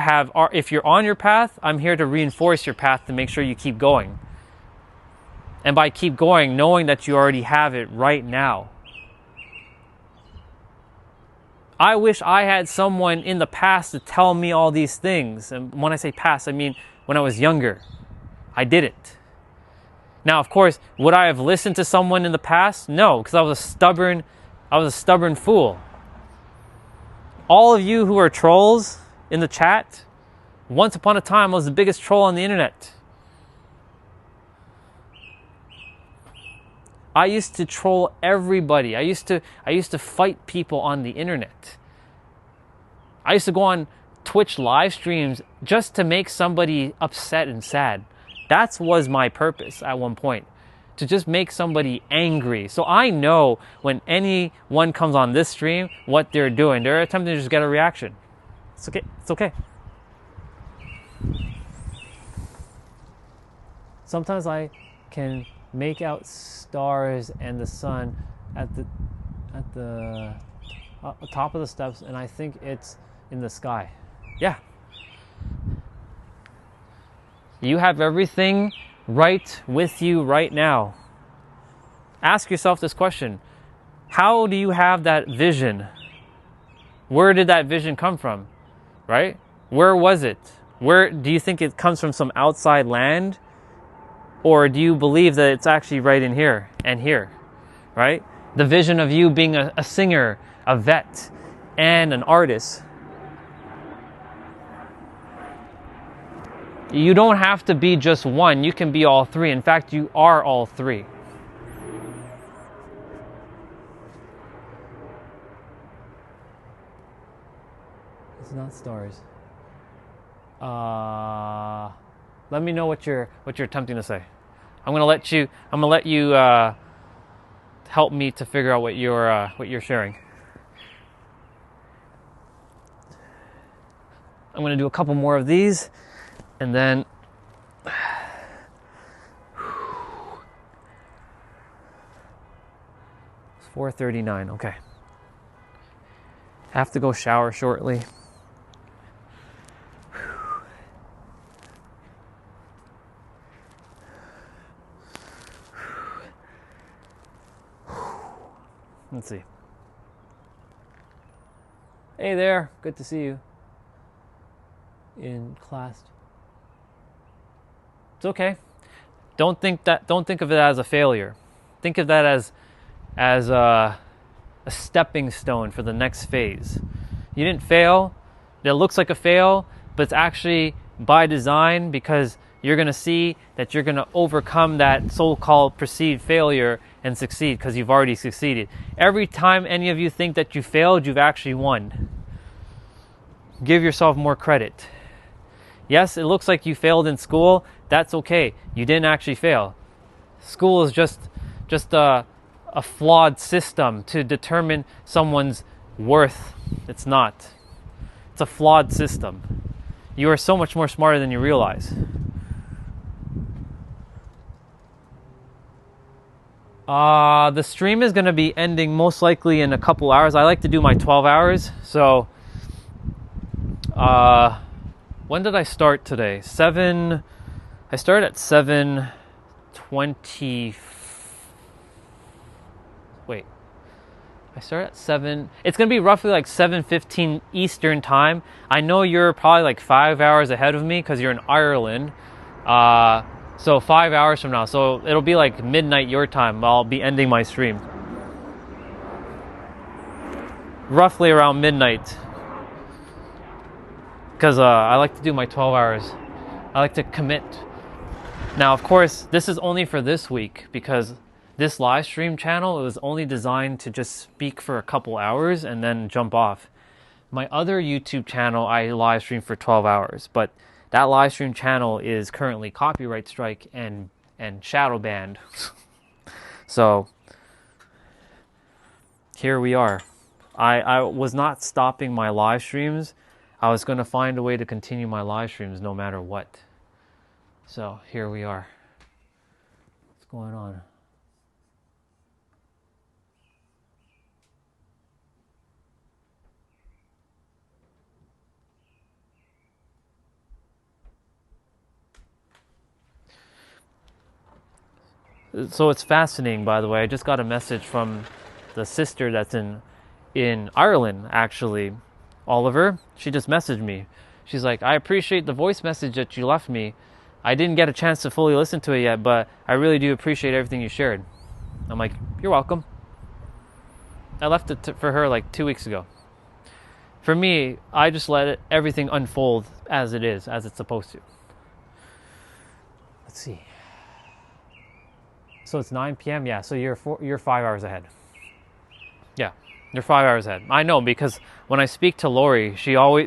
on your path, I'm here to reinforce your path to make sure you keep going. and by keep going, knowing that you already have it right now. I wish I had someone in the past to tell me all these things. And when I say past, I mean when I was younger. I didn't. Now, of course, would I have listened to someone in the past? No, because I was a stubborn fool. All of you who are trolls in the chat, once upon a time I was the biggest troll on the internet. I used to troll everybody. I used to fight people on the internet. I used to go on Twitch live streams just to make somebody upset and sad. That was my purpose at one point, to just make somebody angry. So I know when anyone comes on this stream, what they're doing. They're attempting to just get a reaction. It's okay. It's okay. Sometimes I can make out stars and the sun at the top of the steps, and I think it's in the sky. Yeah. You have everything right with you right now. Ask yourself this question. How do you have that vision? Where did that vision come from? Right? Where was it? Where do you think it comes from, some outside land? Or do you believe that it's actually right in here and here, right? The vision of you being a singer, a vet, and an artist. You don't have to be just one. You can be all three. In fact, you are all three. It's not stars. Let me know what you're attempting to say. I'm gonna let you help me to figure out what you're sharing. I'm gonna do a couple more of these, and then it's 4:39. Okay. I have to go shower shortly. Let's see. Hey there, good to see you in class. It's okay. Don't think of it as a failure. Think of that as a stepping stone for the next phase. You didn't fail. It looks like a fail, but it's actually by design, because you're going to see that you're going to overcome that so-called perceived failure and succeed, because you've already succeeded. Every time any of you think that you failed, you've actually won. Give yourself more credit. Yes, it looks like you failed in school. That's okay. You didn't actually fail. School is just a flawed system to determine someone's worth. It's not. It's a flawed system. You are so much more smarter than you realize. The stream is going to be ending most likely in a couple hours. I like to do my 12 hours. So, when did I start today? I started at 7:20. Wait. I started at 7. It's going to be roughly like 7:15 Eastern time. I know you're probably like 5 hours ahead of me because you're in Ireland. So 5 hours from now. So it'll be like midnight your time. I'll be ending my stream. Roughly around midnight. Because I like to do my 12 hours. I like to commit. Now, of course, this is only for this week, because this live stream channel, it was only designed to just speak for a couple hours and then jump off. My other YouTube channel, I live stream for 12 hours, but that live stream channel is currently copyright strike and shadow banned. So here we are. I was not stopping my live streams. I was going to find a way to continue my live streams no matter what. So here we are. What's going on? So it's fascinating, by the way. I just got a message from the sister that's in Ireland, actually, Oliver. She just messaged me. She's like, I appreciate the voice message that you left me. I didn't get a chance to fully listen to it yet, but I really do appreciate everything you shared. I'm like, you're welcome. I left it for her like 2 weeks ago. For me, I just let everything unfold as it is, as it's supposed to. Let's see. So it's 9 p.m. Yeah, so you're 5 hours ahead. Yeah, you're 5 hours ahead. I know, because when I speak to Lori,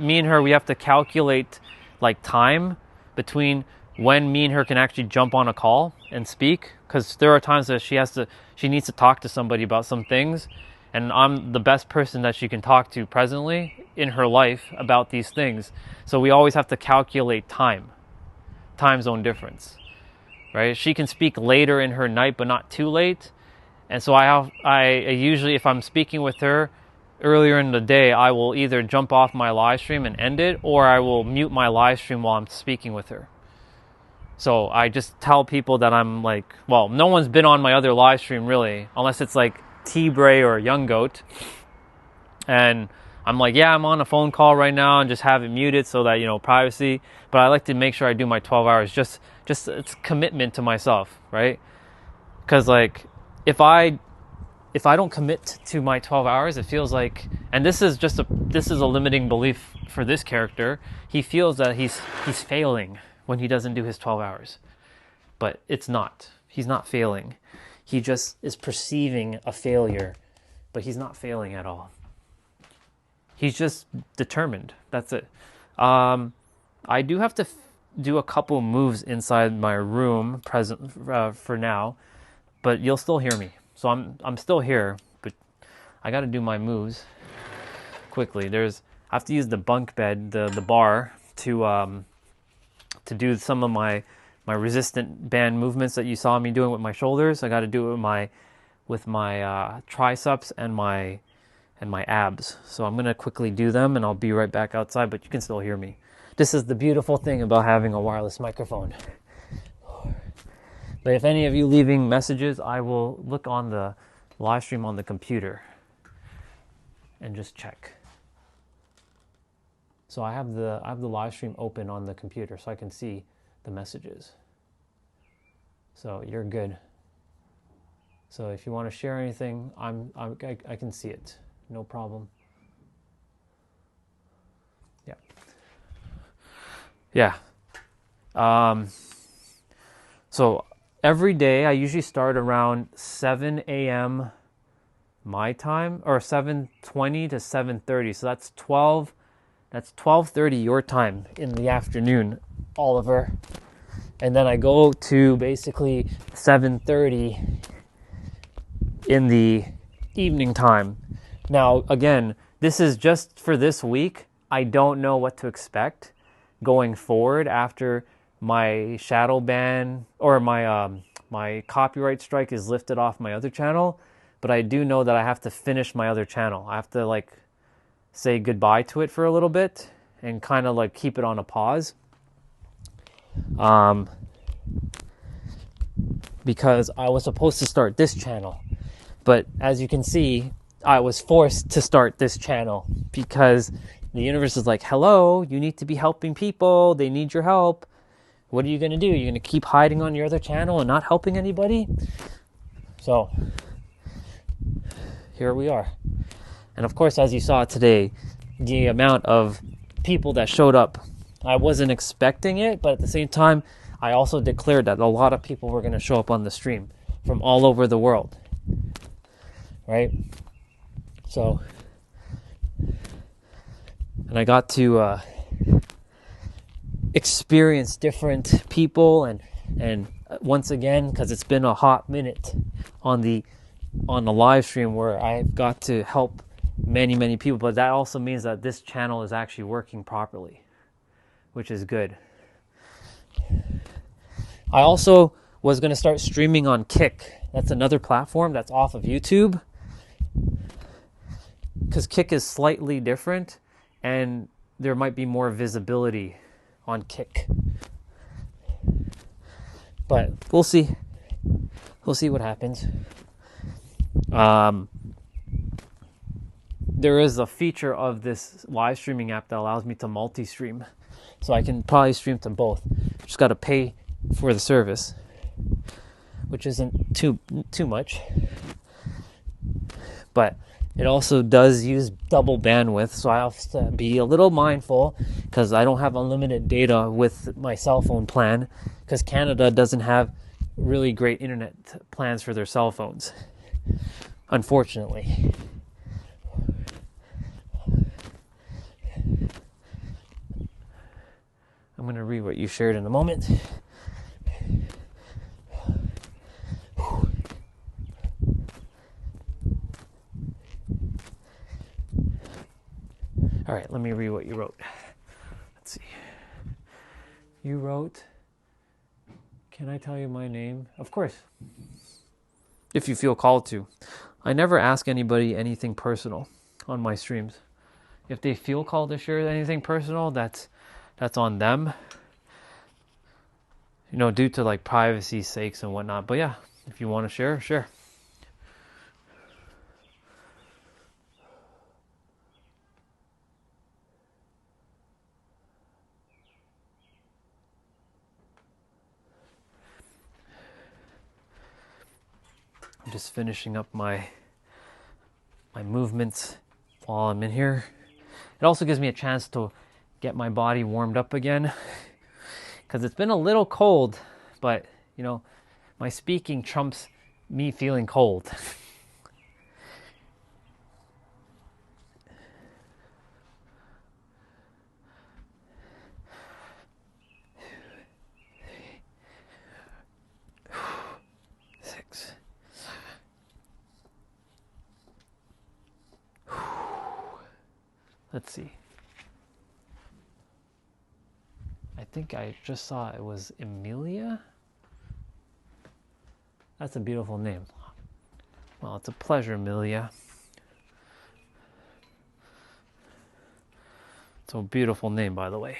me and her, we have to calculate like time between when me and her can actually jump on a call and speak, because there are times that she needs to talk to somebody about some things, and I'm the best person that she can talk to presently in her life about these things. So we always have to calculate time zone difference, right? She can speak later in her night, but not too late. And so I usually, if I'm speaking with her earlier in the day, I will either jump off my live stream and end it, or I will mute my live stream while I'm speaking with her. So I just tell people that I'm like, well, no one's been on my other live stream really, unless it's like T-Bray or Young Goat. And I'm like, yeah, I'm on a phone call right now and just have it muted so that, privacy. But I like to make sure I do my 12 hours. Just it's commitment to myself, right? Because like, if I don't commit to my 12 hours, it feels like, and this is a limiting belief for this character. He feels that he's failing when he doesn't do his 12 hours. But it's not. He's not failing. He just is perceiving a failure, but he's not failing at all. He's just determined. That's it. I do have to do a couple moves inside my room for now, but you'll still hear me. So I'm still here, but I got to do my moves quickly. I have to use the bunk bed, the bar, to do some of my resistant band movements that you saw me doing with my shoulders. I got to do it with my triceps and my abs. So I'm gonna quickly do them, and I'll be right back outside. But you can still hear me. This is the beautiful thing about having a wireless microphone. But if any of you leaving messages, I will look on the live stream on the computer and just check. So I have the live stream open on the computer, so I can see the messages. So you're good. So if you want to share anything, I can see it, no problem. Yeah. So every day I usually start around 7 a.m. my time, or 7:20 to 7:30. So that's 12:30 your time in the afternoon, Oliver. And then I go to basically 7:30 in the evening time. Now, again, this is just for this week. I don't know what to expect going forward after my shadow ban or my copyright strike is lifted off my other channel. But I do know that I have to finish my other channel. I have to say goodbye to it for a little bit and kind of keep it on a pause. Because I was supposed to start this channel. But as you can see, I was forced to start this channel because the universe is like, hello, you need to be helping people. They need your help. What are you going to do? You're going to keep hiding on your other channel and not helping anybody? So here we are. And of course, as you saw today, the amount of people that showed up, I wasn't expecting it, but at the same time, I also declared that a lot of people were going to show up on the stream from all over the world. Right? So, and I got to experience different people and once again, because it's been a hot minute on the live stream where I've got to help many people, but that also means that this channel is actually working properly, which is good. I also was going to start streaming on Kick. That's another platform that's off of YouTube, because Kick is slightly different and there might be more visibility on Kick. But we'll see. we'll see what happens. There is a feature of this live streaming app that allows me to multi-stream. So I can probably stream to both. Just got to pay for the service, which isn't too much. But it also does use double bandwidth, so I have to be a little mindful because I don't have unlimited data with my cell phone plan, because Canada doesn't have really great internet plans for their cell phones, unfortunately. I'm going to read what you shared in a moment. All right, let me read what you wrote. Let's see. You wrote, can I tell you my name? Of course. If you feel called to. I never ask anybody anything personal on my streams. If they feel called to share anything personal, that's on them. You know, due to like privacy sakes and whatnot. But yeah, if you want to share, share. I'm just finishing up my movements while I'm in here. It also gives me a chance to get my body warmed up again, because it's been a little cold, but you know, my speaking trumps me feeling cold. Six. Let's see. I think I just saw it was Emilia. That's a beautiful name. Well, it's a pleasure, Emilia. It's a beautiful name, by the way.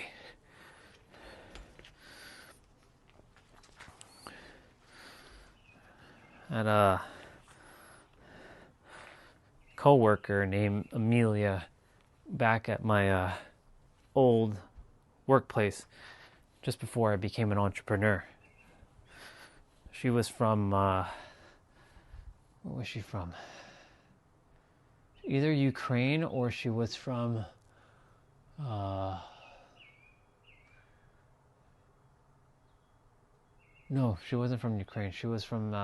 I had a co-worker named Amelia back at my old workplace just before I became an entrepreneur. She was from, where was she from? Either Ukraine or she was from, no, she wasn't from Ukraine. She was from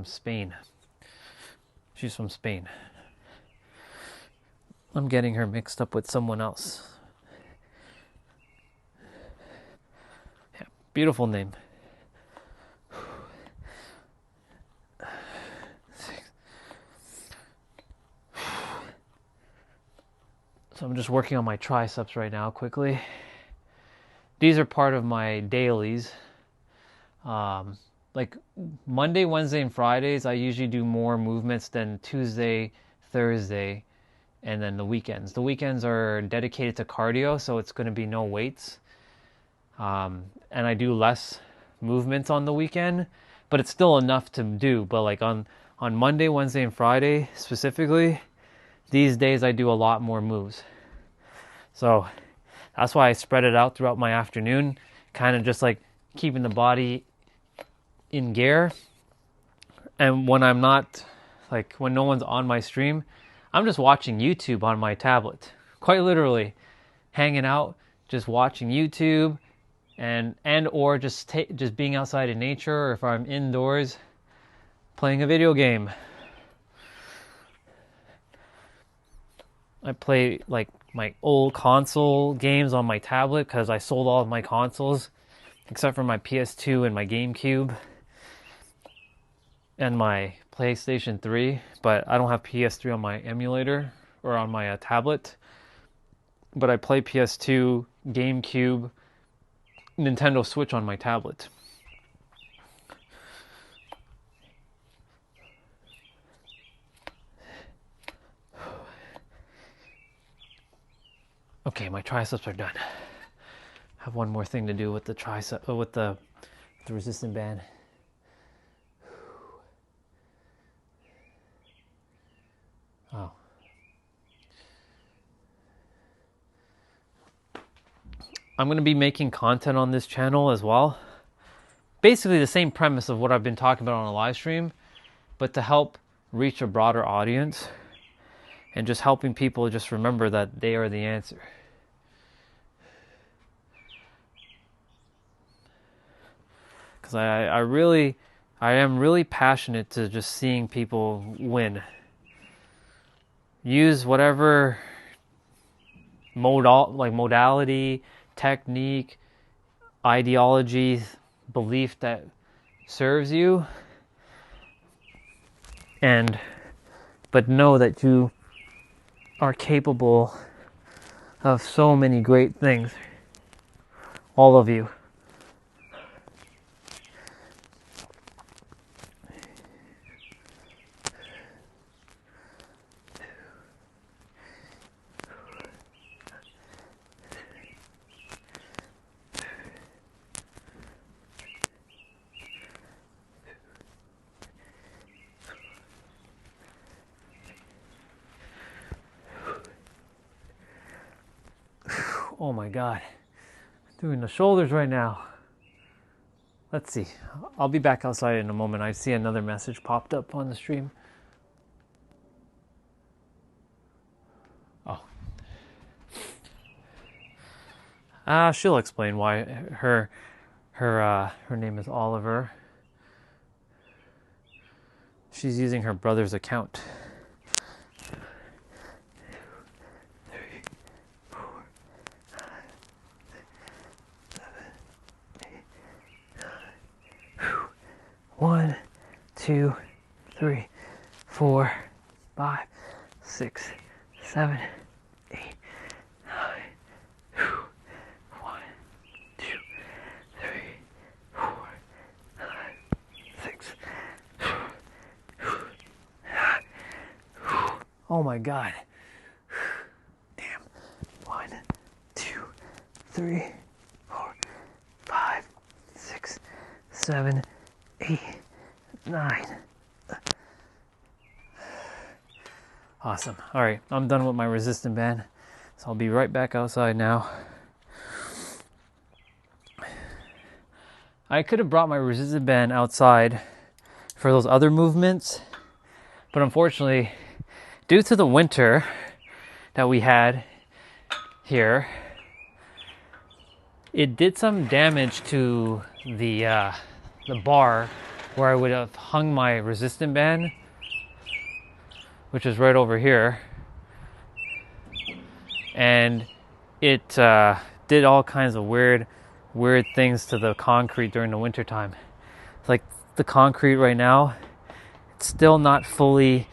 Spain. She's from Spain. I'm getting her mixed up with someone else. Yeah, beautiful name. So I'm just working on my triceps right now quickly. These are part of my dailies. Like Monday, Wednesday, and Fridays, I usually do more movements than Tuesday, Thursday, and then the weekends. The weekends are dedicated to cardio, so it's going to be no weights. And I do less movements on the weekend, but it's still enough to do. But like on Monday, Wednesday, and Friday specifically, these days I do a lot more moves. So that's why I spread it out throughout my afternoon, kind of just like keeping the body in gear. And when I'm not, like when no one's on my stream, I'm just watching YouTube on my tablet, quite literally hanging out, just watching YouTube, and or just being outside in nature, or if I'm indoors playing a video game. I play like my old console games on my tablet because I sold all of my consoles except for my PS2 and my GameCube and my PlayStation 3, but I don't have PS3 on my emulator or on my tablet. But I play PS2, GameCube, Nintendo Switch on my tablet. Okay, my triceps are done. I have one more thing to do with the tricep, with the resistant band. I'm going to be making content on this channel as well. Basically the same premise of what I've been talking about on a live stream, but to help reach a broader audience and just helping people just remember that they are the answer. Because I am really passionate to just seeing people win. Use whatever modality, technique, ideology, belief that serves you, but know that you are capable of so many great things. All of you. Oh my God, I'm doing the shoulders right now. Let's see. I'll be back outside in a moment. I see another message popped up on the stream. Oh. She'll explain why her name is Oliver. She's using her brother's account. 1, 2, 3, 4, 5, 6, 7, 8, 9. 1, 2, 3, 4, 5, 6. Oh my God. Damn. 1, 2, 3, 4, 5, 6, 7, 8, 9. Awesome. All right, I'm done with my resistant band, so I'll be right back outside now. I could have brought my resistant band outside for those other movements, but unfortunately, due to the winter that we had here, it did some damage to the bar where I would have hung my resistant band, which is right over here, and it did all kinds of weird things to the concrete during the winter time. It's like the concrete right now, it's still not fully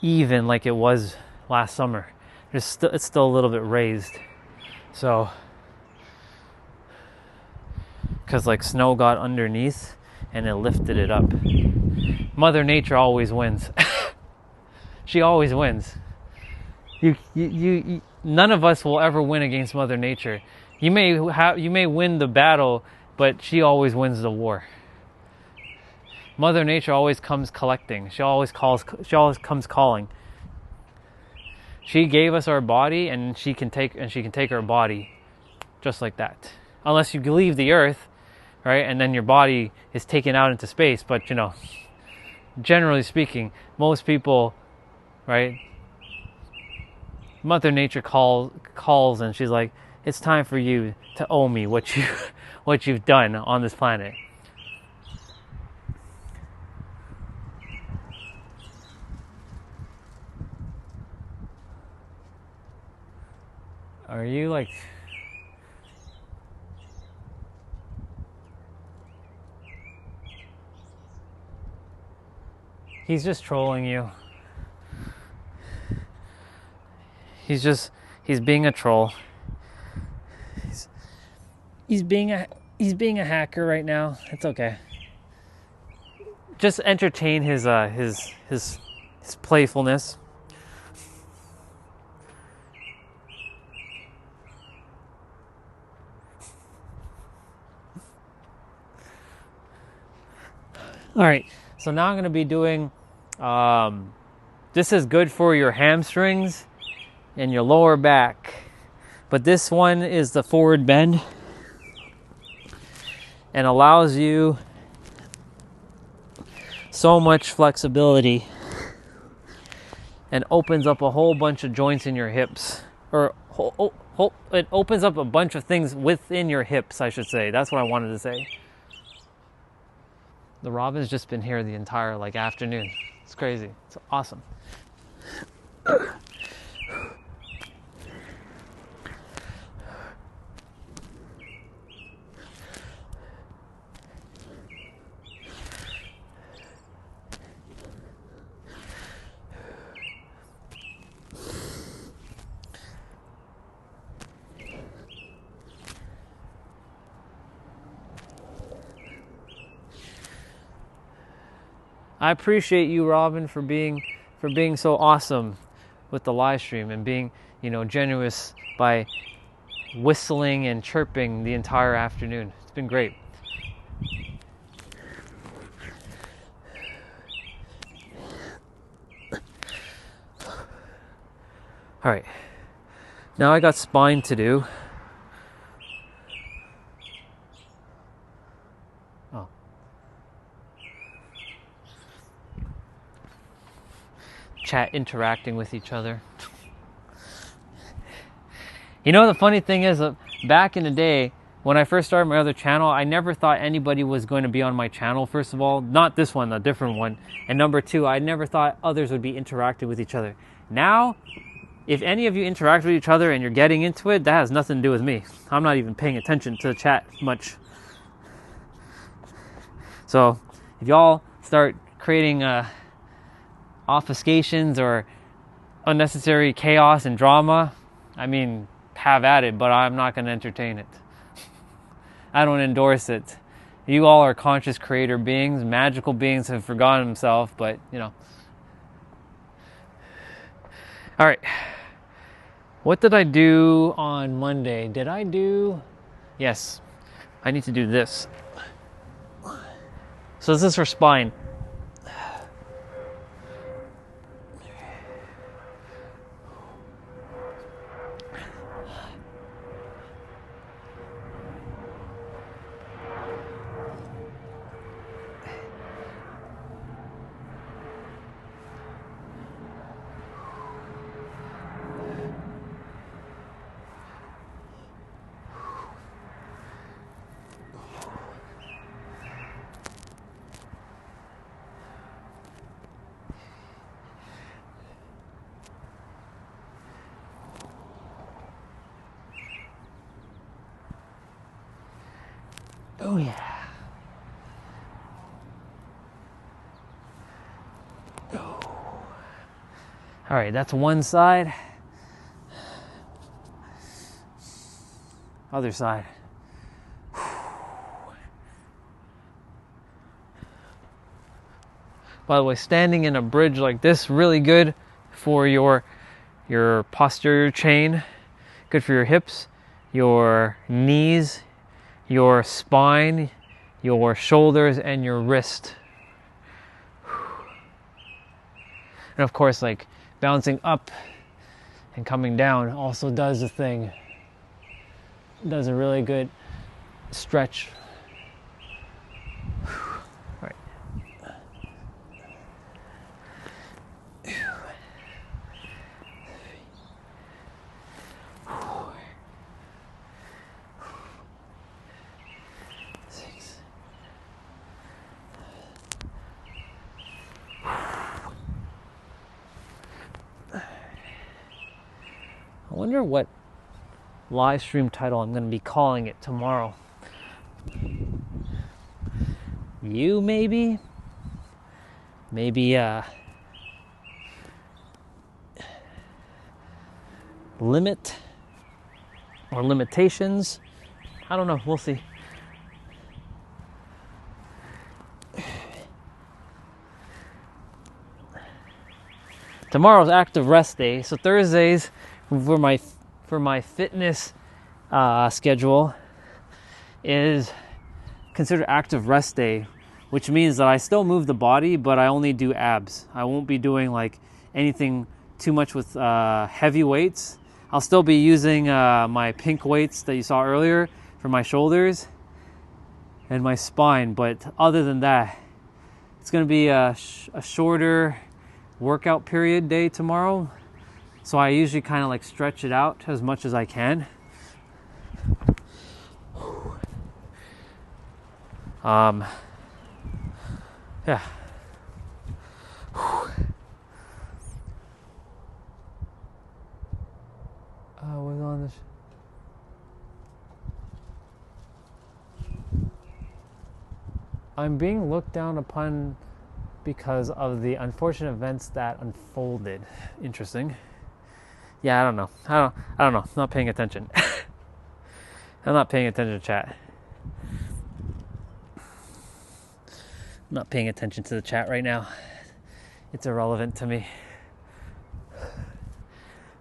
even like it was last summer. It's still a little bit raised, so because like snow got underneath and it lifted it up. Mother Nature always wins. She always wins. You none of us will ever win against Mother Nature. You may win the battle, but she always wins the war. Mother Nature always comes collecting. She always comes calling. She gave us our body, and she can take our body just like that. Unless you leave the earth, right? And then your body is taken out into space, but generally speaking, most people, right? Mother Nature calls and she's like, it's time for you to owe me what you've done on this planet. Are you like... He's just trolling you. He's being a troll. He's being a hacker right now. It's okay. Just entertain his playfulness. All right. So now I'm going to be doing, this is good for your hamstrings and your lower back. But this one is the forward bend. and allows you so much flexibility and opens up a whole bunch of joints in your hips, or it opens up a bunch of things within your hips, I should say. That's what I wanted to say. The robin's just been here the entire afternoon. It's crazy. It's awesome. I appreciate you, Robin, for being so awesome with the live stream and being, generous by whistling and chirping the entire afternoon. It's been great. All right. Now I got spine to do. Chat interacting with each other. The funny thing is, back in the day when I first started my other channel, I never thought anybody was going to be on my channel. First of all, not this one, a different one. And number two, I never thought others would be interacting with each other. Now, if any of you interact with each other and you're getting into it, that has nothing to do with me. I'm not even paying attention to the chat much. So if y'all start creating obfuscations or unnecessary chaos and drama, have at it, but I'm not going to entertain it. I don't endorse it. You all are conscious creator beings, magical beings have forgotten themselves, but All right. What did I do on Monday? Yes, I need to do this. So this is for spine. Oh yeah. Oh. All right, that's one side. Other side. By the way, standing in a bridge like this, really good for your posterior chain, good for your hips, your knees, your spine, your shoulders, and your wrist. And of course, bouncing up and coming down also does a thing. Does a really good stretch. All right. I wonder what live stream title I'm going to be calling it tomorrow. You maybe limit or limitations. I don't know, we'll see. Tomorrow's active rest day, so Thursdays for my fitness schedule is considered active rest day, which means that I still move the body, but I only do abs. I won't be doing anything too much with heavy weights. I'll still be using my pink weights that you saw earlier for my shoulders, and my spine. But other than that, it's going to be a shorter workout period day tomorrow. So I usually kind of like stretch it out as much as I can. Yeah. Was on this. I'm being looked down upon because of the unfortunate events that unfolded. Interesting. Yeah, I don't know. I don't know. I'm not paying attention. I'm not paying attention to chat. I'm not paying attention to the chat right now. It's irrelevant to me.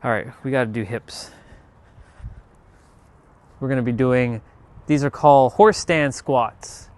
All right, we got to do hips. We're going to be doing, these are called horse stand squats.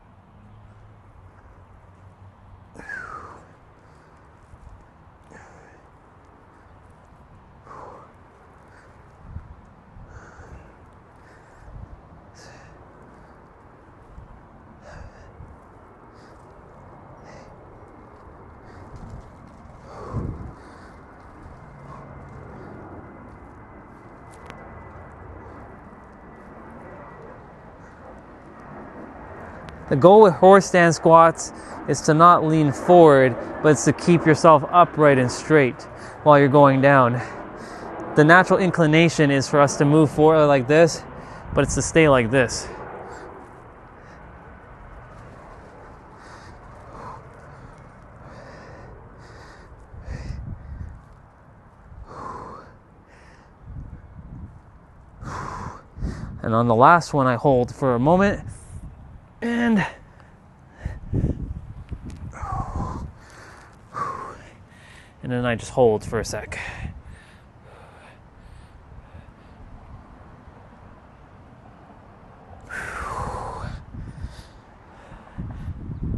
The goal with horse stand squats is to not lean forward, but it's to keep yourself upright and straight while you're going down. The natural inclination is for us to move forward like this, but it's to stay like this. And on the last one, I hold for a moment. And then I just hold for a sec.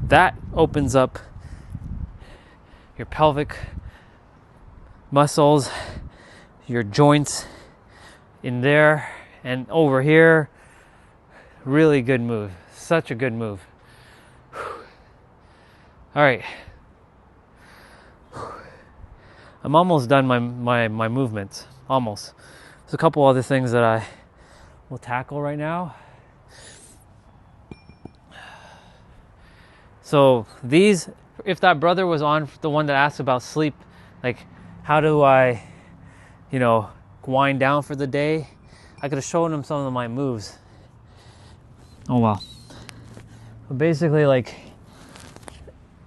That opens up your pelvic muscles, your joints in there and over here. Really good move. Such a good move. All right. I'm almost done my movements. Almost. There's a couple other things that I will tackle right now. So these, if that brother was on, the one that asked about sleep, like how do I, wind down for the day, I could have shown him some of my moves. Oh well. But basically, like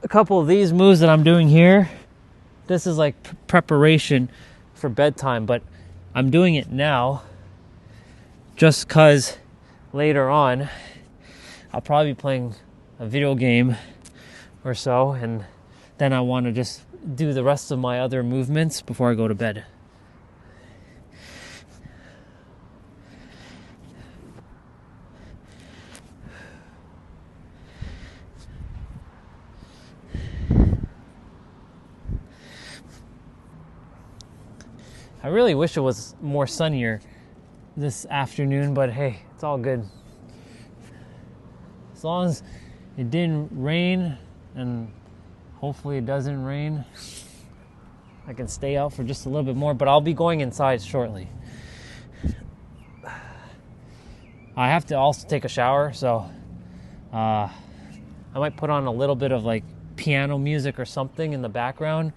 a couple of these moves that I'm doing here, this is like preparation for bedtime, but I'm doing it now just because later on I'll probably be playing a video game or so, and then I want to just do the rest of my other movements before I go to bed. I really wish it was more sunnier this afternoon, but hey, it's all good. As long as it didn't rain, and hopefully it doesn't rain, I can stay out for just a little bit more, but I'll be going inside shortly. I have to also take a shower, so I might put on a little bit of like piano music or something in the background.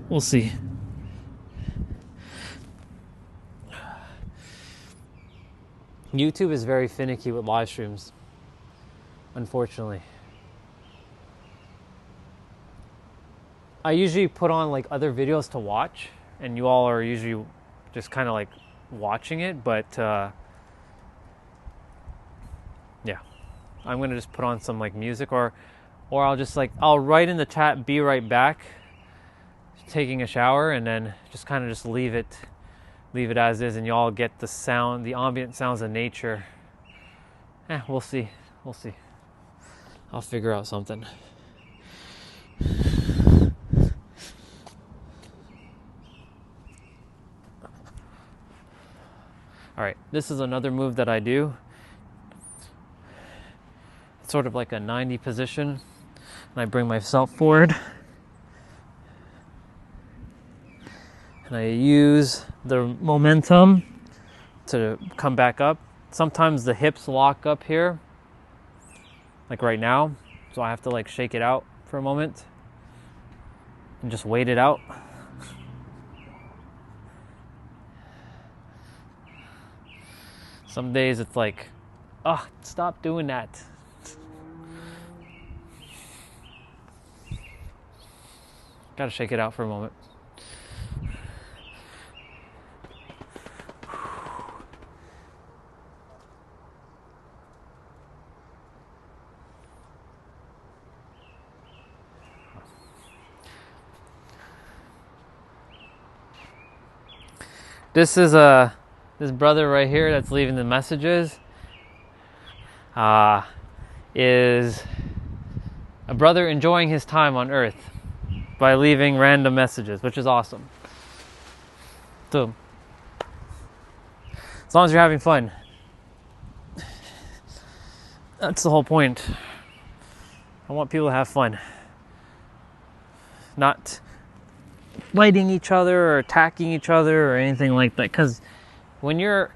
We'll see. YouTube is very finicky with live streams, unfortunately. I usually put on like other videos to watch, and you all are usually just kind of like watching it, but yeah, I'm gonna just put on some like music, or I'll just like, I'll write in the chat, be right back, taking a shower, and then just kind of just leave it as is, and you all get the sound, the ambient sounds of nature. We'll see. I'll figure out something. All right, this is another move that I do. sort of like a 90 position, and I bring myself forward. And I use the momentum to come back up. Sometimes the hips lock up here, like right now, so I have to like shake it out for a moment and just wait it out. Some days it's like, oh, stop doing that. Gotta shake it out for a moment. This is this brother right here that's leaving the messages is a brother enjoying his time on Earth by leaving random messages, which is awesome. So, as long as you're having fun, that's the whole point. I want people to have fun, not fighting each other or attacking each other or anything like that. Because when you're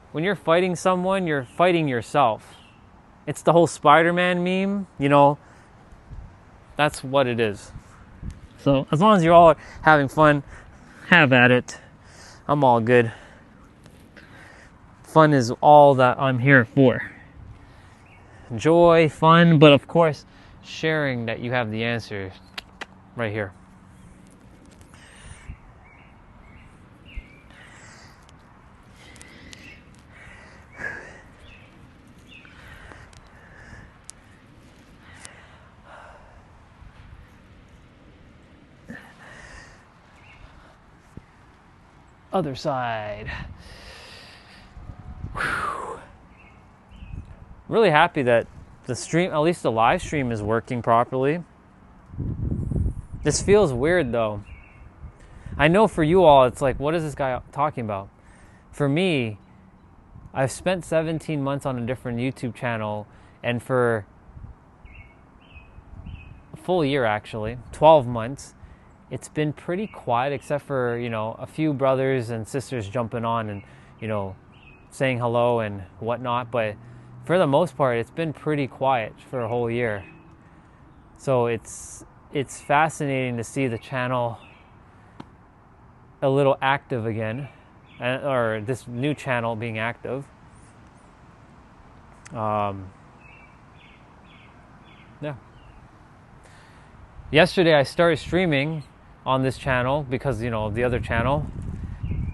fighting someone, you're fighting yourself. It's the whole Spider-Man meme, you know. That's what it is. So as long as you're all having fun, have at it. I'm all good. Fun is all that I'm here for. Joy, fun, but of course, sharing that you have the answer right here. Other side. Whew. Really happy that the stream, at least the live stream, is working properly. This feels weird though. I know for you all, it's like, what is this guy talking about? For me, I've spent 17 months on a different YouTube channel, and for a full year actually, 12 months, it's been pretty quiet except for, you know, a few brothers and sisters jumping on and, you know, saying hello and whatnot. But for the most part, it's been pretty quiet for a whole year. So it's fascinating to see the channel a little active again, or this new channel being active. Yeah. Yesterday I started streaming on this channel because, you know, the other channel,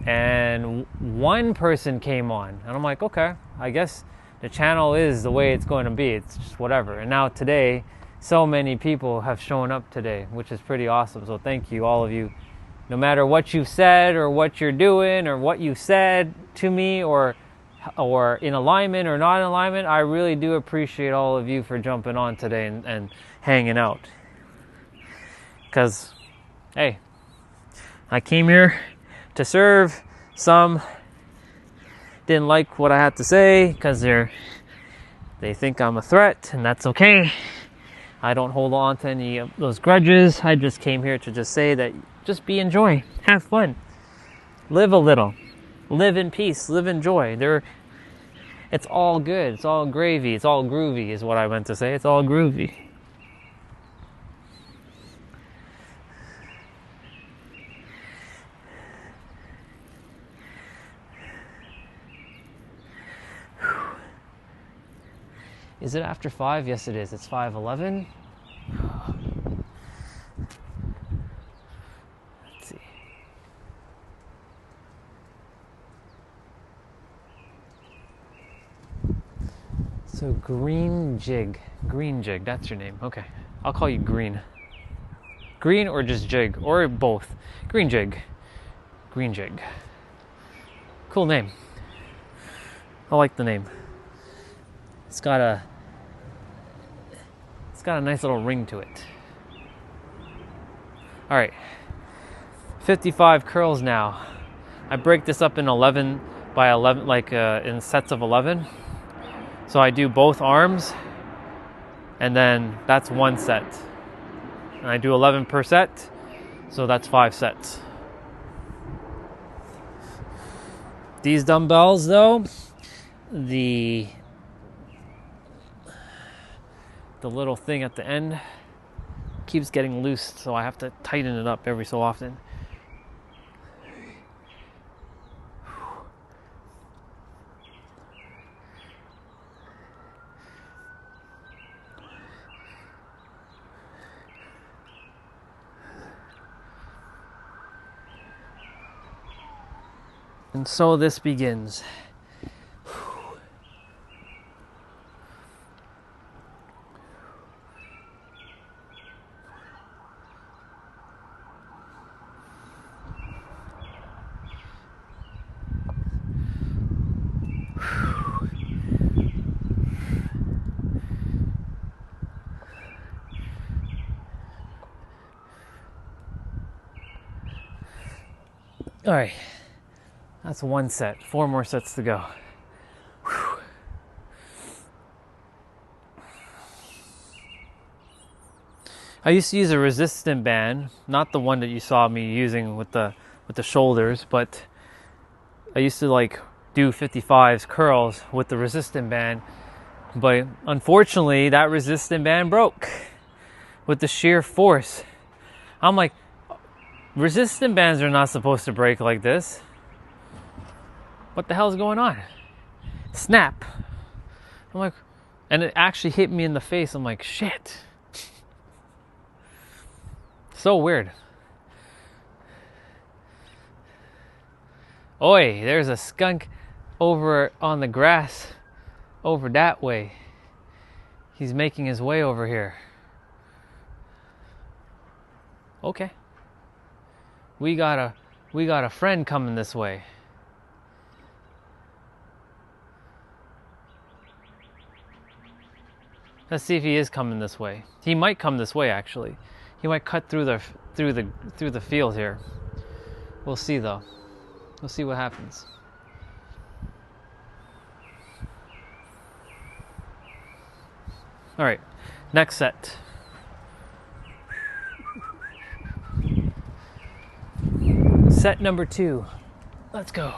and one person came on and I'm like, okay, I guess the channel is the way it's going to be, it's just whatever. And now today, so many people have shown up today, which is pretty awesome. So thank you, all of you, no matter what you said or what you're doing or what you said to me, or in alignment or not in alignment. I really do appreciate all of you for jumping on today and hanging out. Because, hey, I came here to serve. Some didn't like what I had to say because they think I'm a threat, and that's okay. I don't hold on to any of those grudges. I just came here to just say that just enjoy, have fun, live a little, live in peace, live in joy. It's all good. It's all gravy. It's all groovy is what I meant to say. It's all groovy. Is it after 5? Yes, it is. It's 5:11. Let's see. So Green Jig, that's your name. Okay, I'll call you Green. Green or just Jig, or both. Green Jig. Cool name. I like the name. It's got a nice little ring to it. All right, 55 curls now. I break this up in 11 by 11, like in sets of 11. So I do both arms and then that's 1 set. And I do 11 per set, so that's 5 sets. These dumbbells though, the little thing at the end keeps getting loose, so I have to tighten it up every so often. And so this begins. All right, that's 1 set. 4 more sets to go. Whew. I used to use a resistant band, not the one that you saw me using with the shoulders, but I used to like do 55s curls with the resistant band. But unfortunately, that resistant band broke with the sheer force. I'm like, resistant bands are not supposed to break like this. What the hell is going on? Snap. I'm like, and it actually hit me in the face. I'm like, shit. So weird. Oi, there's a skunk over on the grass over that way. He's making his way over here. Okay. We got a friend coming this way. Let's see if he is coming this way. He might come this way actually. He might cut through the field here. We'll see though. We'll see what happens. All right, next set. Set number 2. Let's go.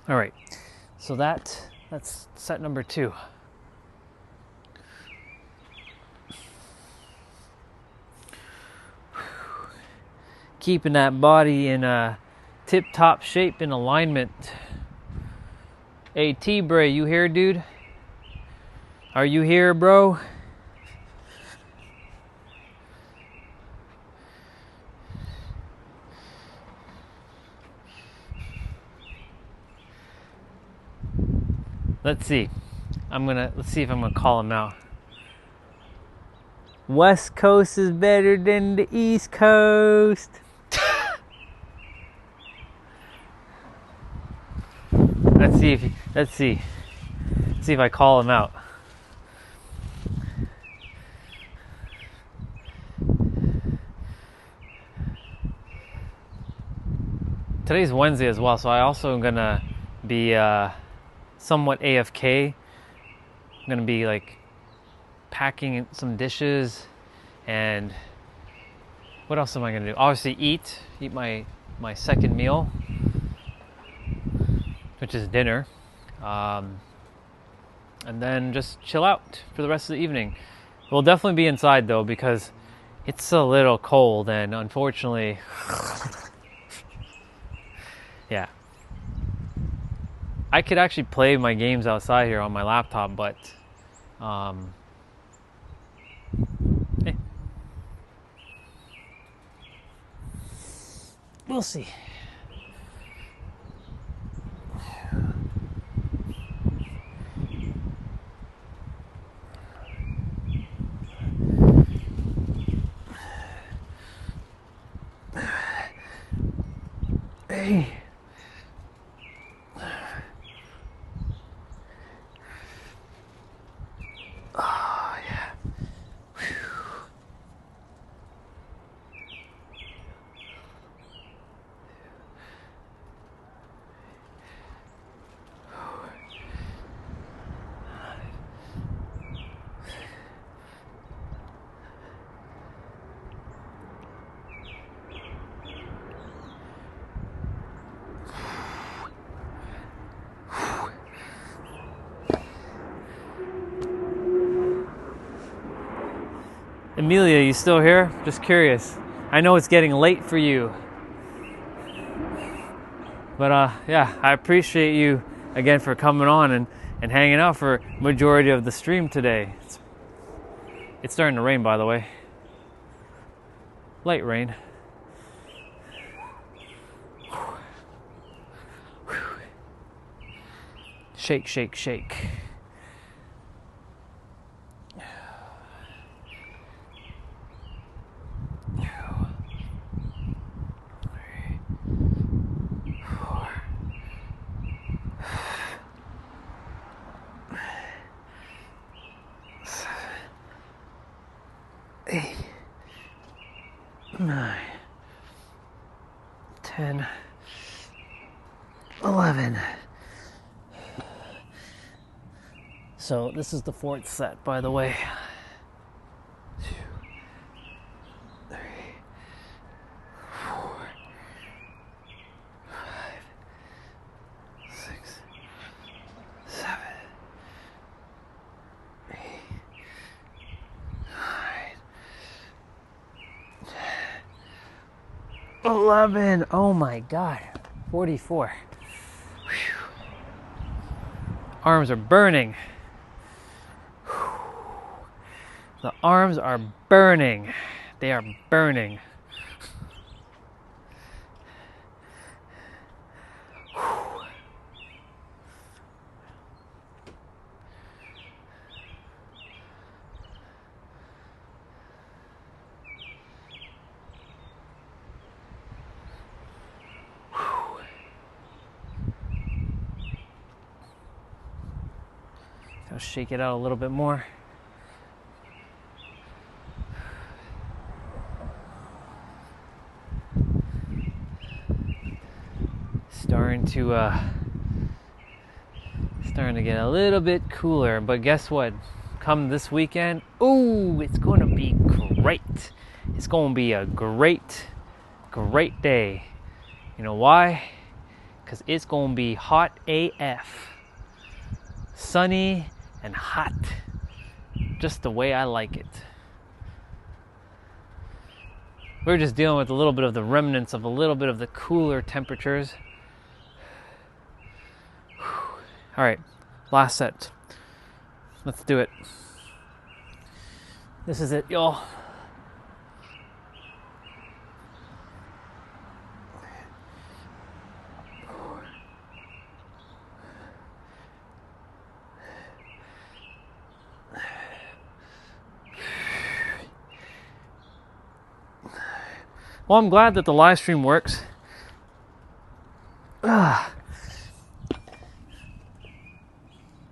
All right, so that's set number 2. Keeping that body in a tip-top shape in alignment. Hey, T-Bray, you here, dude? Are you here, bro? Let's see. Let's see if I'm gonna call him out. West Coast is better than the East Coast. Let's see if I call him out. Today's Wednesday as well, so I also am gonna be somewhat AFK. I'm gonna be like packing some dishes, and what else am I gonna do? Obviously eat my second meal, which is dinner, and then just chill out for the rest of the evening. We'll definitely be inside though, because it's a little cold, and unfortunately yeah, I could actually play my games outside here on my laptop, but hey. We'll see. Hey. Oh, yeah. Amelia, you still here? Just curious. I know it's getting late for you. But yeah, I appreciate you again for coming on and hanging out for majority of the stream today. It's starting to rain, by the way. Light rain. Shake, shake, shake. Eight, 9, 10, 11. So this is the fourth set, by the way. 2, 3, 4, 5, 6, 7, 8, 9, 11. Oh my God. 44. Whew. Arms are burning. Whew. The arms are burning. They are burning. Whew. I'll shake it out a little bit more. Starting to get a little bit cooler, but guess what? Come this weekend, ooh, it's going to be great. It's going to be a great day. You know why? Because it's going to be hot AF. Sunny and hot, just the way I like it. We're just dealing with a little bit of the remnants of a little bit of the cooler temperatures. All right, last set. Let's do it. This is it, y'all. Well, I'm glad that the live stream works.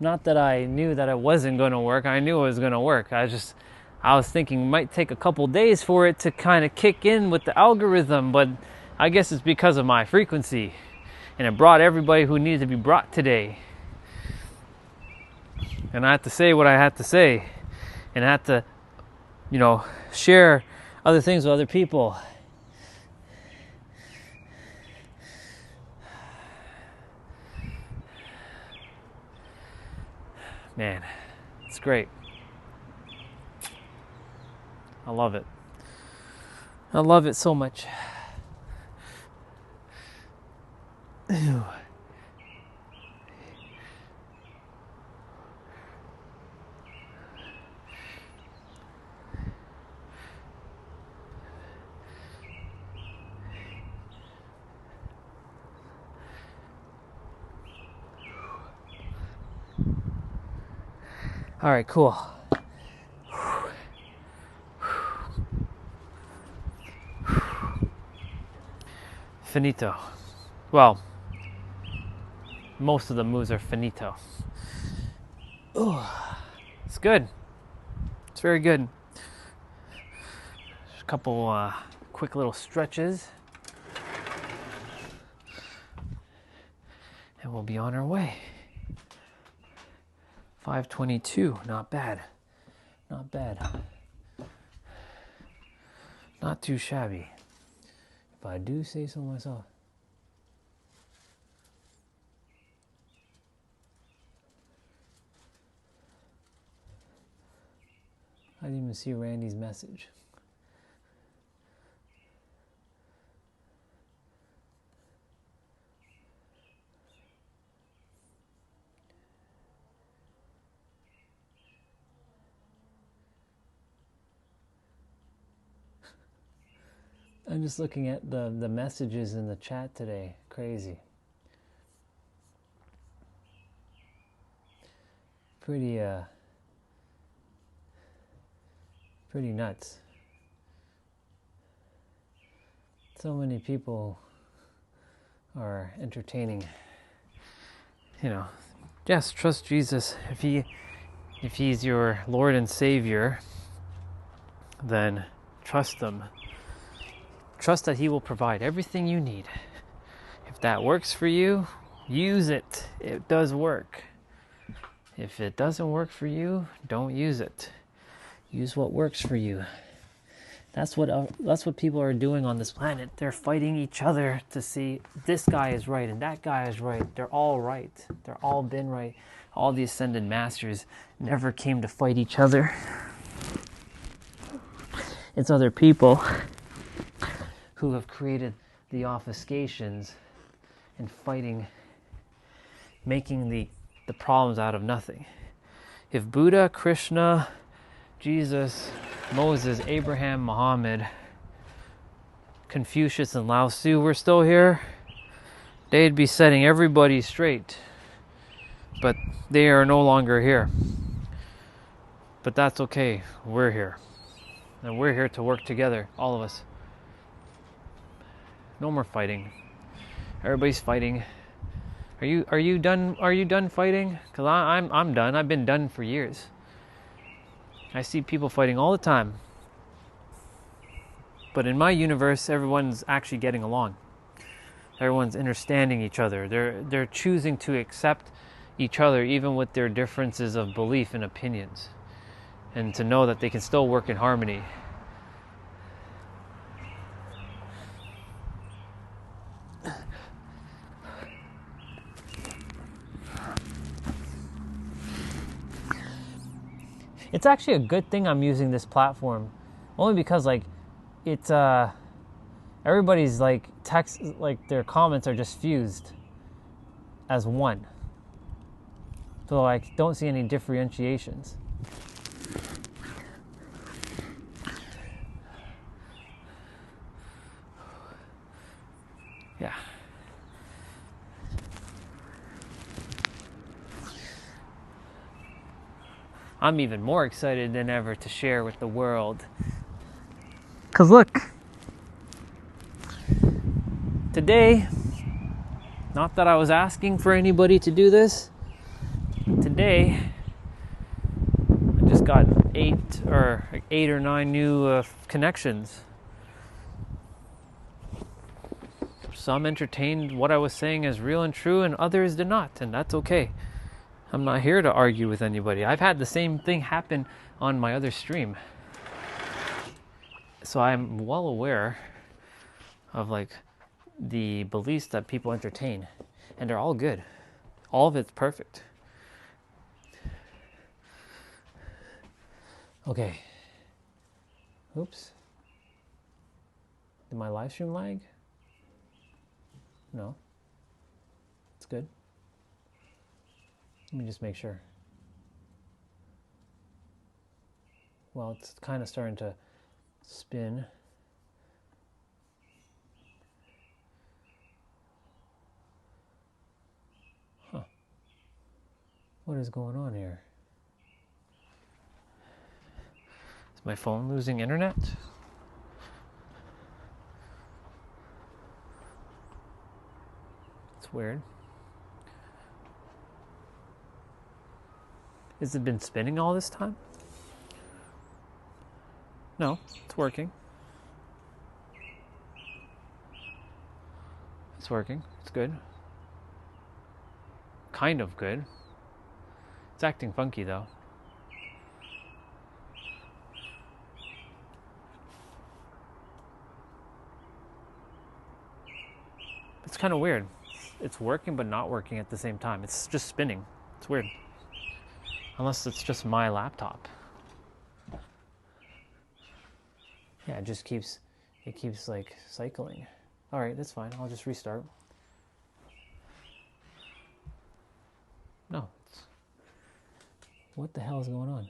Not that I knew that it wasn't going to work. I knew it was going to work. I was thinking it might take a couple days for it to kind of kick in with the algorithm, but I guess it's because of my frequency. And it brought everybody who needed to be brought today. And I had to say what I had to say. And I had to, share other things with other people. Man, it's great. I love it. I love it so much. Ew. All right, cool. Finito. Well, most of the moves are finito. Ooh, it's good. It's very good. Just a couple quick little stretches, and we'll be on our way. 5:22, not bad. Not bad. Not too shabby, if I do say so myself. I didn't even see Randy's message. I'm just looking at the messages in the chat today. Crazy. Pretty nuts. So many people are entertaining. You know, yes, trust Jesus. If he's your Lord and Savior, then trust him. Trust that he will provide everything you need. If that works for you, use it. It does work. If it doesn't work for you, don't use it. Use what works for you. That's what people are doing on this planet. They're fighting each other to see this guy is right and that guy is right. They're all right. They're all been right. All the ascended masters never came to fight each other. It's other people who have created the obfuscations and fighting, making the problems out of nothing. If Buddha, Krishna, Jesus, Moses, Abraham, Muhammad, Confucius, and Lao Tzu were still here, they'd be setting everybody straight. But they are no longer here. But that's okay. We're here. And we're here to work together, all of us. No more fighting. Everybody's fighting. Are you done? Are you done fighting? Cause I'm done. I've been done for years. I see people fighting all the time. But in my universe, everyone's actually getting along. Everyone's understanding each other. They're choosing to accept each other even with their differences of belief and opinions. And to know that they can still work in harmony. It's actually a good thing I'm using this platform, only because like it's everybody's like text, like their comments are just fused as one, so I don't see any differentiations. Yeah. I'm even more excited than ever to share with the world. Cause look, today, not that I was asking for anybody to do this, today, I just got 8 or 9 new connections. Some entertained what I was saying as real and true, and others did not, and that's okay. I'm not here to argue with anybody. I've had the same thing happen on my other stream. So I'm well aware of like the beliefs that people entertain, and they're all good. All of it's perfect. Okay. Oops. Did my live stream lag? No. It's good. Let me just make sure. Well, it's kind of starting to spin. Huh. What is going on here? my phone losing internet? It's weird. Has it been spinning all this time? No, it's working. It's working. It's good. Kind of good. It's acting funky though. It's kind of weird. It's working but not working at the same time. It's just spinning. It's weird. Unless it's just my laptop. Yeah, it just keeps like cycling. All right, that's fine. I'll just restart. No. What the hell is going on?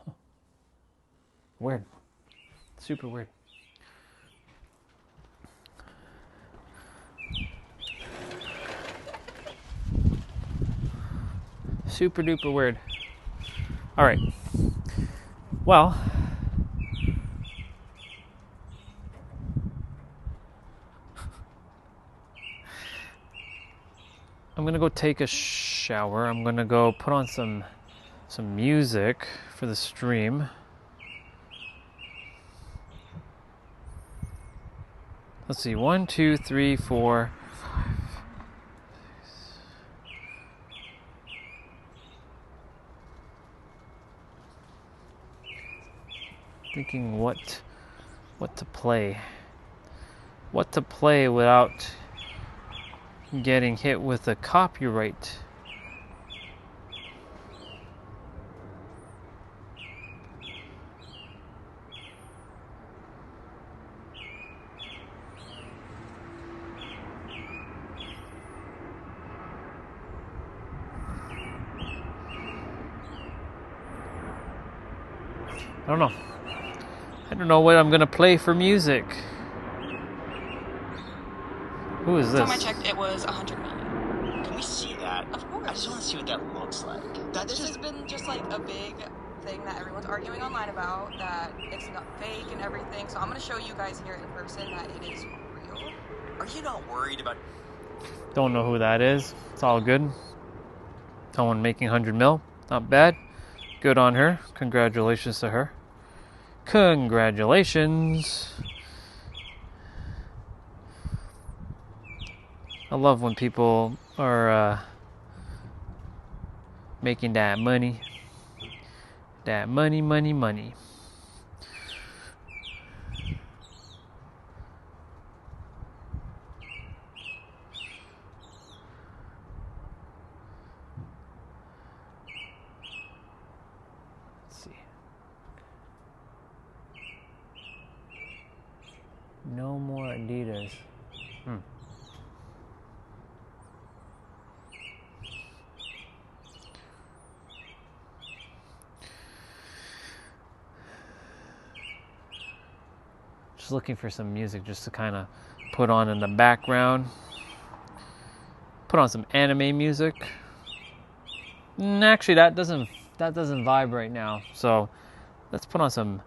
Huh. Weird. Super weird. Super duper weird. All right. Well, I'm gonna go take a shower. I'm gonna go put on some music for the stream. Let's see, 1, 2, 3, 4, 5, 6. Thinking what to play. What to play without getting hit with a copyright. I don't know. I don't know what I'm gonna play for music. Who is this? Last time I checked, it was 100 million. Can we see that? Of course. I just want to see what that looks like. This has been just like a big thing that everyone's arguing online about, that it's not fake and everything. So I'm gonna show you guys here in person that it is real. Are you not worried about... Don't know who that is. It's all good. Someone making 100 mil. Not bad. Good on her. Congratulations to her. Congratulations. I love when people are making that money. That money, money, money. Let's see. No more Adidas. Just looking for some music just to kind of put on in the background. Put on some anime music. Actually, that doesn't vibe right now. So let's put on some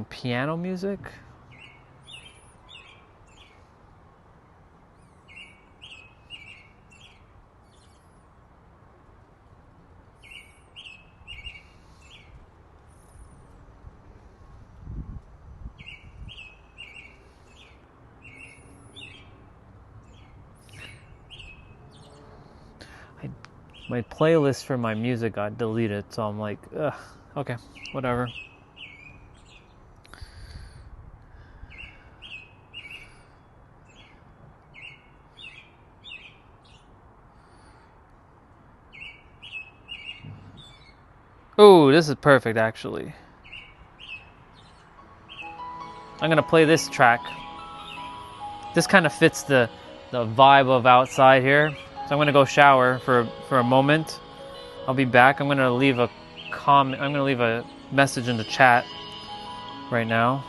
piano music. My playlist for my music got deleted, so I'm like, ugh, okay, whatever. Oh, this is perfect, actually. I'm gonna play this track. This kind of fits the vibe of outside here. So I'm gonna go shower for a moment. I'll be back. I'm gonna leave a comment. I'm gonna leave a message in the chat right now.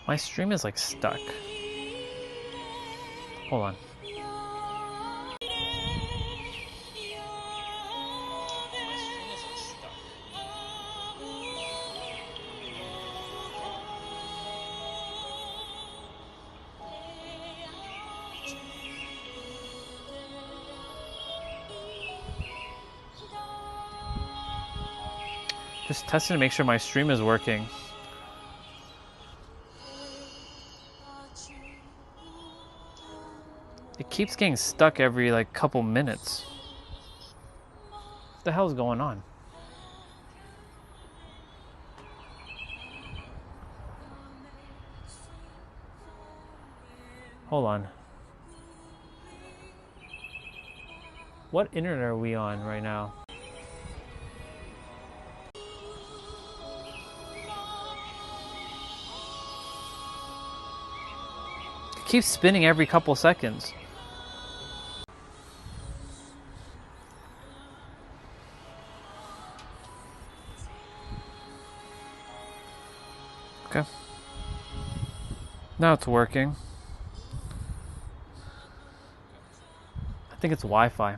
My stream is like stuck. Hold on. Just testing to make sure my stream is working. It keeps getting stuck every like couple minutes. What the hell's going on? Hold on. What internet are we on right now? It keeps spinning every couple seconds. Okay. Now it's working. I think it's Wi-Fi.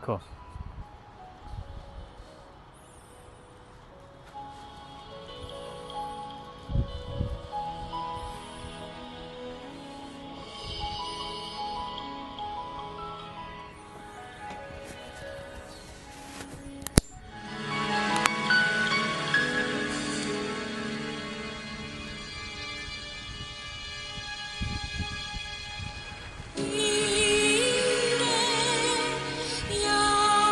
Cool. Yeah.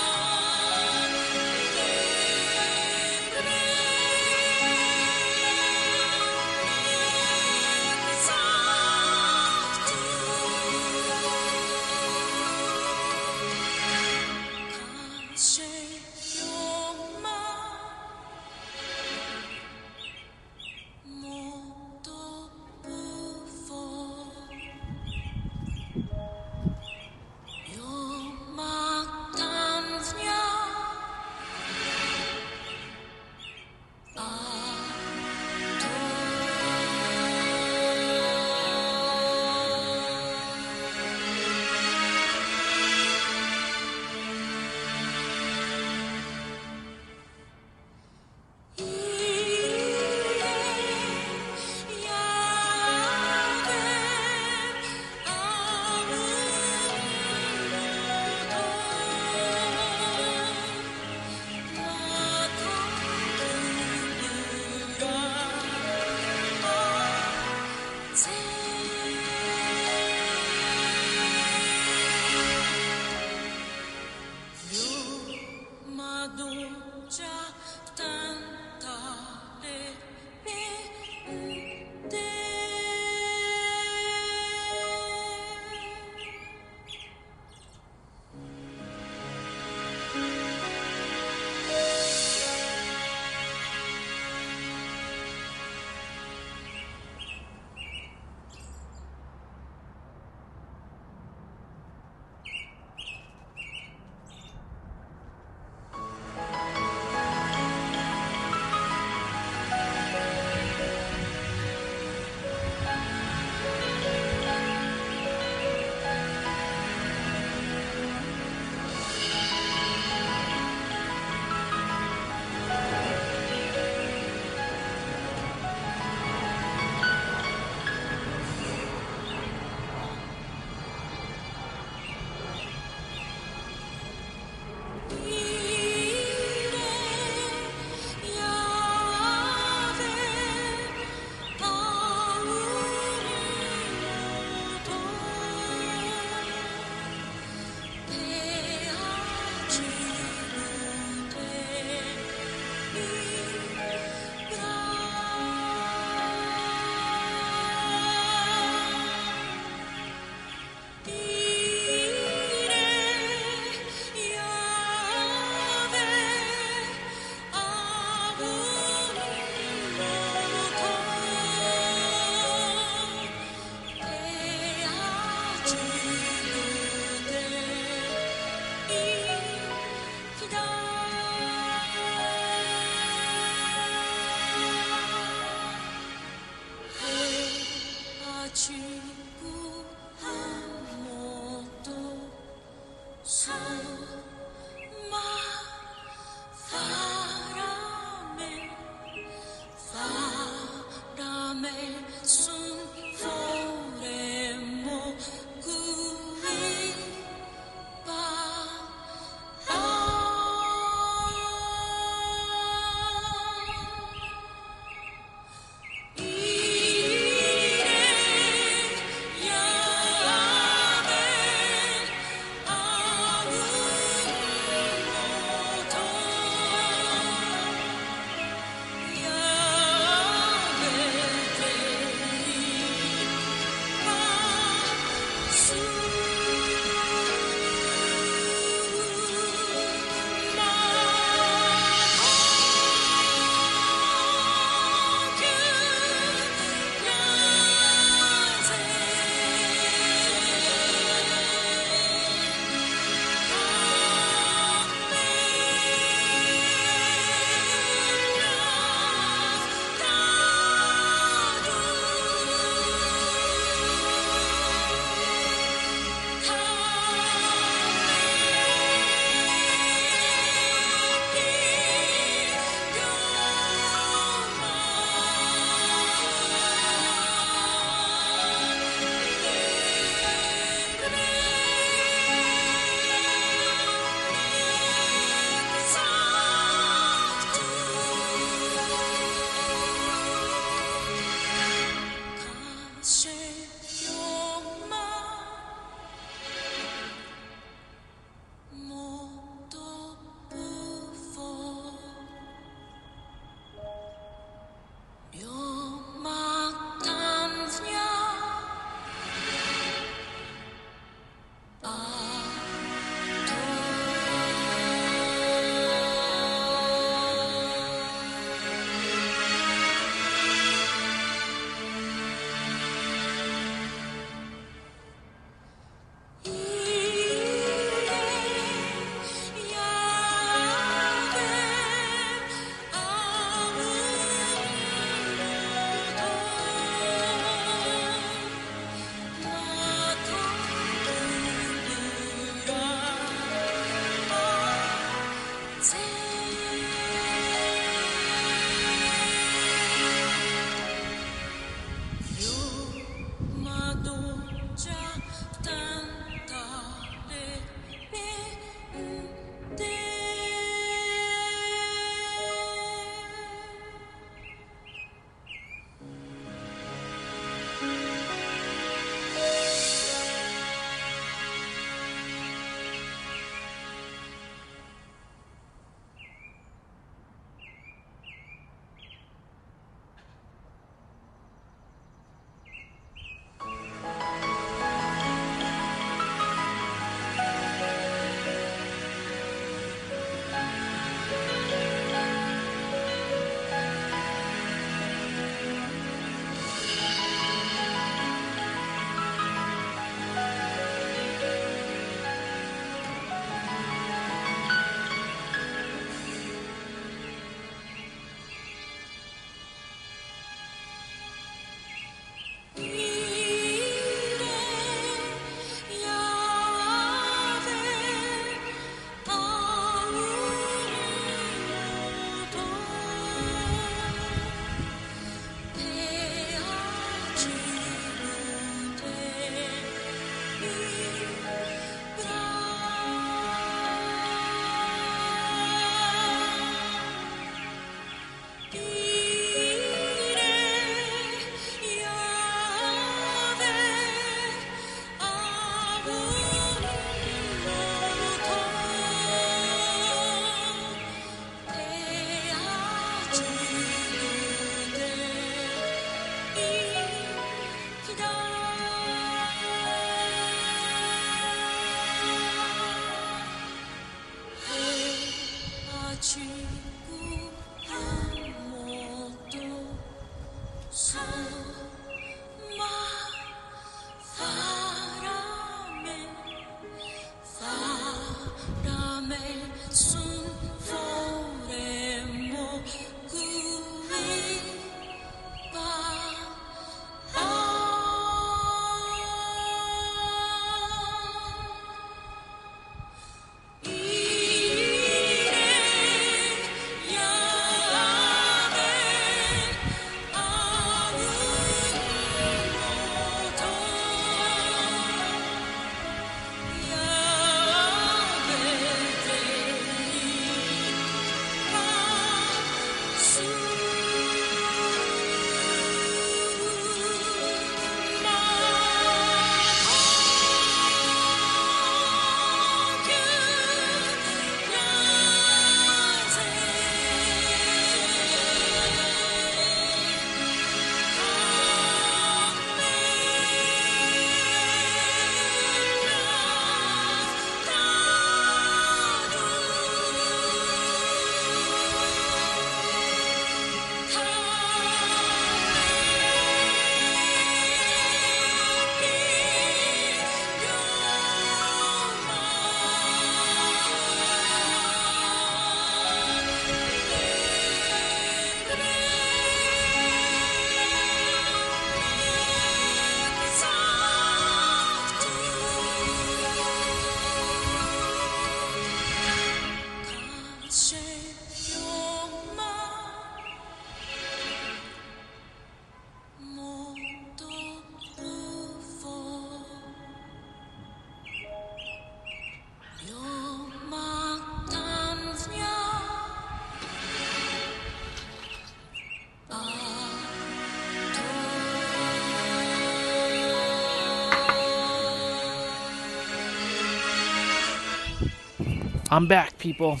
I'm back, people.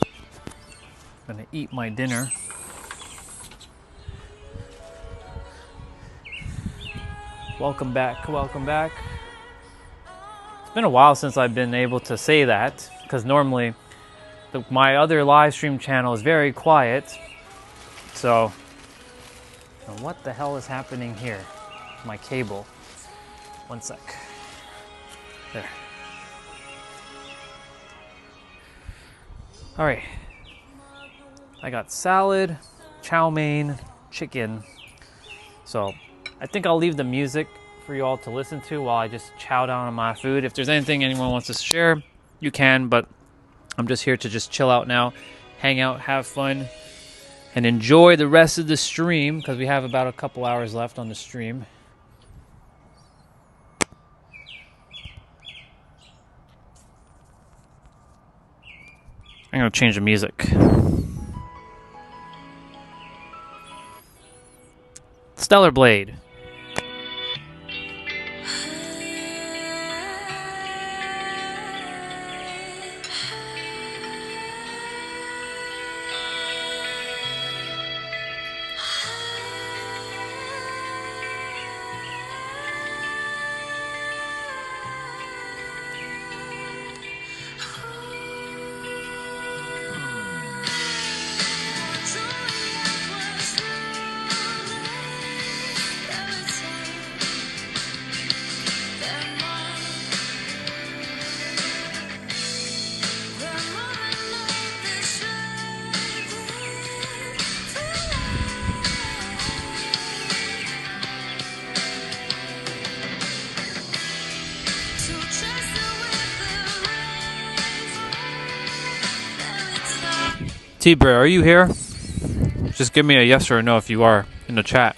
I'm gonna eat my dinner. Welcome back, welcome back. It's been a while since I've been able to say that, because normally my other live stream channel is very quiet. So, what the hell is happening here? My cable. One sec. There. Alright. I got salad, chow mein, chicken. So, I think I'll leave the music for you all to listen to while I just chow down on my food. If there's anything anyone wants to share, you can, but I'm just here to just chill out now, hang out, have fun, and enjoy the rest of the stream, because we have about a couple hours left on the stream. I'm going to change the music. Stellar Blade. T-Bray, are you here? Just give me a yes or a no if you are in the chat.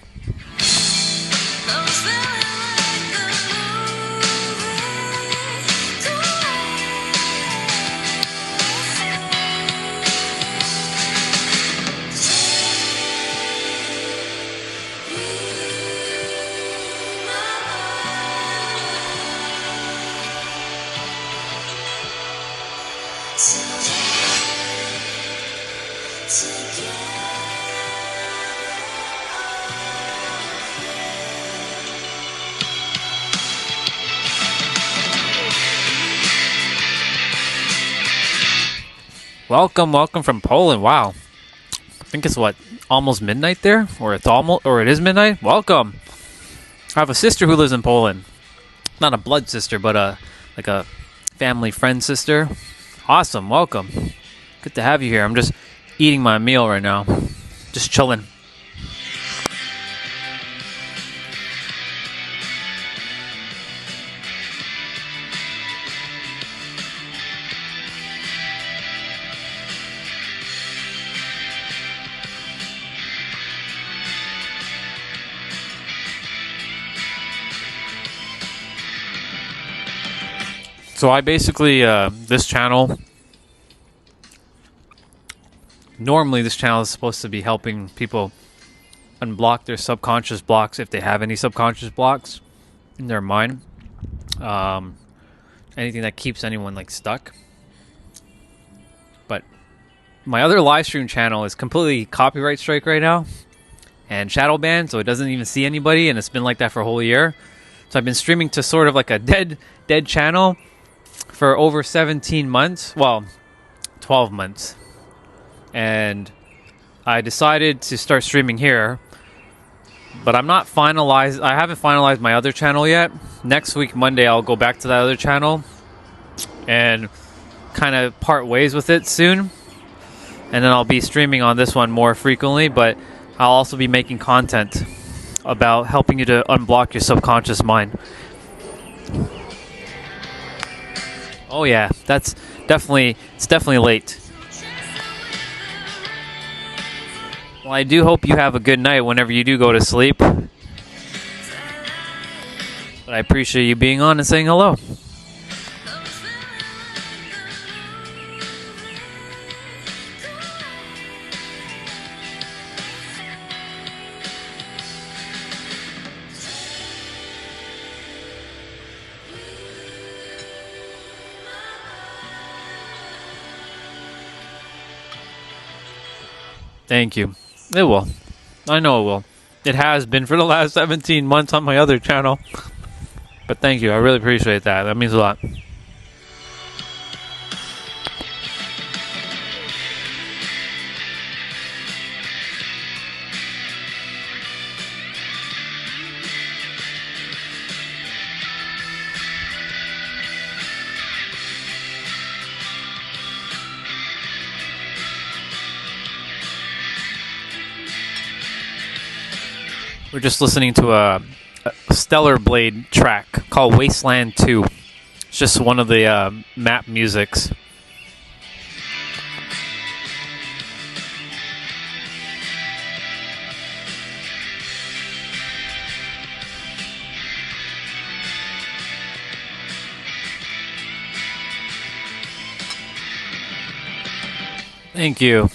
Welcome from Poland. Wow, I think it's what, almost midnight there, or it is midnight. Welcome. I have a sister who lives in Poland. Not a blood sister, but like a family friend sister. Awesome. Welcome. Good to have you here. I'm just eating my meal right now, just chilling. So I basically, this channel, normally this channel is supposed to be helping people unblock their subconscious blocks, if they have any subconscious blocks in their mind. Anything that keeps anyone like stuck. But my other live stream channel is completely copyright strike right now and shadow banned, so it doesn't even see anybody, and it's been like that for a whole year. So I've been streaming to sort of like a dead channel for over 17 months, well, 12 months. And I decided to start streaming here, but I'm not finalized. I haven't finalized my other channel yet. Next week, Monday, I'll go back to that other channel and kind of part ways with it soon. And then I'll be streaming on this one more frequently, but I'll also be making content about helping you to unblock your subconscious mind. Oh yeah, it's definitely late. Well, I do hope you have a good night whenever you do go to sleep. But I appreciate you being on and saying hello. Thank you. It will. I know it will. It has been for the last 17 months on my other channel. But thank you. I really appreciate that. That means a lot. We're just listening to a Stellar Blade track called Wasteland 2. It's just one of the map musics. Thank you.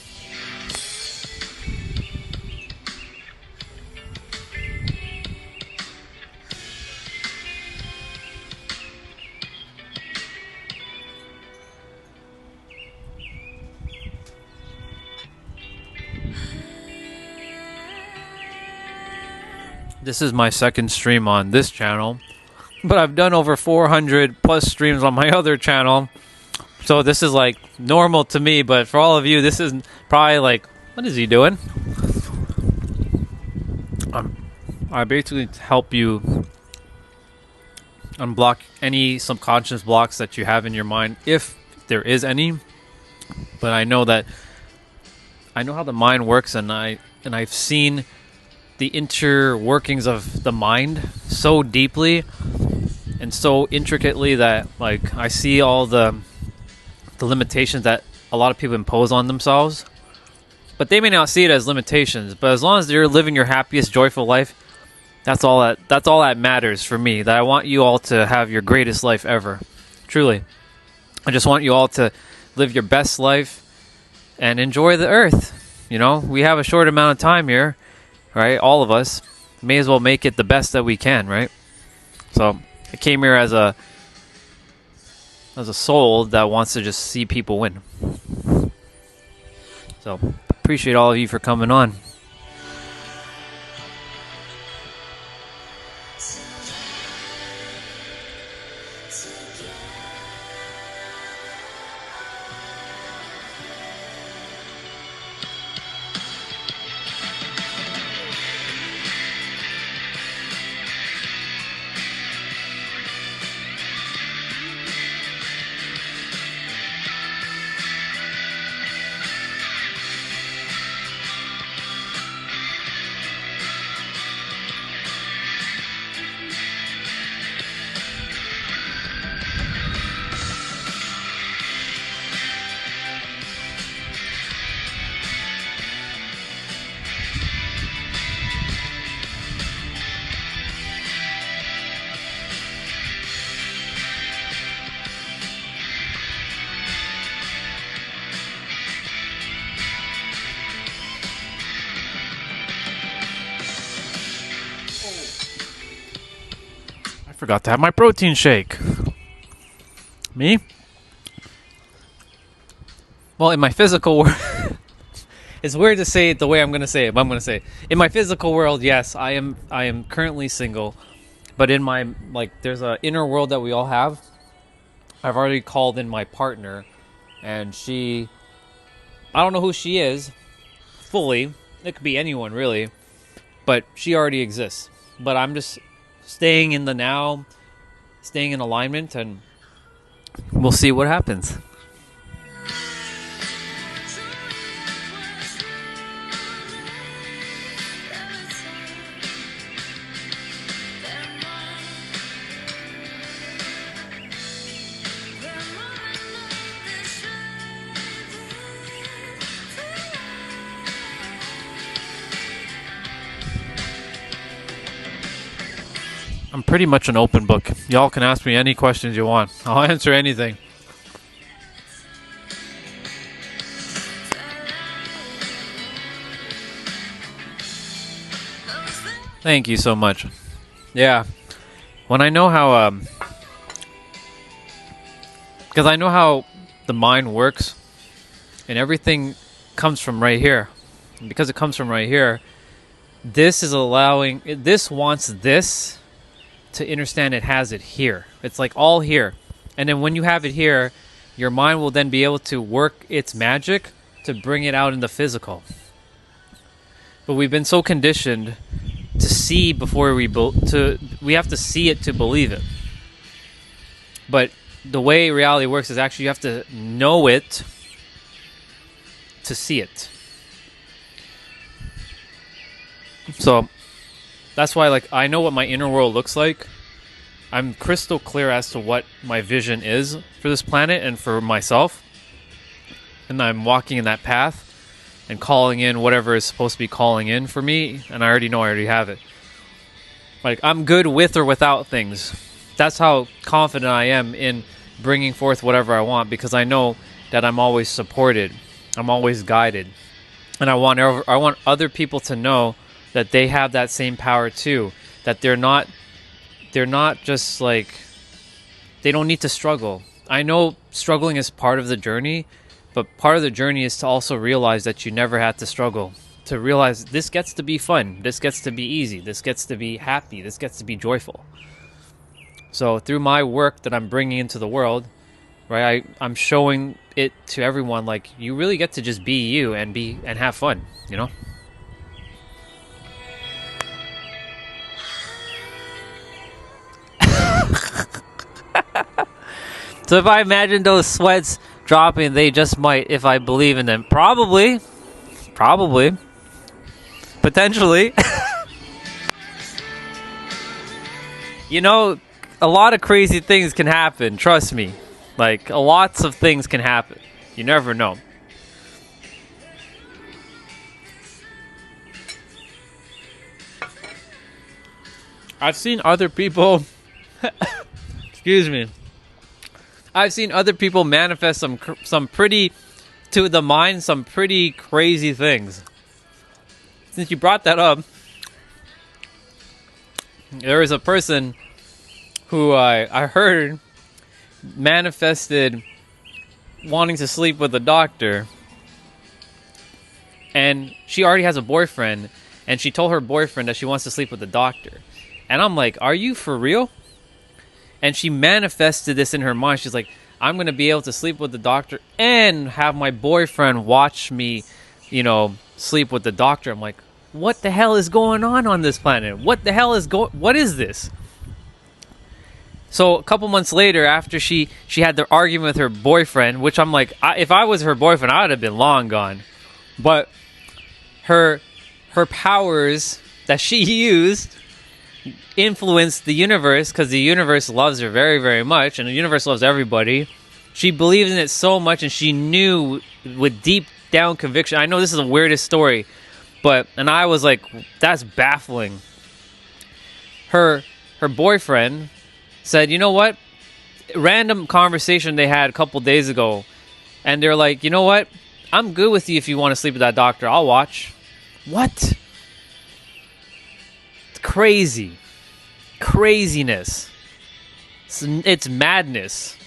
This is my second stream on this channel, but I've done over 400 plus streams on my other channel. So this is like normal to me, but for all of you, this is probably like, what is he doing? I basically help you unblock any subconscious blocks that you have in your mind, if there is any. But I know how the mind works, and I've seen the interworkings of the mind so deeply and so intricately that like I see all the limitations that a lot of people impose on themselves. But they may not see it as limitations. But as long as you're living your happiest, joyful life, that's all that matters for me. That I want you all to have your greatest life ever. Truly. I just want you all to live your best life and enjoy the earth. You know, we have a short amount of time here, right? All of us may as well make it the best that we can, right? So I came here as a soul that wants to just see people win. So appreciate all of you for coming on. Forgot to have my protein shake. Me? Well, in my physical world, it's weird to say it the way I'm going to say it, but I'm going to say it. In my physical world, yes, I am currently single, but in my, like, there's an inner world that we all have. I've already called in my partner, and I don't know who she is fully. It could be anyone, really, but she already exists. But I'm just staying in the now, staying in alignment, and we'll see what happens. I'm pretty much an open book. Y'all can ask me any questions you want. I'll answer anything. Thank you so much. Yeah. When I know how, because I know how the mind works, and everything comes from right here. because it comes from right here, this wants this to understand it has it here. It's like all here. And then when you have it here, your mind will then be able to work its magic to bring it out in the physical. But we've been so conditioned to see before we have to see it to believe it. But the way reality works is actually you have to know it to see it. So that's why, like, I know what my inner world looks like. I'm crystal clear as to what my vision is for this planet and for myself. And I'm walking in that path and calling in whatever is supposed to be calling in for me. And I already know I already have it. Like, I'm good with or without things. That's how confident I am in bringing forth whatever I want, because I know that I'm always supported. I'm always guided. And I want other people to know that they have that same power too. That they're not just like, they don't need to struggle. I know struggling is part of the journey, but part of the journey is to also realize that you never had to struggle. To realize this gets to be fun, this gets to be easy, this gets to be happy, this gets to be joyful. So through my work that I'm bringing into the world, right, I'm showing it to everyone, like, you really get to just be you and have fun, you know? So if I imagine those sweats dropping, they just might, if I believe in them. Probably. Potentially. You know, a lot of crazy things can happen, trust me. Like, lots of things can happen. You never know. I've seen other people... Excuse me. I've seen other people manifest some pretty, to the mind, some pretty crazy things. Since you brought that up, there is a person who I heard manifested wanting to sleep with a doctor, and she already has a boyfriend, and she told her boyfriend that she wants to sleep with the doctor. And I'm like, are you for real? And she manifested this in her mind. She's like, I'm going to be able to sleep with the doctor and have my boyfriend watch me, you know, sleep with the doctor. I'm like, what the hell is going on this planet? What is this? So a couple months later, after she had the argument with her boyfriend, which I'm like, if I was her boyfriend, I would have been long gone. But her powers that she used influenced the universe, because the universe loves her very, very much, and the universe loves everybody. She believed in it so much, and she knew with deep down conviction. I know this is the weirdest story, and I was like, that's baffling. Her boyfriend said, you know what? Random conversation they had a couple days ago, and they're like, you know what? I'm good with you if you want to sleep with that doctor. I'll watch. What? It's crazy. Craziness. It's madness.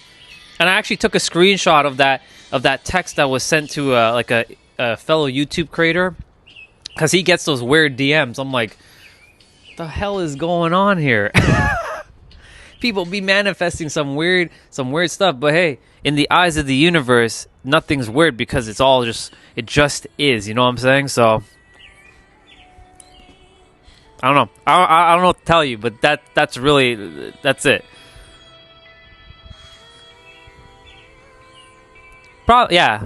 And I actually took a screenshot of that text that was sent to a fellow YouTube creator, because he gets those weird DMs. I'm like, what the hell is going on here? People be manifesting some weird stuff, but hey, in the eyes of the universe, nothing's weird, because it just is. You know what I'm saying? So I don't know. I don't know what to tell you, but that's it. Probably, yeah,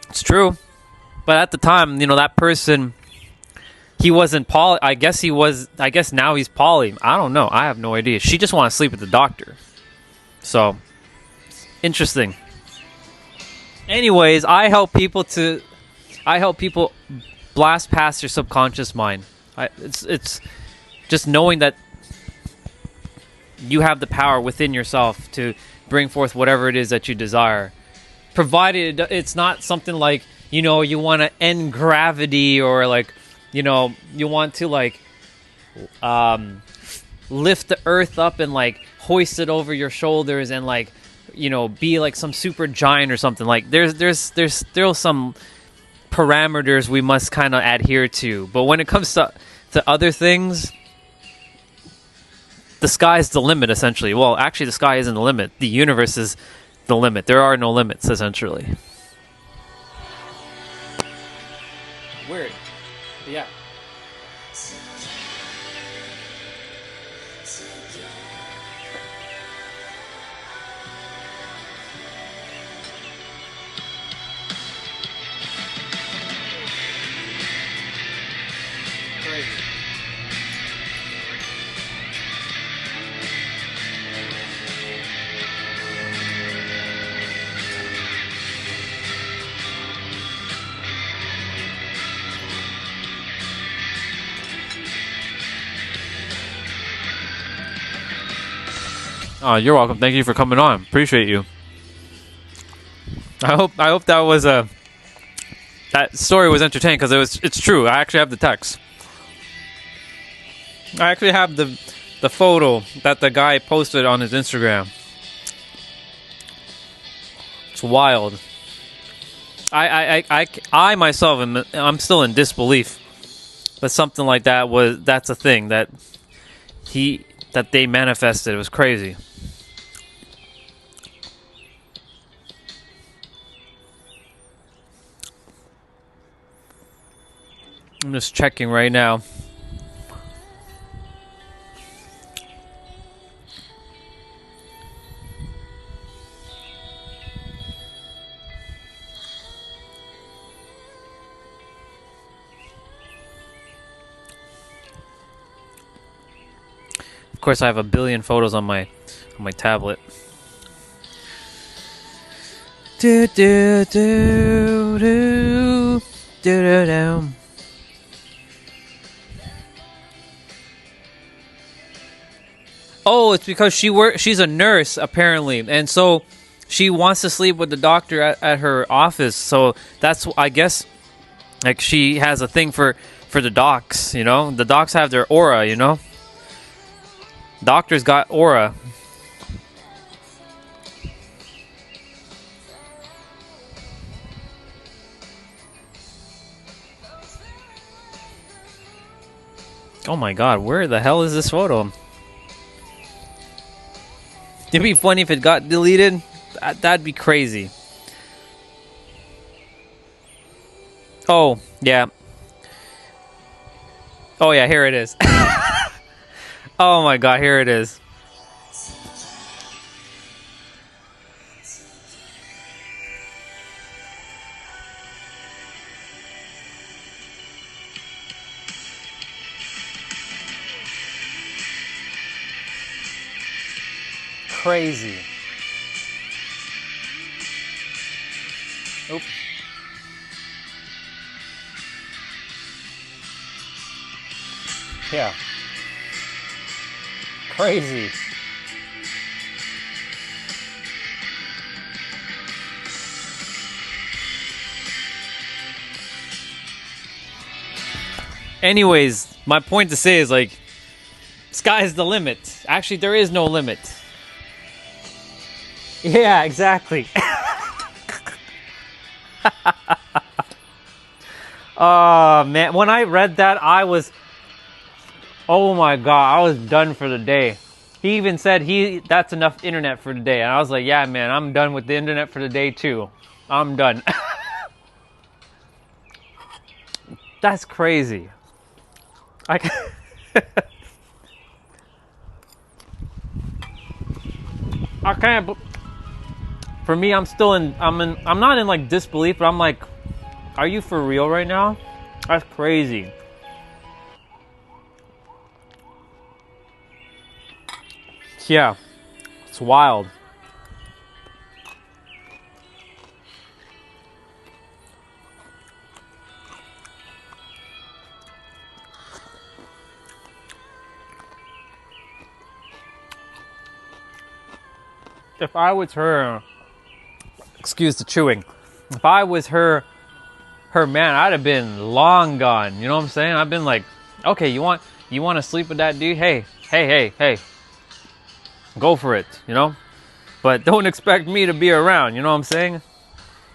it's true. But at the time, you know, that person, he wasn't poly. I guess he was. I guess now he's poly. I don't know. I have no idea. She just wanted to sleep with the doctor. So interesting. Anyways, I help people blast past their subconscious mind. It's just knowing that you have the power within yourself to bring forth whatever it is that you desire, provided it's not something like, you know, you want to end gravity, or like, you know, you want to like lift the earth up and like hoist it over your shoulders and like, you know, be like some super giant or something. Like there's still some parameters we must kind of adhere to. But when it comes to other things, the sky's the limit, essentially. Well, actually, the sky isn't the limit. The universe is the limit. There are no limits, essentially. Weird. Yeah. Crazy. Oh, you're welcome. Thank you for coming on. Appreciate you. I hope that was that story was entertaining, because it's true. I actually have the text. I actually have the photo that the guy posted on his Instagram. It's wild. I myself I'm still in disbelief that something like that's a thing that they manifested. It was crazy. I'm just checking right now. Of course, I have a billion photos on my tablet. Do do do do do do do. Oh, it's because she's a nurse, apparently, and so she wants to sleep with the doctor at her office. So that's, I guess, like, she has a thing for the docs, you know? The docs have their aura, you know? Doctors got aura. Oh my god, where the hell is this photo? It'd be funny if it got deleted. That'd be crazy. Oh, yeah. Oh, yeah, here it is. Oh my god, here it is. Crazy. Oop. Yeah. Crazy. Anyways, my point to say is, like, sky's the limit. Actually, there is no limit. Yeah, exactly. Oh, man. When I read that, I was... Oh, my God. I was done for the day. He even said that's enough internet for the day. And I was like, yeah, man, I'm done with the internet for the day, too. I'm done. That's crazy. I can't... For me, I'm not in like disbelief, but I'm like, are you for real right now? That's crazy. Yeah, it's wild. If I was her, excuse the chewing. If I was her man, I'd have been long gone. You know what I'm saying? I've been like, okay, you want to sleep with that dude? Hey. Go for it, you know? But don't expect me to be around, you know what I'm saying?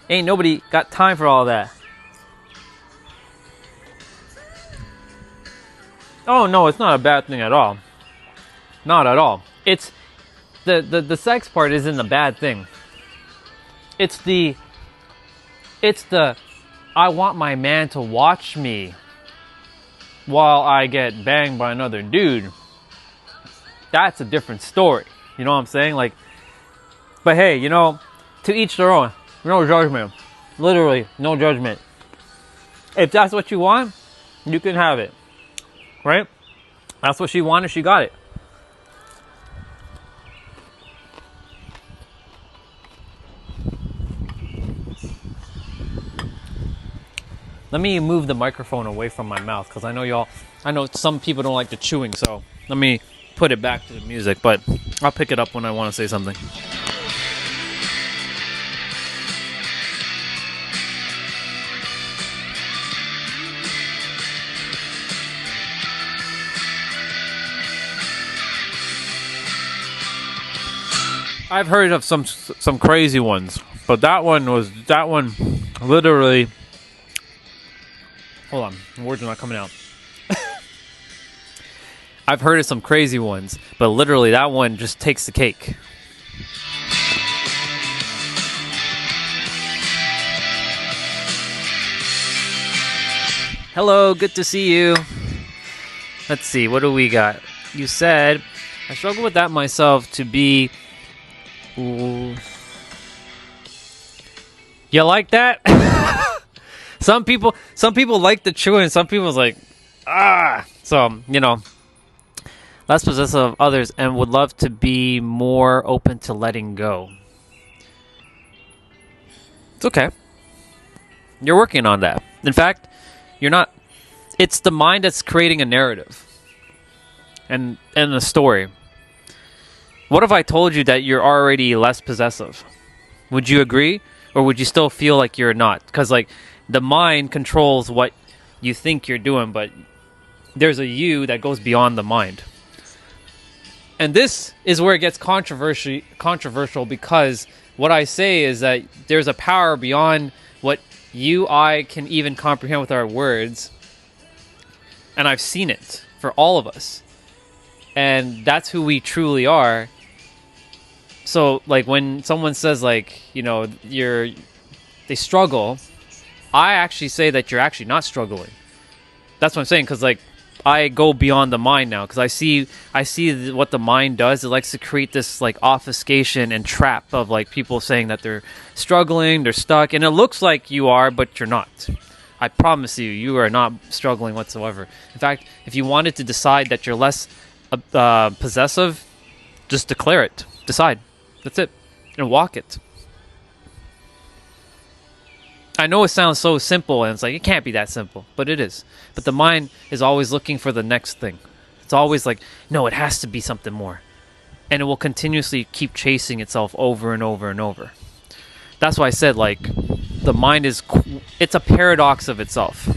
Ain't nobody got time for all that. Oh no, it's not a bad thing at all. Not at all. It's the sex part isn't a bad thing. It's the I want my man to watch me while I get banged by another dude. That's a different story. You know what I'm saying? Like, but hey, you know, to each their own. No judgment. Literally, no judgment. If that's what you want, you can have it. Right? That's what she wanted, she got it. Let me move the microphone away from my mouth because I know some people don't like the chewing, so let me put it back to the music, but I'll pick it up when I want to say something. I've heard of some crazy ones, but that one literally. Hold on, words are not coming out. I've heard of some crazy ones, but literally that one just takes the cake. Hello, good to see you. Let's see, what do we got? You said, I struggle with that myself to be... Ooh. You like that? Some people like the chewing, some people's like, ah. So, you know, less possessive of others and would love to be more open to letting go. It's okay. You're working on that. In fact, you're not. It's the mind that's creating a narrative and a story. What if I told you that you're already less possessive? Would you agree? Or would you still feel like you're not? Because, like, the mind controls what you think you're doing, but there's a you that goes beyond the mind. And this is where it gets controversial because what I say is that there's a power beyond what I can even comprehend with our words. And I've seen it for all of us. And that's who we truly are. So, like, when someone says, like, you know, they struggle, I actually say that you're actually not struggling. That's what I'm saying, because, like, I go beyond the mind now, because I see what the mind does. It likes to create this, like, obfuscation and trap of, like, people saying that they're struggling, they're stuck, and it looks like you are, but you're not. I promise you, you are not struggling whatsoever. In fact, if you wanted to decide that you're less possessive, just declare it. Decide. That's it. And walk it. I know it sounds so simple, and it's like, it can't be that simple, but it is. But the mind is always looking for the next thing. It's always like, no, it has to be something more. And it will continuously keep chasing itself over and over and over. That's why I said, like, the mind it's a paradox of itself.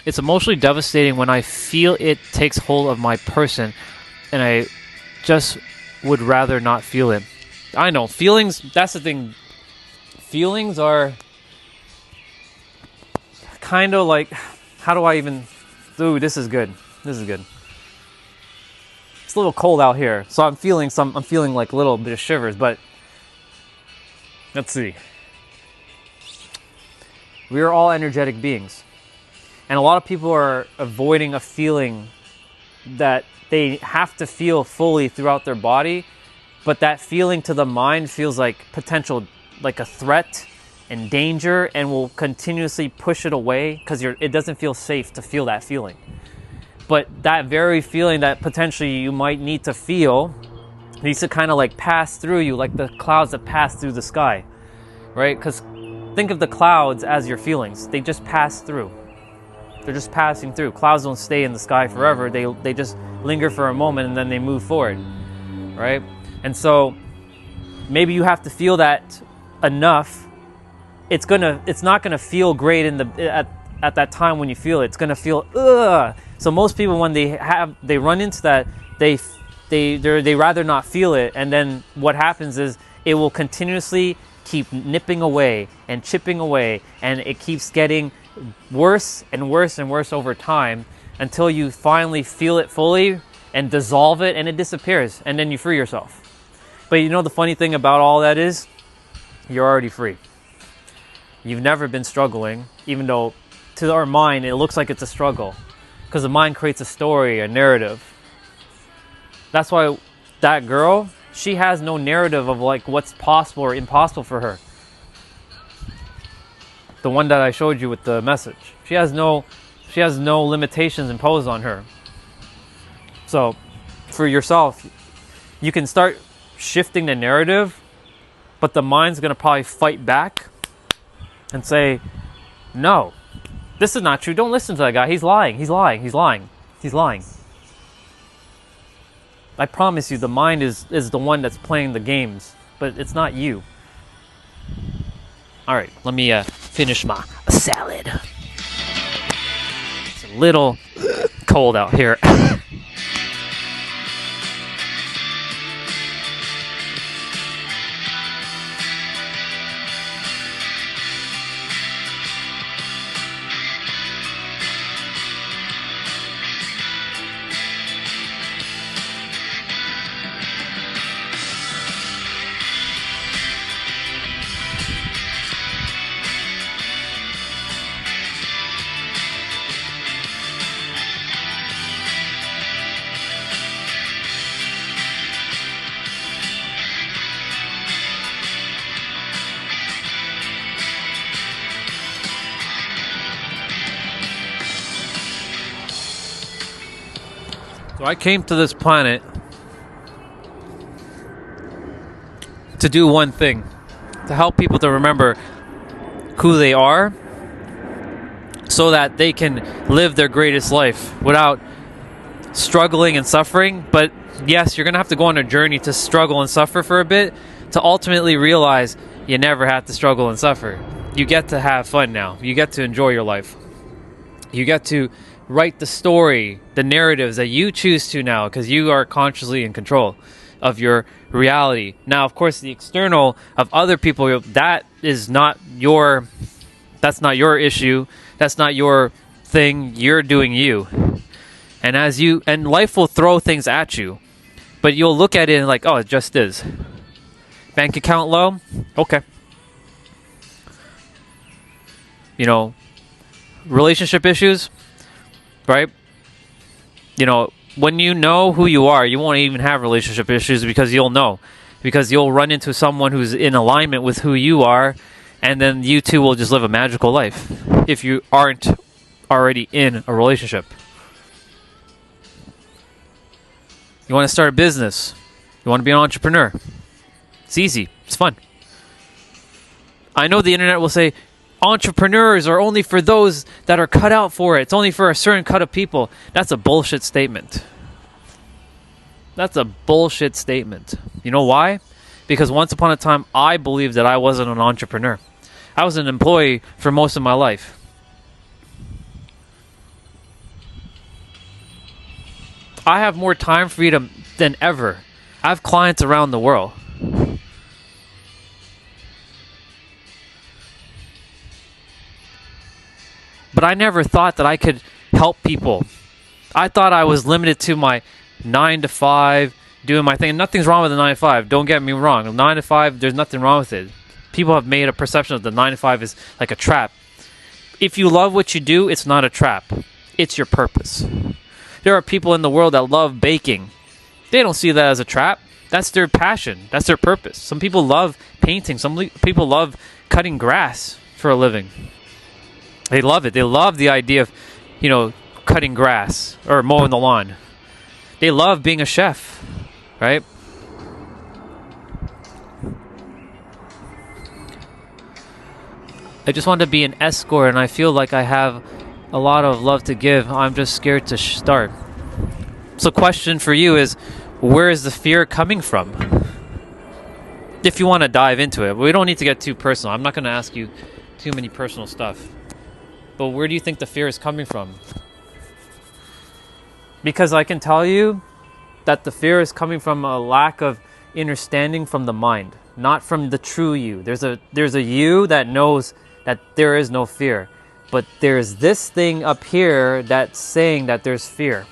It's emotionally devastating when I feel it takes hold of my person, and I just would rather not feel it. I know, feelings, that's the thing. Feelings are kind of like, how do I even... Ooh, this is good. This is good. It's a little cold out here, so I'm feeling like a little bit of shivers, but let's see. We are all energetic beings. And a lot of people are avoiding a feeling that they have to feel fully throughout their body, but that feeling to the mind feels like potential, like a threat and danger, and will continuously push it away because it doesn't feel safe to feel that feeling. But that very feeling that potentially you might need to feel needs to kind of like pass through you, like the clouds that pass through the sky, right? Because think of the clouds as your feelings. They just pass through. They're just passing through. Clouds don't stay in the sky forever. They just linger for a moment and then they move forward, right? And so maybe you have to feel that enough. It's not gonna feel great at that time when you feel it. It's gonna feel ugh. So most people, when they run into that, they rather not feel it, and then what happens is it will continuously keep nipping away and chipping away, and it keeps getting worse and worse and worse over time until you finally feel it fully and dissolve it and it disappears, and then you free yourself. But you know the funny thing about all that is, you're already free. You've never been struggling, even though to our mind it looks like it's a struggle, because the mind creates a story, a narrative. That's why that girl, she has no narrative of like what's possible or impossible for her. The one that I showed you with the message, she has no limitations imposed on her. So for yourself, you can start shifting the narrative, but the mind's going to probably fight back and say, no, this is not true. Don't listen to that guy. He's lying. He's lying. He's lying. He's lying. I promise you, the mind is the one that's playing the games, but it's not you. All right, let me finish my salad. It's a little cold out here. So I came to this planet to do one thing, to help people to remember who they are so that they can live their greatest life without struggling and suffering. But yes, you're going to have to go on a journey to struggle and suffer for a bit to ultimately realize you never have to struggle and suffer. You get to have fun now. You get to enjoy your life. You get to write the story, the narratives that you choose to now, because you are consciously in control of your reality. Now, of course, the external of other people, that's not your issue. That's not your thing. You're doing you. And life will throw things at you, but you'll look at it and like, oh, it just is. Bank account low? Okay. You know, relationship issues? Right? You know, when you know who you are, you won't even have relationship issues because you'll know. Because you'll run into someone who's in alignment with who you are, and then you two will just live a magical life if you aren't already in a relationship. You want to start a business. You want to be an entrepreneur. It's easy. It's fun. I know the internet will say, entrepreneurs are only for those that are cut out for it. It's only for a certain cut of people. That's a bullshit statement. That's a bullshit statement. You know why? Because once upon a time, I believed that I wasn't an entrepreneur. I was an employee for most of my life. I have more time freedom than ever. I have clients around the world. But I never thought that I could help people. I thought I was limited to my 9 to 5, doing my thing. And nothing's wrong with the 9 to 5. Don't get me wrong. 9 to 5, there's nothing wrong with it. People have made a perception of the 9 to 5 is like a trap. If you love what you do, it's not a trap. It's your purpose. There are people in the world that love baking. They don't see that as a trap. That's their passion. That's their purpose. Some people love painting. Some people love cutting grass for a living. They love it. They love the idea of, cutting grass or mowing the lawn. They love being a chef, right? I just want to be an escort, and I feel like I have a lot of love to give. I'm just scared to start. So question for you is, where is the fear coming from? If you want to dive into it. We don't need to get too personal. I'm not going to ask you too many personal stuff. But where do you think the fear is coming from? Because I can tell you that the fear is coming from a lack of understanding from the mind, not from the true you. There's a you that knows that there is no fear. But there's this thing up here that's saying that there's fear.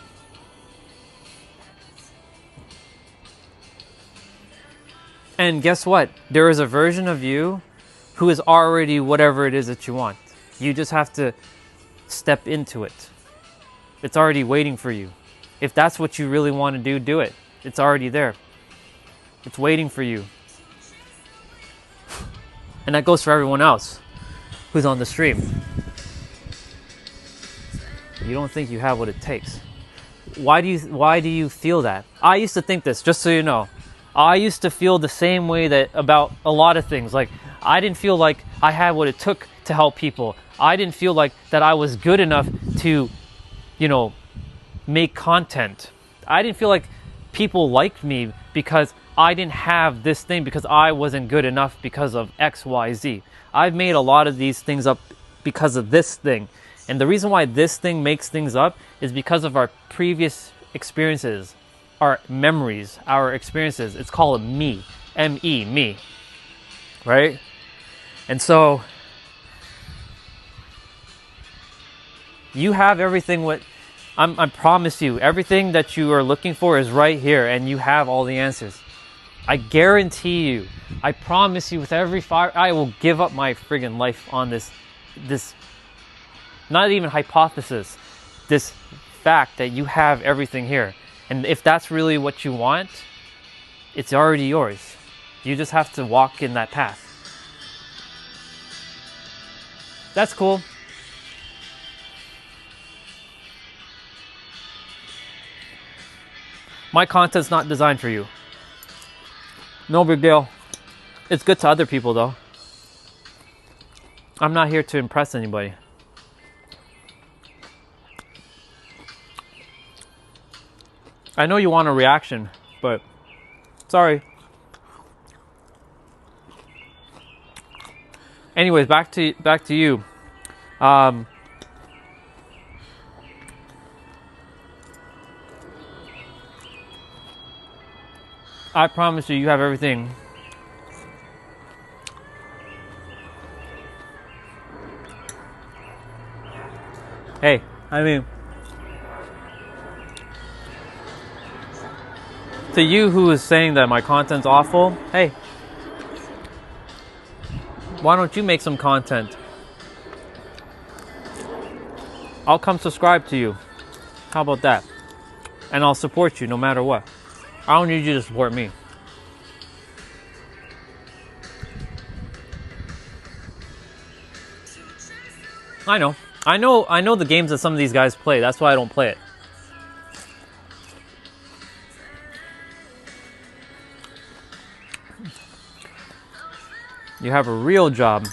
And guess what? There is a version of you who is already whatever it is that you want. You just have to step into it. It's already waiting for you. If that's what you really want to do, do it. It's already there. It's waiting for you. And that goes for everyone else who's on the stream. You don't think you have what it takes. Why do you feel that? I used to think this, just so you know. I used to feel the same way that about a lot of things. Like, I didn't feel like I had what it took to help people. I didn't feel like that I was good enough to, make content. I didn't feel like people liked me because I didn't have this thing, because I wasn't good enough because of X, Y, Z. I've made a lot of these things up because of this thing. And the reason why this thing makes things up is because of our previous experiences, our memories, our experiences. It's called me, M-E, me, right? And so you have everything. I promise you, everything that you are looking for is right here, and you have all the answers. I guarantee you, I promise you with every fire, I will give up my friggin' life on this not even hypothesis, this fact that you have everything here. And if that's really what you want, it's already yours. You just have to walk in that path. That's cool. My content's not designed for you. No big deal. It's good to other people though. I'm not here to impress anybody. I know you want a reaction, but sorry. Anyways, back to you. I promise you have everything. Hey, I mean, to you who is saying that my content's awful, hey, why don't you make some content? I'll come subscribe to you. How about that? And I'll support you no matter what. I don't need you to support me. I know the games that some of these guys play. That's why I don't play it. You have a real job.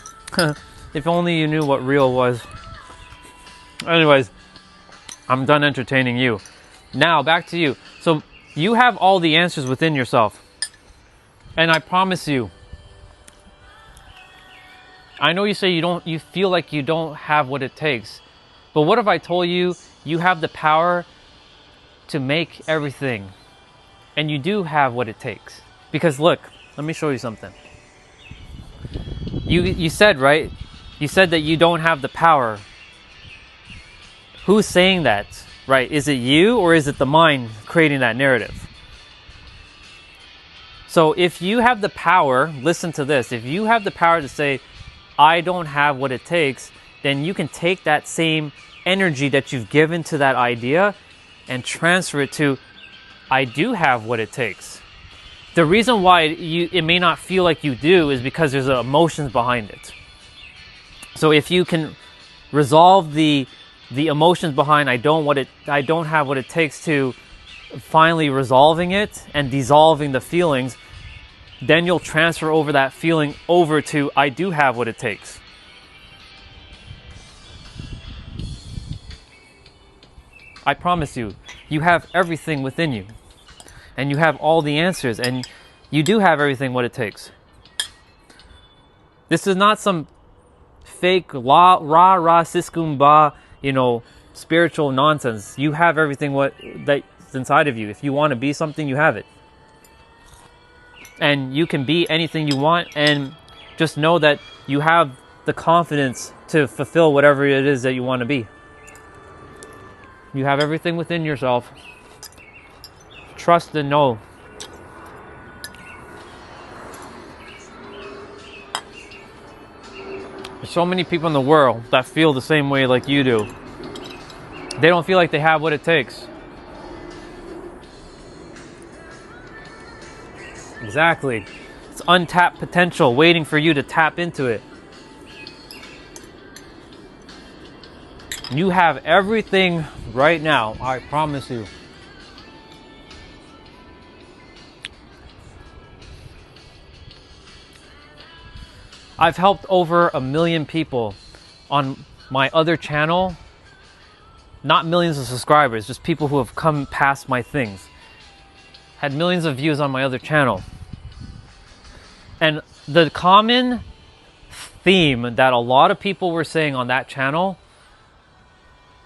If only you knew what real was. Anyways, I'm done entertaining you. Now, back to you. So, you have all the answers within yourself. And I promise you, I know you say you feel like you don't have what it takes. But what if I told you you have the power to make everything? And you do have what it takes. Because look, let me show you something. You said, right? You said that you don't have the power. Who's saying that, right? Is it you or is it the mind creating that narrative? So if you have the power, listen to this. If you have the power to say, I don't have what it takes, then you can take that same energy that you've given to that idea and transfer it to, I do have what it takes. The reason why it may not feel like you do is because there's emotions behind it. So if you can resolve the emotions behind I don't have what it takes to finally resolving it and dissolving the feelings, then you'll transfer over that feeling over to I do have what it takes. I promise you, you have everything within you. And you have all the answers, and you do have everything what it takes. This is not some fake rah siskumba, spiritual nonsense. You have everything that's inside of you. If you want to be something, you have it. And you can be anything you want, and just know that you have the confidence to fulfill whatever it is that you want to be. You have everything within yourself. Trust and know. There's so many people in the world that feel the same way like you do. They don't feel like they have what it takes. Exactly. It's untapped potential waiting for you to tap into it. You have everything right now, I promise you. I've helped over 1 million people on my other channel. Not millions of subscribers, just people who have come past my things. Had millions of views on my other channel. And the common theme that a lot of people were saying on that channel,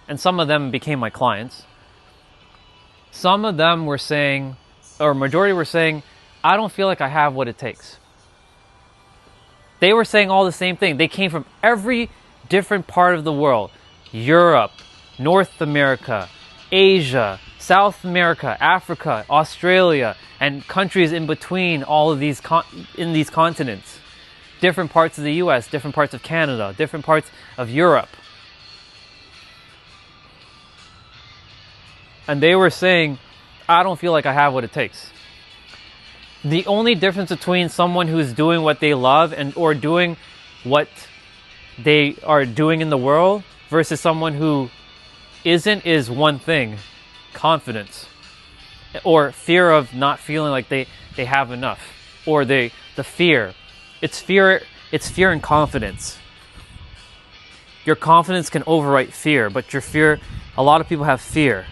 and some of them became my clients, some of them were saying, or majority were saying, I don't feel like I have what it takes. They were saying all the same thing. They came from every different part of the world. Europe, North America, Asia, South America, Africa, Australia, and countries in between all of these in these continents. Different parts of the US, different parts of Canada, different parts of Europe. And they were saying, I don't feel like I have what it takes. The only difference between someone who's doing what they love or doing what they are doing in the world versus someone who isn't is one thing: confidence, or fear of not feeling like they have enough, or the fear. It's fear and confidence. Your confidence can overwrite fear, but your fear, a lot of people have fear.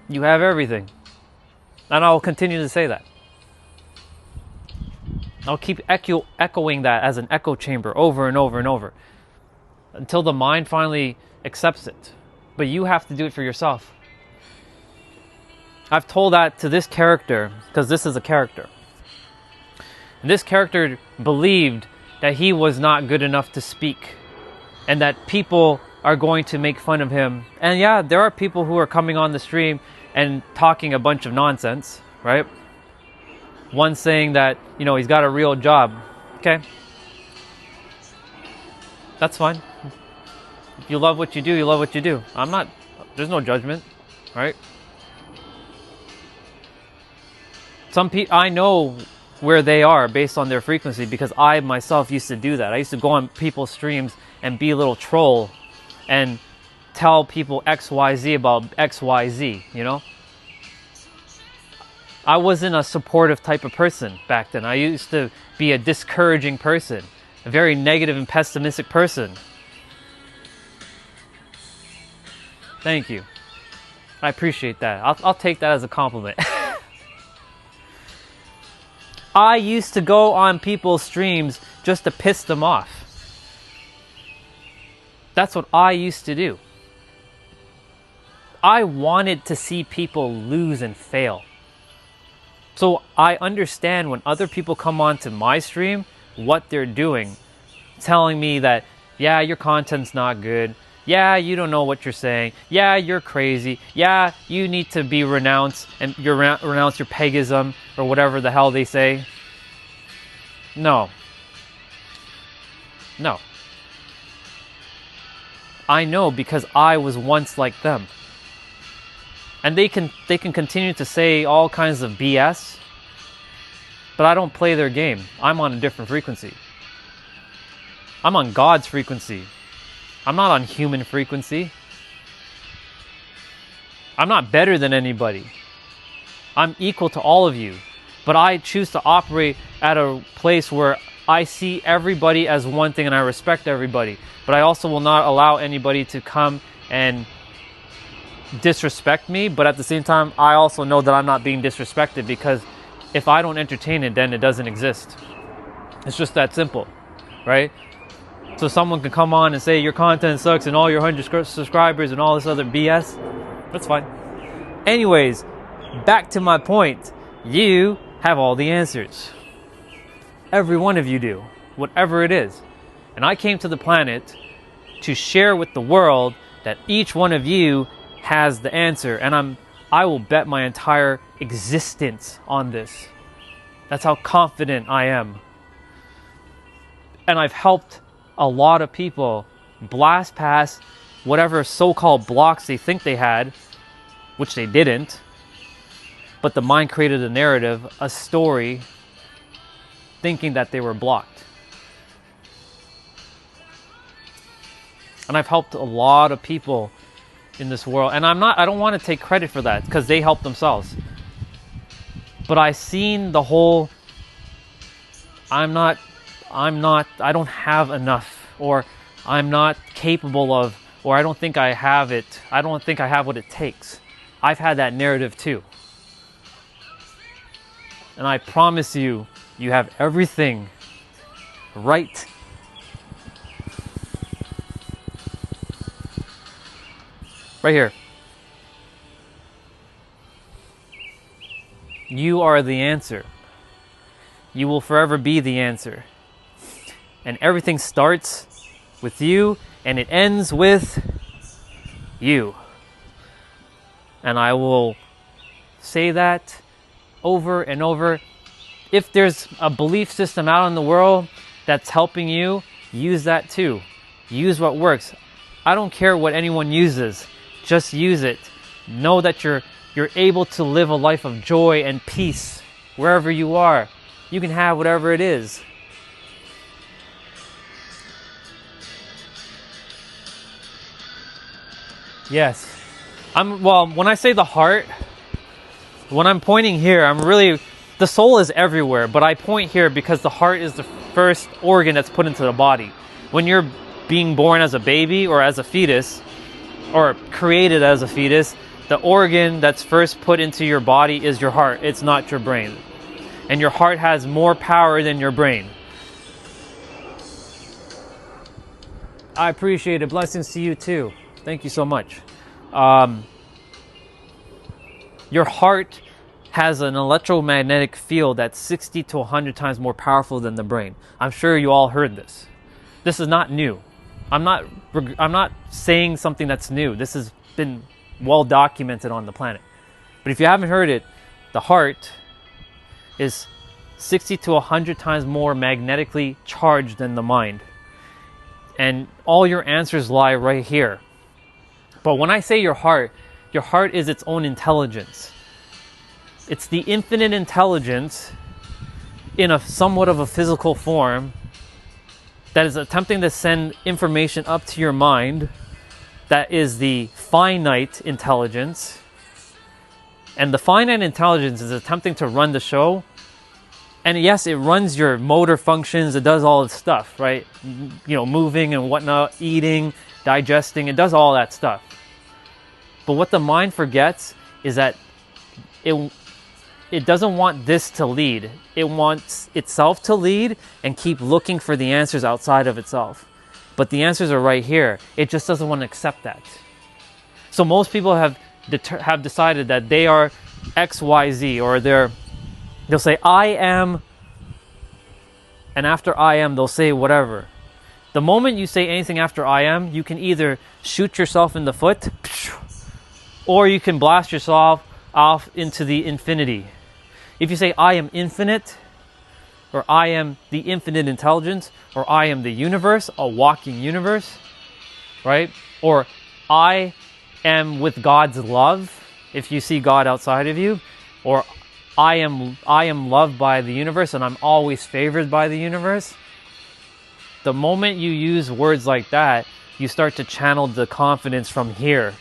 You have everything. And I'll continue to say that. I'll keep echoing that as an echo chamber over and over and over until the mind finally accepts it. But you have to do it for yourself. I've told that to this character because this is a character. And this character believed that he was not good enough to speak and that people are going to make fun of him. And yeah, there are people who are coming on the stream and talking a bunch of nonsense, right? One saying that, you know, he's got a real job. Okay. That's fine. If you love what you do, you love what you do. There's no judgment, right? Some people, I know where they are based on their frequency because I myself used to do that. I used to go on people's streams and be a little troll and tell people XYZ about XYZ, you know? I wasn't a supportive type of person back then. I used to be a discouraging person, a very negative and pessimistic person. Thank you. I appreciate that. I'll take that as a compliment. I used to go on people's streams just to piss them off. That's what I used to do. I wanted to see people lose and fail. So I understand when other people come onto my stream, what they're doing. Telling me that, yeah, your content's not good. Yeah, you don't know what you're saying. Yeah, you're crazy. Yeah, you need to be renounced and renounce your paganism or whatever the hell they say. No. No. I know because I was once like them. And they can continue to say all kinds of BS, but I don't play their game. I'm on a different frequency. I'm on God's frequency. I'm not on human frequency. I'm not better than anybody. I'm equal to all of you. But I choose to operate at a place where I see everybody as one thing and I respect everybody. But I also will not allow anybody to come and disrespect me. But at the same time, I also know that I'm not being disrespected because if I don't entertain it, then it doesn't exist. It's just that simple, right? So someone can come on and say your content sucks and all your 100 subscribers and all this other BS. That's fine. Anyways, back to my point. You have all the answers. Every one of you do, whatever it is. And I came to the planet to share with the world that each one of you has the answer. And I will bet my entire existence on this. That's how confident I am. And I've helped a lot of people blast past whatever so-called blocks they think they had, which they didn't. But the mind created a narrative, a story, thinking that they were blocked. And I've helped a lot of people in this world. And I don't want to take credit for that because they helped themselves. But I've seen the whole, I don't have enough, or I'm not capable of, or I don't think I have it. I don't think I have what it takes. I've had that narrative too. And I promise you, you have everything right here. You are the answer. You will forever be the answer. And everything starts with you and it ends with you. And I will say that over and over. If there's a belief system out in the world that's helping you, use that too. Use what works. I don't care what anyone uses. Just use it. Know that you're able to live a life of joy and peace wherever you are. You can have whatever it is. Yes. When I say the heart, when I'm pointing here, the soul is everywhere, but I point here because the heart is the first organ that's put into the body. When you're being born as a baby or as a fetus, or created as a fetus, the organ that's first put into your body is your heart. It's not your brain. And your heart has more power than your brain. I appreciate it. Blessings to you too. Thank you so much. Your heart has an electromagnetic field that's 60 to 100 times more powerful than the brain. I'm sure you all heard this. This is not new. I'm not saying something that's new. This has been well documented on the planet. But if you haven't heard it, the heart is 60 to 100 times more magnetically charged than the mind. And all your answers lie right here. But when I say your heart is its own intelligence. It's the infinite intelligence in a somewhat of a physical form that is attempting to send information up to your mind. That is the finite intelligence. And the finite intelligence is attempting to run the show. And yes, it runs your motor functions. It does all this stuff, right? Moving and whatnot, eating, digesting. It does all that stuff. But what the mind forgets is that it doesn't want this to lead. It wants itself to lead and keep looking for the answers outside of itself. But the answers are right here. It just doesn't want to accept that. So most people have decided that they are X, Y, Z, or they'll say, I am, and after I am, they'll say whatever. The moment you say anything after I am, you can either shoot yourself in the foot, or you can blast yourself off into the infinity. If you say, I am infinite, or I am the infinite intelligence, or I am the universe, a walking universe, right? Or I am with God's love, if you see God outside of you, or I am loved by the universe and I'm always favored by the universe. The moment you use words like that, you start to channel the confidence from here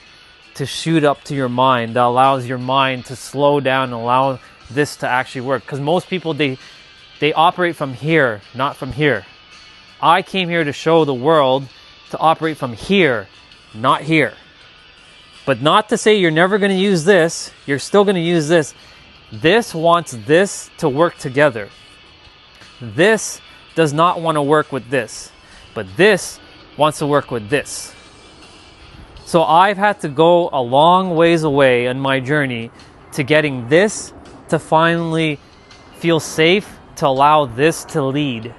to shoot up to your mind that allows your mind to slow down and allow this to actually work. Because most people, they operate from here, not from here. I came here to show the world to operate from here, not here. But not to say you're never going to use this. You're still going to use this. This wants this to work together. This does not want to work with this. But this wants to work with this. So I've had to go a long ways away in my journey to getting this to finally feel safe to allow this to lead.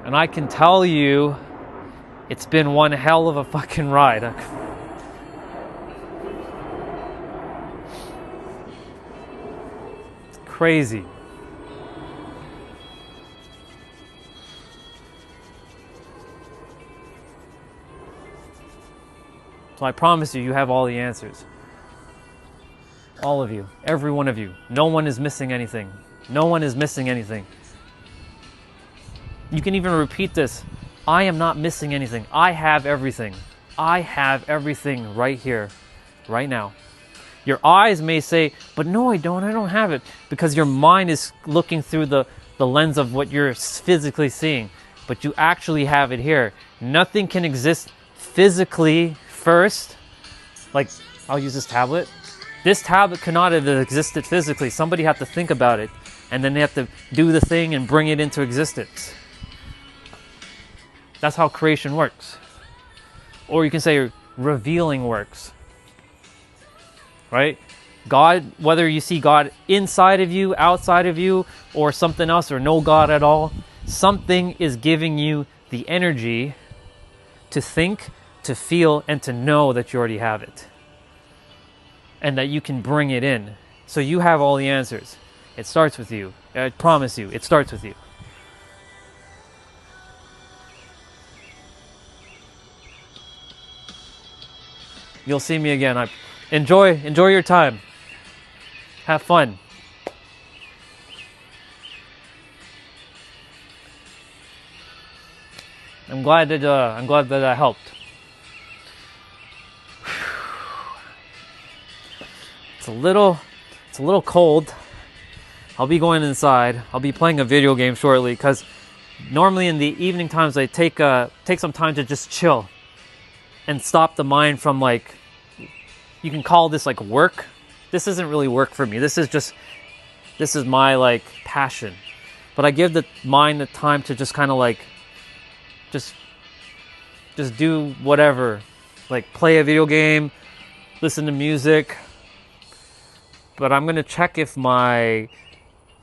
And I can tell you, it's been one hell of a fucking ride. Crazy. So I promise you, you have all the answers. All of you. Every one of you. No one is missing anything. No one is missing anything. You can even repeat this. I am not missing anything. I have everything. I have everything right here, right now. Your eyes may say, but no, I don't have it. Because your mind is looking through the lens of what you're physically seeing. But you actually have it here. Nothing can exist physically first. Like, I'll use this tablet. This tablet cannot have existed physically. Somebody had to think about it. And then they have to do the thing and bring it into existence. That's how creation works. Or you can say revealing works. Right? God, whether you see God inside of you, outside of you, or something else, or no God at all, something is giving you the energy to think, to feel, and to know that you already have it. And that you can bring it in. So you have all the answers. It starts with you. I promise you, it starts with you. You'll see me again. Enjoy your time. Have fun. I'm glad that I helped. It's a little cold. I'll be going inside. I'll be playing a video game shortly because normally in the evening times I take some time to just chill and stop the mind from, like, you can call this like work. This isn't really work for me. This is my like passion. But I give the mind the time to just kind of like just do whatever. Like play a video game, listen to music. But I'm gonna check if I'm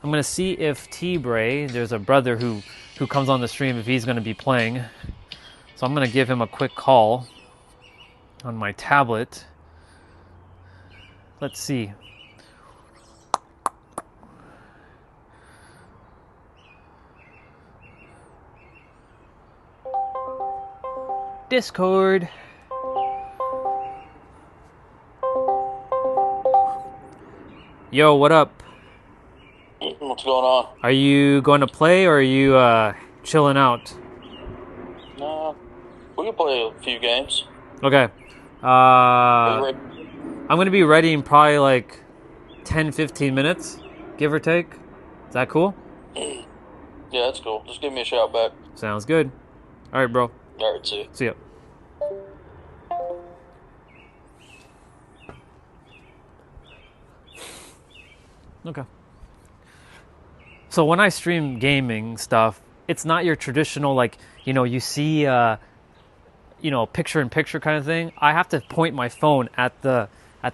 gonna see if T-Bray, there's a brother who comes on the stream, if he's gonna be playing. So I'm gonna give him a quick call on my tablet. Let's see. Discord. Yo, what up? What's going on? Are you going to play or are you chilling out? No, we can play a few games. Okay. I'm going to be ready in probably like 10-15 minutes, give or take. Is that cool? Yeah, that's cool. Just give me a shout back. Sounds good. All right, bro. All right, see you. See ya. Okay. So when I stream gaming stuff, it's not your traditional, like, you see, picture-in-picture kind of thing. I have to point my phone at the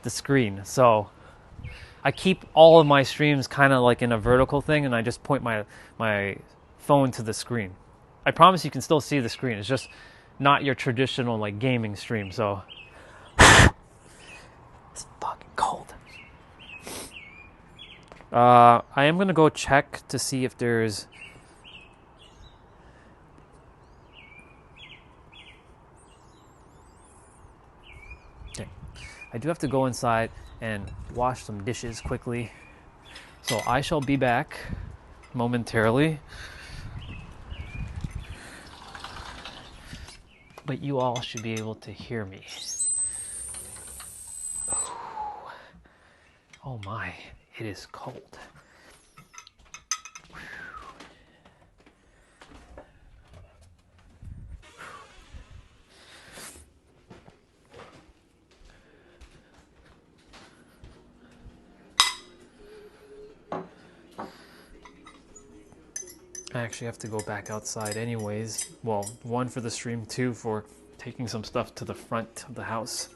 screen. So I keep all of my streams kind of like in a vertical thing, and I just point my phone to the screen. I promise you can still see the screen. It's just not your traditional like gaming stream. So it's fucking cold. I am gonna go check to see if there's okay. I do have to go inside and wash some dishes quickly. So I shall be back momentarily. But you all should be able to hear me. Oh my, it is cold. I actually have to go back outside anyways. Well, 1 for the stream, 2 for taking some stuff to the front of the house.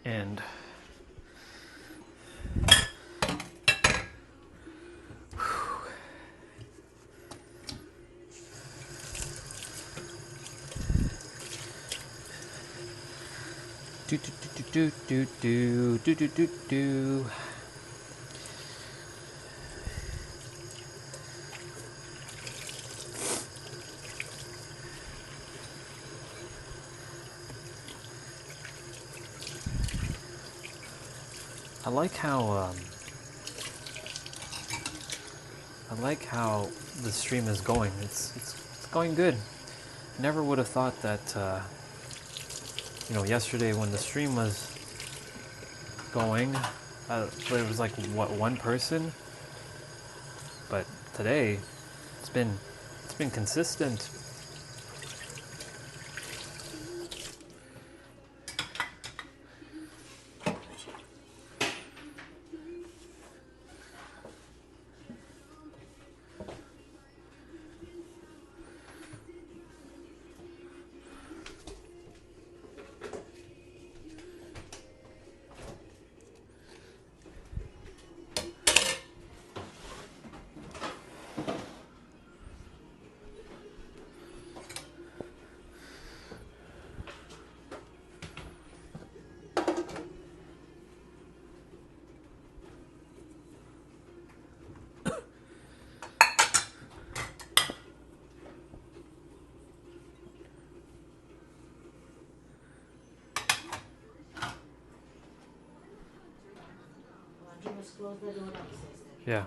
And Do do do do do do do do do. I like how the stream is going. It's going good. Never would have thought that yesterday when the stream was going, it was like what, one person, but today it's been consistent. Yeah.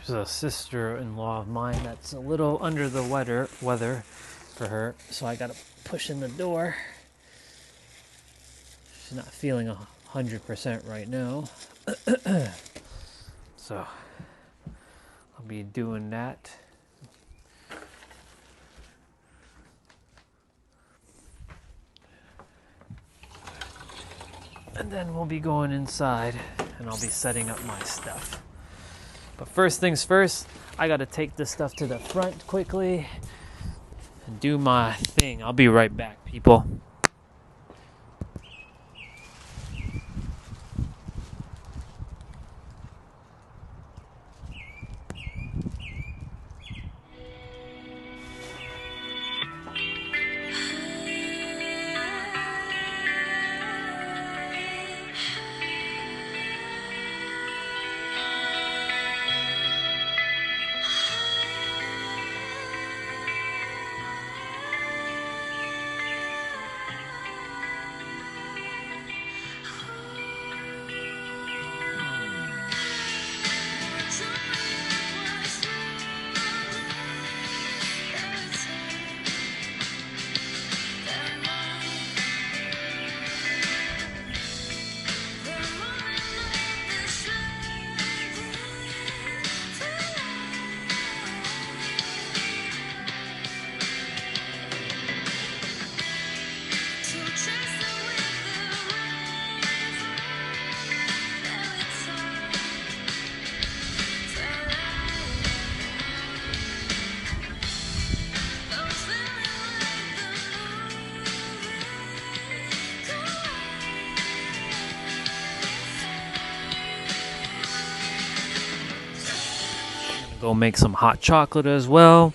There's a sister-in-law of mine that's a little under the weather for her, so I gotta push in the door. She's not feeling 100% right now. So I'll be doing that. And then we'll be going inside and I'll be setting up my stuff. But first things first, I gotta take this stuff to the front quickly and do my thing. I'll be right back, people. Go make some hot chocolate as well.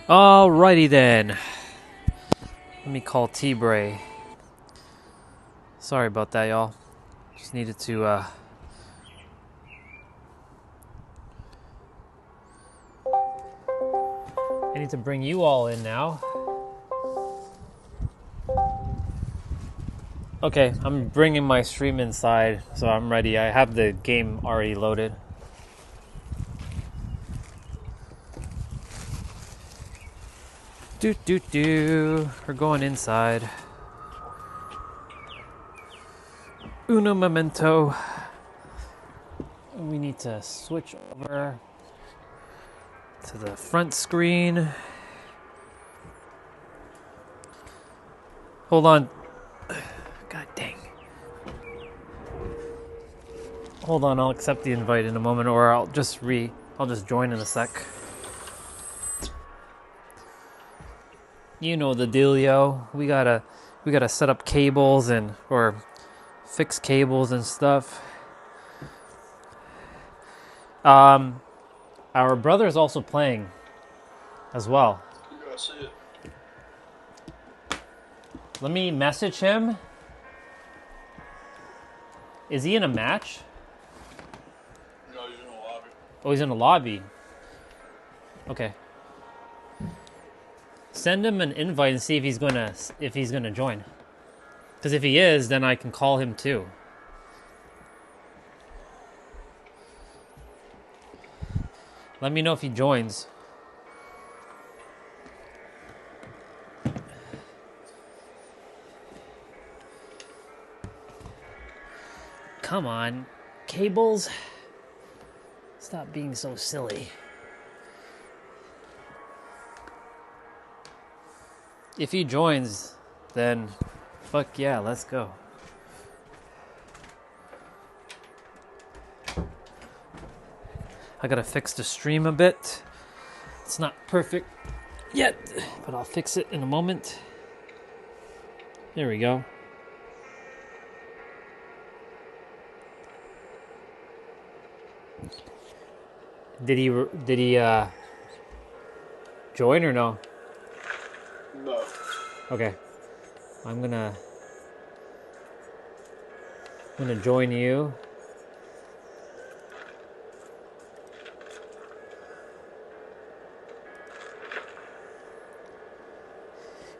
Alrighty then. Let me call T-Bray. Sorry about that, y'all. Just needed to, I need to bring you all in now. Okay, I'm bringing my stream inside, so I'm ready. I have the game already loaded. We're going inside. Uno momento. We need to switch over to the front screen. Hold on. God dang. Hold on, I'll accept the invite in a moment, or I'll just join in a sec. You know the dealio. We gotta set up cables or fix cables and stuff. Our brother is also playing as well. Yeah, I see it. Let me message him. Is he in a match? No, he's in the lobby. Oh, he's in a lobby. Okay. Send him an invite and see if he's gonna join. Because if he is, then I can call him too. Let me know if he joins. Come on, cables. Stop being so silly. If he joins, then fuck yeah, let's go. I gotta fix the stream a bit. It's not perfect yet, but I'll fix it in a moment. There we go. Did he join or no? No. Okay. I'm gonna join you.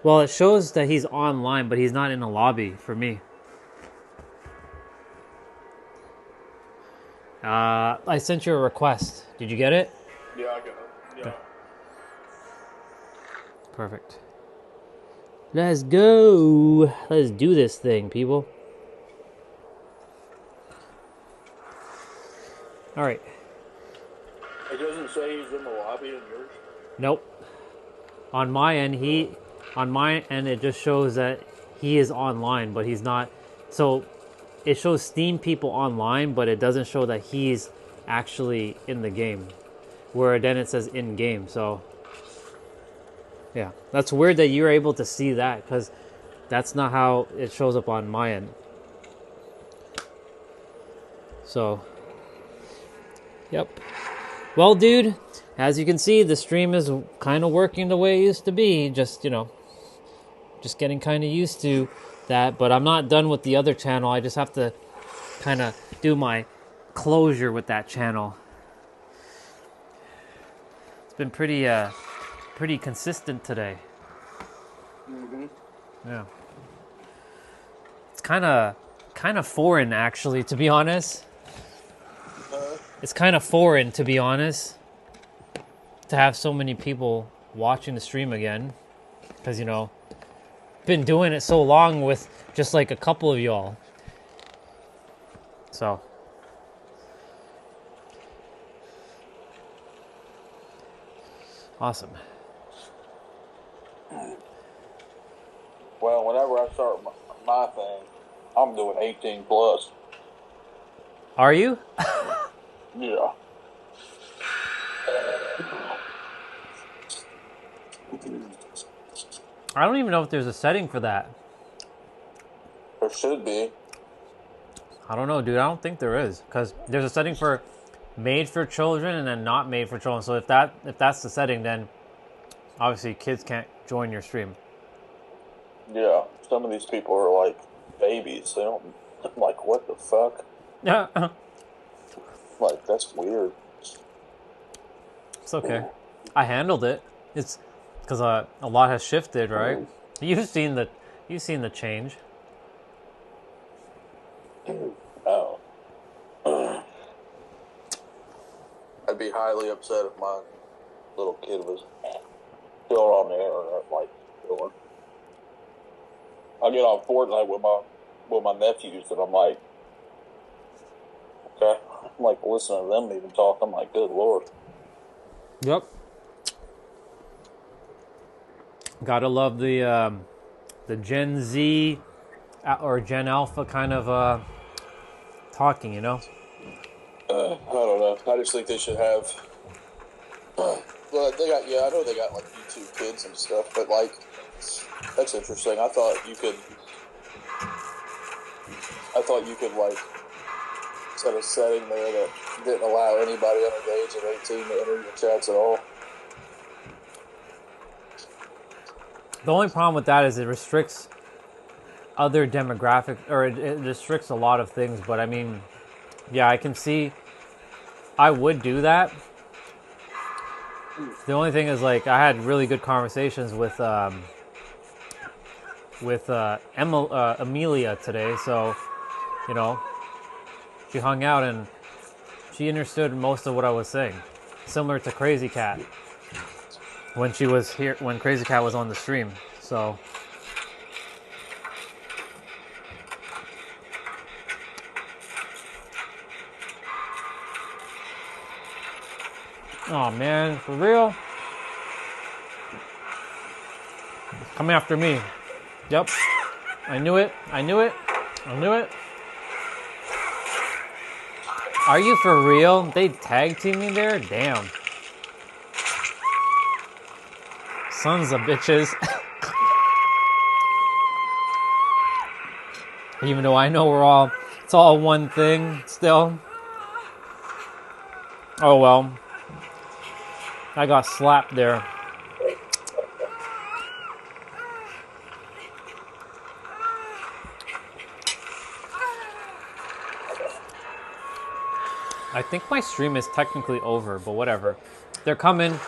Well, it shows that he's online, but he's not in a lobby for me. I sent you a request. Did you get it? Yeah, I got it. Yeah. Okay. Perfect. Let's go. Let's do this thing, people. All right. It doesn't say he's in the lobby in yours? Nope. On my end, it just shows that he is online, but he's not. So it shows Steam people online, but it doesn't show that he's actually in the game. Where then it says in game. So yeah, that's weird that you're able to see that, because that's not how it shows up on my end. So, yep. Well, dude, as you can see, the stream is kind of working the way it used to be. Just, just getting kind of used to that. But I'm not done with the other channel. I just have to kind of do my closure with that channel. It's been pretty consistent today. Yeah. It's kind of foreign, actually, to be honest. It's kind of foreign, to be honest, to have so many people watching the stream again, because, you know, been doing it so long with just like a couple of y'all. So awesome. Well, whenever I start my thing, I'm doing 18 plus. Are you? Yeah. I don't even know if there's a setting for that. There should be. I don't know, dude. I don't think there is, because there's a setting for made for children and then not made for children. So if that's the setting, then obviously kids can't join your stream. Yeah, some of these people are like babies. They don't, I'm like, what the fuck? Yeah. Like, that's weird. It's okay. I handled it. It's because a lot has shifted, right? You've seen the change. Oh. I'd be highly upset if my little kid was still on the internet, like, doing. I get on Fortnite with my nephews, and I'm like, okay. I'm like, listening to them even talk. I'm like, good Lord. Yep. Gotta love the Gen Z or Gen Alpha kind of talking, you know? I don't know. I just think they should have. Well, I know they got like YouTube Kids and stuff, but like, that's interesting. I thought you could like set a setting there that didn't allow anybody under the age of 18 to enter your chats at all. The only problem with that is it restricts other demographics, or it restricts a lot of things. But I mean, yeah, I can see I would do that. The only thing is, like, I had really good conversations with Amelia today, so, you know, she hung out and she understood most of what I was saying, similar to Crazy Cat when she was here, when Crazy Cat was on the stream. So oh man, for real? Coming after me. Yep. I knew it. I knew it. I knew it. Are you for real? They tag team me there? Damn. Sons of bitches. Even though I know it's all one thing still. Oh well. I got slapped there. I think my stream is technically over, but whatever. They're coming.